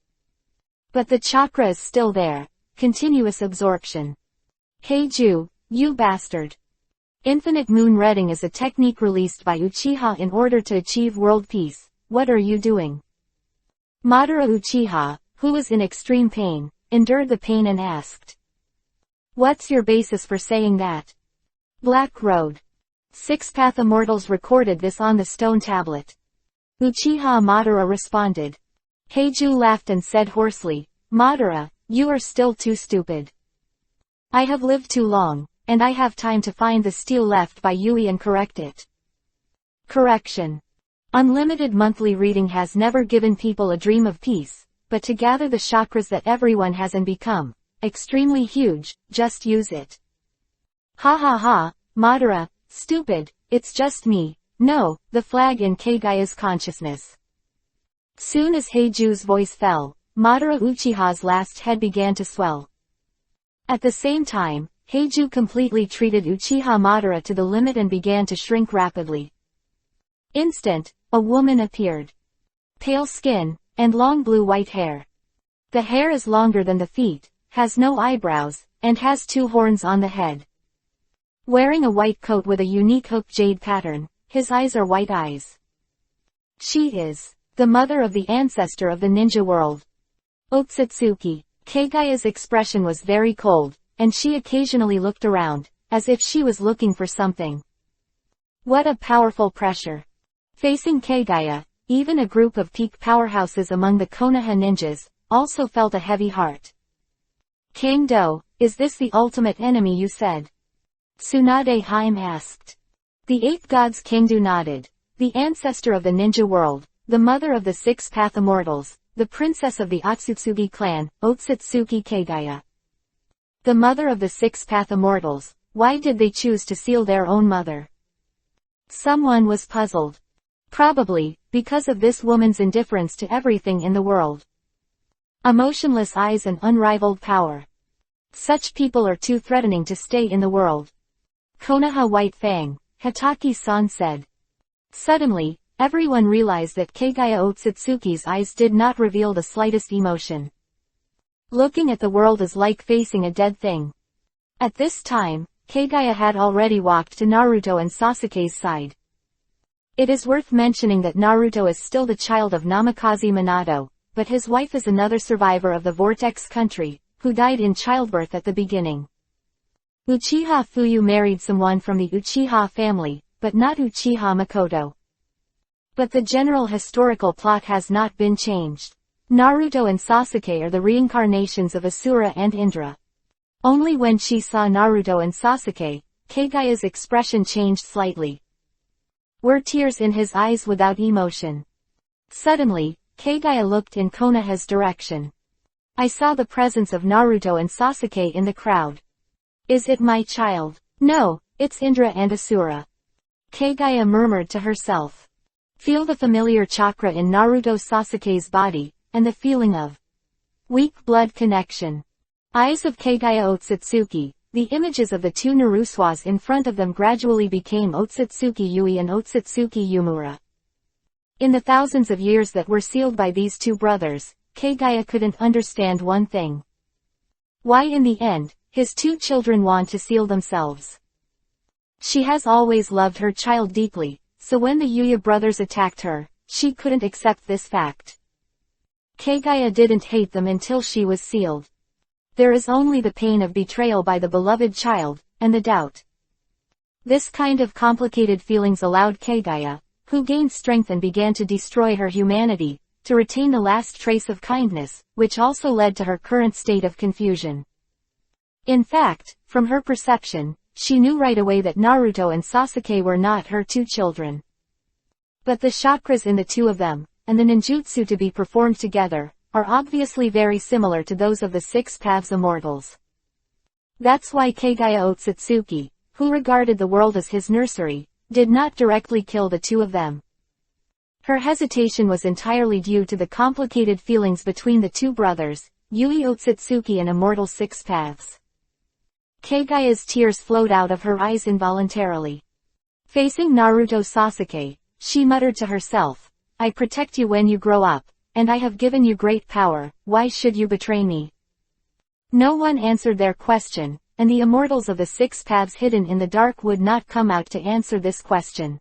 But the chakra is still there, continuous absorption. Hey Ju, you bastard. Infinite moon reading is a technique released by Uchiha in order to achieve world peace. What are you doing? Madara Uchiha, who was in extreme pain, endured the pain and asked. What's your basis for saying that? Black Road. 6 Path Immortals recorded this on the stone tablet. Uchiha Madara responded. Heiju laughed and said hoarsely, Madara, you are still too stupid. I have lived too long, and I have time to find the steel left by Yui and correct it. Correction. Unlimited monthly reading has never given people a dream of peace, but to gather the chakras that everyone has and become extremely huge, just use it. Ha ha ha, Madara, stupid, it's just me, no, the flag in Kagaya's consciousness. Soon as Heiju's voice fell, Madara Uchiha's last head began to swell. At the same time, Heiju completely treated Uchiha Madara to the limit and began to shrink rapidly. Instant, a woman appeared. Pale skin, and long blue-white hair. The hair is longer than the feet, has no eyebrows, and has 2 horns on the head. Wearing a white coat with a unique hook jade pattern, his eyes are white eyes. She is the mother of the ancestor of the ninja world. Otsutsuki. Kagaya's expression was very cold, and she occasionally looked around, as if she was looking for something. What a powerful pressure. Facing Kagaya, even a group of peak powerhouses among the Konoha ninjas, also felt a heavy heart. Kangdo, is this the ultimate enemy you said? Tsunade Haim asked. The eight gods Kangdo nodded. The ancestor of the ninja world, the mother of the six path immortals, the princess of the Otsutsuki clan, Otsutsuki Kagaya. The mother of the six path immortals, why did they choose to seal their own mother? Someone was puzzled. Probably, because of this woman's indifference to everything in the world. Emotionless eyes and unrivaled power. Such people are too threatening to stay in the world. Konoha White Fang, Hataki-san said. Suddenly, everyone realized that Kagaya Otsutsuki's eyes did not reveal the slightest emotion. Looking at the world is like facing a dead thing. At this time, Kagaya had already walked to Naruto and Sasuke's side. It is worth mentioning that Naruto is still the child of Namikaze Minato, but his wife is another survivor of the Vortex country, who died in childbirth at the beginning. Uchiha Fuyu married someone from the Uchiha family, but not Uchiha Makoto. But the general historical plot has not been changed. Naruto and Sasuke are the reincarnations of Asura and Indra. Only when she saw Naruto and Sasuke, Kagaya's expression changed slightly. Were tears in his eyes without emotion? Suddenly, Kagaya looked in Konoha's direction. I saw the presence of Naruto and Sasuke in the crowd. Is it my child? No, it's Indra and Asura. Kagaya murmured to herself. Feel the familiar chakra in Naruto Sasuke's body, and the feeling of weak blood connection. Eyes of Kagaya Otsutsuki, the images of the two Narusawas in front of them gradually became Otsutsuki Yui and Otsutsuki Yumura. In the thousands of years that were sealed by these two brothers, Kagaya couldn't understand one thing. Why in the end, his two children want to seal themselves. She has always loved her child deeply, so when the Yuya brothers attacked her, she couldn't accept this fact. Kagaya didn't hate them until she was sealed. There is only the pain of betrayal by the beloved child, and the doubt. This kind of complicated feelings allowed Kagaya, who gained strength and began to destroy her humanity, to retain the last trace of kindness, which also led to her current state of confusion. In fact, from her perception, she knew right away that Naruto and Sasuke were not her two children. But the chakras in the two of them, and the ninjutsu to be performed together, are obviously very similar to those of the Six Paths Immortals. That's why Kagaya Otsutsuki, who regarded the world as his nursery, did not directly kill the two of them. Her hesitation was entirely due to the complicated feelings between the two brothers, Yui Otsutsuki and Immortal Six Paths. Kagaya's tears flowed out of her eyes involuntarily. Facing Naruto Sasuke, she muttered to herself, I protect you when you grow up, and I have given you great power, why should you betray me? No one answered their question, and the immortals of the Six Paths hidden in the dark would not come out to answer this question.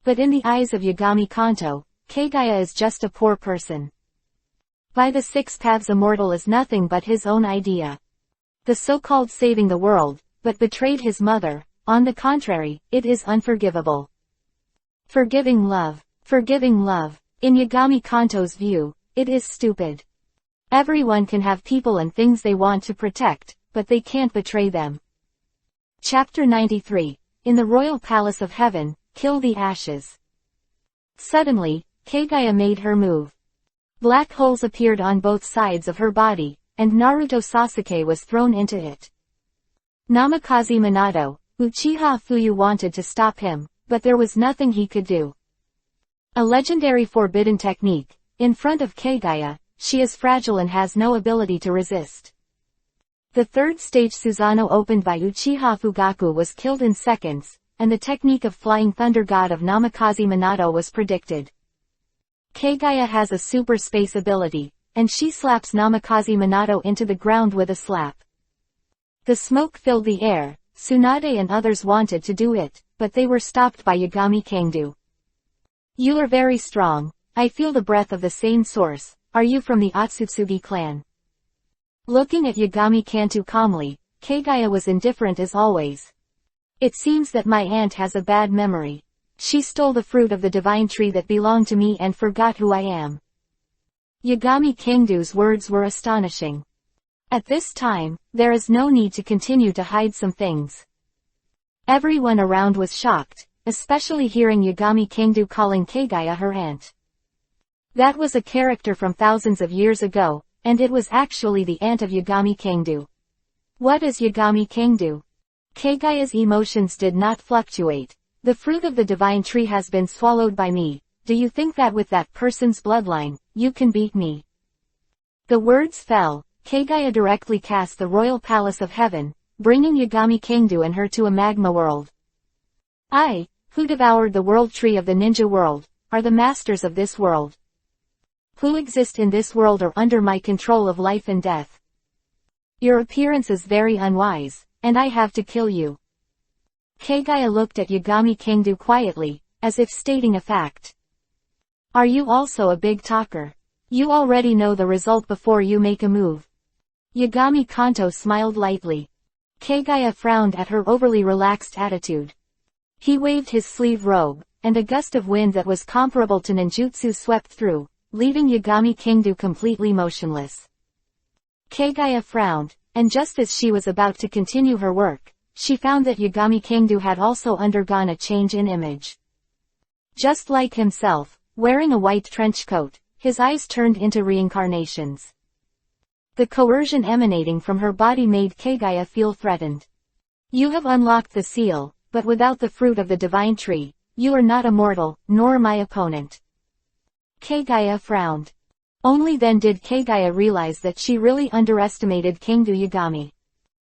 But in the eyes of Yagami Kanto, Kagaya is just a poor person. By the Six Paths Immortal is nothing but his own idea. The so-called saving the world, but betrayed his mother, on the contrary, it is unforgivable. Forgiving love. In Yagami Kanto's view, it is stupid. Everyone can have people and things they want to protect, but they can't betray them. Chapter 93. In the Royal Palace of Heaven, Kill the Ashes. Suddenly, Kagaya made her move. Black holes appeared on both sides of her body, and Naruto Sasuke was thrown into it. Namikaze Minato, Uchiha Fuyu wanted to stop him, but there was nothing he could do. A legendary forbidden technique. In front of Kagaya, she is fragile and has no ability to resist. The third stage Susanoo opened by Uchiha Fugaku was killed in seconds, and the technique of Flying Thunder God of Namikaze Minato was predicted. Kagaya has a super space ability, and she slaps Namikaze Minato into the ground with a slap. The smoke filled the air. Tsunade and others wanted to do it, but they were stopped by Yagami Kangdo. You are very strong. I feel the breath of the same source. Are you from the Otsutsuki clan? Looking at Yagami Kanto calmly, Kagaya was indifferent as always. It seems that my aunt has a bad memory. She stole the fruit of the divine tree that belonged to me and forgot who I am. Yagami Kingdo's words were astonishing. At this time, there is no need to continue to hide some things. Everyone around was shocked, especially hearing Yagami Kingdo calling Kagaya her aunt. That was a character from thousands of years ago, and it was actually the aunt of Yagami Kingdo. What is Yagami Kingdo? Kagaya's emotions did not fluctuate. The fruit of the divine tree has been swallowed by me. Do you think that with that person's bloodline, you can beat me? The words fell. Kagaya directly cast the royal palace of heaven, bringing Yagami Kingdo and her to a magma world. I, who devoured the world tree of the ninja world, are the masters of this world. Who exist in this world are under my control of life and death. Your appearance is very unwise, and I have to kill you. Kagaya looked at Yagami Kingdo quietly, as if stating a fact. Are you also a big talker? You already know the result before you make a move. Yagami Kanto smiled lightly. Kagaya frowned at her overly relaxed attitude. He waved his sleeve robe, and a gust of wind that was comparable to ninjutsu swept through, leaving Yagami Kingdo completely motionless. Kagaya frowned, and just as she was about to continue her work, she found that Yagami Kingdo had also undergone a change in image. Just like himself, wearing a white trench coat, his eyes turned into reincarnations. The coercion emanating from her body made Kagaya feel threatened. You have unlocked the seal, but without the fruit of the divine tree, you are not immortal, nor my opponent. Kagaya frowned. Only then did Kagaya realize that she really underestimated Kingdo Yagami.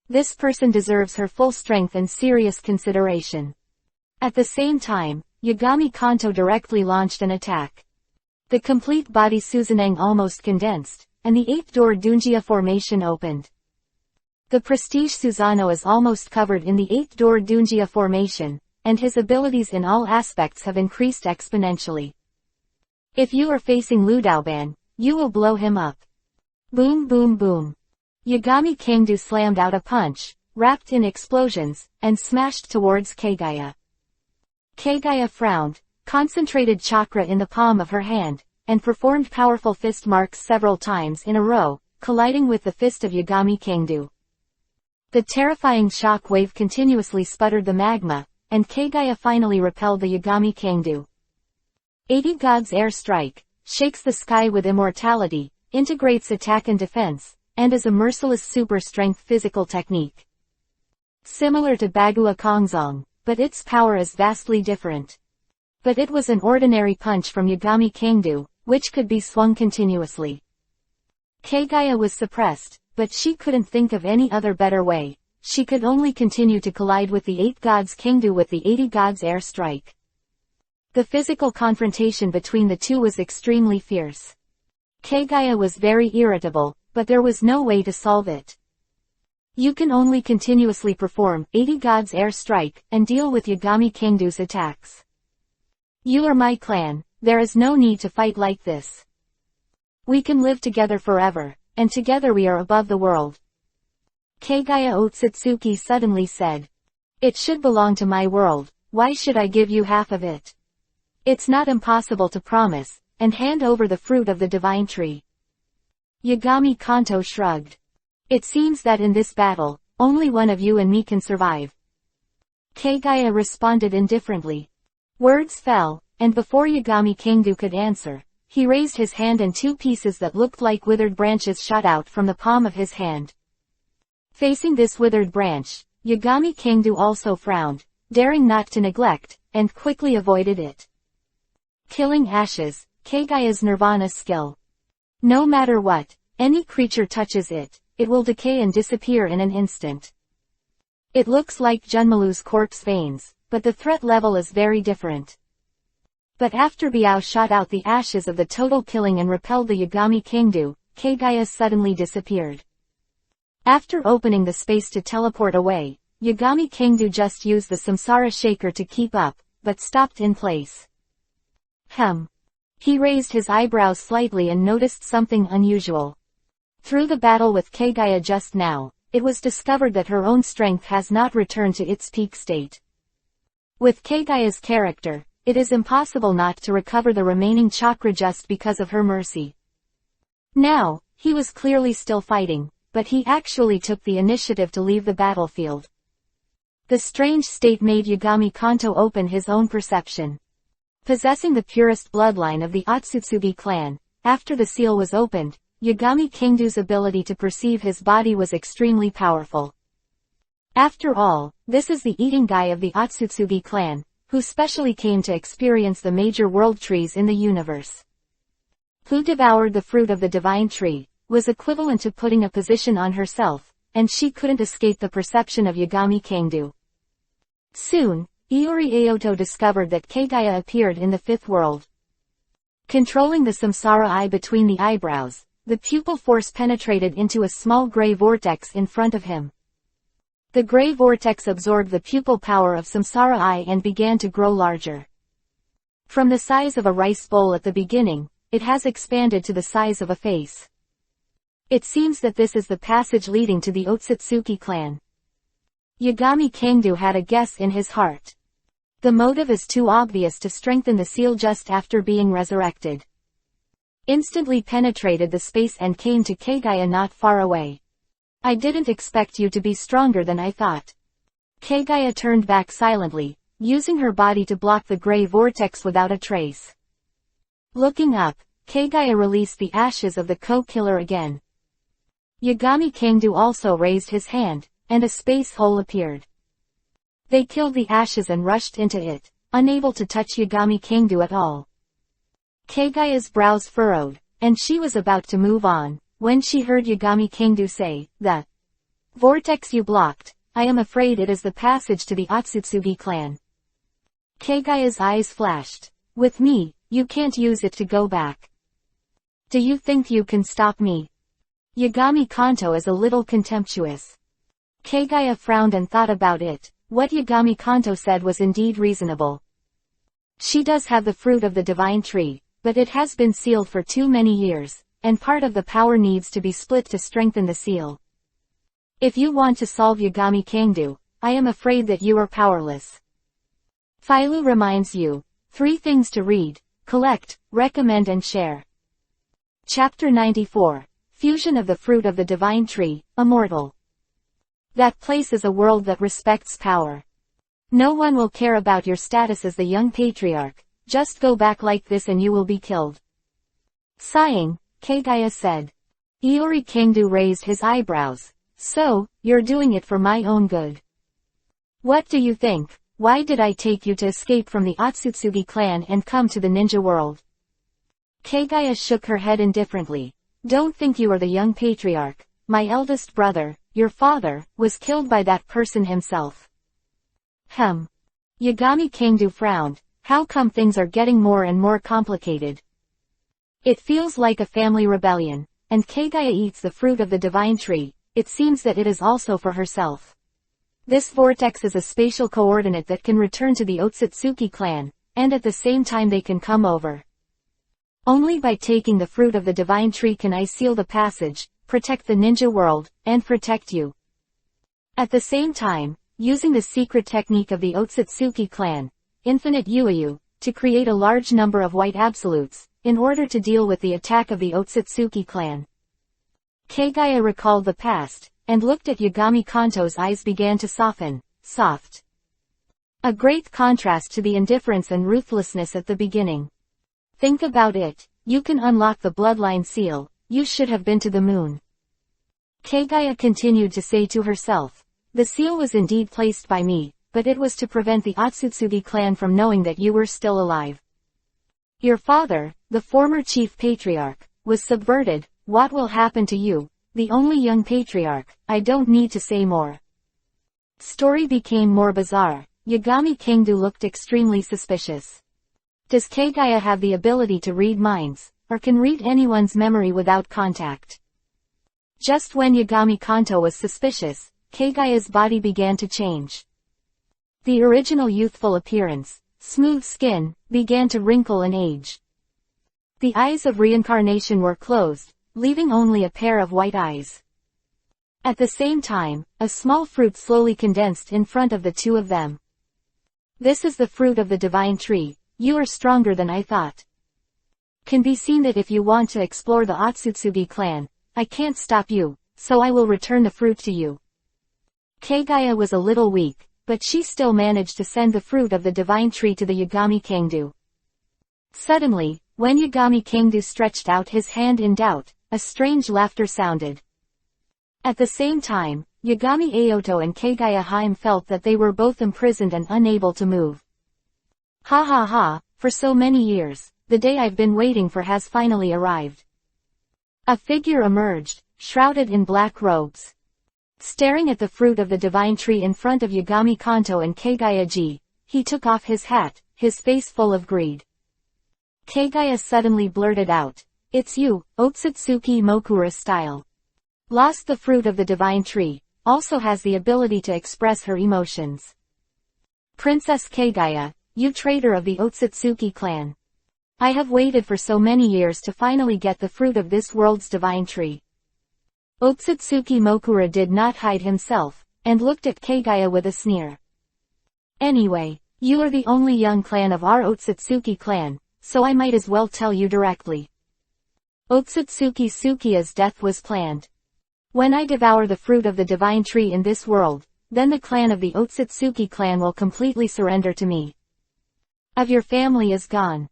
This person deserves her full strength and serious consideration. At the same time, Yagami Kanto directly launched an attack. The complete body Suzanang almost condensed, and the 8-door Dunjia formation opened. The prestige Susano is almost covered in the 8-door Dunjia formation, and his abilities in all aspects have increased exponentially. If you are facing Ludaoban, you will blow him up. Boom boom boom. Yagami Kingdo slammed out a punch, wrapped in explosions, and smashed towards Kagaya. Kagaya frowned, concentrated chakra in the palm of her hand, and performed powerful fist marks several times in a row, colliding with the fist of Yagami Kingdo. The terrifying shock wave continuously sputtered the magma, and Kagaya finally repelled the Yagami Kingdo. 80 God's Air Strike, shakes the sky with immortality, integrates attack and defense, and is a merciless super-strength physical technique. Similar to Bagua Kongzong, but its power is vastly different. But it was an ordinary punch from Yagami Kingdo, which could be swung continuously. Kagaya was suppressed, but she couldn't think of any other better way. She could only continue to collide with the 8 Gods Kingdo with the 80 Gods Air Strike. The physical confrontation between the two was extremely fierce. Kagaya was very irritable, but there was no way to solve it. You can only continuously perform 80 Gods Air Strike and deal with Yagami Kingdo's attacks. You are my clan, there is no need to fight like this. We can live together forever, and together we are above the world. Kagaya Otsutsuki suddenly said. It should belong to my world, why should I give you half of it? It's not impossible to promise, and hand over the fruit of the divine tree. Yagami Kanto shrugged. It seems that in this battle, only one of you and me can survive. Kagaya responded indifferently. Words fell, and before Yagami Kingdo could answer, he raised his hand and 2 pieces that looked like withered branches shot out from the palm of his hand. Facing this withered branch, Yagami Kingdo also frowned, daring not to neglect, and quickly avoided it. Killing ashes, Kagaya's nirvana skill. No matter what, any creature touches it, it will decay and disappear in an instant. It looks like Junmalu's corpse veins, but the threat level is very different. But after Biao shot out the ashes of the total killing and repelled the Yagami Kingdo, Kagaya suddenly disappeared. After opening the space to teleport away, Yagami Kingdo just used the Samsara Shaker to keep up, but stopped in place. He raised his eyebrows slightly and noticed something unusual. Through the battle with Kagaya just now, it was discovered that her own strength has not returned to its peak state. With Kagaya's character, it is impossible not to recover the remaining chakra just because of her mercy. Now, he was clearly still fighting, but he actually took the initiative to leave the battlefield. The strange state made Yagami Kanto open his own perception. Possessing the purest bloodline of the Otsutsugi clan, after the seal was opened, Yagami Kingdo's ability to perceive his body was extremely powerful. After all, this is the eating guy of the Otsutsugi clan, who specially came to experience the major world trees in the universe. Who devoured the fruit of the divine tree, was equivalent to putting a position on herself, and she couldn't escape the perception of Yagami Kingdo. Soon, Iori Aoto discovered that Kagaya appeared in the fifth world. Controlling the samsara eye between the eyebrows, the pupil force penetrated into a small gray vortex in front of him. The gray vortex absorbed the pupil power of samsara eye and began to grow larger. From the size of a rice bowl at the beginning, it has expanded to the size of a face. It seems that this is the passage leading to the Otsutsuki clan. Yagami Kingdo had a guess in his heart. The motive is too obvious to strengthen the seal just after being resurrected. Instantly penetrated the space and came to Kagaya not far away. I didn't expect you to be stronger than I thought. Kagaya turned back silently, using her body to block the gray vortex without a trace. Looking up, Kagaya released the ashes of the co-killer again. Yagami Kingdo also raised his hand, and a space hole appeared. They killed the ashes and rushed into it, unable to touch Yagami Kingdo at all. Kagaya's brows furrowed, and she was about to move on, when she heard Yagami Kingdo say, "The vortex you blocked, I am afraid it is the passage to the Otsutsugi clan." Kagaya's eyes flashed. "With me, you can't use it to go back. Do you think you can stop me?" Yagami Kanto is a little contemptuous. Kagaya frowned and thought about it. What Yagami Kanto said was indeed reasonable. She does have the fruit of the divine tree, but it has been sealed for too many years, and part of the power needs to be split to strengthen the seal. If you want to solve Yagami Kingdo, I am afraid that you are powerless. Philo reminds you, 3 things to read, collect, recommend and share. Chapter 94, Fusion of the Fruit of the Divine Tree, Immortal. That place is a world that respects power. No one will care about your status as the young patriarch, just go back like this and you will be killed. Sighing, Kagaya said. Iori Kingdo raised his eyebrows. So, you're doing it for my own good. What do you think? Why did I take you to escape from the Otsutsugi clan and come to the ninja world? Kagaya shook her head indifferently. Don't think you are the young patriarch. My eldest brother, your father, was killed by that person himself. Yagami Kingdo frowned. How come things are getting more and more complicated? It feels like a family rebellion, and Kagaya eats the fruit of the divine tree. It seems that it is also for herself. This vortex is a spatial coordinate that can return to the Otsutsuki clan, and at the same time they can come over. Only by taking the fruit of the divine tree can I seal the passage, protect the ninja world, and protect you. At the same time, using the secret technique of the Otsutsuki clan, Infinite Yuyu, to create a large number of white absolutes, in order to deal with the attack of the Otsutsuki clan. Kagaya recalled the past, and looked at Yagami Kanto's eyes began to soften, soft. A great contrast to the indifference and ruthlessness at the beginning. Think about it, you can unlock the bloodline seal, you should have been to the moon. Kagaya continued to say to herself, the seal was indeed placed by me, but it was to prevent the Otsutsugi clan from knowing that you were still alive. Your father, the former chief patriarch, was subverted. What will happen to you, the only young patriarch? I don't need to say more. Story became more bizarre. Yagami Kingdo looked extremely suspicious. Does Kagaya have the ability to read minds, or can read anyone's memory without contact? Just when Yagami Kanto was suspicious, Kagaya's body began to change. The original youthful appearance, smooth skin, began to wrinkle and age. The eyes of reincarnation were closed, leaving only a pair of white eyes. At the same time, a small fruit slowly condensed in front of the two of them. This is the fruit of the divine tree. You are stronger than I thought. Can be seen that if you want to explore the Otsutsuki clan, I can't stop you, so I will return the fruit to you. Kagaya was a little weak, but she still managed to send the fruit of the divine tree to the Yagami Kangdu. Suddenly, when Yagami Kangdu stretched out his hand in doubt, a strange laughter sounded. At the same time, Yagami Aoto and Kagaya Haim felt that they were both imprisoned and unable to move. Ha ha ha, for so many years, the day I've been waiting for has finally arrived. A figure emerged, shrouded in black robes. Staring at the fruit of the divine tree in front of Yagami Kanto and Kagaya-ji, he took off his hat, his face full of greed. Kagaya suddenly blurted out, "It's you, Otsutsuki Mokura style. Lost the fruit of the divine tree, also has the ability to express her emotions. Princess Kagaya, you traitor of the Otsutsuki clan. I have waited for so many years to finally get the fruit of this world's divine tree." Otsutsuki Mokura did not hide himself, and looked at Kagaya with a sneer. "Anyway, you are the only young clan of our Otsutsuki clan, so I might as well tell you directly. Otsutsuki Tsukiya's death was planned. When I devour the fruit of the divine tree in this world, then the clan of the Otsutsuki clan will completely surrender to me. Of your family is gone."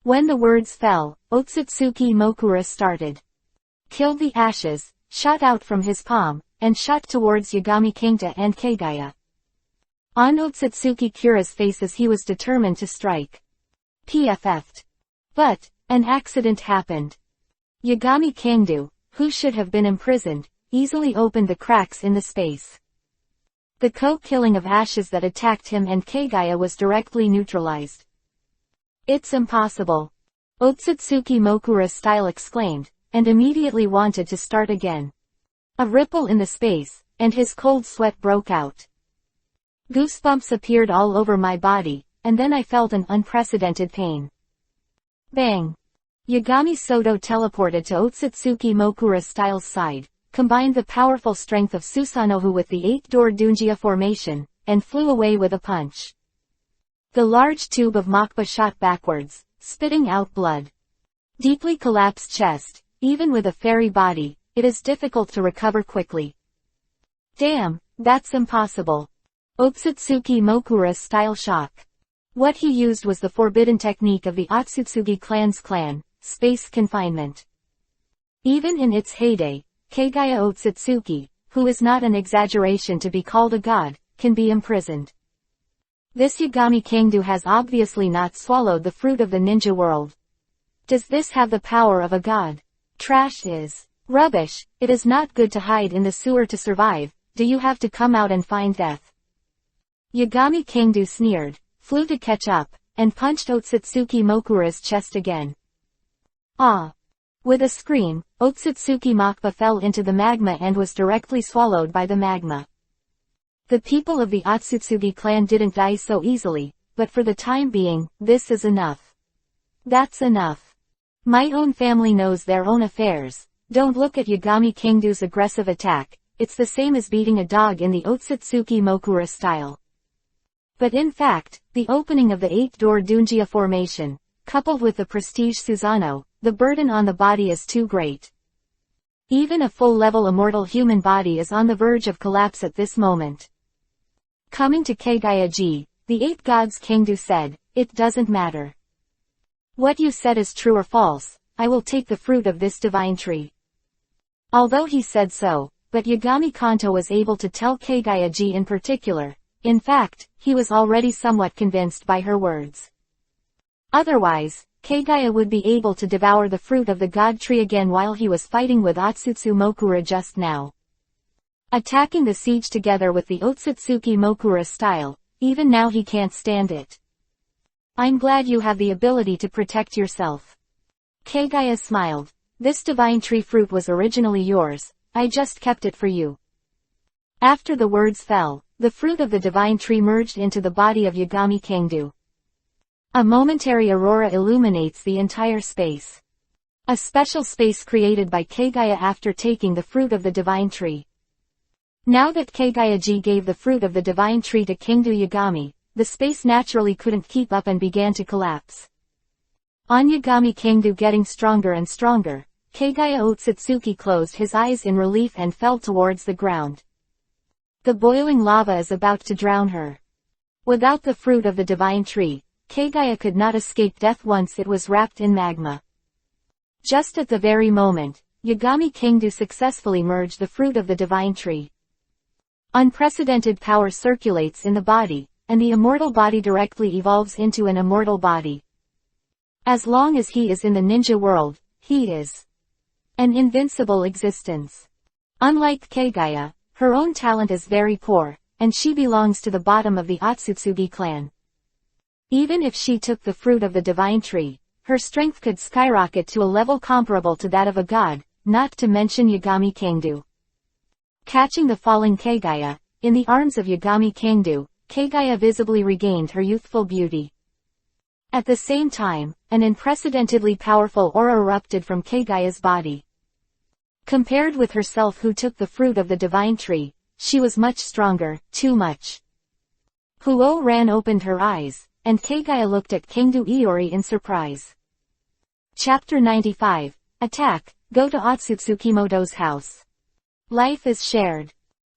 When the words fell, Otsutsuki Mokura started. Killed the ashes, shot out from his palm, and shot towards Yagami Kangta and Kagaya. On Otsutsuki Kura's faces he was determined to strike. PFF'd. But, an accident happened. Yagami Kangdu, who should have been imprisoned, easily opened the cracks in the space. The co-killing of ashes that attacked him and Kagaya was directly neutralized. "It's impossible," Otsutsuki Mokura style exclaimed, and immediately wanted to start again. A ripple in the space, and his cold sweat broke out. Goosebumps appeared all over my body, and then I felt an unprecedented pain. Bang! Yagami Soto teleported to Otsutsuki Mokura style's side, combined the powerful strength of Susanoo with the 8-door Dunjia formation, and flew away with a punch. The large tube of Mokba shot backwards, spitting out blood. Deeply collapsed chest, even with a fairy body, it is difficult to recover quickly. Damn, that's impossible. Otsutsuki Mokura style shock. What he used was the forbidden technique of the Otsutsuki clan's clan, space confinement. Even in its heyday, Kagaya Otsutsuki, who is not an exaggeration to be called a god, can be imprisoned. This Yagami Kangdu has obviously not swallowed the fruit of the ninja world. Does this have the power of a god? Trash is rubbish. It is not good to hide in the sewer to survive. Do you have to come out and find death? Yagami Kangdu sneered, flew to catch up, and punched Otsutsuki Mokura's chest again. Ah! With a scream, Otsutsuki Mokba fell into the magma and was directly swallowed by the magma. The people of the Otsutsuki clan didn't die so easily, but for the time being, this is enough. That's enough. My own family knows their own affairs. Don't look at Yagami Kangdu's aggressive attack, it's the same as beating a dog in the Otsutsuki Mokura style. But in fact, the opening of the 8-door Dunjia formation, coupled with the prestige Susanoo, the burden on the body is too great. Even a full-level immortal human body is on the verge of collapse at this moment. Coming to Kagaya-ji, the 8 gods Kangdu said, "It doesn't matter. What you said is true or false, I will take the fruit of this divine tree." Although he said so, but Yagami Kanto was able to tell Kagaya-ji in particular. In fact, he was already somewhat convinced by her words. Otherwise, Kagaya would be able to devour the fruit of the god tree again while he was fighting with Otsutsu Mokura just now. Attacking the siege together with the Otsutsuki Mokura style, even now he can't stand it. I'm glad you have the ability to protect yourself. Kagaya smiled. This divine tree fruit was originally yours, I just kept it for you. After the words fell, the fruit of the divine tree merged into the body of Yagami Kangdu. A momentary aurora illuminates the entire space. A special space created by Kagaya after taking the fruit of the divine tree. Now that Kagaya-ji gave the fruit of the divine tree to Kangdu Yagami, the space naturally couldn't keep up and began to collapse. On Yagami Kangdu getting stronger and stronger, Kagaya Otsutsuki closed his eyes in relief and fell towards the ground. The boiling lava is about to drown her. Without the fruit of the divine tree, Kagaya could not escape death once it was wrapped in magma. Just at the very moment, Yagami Kangdu successfully merged the fruit of the divine tree. Unprecedented power circulates in the body, and the immortal body directly evolves into an immortal body. As long as he is in the ninja world, he is an invincible existence. Unlike Kagaya, her own talent is very poor, and she belongs to the bottom of the Otsutsuki clan. Even if she took the fruit of the divine tree, her strength could skyrocket to a level comparable to that of a god, not to mention Yagami Kangdu. Catching the falling Kagaya, in the arms of Yagami Kangdu, Kagaya visibly regained her youthful beauty. At the same time, an unprecedentedly powerful aura erupted from Kagaya's body. Compared with herself who took the fruit of the divine tree, she was much stronger, too much. Huo Ran opened her eyes, and Kagaya looked at Kangdu Iori in surprise. Chapter 95, Attack, Go to Otsutsukimoto's house. Life is shared.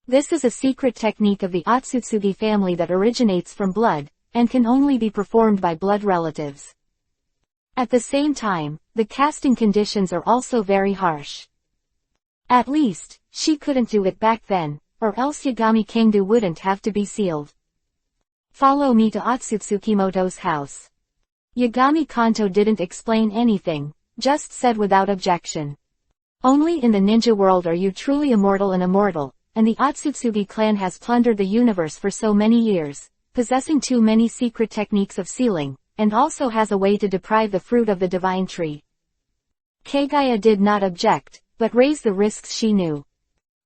This is a secret technique of the Otsutsuki family that originates from blood, and can only be performed by blood relatives. At the same time, the casting conditions are also very harsh. At least, she couldn't do it back then, or else Yagami Kangdu wouldn't have to be sealed. Follow me to Otsutsukimoto's house. Yagami Kanto didn't explain anything, just said without objection. Only in the ninja world are you truly immortal and immortal, and the Otsutsuki clan has plundered the universe for so many years, possessing too many secret techniques of sealing, and also has a way to deprive the fruit of the divine tree. Kagaya did not object, but raised the risks she knew.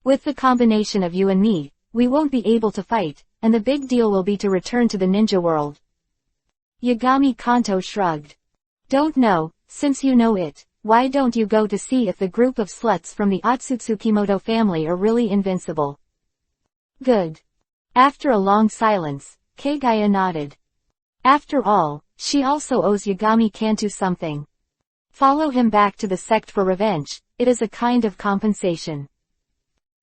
With the combination of you and me, we won't be able to fight, and the big deal will be to return to the ninja world. Yagami Kanto shrugged. Don't know, since you know it, why don't you go to see if the group of sluts from the Otsutsukimoto family are really invincible? Good. After a long silence, Kagaya nodded. After all, she also owes Yagami Kanto something. Follow him back to the sect for revenge, it is a kind of compensation.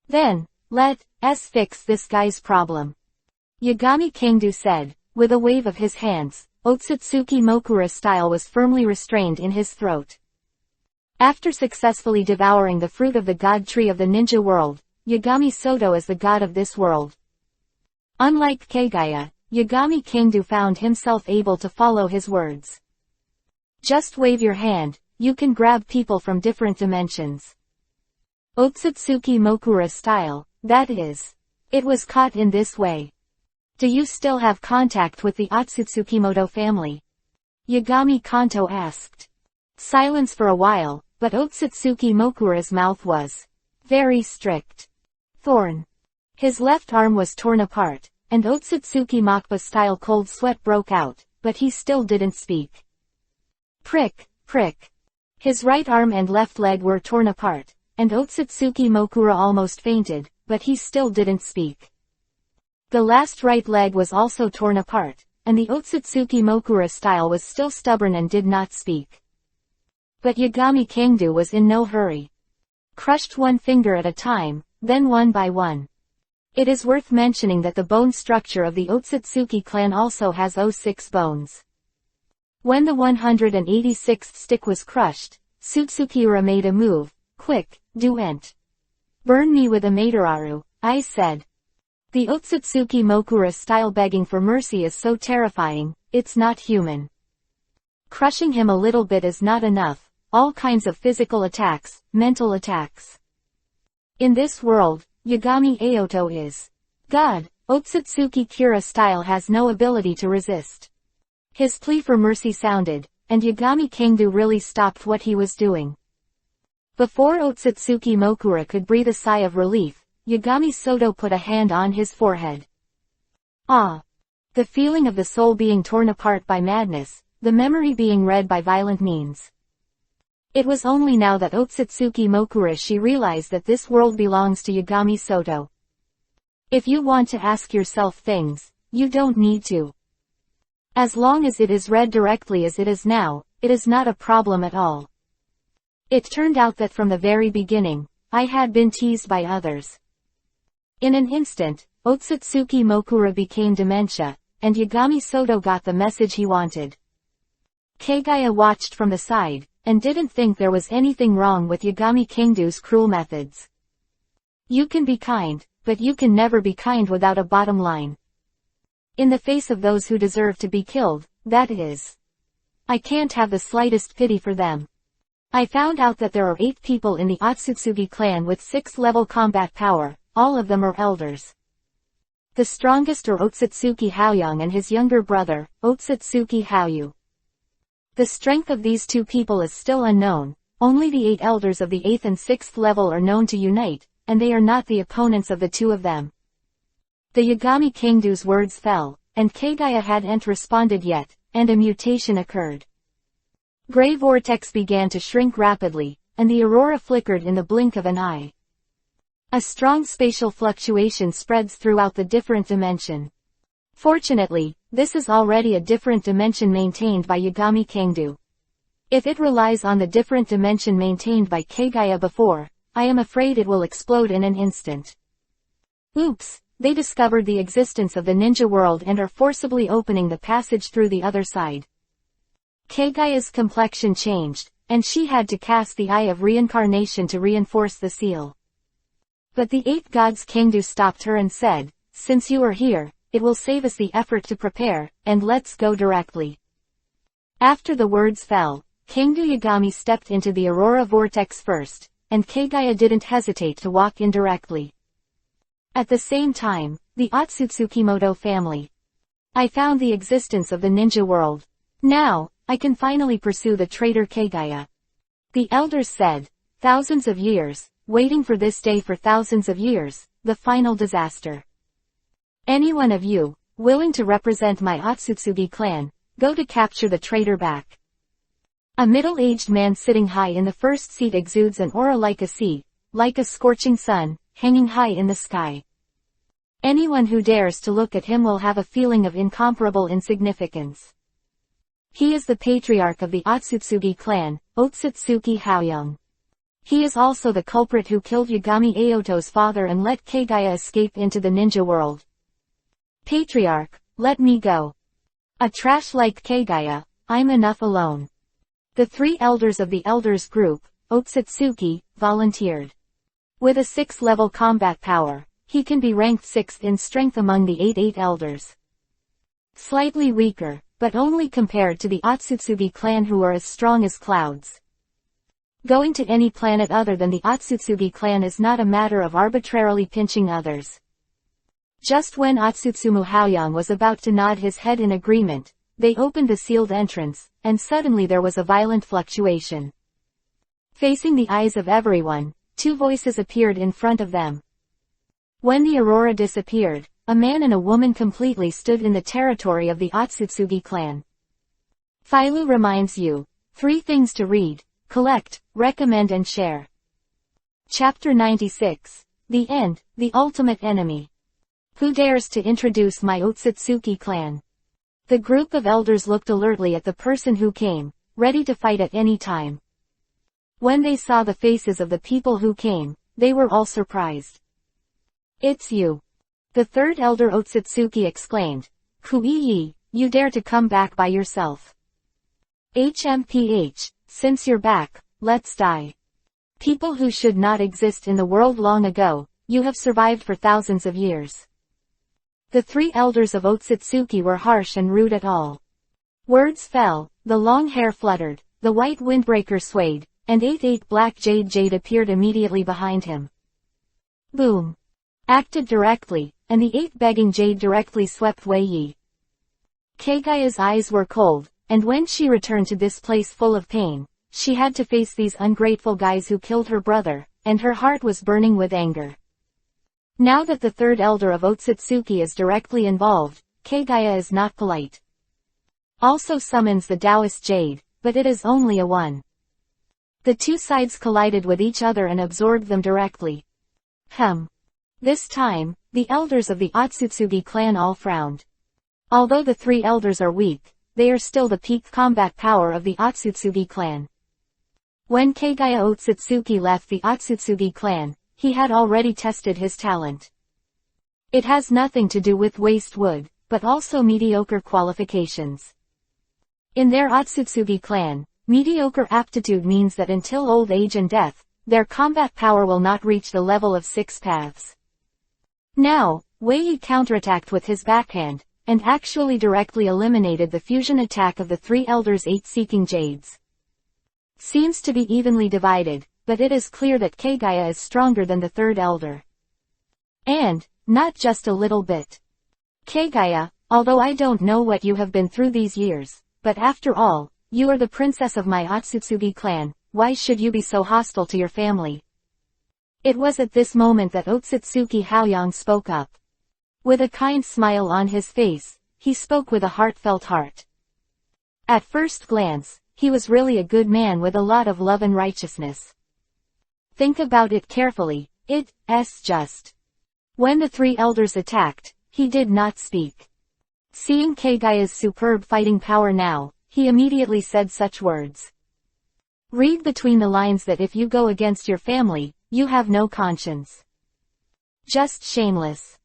Then, let's fix this guy's problem. Yagami Kangdu said, with a wave of his hands. Otsutsuki Mokura style was firmly restrained in his throat. After successfully devouring the fruit of the god tree of the ninja world, Yagami Soto is the god of this world. Unlike Kagaya, Yagami Kangdu found himself able to follow his words. Just wave your hand, you can grab people from different dimensions. Otsutsuki Mokura style, that is. It was caught in this way. Do you still have contact with the Otsutsukimoto family? Yagami Kanto asked. Silence for a while, but Otsutsuki Mokura's mouth was very strict. Thorn. His left arm was torn apart, and Otsutsuki Mokba-style cold sweat broke out, but he still didn't speak. Prick, prick. His right arm and left leg were torn apart, and Otsutsuki Mokura almost fainted, but he still didn't speak. The last right leg was also torn apart, and the Otsutsuki Mokura style was still stubborn and did not speak. But Yagami Kangdu was in no hurry. Crushed one finger at a time, then one by one. It is worth mentioning that the bone structure of the Otsutsuki clan also has 06 bones. When the 186th stick was crushed, Tsutsukira made a move. Quick, do ent. Burn me with a Materaru, I said. The Otsutsuki Mokura style begging for mercy is so terrifying, it's not human. Crushing him a little bit is not enough, all kinds of physical attacks, mental attacks. In this world, Yagami Aoto is God. Otsutsuki Kira style has no ability to resist. His plea for mercy sounded, and Yagami Kangdu really stopped what he was doing. Before Otsutsuki Mokura could breathe a sigh of relief, Yagami Soto put a hand on his forehead. Ah! The feeling of the soul being torn apart by madness, the memory being read by violent means. It was only now that Otsutsuki Mokura she realized that this world belongs to Yagami Soto. If you want to ask yourself things, you don't need to. As long as it is read directly as it is now, it is not a problem at all. It turned out that from the very beginning, I had been teased by others. In an instant, Otsutsuki Mokura became dementia, and Yagami Soto got the message he wanted. Kagaya watched from the side, and didn't think there was anything wrong with Yagami Kengdu's cruel methods. You can be kind, but you can never be kind without a bottom line. In the face of those who deserve to be killed, that is. I can't have the slightest pity for them. I found out that there are 8 people in the Otsutsuki clan with 6-level combat power, all of them are elders. The strongest are Otsutsuki Haoyang and his younger brother, Otsutsuki Haoyu. The strength of these 2 people is still unknown, only the 8 elders of the 8th and 6th level are known to unite, and they are not the opponents of the 2 of them. The Yagami Kengdu's words fell, and Kagaya hadn't responded yet, and a mutation occurred. Gray vortex began to shrink rapidly, and the aurora flickered in the blink of an eye. A strong spatial fluctuation spreads throughout the different dimension. Fortunately, this is already a different dimension maintained by Yagami Kengdu. If it relies on the different dimension maintained by Kagaya before, I am afraid it will explode in an instant. Oops, they discovered the existence of the ninja world and are forcibly opening the passage through the other side. Kagaya's complexion changed, and she had to cast the Eye of Reincarnation to reinforce the seal. But the 8 gods Kengdu stopped her and said, "Since you are here, it will save us the effort to prepare, and let's go directly." After the words fell, Kengdu Yagami stepped into the aurora vortex first, and Kagaya didn't hesitate to walk in directly. At the same time, the Otsutsukimoto family. I found the existence of the ninja world. Now, I can finally pursue the traitor Kagaya. The elders said, thousands of years, waiting for this day for thousands of years, the final disaster. Any one of you, willing to represent my Otsutsuki clan, go to capture the traitor back. A middle-aged man sitting high in the first seat exudes an aura like a sea, like a scorching sun, hanging high in the sky. Anyone who dares to look at him will have a feeling of incomparable insignificance. He is the patriarch of the Otsutsuki clan, Otsutsuki Haoyang. He is also the culprit who killed Yagami Aoto's father and let Kagaya escape into the ninja world. Patriarch, let me go. A trash like Kagaya, I'm enough alone. The 3 elders of the elders group, Otsutsuki, volunteered. With a 6-level combat power, he can be ranked 6th in strength among the 8 elders. Slightly weaker, but only compared to the Otsutsuki clan who are as strong as clouds. Going to any planet other than the Otsutsuki clan is not a matter of arbitrarily pinching others. Just when Otsutsumu Haoyang was about to nod his head in agreement, they opened the sealed entrance, and suddenly there was a violent fluctuation. Facing the eyes of everyone, 2 voices appeared in front of them. When the aurora disappeared, a man and a woman completely stood in the territory of the Otsutsuki clan. Phailu reminds you, 3 things to read, collect, recommend and share. Chapter 96. The End, the Ultimate Enemy. Who dares to introduce my Otsutsuki clan? The group of elders looked alertly at the person who came, ready to fight at any time. When they saw the faces of the people who came, they were all surprised. It's you. The 3rd elder Otsutsuki exclaimed. Kuii, you dare to come back by yourself. HMPH, since you're back, let's die. People who should not exist in the world long ago, you have survived for thousands of years. The 3 elders of Otsutsuki were harsh and rude at all. Words fell, the long hair fluttered, the white windbreaker swayed, and 8 black jade appeared immediately behind him. Boom. Acted directly, and the 8 begging jade directly swept Wei Yi. Kagaya's eyes were cold, and when she returned to this place full of pain, she had to face these ungrateful guys who killed her brother, and her heart was burning with anger. Now that the 3rd elder of Otsutsuki is directly involved, Kagaya is not polite. Also summons the Taoist jade, but it is only a 1. The 2 sides collided with each other and absorbed them directly. This time, the elders of the Otsutsuki clan all frowned. Although the three elders are weak, they are still the peak combat power of the Otsutsugi clan. When Kagaya Otsutsuki left the Otsutsugi clan, he had already tested his talent. It has nothing to do with waste wood, but also mediocre qualifications. In their Otsutsugi clan, mediocre aptitude means that until old age and death, their combat power will not reach the level of 6 paths. Now, Wei counterattacked with his backhand, and actually directly eliminated the fusion attack of the three elders' 8 seeking jades. Seems to be evenly divided, but it is clear that Kagaya is stronger than the third elder. And, not just a little bit. Kagaya, although I don't know what you have been through these years, but after all, you are the princess of my Otsutsugi clan, why should you be so hostile to your family? It was at this moment that Otsutsuki Haoyang spoke up. With a kind smile on his face, he spoke with a heartfelt heart. At first glance, he was really a good man with a lot of love and righteousness. Think about it carefully, it's just. When the three elders attacked, he did not speak. Seeing Kagaya's superb fighting power now, he immediately said such words. Read between the lines that if you go against your family, you have no conscience. Just shameless.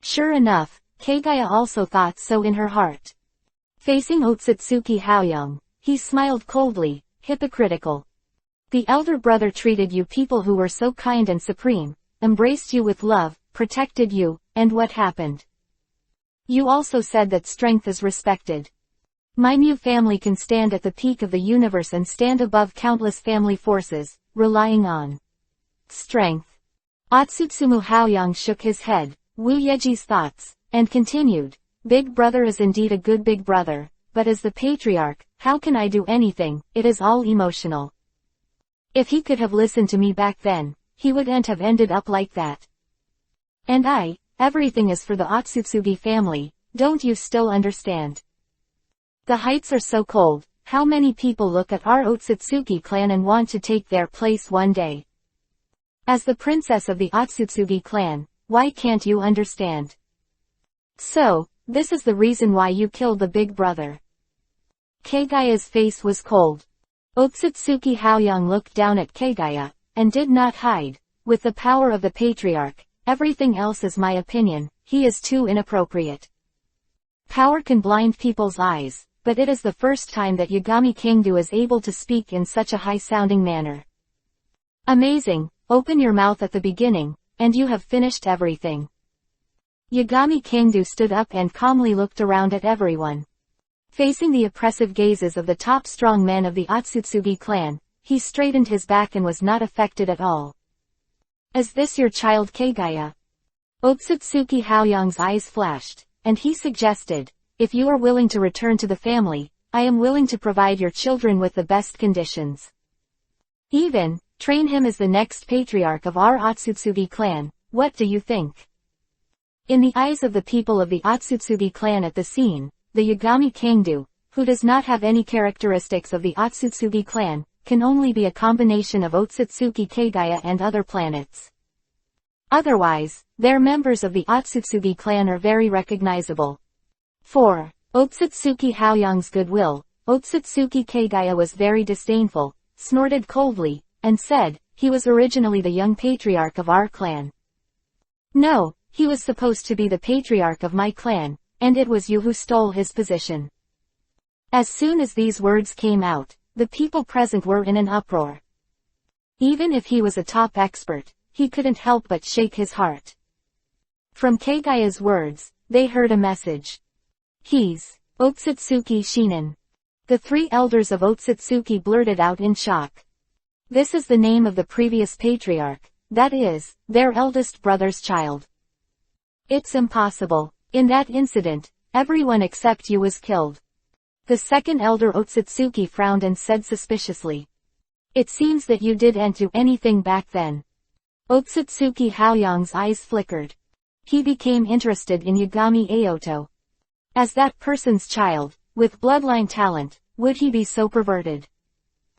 Sure enough, Kagaya also thought so in her heart. Facing Otsutsuki Haoyang, he smiled coldly, hypocritical. The elder brother treated you people who were so kind and supreme, embraced you with love, protected you, and what happened? You also said that strength is respected. My new family can stand at the peak of the universe and stand above countless family forces, relying on strength. Otsutsumu Haoyang shook his head, Wu Yeji's thoughts, and continued, Big brother is indeed a good big brother, but as the patriarch, how can I do anything, it is all emotional. If he could have listened to me back then, he wouldn't have ended up like that. And everything is for the Otsutsugi family, don't you still understand? The heights are so cold, how many people look at our Otsutsugi clan and want to take their place one day? As the princess of the Otsutsugi clan, why can't you understand? So, this is the reason why you killed the big brother. Kagaya's face was cold. Otsutsuki Haoyang looked down at Kagaya, and did not hide. With the power of the patriarch, everything else is my opinion, he is too inappropriate. Power can blind people's eyes, but it is the first time that Yagami Kingdu is able to speak in such a high-sounding manner. Amazing, open your mouth at the beginning, and you have finished everything. Yagami Kingdu stood up and calmly looked around at everyone. Facing the oppressive gazes of the top strong men of the Otsutsugi clan, he straightened his back and was not affected at all. Is this your child Kagaya? Otsutsuki Haoyang's eyes flashed, and he suggested, if you are willing to return to the family, I am willing to provide your children with the best conditions. Even, train him as the next patriarch of our Otsutsugi clan, what do you think? In the eyes of the people of the Otsutsugi clan at the scene, the Yagami Kingdu, who does not have any characteristics of the Otsutsugi clan, can only be a combination of Otsutsuki Kagaya and other planets. Otherwise, their members of the Otsutsugi clan are very recognizable. 4. Otsutsuki Haoyang's goodwill, Otsutsuki Kagaya was very disdainful, snorted coldly, and said, he was originally the young patriarch of our clan. No, he was supposed to be the patriarch of my clan, and it was you who stole his position. As soon as these words came out, the people present were in an uproar. Even if he was a top expert, he couldn't help but shake his heart. From Kagaya's words, they heard a message. He's Otsutsuki Shinin. The three elders of Otsutsuki blurted out in shock. This is the name of the previous patriarch, that is, their eldest brother's child. It's impossible. In that incident, everyone except you was killed. The second elder Otsutsuki frowned and said suspiciously. It seems that you didn't do anything back then. Otsutsuki Haoyang's eyes flickered. He became interested in Yagami Aoto. As that person's child, with bloodline talent, would he be so perverted?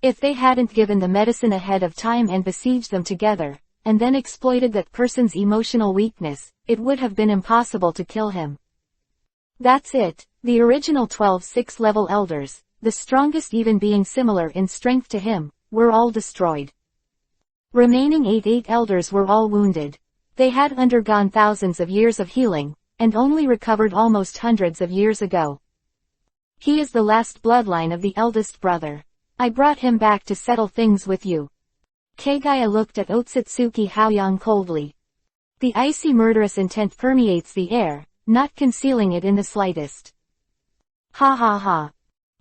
If they hadn't given the medicine ahead of time and besieged them together, and then exploited that person's emotional weakness, it would have been impossible to kill him. That's it, the original 12 6th-level elders, the strongest even being similar in strength to him, were all destroyed. Remaining 8 elders were all wounded. They had undergone thousands of years of healing, and only recovered almost hundreds of years ago. He is the last bloodline of the eldest brother. I brought him back to settle things with you. Kagaya looked at Otsutsuki Haoyang coldly. The icy murderous intent permeates the air, not concealing it in the slightest. Ha ha ha.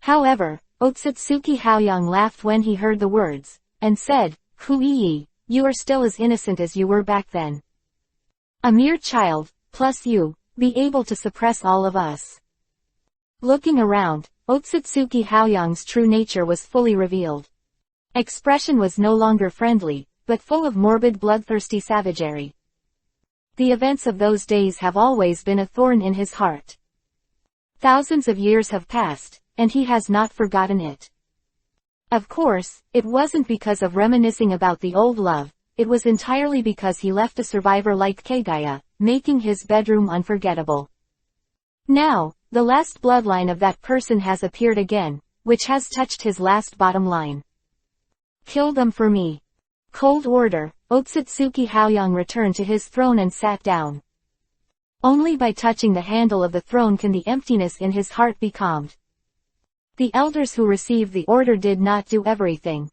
However, Otsutsuki Haoyang laughed when he heard the words, and said, Huiyi, you are still as innocent as you were back then. A mere child, plus you, be able to suppress all of us. Looking around, Otsutsuki Haoyang's true nature was fully revealed. Expression was no longer friendly, but full of morbid bloodthirsty savagery. The events of those days have always been a thorn in his heart. Thousands of years have passed, and he has not forgotten it. Of course, it wasn't because of reminiscing about the old love, it was entirely because he left a survivor like Kagaya, making his bedroom unforgettable. Now, the last bloodline of that person has appeared again, which has touched his last bottom line. Kill them for me. Cold order, Otsutsuki Haoyang returned to his throne and sat down. Only by touching the handle of the throne can the emptiness in his heart be calmed. The elders who received the order did not do everything.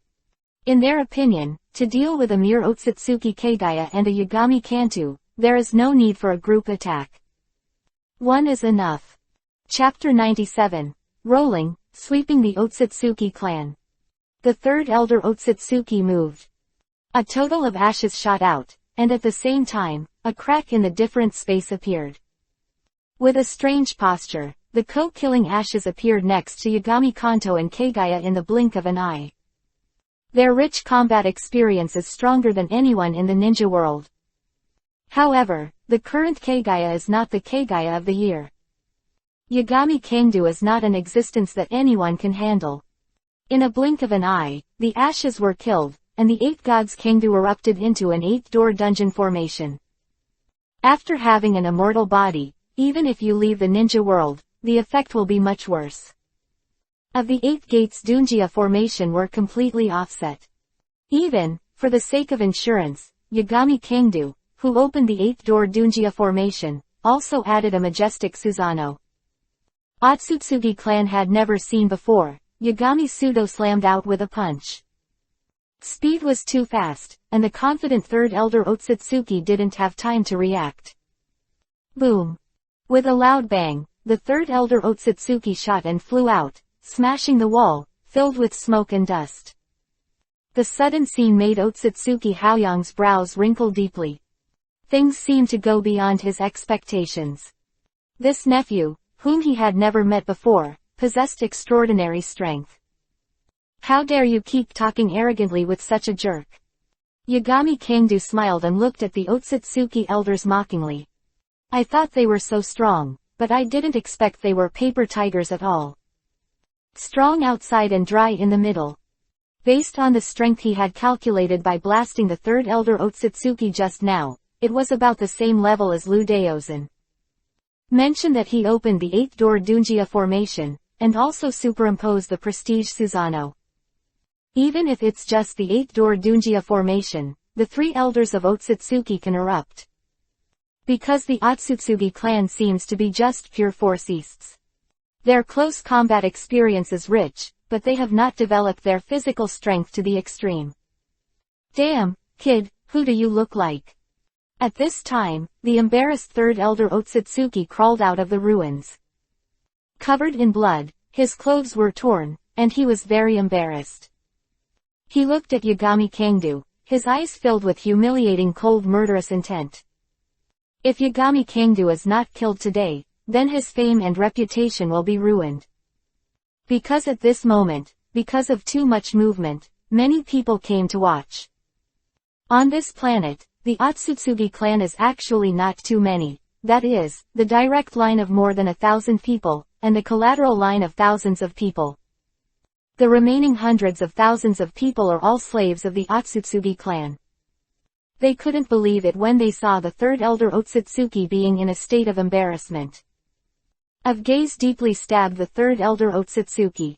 In their opinion, to deal with a mere Otsutsuki Kagaya and a Yagami Kanto, there is no need for a group attack. One is enough. Chapter 97. Rolling, sweeping the Otsutsuki clan. The third elder Otsutsuki moved. A total of ashes shot out, and at the same time, a crack in the different space appeared. With a strange posture, the killing ashes appeared next to Yagami Kanto and Kagaya in the blink of an eye. Their rich combat experience is stronger than anyone in the ninja world. However, the current Kagaya is not the Kagaya of the year. Yagami Kanto is not an existence that anyone can handle. In a blink of an eye, the ashes were killed, and the 8 gods Kanto erupted into an 8-door dungeon formation. After having an immortal body, even if you leave the ninja world, the effect will be much worse. Of the 8 gates Dunjia formation were completely offset. Even, for the sake of insurance, Yagami Kanto, who opened the 8-door Dunjia formation, also added a majestic Susanoo. Otsutsuki clan had never seen before, Yagami Sudo slammed out with a punch. Speed was too fast, and the confident third elder Otsutsuki didn't have time to react. Boom. With a loud bang, the third elder Otsutsuki shot and flew out, smashing the wall, filled with smoke and dust. The sudden scene made Otsutsuki Haoyang's brows wrinkle deeply. Things seemed to go beyond his expectations. This nephew, whom he had never met before, possessed extraordinary strength. How dare you keep talking arrogantly with such a jerk? Yagami Kanto smiled and looked at the Otsutsuki elders mockingly. I thought they were so strong, but I didn't expect they were paper tigers at all. Strong outside and dry in the middle. Based on the strength he had calculated by blasting the third elder Otsutsuki just now, it was about the same level as Liu Daozan. Mention that he opened the 8-door Dunjia formation, and also superimposed the prestige Susanoo. Even if it's just the 8-door Dunjia formation, the 3 elders of Otsutsuki can erupt. Because the Otsutsuki clan seems to be just pure forceists. Their close combat experience is rich, but they have not developed their physical strength to the extreme. Damn, kid, who do you look like? At this time, the embarrassed third elder Otsutsuki crawled out of the ruins. Covered in blood, his clothes were torn, and he was very embarrassed. He looked at Yagami Kanto, his eyes filled with humiliating cold murderous intent. If Yagami Kanto is not killed today, then his fame and reputation will be ruined. Because at this moment, because of too much movement, many people came to watch. On this planet, the Otsutsuki clan is actually not too many, that is, the direct line of more than 1,000 people, and the collateral line of thousands of people. The remaining hundreds of thousands of people are all slaves of the Otsutsuki clan. They couldn't believe it when they saw the third elder Otsutsuki being in a state of embarrassment. of gaze deeply stabbed the third elder Otsutsuki.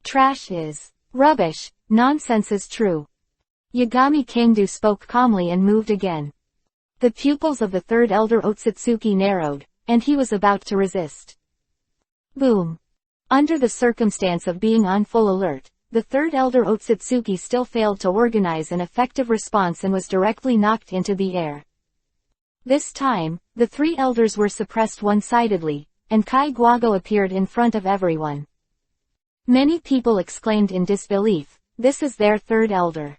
Trash is rubbish, nonsense is true. Yagami Kangdu spoke calmly and moved again. The pupils of the third elder Otsutsuki narrowed, and he was about to resist. Boom. Under the circumstance of being on full alert, the third elder Otsutsuki still failed to organize an effective response and was directly knocked into the air. This time, the three elders were suppressed one-sidedly, and Kai Guago appeared in front of everyone. Many people exclaimed in disbelief, "This is their third elder."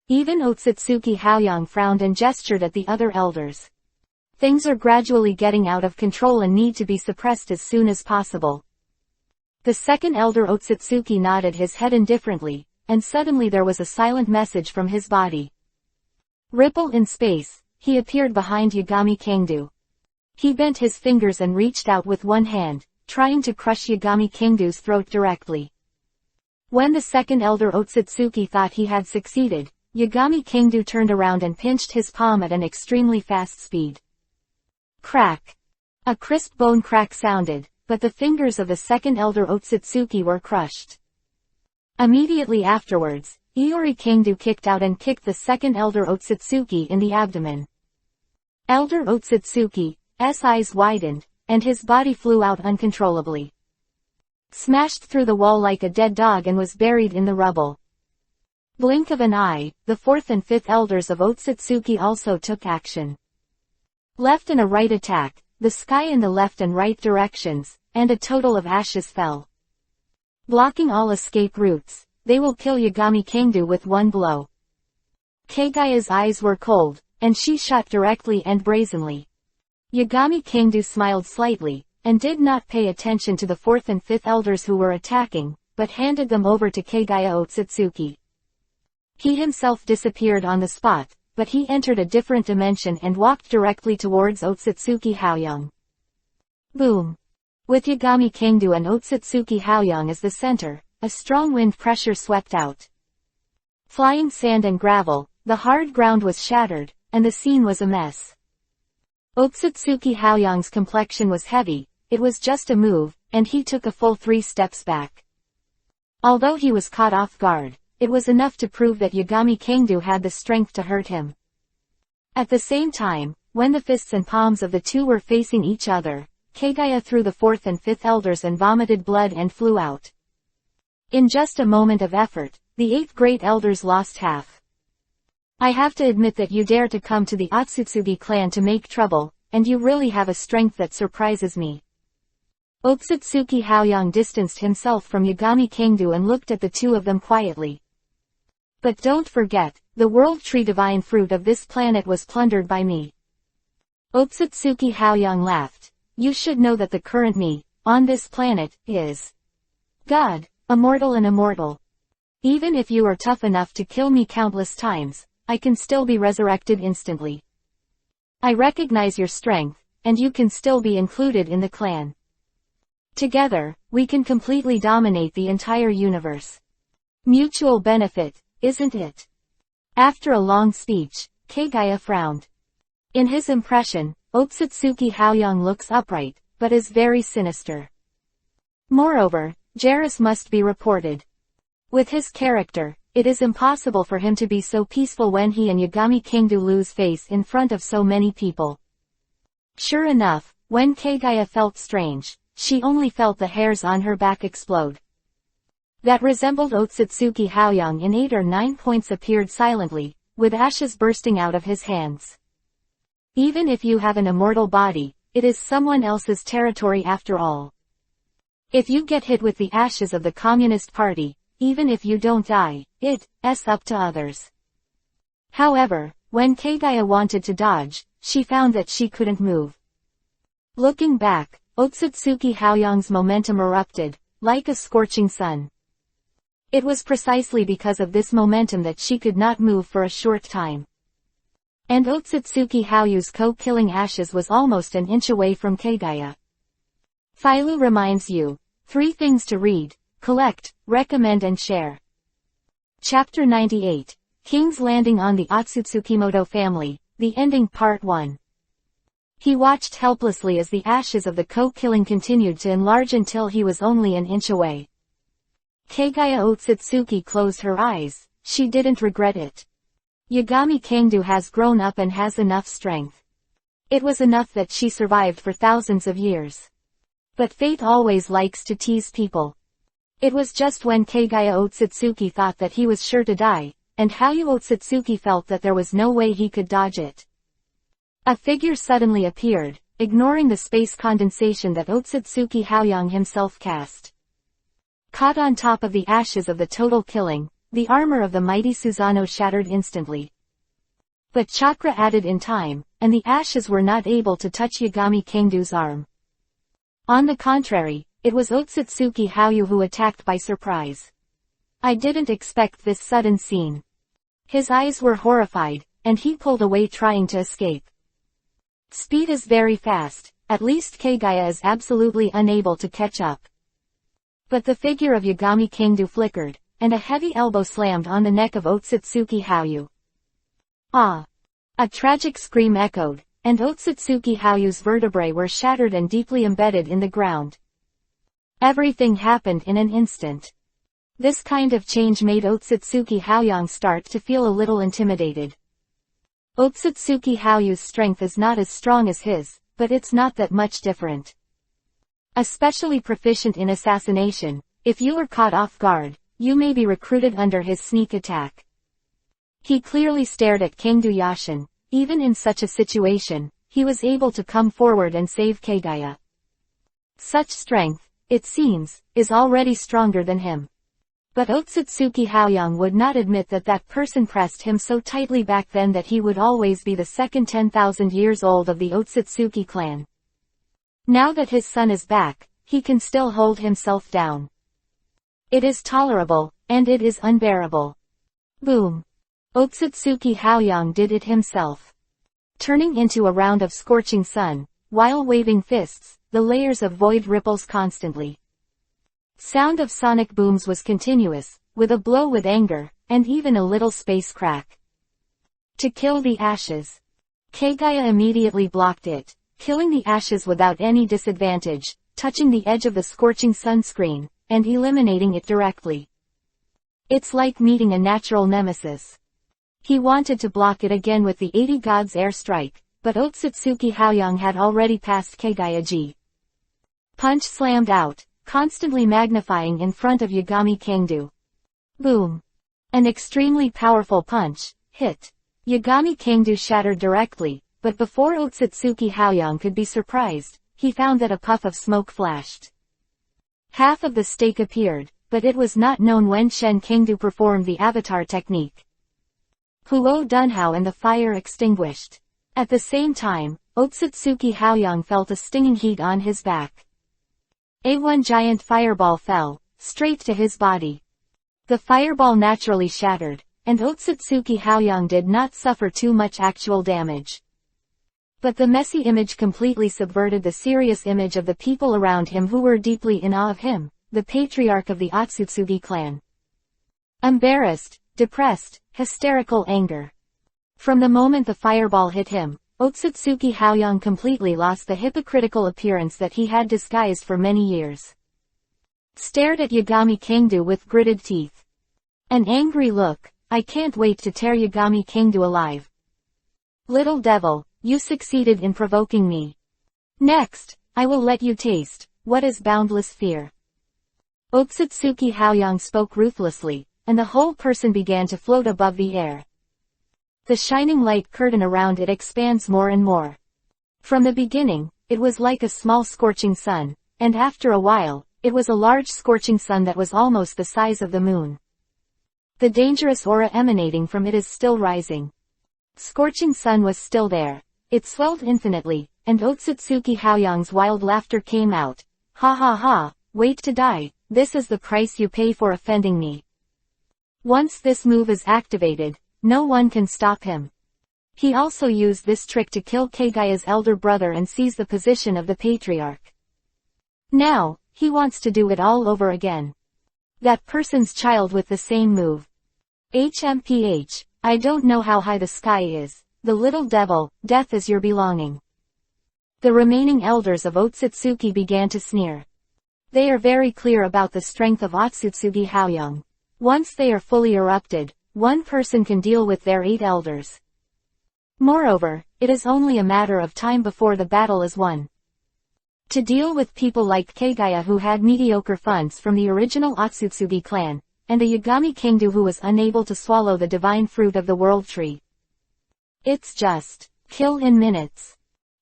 Even Otsutsuki Haoyang frowned and gestured at the other elders. Things are gradually getting out of control and need to be suppressed as soon as possible. The second elder Otsutsuki nodded his head indifferently, and suddenly there was a silent message from his body. Ripple in space, he appeared behind Yagami Kangdu. He bent his fingers and reached out with one hand, trying to crush Yagami Kangdu's throat directly. When the second elder Otsutsuki thought he had succeeded, Yagami Kangdu turned around and pinched his palm at an extremely fast speed. Crack! A crisp bone crack sounded, but the fingers of the second elder Otsutsuki were crushed. Immediately afterwards, Iori Kangdu kicked out and kicked the second elder Otsutsuki in the abdomen. Elder Otsutsuki's eyes widened, and his body flew out uncontrollably. Smashed through the wall like a dead dog and was buried in the rubble. Blink of an eye, the fourth and fifth elders of Otsutsuki also took action. Left and a right attack, the sky in the left and right directions, and a total of ashes fell. Blocking all escape routes, they will kill Yagami Kangdu with one blow. Keigaya's eyes were cold, and she shot directly and brazenly. Yagami Kangdu smiled slightly, and did not pay attention to the fourth and fifth elders who were attacking, but handed them over to Keigaya Otsutsuki. He himself disappeared on the spot, but he entered a different dimension and walked directly towards Otsutsuki Haoyang. Boom! With Yagami Kangdu and Otsutsuki Haoyang as the center, a strong wind pressure swept out. Flying sand and gravel, the hard ground was shattered, and the scene was a mess. Otsutsuki Haoyang's complexion was heavy, it was just a move, and he took a full 3 steps back. Although he was caught off guard, it was enough to prove that Yagami Kangdu had the strength to hurt him. At the same time, when the fists and palms of the two were facing each other, Keigaya threw the fourth and fifth elders and vomited blood and flew out. In just a moment of effort, the eighth great elders lost half. I have to admit that you dare to come to the Otsutsuki clan to make trouble, and you really have a strength that surprises me. Otsutsuki Haoyang distanced himself from Yagami Kangdu and looked at the two of them quietly. But don't forget, the world tree divine fruit of this planet was plundered by me. Otsutsuki Haoyang laughed. You should know that the current me, on this planet, is God, immortal and immortal. Even if you are tough enough to kill me countless times, I can still be resurrected instantly. I recognize your strength, and you can still be included in the clan. Together, we can completely dominate the entire universe. Mutual benefit, isn't it? After a long speech, Keigaya frowned. In his impression, Otsutsuki Haoyang looks upright, but is very sinister. Moreover, Jairus must be reported. With his character, it is impossible for him to be so peaceful when he and Yagami Kangdu lose face in front of so many people. Sure enough, when Keigaya felt strange, she only felt the hairs on her back explode. That resembled Otsutsuki Haoyang in 8 or 9 points appeared silently, with ashes bursting out of his hands. Even if you have an immortal body, it is someone else's territory after all. If you get hit with the ashes of the Communist Party, even if you don't die, it's up to others. However, when Keigaya wanted to dodge, she found that she couldn't move. Looking back, Otsutsuki Haoyang's momentum erupted, like a scorching sun. It was precisely because of this momentum that she could not move for a short time. And Otsutsuki Haoyu's co-killing ashes was almost an inch away from Keigaya. Philo reminds you, 3 things to read, collect, recommend and share. Chapter 98, King's Landing on the Otsutsukimoto Family, The Ending Part 1. He watched helplessly as the ashes of the killing continued to enlarge until he was only an inch away. Kagaya Otsutsuki closed her eyes. She didn't regret it. Yagami Kangdu has grown up and has enough strength. It was enough that she survived for thousands of years. But fate always likes to tease people. It was just when Kagaya Otsutsuki thought that he was sure to die, and Hayu Otsutsuki felt that there was no way he could dodge it. A figure suddenly appeared, ignoring the space condensation that Otsutsuki Haoyang himself cast. Caught on top of the ashes of the total killing, the armor of the mighty Susanoo shattered instantly. But chakra added in time, and the ashes were not able to touch Yagami Kangdu's arm. On the contrary, it was Otsutsuki Haoyu who attacked by surprise. I didn't expect this sudden scene. His eyes were horrified, and he pulled away trying to escape. Speed is very fast, at least Kagaya is absolutely unable to catch up. But the figure of Yagami Kangdu flickered, and a heavy elbow slammed on the neck of Otsutsuki Haoyu. Ah! A tragic scream echoed, and Otsutsuki Haoyu's vertebrae were shattered and deeply embedded in the ground. Everything happened in an instant. This kind of change made Otsutsuki Haoyang start to feel a little intimidated. Otsutsuki Haoyu's strength is not as strong as his, but it's not that much different. Especially proficient in assassination, if you are caught off guard, you may be recruited under his sneak attack. He clearly stared at Kangdu Yashin. Even in such a situation, he was able to come forward and save Kagaya. Such strength, it seems, is already stronger than him. But Otsutsuki Haoyang would not admit that that person pressed him so tightly back then that he would always be the second 10,000 years old of the Otsutsuki clan. Now that his son is back, he can still hold himself down. It is tolerable, and it is unbearable. Boom! Otsutsuki Haoyang did it himself. Turning into a round of scorching sun, while waving fists, the layers of void ripples constantly. Sound of sonic booms was continuous, with a blow with anger, and even a little space crack. To kill the ashes. Kagaya immediately blocked it, killing the ashes without any disadvantage, touching the edge of the scorching sunscreen, and eliminating it directly. It's like meeting a natural nemesis. He wanted to block it again with the 80 Gods air strike, but Otsutsuki Haoyang had already passed Kagaya-ji. Punch slammed out, constantly magnifying in front of Yagami Kangdu. Boom! An extremely powerful punch hit. Yagami Kangdu shattered directly, but before Otsutsuki Haoyang could be surprised, he found that a puff of smoke flashed. Half of the stake appeared, but it was not known when Shen Kangdu performed the avatar technique. Huo Dunhao and the fire extinguished. At the same time, Otsutsuki Haoyang felt a stinging heat on his back. One giant fireball fell, straight to his body. The fireball naturally shattered, and Otsutsuki Haoyang did not suffer too much actual damage. But the messy image completely subverted the serious image of the people around him who were deeply in awe of him, the patriarch of the Otsutsuki clan. Embarrassed, depressed, hysterical anger. From the moment the fireball hit him, Otsutsuki Haoyang completely lost the hypocritical appearance that he had disguised for many years. Stared at Yagami Kangdu with gritted teeth. An angry look. I can't wait to tear Yagami Kangdu alive. Little devil, you succeeded in provoking me. Next, I will let you taste what is boundless fear. Otsutsuki Haoyang spoke ruthlessly, and the whole person began to float above the air. The shining light curtain around it expands more and more. From the beginning, it was like a small scorching sun, and after a while, it was a large scorching sun that was almost the size of the moon. The dangerous aura emanating from it is still rising. Scorching sun was still there. It swelled infinitely, and Otsutsuki Haoyang's wild laughter came out. Ha ha ha, wait to die, this is the price you pay for offending me. Once this move is activated, no one can stop him. He also used this trick to kill Kagaya's elder brother and seize the position of the patriarch. Now, he wants to do it all over again. That person's child with the same move. HMPH, I don't know how high the sky is. The little devil, death is your belonging. The remaining elders of Otsutsuki began to sneer. They are very clear about the strength of Otsutsuki Haoyang. Once they are fully erupted, one person can deal with their 8 elders. Moreover, it is only a matter of time before the battle is won. To deal with people like Kagaya who had mediocre funds from the original Otsutsuki clan, and a Yagami Kingdu who was unable to swallow the divine fruit of the world tree. It's just kill in minutes.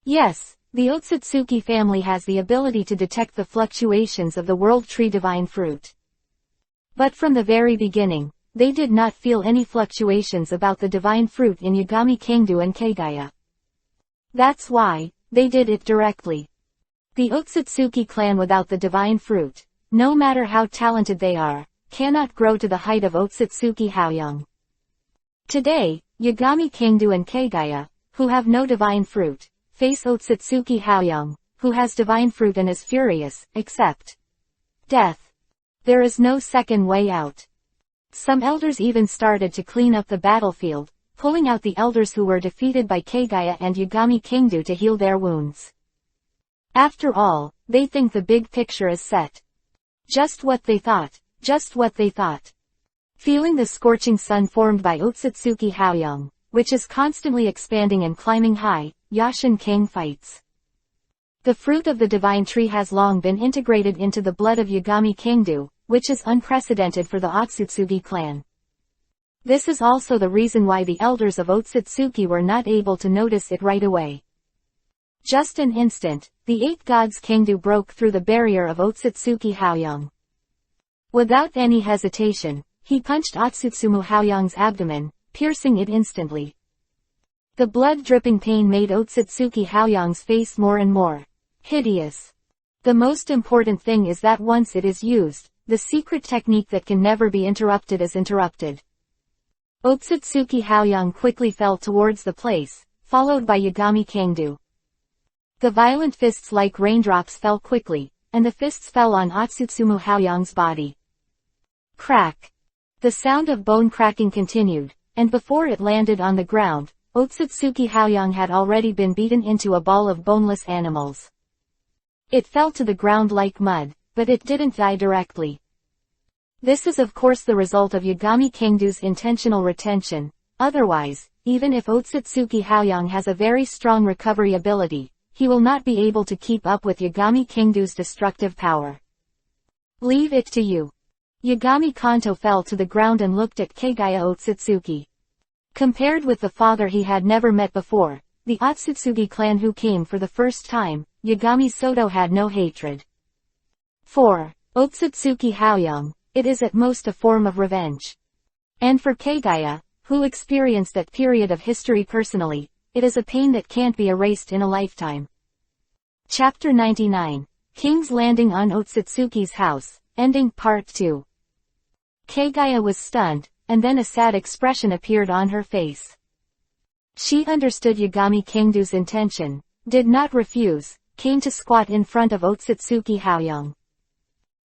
Yes, the Otsutsuki family has the ability to detect the fluctuations of the world tree divine fruit. But from the very beginning, they did not feel any fluctuations about the divine fruit in Yagami Kingdu and Kagaya. That's why, they did it directly. The Otsutsuki clan without the divine fruit, no matter how talented they are, cannot grow to the height of Otsutsuki Haoyang. Today, Yagami Kingdu and Kagaya, who have no divine fruit, face Otsutsuki Haoyang, who has divine fruit and is furious, except death. There is no second way out. Some elders even started to clean up the battlefield, pulling out the elders who were defeated by Kagaya and Yagami Kingdu to heal their wounds. After all, they think the big picture is set. Just what they thought, just what they thought. Feeling the scorching sun formed by Otsutsuki Haoyang, which is constantly expanding and climbing high, Yashin King fights. The fruit of the divine tree has long been integrated into the blood of Yagami Kingdu, which is unprecedented for the Otsutsuki clan. This is also the reason why the elders of Otsutsuki were not able to notice it right away. Just an instant, the 8 gods Kingdu broke through the barrier of Otsutsuki Haoyang. Without any hesitation, he punched Otsutsumu Haoyang's abdomen, piercing it instantly. The blood-dripping pain made Otsutsuki Haoyang's face more and more hideous. The most important thing is that once it is used, the secret technique that can never be interrupted is interrupted. Otsutsuki Haoyang quickly fell towards the place, followed by Yagami Kingdu. The violent fists like raindrops fell quickly, and the fists fell on Otsutsumu Haoyang's body. Crack! The sound of bone cracking continued, and before it landed on the ground, Otsutsuki Haoyang had already been beaten into a ball of boneless animals. It fell to the ground like mud, but it didn't die directly. This is of course the result of Yagami Kingdu's intentional retention. Otherwise, even if Otsutsuki Haoyang has a very strong recovery ability, he will not be able to keep up with Yagami Kingdu's destructive power. Leave it to you. Yagami Kanto fell to the ground and looked at Kagaya Otsutsuki. Compared with the father he had never met before, the Otsutsuki clan who came for the first time, Yagami Soto had no hatred. For Otsutsuki Haoyang, it is at most a form of revenge. And for Kagaya, who experienced that period of history personally, it is a pain that can't be erased in a lifetime. Chapter 99. King's Landing on Otsutsuki's House, ending Part 2. Kagaya was stunned, and then a sad expression appeared on her face. She understood Yagami Kingdu's intention, did not refuse, came to squat in front of Otsutsuki Haoyang.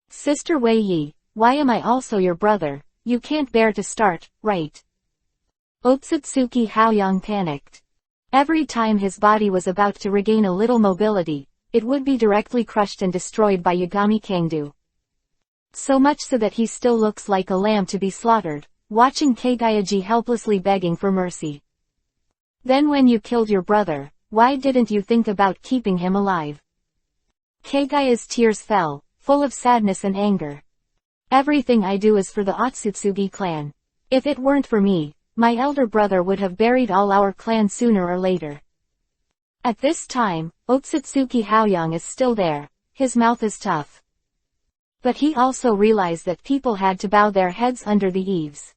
Sister Wei Yi, why am I also your brother? You can't bear to start, right? Otsutsuki Haoyang panicked. Every time his body was about to regain a little mobility, it would be directly crushed and destroyed by Yagami Kingdu. So much so that he still looks like a lamb to be slaughtered, watching Kagayaji helplessly begging for mercy. Then when you killed your brother, why didn't you think about keeping him alive? Kagaya's tears fell, full of sadness and anger. Everything I do is for the Otsutsuki clan. If it weren't for me, my elder brother would have buried all our clan sooner or later. At this time, Otsutsuki Haoyang is still there, his mouth is tough. But he also realized that people had to bow their heads under the eaves.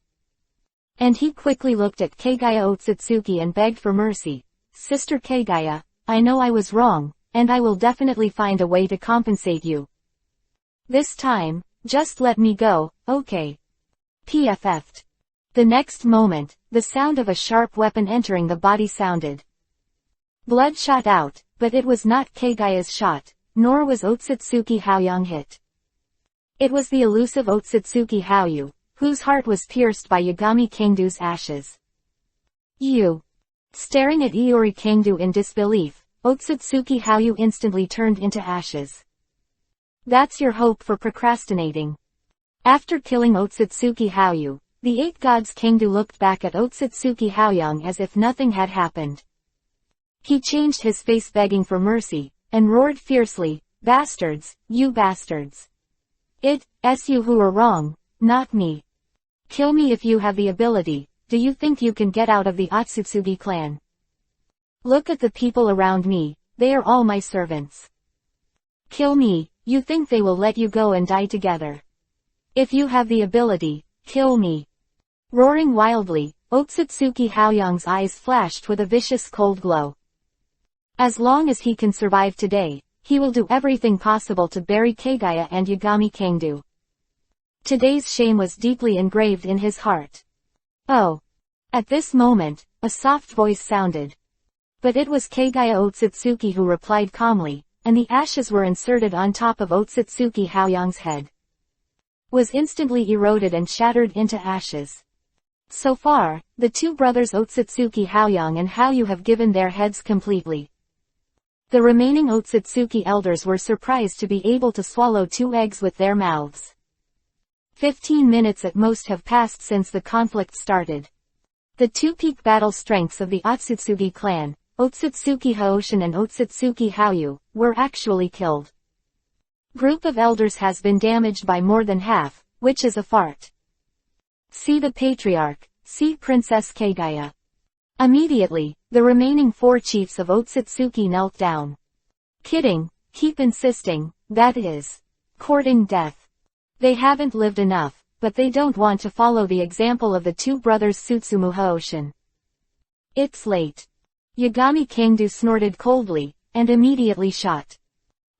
And he quickly looked at Kagaya Otsutsuki and begged for mercy. Sister Kagaya, I know I was wrong, and I will definitely find a way to compensate you. This time, just let me go, okay? PFF'd. The next moment, the sound of a sharp weapon entering the body sounded. Blood shot out, but it was not Kagaya's shot, nor was Otsutsuki Haoyang hit. It was the elusive Otsutsuki Haoyu, whose heart was pierced by Yagami Kingdu's ashes. You. Staring at Iori Kingdu in disbelief, Otsutsuki Hauyu instantly turned into ashes. That's your hope for procrastinating. After killing Otsutsuki Hauyu, the 8 gods Kangdu looked back at Otsutsuki Haoyang as if nothing had happened. He changed his face begging for mercy, and roared fiercely, "Bastards, you bastards! It's you who are wrong, not me. Kill me if you have the ability. Do you think you can get out of the Otsutsuki clan? Look at the people around me, they are all my servants. Kill me, you think they will let you go and die together? If you have the ability, kill me." Roaring wildly, Otsutsuki Haoyang's eyes flashed with a vicious cold glow. As long as he can survive today, he will do everything possible to bury Kagaya and Yagami Kangdu. Today's shame was deeply engraved in his heart. Oh! At this moment, a soft voice sounded. But it was Kagaya Otsutsuki who replied calmly, and the ashes were inserted on top of Otsutsuki Haoyang's head. Was instantly eroded and shattered into ashes. So far, the 2 brothers Otsutsuki Haoyang and Hauyu have given their heads completely. The remaining Otsutsuki elders were surprised to be able to swallow 2 eggs with their mouths. 15 minutes at most have passed since the conflict started. The 2 peak battle strengths of the Otsutsuki clan, Otsutsuki Haoshin and Otsutsuki Hauyu, were actually killed. Group of elders has been damaged by more than half, which is a fart. See the patriarch, see Princess Kagaya. Immediately, the remaining 4 chiefs of Otsutsuki knelt down. Kidding, keep insisting, that is. Courting death. They haven't lived enough, but they don't want to follow the example of the 2 brothers Tsutsumu Haoshin. It's late. Yagami Kangdu snorted coldly, and immediately shot.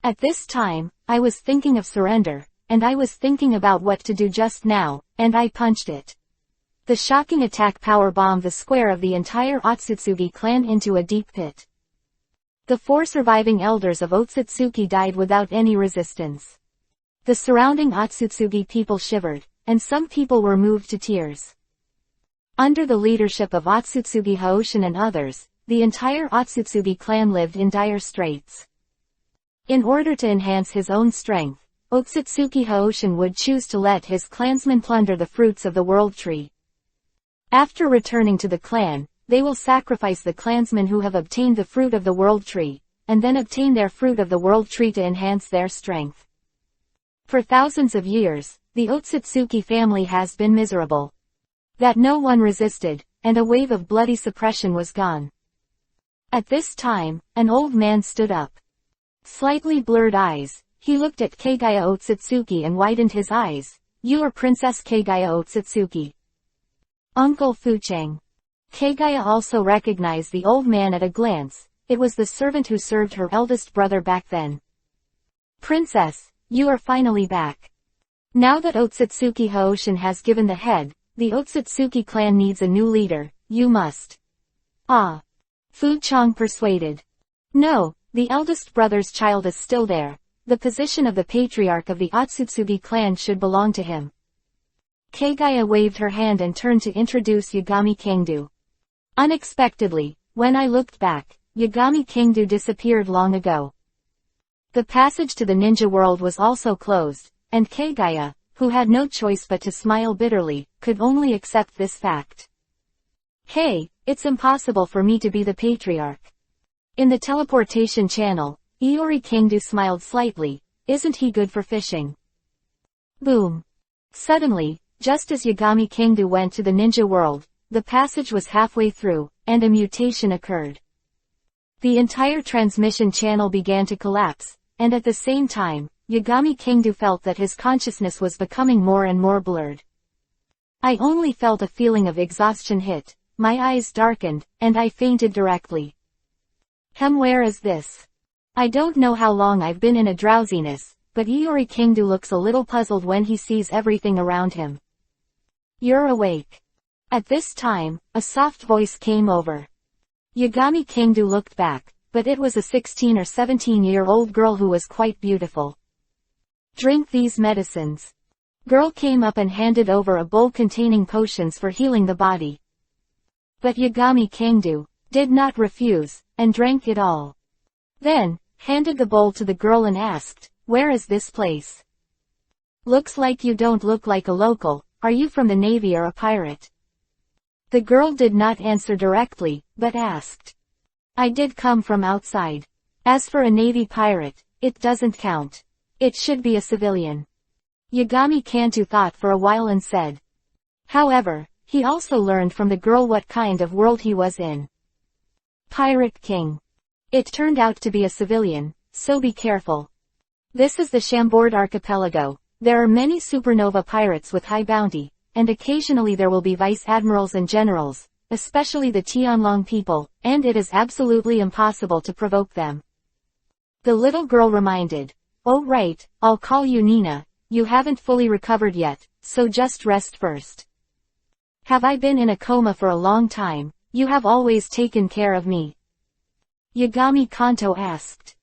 At this time, I was thinking of surrender, and I was thinking about what to do just now, and I punched it. The shocking attack power-bombed the square of the entire Otsutsuki clan into a deep pit. The 4 surviving elders of Otsutsuki died without any resistance. The surrounding Otsutsuki people shivered, and some people were moved to tears. Under the leadership of Otsutsuki Haoshin and others, the entire Otsutsuki clan lived in dire straits. In order to enhance his own strength, Otsutsuki Haoshin would choose to let his clansmen plunder the fruits of the world tree. After returning to the clan, they will sacrifice the clansmen who have obtained the fruit of the world tree, and then obtain their fruit of the world tree to enhance their strength. For thousands of years, the Otsutsuki family has been miserable. That no one resisted, and a wave of bloody suppression was gone. At this time, an old man stood up. Slightly blurred eyes, he looked at Kagaya Otsutsuki and widened his eyes. "You are Princess Kagaya Otsutsuki." Uncle Fucheng. Kagaya also recognized the old man at a glance. It was the servant who served her eldest brother back then. "Princess, you are finally back. Now that Otsutsuki Haoshin has given the head, the Otsutsuki clan needs a new leader, you must." "Ah." Fu Chong persuaded. "No, the eldest brother's child is still there. The position of the patriarch of the Otsutsuki clan should belong to him." Kagaya waved her hand and turned to introduce Yagami Kangdu. Unexpectedly, when I looked back, Yagami Kangdu disappeared long ago. The passage to the ninja world was also closed, and Kagaya, who had no choice but to smile bitterly, could only accept this fact. "Hey, it's impossible for me to be the patriarch." In the teleportation channel, Iori Kangdu smiled slightly. "Isn't he good for fishing?" Boom. Suddenly, just as Yagami Kangdu went to the ninja world, the passage was halfway through, and a mutation occurred. The entire transmission channel began to collapse, and at the same time, Yagami Kangdu felt that his consciousness was becoming more and more blurred. I only felt a feeling of exhaustion hit, my eyes darkened, and I fainted directly. Where is this? I don't know how long I've been in a drowsiness, but Iori Kangdu looks a little puzzled when he sees everything around him. "You're awake." At this time, a soft voice came over. Yagami Kangdu looked back, but it was a 16 or 17-year-old girl who was quite beautiful. "Drink these medicines." Girl came up and handed over a bowl containing potions for healing the body. But Yagami Kangdu did not refuse, and drank it all. Then, handed the bowl to the girl and asked, "Where is this place? Looks like you don't look like a local. Are you from the Navy or a pirate?" The girl did not answer directly, but asked, "I did come from outside. As for a Navy pirate, it doesn't count. It should be a civilian." Yagami Kanto thought for a while and said. However, he also learned from the girl what kind of world he was in. Pirate King. It turned out to be a civilian, so be careful. This is the Chambord Archipelago. There are many supernova pirates with high bounty, and occasionally there will be vice admirals and generals, especially the Tianlong people, and it is absolutely impossible to provoke them. The little girl reminded. "Oh right, I'll call you Nina. You haven't fully recovered yet, so just rest first." "Have I been in a coma for a long time? You have always taken care of me." Yagami Kanto asked.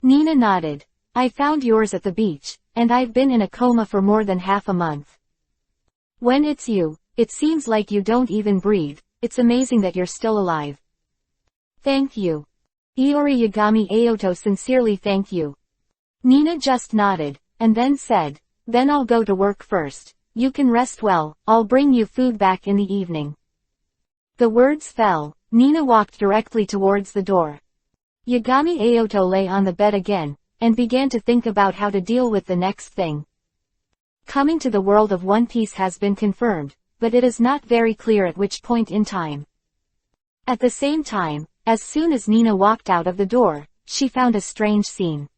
Nina nodded. "I found yours at the beach, and I've been in a coma for more than half a month. When it's you, it seems like you don't even breathe. It's amazing that you're still alive." "Thank you. Iori Yagami Aoto sincerely thank you." Nina just nodded, and then said, "Then I'll go to work first. You can rest well, I'll bring you food back in the evening." The words fell. Nina walked directly towards the door. Yagami Aoto lay on the bed again, and began to think about how to deal with the next thing. Coming to the world of One Piece has been confirmed, but it is not very clear at which point in time. At the same time, as soon as Nina walked out of the door, she found a strange scene.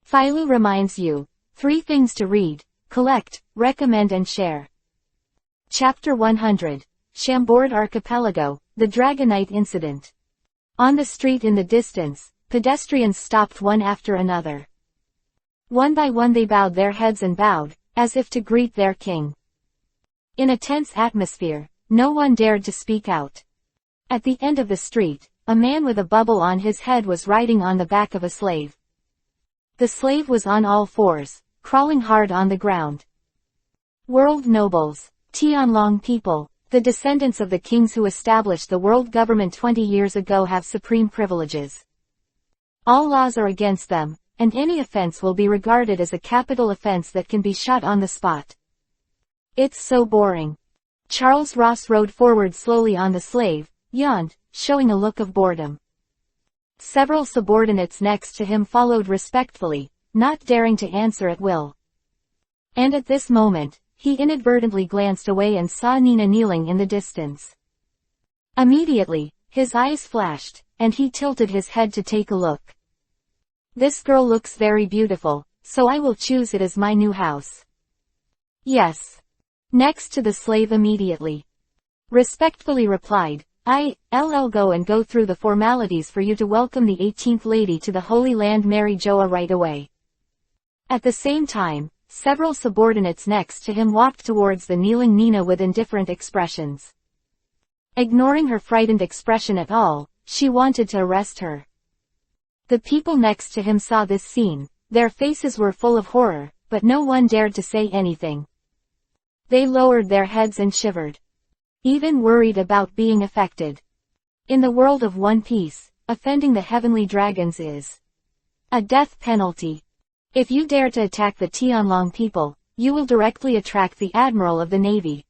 Philo reminds you. 3 things to read, collect, recommend and share. Chapter 100. Chambord Archipelago, the Dragonite Incident. On the street in the distance, pedestrians stopped one after another. One by one they bowed their heads and bowed, as if to greet their king. In a tense atmosphere, no one dared to speak out. At the end of the street, a man with a bubble on his head was riding on the back of a slave. The slave was on all fours, crawling hard on the ground. World nobles, Tianlong people, the descendants of the kings who established the world government 20 years ago have supreme privileges. All laws are against them, and any offense will be regarded as a capital offense that can be shot on the spot. It's so boring. Charles Ross rode forward slowly on the slave, yawned, showing a look of boredom. Several subordinates next to him followed respectfully, not daring to answer at will. And at this moment, he inadvertently glanced away and saw Nina kneeling in the distance. Immediately, his eyes flashed, and he tilted his head to take a look. "This girl looks very beautiful, so I will choose it as my new house." "Yes." Next to the slave immediately. Respectfully replied, I'll go through the formalities for you to welcome the 18th lady to the Holy Land Mary Joa right away. At the same time, several subordinates next to him walked towards the kneeling Nina with indifferent expressions. Ignoring her frightened expression at all, she wanted to arrest her. The people next to him saw this scene. Their faces were full of horror, but no one dared to say anything. They lowered their heads and shivered. Even worried about being affected. In the world of One Piece, offending the heavenly dragons is a death penalty. If you dare to attack the Tianlong people, you will directly attract the Admiral of the Navy.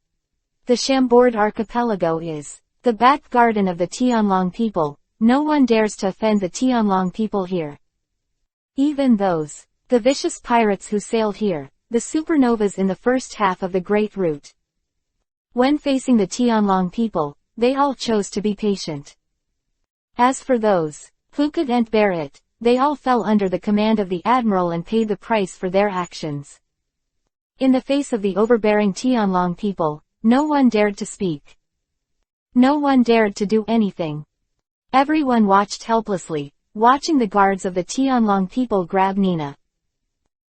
The Chambord Archipelago is the back garden of the Tianlong people. No one dares to offend the Tianlong people here. Even those, the vicious pirates who sailed here, the supernovas in the first half of the Great Route. When facing the Tianlong people, they all chose to be patient. As for those who couldn't bear it, they all fell under the command of the Admiral and paid the price for their actions. In the face of the overbearing Tianlong people, no one dared to speak. No one dared to do anything. Everyone watched helplessly, watching the guards of the Tianlong people grab Nina.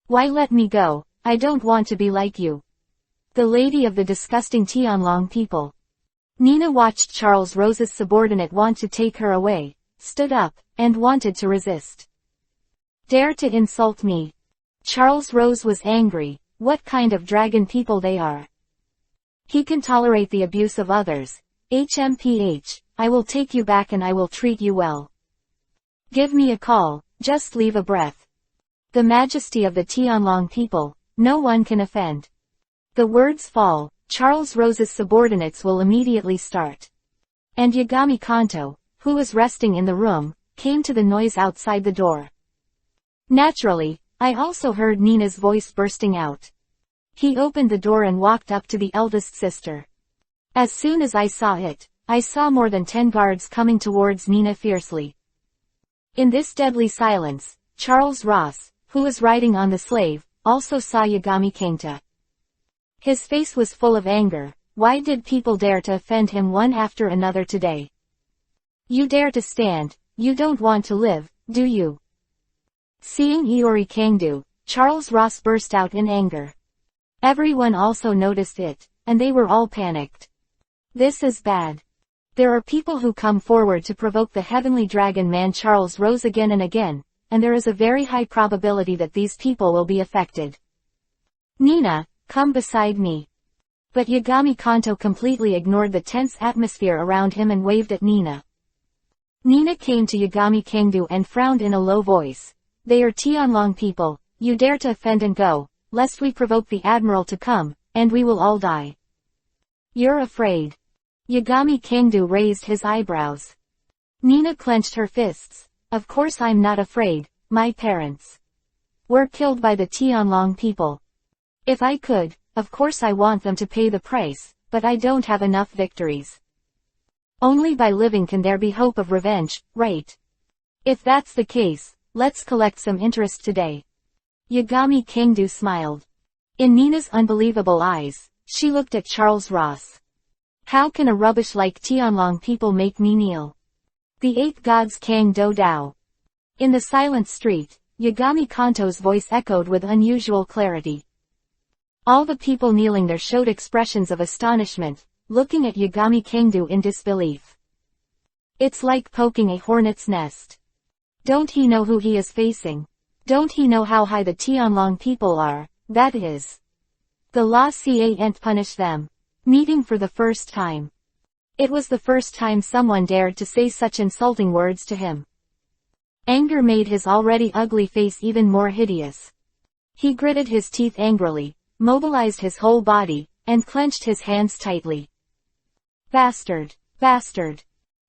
"Why let me go? I don't want to be like you. The lady of the disgusting Tianlong people." Nina watched Charles Rose's subordinate want to take her away, stood up, and wanted to resist. "Dare to insult me?" Charles Rose was angry. What kind of dragon people they are. He can tolerate the abuse of others. HMPH, I will take you back and I will treat you well. Give me a call, just leave a breath. The majesty of the Tianlong people, no one can offend. The words fall, Charles Rose's subordinates will immediately start. And Yagami Kanto, who was resting in the room, came to the noise outside the door. Naturally, I also heard Nina's voice bursting out. He opened the door and walked up to the eldest sister. As soon as I saw it, I saw more than 10 guards coming towards Nina fiercely. In this deadly silence, Charles Ross, who was riding on the slave, also saw Yagami Kanto. His face was full of anger. Why did people dare to offend him one after another today? You dare to stand, you don't want to live, do you? Seeing Iori Kangdu, Charles Ross burst out in anger. Everyone also noticed it, and they were all panicked. This is bad. There are people who come forward to provoke the heavenly dragon man Charles Rose again and again, and there is a very high probability that these people will be affected. Nina, come beside me. But Yagami Kanto completely ignored the tense atmosphere around him and waved at Nina. Nina came to Yagami Kangdu and frowned in a low voice. They are Tianlong people, you dare to offend and go, lest we provoke the admiral to come, and we will all die. You're afraid. Yagami Kangdu raised his eyebrows. Nina clenched her fists. Of course I'm not afraid, my parents were killed by the Tianlong people. If I could, of course I want them to pay the price, but I don't have enough victories. Only by living can there be hope of revenge, right? If that's the case, let's collect some interest today. Yagami Kangdu smiled. In Nina's unbelievable eyes, she looked at Charles Ross. How can a rubbish like Tianlong people make me kneel? The 8 gods Kang Do Dao. In the silent street, Yagami Kanto's voice echoed with unusual clarity. All the people kneeling there showed expressions of astonishment, looking at Yagami Kangdu in disbelief. It's like poking a hornet's nest. Don't he know who he is facing? Don't he know how high the Tianlong people are, that is? The law can't punish them. Meeting for the first time. It was the first time someone dared to say such insulting words to him. Anger made his already ugly face even more hideous. He gritted his teeth angrily, mobilized his whole body, and clenched his hands tightly. Bastard! Bastard!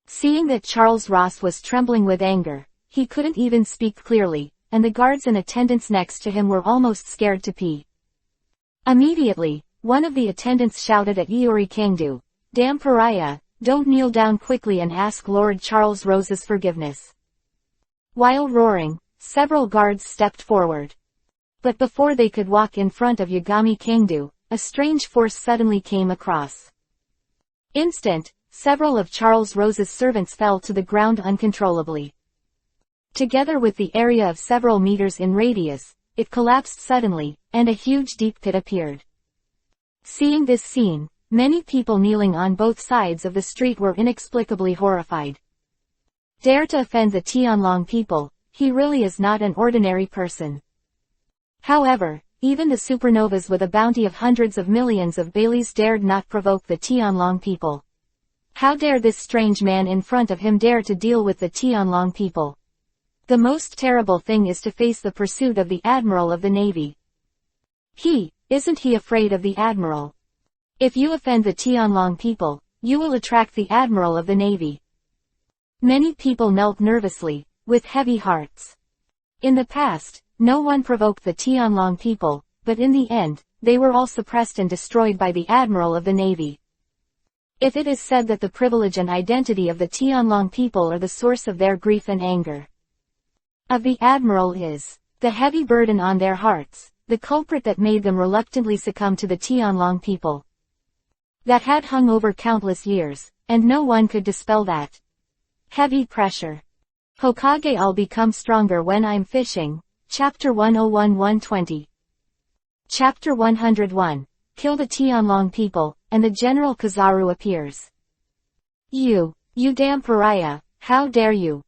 Seeing that Charles Ross was trembling with anger, he couldn't even speak clearly, and the guards in attendance next to him were almost scared to pee. Immediately, one of the attendants shouted at Iori Kangdu, "Damn pariah, don't kneel down quickly and ask Lord Charles Rose's forgiveness." While roaring, several guards stepped forward. But before they could walk in front of Yagami Kangdu, a strange force suddenly came across. Several of Charles Rose's servants fell to the ground uncontrollably. Together with the area of several meters in radius, it collapsed suddenly, and a huge deep pit appeared. Seeing this scene, many people kneeling on both sides of the street were inexplicably horrified. Dare to offend the Tianlong people, he really is not an ordinary person. However, even the supernovas with a bounty of hundreds of millions of Baileys dared not provoke the Tianlong people. How dare this strange man in front of him dare to deal with the Tianlong people? The most terrible thing is to face the pursuit of the Admiral of the Navy. Isn't he afraid of the Admiral? If you offend the Tianlong people, you will attract the Admiral of the Navy. Many people knelt nervously, with heavy hearts. In the past, no one provoked the Tianlong people, but in the end, they were all suppressed and destroyed by the Admiral of the Navy. If it is said that the privilege and identity of the Tianlong people are the source of their grief and anger, of the Admiral is the heavy burden on their hearts, the culprit that made them reluctantly succumb to the Tianlong people. That had hung over countless years, and no one could dispel that heavy pressure. Hokage I'll become stronger when I'm fishing. Chapter 101-120. Chapter 101. Kill the Tianlong people, and the General Kizaru appears. You damn pariah, how dare you!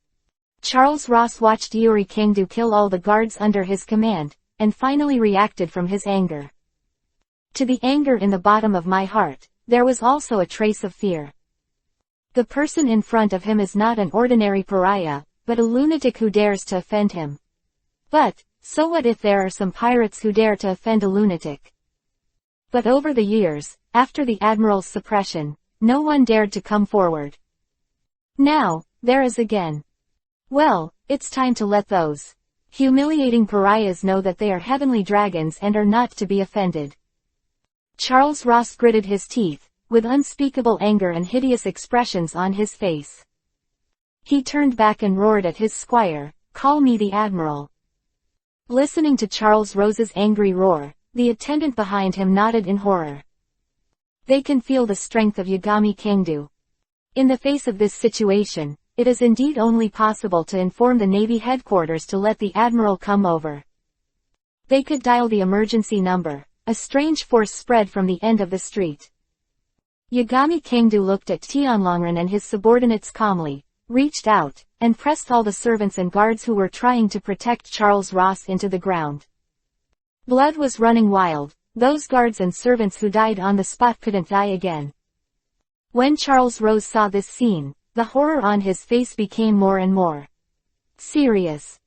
Charles Ross watched Iori Kangdu kill all the guards under his command, and finally reacted from his anger. To the anger in the bottom of my heart, there was also a trace of fear. The person in front of him is not an ordinary pariah, but a lunatic who dares to offend him. But, so what if there are some pirates who dare to offend a lunatic? But over the years, after the Admiral's suppression, no one dared to come forward. Now, there is again. Well, it's time to let those humiliating pariahs know that they are heavenly dragons and are not to be offended. Charles Ross gritted his teeth, with unspeakable anger and hideous expressions on his face. He turned back and roared at his squire, "Call me the Admiral." Listening to Charles Rose's angry roar, the attendant behind him nodded in horror. They can feel the strength of Yagami Kangdu. In the face of this situation, it is indeed only possible to inform the Navy headquarters to let the Admiral come over. They could dial the emergency number. A strange force spread from the end of the street. Yagami Kangdu looked at Tianlongren and his subordinates calmly, reached out, and pressed all the servants and guards who were trying to protect Charles Ross into the ground. Blood was running wild. Those guards and servants who died on the spot couldn't die again. When Charles Rose saw this scene, the horror on his face became more and more serious.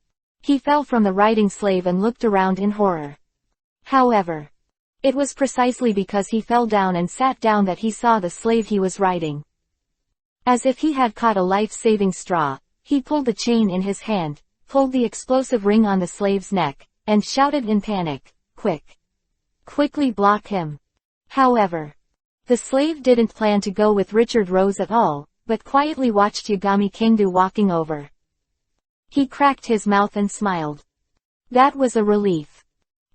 He fell from the riding slave and looked around in horror. However, it was precisely because he fell down and sat down that he saw the slave he was riding. As if he had caught a life-saving straw, he pulled the chain in his hand, pulled the explosive ring on the slave's neck, and shouted in panic, "Quick! Quickly block him!" However, the slave didn't plan to go with Richard Rose at all, but quietly watched Yagami Kangdu walking over. He cracked his mouth and smiled. That was a relief.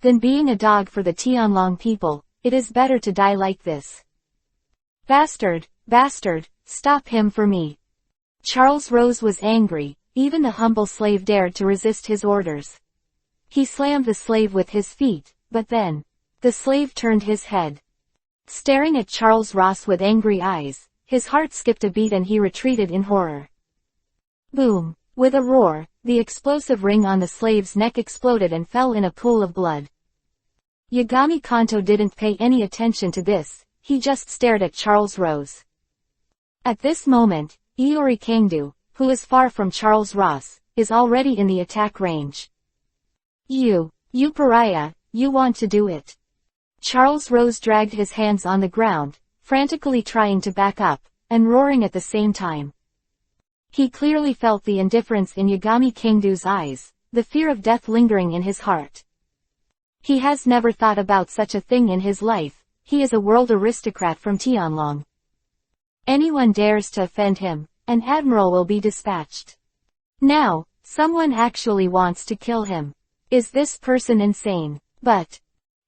Than being a dog for the Tianlong people, it is better to die like this. "Bastard, bastard, stop him for me." Charles Rose was angry. Even the humble slave dared to resist his orders. He slammed the slave with his feet, but then, the slave turned his head. Staring at Charles Ross with angry eyes, his heart skipped a beat and he retreated in horror. Boom! With a roar, the explosive ring on the slave's neck exploded and fell in a pool of blood. Yagami Kanto didn't pay any attention to this, he just stared at Charles Rose. At this moment, Iori Kangdu, who is far from Charles Ross, is already in the attack range. You pariah, you want to do it." Charles Rose dragged his hands on the ground, frantically trying to back up, and roaring at the same time. He clearly felt the indifference in Yagami Kangdu's eyes, the fear of death lingering in his heart. He has never thought about such a thing in his life. He is a world aristocrat from Tianlong. Anyone dares to offend him, an admiral will be dispatched. Now, someone actually wants to kill him. Is this person insane? But,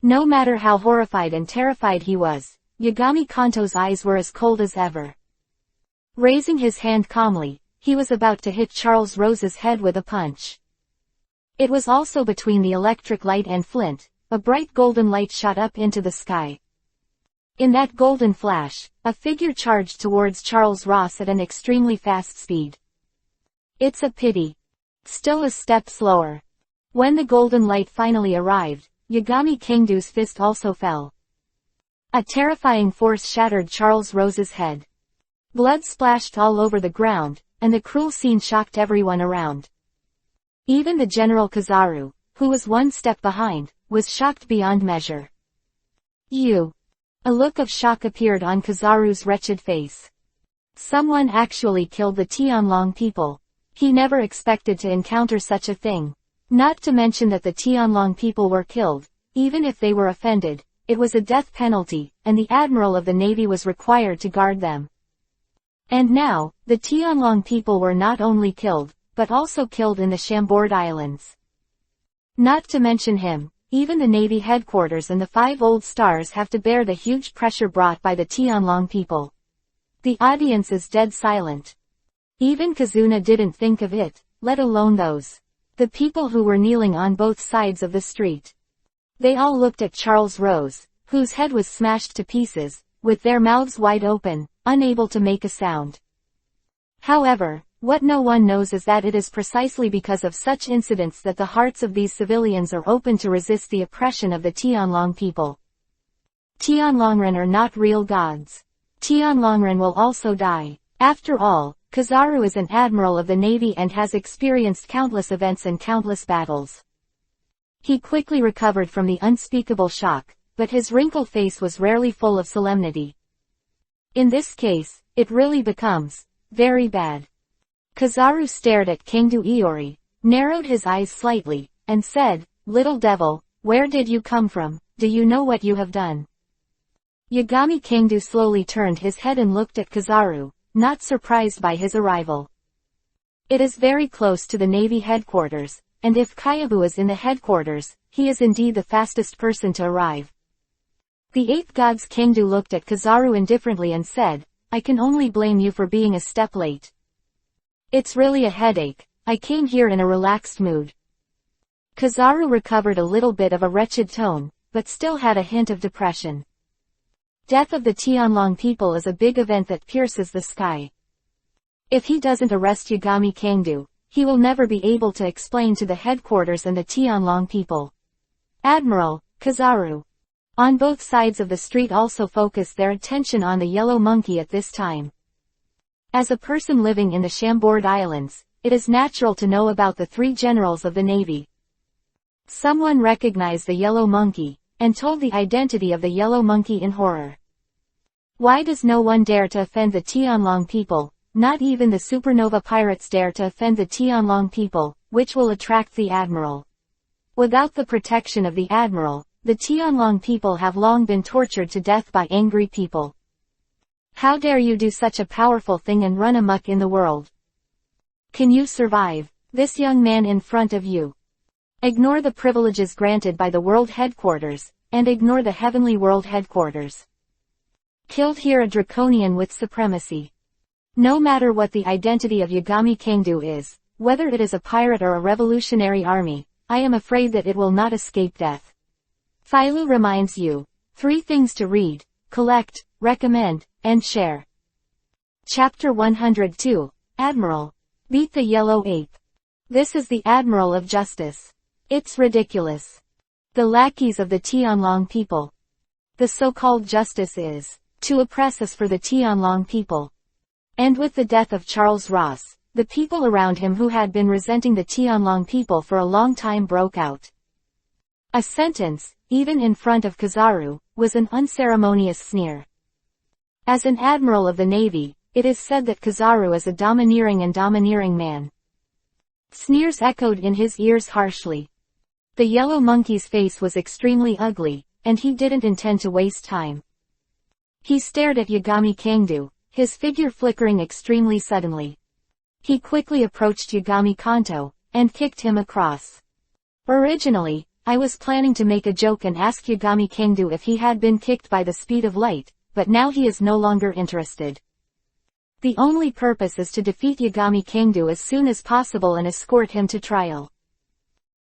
no matter how horrified and terrified he was, Yagami Kanto's eyes were as cold as ever. Raising his hand calmly, he was about to hit Charles Rose's head with a punch. It was also between the electric light and flint. A bright golden light shot up into the sky. In that golden flash, a figure charged towards Charles Ross at an extremely fast speed. It's a pity. Still a step slower. When the golden light finally arrived, Yagami Kangdu's fist also fell. A terrifying force shattered Charles Rose's head. Blood splashed all over the ground, and the cruel scene shocked everyone around. Even the General Kizaru, who was one step behind, was shocked beyond measure. A look of shock appeared on Kizaru's wretched face. Someone actually killed the Tianlong people. He never expected to encounter such a thing. Not to mention that the Tianlong people were killed. Even if they were offended, it was a death penalty, and the Admiral of the Navy was required to guard them. And now, the Tianlong people were not only killed, but also killed in the Chambord Islands. Not to mention him, even the Navy headquarters and the 5 old stars have to bear the huge pressure brought by the Tianlong people. The audience is dead silent. Even Kazuna didn't think of it, let alone the people who were kneeling on both sides of the street. They all looked at Charles Rose, whose head was smashed to pieces, with their mouths wide open, unable to make a sound. However, what no one knows is that it is precisely because of such incidents that the hearts of these civilians are open to resist the oppression of the Tianlong people. Tianlongren are not real gods. Tianlongren will also die. After all, Kizaru is an admiral of the Navy and has experienced countless events and countless battles. He quickly recovered from the unspeakable shock, but his wrinkled face was rarely full of solemnity. In this case, it really becomes very bad. Kizaru stared at Kangdu Iori, narrowed his eyes slightly, and said, "Little devil, where did you come from? Do you know what you have done?" Yagami Kangdu slowly turned his head and looked at Kizaru, not surprised by his arrival. It is very close to the Navy headquarters, and if Kyabu is in the headquarters, he is indeed the fastest person to arrive. The eighth god's Kangdu looked at Kizaru indifferently and said, "I can only blame you for being a step late. It's really a headache. I came here in a relaxed mood." Kizaru recovered a little bit of a wretched tone, but still had a hint of depression. Death of the Tianlong people is a big event that pierces the sky. If he doesn't arrest Yagami Kangdu, he will never be able to explain to the headquarters and the Tianlong people. Admiral, Kizaru. On both sides of the street also focused their attention on the yellow monkey at this time. As a person living in the Chambord Islands, it is natural to know about the three generals of the Navy. Someone recognized the yellow monkey, and told the identity of the yellow monkey in horror. Why does no one dare to offend the Tianlong people? Not even the supernova pirates dare to offend the Tianlong people, which will attract the admiral. Without the protection of the admiral, the Tianlong people have long been tortured to death by angry people. How dare you do such a powerful thing and run amok in the world? Can you survive this young man in front of you? Ignore the privileges granted by the world headquarters, and ignore the heavenly world headquarters. Killed here a draconian with supremacy. No matter what the identity of Yagami Kangdu is, whether it is a pirate or a revolutionary army, I am afraid that it will not escape death. Philo reminds you, 3 things to read, collect, recommend, and share. Chapter 102, Admiral. Beat the Yellow Ape. This is the Admiral of Justice. It's ridiculous. The lackeys of the Tianlong people. The so-called justice is to oppress us for the Tianlong people. And with the death of Charles Ross, the people around him who had been resenting the Tianlong people for a long time broke out. A sentence, even in front of Kizaru, was an unceremonious sneer. As an admiral of the Navy, it is said that Kizaru is a domineering man. Sneers echoed in his ears harshly. The yellow monkey's face was extremely ugly, and he didn't intend to waste time. He stared at Yagami Kangdu, his figure flickering extremely suddenly. He quickly approached Yagami Kanto, and kicked him across. Originally, I was planning to make a joke and ask Yagami Kangdu if he had been kicked by the speed of light, but now he is no longer interested. The only purpose is to defeat Yagami Kangdu as soon as possible and escort him to trial.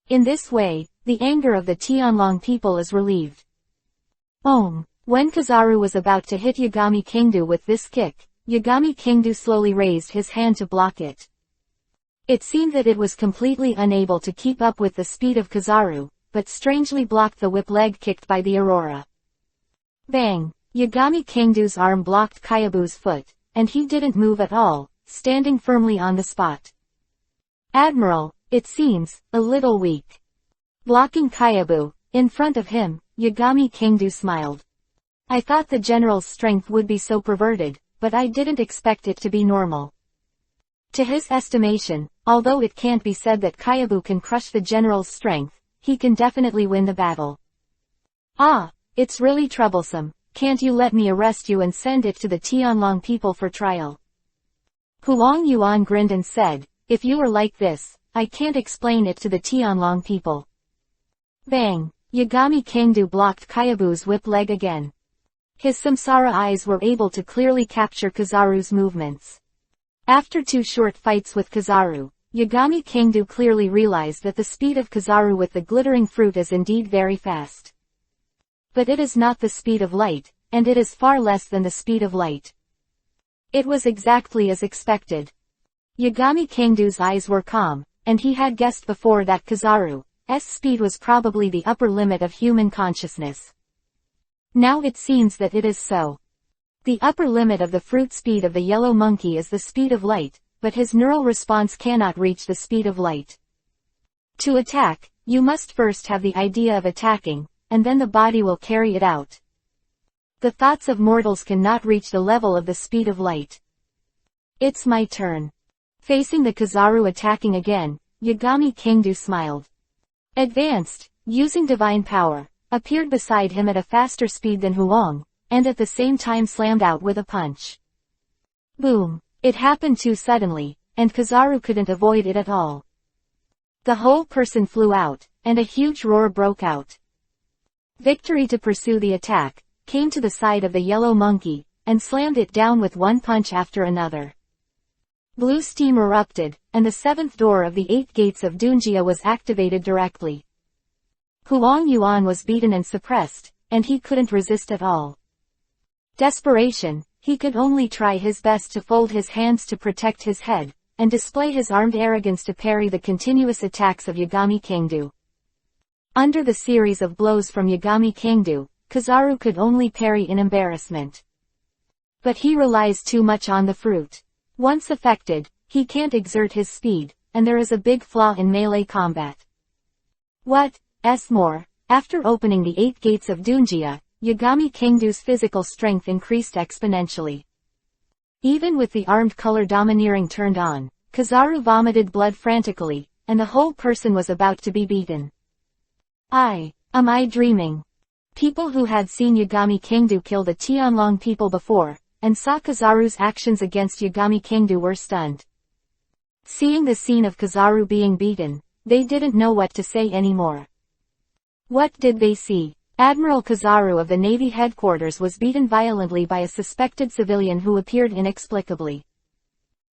In this way, the anger of the Tianlong people is relieved. When Kizaru was about to hit Yagami Kangdu with this kick, Yagami Kangdu slowly raised his hand to block it. It seemed that it was completely unable to keep up with the speed of Kizaru, but strangely blocked the whip leg kicked by the Aurora. Bang! Yagami Kangdu's arm blocked Kyabu's foot, and he didn't move at all, standing firmly on the spot. Admiral, it seems, a little weak. Blocking Kyabu, in front of him, Yagami Kangdu smiled. I thought the general's strength would be so perverted, but I didn't expect it to be normal. To his estimation, although it can't be said that Kyabu can crush the general's strength, he can definitely win the battle. It's really troublesome. Can't you let me arrest you and send it to the Tianlong people for trial? Huang Yuan grinned and said, if you are like this, I can't explain it to the Tianlong people. Bang! Yagami Kangdu blocked Kyabu's whip leg again. His samsara eyes were able to clearly capture Kizaru's movements. After 2 short fights with Kizaru, Yagami Kangdu clearly realized that the speed of Kizaru with the glittering fruit is indeed very fast. But it is not the speed of light, and it is far less than the speed of light. It was exactly as expected. Yagami Kangdu's eyes were calm, and he had guessed before that Kizaru's speed was probably the upper limit of human consciousness. Now it seems that it is so. The upper limit of the fruit speed of the yellow monkey is the speed of light, but his neural response cannot reach the speed of light. To attack, you must first have the idea of attacking, and then the body will carry it out. The thoughts of mortals cannot reach the level of the speed of light. It's my turn. Facing the Kizaru attacking again, Yagami Kingdu smiled. Advanced, using divine power, appeared beside him at a faster speed than Huang, and at the same time slammed out with a punch. Boom! It happened too suddenly, and Kizaru couldn't avoid it at all. The whole person flew out, and a huge roar broke out. Victory to pursue the attack, came to the side of the yellow monkey, and slammed it down with one punch after another. Blue steam erupted, and the seventh door of the 8 gates of Dunjia was activated directly. Huang Yuan was beaten and suppressed, and he couldn't resist at all. Desperation, he could only try his best to fold his hands to protect his head, and display his armed arrogance to parry the continuous attacks of Yagami Kingdu. Under the series of blows from Yagami Kingdu, Kizaru could only parry in embarrassment. But he relies too much on the fruit. Once affected, he can't exert his speed, and there is a big flaw in melee combat. What's more, after opening the 8 gates of Dunjia, Yagami Kingdu's physical strength increased exponentially. Even with the armed color domineering turned on, Kizaru vomited blood frantically, and the whole person was about to be beaten. Am I dreaming? People who had seen Yagami Kingdu kill the Tianlong people before, and saw Kizaru's actions against Yagami Kingdu were stunned. Seeing the scene of Kizaru being beaten, they didn't know what to say anymore. What did they see? Admiral Kizaru of the Navy headquarters was beaten violently by a suspected civilian who appeared inexplicably.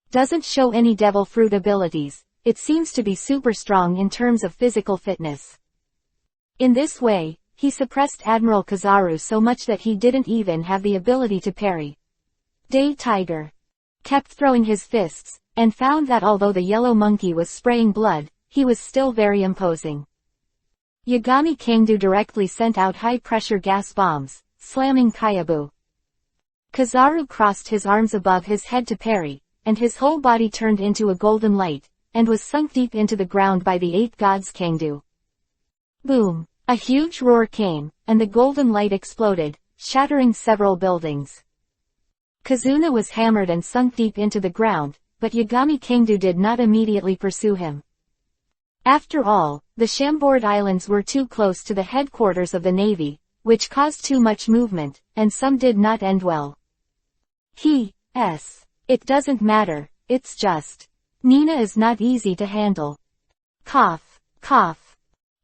Doesn't show any devil fruit abilities, it seems to be super strong in terms of physical fitness. In this way, he suppressed Admiral Kizaru so much that he didn't even have the ability to parry. Day Tiger kept throwing his fists, and found that although the yellow monkey was spraying blood, he was still very imposing. Yagami Kingdu directly sent out high-pressure gas bombs, slamming Kyabu. Kizaru crossed his arms above his head to parry, and his whole body turned into a golden light, and was sunk deep into the ground by the 8 gods Kingdu. Boom! A huge roar came, and the golden light exploded, shattering several buildings. Kazuna was hammered and sunk deep into the ground, but Yagami Kingdu did not immediately pursue him. After all, the Chambord Islands were too close to the headquarters of the Navy, which caused too much movement, and some did not end well. It doesn't matter, it's just. Nina is not easy to handle. Cough, cough.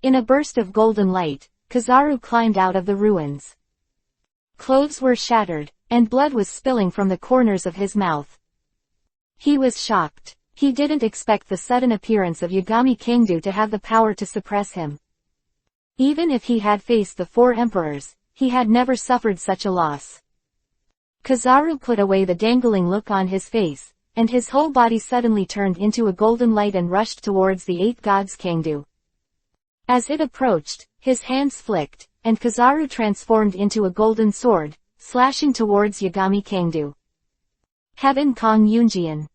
In a burst of golden light, Kizaru climbed out of the ruins. Clothes were shattered, and blood was spilling from the corners of his mouth. He was shocked. He didn't expect the sudden appearance of Yagami Kingdu to have the power to suppress him. Even if he had faced the 4 emperors, he had never suffered such a loss. Kizaru put away the dangling look on his face, and his whole body suddenly turned into a golden light and rushed towards the 8 gods Kingdu. As it approached, his hands flicked, and Kizaru transformed into a golden sword, slashing towards Yagami Kingdu. Heaven Kong Yunjian.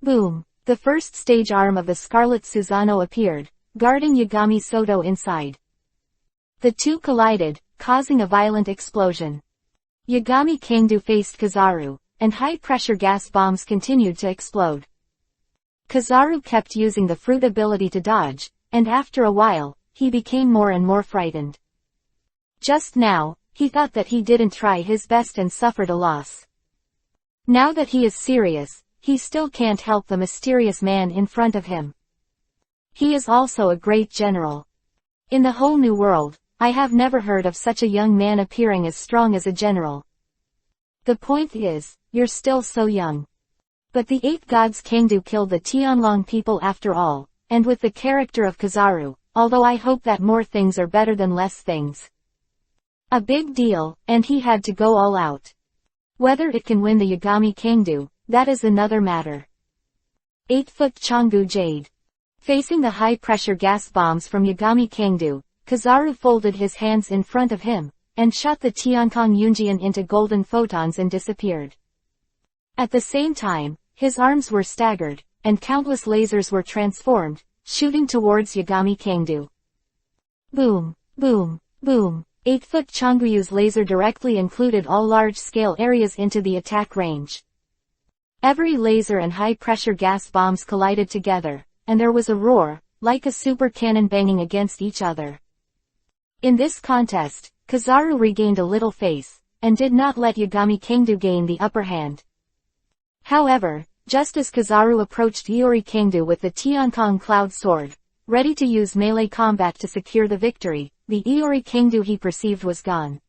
Boom! The first stage arm of the Scarlet Susano appeared, guarding Yagami Soto inside. The two collided, causing a violent explosion. Yagami Kingdu faced Kizaru, and high-pressure gas bombs continued to explode. Kizaru kept using the fruit ability to dodge, and after a while, he became more and more frightened. Just now, he thought that he didn't try his best and suffered a loss. Now that he is serious, he still can't help the mysterious man in front of him. He is also a great general. In the whole new world, I have never heard of such a young man appearing as strong as a general. The point is, you're still so young. But the 8 gods Kingdu killed the Tianlong people after all, and with the character of Kizaru, although I hope that more things are better than less things. A big deal, and he had to go all out. Whether it can win the Yagami Kingdu, that is another matter. 8-foot Changgu Jade. Facing the high-pressure gas bombs from Yagami Kingdu, Kizaru folded his hands in front of him, and shot the Tiancong Yunjian into golden photons and disappeared. At the same time, his arms were staggered, and countless lasers were transformed, shooting towards Yagami Kangdu. Boom, boom, boom. 8-foot Changyu's laser directly included all large-scale areas into the attack range. Every laser and high-pressure gas bombs collided together, and there was a roar, like a super cannon banging against each other. In this contest, Kizaru regained a little face, and did not let Yagami Kangdu gain the upper hand. However, just as Kizaru approached Iori Kangdu with the Tiancong Cloud Sword, ready to use melee combat to secure the victory, the Iori Kangdu he perceived was gone.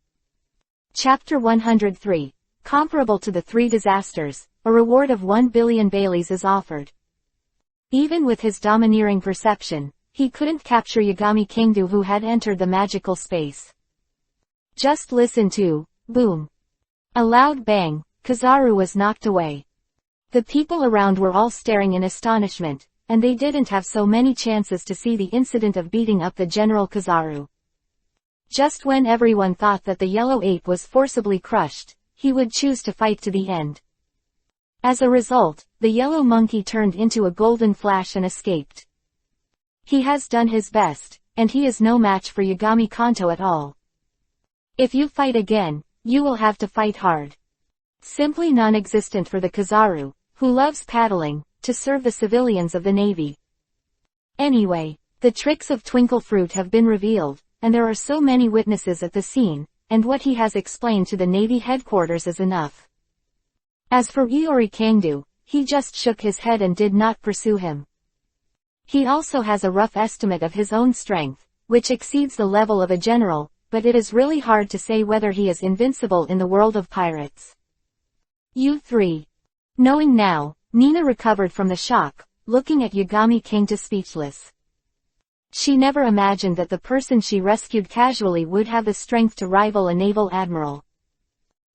Chapter 103. Comparable to the three disasters, a reward of 1 billion Baileys is offered. Even with his domineering perception, he couldn't capture Yagami Kangdu who had entered the magical space. Just listen to, boom. A loud bang, Kizaru was knocked away. The people around were all staring in astonishment, and they didn't have so many chances to see the incident of beating up the General Kizaru. Just when everyone thought that the yellow ape was forcibly crushed, he would choose to fight to the end. As a result, the yellow monkey turned into a golden flash and escaped. He has done his best, and he is no match for Yagami Kanto at all. If you fight again, you will have to fight hard. Simply non-existent for the Kizaru, who loves paddling, to serve the civilians of the Navy. Anyway, the tricks of Twinkle Fruit have been revealed, and there are so many witnesses at the scene, and what he has explained to the Navy headquarters is enough. As for Iori Kangdu, he just shook his head and did not pursue him. He also has a rough estimate of his own strength, which exceeds the level of a general, but it is really hard to say whether he is invincible in the world of pirates. U3. Knowing now, Nina recovered from the shock, looking at Yagami Kangdu speechless. She never imagined that the person she rescued casually would have the strength to rival a naval admiral.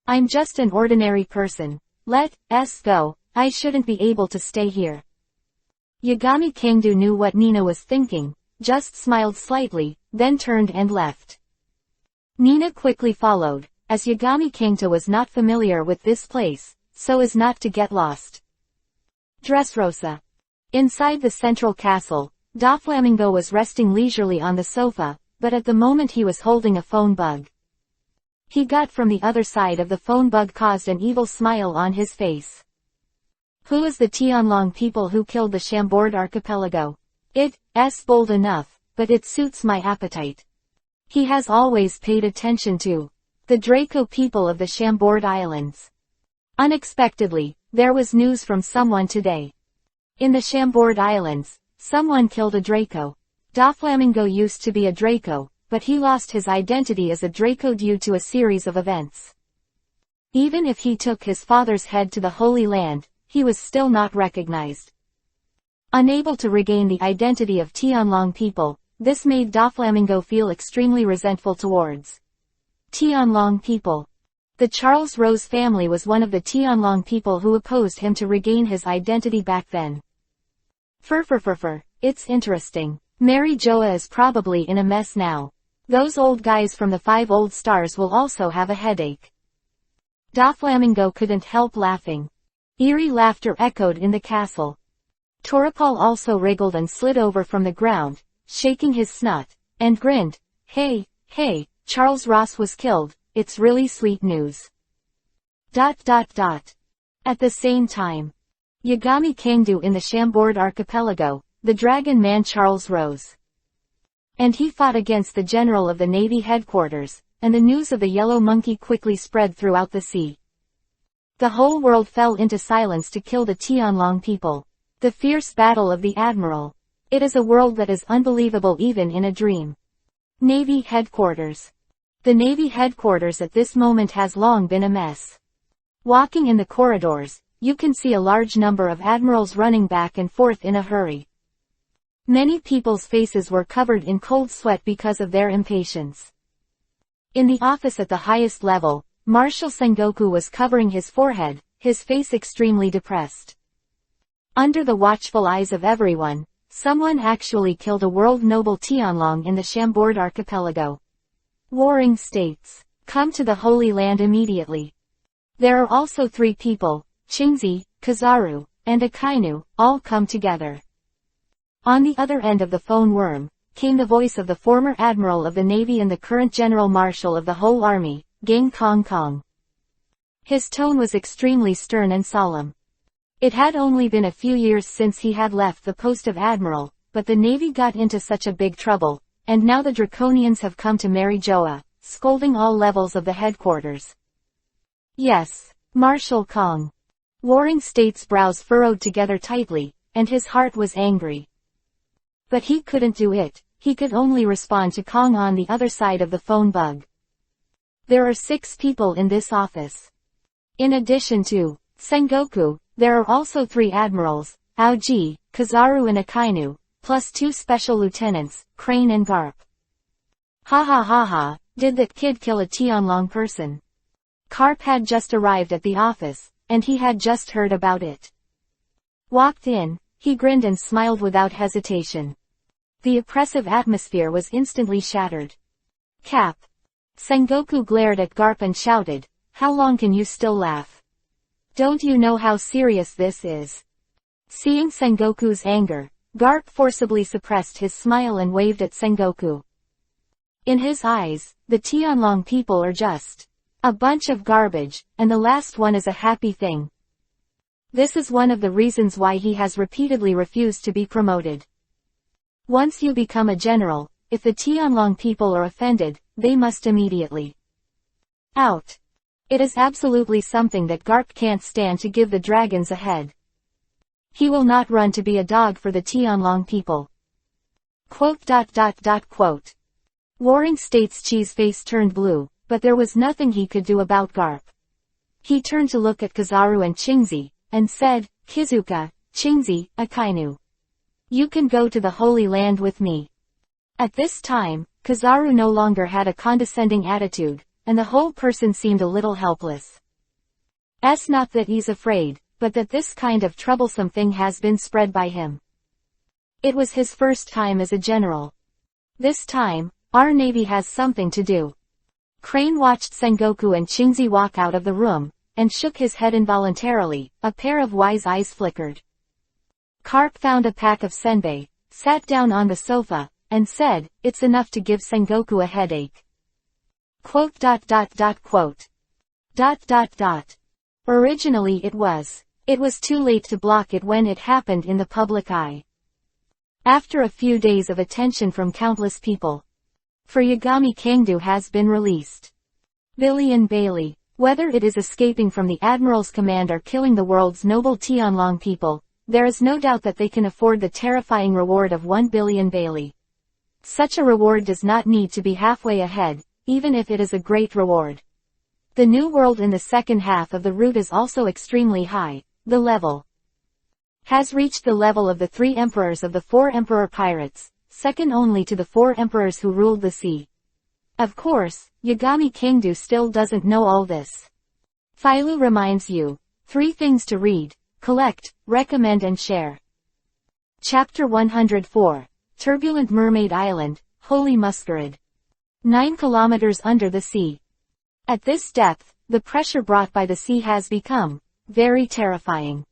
I'm just an ordinary person. Let's go, I shouldn't be able to stay here. Yagami Kangdu knew what Nina was thinking, just smiled slightly, then turned and left. Nina quickly followed, as Yagami Kangdu was not familiar with this place, so as not to get lost. Dressrosa. Inside the central castle, Doflamingo was resting leisurely on the sofa, but at the moment he was holding a phone bug. He got from the other side of the phone bug caused an evil smile on his face. Who is the Tianlong people who killed the Chambord archipelago? It's bold enough, but it suits my appetite. He has always paid attention to the Draco people of the Chambord Islands. Unexpectedly, there was news from someone today. In the Chambord Islands, someone killed a Draco. Doflamingo used to be a Draco, but he lost his identity as a Draco due to a series of events. Even if he took his father's head to the Holy Land, he was still not recognized. Unable to regain the identity of Tianlong people, this made Doflamingo feel extremely resentful towards Tianlong people. The Charles Rose family was one of the Tianlong people who opposed him to regain his identity back then. It's interesting. Mary Joa is probably in a mess now. Those old guys from the 5 Old Stars will also have a headache. Doflamingo couldn't help laughing. Eerie laughter echoed in the castle. Toripal also wriggled and slid over from the ground, shaking his snot, and grinned. Hey, Charles Ross was killed, it's really sweet news. At the same time, Yagami Kangdu in the Chambord archipelago, the Dragon Man Charles Rose. And he fought against the general of the Navy headquarters, and the news of the yellow monkey quickly spread throughout the sea. The whole world fell into silence to kill the Tianlong people. The fierce battle of the Admiral. It is a world that is unbelievable even in a dream. Navy headquarters. The Navy headquarters at this moment has long been a mess. Walking in the corridors, you can see a large number of admirals running back and forth in a hurry. Many people's faces were covered in cold sweat because of their impatience. In the office at the highest level, Marshal Sengoku was covering his forehead, his face extremely depressed. Under the watchful eyes of everyone, someone actually killed a world noble Tianlong in the Chambord archipelago. Warring States. Come to the Holy Land immediately. There are also 3 people, Chingzi, Kizaru, and Akainu, all come together. On the other end of the phone worm, came the voice of the former Admiral of the Navy and the current General Marshal of the whole Army, Gang Kong Kong. His tone was extremely stern and solemn. It had only been a few years since he had left the post of Admiral, but the Navy got into such a big trouble, and now the Draconians have come to Mary Joa, scolding all levels of the headquarters. Yes, Marshal Kong. Warring State's brows furrowed together tightly, and his heart was angry. But he couldn't do it, he could only respond to Kong on the other side of the phone bug. There are 6 people in this office. In addition to Sengoku, there are also 3 admirals, Aoji, Kizaru and Akainu, plus 2 special lieutenants, Crane and Garp. Ha ha ha ha, did that kid kill a Tianlong person? Garp had just arrived at the office, and he had just heard about it. Walked in, he grinned and smiled without hesitation. The oppressive atmosphere was instantly shattered. Cap. Sengoku glared at Garp and shouted, "How long can you still laugh? Don't you know how serious this is?" Seeing Sengoku's anger, Garp forcibly suppressed his smile and waved at Sengoku. In his eyes, the Tianlong people are just a bunch of garbage, and the last one is a happy thing. This is one of the reasons why he has repeatedly refused to be promoted. Once you become a general, if the Tianlong people are offended, they must immediately out. It is absolutely something that Garp can't stand to give the dragons a head. He will not run to be a dog for the Tianlong people. Quote. Warring State's cheese face turned blue, but there was nothing he could do about Garp. He turned to look at Kizaru and Chingzi, and said, "Kizuka, Chingzi, Akainu. You can go to the Holy Land with me." At this time, Kizaru no longer had a condescending attitude, and the whole person seemed a little helpless. It's not that he's afraid, but that this kind of troublesome thing has been spread by him. It was his first time as a general. This time, our Navy has something to do. Crane watched Sengoku and Chingzi walk out of the room, and shook his head involuntarily, a pair of wise eyes flickered. Garp found a pack of senbei, sat down on the sofa, and said, "It's enough to give Sengoku a headache." Quote. Originally it was too late to block it when it happened in the public eye. After a few days of attention from countless people. For Yagami Kangdu has been released. Billy and Bailey, whether it is escaping from the Admiral's command or killing the world's noble Tianlong people, there is no doubt that they can afford the terrifying reward of 1 billion Bailey. Such a reward does not need to be halfway ahead, even if it is a great reward. The new world in the second half of the route is also extremely high. The level has reached the level of the 3 emperors of the 4 emperor pirates, second only to the 4 emperors who ruled the sea. Of course, Yagami Kangdu still doesn't know all this. Phailu reminds you, 3 things to read, collect, recommend and share. Chapter 104. Turbulent Mermaid Island, Holy Masquerade. 9 kilometers under the sea. At this depth, the pressure brought by the sea has become very terrifying.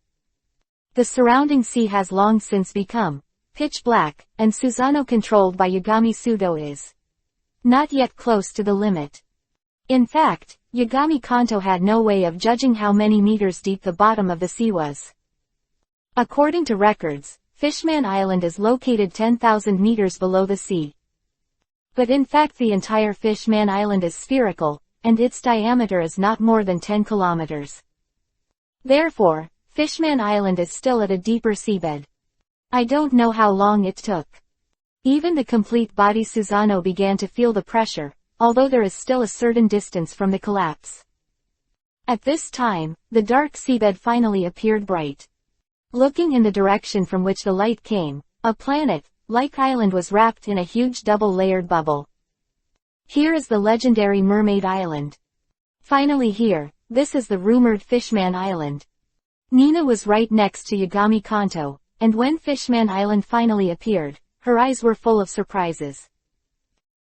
The surrounding sea has long since become pitch black, and Susano controlled by Yagami Sudo is not yet close to the limit. In fact, Yagami Kanto had no way of judging how many meters deep the bottom of the sea was. According to records, Fishman Island is located 10,000 meters below the sea. But in fact the entire Fishman Island is spherical, and its diameter is not more than 10 kilometers. Therefore, Fishman Island is still at a deeper seabed. I don't know how long it took. Even the complete body Susano began to feel the pressure, although there is still a certain distance from the collapse. At this time, the dark seabed finally appeared bright. Looking in the direction from which the light came, a planet-like island was wrapped in a huge double-layered bubble. Here is the legendary Mermaid Island. Finally here, this is the rumored Fishman Island. Nina was right next to Yagami Kanto, and when Fishman Island finally appeared, her eyes were full of surprises.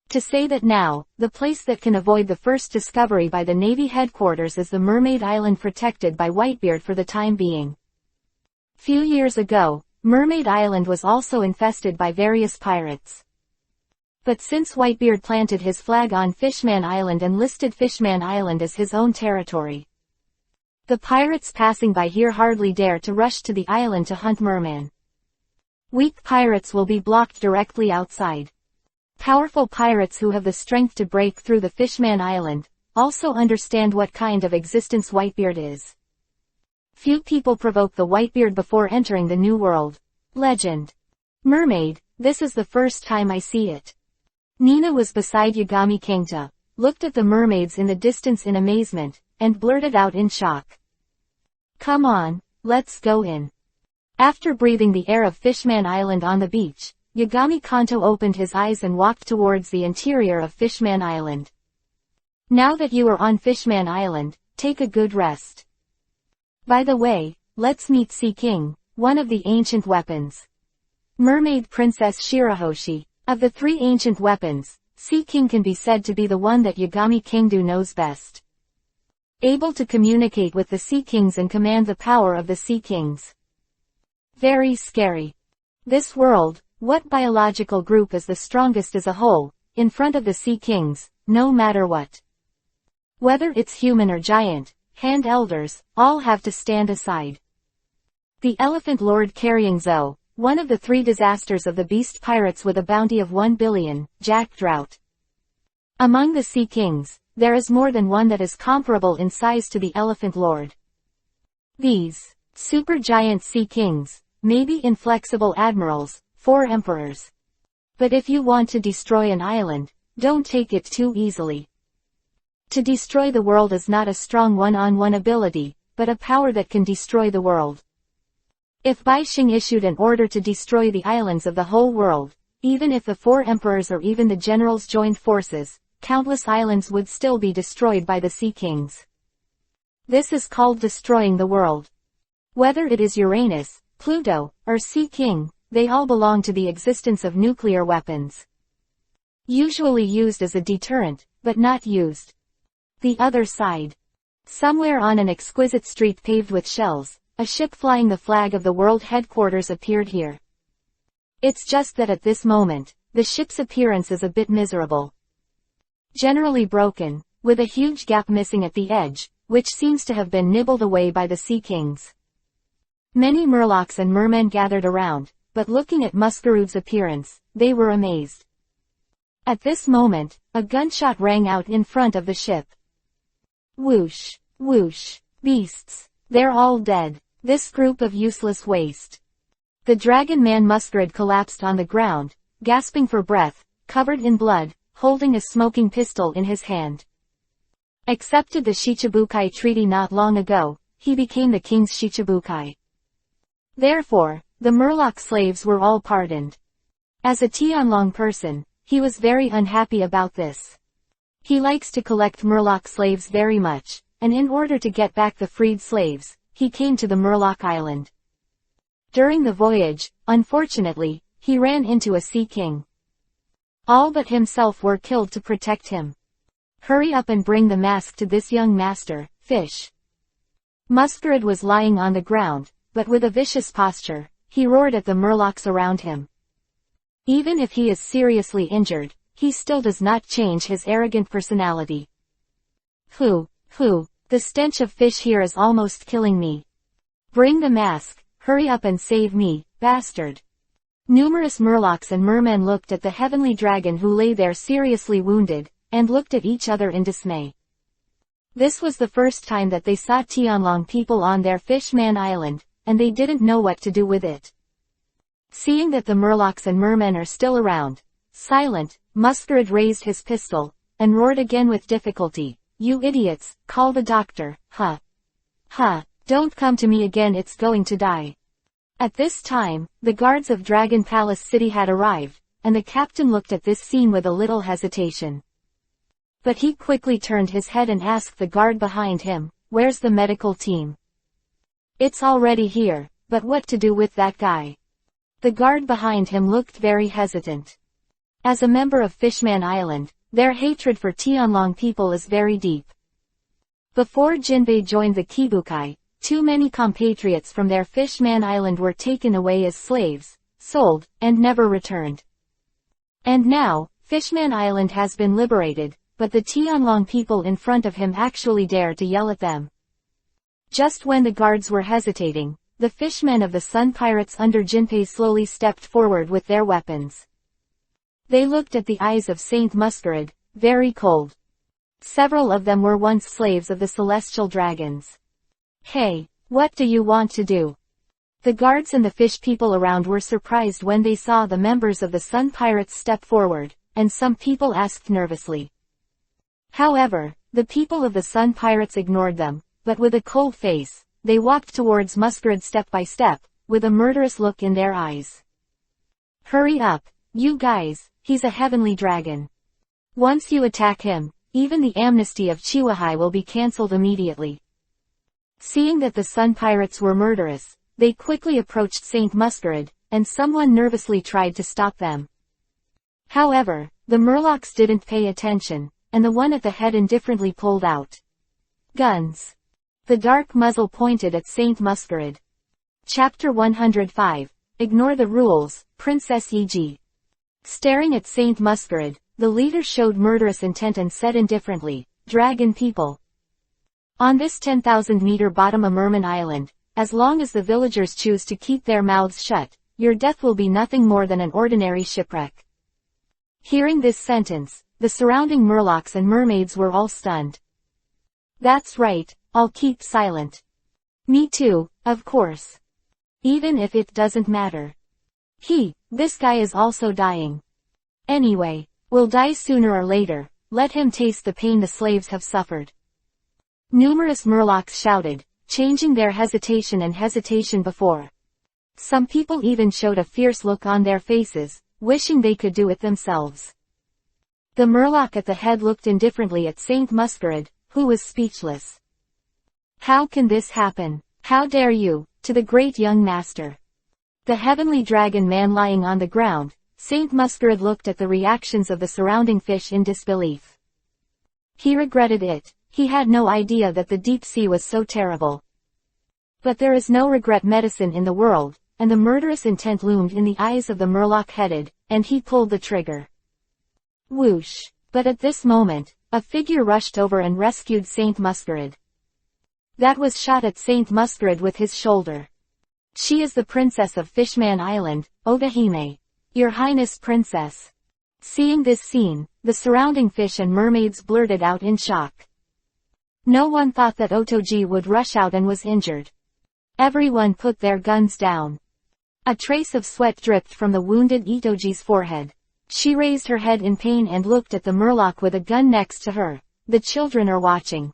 To say that now, the place that can avoid the first discovery by the Navy headquarters is the Mermaid Island protected by Whitebeard for the time being. Few years ago, Mermaid Island was also infested by various pirates. But since Whitebeard planted his flag on Fishman Island and listed Fishman Island as his own territory, the pirates passing by here hardly dare to rush to the island to hunt merman. Weak pirates will be blocked directly outside. Powerful pirates who have the strength to break through the Fishman Island also understand what kind of existence Whitebeard is. Few people provoke the Whitebeard before entering the New World. Legend. Mermaid, this is the first time I see it. Nina was beside Yagami Kengta, looked at the mermaids in the distance in amazement, and blurted out in shock. Come on, let's go in. After breathing the air of Fishman Island on the beach, Yagami Kanto opened his eyes and walked towards the interior of Fishman Island. Now that you are on Fishman Island, take a good rest. By the way, let's meet Sea King, one of the ancient weapons. Mermaid Princess Shirahoshi. Of the three ancient weapons, Sea King can be said to be the one that Yagami Kengdu knows best. Able to communicate with the Sea Kings and command the power of the Sea Kings. Very scary. This world, what biological group is the strongest as a whole, in front of the Sea Kings, no matter what? Whether it's human or giant, hand elders, all have to stand aside. The Elephant Lord carrying Zo, one of the three disasters of the beast pirates with a bounty of 1 billion, Jack Drought. Among the Sea Kings, there is more than one that is comparable in size to the Elephant Lord. These supergiant Sea Kings may be inflexible admirals, 4 emperors. But if you want to destroy an island, don't take it too easily. To destroy the world is not a strong one-on-one ability, but a power that can destroy the world. If Baixing issued an order to destroy the islands of the whole world, even if the 4 emperors or even the generals joined forces, countless islands would still be destroyed by the Sea Kings. This is called destroying the world. Whether it is Uranus, Pluto, or Sea King, they all belong to the existence of nuclear weapons. Usually used as a deterrent, but not used. The other side. Somewhere on an exquisite street paved with shells, a ship flying the flag of the world headquarters appeared here. It's just that at this moment, the ship's appearance is a bit miserable. Generally broken, with a huge gap missing at the edge, which seems to have been nibbled away by the Sea Kings. Many Murlocs and mermen gathered around, but looking at Muskerood's appearance, they were amazed. At this moment, a gunshot rang out in front of the ship. Whoosh, whoosh, beasts, they're all dead. This group of useless waste. The Dragon Man Muskerood collapsed on the ground, gasping for breath, covered in blood, holding a smoking pistol in his hand. Accepted the Shichibukai Treaty not long ago, he became the king's Shichibukai. Therefore, the Murloc slaves were all pardoned. As a Tianlong person, he was very unhappy about this. He likes to collect Murloc slaves very much, and in order to get back the freed slaves, he came to the Murloc Island. During the voyage, unfortunately, he ran into a Sea King. All but himself were killed to protect him. Hurry up and bring the mask to this young master, Fish. Muskerood was lying on the ground, but with a vicious posture, he roared at the Murlocs around him. Even if he is seriously injured, he still does not change his arrogant personality. Phoo, the stench of fish here is almost killing me. Bring the mask, hurry up and save me, bastard. Numerous Murlocs and mermen looked at the heavenly dragon who lay there seriously wounded, and looked at each other in dismay. This was the first time that they saw Tianlong people on their Fishman Island, and they didn't know what to do with it. Seeing that the Murlocs and mermen are still around, silent, Muskerood raised his pistol, and roared again with difficulty. You idiots, call the doctor, huh? Don't come to me again, it's going to die. At this time, the guards of Dragon Palace City had arrived, and the captain looked at this scene with a little hesitation. But he quickly turned his head and asked the guard behind him, where's the medical team? It's already here, but what to do with that guy? The guard behind him looked very hesitant. As a member of Fishman Island, their hatred for Tianlong people is very deep. Before Jinbei joined the Kibukai, too many compatriots from their Fishman Island were taken away as slaves, sold, and never returned. And now, Fishman Island has been liberated, but the Tianlong people in front of him actually dare to yell at them. Just when the guards were hesitating, the fishmen of the Sun Pirates under Jinpei slowly stepped forward with their weapons. They looked at the eyes of Saint Masquerade, very cold. Several of them were once slaves of the celestial dragons. Hey, what do you want to do? The guards and the fish people around were surprised when they saw the members of the Sun Pirates step forward, and some people asked nervously. However, the people of the Sun Pirates ignored them, but with a cold face, they walked towards Masquerade step by step, with a murderous look in their eyes. Hurry up, you guys, he's a heavenly dragon. Once you attack him, even the amnesty of Chihuahai will be cancelled immediately. Seeing that the Sun Pirates were murderous, they quickly approached Saint Masquerade, and someone nervously tried to stop them. However, the Murlocs didn't pay attention, and the one at the head indifferently pulled out guns. The dark muzzle pointed at Saint Masquerade. Chapter 105. Ignore the rules, Princess E.G. Staring at Saint Masquerade, the leader showed murderous intent and said indifferently, "Dragon people. On this 10,000-meter bottom of Merman Island, as long as the villagers choose to keep their mouths shut, your death will be nothing more than an ordinary shipwreck." Hearing this sentence, the surrounding Murlocs and mermaids were all stunned. That's right, I'll keep silent. Me too, of course. Even if it doesn't matter. This guy is also dying. Anyway, we'll die sooner or later, let him taste the pain the slaves have suffered. Numerous Murlocs shouted, changing their hesitation before. Some people even showed a fierce look on their faces, wishing they could do it themselves. The Murloc at the head looked indifferently at Saint Masquerade, who was speechless. How can this happen? How dare you, to the great young master. The heavenly dragon man lying on the ground, Saint Masquerade looked at the reactions of the surrounding fish in disbelief. He regretted it, he had no idea that the deep sea was so terrible. But there is no regret medicine in the world, and the murderous intent loomed in the eyes of the Murloc-headed, and he pulled the trigger. Whoosh! But at this moment, a figure rushed over and rescued Saint Masquerade. That was shot at Saint Masquerade with his shoulder. She is the princess of Fishman Island, Otahime. Your Highness Princess. Seeing this scene, the surrounding fish and mermaids blurted out in shock. No one thought that Otoji would rush out and was injured. Everyone put their guns down. A trace of sweat dripped from the wounded Itoji's forehead. She raised her head in pain and looked at the Murloc with a gun next to her. The children are watching.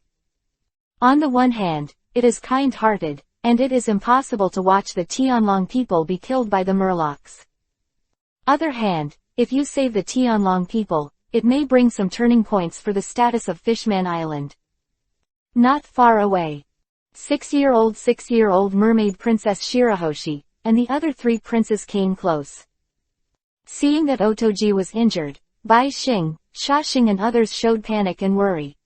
On the one hand, it is kind-hearted, and it is impossible to watch the Tianlong people be killed by the Murlocs. Other hand, if you save the Tianlong people, it may bring some turning points for the status of Fishman Island. Not far away. 6-year-old mermaid Princess Shirahoshi, and the other three princes came close. Seeing that Otoji was injured, Bai Xing, Sha Xing and others showed panic and worry.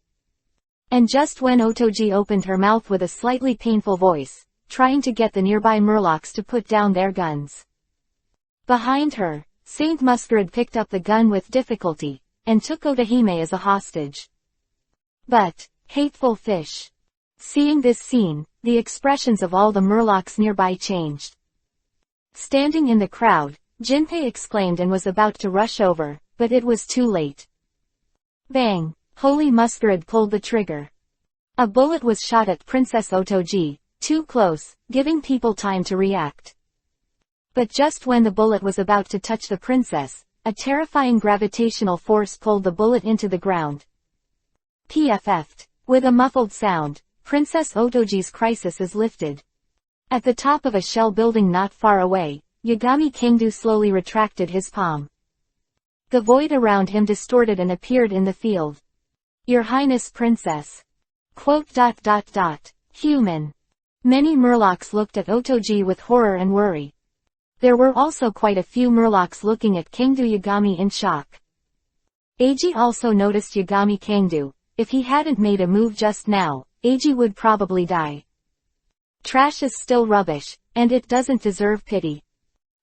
And just when Otoji opened her mouth with a slightly painful voice, trying to get the nearby Murlocs to put down their guns. Behind her, Saint Masquerade picked up the gun with difficulty, and took Otahime as a hostage. But, hateful fish. Seeing this scene, the expressions of all the Murlocs nearby changed. Standing in the crowd, Jinpei exclaimed and was about to rush over, but it was too late. Bang! Holy Masquerade pulled the trigger. A bullet was shot at Princess Otoji, too close, giving people time to react. But just when the bullet was about to touch the princess, a terrifying gravitational force pulled the bullet into the ground. PFF'd. With a muffled sound, Princess Otoji's crisis is lifted. At the top of a shell building not far away, Yagami Kingdu slowly retracted his palm. The void around him distorted and appeared in the field. Your Highness Princess. Human. Many Murlocs looked at Otoji with horror and worry. There were also quite a few murlocs looking at Kangdu Yagami in shock. Eiji also noticed Yagami Kangdu. If he hadn't made a move just now, Eiji would probably die. Trash is still rubbish, and it doesn't deserve pity.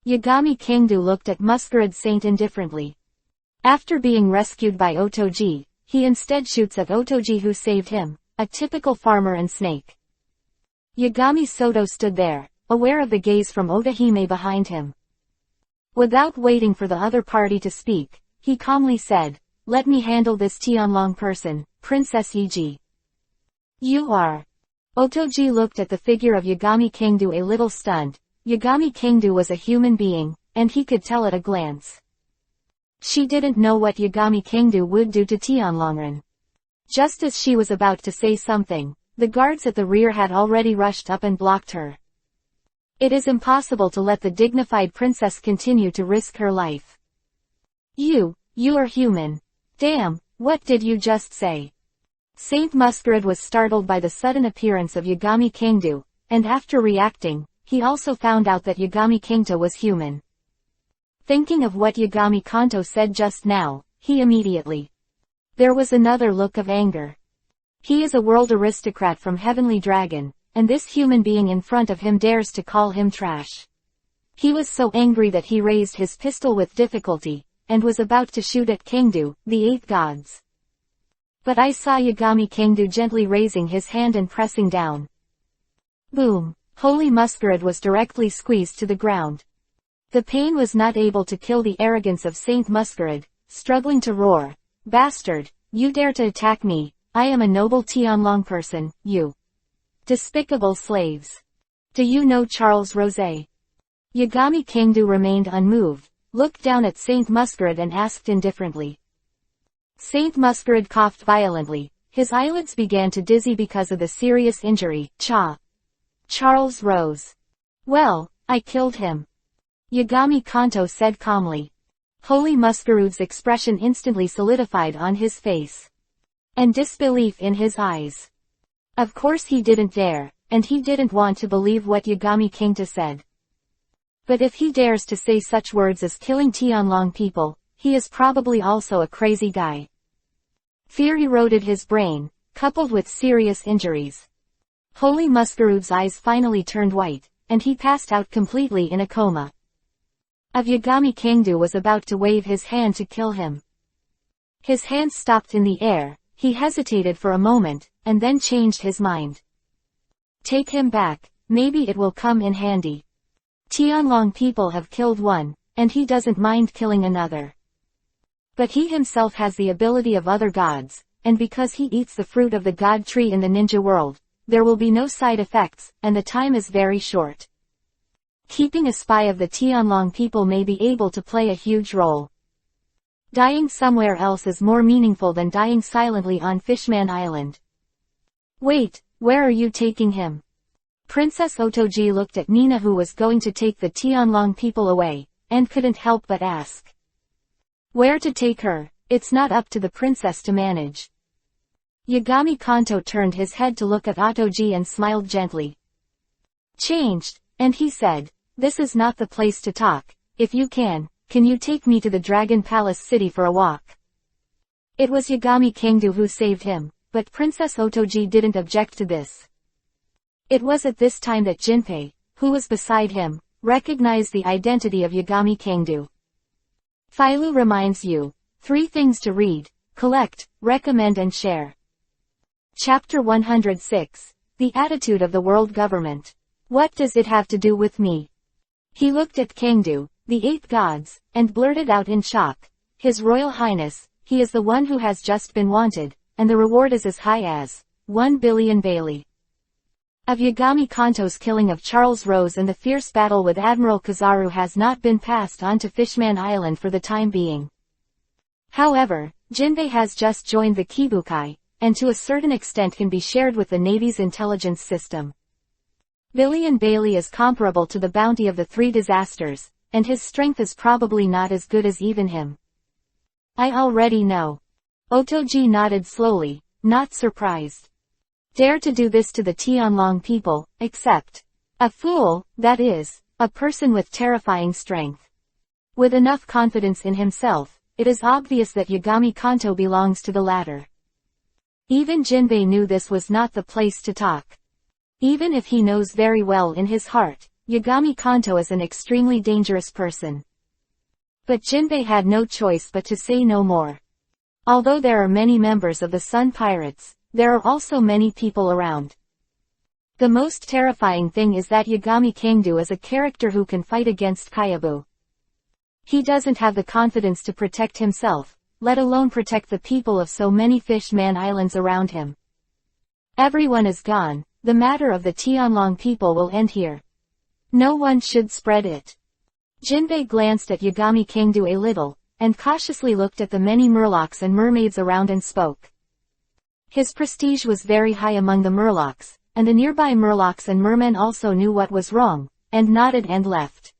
Yagami Kangdu looked at Masquerade Saint indifferently. After being rescued by Otoji, he instead shoots at Otoji who saved him, a typical farmer and snake. Yagami Soto stood there, aware of the gaze from Otahime behind him. Without waiting for the other party to speak, he calmly said, "Let me handle this Tianlong person, Princess Yiji." "You are." Otoji looked at the figure of Yagami Kangdu a little stunned. Yagami Kangdu was a human being, and he could tell at a glance. She didn't know what Yagami Kangdu would do to Tianlongren. Just as she was about to say something, the guards at the rear had already rushed up and blocked her. It is impossible to let the dignified princess continue to risk her life. You are human. Damn, what did you just say?" Saint Masquerade was startled by the sudden appearance of Yagami Kangdu, and after reacting, he also found out that Yagami Kangta was human. Thinking of what Yagami Kanto said just now, he immediately. There was another look of anger. He is a world aristocrat from Heavenly Dragon, and this human being in front of him dares to call him trash. He was so angry that he raised his pistol with difficulty, and was about to shoot at Kangdu, the eight gods. But I saw Yagami Kangdu gently raising his hand and pressing down. Boom! Holy Masquerade was directly squeezed to the ground. The pain was not able to kill the arrogance of Saint Masquerade, struggling to roar, "Bastard, you dare to attack me, I am a noble Tianlong person, you despicable slaves. Do you know Charles Rosé?" Yagami Kangdu remained unmoved, looked down at Saint Masquerade and asked indifferently. Saint Masquerade coughed violently, his eyelids began to dizzy because of the serious injury. Charles Rose. "Well, I killed him," Yagami Kanto said calmly. Holy Masquerade's expression instantly solidified on his face. And disbelief in his eyes. Of course he didn't dare, and he didn't want to believe what Yagami Kangta said. But if he dares to say such words as killing Tianlong people, he is probably also a crazy guy. Fear eroded his brain, coupled with serious injuries. Holy Masquerade's eyes finally turned white, and he passed out completely in a coma. Yagami Kangdu was about to wave his hand to kill him. His hand stopped in the air, he hesitated for a moment, and then changed his mind. Take him back, maybe it will come in handy. Tianlong people have killed one, and he doesn't mind killing another. But he himself has the ability of other gods, and because he eats the fruit of the god tree in the ninja world, there will be no side effects, and the time is very short. Keeping a spy of the Tianlong people may be able to play a huge role. Dying somewhere else is more meaningful than dying silently on Fishman Island. Wait, where are you taking him? Princess Otoji looked at Nina who was going to take the Tianlong people away, and couldn't help but ask. Where to take her? It's not up to the princess to manage. Yagami Kanto turned his head to look at Otoji and smiled gently. Changed, and he said, this is not the place to talk. If you can you take me to the Dragon Palace city for a walk? It was Yagami Kangdu who saved him, but Princess Otoji didn't object to this. It was at this time that Jinpei, who was beside him, recognized the identity of Yagami Kangdu. Filu reminds you, 3 things to read, collect, recommend and share. Chapter 106, The Attitude of the World Government. What does it have to do with me? He looked at Kangdu, the 8 gods, and blurted out in shock. His Royal Highness, he is the one who has just been wanted, and the reward is as high as 1 billion Bailey. Of Yagami Kanto's killing of Charles Rose and the fierce battle with Admiral Kizaru has not been passed on to Fishman Island for the time being. However, Jinbei has just joined the Kibukai, and to a certain extent can be shared with the Navy's intelligence system. Billion Bailey is comparable to the bounty of the 3 disasters, and his strength is probably not as good as even him. I already know. Otoji nodded slowly, not surprised. Dare to do this to the Tianlong people, except a fool, that is, A person with terrifying strength. With enough confidence in himself, it is obvious that Yagami Kanto belongs to the latter. Even Jinbei knew this was not the place to talk. Even if he knows very well in his heart, Yagami Kanto is an extremely dangerous person. But Jinbei had no choice but to say no more. Although there are many members of the Sun Pirates, there are also many people around. The most terrifying thing is that Yagami Kangdu is a character who can fight against Kyabu. He doesn't have the confidence to protect himself, let alone protect the people of so many Fishman Islands around him. Everyone is gone, the matter of the Tianlong people will end here. No one should spread it. Jinbei glanced at Yagami Kangdu a little, and cautiously looked at the many murlocs and mermaids around and spoke. His prestige was very high among the murlocs, and the nearby murlocs and mermen also knew what was wrong, and nodded and left.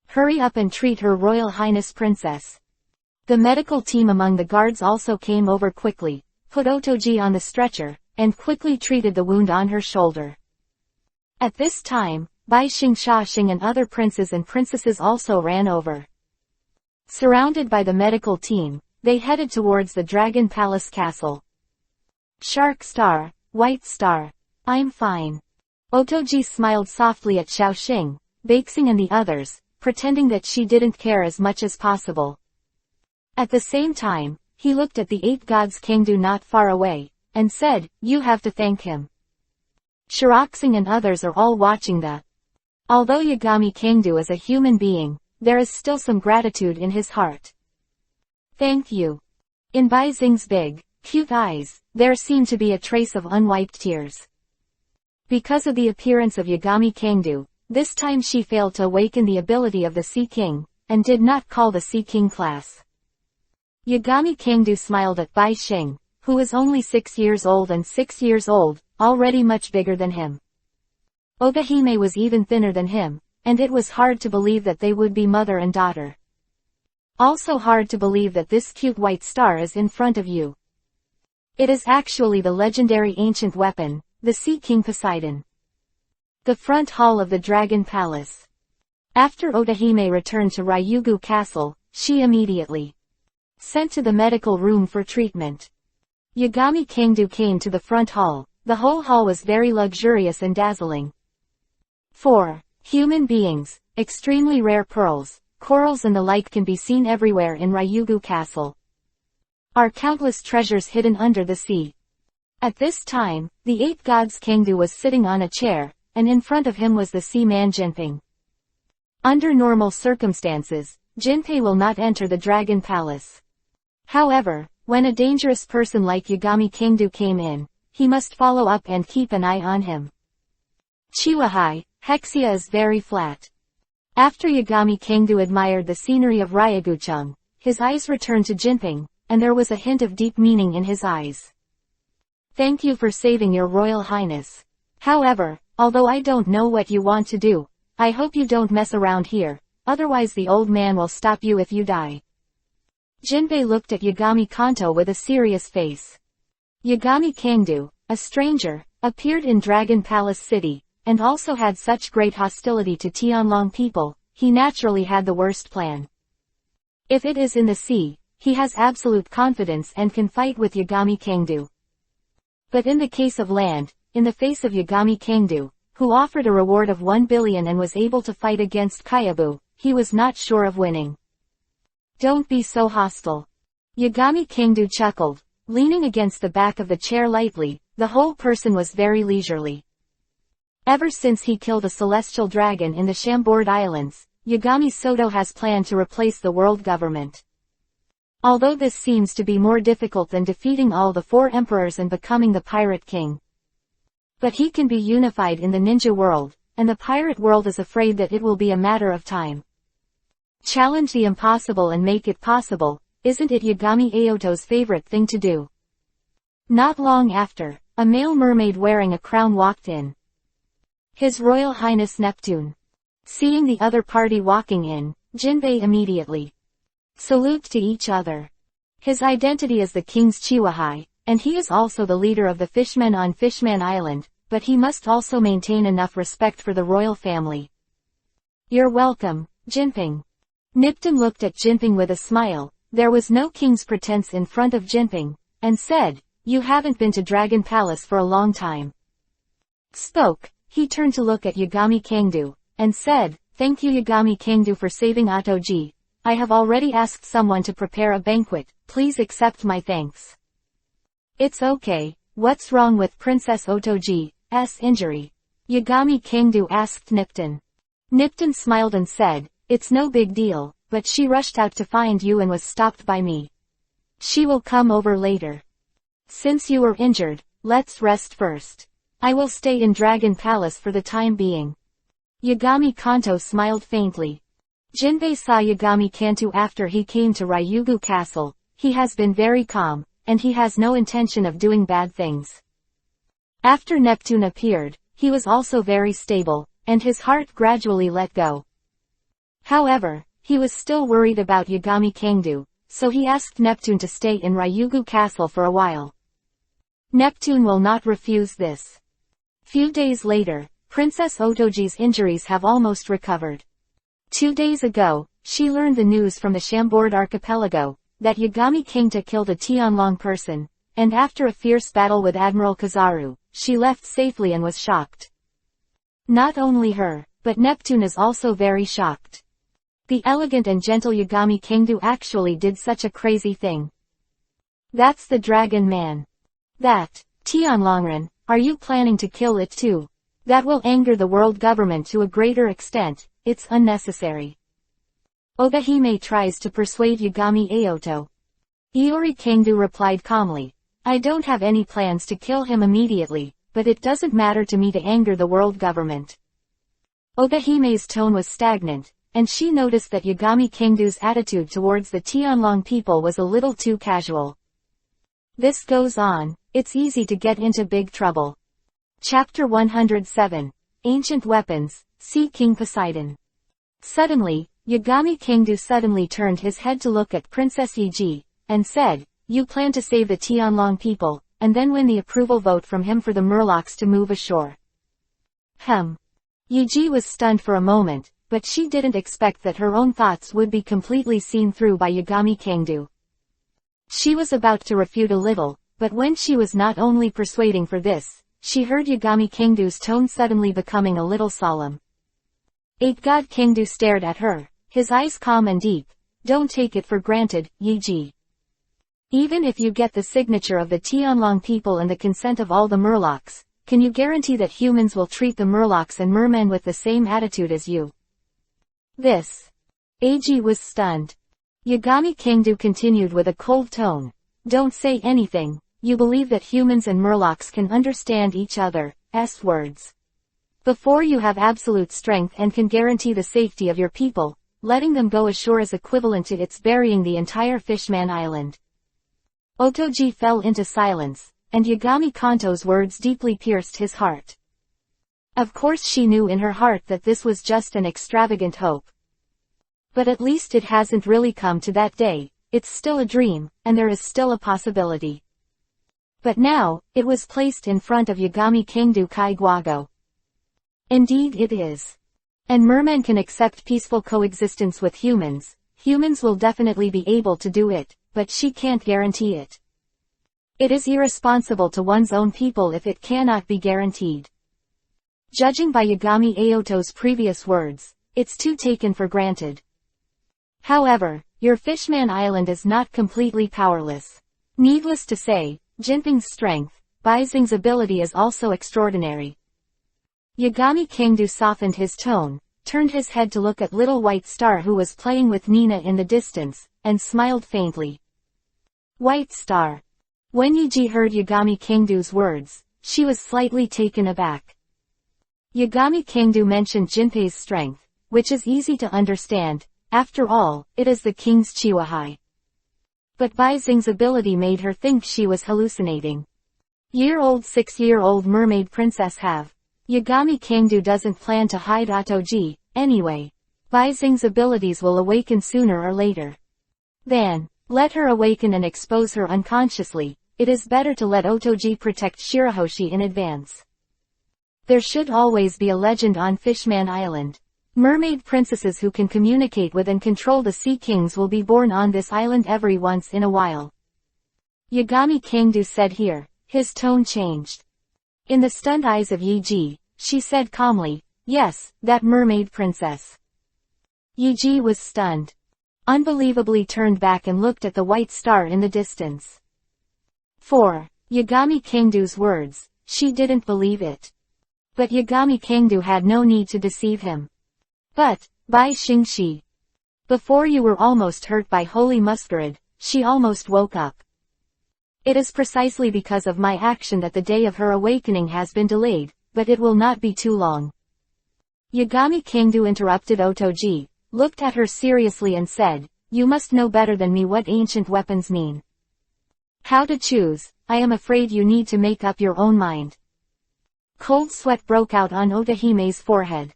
Hurry up and treat Her Royal Highness Princess. The medical team among the guards also came over quickly, put Otoji on the stretcher, and quickly treated the wound on her shoulder. At this time, Bai Xing Xing and other princes and princesses also ran over. Surrounded by the medical team, they headed towards the Dragon Palace Castle. Shark Star, White Star. I'm fine. Otoji smiled softly at Xiaoxing, Baxing and the others, pretending that she didn't care as much as possible. At the same time, he looked at the 8 gods Kangdu not far away, and said, "You have to thank him." Shiraxing and others are all watching that. Although Yagami Kangdu is a human being, there is still some gratitude in his heart. Thank you. In Bai Xing's big, cute eyes, there seemed to be a trace of unwiped tears. Because of the appearance of Yagami Kangdu, this time she failed to awaken the ability of the Sea King, and did not call the Sea King class. Yagami Kangdu smiled at Bai Xing, who was only 6 years old and 6 years old, already much bigger than him. Ogahime was even thinner than him, and it was hard to believe that they would be mother and daughter. Also hard to believe that this cute white star is in front of you. It is actually the legendary ancient weapon, the Sea King Poseidon. The front hall of the Dragon Palace. After Otahime returned to Ryugu Castle, she immediately sent to the medical room for treatment. Yagami Kangdu came to the front hall. The whole hall was very luxurious and dazzling. 4. Human beings, extremely rare pearls, corals and the like can be seen everywhere in Ryugu Castle. Are countless treasures hidden under the sea. At this time, the 8 gods Kangdu was sitting on a chair, and in front of him was the seaman Jinpei. Under normal circumstances, Jinpei will not enter the Dragon Palace. However, when a dangerous person like Yagami Kangdu came in, he must follow up and keep an eye on him. Chiwahai, Hexia is very flat. After Yagami Kangdu admired the scenery of Ryaguchung, his eyes returned to Jinpei, and there was a hint of deep meaning in his eyes. Thank you for saving your Royal Highness. However, although I don't know what you want to do, I hope you don't mess around here, otherwise the old man will stop you if you die. Jinbei looked at Yagami Kanto with a serious face. Yagami Kangdu, a stranger, appeared in Dragon Palace City, and also had such great hostility to Tianlong people, he naturally had the worst plan. If it is in the sea, he has absolute confidence and can fight with Yagami Kangdu. But in the case of land, in the face of Yagami Kangdu, who offered a reward of 1 billion and was able to fight against Kyabu, he was not sure of winning. Don't be so hostile. Yagami Kangdu chuckled, leaning against the back of the chair lightly. The whole person was very leisurely. Ever since he killed a celestial dragon in the Chambord Islands, Yagami Soto has planned to replace the world government. Although this seems to be more difficult than defeating all the 4 emperors and becoming the pirate king. But he can be unified in the ninja world, and the pirate world is afraid that it will be a matter of time. Challenge the impossible and make it possible, isn't it Yagami Aoto's favorite thing to do? Not long after, a male mermaid wearing a crown walked in. His Royal Highness Neptune. Seeing the other party walking in, Jinbei immediately salute to each other. His identity is the King's Chiwahai, and he is also the leader of the fishmen on Fishman Island, but he must also maintain enough respect for the royal family. You're welcome, Jinping. Nipton looked at Jinping with a smile. There was no king's pretense in front of Jinping, and said, "You haven't been to Dragon Palace for a long time." He turned to look at Yagami Kangdu, and said, "Thank you Yagami Kangdu for saving Otoji. I have already asked someone to prepare a banquet, please accept my thanks." "It's okay, what's wrong with Princess Otoji's injury?" Yagami Kangdu asked Nipton. Nipton smiled and said, "It's no big deal, but she rushed out to find you and was stopped by me. She will come over later. Since you were injured, let's rest first. I will stay in Dragon Palace for the time being." Yagami Kanto smiled faintly. Jinbei saw Yagami Kanto after he came to Ryugu Castle. He has been very calm, and he has no intention of doing bad things. After Neptune appeared, he was also very stable, and his heart gradually let go. However, he was still worried about Yagami Kangdu, so he asked Neptune to stay in Ryugu Castle for a while. Neptune will not refuse this. Few days later, Princess Otoji's injuries have almost recovered. 2 days ago, she learned the news from the Chambord archipelago, that Yagami Kangta killed a Tianlong person, and after a fierce battle with Admiral Kizaru, she left safely and was shocked. Not only her, but Neptune is also very shocked. The elegant and gentle Yagami Kangdu actually did such a crazy thing. That's the Dragon Man. That, Tianlongren, are you planning to kill it too? That will anger the world government to a greater extent, it's unnecessary. Ogahime tries to persuade Yagami Aoto. Iori Kangdu replied calmly, "I don't have any plans to kill him immediately, but it doesn't matter to me to anger the world government." Ogahime's tone was stagnant, and she noticed that Yagami Kangdu's attitude towards the Tianlong people was a little too casual. This goes on, it's easy to get into big trouble. Chapter 107. Ancient Weapons, See King Poseidon. Suddenly, Yagami Kangdu suddenly turned his head to look at Princess Yiji, and said, "You plan to save the Tianlong people, and then win the approval vote from him for the Murlocs to move ashore." Yiji was stunned for a moment, but she didn't expect that her own thoughts would be completely seen through by Yagami Kangdu. She was about to refute a little, but when she was not only persuading for this, she heard Yagami Kangdu's tone suddenly becoming a little solemn. God Kangdu stared at her, his eyes calm and deep. "Don't take it for granted, Yiji. Even if you get the signature of the Tianlong people and the consent of all the Murlocs, can you guarantee that humans will treat the Murlocs and mermen with the same attitude as you?" This. Eiji was stunned. Yagami Kangdu continued with a cold tone. "Don't say anything, you believe that humans and Murlocs can understand each other's words. Before you have absolute strength and can guarantee the safety of your people, letting them go ashore is equivalent to its burying the entire Fishman Island." Otoji fell into silence, and Yagami Kanto's words deeply pierced his heart. Of course she knew in her heart that this was just an extravagant hope. But at least it hasn't really come to that day, it's still a dream, and there is still a possibility. But now, it was placed in front of Yagami Kangdu Kai Guago. Indeed it is. And mermen can accept peaceful coexistence with humans. Humans will definitely be able to do it, but she can't guarantee it. It is irresponsible to one's own people if it cannot be guaranteed. Judging by Yagami Aoto's previous words, it's too taken for granted. However, your Fishman Island is not completely powerless. Needless to say, Jinping's strength, Baizing's ability is also extraordinary. Yagami Kangdu softened his tone, turned his head to look at Little White Star who was playing with Nina in the distance, and smiled faintly. White Star. When Yiji heard Yagami Kangdu's words, she was slightly taken aback. Yagami Kangdu mentioned Jinpei's strength, which is easy to understand. After all, it is the king's Chiwahai. But Baizing's ability made her think she was hallucinating. 6-year-old mermaid princess have. Yagami Kangdu doesn't plan to hide Otoji, anyway. Baizing's abilities will awaken sooner or later. Then, let her awaken and expose her unconsciously. It is better to let Otoji protect Shirahoshi in advance. There should always be a legend on Fishman Island. Mermaid princesses who can communicate with and control the sea kings will be born on this island every once in a while. Yagami Kangdu said here. His tone changed. In the stunned eyes of Yiji, she said calmly, yes, that mermaid princess. Yiji was stunned. Unbelievably turned back and looked at the white star in the distance. For Yagami Kangdu's words, she didn't believe it. But Yagami Kangdu had no need to deceive him. But, Bai Xingxi. Before you were almost hurt by holy masquerade, she almost woke up. It is precisely because of my action that the day of her awakening has been delayed, but it will not be too long. Yagami Kangdu interrupted Otoji, looked at her seriously and said, you must know better than me what ancient weapons mean. How to choose, I am afraid you need to make up your own mind. Cold sweat broke out on Otohime's forehead.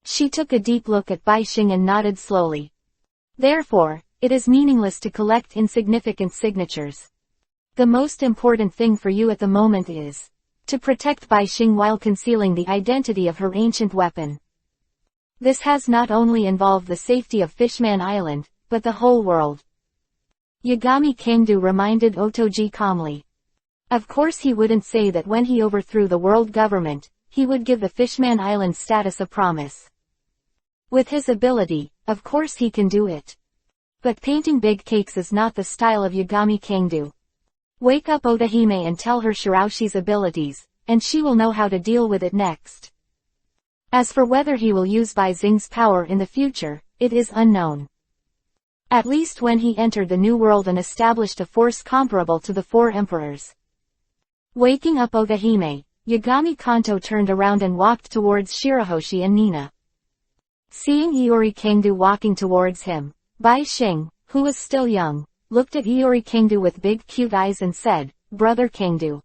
She took a deep look at Bai Xing and nodded slowly. Therefore, it is meaningless to collect insignificant signatures. The most important thing for you at the moment is to protect Bai Xing while concealing the identity of her ancient weapon. This has not only involved the safety of Fishman Island, but the whole world. Yagami Kangdu reminded Otoji calmly. Of course he wouldn't say that when he overthrew the world government, he would give the Fishman Island status a promise. With his ability, of course he can do it. But painting big cakes is not the style of Yagami Kangdu. Wake up Otohime and tell her Shiraoshi's abilities, and she will know how to deal with it next. As for whether he will use Bai Xing's power in the future, it is unknown. At least when he entered the New World and established a force comparable to the four emperors. Waking up Otohime, Yagami Kanto turned around and walked towards Shirahoshi and Nina. Seeing Iori Kangdu walking towards him, Bai Xing, who was still young, looked at Iori Kangdu with big cute eyes and said, Brother Kangdu.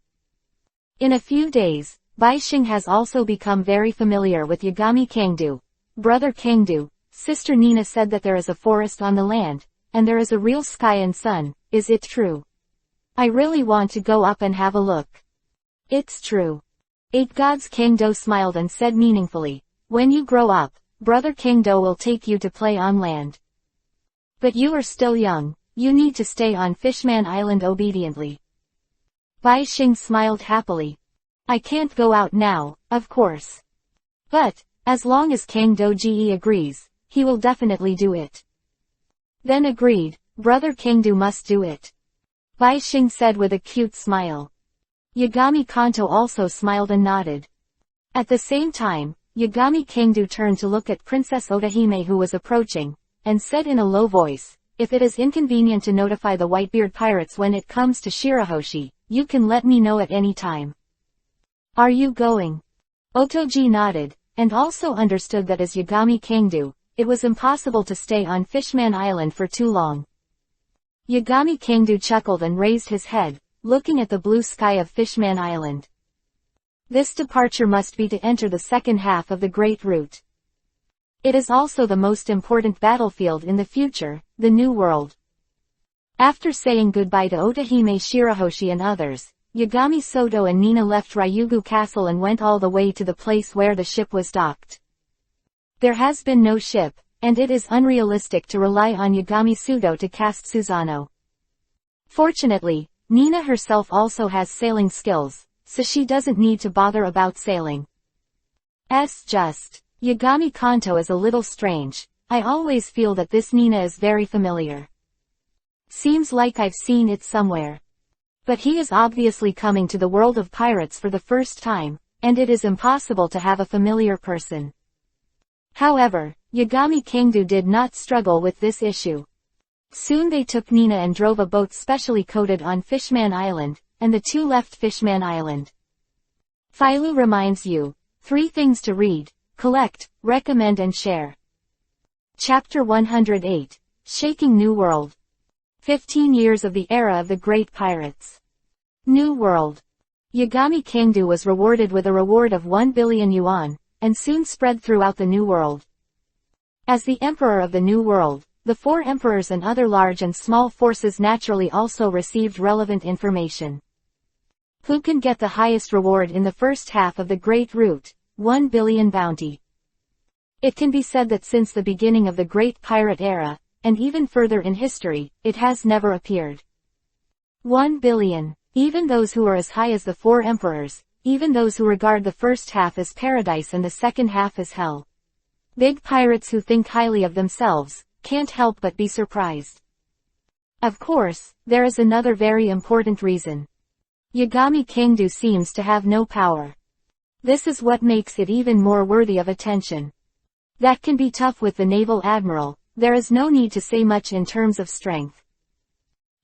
In a few days, Bai Xing has also become very familiar with Yagami Kangdu. Brother Kangdu, Sister Nina said that there is a forest on the land, and there is a real sky and sun. Is it true? I really want to go up and have a look. It's true. Eight Gods Kangdo smiled and said meaningfully, when you grow up, Brother Kangdo will take you to play on land. But you are still young, you need to stay on Fishman Island obediently. Bai Xing smiled happily. I can't go out now, of course. But, as long as Kangdo Ge agrees, he will definitely do it. Then agreed, Brother Kangdu must do it. Bai Xing said with a cute smile. Yagami Kanto also smiled and nodded. At the same time, Yagami Kangdu turned to look at Princess Otohime who was approaching, and said in a low voice, if it is inconvenient to notify the Whitebeard pirates when it comes to Shirahoshi, you can let me know at any time. Are you going? Otoji nodded, and also understood that as Yagami Kangdu, it was impossible to stay on Fishman Island for too long. Yagami Kangdu chuckled and raised his head, looking at the blue sky of Fishman Island. This departure must be to enter the second half of the Great Route. It is also the most important battlefield in the future, the New World. After saying goodbye to Otohime, Shirahoshi and others, Yagami Soto and Nina left Ryugu Castle and went all the way to the place where the ship was docked. There has been no ship, and it is unrealistic to rely on Yagami Sudo to cast Susano. Fortunately, Nina herself also has sailing skills, so she doesn't need to bother about sailing. Yagami Kanto is a little strange. I always feel that this Nina is very familiar. Seems like I've seen it somewhere. But he is obviously coming to the world of pirates for the first time, and it is impossible to have a familiar person. However, Yagami Kangdu did not struggle with this issue. Soon they took Nina and drove a boat specially coated on Fishman Island, and the two left Fishman Island. Filu reminds you, 3 things to read, collect, recommend and share. Chapter 108, Shaking New World. 15 years of the era of the Great Pirates. New World. Yagami Kangdu was rewarded with a reward of 1 billion yuan, and soon spread throughout the New World. As the Emperor of the New World, the 4 emperors and other large and small forces naturally also received relevant information. Who can get the highest reward in the first half of the Great Route? 1 billion bounty. It can be said that since the beginning of the Great Pirate Era, and even further in history, it has never appeared. 1 billion. Even those who are as high as the 4 emperors, even those who regard the first half as paradise and the second half as hell. Big pirates who think highly of themselves, can't help but be surprised. Of course, there is another very important reason. Yagami Kingdo seems to have no power. This is what makes it even more worthy of attention. That can be tough with the naval admiral, there is no need to say much in terms of strength.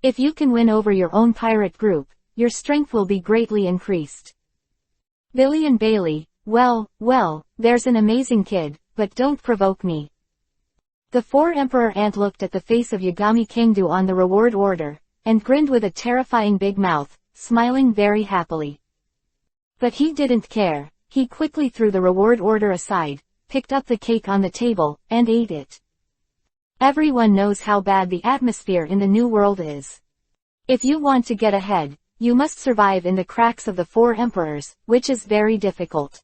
If you can win over your own pirate group, your strength will be greatly increased. Billy and Bailey, well, there's an amazing kid, but don't provoke me. The 4 Emperor Ant looked at the face of Yagami Kingdo on the reward order, and grinned with a terrifying big mouth, smiling very happily. But he didn't care, he quickly threw the reward order aside, picked up the cake on the table, and ate it. Everyone knows how bad the atmosphere in the New World is. If you want to get ahead, you must survive in the cracks of the 4 emperors, which is very difficult.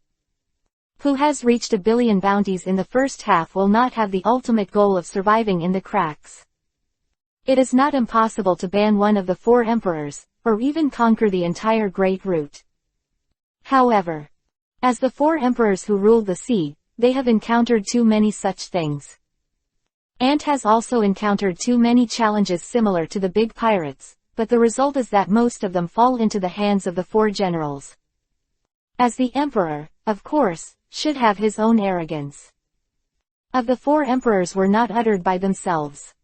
Who has reached 1 billion bounties in the first half will not have the ultimate goal of surviving in the cracks. It is not impossible to ban one of the 4 emperors, or even conquer the entire Great Route. However, as the 4 emperors who ruled the sea, they have encountered too many such things. Ant has also encountered too many challenges similar to the big pirates, but the result is that most of them fall into the hands of the 4 generals. As the emperor, of course, should have his own arrogance. Of the 4 emperors were not uttered by themselves.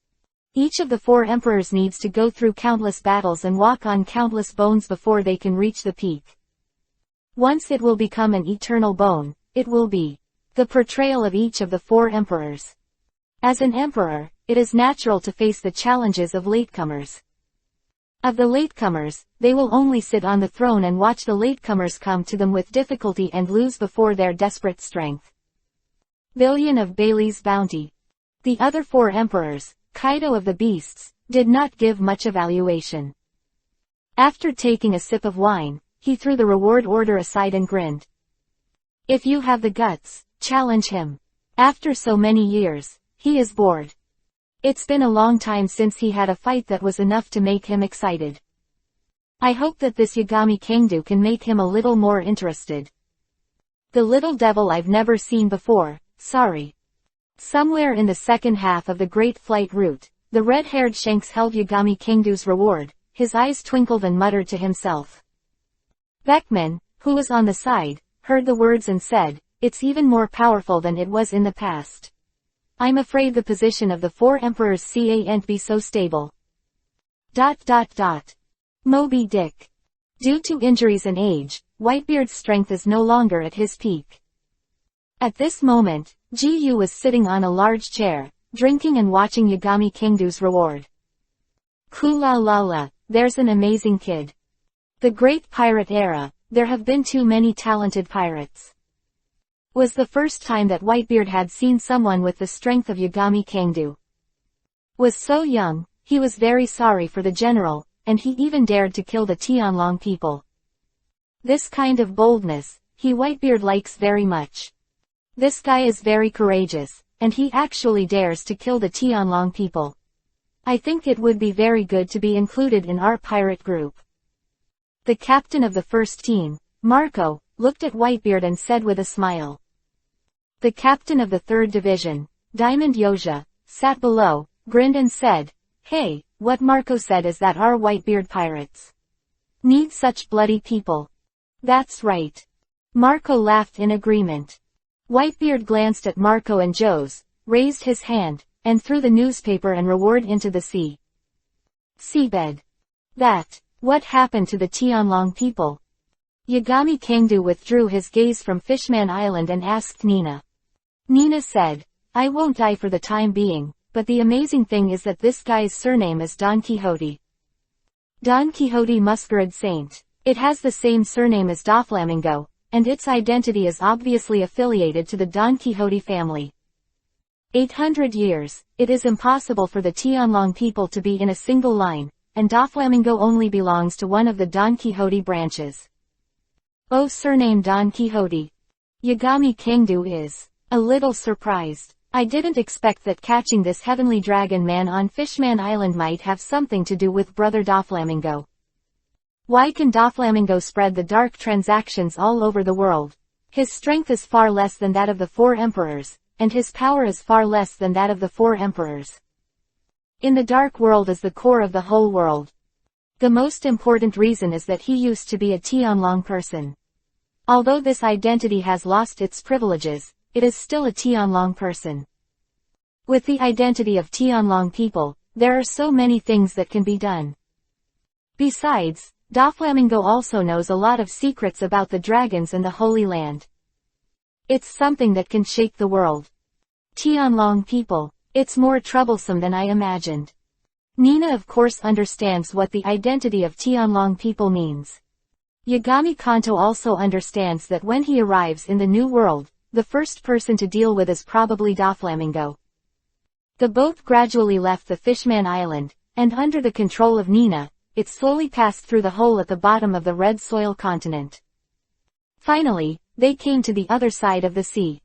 Each of the 4 emperors needs to go through countless battles and walk on countless bones before they can reach the peak. Once it will become an eternal bone, it will be the portrayal of each of the 4 emperors. As an emperor, it is natural to face the challenges of latecomers. Of the latecomers, they will only sit on the throne and watch the latecomers come to them with difficulty and lose before their desperate strength. Billion of Bailey's bounty. The other 4 emperors, Kaido of the Beasts, did not give much evaluation. After taking a sip of wine, he threw the reward order aside and grinned. If you have the guts, challenge him. After so many years, he is bored. It's been a long time since he had a fight that was enough to make him excited. I hope that this Yagami Kingdo can make him a little more interested. The little devil I've never seen before, sorry. Somewhere in the second half of the Great Flight Route, the red-haired Shanks held Yagami Kingdo's reward, his eyes twinkled and muttered to himself. Beckman, who was on the side, heard the words and said, "It's even more powerful than it was in the past. I'm afraid the position of the 4 emperors can't be so stable." Moby Dick. Due to injuries and age, Whitebeard's strength is no longer at his peak. At this moment, Gu was sitting on a large chair, drinking and watching Yagami Kingdo's reward. Kula-la-la, there's an amazing kid. The Great Pirate Era, there have been too many talented pirates. Was the first time that Whitebeard had seen someone with the strength of Yagami Kingdo. Was so young, he was very sorry for the general, and he even dared to kill the Tianlong people. This kind of boldness, Whitebeard likes very much. This guy is very courageous, and he actually dares to kill the Tianlong people. I think it would be very good to be included in our pirate group. The captain of the first team, Marco, looked at Whitebeard and said with a smile. The captain of the 3rd division, Diamond Yoja, sat below, grinned and said, "Hey, what Marco said is that our Whitebeard pirates need such bloody people." That's right. Marco laughed in agreement. Whitebeard glanced at Marco and Joe's, raised his hand, and threw the newspaper and reward into the sea. Seabed. What happened to the Tianlong people? Yagami Kingdo withdrew his gaze from Fishman Island and asked Nina. Nina said, "I won't die for the time being, but the amazing thing is that this guy's surname is Don Quixote. Don Quixote Masquerade Saint. It has the same surname as Doflamingo, and its identity is obviously affiliated to the Don Quixote family. 800 years, it is impossible for the Tianlong people to be in a single line, and Doflamingo only belongs to one of the Don Quixote branches. Oh, surname Don Quixote. Yagami Kingdo is A little surprised. I didn't expect that catching this heavenly dragon man on Fishman Island might have something to do with Brother Doflamingo. Why can Doflamingo spread the dark transactions all over the world? His strength is far less than that of the 4 emperors, and his power is far less than that of the 4 emperors. In the dark world is the core of the whole world. The most important reason is that he used to be a Tianlong person. Although this identity has lost its privileges, it is still a Tianlong person. With the identity of Tianlong people, there are so many things that can be done. Besides, Doflamingo also knows a lot of secrets about the dragons and the Holy Land. It's something that can shake the world. Tianlong people, it's more troublesome than I imagined. Nina of course understands what the identity of Tianlong people means. Yagami Kanto also understands that when he arrives in the new world, the first person to deal with is probably Doflamingo. The boat gradually left the Fishman Island, and under the control of Nina, it slowly passed through the hole at the bottom of the red soil continent. Finally, they came to the other side of the sea.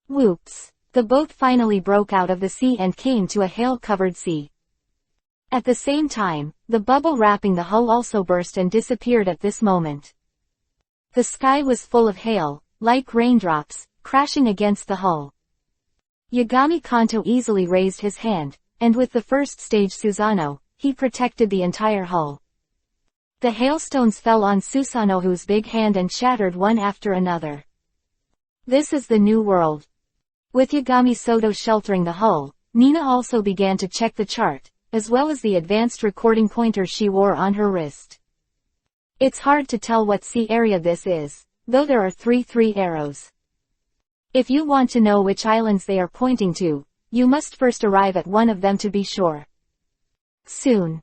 Whoops! The boat finally broke out of the sea and came to a hail-covered sea. At the same time, the bubble wrapping the hull also burst and disappeared at this moment. The sky was full of hail, like raindrops, crashing against the hull. Yagami Kanto easily raised his hand, and with the first stage Susanoo, he protected the entire hull. The hailstones fell on Susanoo's big hand and shattered one after another. This is the new world. With Yagami Soto sheltering the hull, Nina also began to check the chart, as well as the advanced recording pointer she wore on her wrist. It's hard to tell what sea area this is, though there are three arrows. If you want to know which islands they are pointing to, you must first arrive at one of them to be sure. Soon,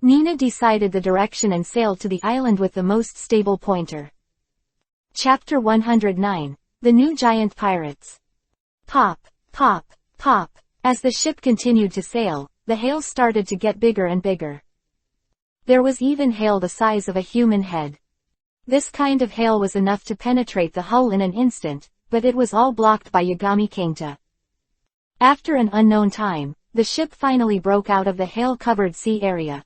Nina decided the direction and sailed to the island with the most stable pointer. Chapter 109, The New Giant Pirates. Pop, pop, pop. As the ship continued to sail, the hail started to get bigger and bigger. There was even hail the size of a human head. This kind of hail was enough to penetrate the hull in an instant, but it was all blocked by Yagami Kanto. After an unknown time, the ship finally broke out of the hail-covered sea area.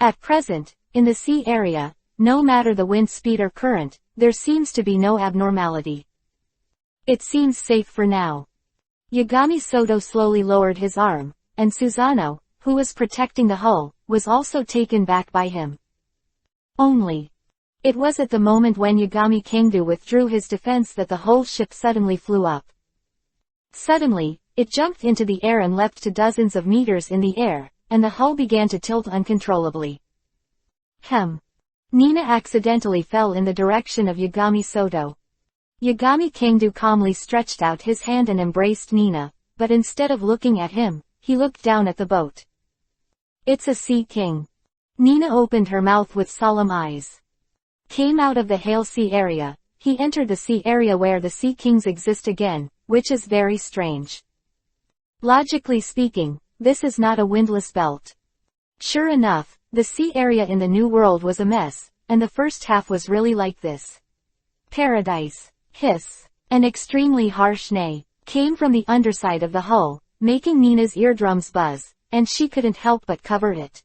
At present, in the sea area, no matter the wind speed or current, there seems to be no abnormality. It seems safe for now. Yagami Soto slowly lowered his arm, and Susanoo, who was protecting the hull, was also taken back by him. Only. It was at the moment when Yagami Kanto withdrew his defense that the whole ship suddenly flew up. Suddenly, it jumped into the air and leapt to dozens of meters in the air, and the hull began to tilt uncontrollably. Nina accidentally fell in the direction of Yagami Soto. Yagami Kanto calmly stretched out his hand and embraced Nina, but instead of looking at him, he looked down at the boat. It's a sea king. Nina opened her mouth with solemn eyes. Came out of the hail sea area, he entered the sea area where the sea kings exist again, which is very strange. Logically speaking, this is not a windless belt. Sure enough, the sea area in the New World was a mess, and the first half was really like this. Paradise. Hiss. An extremely harsh neigh came from the underside of the hull, making Nina's eardrums buzz, and she couldn't help but cover it.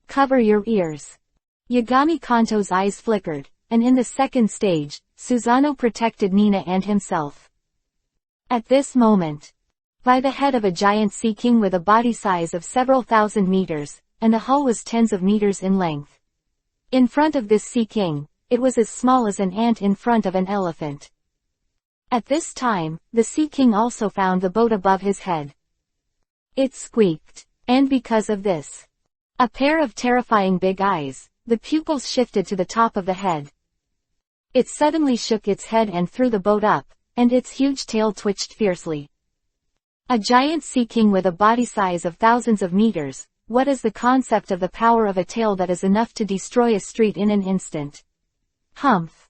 Cover your ears. Yagami Kanto's eyes flickered, and in the second stage, Susanoo protected Nina and himself. At this moment, by the head of a giant sea king with a body size of several thousand meters, and the hull was tens of meters in length. In front of this sea king, it was as small as an ant in front of an elephant. At this time, the sea king also found the boat above his head. It squeaked, and because of this, a pair of terrifying big eyes, the pupils shifted to the top of the head. It suddenly shook its head and threw the boat up, and its huge tail twitched fiercely. A giant sea king with a body size of thousands of meters, what is the concept of the power of a tail that is enough to destroy a street in an instant? Humph!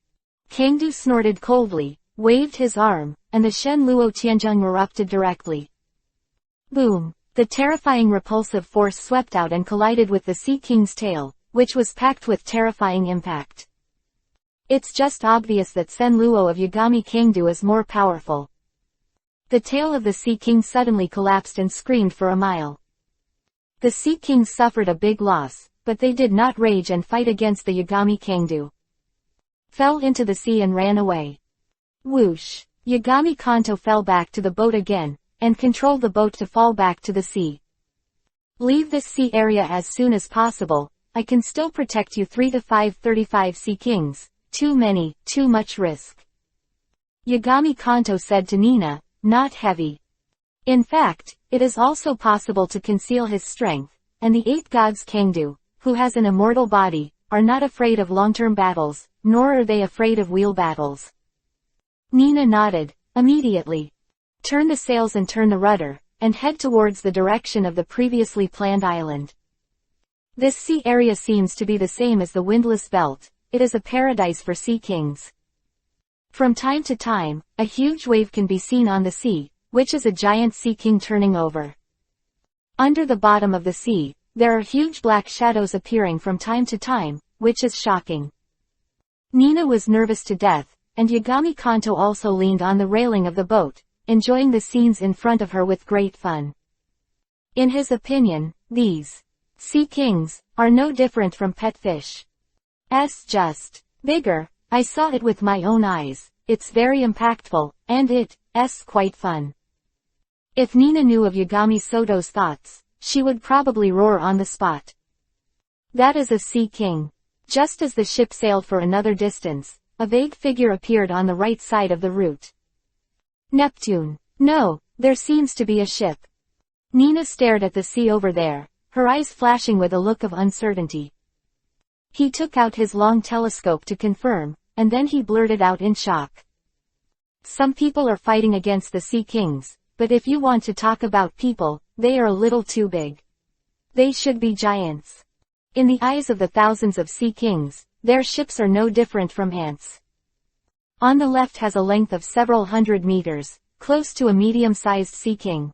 Kanto snorted coldly, waved his arm, and the Shen Luo Tianzheng erupted directly. Boom! The terrifying repulsive force swept out and collided with the Sea King's tail, which was packed with terrifying impact. It's just obvious that Shen Luo of Yagami Kanto is more powerful. The tail of the Sea King suddenly collapsed and screamed for a mile. The Sea Kings suffered a big loss, but they did not rage and fight against the Yagami Kangdu. Fell into the sea and ran away. Whoosh! Yagami Kanto fell back to the boat again, and controlled the boat to fall back to the sea. Leave this sea area as soon as possible. I can still protect you 3 to 535 Sea Kings. Too many, too much risk. Yagami Kanto said to Nina, not heavy. In fact, it is also possible to conceal his strength, and the 8 gods Kangdu, who has an immortal body, are not afraid of long-term battles, nor are they afraid of wheel battles. Nina nodded, immediately. Turn the sails and turn the rudder, and head towards the direction of the previously planned island. This sea area seems to be the same as the Windless Belt. It is a paradise for Sea Kings. From time to time, a huge wave can be seen on the sea, which is a giant Sea King turning over. Under the bottom of the sea, there are huge black shadows appearing from time to time, which is shocking. Nina was nervous to death, and Yagami Kanto also leaned on the railing of the boat, enjoying the scenes in front of her with great fun. In his opinion, these Sea Kings are no different from pet fish. Just bigger. I saw it with my own eyes. It's very impactful, and it's quite fun. If Nina knew of Yagami Soto's thoughts, she would probably roar on the spot. That is a Sea King. Just as the ship sailed for another distance, a vague figure appeared on the right side of the route. Neptune. No, there seems to be a ship. Nina stared at the sea over there, her eyes flashing with a look of uncertainty. He took out his long telescope to confirm, and then he blurted out in shock. Some people are fighting against the Sea Kings, but if you want to talk about people, they are a little too big. They should be giants. In the eyes of the thousands of Sea Kings, their ships are no different from ants. On the left has a length of several hundred meters, close to a medium-sized Sea King.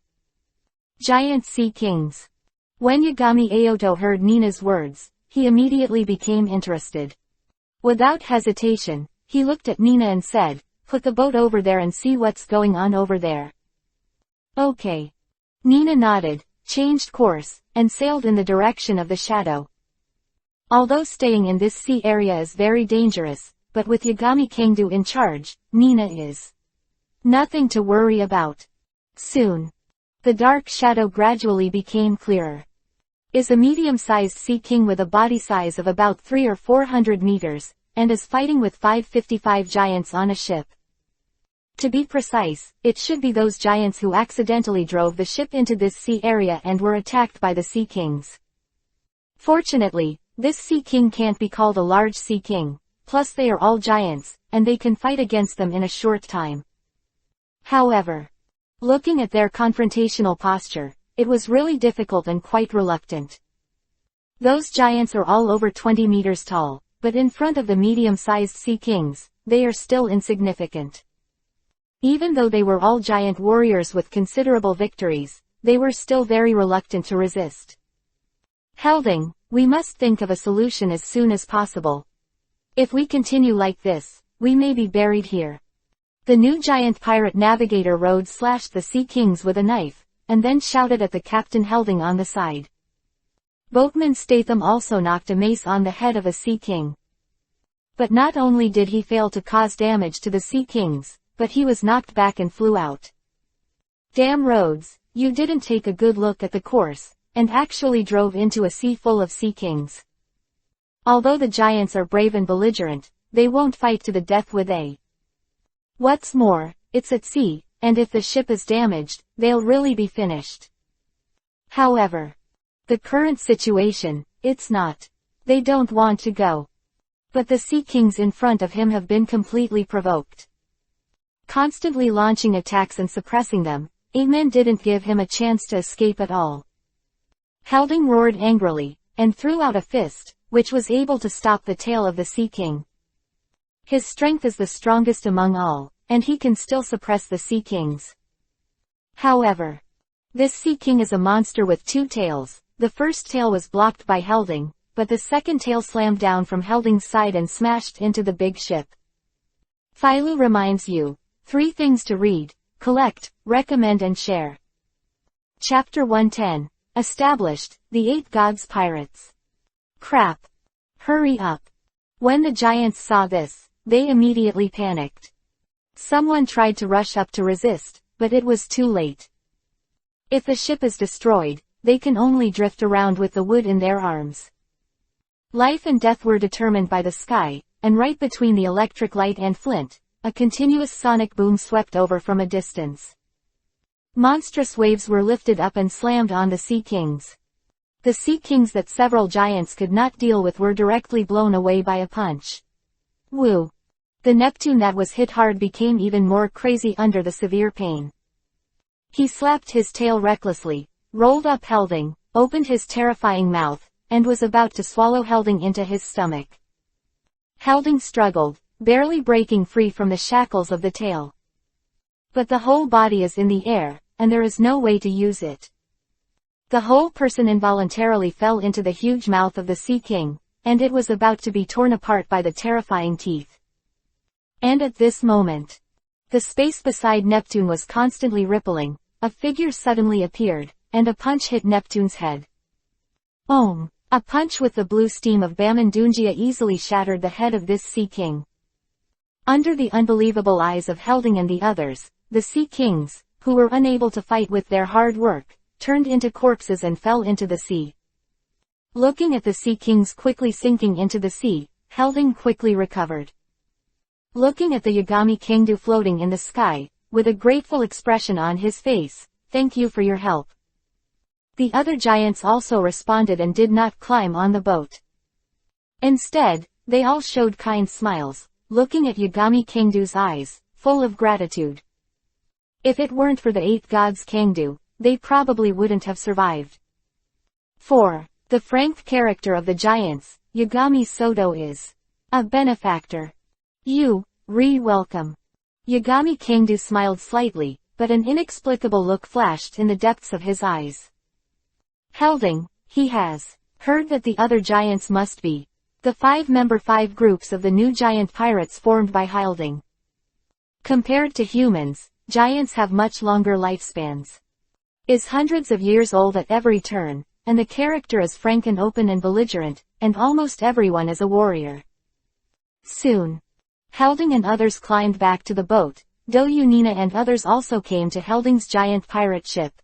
Giant Sea Kings. When Yagami Aoto heard Nina's words, he immediately became interested. Without hesitation, he looked at Nina and said, put the boat over there and see what's going on over there. Okay. Nina nodded, changed course, and sailed in the direction of the shadow. Although staying in this sea area is very dangerous, but with Yagami Kangdu in charge, Nina is nothing to worry about. Soon, the dark shadow gradually became clearer. Is a medium-sized Sea King with a body size of about 300 or 400 meters, and is fighting with 555 giants on a ship. To be precise, it should be those giants who accidentally drove the ship into this sea area and were attacked by the Sea Kings. Fortunately, this Sea King can't be called a large Sea King, plus they are all giants, and they can fight against them in a short time. However, looking at their confrontational posture, it was really difficult and quite reluctant. Those giants are all over 20 meters tall, but in front of the medium-sized Sea Kings, they are still insignificant. Even though they were all giant warriors with considerable victories, they were still very reluctant to resist. Helding, we must think of a solution as soon as possible. If we continue like this, we may be buried here. The new giant pirate navigator slashed the Sea Kings with a knife, and then shouted at the captain Helding on the side. Boatman Statham also knocked a mace on the head of a Sea King. But not only did he fail to cause damage to the Sea Kings, but he was knocked back and flew out. Damn Rhodes, you didn't take a good look at the course, and actually drove into a sea full of Sea Kings. Although the giants are brave and belligerent, they won't fight to the death with a. What's more, it's at sea, and if the ship is damaged, they'll really be finished. However, the current situation, it's not. They don't want to go. But the Sea Kings in front of him have been completely provoked. Constantly launching attacks and suppressing them, Eggman didn't give him a chance to escape at all. Helding roared angrily, and threw out a fist, which was able to stop the tail of the Sea King. His strength is the strongest among all, and he can still suppress the Sea Kings. However, this Sea King is a monster with 2 tails. The first tail was blocked by Helding, but the second tail slammed down from Helding's side and smashed into the big ship. Philo reminds you, 3 things to read. collect, recommend and share. Chapter 110. Established, the 8 Gods Pirates. Crap. Hurry up. When the giants saw this, they immediately panicked. Someone tried to rush up to resist, but it was too late. If the ship is destroyed, they can only drift around with the wood in their arms. Life and death were determined by the sky, and right between the electric light and flint, a continuous sonic boom swept over from a distance. Monstrous waves were lifted up and slammed on the Sea Kings. The Sea Kings that several giants could not deal with were directly blown away by a punch. Woo! The Neptune that was hit hard became even more crazy under the severe pain. He slapped his tail recklessly, rolled up Helding, opened his terrifying mouth, and was about to swallow Helding into his stomach. Helding struggled, barely breaking free from the shackles of the tail. But the whole body is in the air, and there is no way to use it. The whole person involuntarily fell into the huge mouth of the Sea King, and it was about to be torn apart by the terrifying teeth. And at this moment, the space beside Neptune was constantly rippling, a figure suddenly appeared, and a punch hit Neptune's head. Ohm! A punch with the blue steam of Bamandungia easily shattered the head of this Sea King. Under the unbelievable eyes of Helding and the others, the Sea Kings, who were unable to fight with their hard work, turned into corpses and fell into the sea. Looking at the Sea Kings quickly sinking into the sea, Helding quickly recovered. Looking at the Yagami Kingdu floating in the sky, with a grateful expression on his face, "Thank you for your help." The other giants also responded and did not climb on the boat. Instead, they all showed kind smiles, looking at Yagami Kingdu's eyes, full of gratitude. If it weren't for the 8 Gods Kingdu, they probably wouldn't have survived. 4. The frank character of the giants, Yagami Soto is a benefactor. You, welcome. Yagami Kingdu smiled slightly, but an inexplicable look flashed in the depths of his eyes. Helding, he has heard that the other giants must be the 5 groups of the new giant pirates formed by Helding. Compared to humans, giants have much longer lifespans. Is hundreds of years old at every turn, and the character is frank and open and belligerent, and almost everyone is a warrior. Soon, Helding and others climbed back to the boat. Doyunina and others also came to Helding's giant pirate ship.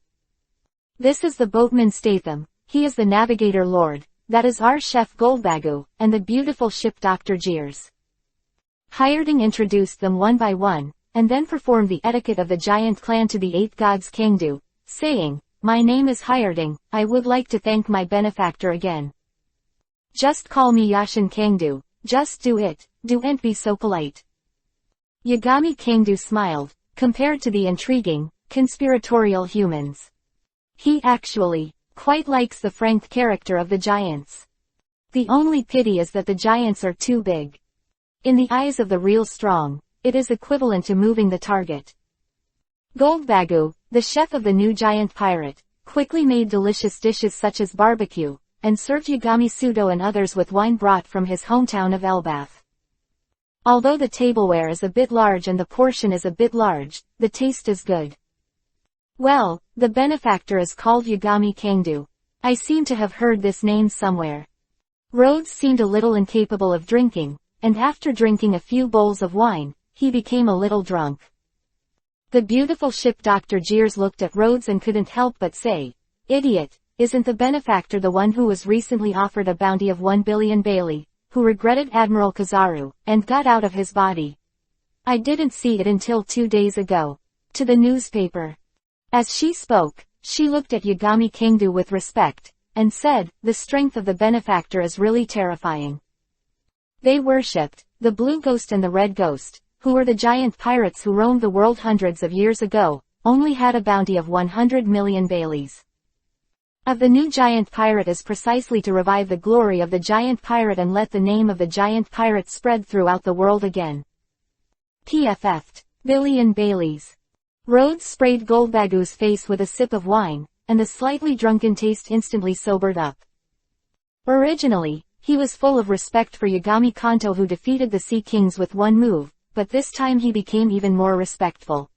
This is the boatman Statham, he is the navigator lord, that is our chef Goldbagu, and the beautiful ship Dr. Jeers. Hireding introduced them one by one, and then performed the etiquette of the giant clan to the 8 Gods Kingdu, saying, "My name is Hireding, I would like to thank my benefactor again. Just call me Yashin Kingdu, just do it, don't be so polite." Yagami Kingdu smiled, compared to the intriguing, conspiratorial humans. He actually quite likes the frank character of the giants. The only pity is that the giants are too big. In the eyes of the real strong, it is equivalent to moving the target. Goldbagu, the chef of the new giant pirate, quickly made delicious dishes such as barbecue, and served Yagami Sudo and others with wine brought from his hometown of Elbath. Although the tableware is a bit large and the portion is a bit large, the taste is good. Well, the benefactor is called Yagami Kingdu. I seem to have heard this name somewhere. Rhodes seemed a little incapable of drinking, and after drinking a few bowls of wine, he became a little drunk. The beautiful ship Dr. Jeers looked at Rhodes and couldn't help but say, "Idiot, isn't the benefactor the one who was recently offered a bounty of 1 billion Bailey, who regretted Admiral Kizaru, and got out of his body? I didn't see it until 2 days ago." To the newspaper. As she spoke, she looked at Yagami Kingdu with respect, and said, "The strength of the benefactor is really terrifying." They worshipped the Blue Ghost and the Red Ghost, who were the giant pirates who roamed the world hundreds of years ago, only had a bounty of 100 million Baileys. Of the new giant pirate is precisely to revive the glory of the giant pirate and let the name of the giant pirate spread throughout the world again. PFF'd. Billion Baileys. Rhodes sprayed Goldbagu's face with a sip of wine, and the slightly drunken taste instantly sobered up. Originally, he was full of respect for Yagami Kanto who defeated the Sea Kings with one move, but this time he became even more respectful.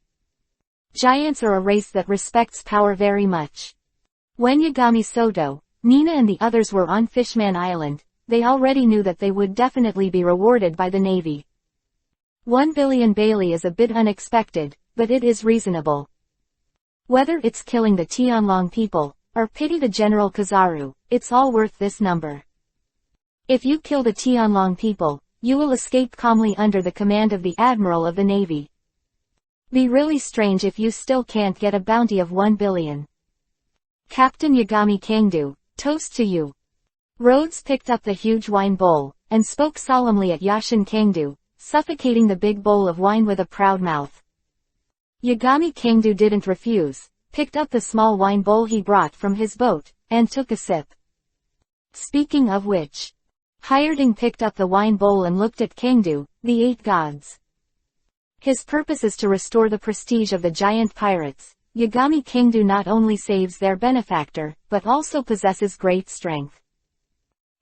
Giants are a race that respects power very much. When Yagami Soto, Nina and the others were on Fishman Island, they already knew that they would definitely be rewarded by the Navy. 1 billion Bailey is a bit unexpected, but it is reasonable. Whether it's killing the Tianlong people, or pity the General Kizaru, it's all worth this number. If you kill the Tianlong people, you will escape calmly under the command of the Admiral of the Navy. Be really strange if you still can't get a bounty of 1 billion. Captain Yagami Kangdu, toast to you. Rhodes picked up the huge wine bowl, and spoke solemnly at Yashin Kangdu, suffocating the big bowl of wine with a proud mouth. Yagami Kangdu didn't refuse, picked up the small wine bowl he brought from his boat, and took a sip. Speaking of which, Hyerding picked up the wine bowl and looked at Kangdu, the 8 gods. His purpose is to restore the prestige of the giant pirates. Yagami Kangdu not only saves their benefactor, but also possesses great strength.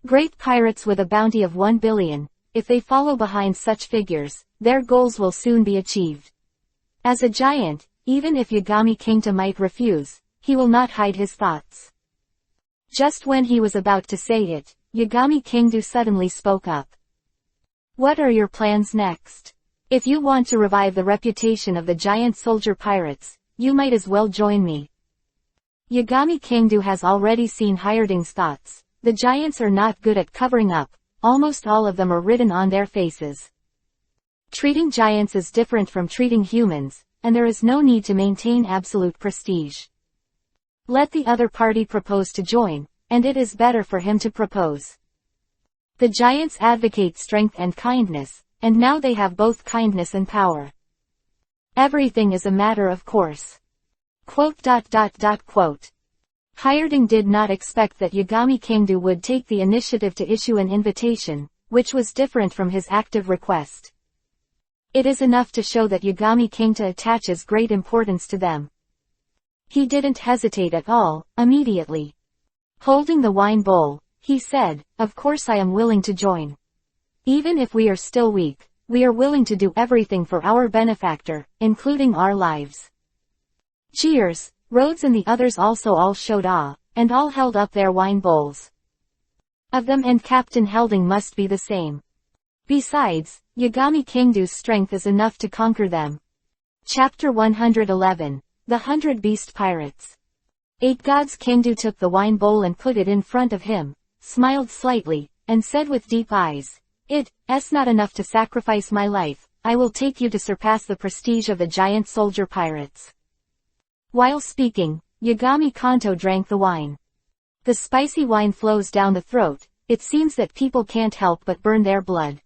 Great pirates with a bounty of 1 billion, if they follow behind such figures, their goals will soon be achieved. As a giant, even if Yagami Kangta might refuse, he will not hide his thoughts. Just when he was about to say it, Yagami Kangdu suddenly spoke up. What are your plans next? If you want to revive the reputation of the giant soldier pirates, you might as well join me. Yagami Kangdu has already seen Hyerding's thoughts. The giants are not good at covering up, almost all of them are written on their faces. Treating giants is different from treating humans, and there is no need to maintain absolute prestige. Let the other party propose to join, and it is better for him to propose. The giants advocate strength and kindness, and now they have both kindness and power. Everything is a matter of course. Hyerding did not expect that Yagami Kangdu would take the initiative to issue an invitation, which was different from his active request. It is enough to show that Yagami Kangta attaches great importance to them. He didn't hesitate at all, immediately. Holding the wine bowl, he said, "Of course I am willing to join. Even if we are still weak, we are willing to do everything for our benefactor, including our lives." Cheers! Rhodes and the others also all showed awe, and all held up their wine bowls. Of them and Captain Helding must be the same. Besides, Yagami Kangdu's strength is enough to conquer them. Chapter 111, The 100 Beast Pirates. 8 gods. Kangdu took the wine bowl and put it in front of him, smiled slightly, and said with deep eyes, "It's not enough to sacrifice my life, I will take you to surpass the prestige of the giant soldier pirates." While speaking, Yagami Kanto drank the wine. The spicy wine flows down the throat, it seems that people can't help but burn their blood.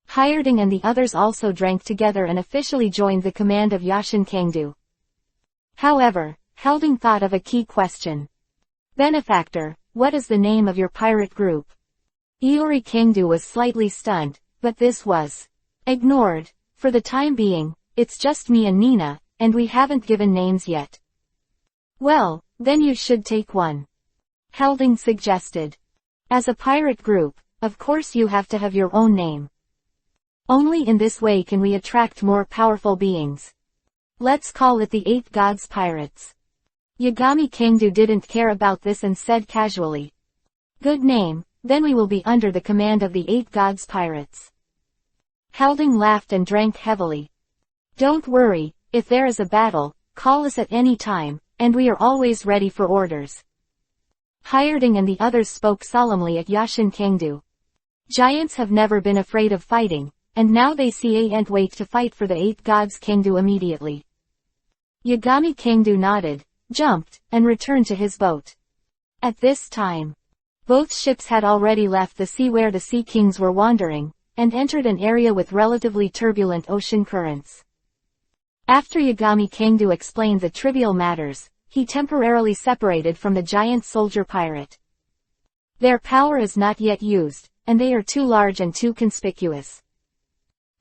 Hyerding and the others also drank together and officially joined the command of Yashin Kangdu. However, Helding thought of a key question. "Benefactor, what is the name of your pirate group?" Iori Kangdu was slightly stunned, but this was ignored. For the time being, it's just me and Nina, and we haven't given names yet. "Well, then you should take one," Helding suggested. "As a pirate group, of course you have to have your own name. Only in this way can we attract more powerful beings. Let's call it the 8 Gods Pirates." Yagami Kangdu didn't care about this and said casually, "Good name, then we will be under the command of the 8 Gods Pirates." Helding laughed and drank heavily. "Don't worry, if there is a battle, call us at any time, and we are always ready for orders." Hyerding and the others spoke solemnly at Yashin Kangdu. Giants have never been afraid of fighting, and now they see and wait to fight for the 8 Gods Kangdu immediately. Yagami Kangdu nodded, jumped, and returned to his boat. At this time, both ships had already left the sea where the Sea Kings were wandering, and entered an area with relatively turbulent ocean currents. After Yagami Kangdu explained the trivial matters, he temporarily separated from the giant soldier pirate. Their power is not yet used, and they are too large and too conspicuous.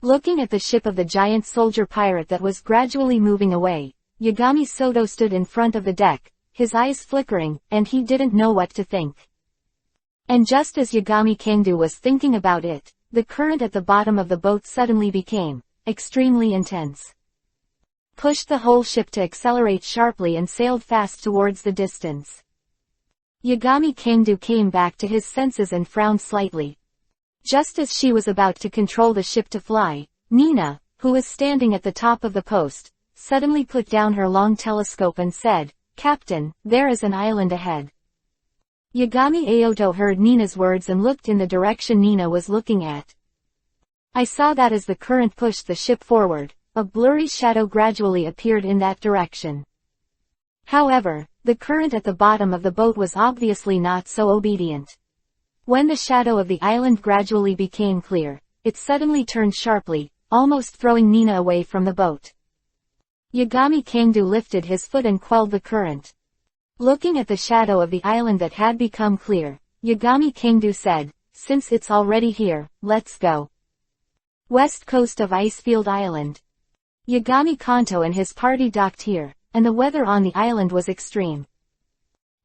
Looking at the ship of the giant soldier pirate that was gradually moving away, Yagami Soto stood in front of the deck, his eyes flickering, and he didn't know what to think. And just as Yagami Kangdu was thinking about it, the current at the bottom of the boat suddenly became extremely intense. pushed the whole ship to accelerate sharply and sailed fast towards the distance. Yagami Kangdu came back to his senses and frowned slightly. Just as she was about to control the ship to fly, Nina, who was standing at the top of the post, suddenly put down her long telescope and said, "Captain, there is an island ahead." Yagami Aoto heard Nina's words and looked in the direction Nina was looking at. "I saw that as the current pushed the ship forward, a blurry shadow gradually appeared in that direction. However, the current at the bottom of the boat was obviously not so obedient. When the shadow of the island gradually became clear, it suddenly turned sharply, almost throwing Nina away from the boat. Yagami Kangdu lifted his foot and quelled the current. Looking at the shadow of the island that had become clear, Yagami Kangdu said, "Since it's already here, let's go." West coast of Icefield Island. Yagami Kanto and his party docked here, and the weather on the island was extreme.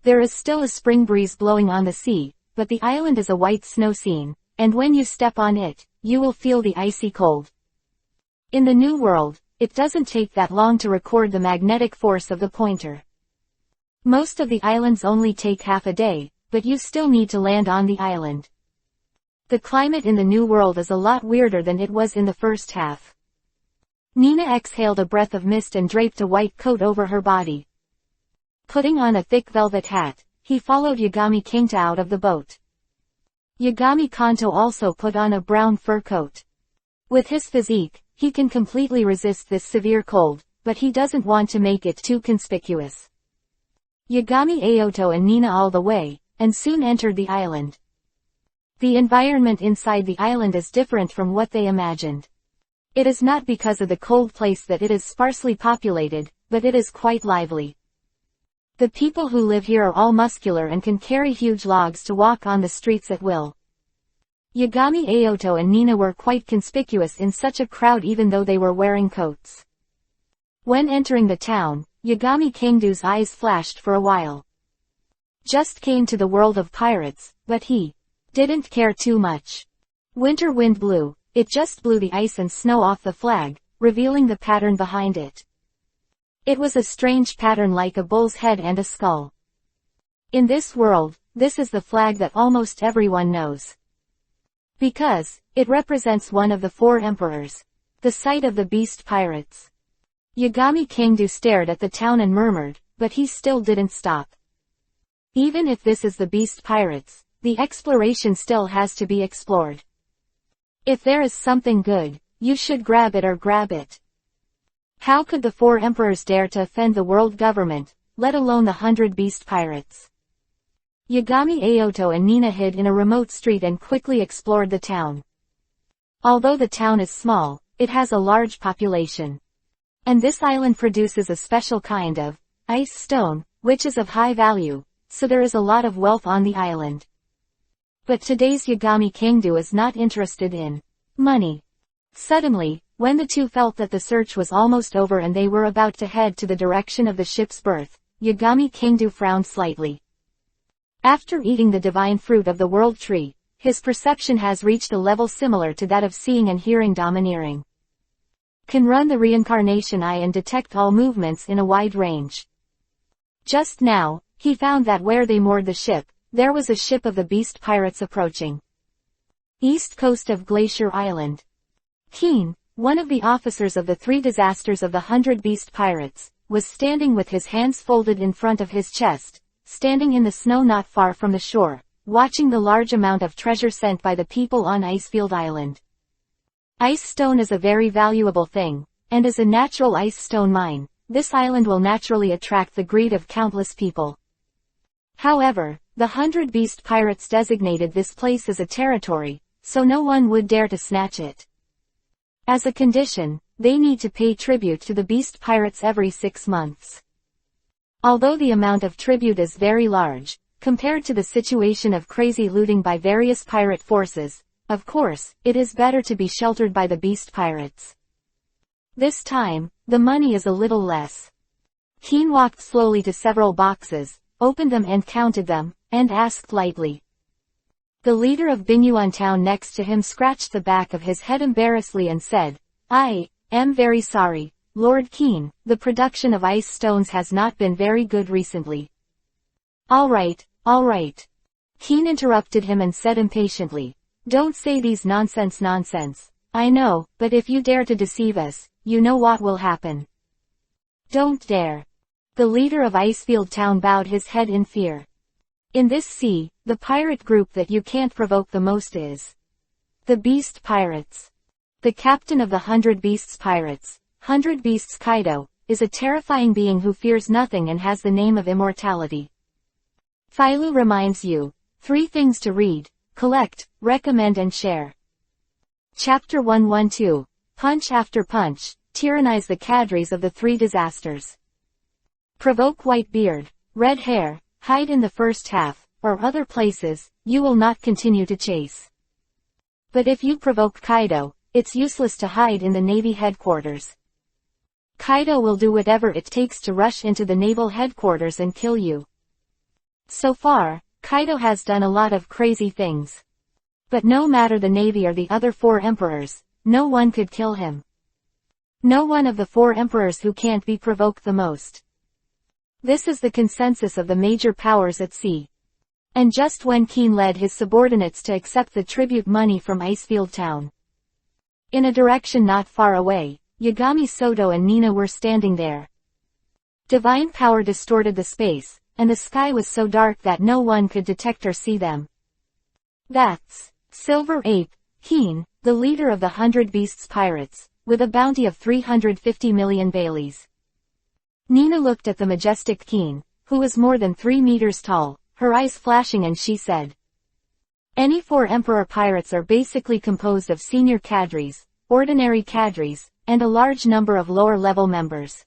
There is still a spring breeze blowing on the sea, but the island is a white snow scene, and when you step on it, you will feel the icy cold. In the New World, it doesn't take that long to record the magnetic force of the pointer. Most of the islands only take half a day, but you still need to land on the island. The climate in the New World is a lot weirder than it was in the first half. Nina exhaled a breath of mist and draped a white coat over her body. Putting on a thick velvet hat, he followed Yagami Kangdu out of the boat. Yagami Kanto also put on a brown fur coat. With his physique, he can completely resist this severe cold, but he doesn't want to make it too conspicuous. Yagami Aoto and Nina all the way, and soon entered the island. The environment inside the island is different from what they imagined. It is not because of the cold place that it is sparsely populated, but it is quite lively. The people who live here are all muscular and can carry huge logs to walk on the streets at will. Yagami Aoto and Nina were quite conspicuous in such a crowd even though they were wearing coats. When entering the town, Yagami Kangdu's eyes flashed for a while. Just came to the world of pirates, but he didn't care too much. Winter wind blew, it just blew the ice and snow off the flag, revealing the pattern behind it. It was a strange pattern like a bull's head and a skull. In this world, this is the flag that almost everyone knows. Because, it represents one of the 4 emperors. The site of the beast pirates. Yagami Kangdu stared at the town and murmured, but he still didn't stop. Even if this is the beast pirates, the exploration still has to be explored. If there is something good, you should grab it or grab it. How could the 4 emperors dare to offend the world government, let alone the 100 beast pirates? Yagami Aoto and Nina hid in a remote street and quickly explored the town. Although the town is small, it has a large population. And this island produces a special kind of ice stone, which is of high value, so there is a lot of wealth on the island. But today's Yagami Kangdu is not interested in money. Suddenly, when the two felt that the search was almost over and they were about to head to the direction of the ship's berth, Yagami Kangdu frowned slightly. After eating the divine fruit of the world tree, his perception has reached a level similar to that of seeing and hearing domineering. Can run the reincarnation eye and detect all movements in a wide range. Just now, he found that where they moored the ship, there was a ship of the beast pirates approaching. East coast of Glacier Island. Keen, one of the officers of the 3 disasters of the 100 beast pirates, was standing with his hands folded in front of his chest, standing in the snow not far from the shore, watching the large amount of treasure sent by the people on Icefield Island. Ice stone is a very valuable thing, and as a natural ice stone mine, this island will naturally attract the greed of countless people. However, the 100 beast pirates designated this place as a territory, so no one would dare to snatch it. As a condition, they need to pay tribute to the beast pirates every 6 months. Although the amount of tribute is very large, compared to the situation of crazy looting by various pirate forces, of course, it is better to be sheltered by the beast pirates. This time, the money is a little less. Keen walked slowly to several boxes, opened them and counted them, and asked lightly. The leader of Binyuan town next to him scratched the back of his head embarrassedly and said, "I am very sorry, Lord Keen, the production of ice stones has not been very good recently. All right. Keen interrupted him and said impatiently. Don't say these nonsense. I know, but if you dare to deceive us, you know what will happen. Don't dare. The leader of Icefield Town bowed his head in fear. In this sea, the pirate group that you can't provoke the most is the Beast Pirates. The captain of the 100 Beasts Pirates, 100 Beasts Kaido, is a terrifying being who fears nothing and has the name of immortality. Philo reminds you, 3 things to read, collect, recommend and share. Chapter 112, Punch After Punch, tyrannize the cadres of the 3 disasters. Provoke Whitebeard, Red Hair, hide in the first half, or other places, you will not continue to chase. But if you provoke Kaido, it's useless to hide in the Navy headquarters. Kaido will do whatever it takes to rush into the naval headquarters and kill you. So far, Kaido has done a lot of crazy things. But no matter the Navy or the other 4 emperors, no one could kill him. No one of the 4 emperors who can't be provoked the most. This is the consensus of the major powers at sea. And just when Keen led his subordinates to accept the tribute money from Icefield Town. In a direction not far away, Yagami Soto and Nina were standing there. Divine power distorted the space, and the sky was so dark that no one could detect or see them. That's Silver Ape, Keen, the leader of the 100 Beasts Pirates, with a bounty of 350 million Baileys. Nina looked at the majestic Keen, who was more than 3 meters tall, her eyes flashing, and she said, any 4 Emperor pirates are basically composed of senior cadres, ordinary cadres, and a large number of lower-level members.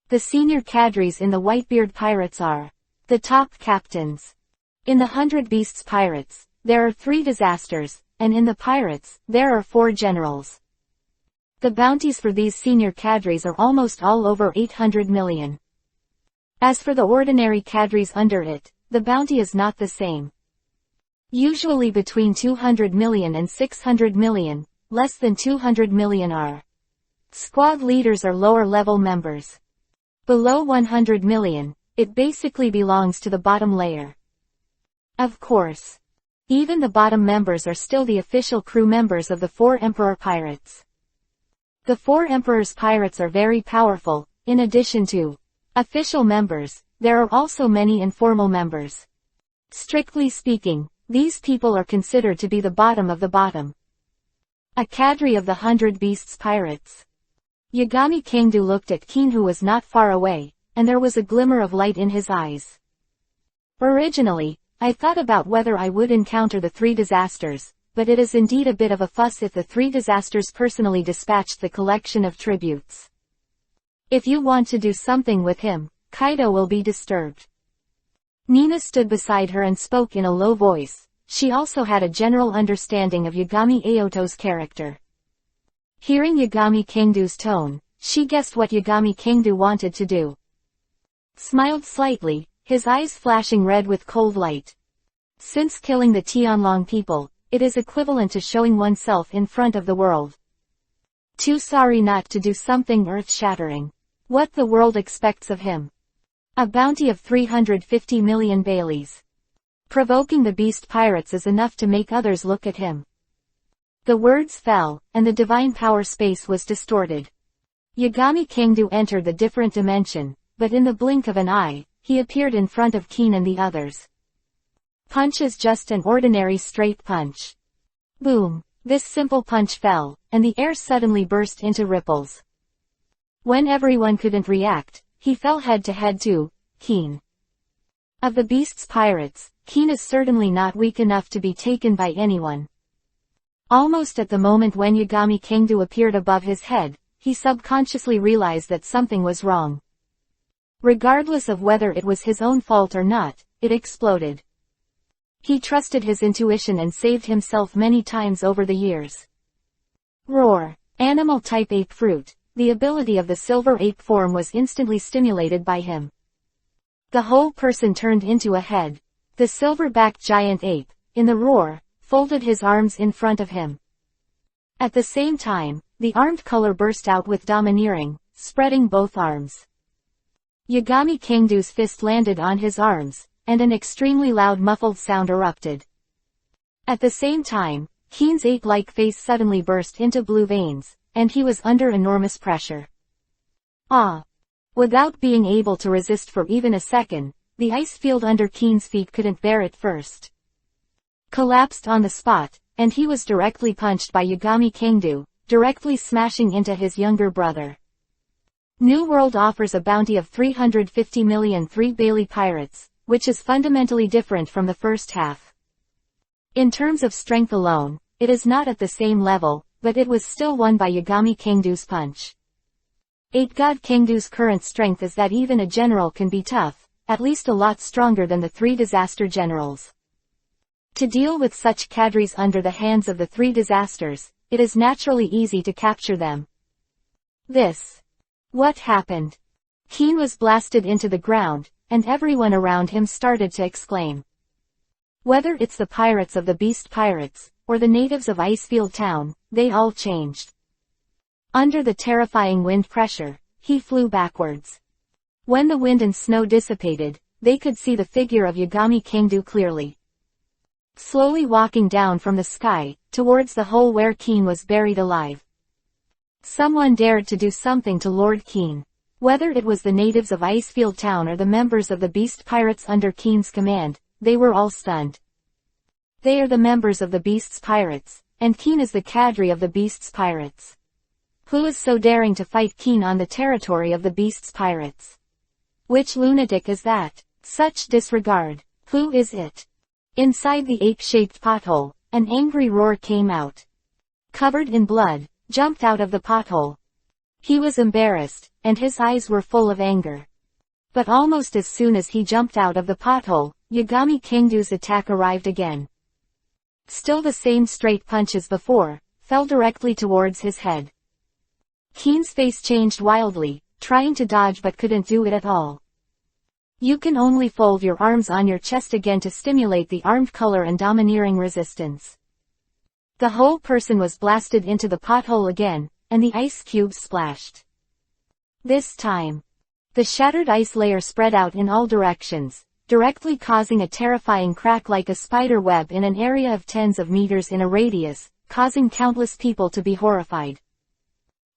The senior cadres in the Whitebeard Pirates are the top captains. In the 100 Beasts Pirates, there are 3 disasters, and in the Pirates, there are 4 generals. The bounties for these senior cadres are almost all over 800 million. As for the ordinary cadres under it, the bounty is not the same. Usually between 200 million and 600 million, less than 200 million are squad leaders or lower-level members. Below 100 million, it basically belongs to the bottom layer. Of course, even the bottom members are still the official crew members of the 4 Emperor Pirates. The 4 Emperor's pirates are very powerful. In addition to official members, there are also many informal members. Strictly speaking, these people are considered to be the bottom of the bottom. A cadre of the 100 Beasts Pirates. Yagami Kangdu looked at Keen, who was not far away, and there was a glimmer of light in his eyes. Originally, I thought about whether I would encounter the 3 disasters, but it is indeed a bit of a fuss if the 3 disasters personally dispatched the collection of tributes. If you want to do something with him, Kaido will be disturbed. Nina stood beside her and spoke in a low voice. She also had a general understanding of Yagami Aoto's character. Hearing Yagami Kangdu's tone, she guessed what Yagami Kangdu wanted to do. Smiled slightly, his eyes flashing red with cold light. Since killing the Tianlong people, it is equivalent to showing oneself in front of the world. Too sorry not to do something earth-shattering. What the world expects of him. A bounty of 350 million Baileys. Provoking the Beast Pirates is enough to make others look at him. The words fell, and the divine power space was distorted. Yagami Kangdu entered the different dimension, but in the blink of an eye, he appeared in front of Keen and the others. Punch is just an ordinary straight punch. Boom! This simple punch fell, and the air suddenly burst into ripples. When everyone couldn't react, he fell head-to-head to Keen. Of the Beast's pirates, Keen is certainly not weak enough to be taken by anyone. Almost at the moment when Yagami Kangdu appeared above his head, he subconsciously realized that something was wrong. Regardless of whether it was his own fault or not, it exploded. He trusted his intuition and saved himself many times over the years. Roar. Animal type ape fruit. The ability of the silver ape form was instantly stimulated by him. The whole person turned into a head. The silver-backed giant ape, in the roar, folded his arms in front of him. At the same time, the armed color burst out with domineering, spreading both arms. Yagami Kingdo's fist landed on his arms, and an extremely loud muffled sound erupted. At the same time, Keen's ape-like face suddenly burst into blue veins, and he was under enormous pressure. Ah! Without being able to resist for even a second, the ice field under Keen's feet couldn't bear it first. Collapsed on the spot, and he was directly punched by Yagami Kingdo, directly smashing into his younger brother. New World offers a bounty of 350 million 3 Bailey pirates, which is fundamentally different from the first half. In terms of strength alone, it is not at the same level, but it was still won by Yagami Kingdo's punch. 8-God Kingdo's current strength is that even a general can be tough, at least a lot stronger than the 3 disaster generals. To deal with such cadres under the hands of the 3 disasters, it is naturally easy to capture them. What happened? Keen was blasted into the ground, and everyone around him started to exclaim. Whether it's the pirates of the Beast Pirates, or the natives of Icefield Town, they all changed. Under the terrifying wind pressure, he flew backwards. When the wind and snow dissipated, they could see the figure of Yagami Kingdo clearly. Slowly walking down from the sky, towards the hole where Keen was buried alive. Someone dared to do something to Lord Keen. Whether it was the natives of Icefield Town or the members of the Beast Pirates under Keen's command, they were all stunned. They are the members of the Beast's Pirates, and Keen is the cadre of the Beast's Pirates. Who is so daring to fight Keen on the territory of the Beast's Pirates? Which lunatic is that? Such disregard. Who is it? Inside the ape-shaped pothole, an angry roar came out. Covered in blood, jumped out of the pothole. He was embarrassed, and his eyes were full of anger. But almost as soon as he jumped out of the pothole, Yagami Kingdo's attack arrived again. Still the same straight punch as before, fell directly towards his head. Keen's face changed wildly, trying to dodge but couldn't do it at all. You can only fold your arms on your chest again to stimulate the armed color and domineering resistance. The whole person was blasted into the pothole again, and the ice cubes splashed. This time, the shattered ice layer spread out in all directions, directly causing a terrifying crack like a spider web in an area of tens of meters in a radius, causing countless people to be horrified.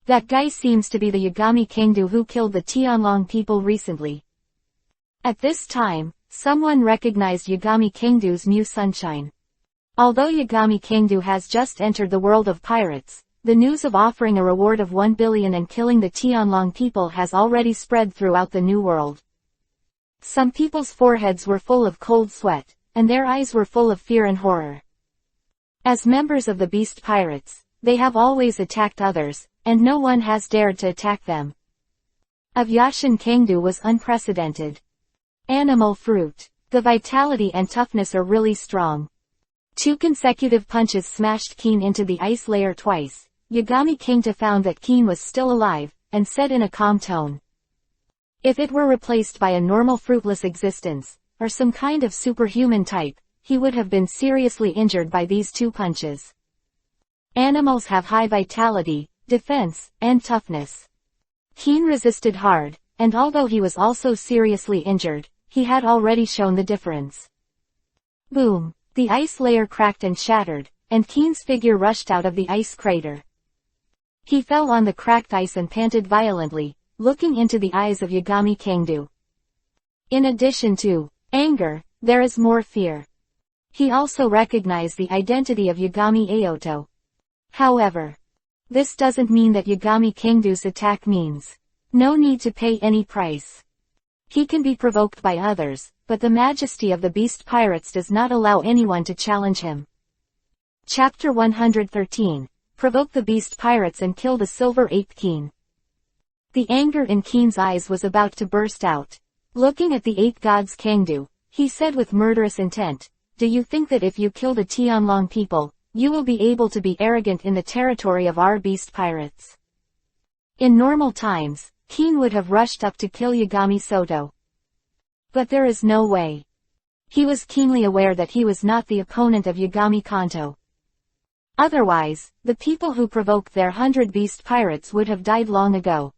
That guy seems to be the Yagami Kingdo who killed the Tianlong people recently. At this time, someone recognized Yagami Kingdo's new sunshine. Although Yagami Kingdo has just entered the world of pirates, the news of offering a reward of 1 billion and killing the Tianlong people has already spread throughout the New World. Some people's foreheads were full of cold sweat, and their eyes were full of fear and horror. As members of the Beast Pirates, they have always attacked others, and no one has dared to attack them. Of Yashin Kingdo was unprecedented. Animal fruit. The vitality and toughness are really strong. 2 consecutive punches smashed Keen into the ice layer twice. Yagami Kingdo found that Keen was still alive, and said in a calm tone. If it were replaced by a normal fruitless existence, or some kind of superhuman type, he would have been seriously injured by these 2 punches. Animals have high vitality, defense, and toughness. Keen resisted hard, and although he was also seriously injured, he had already shown the difference. Boom! The ice layer cracked and shattered, and Keen's figure rushed out of the ice crater. He fell on the cracked ice and panted violently, looking into the eyes of Yagami Kingdo. In addition to anger, there is more fear. He also recognized the identity of Yagami Aoto. However, this doesn't mean that Yagami Kingdo's attack means no need to pay any price. He can be provoked by others, but the majesty of the Beast Pirates does not allow anyone to challenge him. Chapter 113. Provoke the Beast Pirates and kill the Silver Ape Keen. The anger in Keen's eyes was about to burst out. Looking at the 8 gods Kingdo, he said with murderous intent, "Do you think that if you kill the Tianlong people, you will be able to be arrogant in the territory of our Beast Pirates?" In normal times, Keen would have rushed up to kill Yagami Soto. But there is no way. He was keenly aware that he was not the opponent of Yagami Kanto. Otherwise, the people who provoked their 100 Beast Pirates would have died long ago.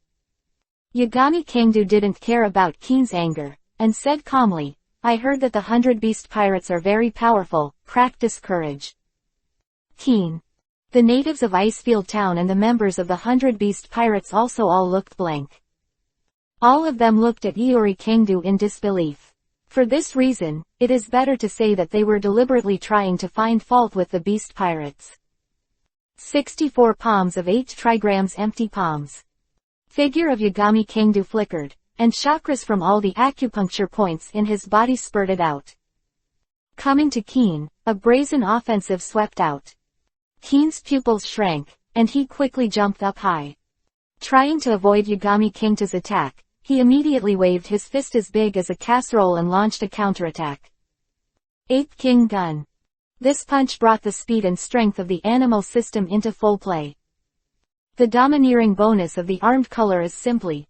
Yagami Kangdu didn't care about Keen's anger, and said calmly, I heard that the 100 Beast Pirates are very powerful, practice courage. Keen. The natives of Icefield Town and the members of the 100 Beast Pirates also all looked blank. All of them looked at Iori Kangdu in disbelief. For this reason, it is better to say that they were deliberately trying to find fault with the Beast Pirates. 64 palms of 8 trigrams empty palms. Figure of Yagami Kangdu flickered, and chakras from all the acupuncture points in his body spurted out. Coming to Keen, a brazen offensive swept out. Keen's pupils shrank, and he quickly jumped up high. Trying to avoid Yagami Kangdu's attack, he immediately waved his fist as big as a casserole and launched a counterattack. Ape King Gun. This punch brought the speed and strength of the animal system into full play. The domineering bonus of the armed color is simply,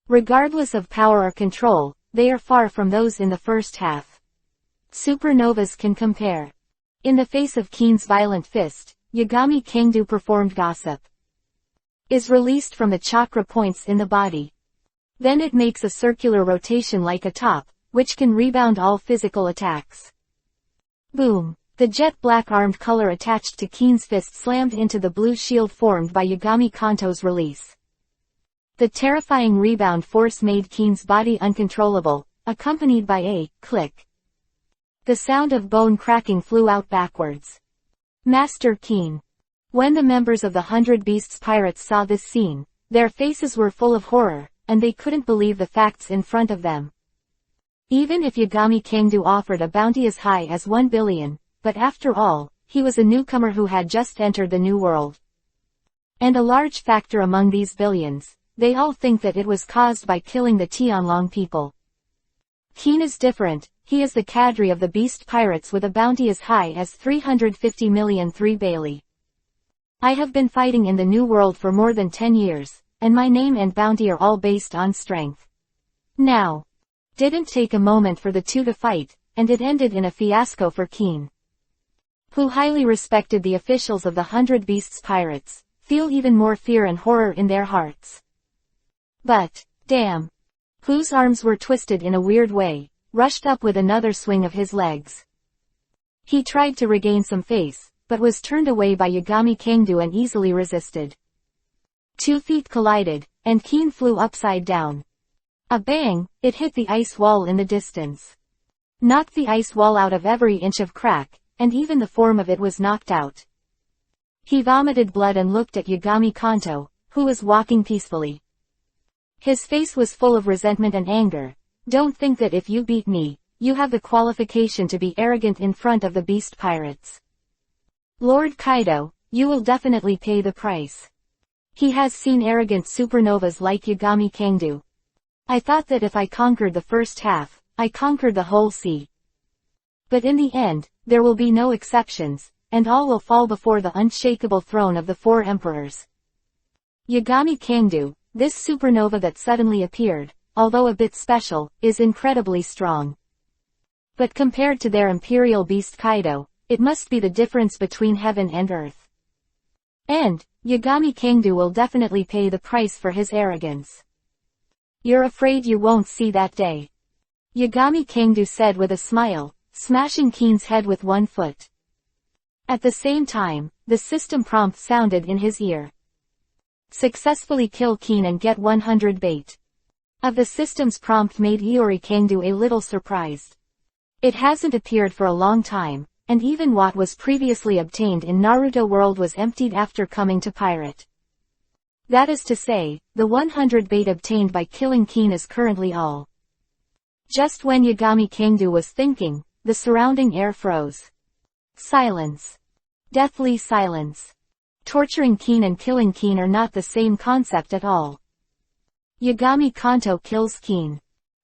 regardless of power or control, they are far from those in the first half. Supernovas can compare. In the face of Keen's violent fist, Yagami Kangdu performed gossip. Is released from the chakra points in the body. Then it makes a circular rotation like a top, which can rebound all physical attacks. Boom. The jet black armed color attached to Keen's fist slammed into the blue shield formed by Yagami Kanto's release. The terrifying rebound force made Keen's body uncontrollable, accompanied by a click. The sound of bone cracking flew out backwards. Master Keen. When the members of the 100 Beasts Pirates saw this scene, their faces were full of horror, and they couldn't believe the facts in front of them. Even if Yagami Kangdu offered a bounty as high as 1 billion, but after all, he was a newcomer who had just entered the new world. And a large factor among these billions, they all think that it was caused by killing the Tianlong people. Keen is different, he is the cadre of the Beast Pirates with a bounty as high as 350 million 3 Bailey. I have been fighting in the new world for more than 10 years, and my name and bounty are all based on strength. Now. Didn't take a moment for the two to fight, and it ended in a fiasco for Keen, who highly respected the officials of the 100 Beasts Pirates, feel even more fear and horror in their hearts. But, damn. Whose arms were twisted in a weird way, rushed up with another swing of his legs. He tried to regain some face, but was turned away by Yagami Kangdu and easily resisted. 2 feet collided, and Keen flew upside down. A bang, it hit the ice wall in the distance. Knocked the ice wall out of every inch of crack, and even the form of it was knocked out. He vomited blood and looked at Yagami Kanto, who was walking peacefully. His face was full of resentment and anger. Don't think that if you beat me, you have the qualification to be arrogant in front of the Beast Pirates. Lord Kaido, you will definitely pay the price. He has seen arrogant supernovas like Yagami Kangdu. I thought that if I conquered the first half, I conquered the whole sea. But in the end, there will be no exceptions, and all will fall before the unshakable throne of the 4 emperors. Yagami Kangdu, this supernova that suddenly appeared, although a bit special, is incredibly strong. But compared to their imperial beast Kaido, it must be the difference between heaven and earth. And, Yagami Kangdu will definitely pay the price for his arrogance. You're afraid you won't see that day. Yagami Kangdu said with a smile, smashing Keen's head with 1 foot. At the same time, the system prompt sounded in his ear. Successfully kill Keen and get 100 bait. Of the system's prompt made Iori Kangdu a little surprised. It hasn't appeared for a long time, and even what was previously obtained in Naruto World was emptied after coming to Pirate. That is to say, the 100 bait obtained by killing Keen is currently all. Just when Yagami Kangdu was thinking, the surrounding air froze. Silence. Deathly silence. Torturing Keen and killing Keen are not the same concept at all. Yagami Kanto kills Keen.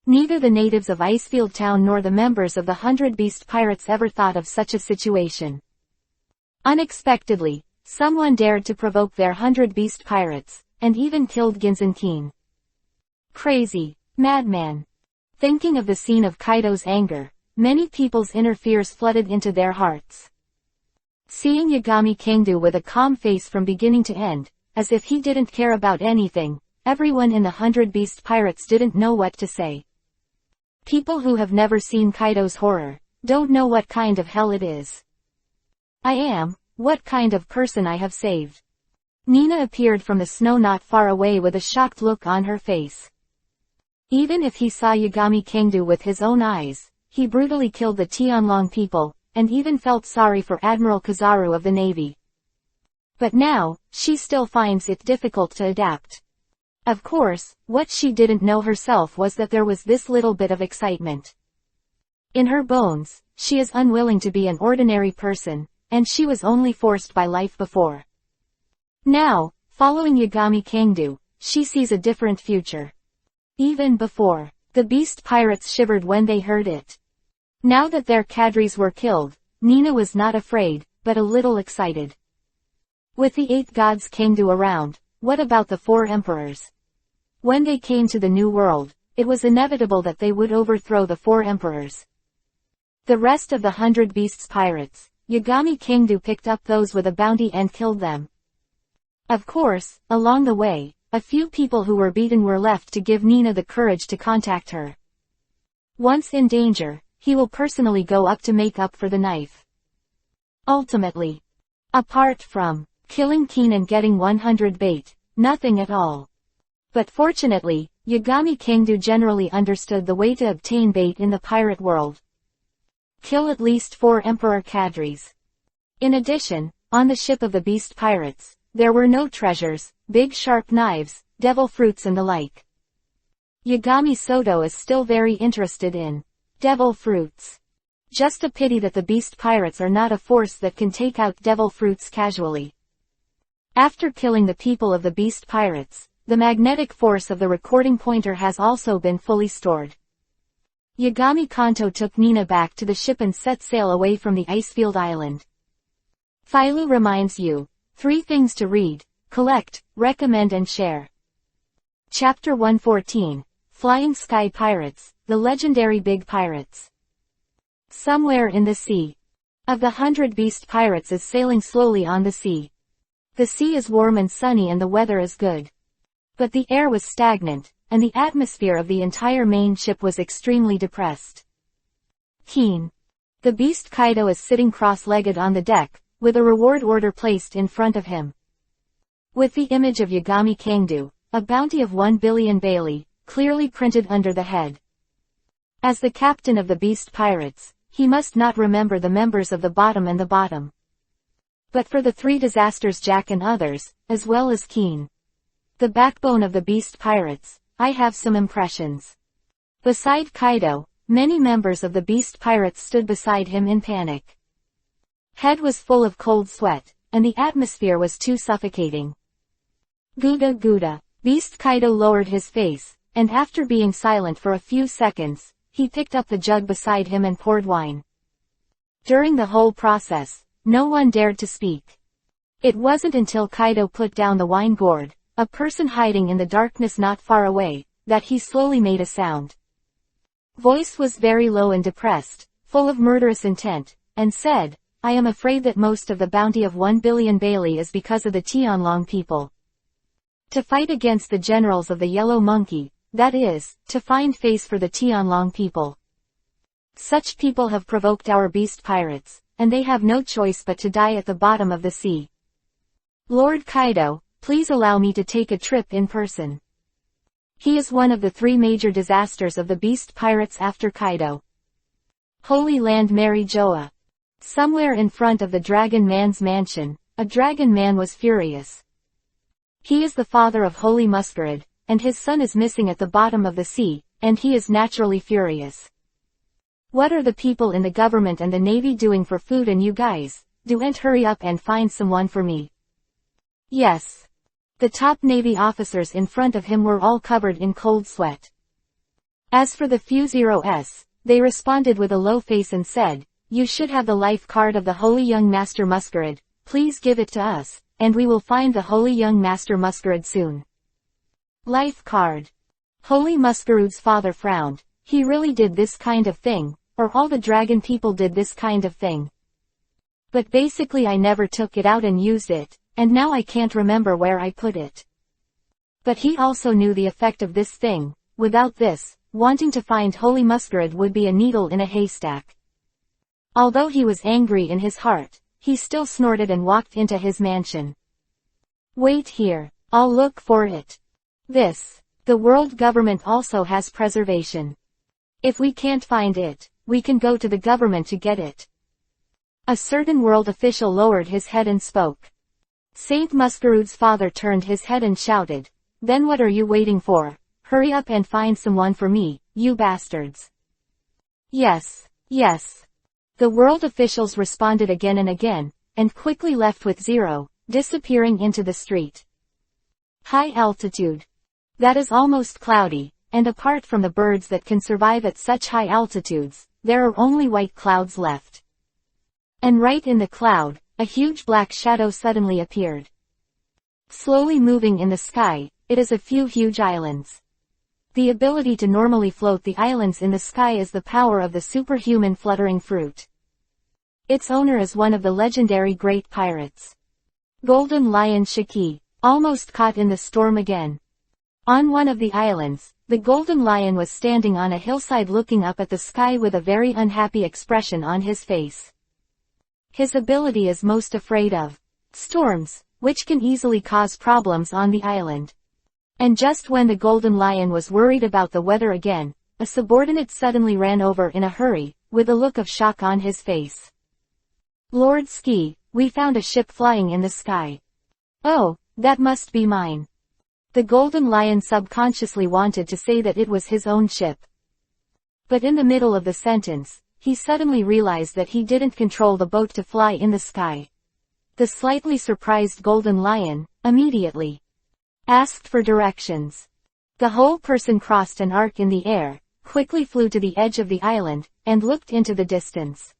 Neither the natives of Icefield Town nor the members of the 100 Beast Pirates ever thought of such a situation. Unexpectedly, someone dared to provoke their 100 Beast Pirates, and even killed Ginzan Keen. Crazy. Madman. Thinking of the scene of Kaido's anger, many people's inner fears flooded into their hearts. Seeing Yagami Kangdu with a calm face from beginning to end, as if he didn't care about anything, everyone in the 100 Beast Pirates didn't know what to say. People who have never seen Kaido's horror don't know what kind of hell it is. I am, what kind of person I have saved. Nina appeared from the snow not far away with a shocked look on her face. Even if he saw Yagami Kingdu with his own eyes, he brutally killed the Tianlong people, and even felt sorry for Admiral Kizaru of the Navy. But now, she still finds it difficult to adapt. Of course, what she didn't know herself was that there was this little bit of excitement. In her bones, she is unwilling to be an ordinary person, and she was only forced by life before. Now, following Yagami Kingdu, she sees a different future. Even before, the Beast Pirates shivered when they heard it. Now that their cadres were killed, Nina was not afraid, but a little excited. With the 8 gods Kingdu around, what about the 4 emperors? When they came to the New World, it was inevitable that they would overthrow the 4 emperors. The rest of the 100 Beasts Pirates, Yagami Kingdu picked up those with a bounty and killed them. Of course, along the way, a few people who were beaten were left to give Nina the courage to contact her. Once in danger, he will personally go up to make up for the knife. Ultimately, apart from killing Keen and getting 100 bait, nothing at all. But fortunately, Yagami Kingdu generally understood the way to obtain bait in the pirate world. Kill at least 4 Emperor cadres. In addition, on the ship of the Beast Pirates, there were no treasures, big sharp knives, devil fruits and the like. Yagami Soto is still very interested in devil fruits. Just a pity that the Beast Pirates are not a force that can take out devil fruits casually. After killing the people of the Beast Pirates, the magnetic force of the recording pointer has also been fully stored. Yagami Kanto took Nina back to the ship and set sail away from the Icefield Island. Philo reminds you, 3 things to read, collect, recommend and share. Chapter 114, Flying Sky Pirates, the legendary Big Pirates. Somewhere in the sea. Of the 100 Beast Pirates is sailing slowly on the sea. The sea is warm and sunny and the weather is good. But the air was stagnant, and the atmosphere of the entire main ship was extremely depressed. Keen. The Beast Kaido is sitting cross-legged on the deck, with a reward order placed in front of him. With the image of Yagami Kingdu, a bounty of 1 billion Bailey, clearly printed under the head. As the captain of the Beast Pirates, he must not remember the members of the bottom and the bottom. But for the 3 disasters Jack and others, as well as Keen, the backbone of the Beast Pirates, I have some impressions. Beside Kaido, many members of the Beast Pirates stood beside him in panic. Head was full of cold sweat, and the atmosphere was too suffocating. Gouda Gouda. Beast Kaido lowered his face, and after being silent for a few seconds, he picked up the jug beside him and poured wine. During the whole process, no one dared to speak. It wasn't until Kaido put down the wine gourd, a person hiding in the darkness not far away, that he slowly made a sound. Voice was very low and depressed, full of murderous intent, and said, I am afraid that most of the bounty of 1 billion Bailey is because of the Tianlong people. To fight against the generals of the Yellow Monkey, that is, to find face for the Tianlong people. Such people have provoked our Beast Pirates, and they have no choice but to die at the bottom of the sea. Lord Kaido, please allow me to take a trip in person. He is one of the 3 major disasters of the Beast Pirates after Kaido. Holy Land Mary Joa. Somewhere in front of the Dragon Man's mansion, a Dragon Man was furious. He is the father of Holy Masquerade, and his son is missing at the bottom of the sea, and he is naturally furious. What are the people in the government and the navy doing for food and you guys? Don't hurry up and find someone for me. Yes. The top navy officers in front of him were all covered in cold sweat. As for the few Zeros, they responded with a low face and said, you should have the life card of the Holy Young Master Masquerade, please give it to us, and we will find the Holy Young Master Masquerade soon. Life card. Holy Masquerade's father frowned, he really did this kind of thing, or all the dragon people did this kind of thing. But basically I never took it out and used it, and now I can't remember where I put it. But he also knew the effect of this thing. Without this, wanting to find Holy Muscarad would be a needle in a haystack. Although he was angry in his heart, he still snorted and walked into his mansion. Wait here, I'll look for it. The world government also has preservation. If we can't find it, we can go to the government to get it. A certain world official lowered his head and spoke. Saint Muscarad's father turned his head and shouted, "Then what are you waiting for? Hurry up and find someone for me, you bastards." Yes, yes. The world officials responded again and again, and quickly left with Zero, disappearing into the street. High altitude. That is almost cloudy, and apart from the birds that can survive at such high altitudes, there are only white clouds left. And right in the cloud, a huge black shadow suddenly appeared. Slowly moving in the sky, it is a few huge islands. The ability to normally float the islands in the sky is the power of the superhuman fluttering fruit. Its owner is one of the legendary great pirates. Golden Lion Shiki, almost caught in the storm again. On one of the islands, the Golden Lion was standing on a hillside looking up at the sky with a very unhappy expression on his face. His ability is most afraid of storms, which can easily cause problems on the island. And just when the Golden Lion was worried about the weather again, a subordinate suddenly ran over in a hurry, with a look of shock on his face. "Lord Ski, we found a ship flying in the sky." "Oh, that must be mine." The Golden Lion subconsciously wanted to say that it was his own ship. But in the middle of the sentence, he suddenly realized that he didn't control the boat to fly in the sky. The slightly surprised Golden Lion, immediately asked for directions. The whole person crossed an arc in the air, quickly flew to the edge of the island, and looked into the distance.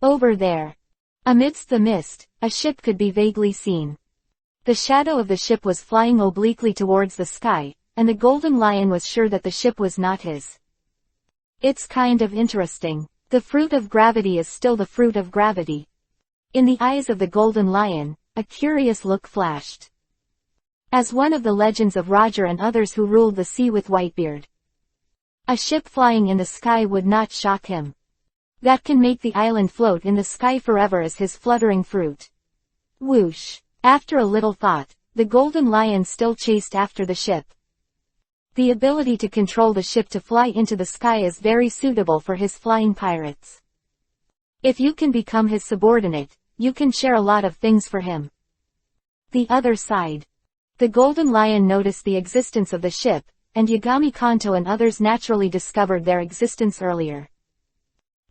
Over there, amidst the mist, a ship could be vaguely seen. The shadow of the ship was flying obliquely towards the sky, and the Golden Lion was sure that the ship was not his. It's kind of interesting. The fruit of gravity is still the fruit of gravity. In the eyes of the Golden Lion, a curious look flashed. As one of the legends of Roger and others who ruled the sea with Whitebeard, a ship flying in the sky would not shock him. That can make the island float in the sky forever as his fluttering fruit. Whoosh. After a little thought, the Golden Lion still chased after the ship. The ability to control the ship to fly into the sky is very suitable for his flying pirates. If you can become his subordinate, you can share a lot of things for him. The other side. The Golden Lion noticed the existence of the ship, and Yagami Kanto and others naturally discovered their existence earlier.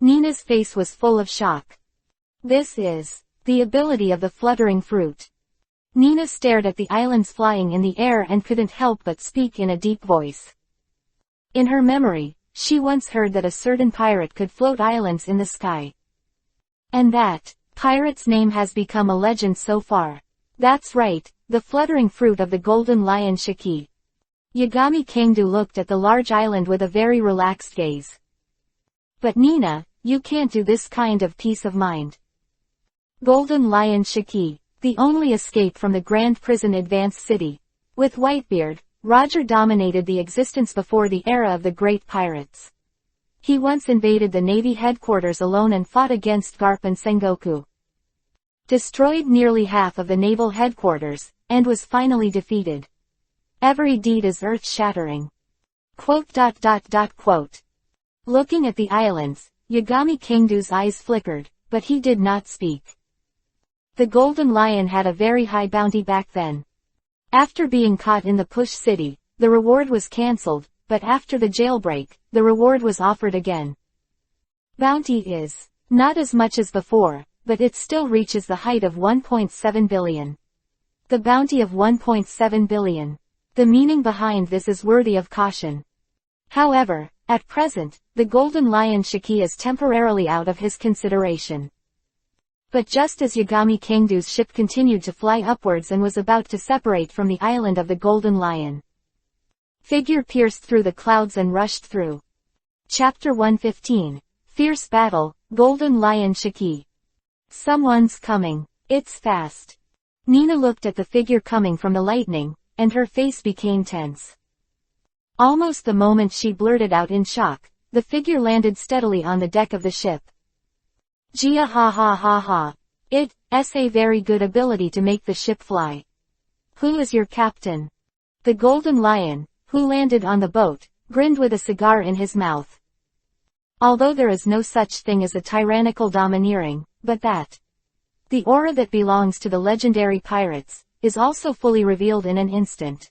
Nina's face was full of shock. This is the ability of the fluttering fruit. Nina stared at the islands flying in the air and couldn't help but speak in a deep voice. In her memory, she once heard that a certain pirate could float islands in the sky. And that pirate's name has become a legend so far. That's right, the fluttering fruit of the Golden Lion Shiki. Yagami Kangdu looked at the large island with a very relaxed gaze. But Nina, you can't do this kind of peace of mind. Golden Lion Shiki. The only escape from the Grand Prison Advanced City. With Whitebeard, Roger dominated the existence before the era of the great pirates. He once invaded the Navy headquarters alone and fought against Garp and Sengoku. Destroyed nearly half of the naval headquarters, and was finally defeated. Every deed is earth-shattering. Looking at the islands, Yagami Kangdu's eyes flickered, but he did not speak. The Golden Lion had a very high bounty back then. After being caught in the Push City, the reward was cancelled, but after the jailbreak, the reward was offered again. Bounty is not as much as before, but it still reaches the height of 1.7 billion. The bounty of 1.7 billion. The meaning behind this is worthy of caution. However, at present, the Golden Lion Shiki is temporarily out of his consideration. But just as Yagami Kangdu's ship continued to fly upwards and was about to separate from the island of the Golden Lion, figure pierced through the clouds and rushed through. Chapter 115. Fierce Battle, Golden Lion Shiki. Someone's coming. It's fast. Nina looked at the figure coming from the lightning, and her face became tense. Almost the moment she blurted out in shock, the figure landed steadily on the deck of the ship. Gia ha ha ha ha. It's a very good ability to make the ship fly. Who is your captain? The Golden Lion, who landed on the boat, grinned with a cigar in his mouth. Although there is no such thing as a tyrannical domineering, but that the aura that belongs to the legendary pirates is also fully revealed in an instant.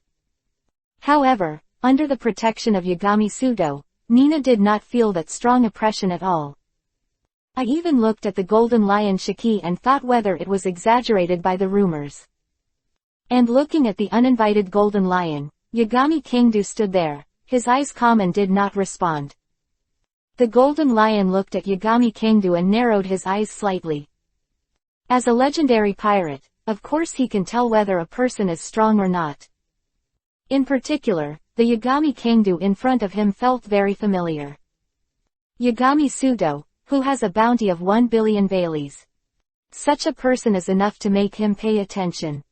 However, under the protection of Yagami Sudo, Nina did not feel that strong oppression at all. I even looked at the Golden Lion Shiki and thought whether it was exaggerated by the rumors. And looking at the uninvited Golden Lion, Yagami Kingdu stood there, his eyes calm and did not respond. The Golden Lion looked at Yagami Kingdu and narrowed his eyes slightly. As a legendary pirate, of course he can tell whether a person is strong or not. In particular, the Yagami Kingdu in front of him felt very familiar. Yagami Sudo, who has a bounty of 1 billion Baileys. Such a person is enough to make him pay attention.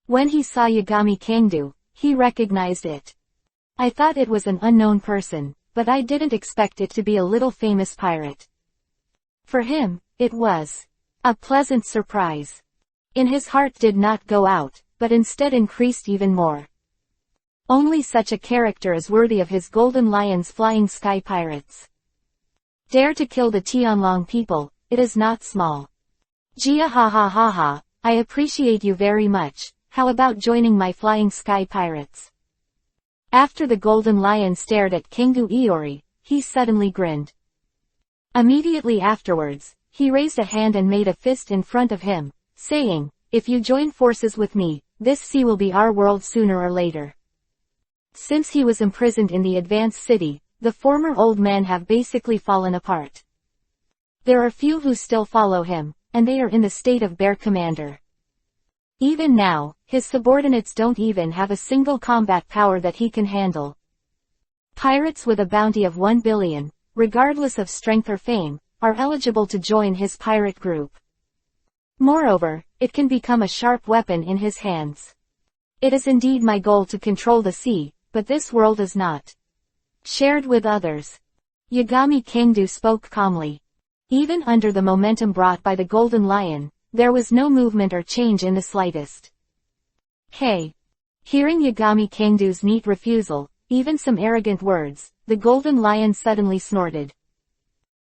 When he saw Yagami Kingdu, he recognized it. I thought it was an unknown person, but I didn't expect it to be a little famous pirate. For him, it was a pleasant surprise. In his heart did not go out, but instead increased even more. Only such a character is worthy of his Golden Lion's flying sky pirates. Dare to kill the Tianlong people, it is not small. Jia ha ha ha ha, I appreciate you very much, how about joining my flying sky pirates? After the Golden Lion stared at Kingdu Iori, he suddenly grinned. Immediately afterwards, he raised a hand and made a fist in front of him, saying, if you join forces with me, this sea will be our world sooner or later. Since he was imprisoned in the Advanced City, the former old men have basically fallen apart. There are few who still follow him, and they are in the state of bare commander. Even now, his subordinates don't even have a single combat power that he can handle. Pirates with a bounty of 1 billion, regardless of strength or fame, are eligible to join his pirate group. Moreover, it can become a sharp weapon in his hands. It is indeed my goal to control the sea, but this world is not shared with others. Yagami Kingdu spoke calmly. Even under the momentum brought by the Golden Lion, there was no movement or change in the slightest. Hey! Hearing Yagami Kingdu's neat refusal, even some arrogant words, the Golden Lion suddenly snorted.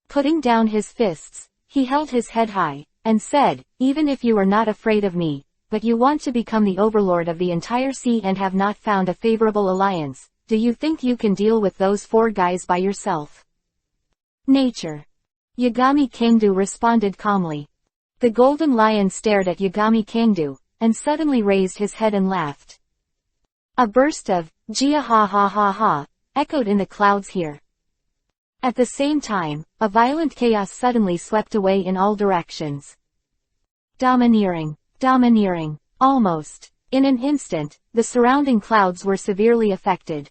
Putting down his fists, he held his head high, and said, even if you are not afraid of me, but you want to become the overlord of the entire sea and have not found a favorable alliance, do you think you can deal with those 4 guys by yourself? Nature. Yagami Kingdu responded calmly. The Golden Lion stared at Yagami Kingdu, and suddenly raised his head and laughed. A burst of, Jia ha ha ha ha, echoed in the clouds here. At the same time, a violent chaos suddenly swept away in all directions. Domineering. Almost. In an instant, the surrounding clouds were severely affected.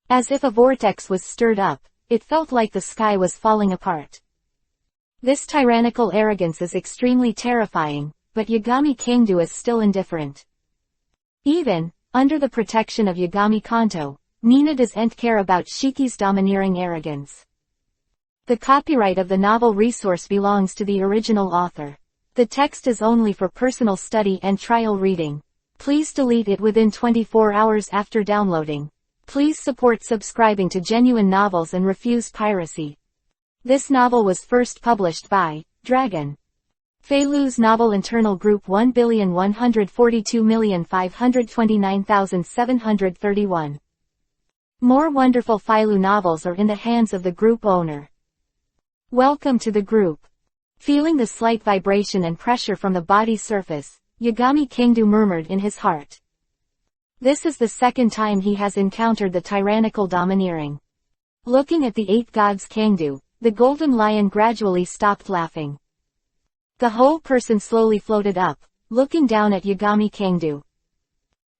As if a vortex was stirred up, it felt like the sky was falling apart. This tyrannical arrogance is extremely terrifying, but Yagami Kingdu is still indifferent. Even, under the protection of Yagami Kanto, Nina doesn't care about Shiki's domineering arrogance. The copyright of the novel resource belongs to the original author. The text is only for personal study and trial reading. Please delete it within 24 hours after downloading. Please support subscribing to genuine novels and refuse piracy. This novel was first published by Dragon. Feilu's novel internal group 1,142,529,731. More wonderful Feilu novels are in the hands of the group owner. Welcome to the group. Feeling the slight vibration and pressure from the body's surface, Yagami Kingdu murmured in his heart. This is the second time he has encountered the tyrannical domineering. Looking at the 8 gods Kingdu, the Golden Lion gradually stopped laughing. The whole person slowly floated up, looking down at Yagami Kingdu.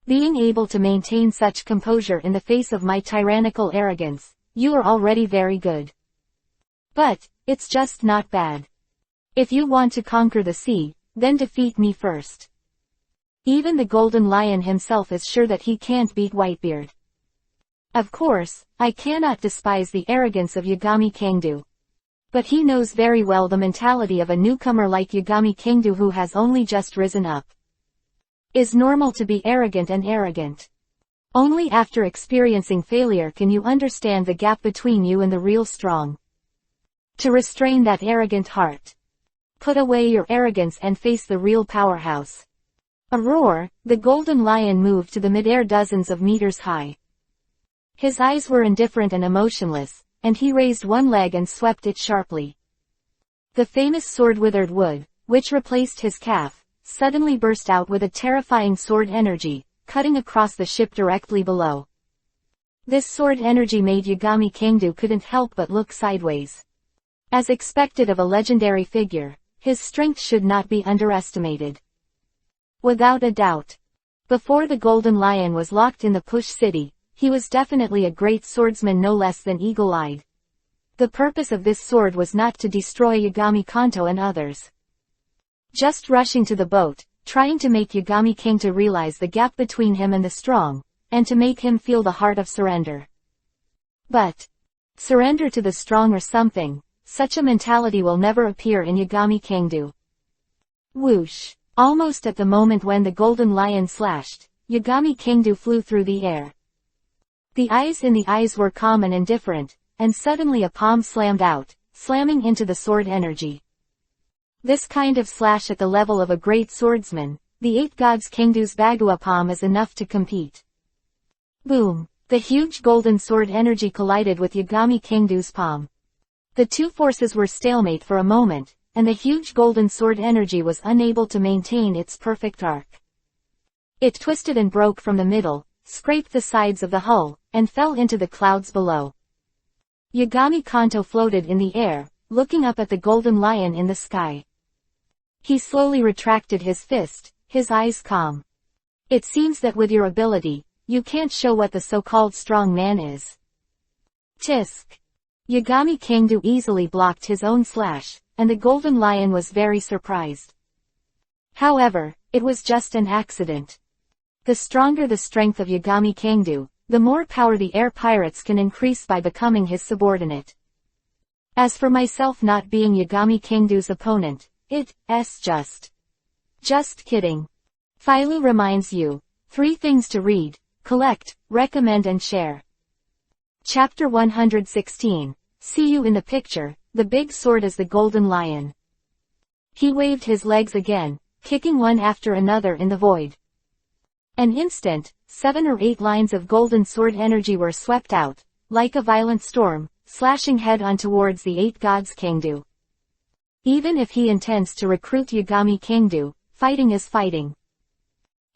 Being able to maintain such composure in the face of my tyrannical arrogance, you are already very good. But, it's just not bad. If you want to conquer the sea, then defeat me first. Even the Golden Lion himself is sure that he can't beat Whitebeard. Of course, I cannot despise the arrogance of Yagami Kangdu. But he knows very well the mentality of a newcomer like Yagami Kangdu who has only just risen up. It's normal to be arrogant and arrogant. Only after experiencing failure can you understand the gap between you and the real strong. To restrain that arrogant heart. Put away your arrogance and face the real powerhouse. A roar, the Golden Lion moved to the mid-air dozens of meters high. His eyes were indifferent and emotionless, and he raised one leg and swept it sharply. The famous sword Withered Wood, which replaced his calf, suddenly burst out with a terrifying sword energy, cutting across the ship directly below. This sword energy made Yagami Kangdu couldn't help but look sideways. As expected of a legendary figure, his strength should not be underestimated. Without a doubt. Before the Golden Lion was locked in the Push City, he was definitely a great swordsman no less than eagle-eyed. The purpose of this sword was not to destroy Yagami Kanto and others. Just rushing to the boat, trying to make Yagami Kangdu realize the gap between him and the strong, and to make him feel the heart of surrender. But surrender to the strong or something, such a mentality will never appear in Yagami Kangdu. Whoosh! Almost at the moment when the Golden Lion slashed, Yagami Kangdu flew through the air. The eyes in the eyes were calm and indifferent, and suddenly a palm slammed out, slamming into the sword energy. This kind of slash at the level of a great swordsman, the 8 gods Kangdu's Bagua palm is enough to compete. Boom! The huge golden sword energy collided with Yagami Kangdu's palm. The two forces were stalemate for a moment, and the huge golden sword energy was unable to maintain its perfect arc. It twisted and broke from the middle, scraped the sides of the hull, and fell into the clouds below. Yagami Kanto floated in the air, looking up at the Golden Lion in the sky. He slowly retracted his fist, his eyes calm. It seems that with your ability, you can't show what the so-called strong man is. Tisk! Yagami Kangdu easily blocked his own slash, and the Golden Lion was very surprised. However, it was just an accident. The stronger the strength of Yagami Kangdu, the more power the air pirates can increase by becoming his subordinate. As for myself not being Yagami Kangdu's opponent, it's just kidding. Philo reminds you, 3 things to read, collect, recommend and share. Chapter 116. See you in the picture, the big sword is the Golden Lion. He waved his legs again, kicking one after another in the void. An instant, 7 or 8 lines of golden sword energy were swept out, like a violent storm, slashing head-on towards the 8 gods Kangdu. Even if he intends to recruit Yagami Kangdu, fighting is fighting.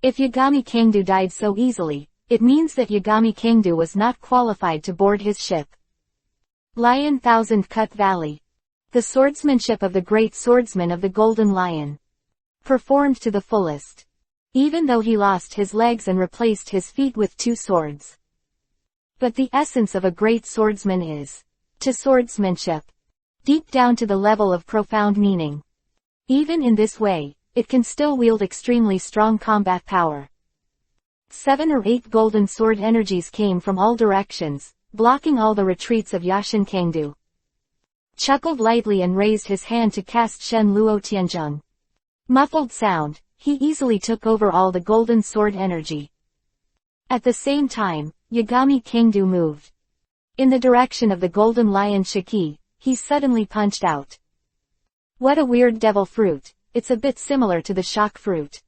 If Yagami Kangdu died so easily, it means that Yagami Kangdu was not qualified to board his ship. Lion Thousand Cut Valley. The swordsmanship of the great swordsman of the Golden Lion. Performed to the fullest. Even though he lost his legs and replaced his feet with 2 swords. But the essence of a great swordsman is to swordsmanship. Deep down to the level of profound meaning. Even in this way, it can still wield extremely strong combat power. 7 or 8 golden sword energies came from all directions, blocking all the retreats of Yashin Kangdu. Chuckled lightly and raised his hand to cast Shen Luo Tianzheng. Muffled sound, he easily took over all the golden sword energy. At the same time, Yagami Kangdu moved. In the direction of the Golden Lion Shiki, he suddenly punched out. What a weird devil fruit, it's a bit similar to the shock fruit.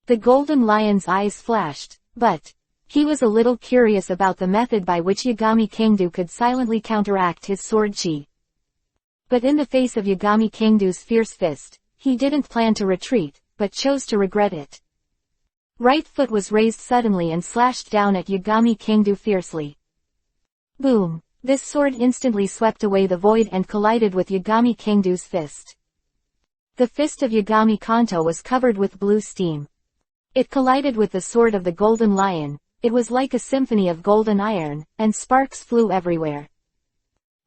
The Golden Lion's eyes flashed, but he was a little curious about the method by which Yagami Kangdu could silently counteract his sword chi. But in the face of Yagami Kangdu's fierce fist, he didn't plan to retreat, but chose to regret it. Right foot was raised suddenly and slashed down at Yagami Kangdu fiercely. Boom! This sword instantly swept away the void and collided with Yagami Kangdu's fist. The fist of Yagami Kanto was covered with blue steam. It collided with the sword of the Golden Lion, it was like a symphony of golden iron, and sparks flew everywhere.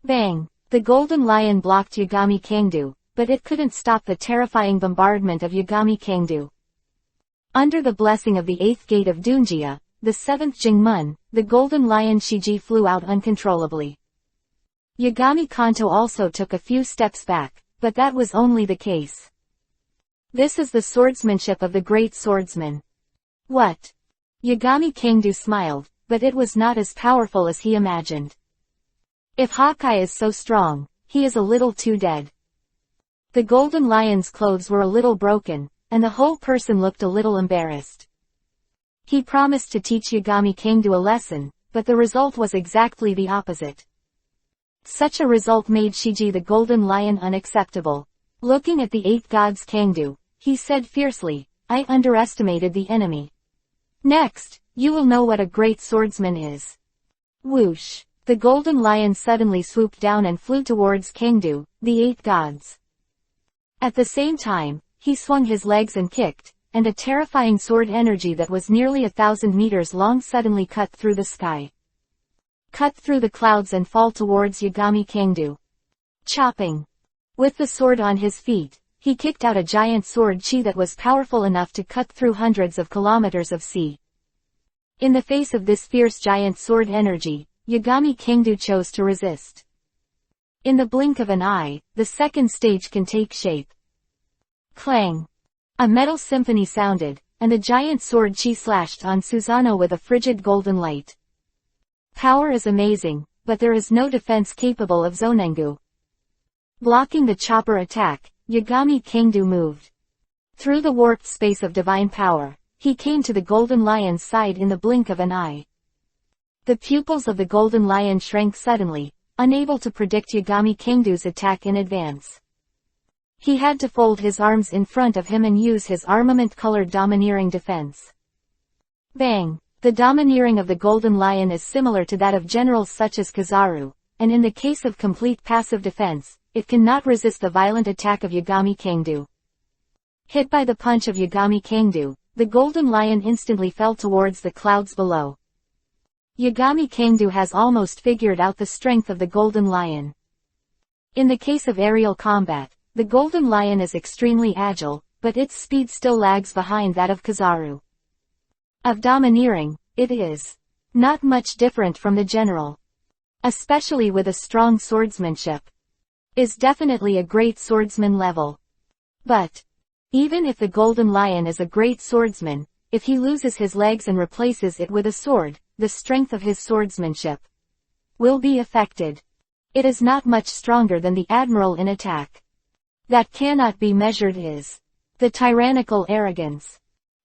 Bang! The Golden Lion blocked Yagami Kangdu, but it couldn't stop the terrifying bombardment of Yagami Kangdu. Under the blessing of the 8th gate of Dunjia, the 7th Jingmun, the golden lion Shiji flew out uncontrollably. Yagami Kanto also took a few steps back, but that was only the case. This is the swordsmanship of the great swordsman. What? Yagami Kangdu smiled, but it was not as powerful as he imagined. If Hokage is so strong, he is a little too dead. The golden lion's clothes were a little broken, and the whole person looked a little embarrassed. He promised to teach Yagami Kangdu a lesson, but the result was exactly the opposite. Such a result made Shiji the golden lion unacceptable. Looking at the 8 gods Kangdu, he said fiercely, I underestimated the enemy. Next, you will know what a great swordsman is. Whoosh! The golden lion suddenly swooped down and flew towards Kangdu, the 8 gods. At the same time, he swung his legs and kicked, and a terrifying sword energy that was nearly 1,000 meters long suddenly cut through the sky. Cut through the clouds and fall towards Yagami Kangdu. Chopping! With the sword on his feet, he kicked out a giant sword chi that was powerful enough to cut through hundreds of kilometers of sea. In the face of this fierce giant sword energy, Yagami Kangdu chose to resist. In the blink of an eye, the second stage can take shape. Clang! A metal symphony sounded, and the giant sword chi slashed on Susanoo with a frigid golden light. Power is amazing, but there is no defense capable of Zonengu. Blocking the chopper attack, Yagami Kangdu moved. Through the warped space of divine power, he came to the golden lion's side in the blink of an eye. The pupils of the golden lion shrank suddenly, unable to predict Yagami Kangdu's attack in advance. He had to fold his arms in front of him and use his armament-colored domineering defense. Bang! The domineering of the golden lion is similar to that of generals such as Kizaru, and in the case of complete passive defense, it cannot resist the violent attack of Yagami Kangdu. Hit by the punch of Yagami Kangdu, the golden lion instantly fell towards the clouds below. Yagami Kangdu has almost figured out the strength of the golden lion. In the case of aerial combat, the golden lion is extremely agile, but its speed still lags behind that of Kizaru. Of domineering, it is not much different from the general. Especially with a strong swordsmanship. Is definitely a great swordsman level. But even if the golden lion is a great swordsman, if he loses his legs and replaces it with a sword, the strength of his swordsmanship will be affected. It is not much stronger than the admiral in attack. That cannot be measured is the tyrannical arrogance.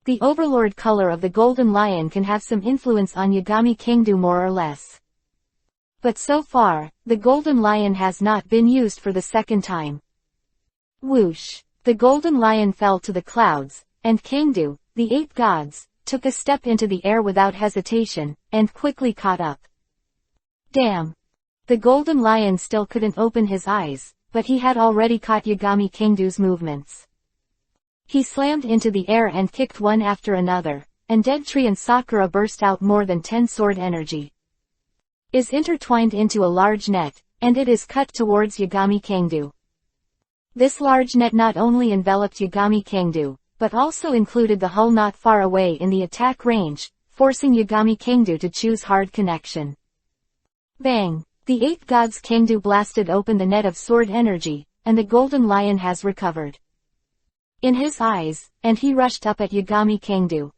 The overlord color of the golden lion can have some influence on Yagami Kangdu more or less. But so far, the golden lion has not been used for the second time. Whoosh! The golden lion fell to the clouds, and Kangdu, the 8 gods, took a step into the air without hesitation, and quickly caught up. Damn! The golden lion still couldn't open his eyes, but he had already caught Yagami Kangdu's movements. He slammed into the air and kicked one after another, and Dead Tree and Sakura burst out more than 10 sword energy. Is intertwined into a large net, and it is cut towards Yagami Kangdu. This large net not only enveloped Yagami Kangdu, but also included the hull not far away in the attack range, forcing Yagami Kangdu to choose hard connection. Bang! The 8 gods Kangdu blasted open the net of sword energy, and the golden lion has recovered. In his eyes, and he rushed up at Yagami Kangdu.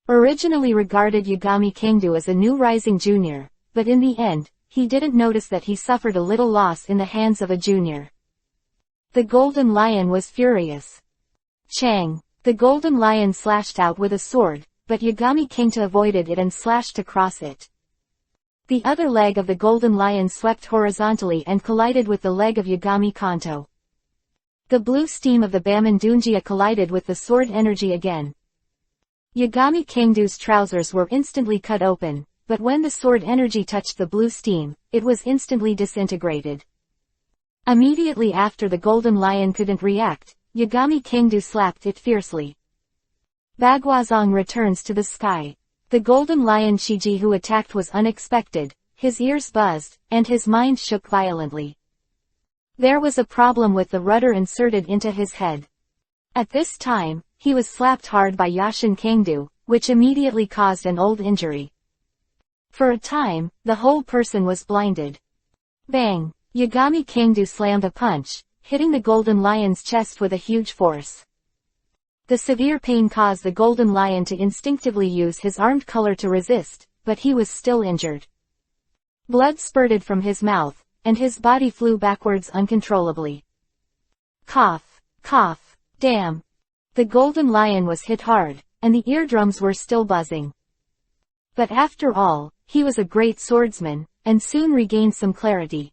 Originally regarded Yagami Kangdu as a new rising junior, but in the end, he didn't notice that he suffered a little loss in the hands of a junior. The golden lion was furious. Chang! The golden lion slashed out with a sword, but Yagami Kangdu avoided it and slashed across it. The other leg of the golden lion swept horizontally and collided with the leg of Yagami Kanto. The blue steam of the Bamindunjia collided with the sword energy again. Yagami Kangdu's trousers were instantly cut open, but when the sword energy touched the blue steam, it was instantly disintegrated. Immediately after the golden lion couldn't react, Yagami Kangdu slapped it fiercely. Bagwazong returns to the sky. The golden lion Shiji who attacked was unexpected, his ears buzzed, and his mind shook violently. There was a problem with the rudder inserted into his head. At this time, he was slapped hard by Yashin Kangdu, which immediately caused an old injury. For a time, the whole person was blinded. Bang! Yagami Kangdu slammed a punch, hitting the Golden Lion's chest with a huge force. The severe pain caused the Golden Lion to instinctively use his armed color to resist, but he was still injured. Blood spurted from his mouth, and his body flew backwards uncontrollably. Cough, cough, damn. The Golden Lion was hit hard, and the eardrums were still buzzing. But after all, he was a great swordsman, and soon regained some clarity.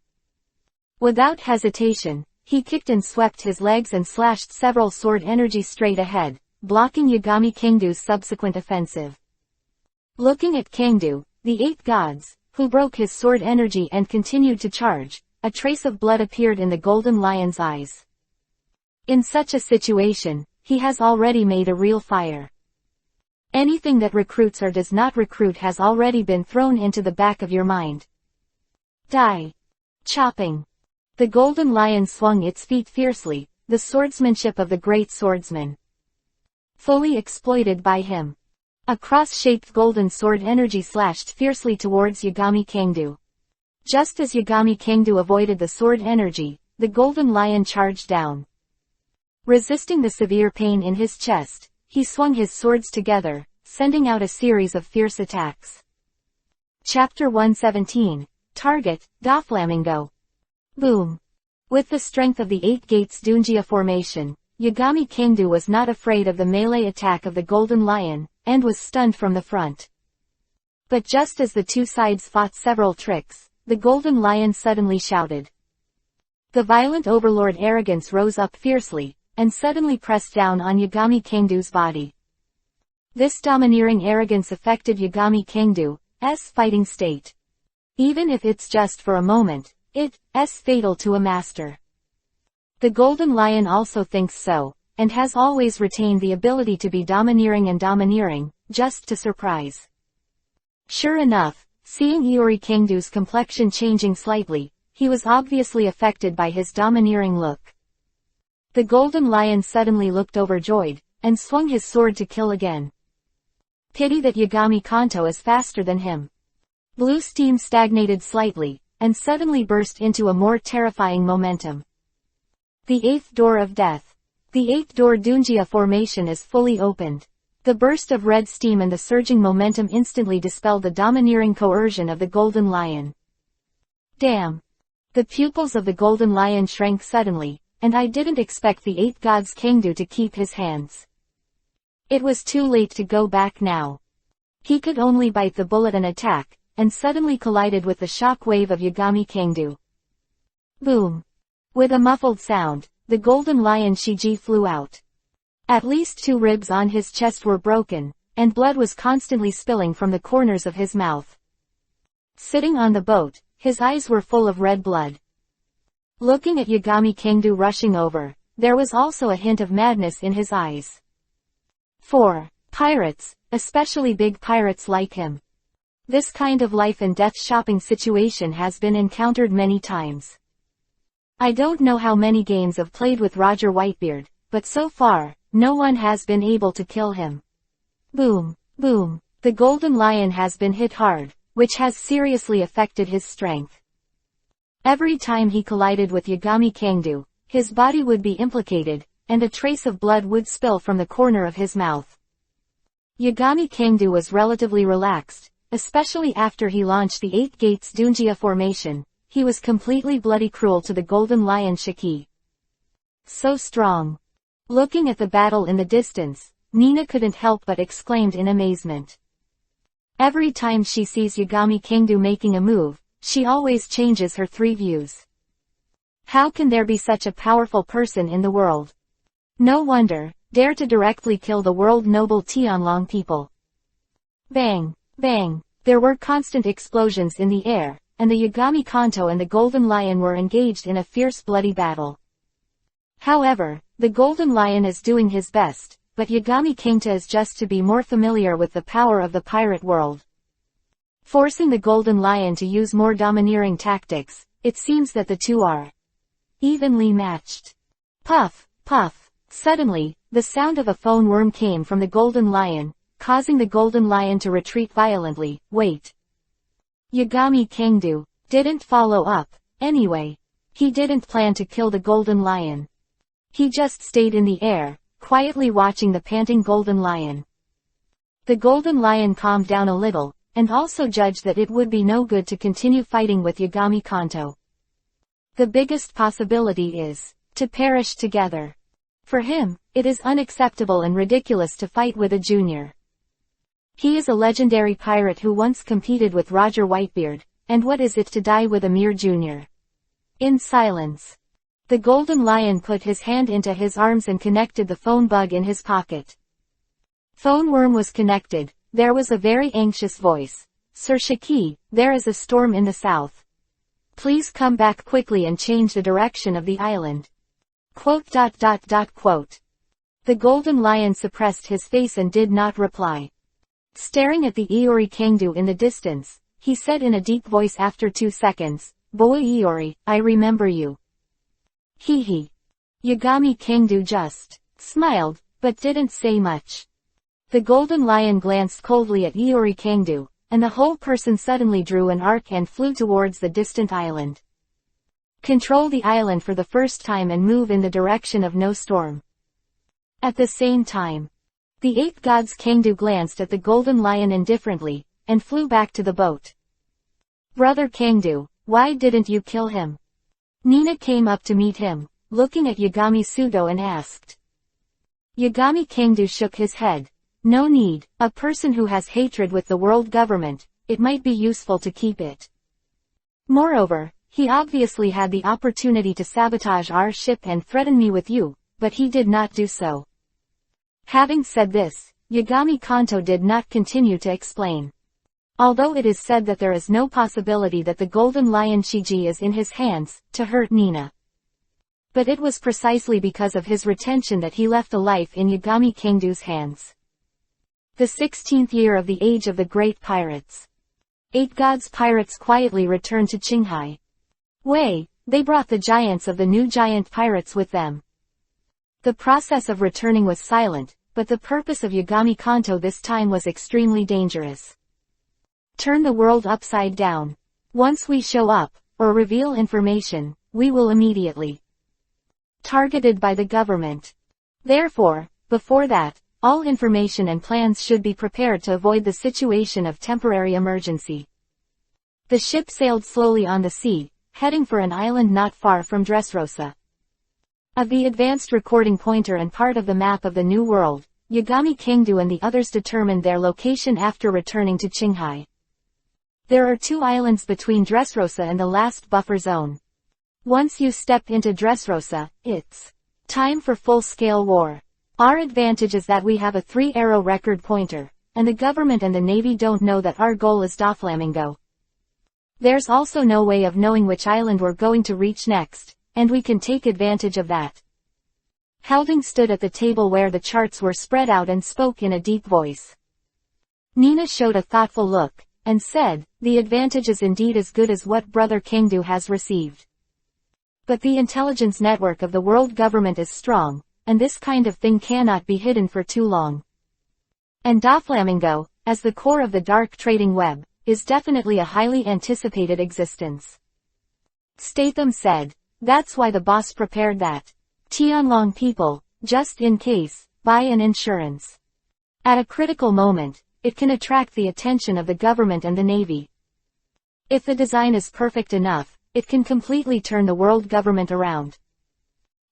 Without hesitation, he kicked and swept his legs and slashed several sword energy straight ahead, blocking Yagami Kangdu's subsequent offensive. Looking at Kangdu, the 8 gods, who broke his sword energy and continued to charge, a trace of blood appeared in the Golden Lion's eyes. In such a situation, he has already made a real fire. Anything that recruits or does not recruit has already been thrown into the back of your mind. Die. Chopping. The Golden Lion swung its feet fiercely, the swordsmanship of the great swordsman. Fully exploited by him. A cross-shaped golden sword energy slashed fiercely towards Yagami Kangdu. Just as Yagami Kangdu avoided the sword energy, the Golden Lion charged down. Resisting the severe pain in his chest, he swung his swords together, sending out a series of fierce attacks. Chapter 117. Target, Doflamingo. Boom. With the strength of the 8 Gates Dunjia formation, Yagami Kangdu was not afraid of the melee attack of the Golden Lion, and was stunned from the front. But just as the two sides fought several tricks, the Golden Lion suddenly shouted. The violent overlord arrogance rose up fiercely, and suddenly pressed down on Yagami Kangdu's body. This domineering arrogance affected Yagami Kangdu's fighting state. Even if it's just for a moment, it's fatal to a master. The Golden Lion also thinks so, and has always retained the ability to be domineering, just to surprise. Sure enough, seeing Iori Kangdu's complexion changing slightly, he was obviously affected by his domineering look. The Golden Lion suddenly looked overjoyed, and swung his sword to kill again. Pity that Yagami Kanto is faster than him. Blue steam stagnated slightly, and suddenly burst into a more terrifying momentum. The 8th Door of Death. The 8th Door Dunjia formation is fully opened. The burst of red steam and the surging momentum instantly dispelled the domineering coercion of the Golden Lion. Damn. The pupils of the Golden Lion shrank suddenly, and I didn't expect the 8 gods Kangdu to keep his hands. It was too late to go back now. He could only bite the bullet and attack, and suddenly collided with the shock wave of Yagami Kangdu. Boom. With a muffled sound, the Golden Lion Shiji flew out. At least 2 ribs on his chest were broken, and blood was constantly spilling from the corners of his mouth. Sitting on the boat, his eyes were full of red blood. Looking at Yagami Kangdu rushing over, there was also a hint of madness in his eyes. 4. Pirates, especially big pirates like him. This kind of life and death shopping situation has been encountered many times. I don't know how many games I've played with Roger Whitebeard, but so far, no one has been able to kill him. Boom, boom. The Golden Lion has been hit hard, which has seriously affected his strength. Every time he collided with Yagami Kangdu, his body would be implicated, and a trace of blood would spill from the corner of his mouth. Yagami Kangdu was relatively relaxed, especially after he launched the 8 Gates Dunjia formation. He was completely bloody cruel to the Golden Lion Shiki. So strong. Looking at the battle in the distance, Nina couldn't help but exclaimed in amazement. Every time she sees Yagami Kangdu making a move, she always changes her 3 views. How can there be such a powerful person in the world? No wonder, dare to directly kill the world noble Tianlong people. Bang, bang, there were constant explosions in the air, and the Yagami Kanto and the Golden Lion were engaged in a fierce bloody battle. However, the Golden Lion is doing his best, but Yagami Kangta is just to be more familiar with the power of the pirate world. Forcing the Golden Lion to use more domineering tactics, it seems that the two are evenly matched. Puff, puff. Suddenly, The sound of a phone worm came from the Golden Lion, causing the Golden Lion to retreat violently. Wait. Yagami Kangdu didn't follow up. Anyway, he didn't plan to kill the Golden Lion. He just stayed in the air, quietly watching the panting Golden Lion. The Golden Lion calmed down a little, and also judged that it would be no good to continue fighting with Yagami Kanto. The biggest possibility is to perish together. For him, it is unacceptable and ridiculous to fight with a junior. He is a legendary pirate who once competed with Roger Whitebeard, and what is it to die with a mere junior? In silence, the Golden Lion put his hand into his arms and connected the phone bug in his pocket. Phone worm was connected. There was a very anxious voice. Sir Shiki, there is a storm in the south. Please come back quickly and change the direction of the island. Quote. The Golden Lion suppressed his face and did not reply. Staring at the Iori Kangdu in the distance, he said in a deep voice after 2 seconds, Boy Iori, I remember you. Hee. Yagami Kangdu just smiled, but didn't say much. The Golden Lion glanced coldly at Iori Kangdu, and the whole person suddenly drew an arc and flew towards the distant island. Control the island for the first time and move in the direction of no storm. At the same time, the 8 gods Kangdu glanced at the Golden Lion indifferently, and flew back to the boat. Brother Kangdu, why didn't you kill him? Nina came up to meet him, looking at Yagami Sudo and asked. Yagami Kangdu shook his head. No need, a person who has hatred with the world government, it might be useful to keep it. Moreover, he obviously had the opportunity to sabotage our ship and threaten me with you, but he did not do so. Having said this, Yagami Kanto did not continue to explain. Although it is said that there is no possibility that the Golden Lion Shiji is in his hands, to hurt Nina. But it was precisely because of his retention that he left a life in Yagami Kangdu's hands. The 16th year of the age of the great pirates. 8 gods pirates quietly returned to Qinghai. They brought the giants of the new giant pirates with them. The process of returning was silent, but the purpose of Yagami Kanto this time was extremely dangerous. Turn the world upside down. Once we show up, or reveal information, we will immediately targeted by the government. Therefore, before that, all information and plans should be prepared to avoid the situation of temporary emergency. The ship sailed slowly on the sea, heading for an island not far from Dressrosa. Of the advanced recording pointer and part of the map of the New World, Yagami Kangdu and the others determined their location after returning to Qinghai. There are 2 islands between Dressrosa and the last buffer zone. Once you step into Dressrosa, it's time for full-scale war. Our advantage is that we have a 3-arrow record pointer, and the government and the Navy don't know that our goal is Doflamingo. There's also no way of knowing which island we're going to reach next, and we can take advantage of that. Helding stood at the table where the charts were spread out and spoke in a deep voice. Nina showed a thoughtful look, and said, the advantage is indeed as good as what Brother Kangdu has received. But the intelligence network of the world government is strong, and this kind of thing cannot be hidden for too long. And Doflamingo, as the core of the dark trading web, is definitely a highly anticipated existence. Statham said, that's why the boss prepared that. Tianlong people, just in case, buy an insurance. At a critical moment, it can attract the attention of the government and the Navy. If the design is perfect enough, it can completely turn the world government around.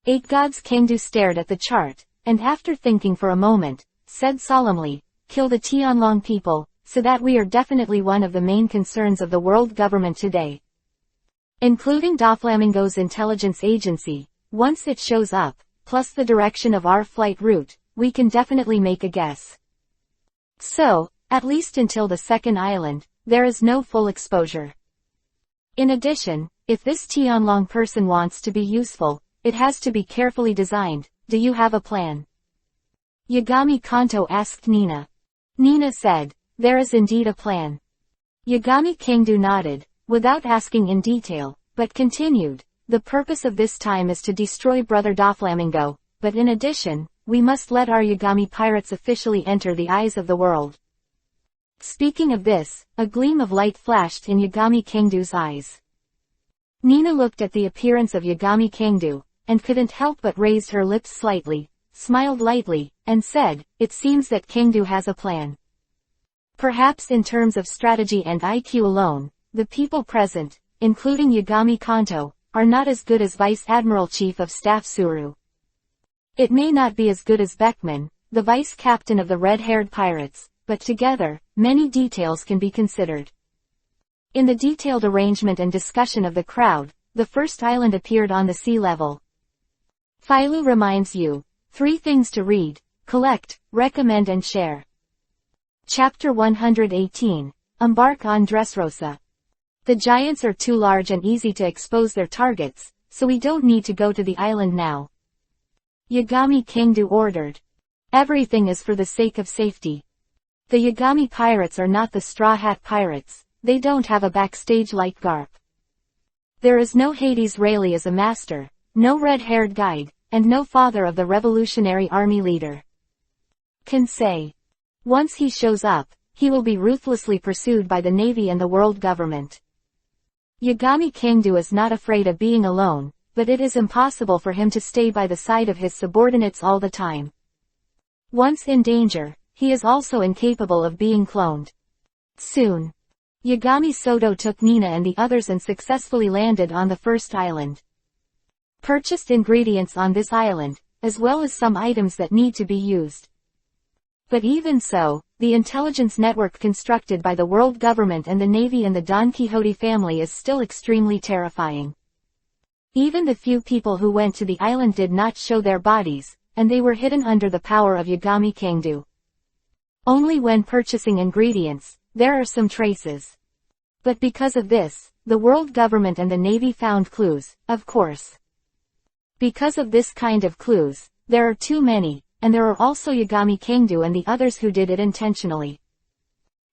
8 gods Kangdu stared at the chart, and after thinking for a moment, said solemnly, kill the Tianlong people, so that we are definitely one of the main concerns of the world government today. Including Doflamingo's intelligence agency, once it shows up, plus the direction of our flight route, we can definitely make a guess. So, at least until the 2nd island, there is no full exposure. In addition, if this Tianlong person wants to be useful, it has to be carefully designed. Do you have a plan? Yagami Kanto asked Nina. Nina said, there is indeed a plan. Yagami Kangdu nodded, without asking in detail, but continued, the purpose of this time is to destroy Brother Doflamingo, but in addition, we must let our Yagami pirates officially enter the eyes of the world. Speaking of this, a gleam of light flashed in Yagami Kangdo's eyes. Nina looked at the appearance of Yagami Kangdo, and couldn't help but raise her lips slightly, smiled lightly, and said, "It seems that Kangdo has a plan." Perhaps in terms of strategy and IQ alone, the people present, including Yagami Kanto, are not as good as Vice Admiral Chief of Staff Suru. It may not be as good as Beckman, the vice captain of the red-haired pirates, but together, many details can be considered. In the detailed arrangement and discussion of the crowd, the first island appeared on the sea level. Philo reminds you, 3 things to read, collect, recommend and share. Chapter 118, Embark on Dressrosa. The giants are too large and easy to expose their targets, so we don't need to go to the island now. Yagami Kangdo ordered. Everything is for the sake of safety. The Yagami pirates are not the Straw Hat pirates, they don't have a backstage-like garb. There is no Hades Rayleigh as a master, no red-haired guide, and no father of the Revolutionary Army leader. Can say. Once he shows up, he will be ruthlessly pursued by the Navy and the world government. Yagami Kangdo is not afraid of being alone, but it is impossible for him to stay by the side of his subordinates all the time. Once in danger, he is also incapable of being cloned. Soon, Yagami Soto took Nina and the others and successfully landed on the first island. Purchased ingredients on this island, as well as some items that need to be used. But even so, the intelligence network constructed by the world government and the Navy and the Don Quixote family is still extremely terrifying. Even the few people who went to the island did not show their bodies, and they were hidden under the power of Yagami Kangdo. Only when purchasing ingredients, there are some traces. But because of this, the world government and the Navy found clues, of course. Because of this kind of clues, there are too many, and there are also Yagami Kangdo and the others who did it intentionally.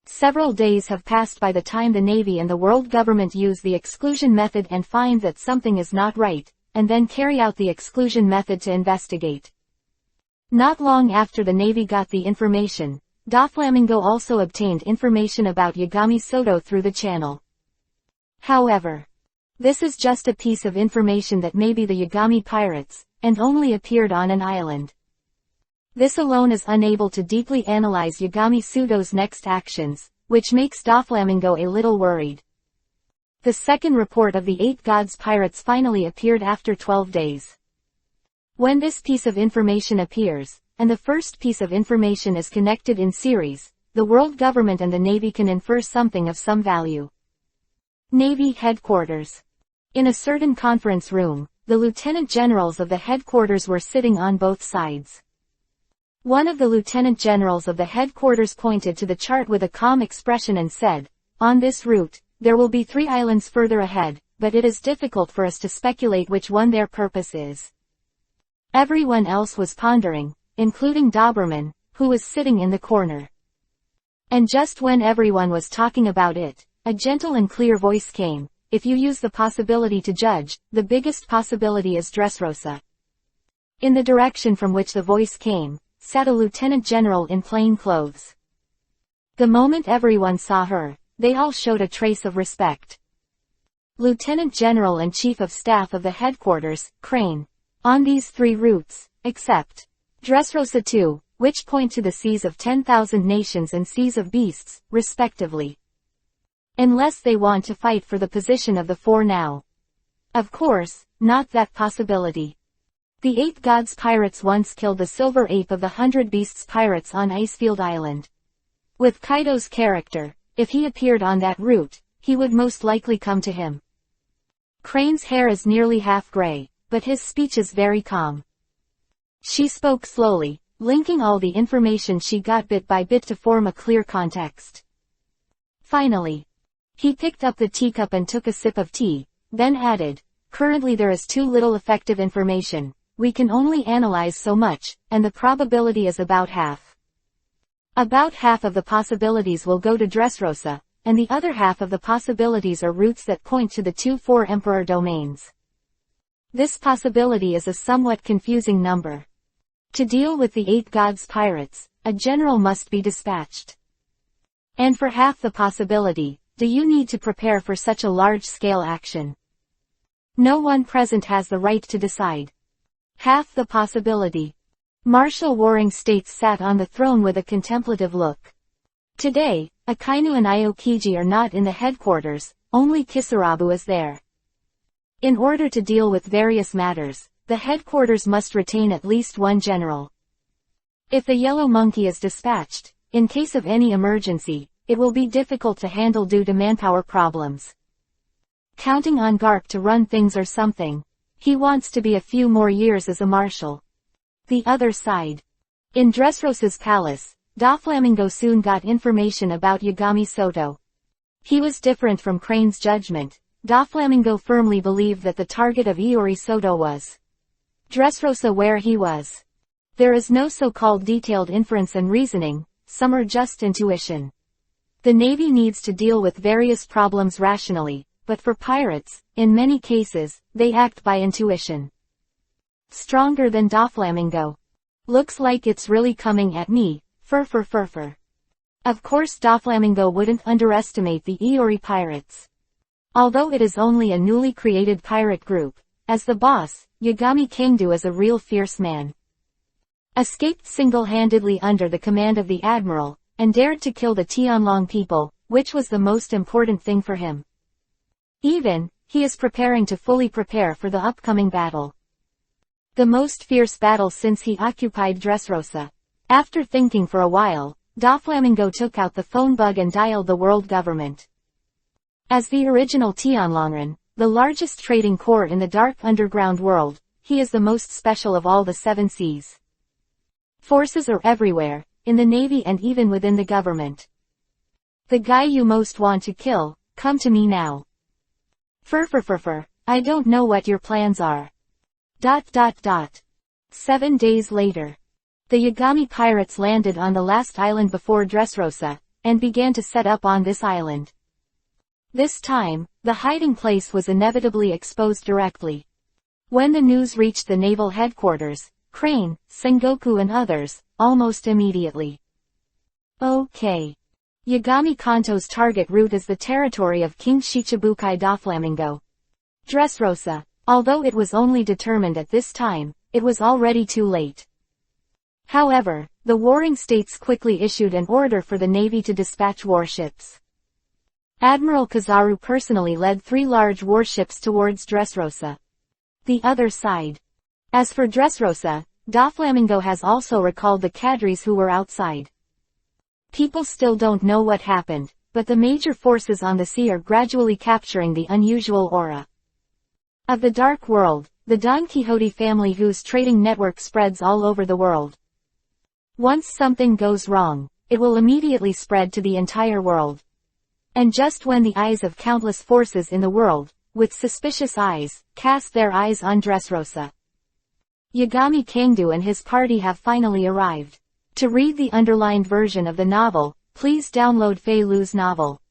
Several days have passed by the time the Navy and the world government use the exclusion method and find that something is not right, and then carry out the exclusion method to investigate. Not long after the Navy got the information, Doflamingo also obtained information about Yagami Soto through the channel. However, this is just a piece of information that may be the Yagami pirates, and only appeared on an island. This alone is unable to deeply analyze Yagami Soto's next actions, which makes Doflamingo a little worried. The second report of the 8 Gods pirates finally appeared after 12 days. When this piece of information appears, and the first piece of information is connected in series, the world government and the Navy can infer something of some value. Navy Headquarters. In a certain conference room, the lieutenant generals of the headquarters were sitting on both sides. One of the lieutenant generals of the headquarters pointed to the chart with a calm expression and said, "On this route, there will be 3 islands further ahead, but it is difficult for us to speculate which one their purpose is." Everyone else was pondering, including Doberman, who was sitting in the corner. And just when everyone was talking about it, a gentle and clear voice came, "If you use the possibility to judge, the biggest possibility is Dressrosa." In the direction from which the voice came, sat a lieutenant general in plain clothes. The moment everyone saw her, they all showed a trace of respect. Lieutenant General and Chief of Staff of the headquarters, Crane. On these 3 routes, except Dressrosa 2, which point to the seas of 10,000 nations and seas of beasts, respectively. Unless they want to fight for the position of the 4 now. Of course, not that possibility. The 8 Gods pirates once killed the Silver Ape of the 100 Beasts pirates on Icefield Island. With Kaido's character, if he appeared on that route, he would most likely come to him. Crane's hair is nearly half gray, but his speech is very calm. She spoke slowly, linking all the information she got bit by bit to form a clear context. Finally, he picked up the teacup and took a sip of tea, then added, "Currently there is too little effective information. We can only analyze so much, and the probability is about half. About half of the possibilities will go to Dressrosa, and the other half of the possibilities are routes that point to the 2-4 Emperor domains. This possibility is a somewhat confusing number. To deal with the 8 gods pirates, a general must be dispatched. And for half the possibility, do you need to prepare for such a large-scale action? No one present has the right to decide. Half the possibility. Marshal Warring States sat on the throne with a contemplative look. Today, Akainu and Aokiji are not in the headquarters, only Kisarabu is there. In order to deal with various matters, the headquarters must retain at least one general. If the Yellow Monkey is dispatched, in case of any emergency, it will be difficult to handle due to manpower problems. Counting on Garp to run things or something. He wants to be a few more years as a marshal. The other side. In Dressrosa's palace, Doflamingo soon got information about Yagami Soto. He was different from Crane's judgment. Doflamingo firmly believed that the target of Iori Soto was Dressrosa, where he was. There is no so-called detailed inference and reasoning, some are just intuition. The Navy needs to deal with various problems rationally, but for pirates, in many cases, they act by intuition. Stronger than Doflamingo. Looks like it's really coming at me, fur. Of course Doflamingo wouldn't underestimate the Iori pirates. Although it is only a newly created pirate group, as the boss, Yagami Kingdu is a real fierce man. Escaped single-handedly under the command of the admiral, and dared to kill the Tianlong people, which was the most important thing for him. He is preparing to fully prepare for the upcoming battle. The most fierce battle since he occupied Dressrosa. After thinking for a while, Doflamingo took out the phone bug and dialed the world government. As the original Tianlongren, the largest trading corps in the dark underground world, he is the most special of all the 7 seas. Forces are everywhere, in the Navy and even within the government. The guy you most want to kill, come to me now. Fur. I don't know what your plans are. ... 7 days later. The Yagami pirates landed on the last island before Dressrosa, and began to set up on this island. This time, the hiding place was inevitably exposed directly. When the news reached the naval headquarters, Crane, Sengoku and others, almost immediately. Okay. Yagami Kanto's target route is the territory of King Shichibukai Doflamingo. Dressrosa. Although it was only determined at this time, it was already too late. However, the warring states quickly issued an order for the Navy to dispatch warships. Admiral Kizaru personally led 3 large warships towards Dressrosa. The other side. As for Dressrosa, Doflamingo has also recalled the cadres who were outside. People still don't know what happened, but the major forces on the sea are gradually capturing the unusual aura of the dark world, the Don Quixote family whose trading network spreads all over the world. Once something goes wrong, it will immediately spread to the entire world. And just when the eyes of countless forces in the world, with suspicious eyes, cast their eyes on Dressrosa, Yagami Kingdu and his party have finally arrived. To read the underlined version of the novel, please download Fei Lu's novel.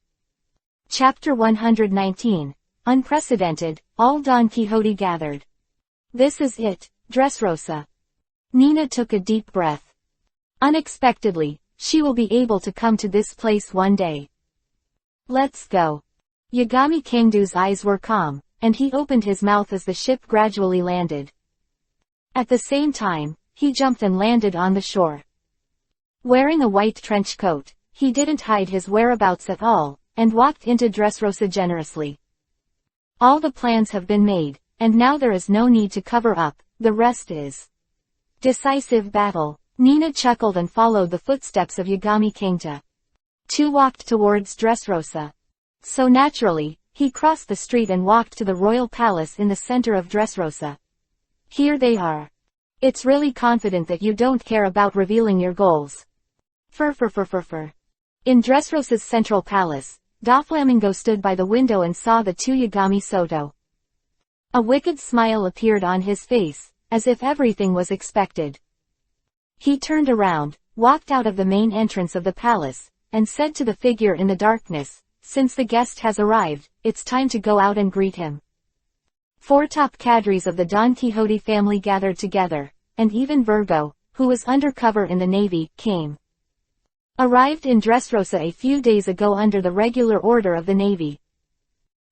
Chapter 119. Unprecedented, all Don Quixote gathered. This is it, Dressrosa. Nina took a deep breath. Unexpectedly, she will be able to come to this place one day. Let's go. Yagami Kingdu's eyes were calm, and he opened his mouth as the ship gradually landed. At the same time, he jumped and landed on the shore. Wearing a white trench coat, he didn't hide his whereabouts at all, and walked into Dressrosa generously. All the plans have been made, and now there is no need to cover up, the rest is decisive battle. Nina chuckled and followed the footsteps of Yagami Kingta. 2 walked towards Dressrosa. So naturally, he crossed the street and walked to the royal palace in the center of Dressrosa. Here they are. It's really confident that you don't care about revealing your goals. Fur. In Dressrosa's central palace, Doflamingo stood by the window and saw the 2 Yagami Soto. A wicked smile appeared on his face, as if everything was expected. He turned around, walked out of the main entrance of the palace, and said to the figure in the darkness, "Since the guest has arrived, it's time to go out and greet him." 4 top cadres of the Don Quixote family gathered together, and even Virgo, who was undercover in the Navy, came. Arrived in Dressrosa a few days ago under the regular order of the Navy.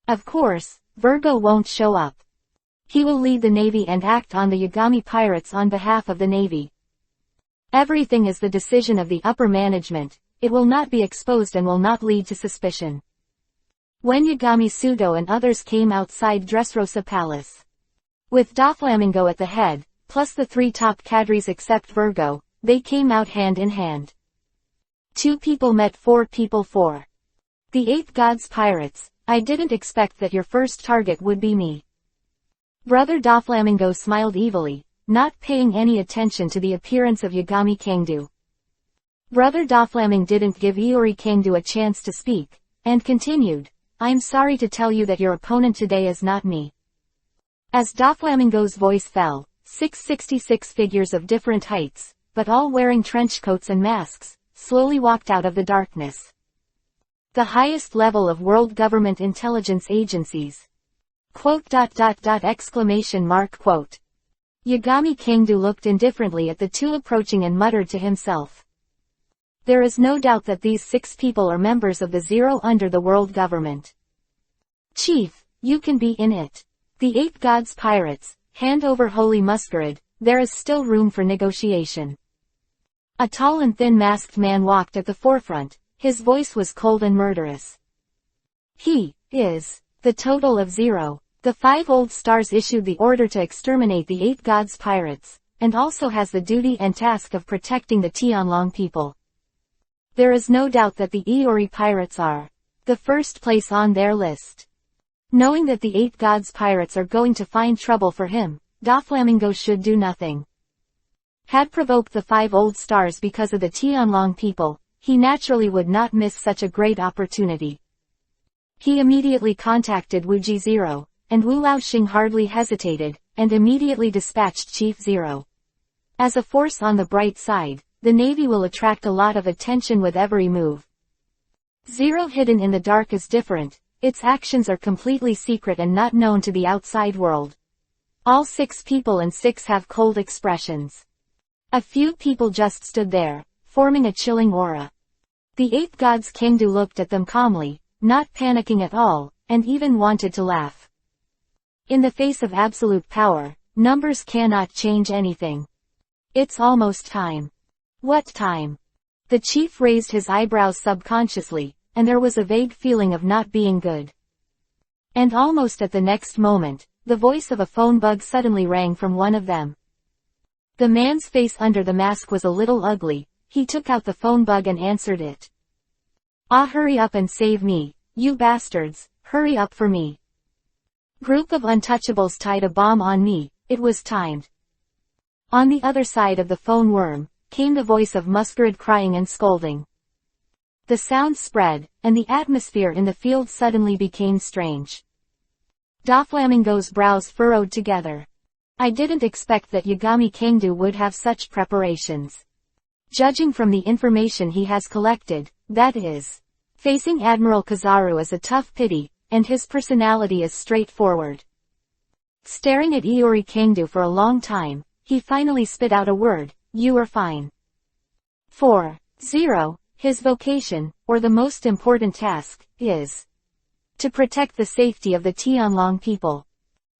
Of course, Virgo won't show up. He will lead the Navy and act on the Yagami pirates on behalf of the Navy. Everything is the decision of the upper management. It will not be exposed and will not lead to suspicion. When Yagami Sudo and others came outside Dressrosa Palace, with Doflamingo at the head, plus the 3 top cadres except Virgo, they came out hand in hand. 2 people met 4 people for. The 8 gods pirates, I didn't expect that your first target would be me. Brother Doflamingo smiled evilly, not paying any attention to the appearance of Yagami Kangdu. Brother Doflamingo didn't give Iori Kangdu a chance to speak, and continued, I'm sorry to tell you that your opponent today is not me. As Doflamingo's voice fell, 666 figures of different heights, but all wearing trench coats and masks, slowly walked out of the darkness. The highest level of world government intelligence agencies. Quote. Exclamation mark quote. Yagami Kangdu looked indifferently at the 2 approaching and muttered to himself. There is no doubt that these 6 people are members of the 0 under the world government. Chief, you can be in it. The 8 gods pirates, hand over holy masquerade, there is still room for negotiation. A tall and thin masked man walked at the forefront, his voice was cold and murderous. He is the total of 0. The 5 old stars issued the order to exterminate the 8 gods pirates, and also has the duty and task of protecting the Tianlong people. There is no doubt that the Iori pirates are the first place on their list. Knowing that the 8 gods pirates are going to find trouble for him, Doflamingo should do nothing. Had provoked the 5 old stars because of the Tianlong people, he naturally would not miss such a great opportunity. He immediately contacted Wuji 0, and Wu Laoxing hardly hesitated, and immediately dispatched Chief 0. As a force on the bright side, the Navy will attract a lot of attention with every move. 0 hidden in the dark is different, its actions are completely secret and not known to the outside world. All 6 people and 6 have cold expressions. A few people just stood there, forming a chilling aura. The 8 gods Kangdu looked at them calmly, not panicking at all, and even wanted to laugh. In the face of absolute power, numbers cannot change anything. It's almost time. What time? The chief raised his eyebrows subconsciously, and there was a vague feeling of not being good. And almost at the next moment, the voice of a phone bug suddenly rang from one of them. The man's face under the mask was a little ugly. He took out the phone bug and answered it. Ah, hurry up and save me, you bastards, hurry up for me. Group of untouchables tied a bomb on me, it was timed. On the other side of the phone worm, came the voice of Masquerade crying and scolding. The sound spread, and the atmosphere in the field suddenly became strange. Doflamingo's brows furrowed together. I didn't expect that Yagami Kangdu would have such preparations. Judging from the information he has collected, that is. Facing Admiral Kizaru is a tough pity, and his personality is straightforward. Staring at Iori Kangdu for a long time, he finally spit out a word, you are fine. 4.0. His vocation, or the most important task, is to protect the safety of the Tianlong people.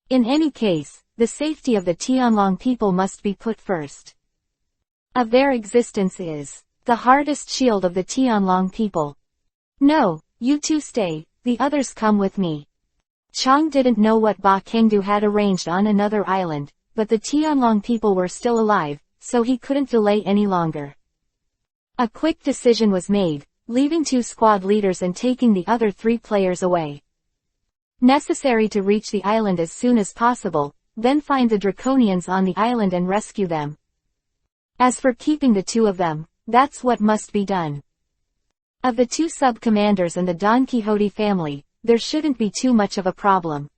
In any case, the safety of the Tianlong people must be put first. Of their existence is the hardest shield of the Tianlong people. No, you two stay, the others come with me. Chang didn't know what Ba Kangdu had arranged on another island, but the Tianlong people were still alive, so he couldn't delay any longer. A quick decision was made, leaving 2 squad leaders and taking the other 3 players away. Necessary to reach the island as soon as possible, then find the Draconians on the island and rescue them. As for keeping the 2 of them, that's what must be done. Of the 2 sub-commanders and the Don Quixote family, there shouldn't be too much of a problem.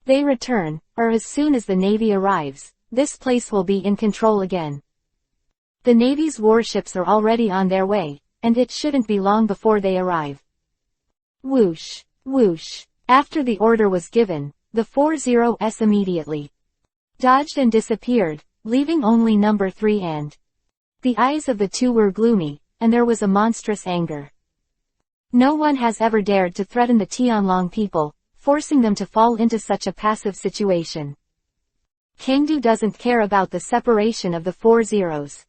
They return, or as soon as the Navy arrives, this place will be in control again. The Navy's warships are already on their way, and it shouldn't be long before they arrive. Whoosh, whoosh. After the order was given, the 40s immediately dodged and disappeared, leaving only number 3 and the eyes of the two were gloomy, and there was a monstrous anger. No one has ever dared to threaten the Tianlong people, forcing them to fall into such a passive situation. Kangdu doesn't care about the separation of the 4 zeros.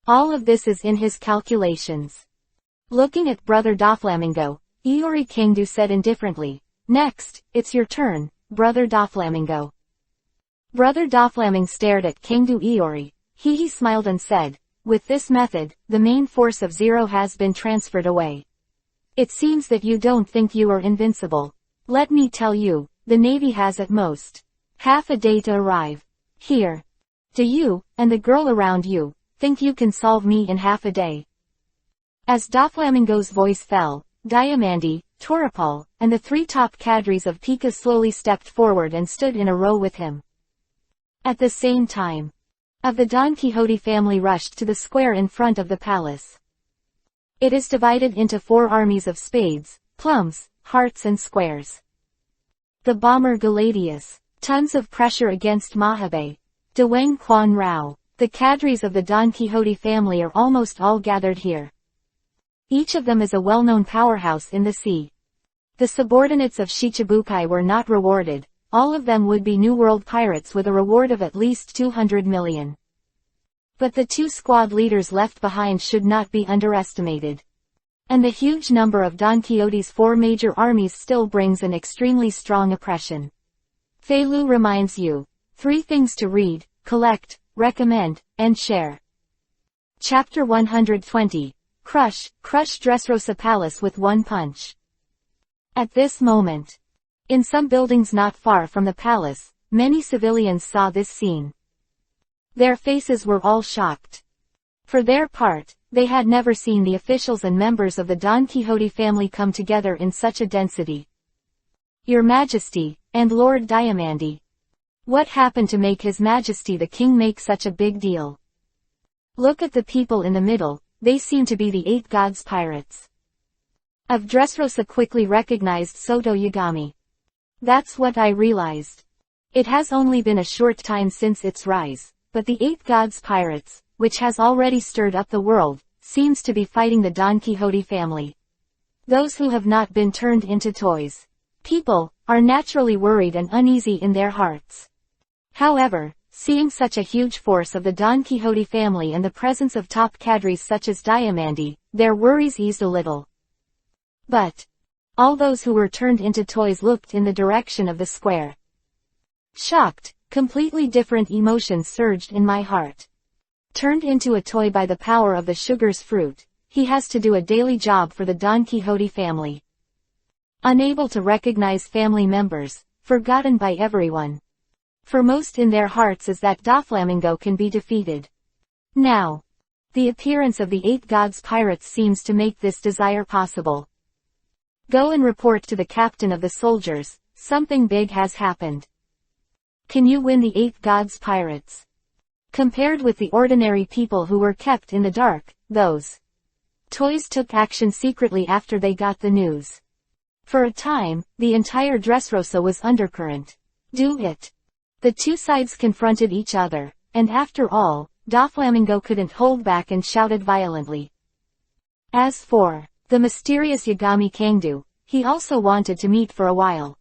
All of this is in his calculations. Looking at Brother Doflamingo, Iori Kangdu said indifferently, "Next, it's your turn, Brother Doflamingo." Brother Doflaming stared at Kangdu Iori. He smiled and said, "With this method, the main force of Zero has been transferred away. It seems that you don't think you are invincible. Let me tell you, the Navy has at most half a day to arrive here. Do you, and the girl around you, think you can solve me in half a day?" As Doflamingo's voice fell, Diamandi, Toripal, and the 3 top cadres of Pika slowly stepped forward and stood in a row with him. At the same time, of the Don Quixote family rushed to the square in front of the palace. It is divided into 4 armies of spades, plums, hearts and squares. The bomber Galadius. Tons of pressure against Mahabe. Dewang Quan Rao. The cadres of the Don Quixote family are almost all gathered here. Each of them is a well-known powerhouse in the sea. The subordinates of Shichibukai were not rewarded. All of them would be New World pirates with a reward of at least 200 million. But the 2 squad leaders left behind should not be underestimated. And the huge number of Don Quixote's 4 major armies still brings an extremely strong oppression. Fei Lu reminds you, 3 things to read, collect, recommend, and share. Chapter 120. Crush Dressrosa Palace with one punch. At this moment, in some buildings not far from the palace, many civilians saw this scene. Their faces were all shocked. For their part, they had never seen the officials and members of the Don Quixote family come together in such a density. "Your Majesty, and Lord Diamandi. What happened to make His Majesty the King make such a big deal? Look at the people in the middle, they seem to be the 8 gods pirates." Of Dressrosa quickly recognized Soto Yagami. "That's what I realized. It has only been a short time since its rise, but the 8 gods pirates, which has already stirred up the world, seems to be fighting the Don Quixote family. Those who have not been turned into toys. People are naturally worried and uneasy in their hearts. However, seeing such a huge force of the Don Quixote family and the presence of top cadres such as Diamandi, their worries eased a little. But all those who were turned into toys looked in the direction of the square. Shocked, completely different emotions surged in my heart. Turned into a toy by the power of the sugar's fruit, he has to do a daily job for the Don Quixote family. Unable to recognize family members, forgotten by everyone. For most in their hearts is that Doflamingo can be defeated. Now, the appearance of the 8 gods pirates seems to make this desire possible. Go and report to the captain of the soldiers, something big has happened. Can you win the 8 gods pirates? Compared with the ordinary people who were kept in the dark, those toys took action secretly after they got the news. For a time, the entire Dressrosa was undercurrent. Do it. The 2 sides confronted each other, and after all, Doflamingo couldn't hold back and shouted violently. As for the mysterious Yagami Kangdu, he also wanted to meet for a while.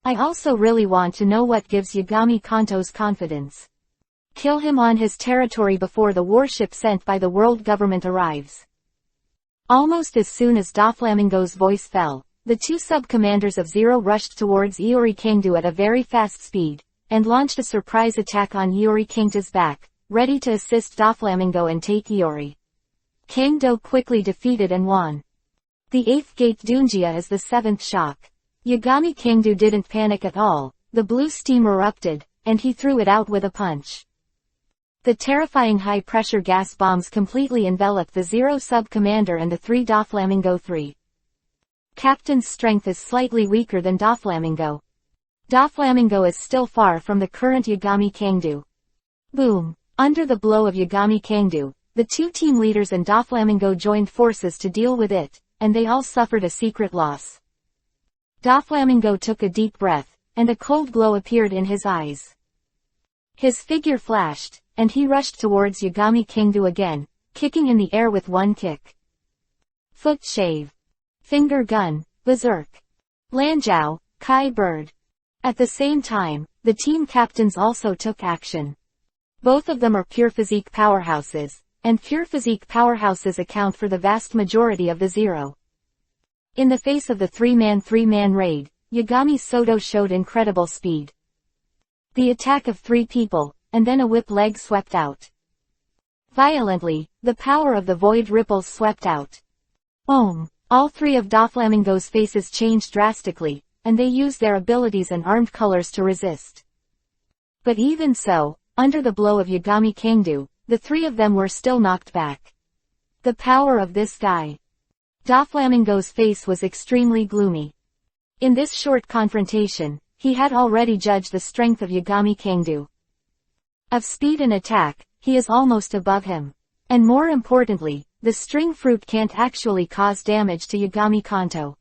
I also really want to know what gives Yagami Kanto's confidence. Kill him on his territory before the warship sent by the world government arrives. Almost as soon as Doflamingo's voice fell, the 2 sub-commanders of Zero rushed towards Iori Kangdu at a very fast speed, and launched a surprise attack on Iori Kangdu's back, ready to assist Doflamingo and take Iori. Kangdo quickly defeated and won. The 8th gate Dunjia is the 7th shock. Yagami Kangdu didn't panic at all, the blue steam erupted, and he threw it out with a punch. The terrifying high-pressure gas bombs completely enveloped the Zero sub-commander and the 3 Doflamingo 3. Captain's strength is slightly weaker than Doflamingo. Doflamingo is still far from the current Yagami Kangdu. Boom! Under the blow of Yagami Kangdu, the 2 team leaders and Doflamingo joined forces to deal with it, and they all suffered a secret loss. Doflamingo took a deep breath, and a cold glow appeared in his eyes. His figure flashed, and he rushed towards Yagami Kingdu again, kicking in the air with one kick. Foot shave. Finger gun, berserk. Lanjiao, Kai bird. At the same time, the team captains also took action. Both of them are pure physique powerhouses, and pure physique powerhouses account for the vast majority of the zero. In the face of the three-man raid, Yagami Soto showed incredible speed. The attack of 3 people, and then a whip leg swept out. Violently, the power of the void ripples swept out. All 3 of Doflamingo's faces changed drastically, and they used their abilities and armed colors to resist. But even so, under the blow of Yagami Kingdu, the 3 of them were still knocked back. The power of this guy. Doflamingo's face was extremely gloomy. In this short confrontation, he had already judged the strength of Yagami Kingdu. Of speed and attack, he is almost above him. And more importantly, the string fruit can't actually cause damage to Yagami Kanto.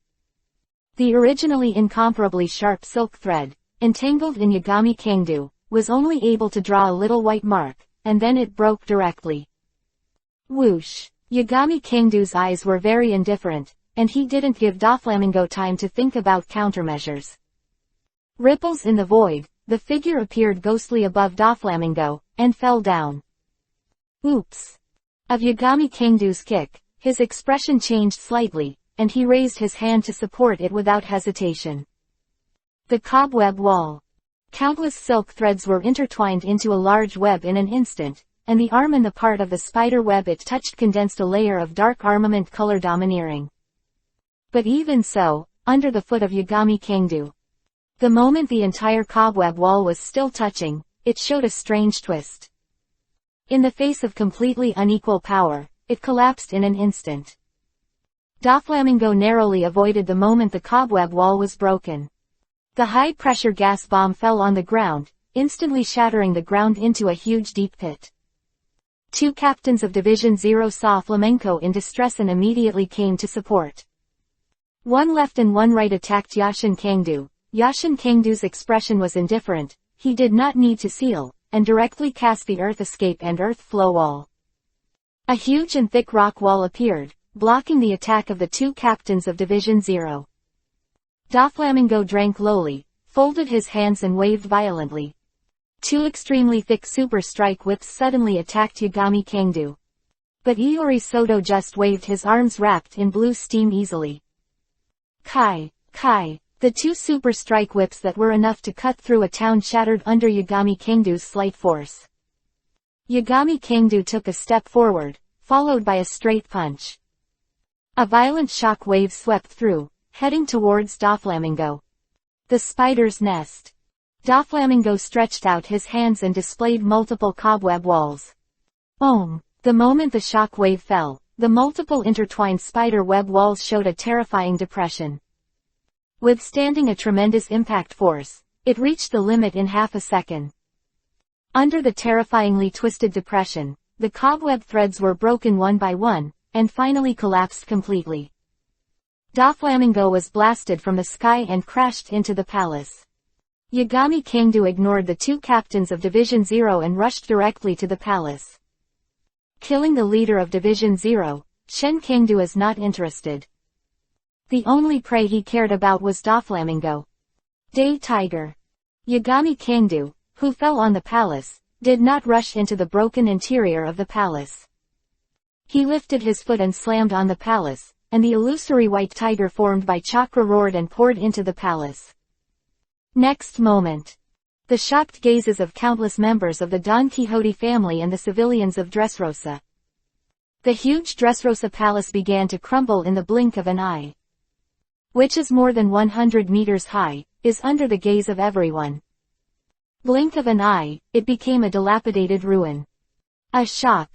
The originally incomparably sharp silk thread, entangled in Yagami Kingdu, was only able to draw a little white mark, and then it broke directly. Whoosh! Yagami Kingdu's eyes were very indifferent, and he didn't give Doflamingo time to think about countermeasures. Ripples in the void, the figure appeared ghostly above Doflamingo, and fell down. Oops! Of Yagami Kingdu's kick, his expression changed slightly, and he raised his hand to support it without hesitation. The cobweb wall. Countless silk threads were intertwined into a large web in an instant, and the arm and the part of the spider web it touched condensed a layer of dark armament color domineering. But even so, under the foot of Yagami Kingdu. The moment the entire cobweb wall was still touching, it showed a strange twist. In the face of completely unequal power, it collapsed in an instant. Doflamingo narrowly avoided the moment the cobweb wall was broken. The high-pressure gas bomb fell on the ground, instantly shattering the ground into a huge deep pit. 2 captains of Division 0 saw Flamenco in distress and immediately came to support. 1 left and 1 right attacked Yashin Kangdu. Yashin Kangdu's expression was indifferent, he did not need to seal, and directly cast the earth escape and earth flow wall. A huge and thick rock wall appeared, blocking the attack of the 2 captains of Division 0. Doflamingo drank lowly, folded his hands and waved violently. 2 extremely thick super strike whips suddenly attacked Yagami Kingdu. But Iori Soto just waved his arms wrapped in blue steam easily. Kai! The 2 super strike whips that were enough to cut through a town shattered under Yagami Kingdu's slight force. Yagami Kingdu took a step forward, followed by a straight punch. A violent shock wave swept through, heading towards Doflamingo. The spider's nest. Doflamingo stretched out his hands and displayed multiple cobweb walls. The moment the shock wave fell, the multiple intertwined spider web walls showed a terrifying depression. Withstanding a tremendous impact force, it reached the limit in half a second. Under the terrifyingly twisted depression, the cobweb threads were broken one by one, and finally collapsed completely. Doflamingo was blasted from the sky and crashed into the palace. Yagami Kingdu ignored the 2 captains of Division 0 and rushed directly to the palace. Killing the leader of Division 0, Shen Kingdu is not interested. The only prey he cared about was Doflamingo. Day Tiger. Yagami Kingdu, who fell on the palace, did not rush into the broken interior of the palace. He lifted his foot and slammed on the palace, and the illusory white tiger formed by chakra roared and poured into the palace. Next moment. The shocked gazes of countless members of the Don Quixote family and the civilians of Dressrosa. The huge Dressrosa palace began to crumble in the blink of an eye. Which is more than 100 meters high, is under the gaze of everyone. Blink of an eye, it became a dilapidated ruin. A shock.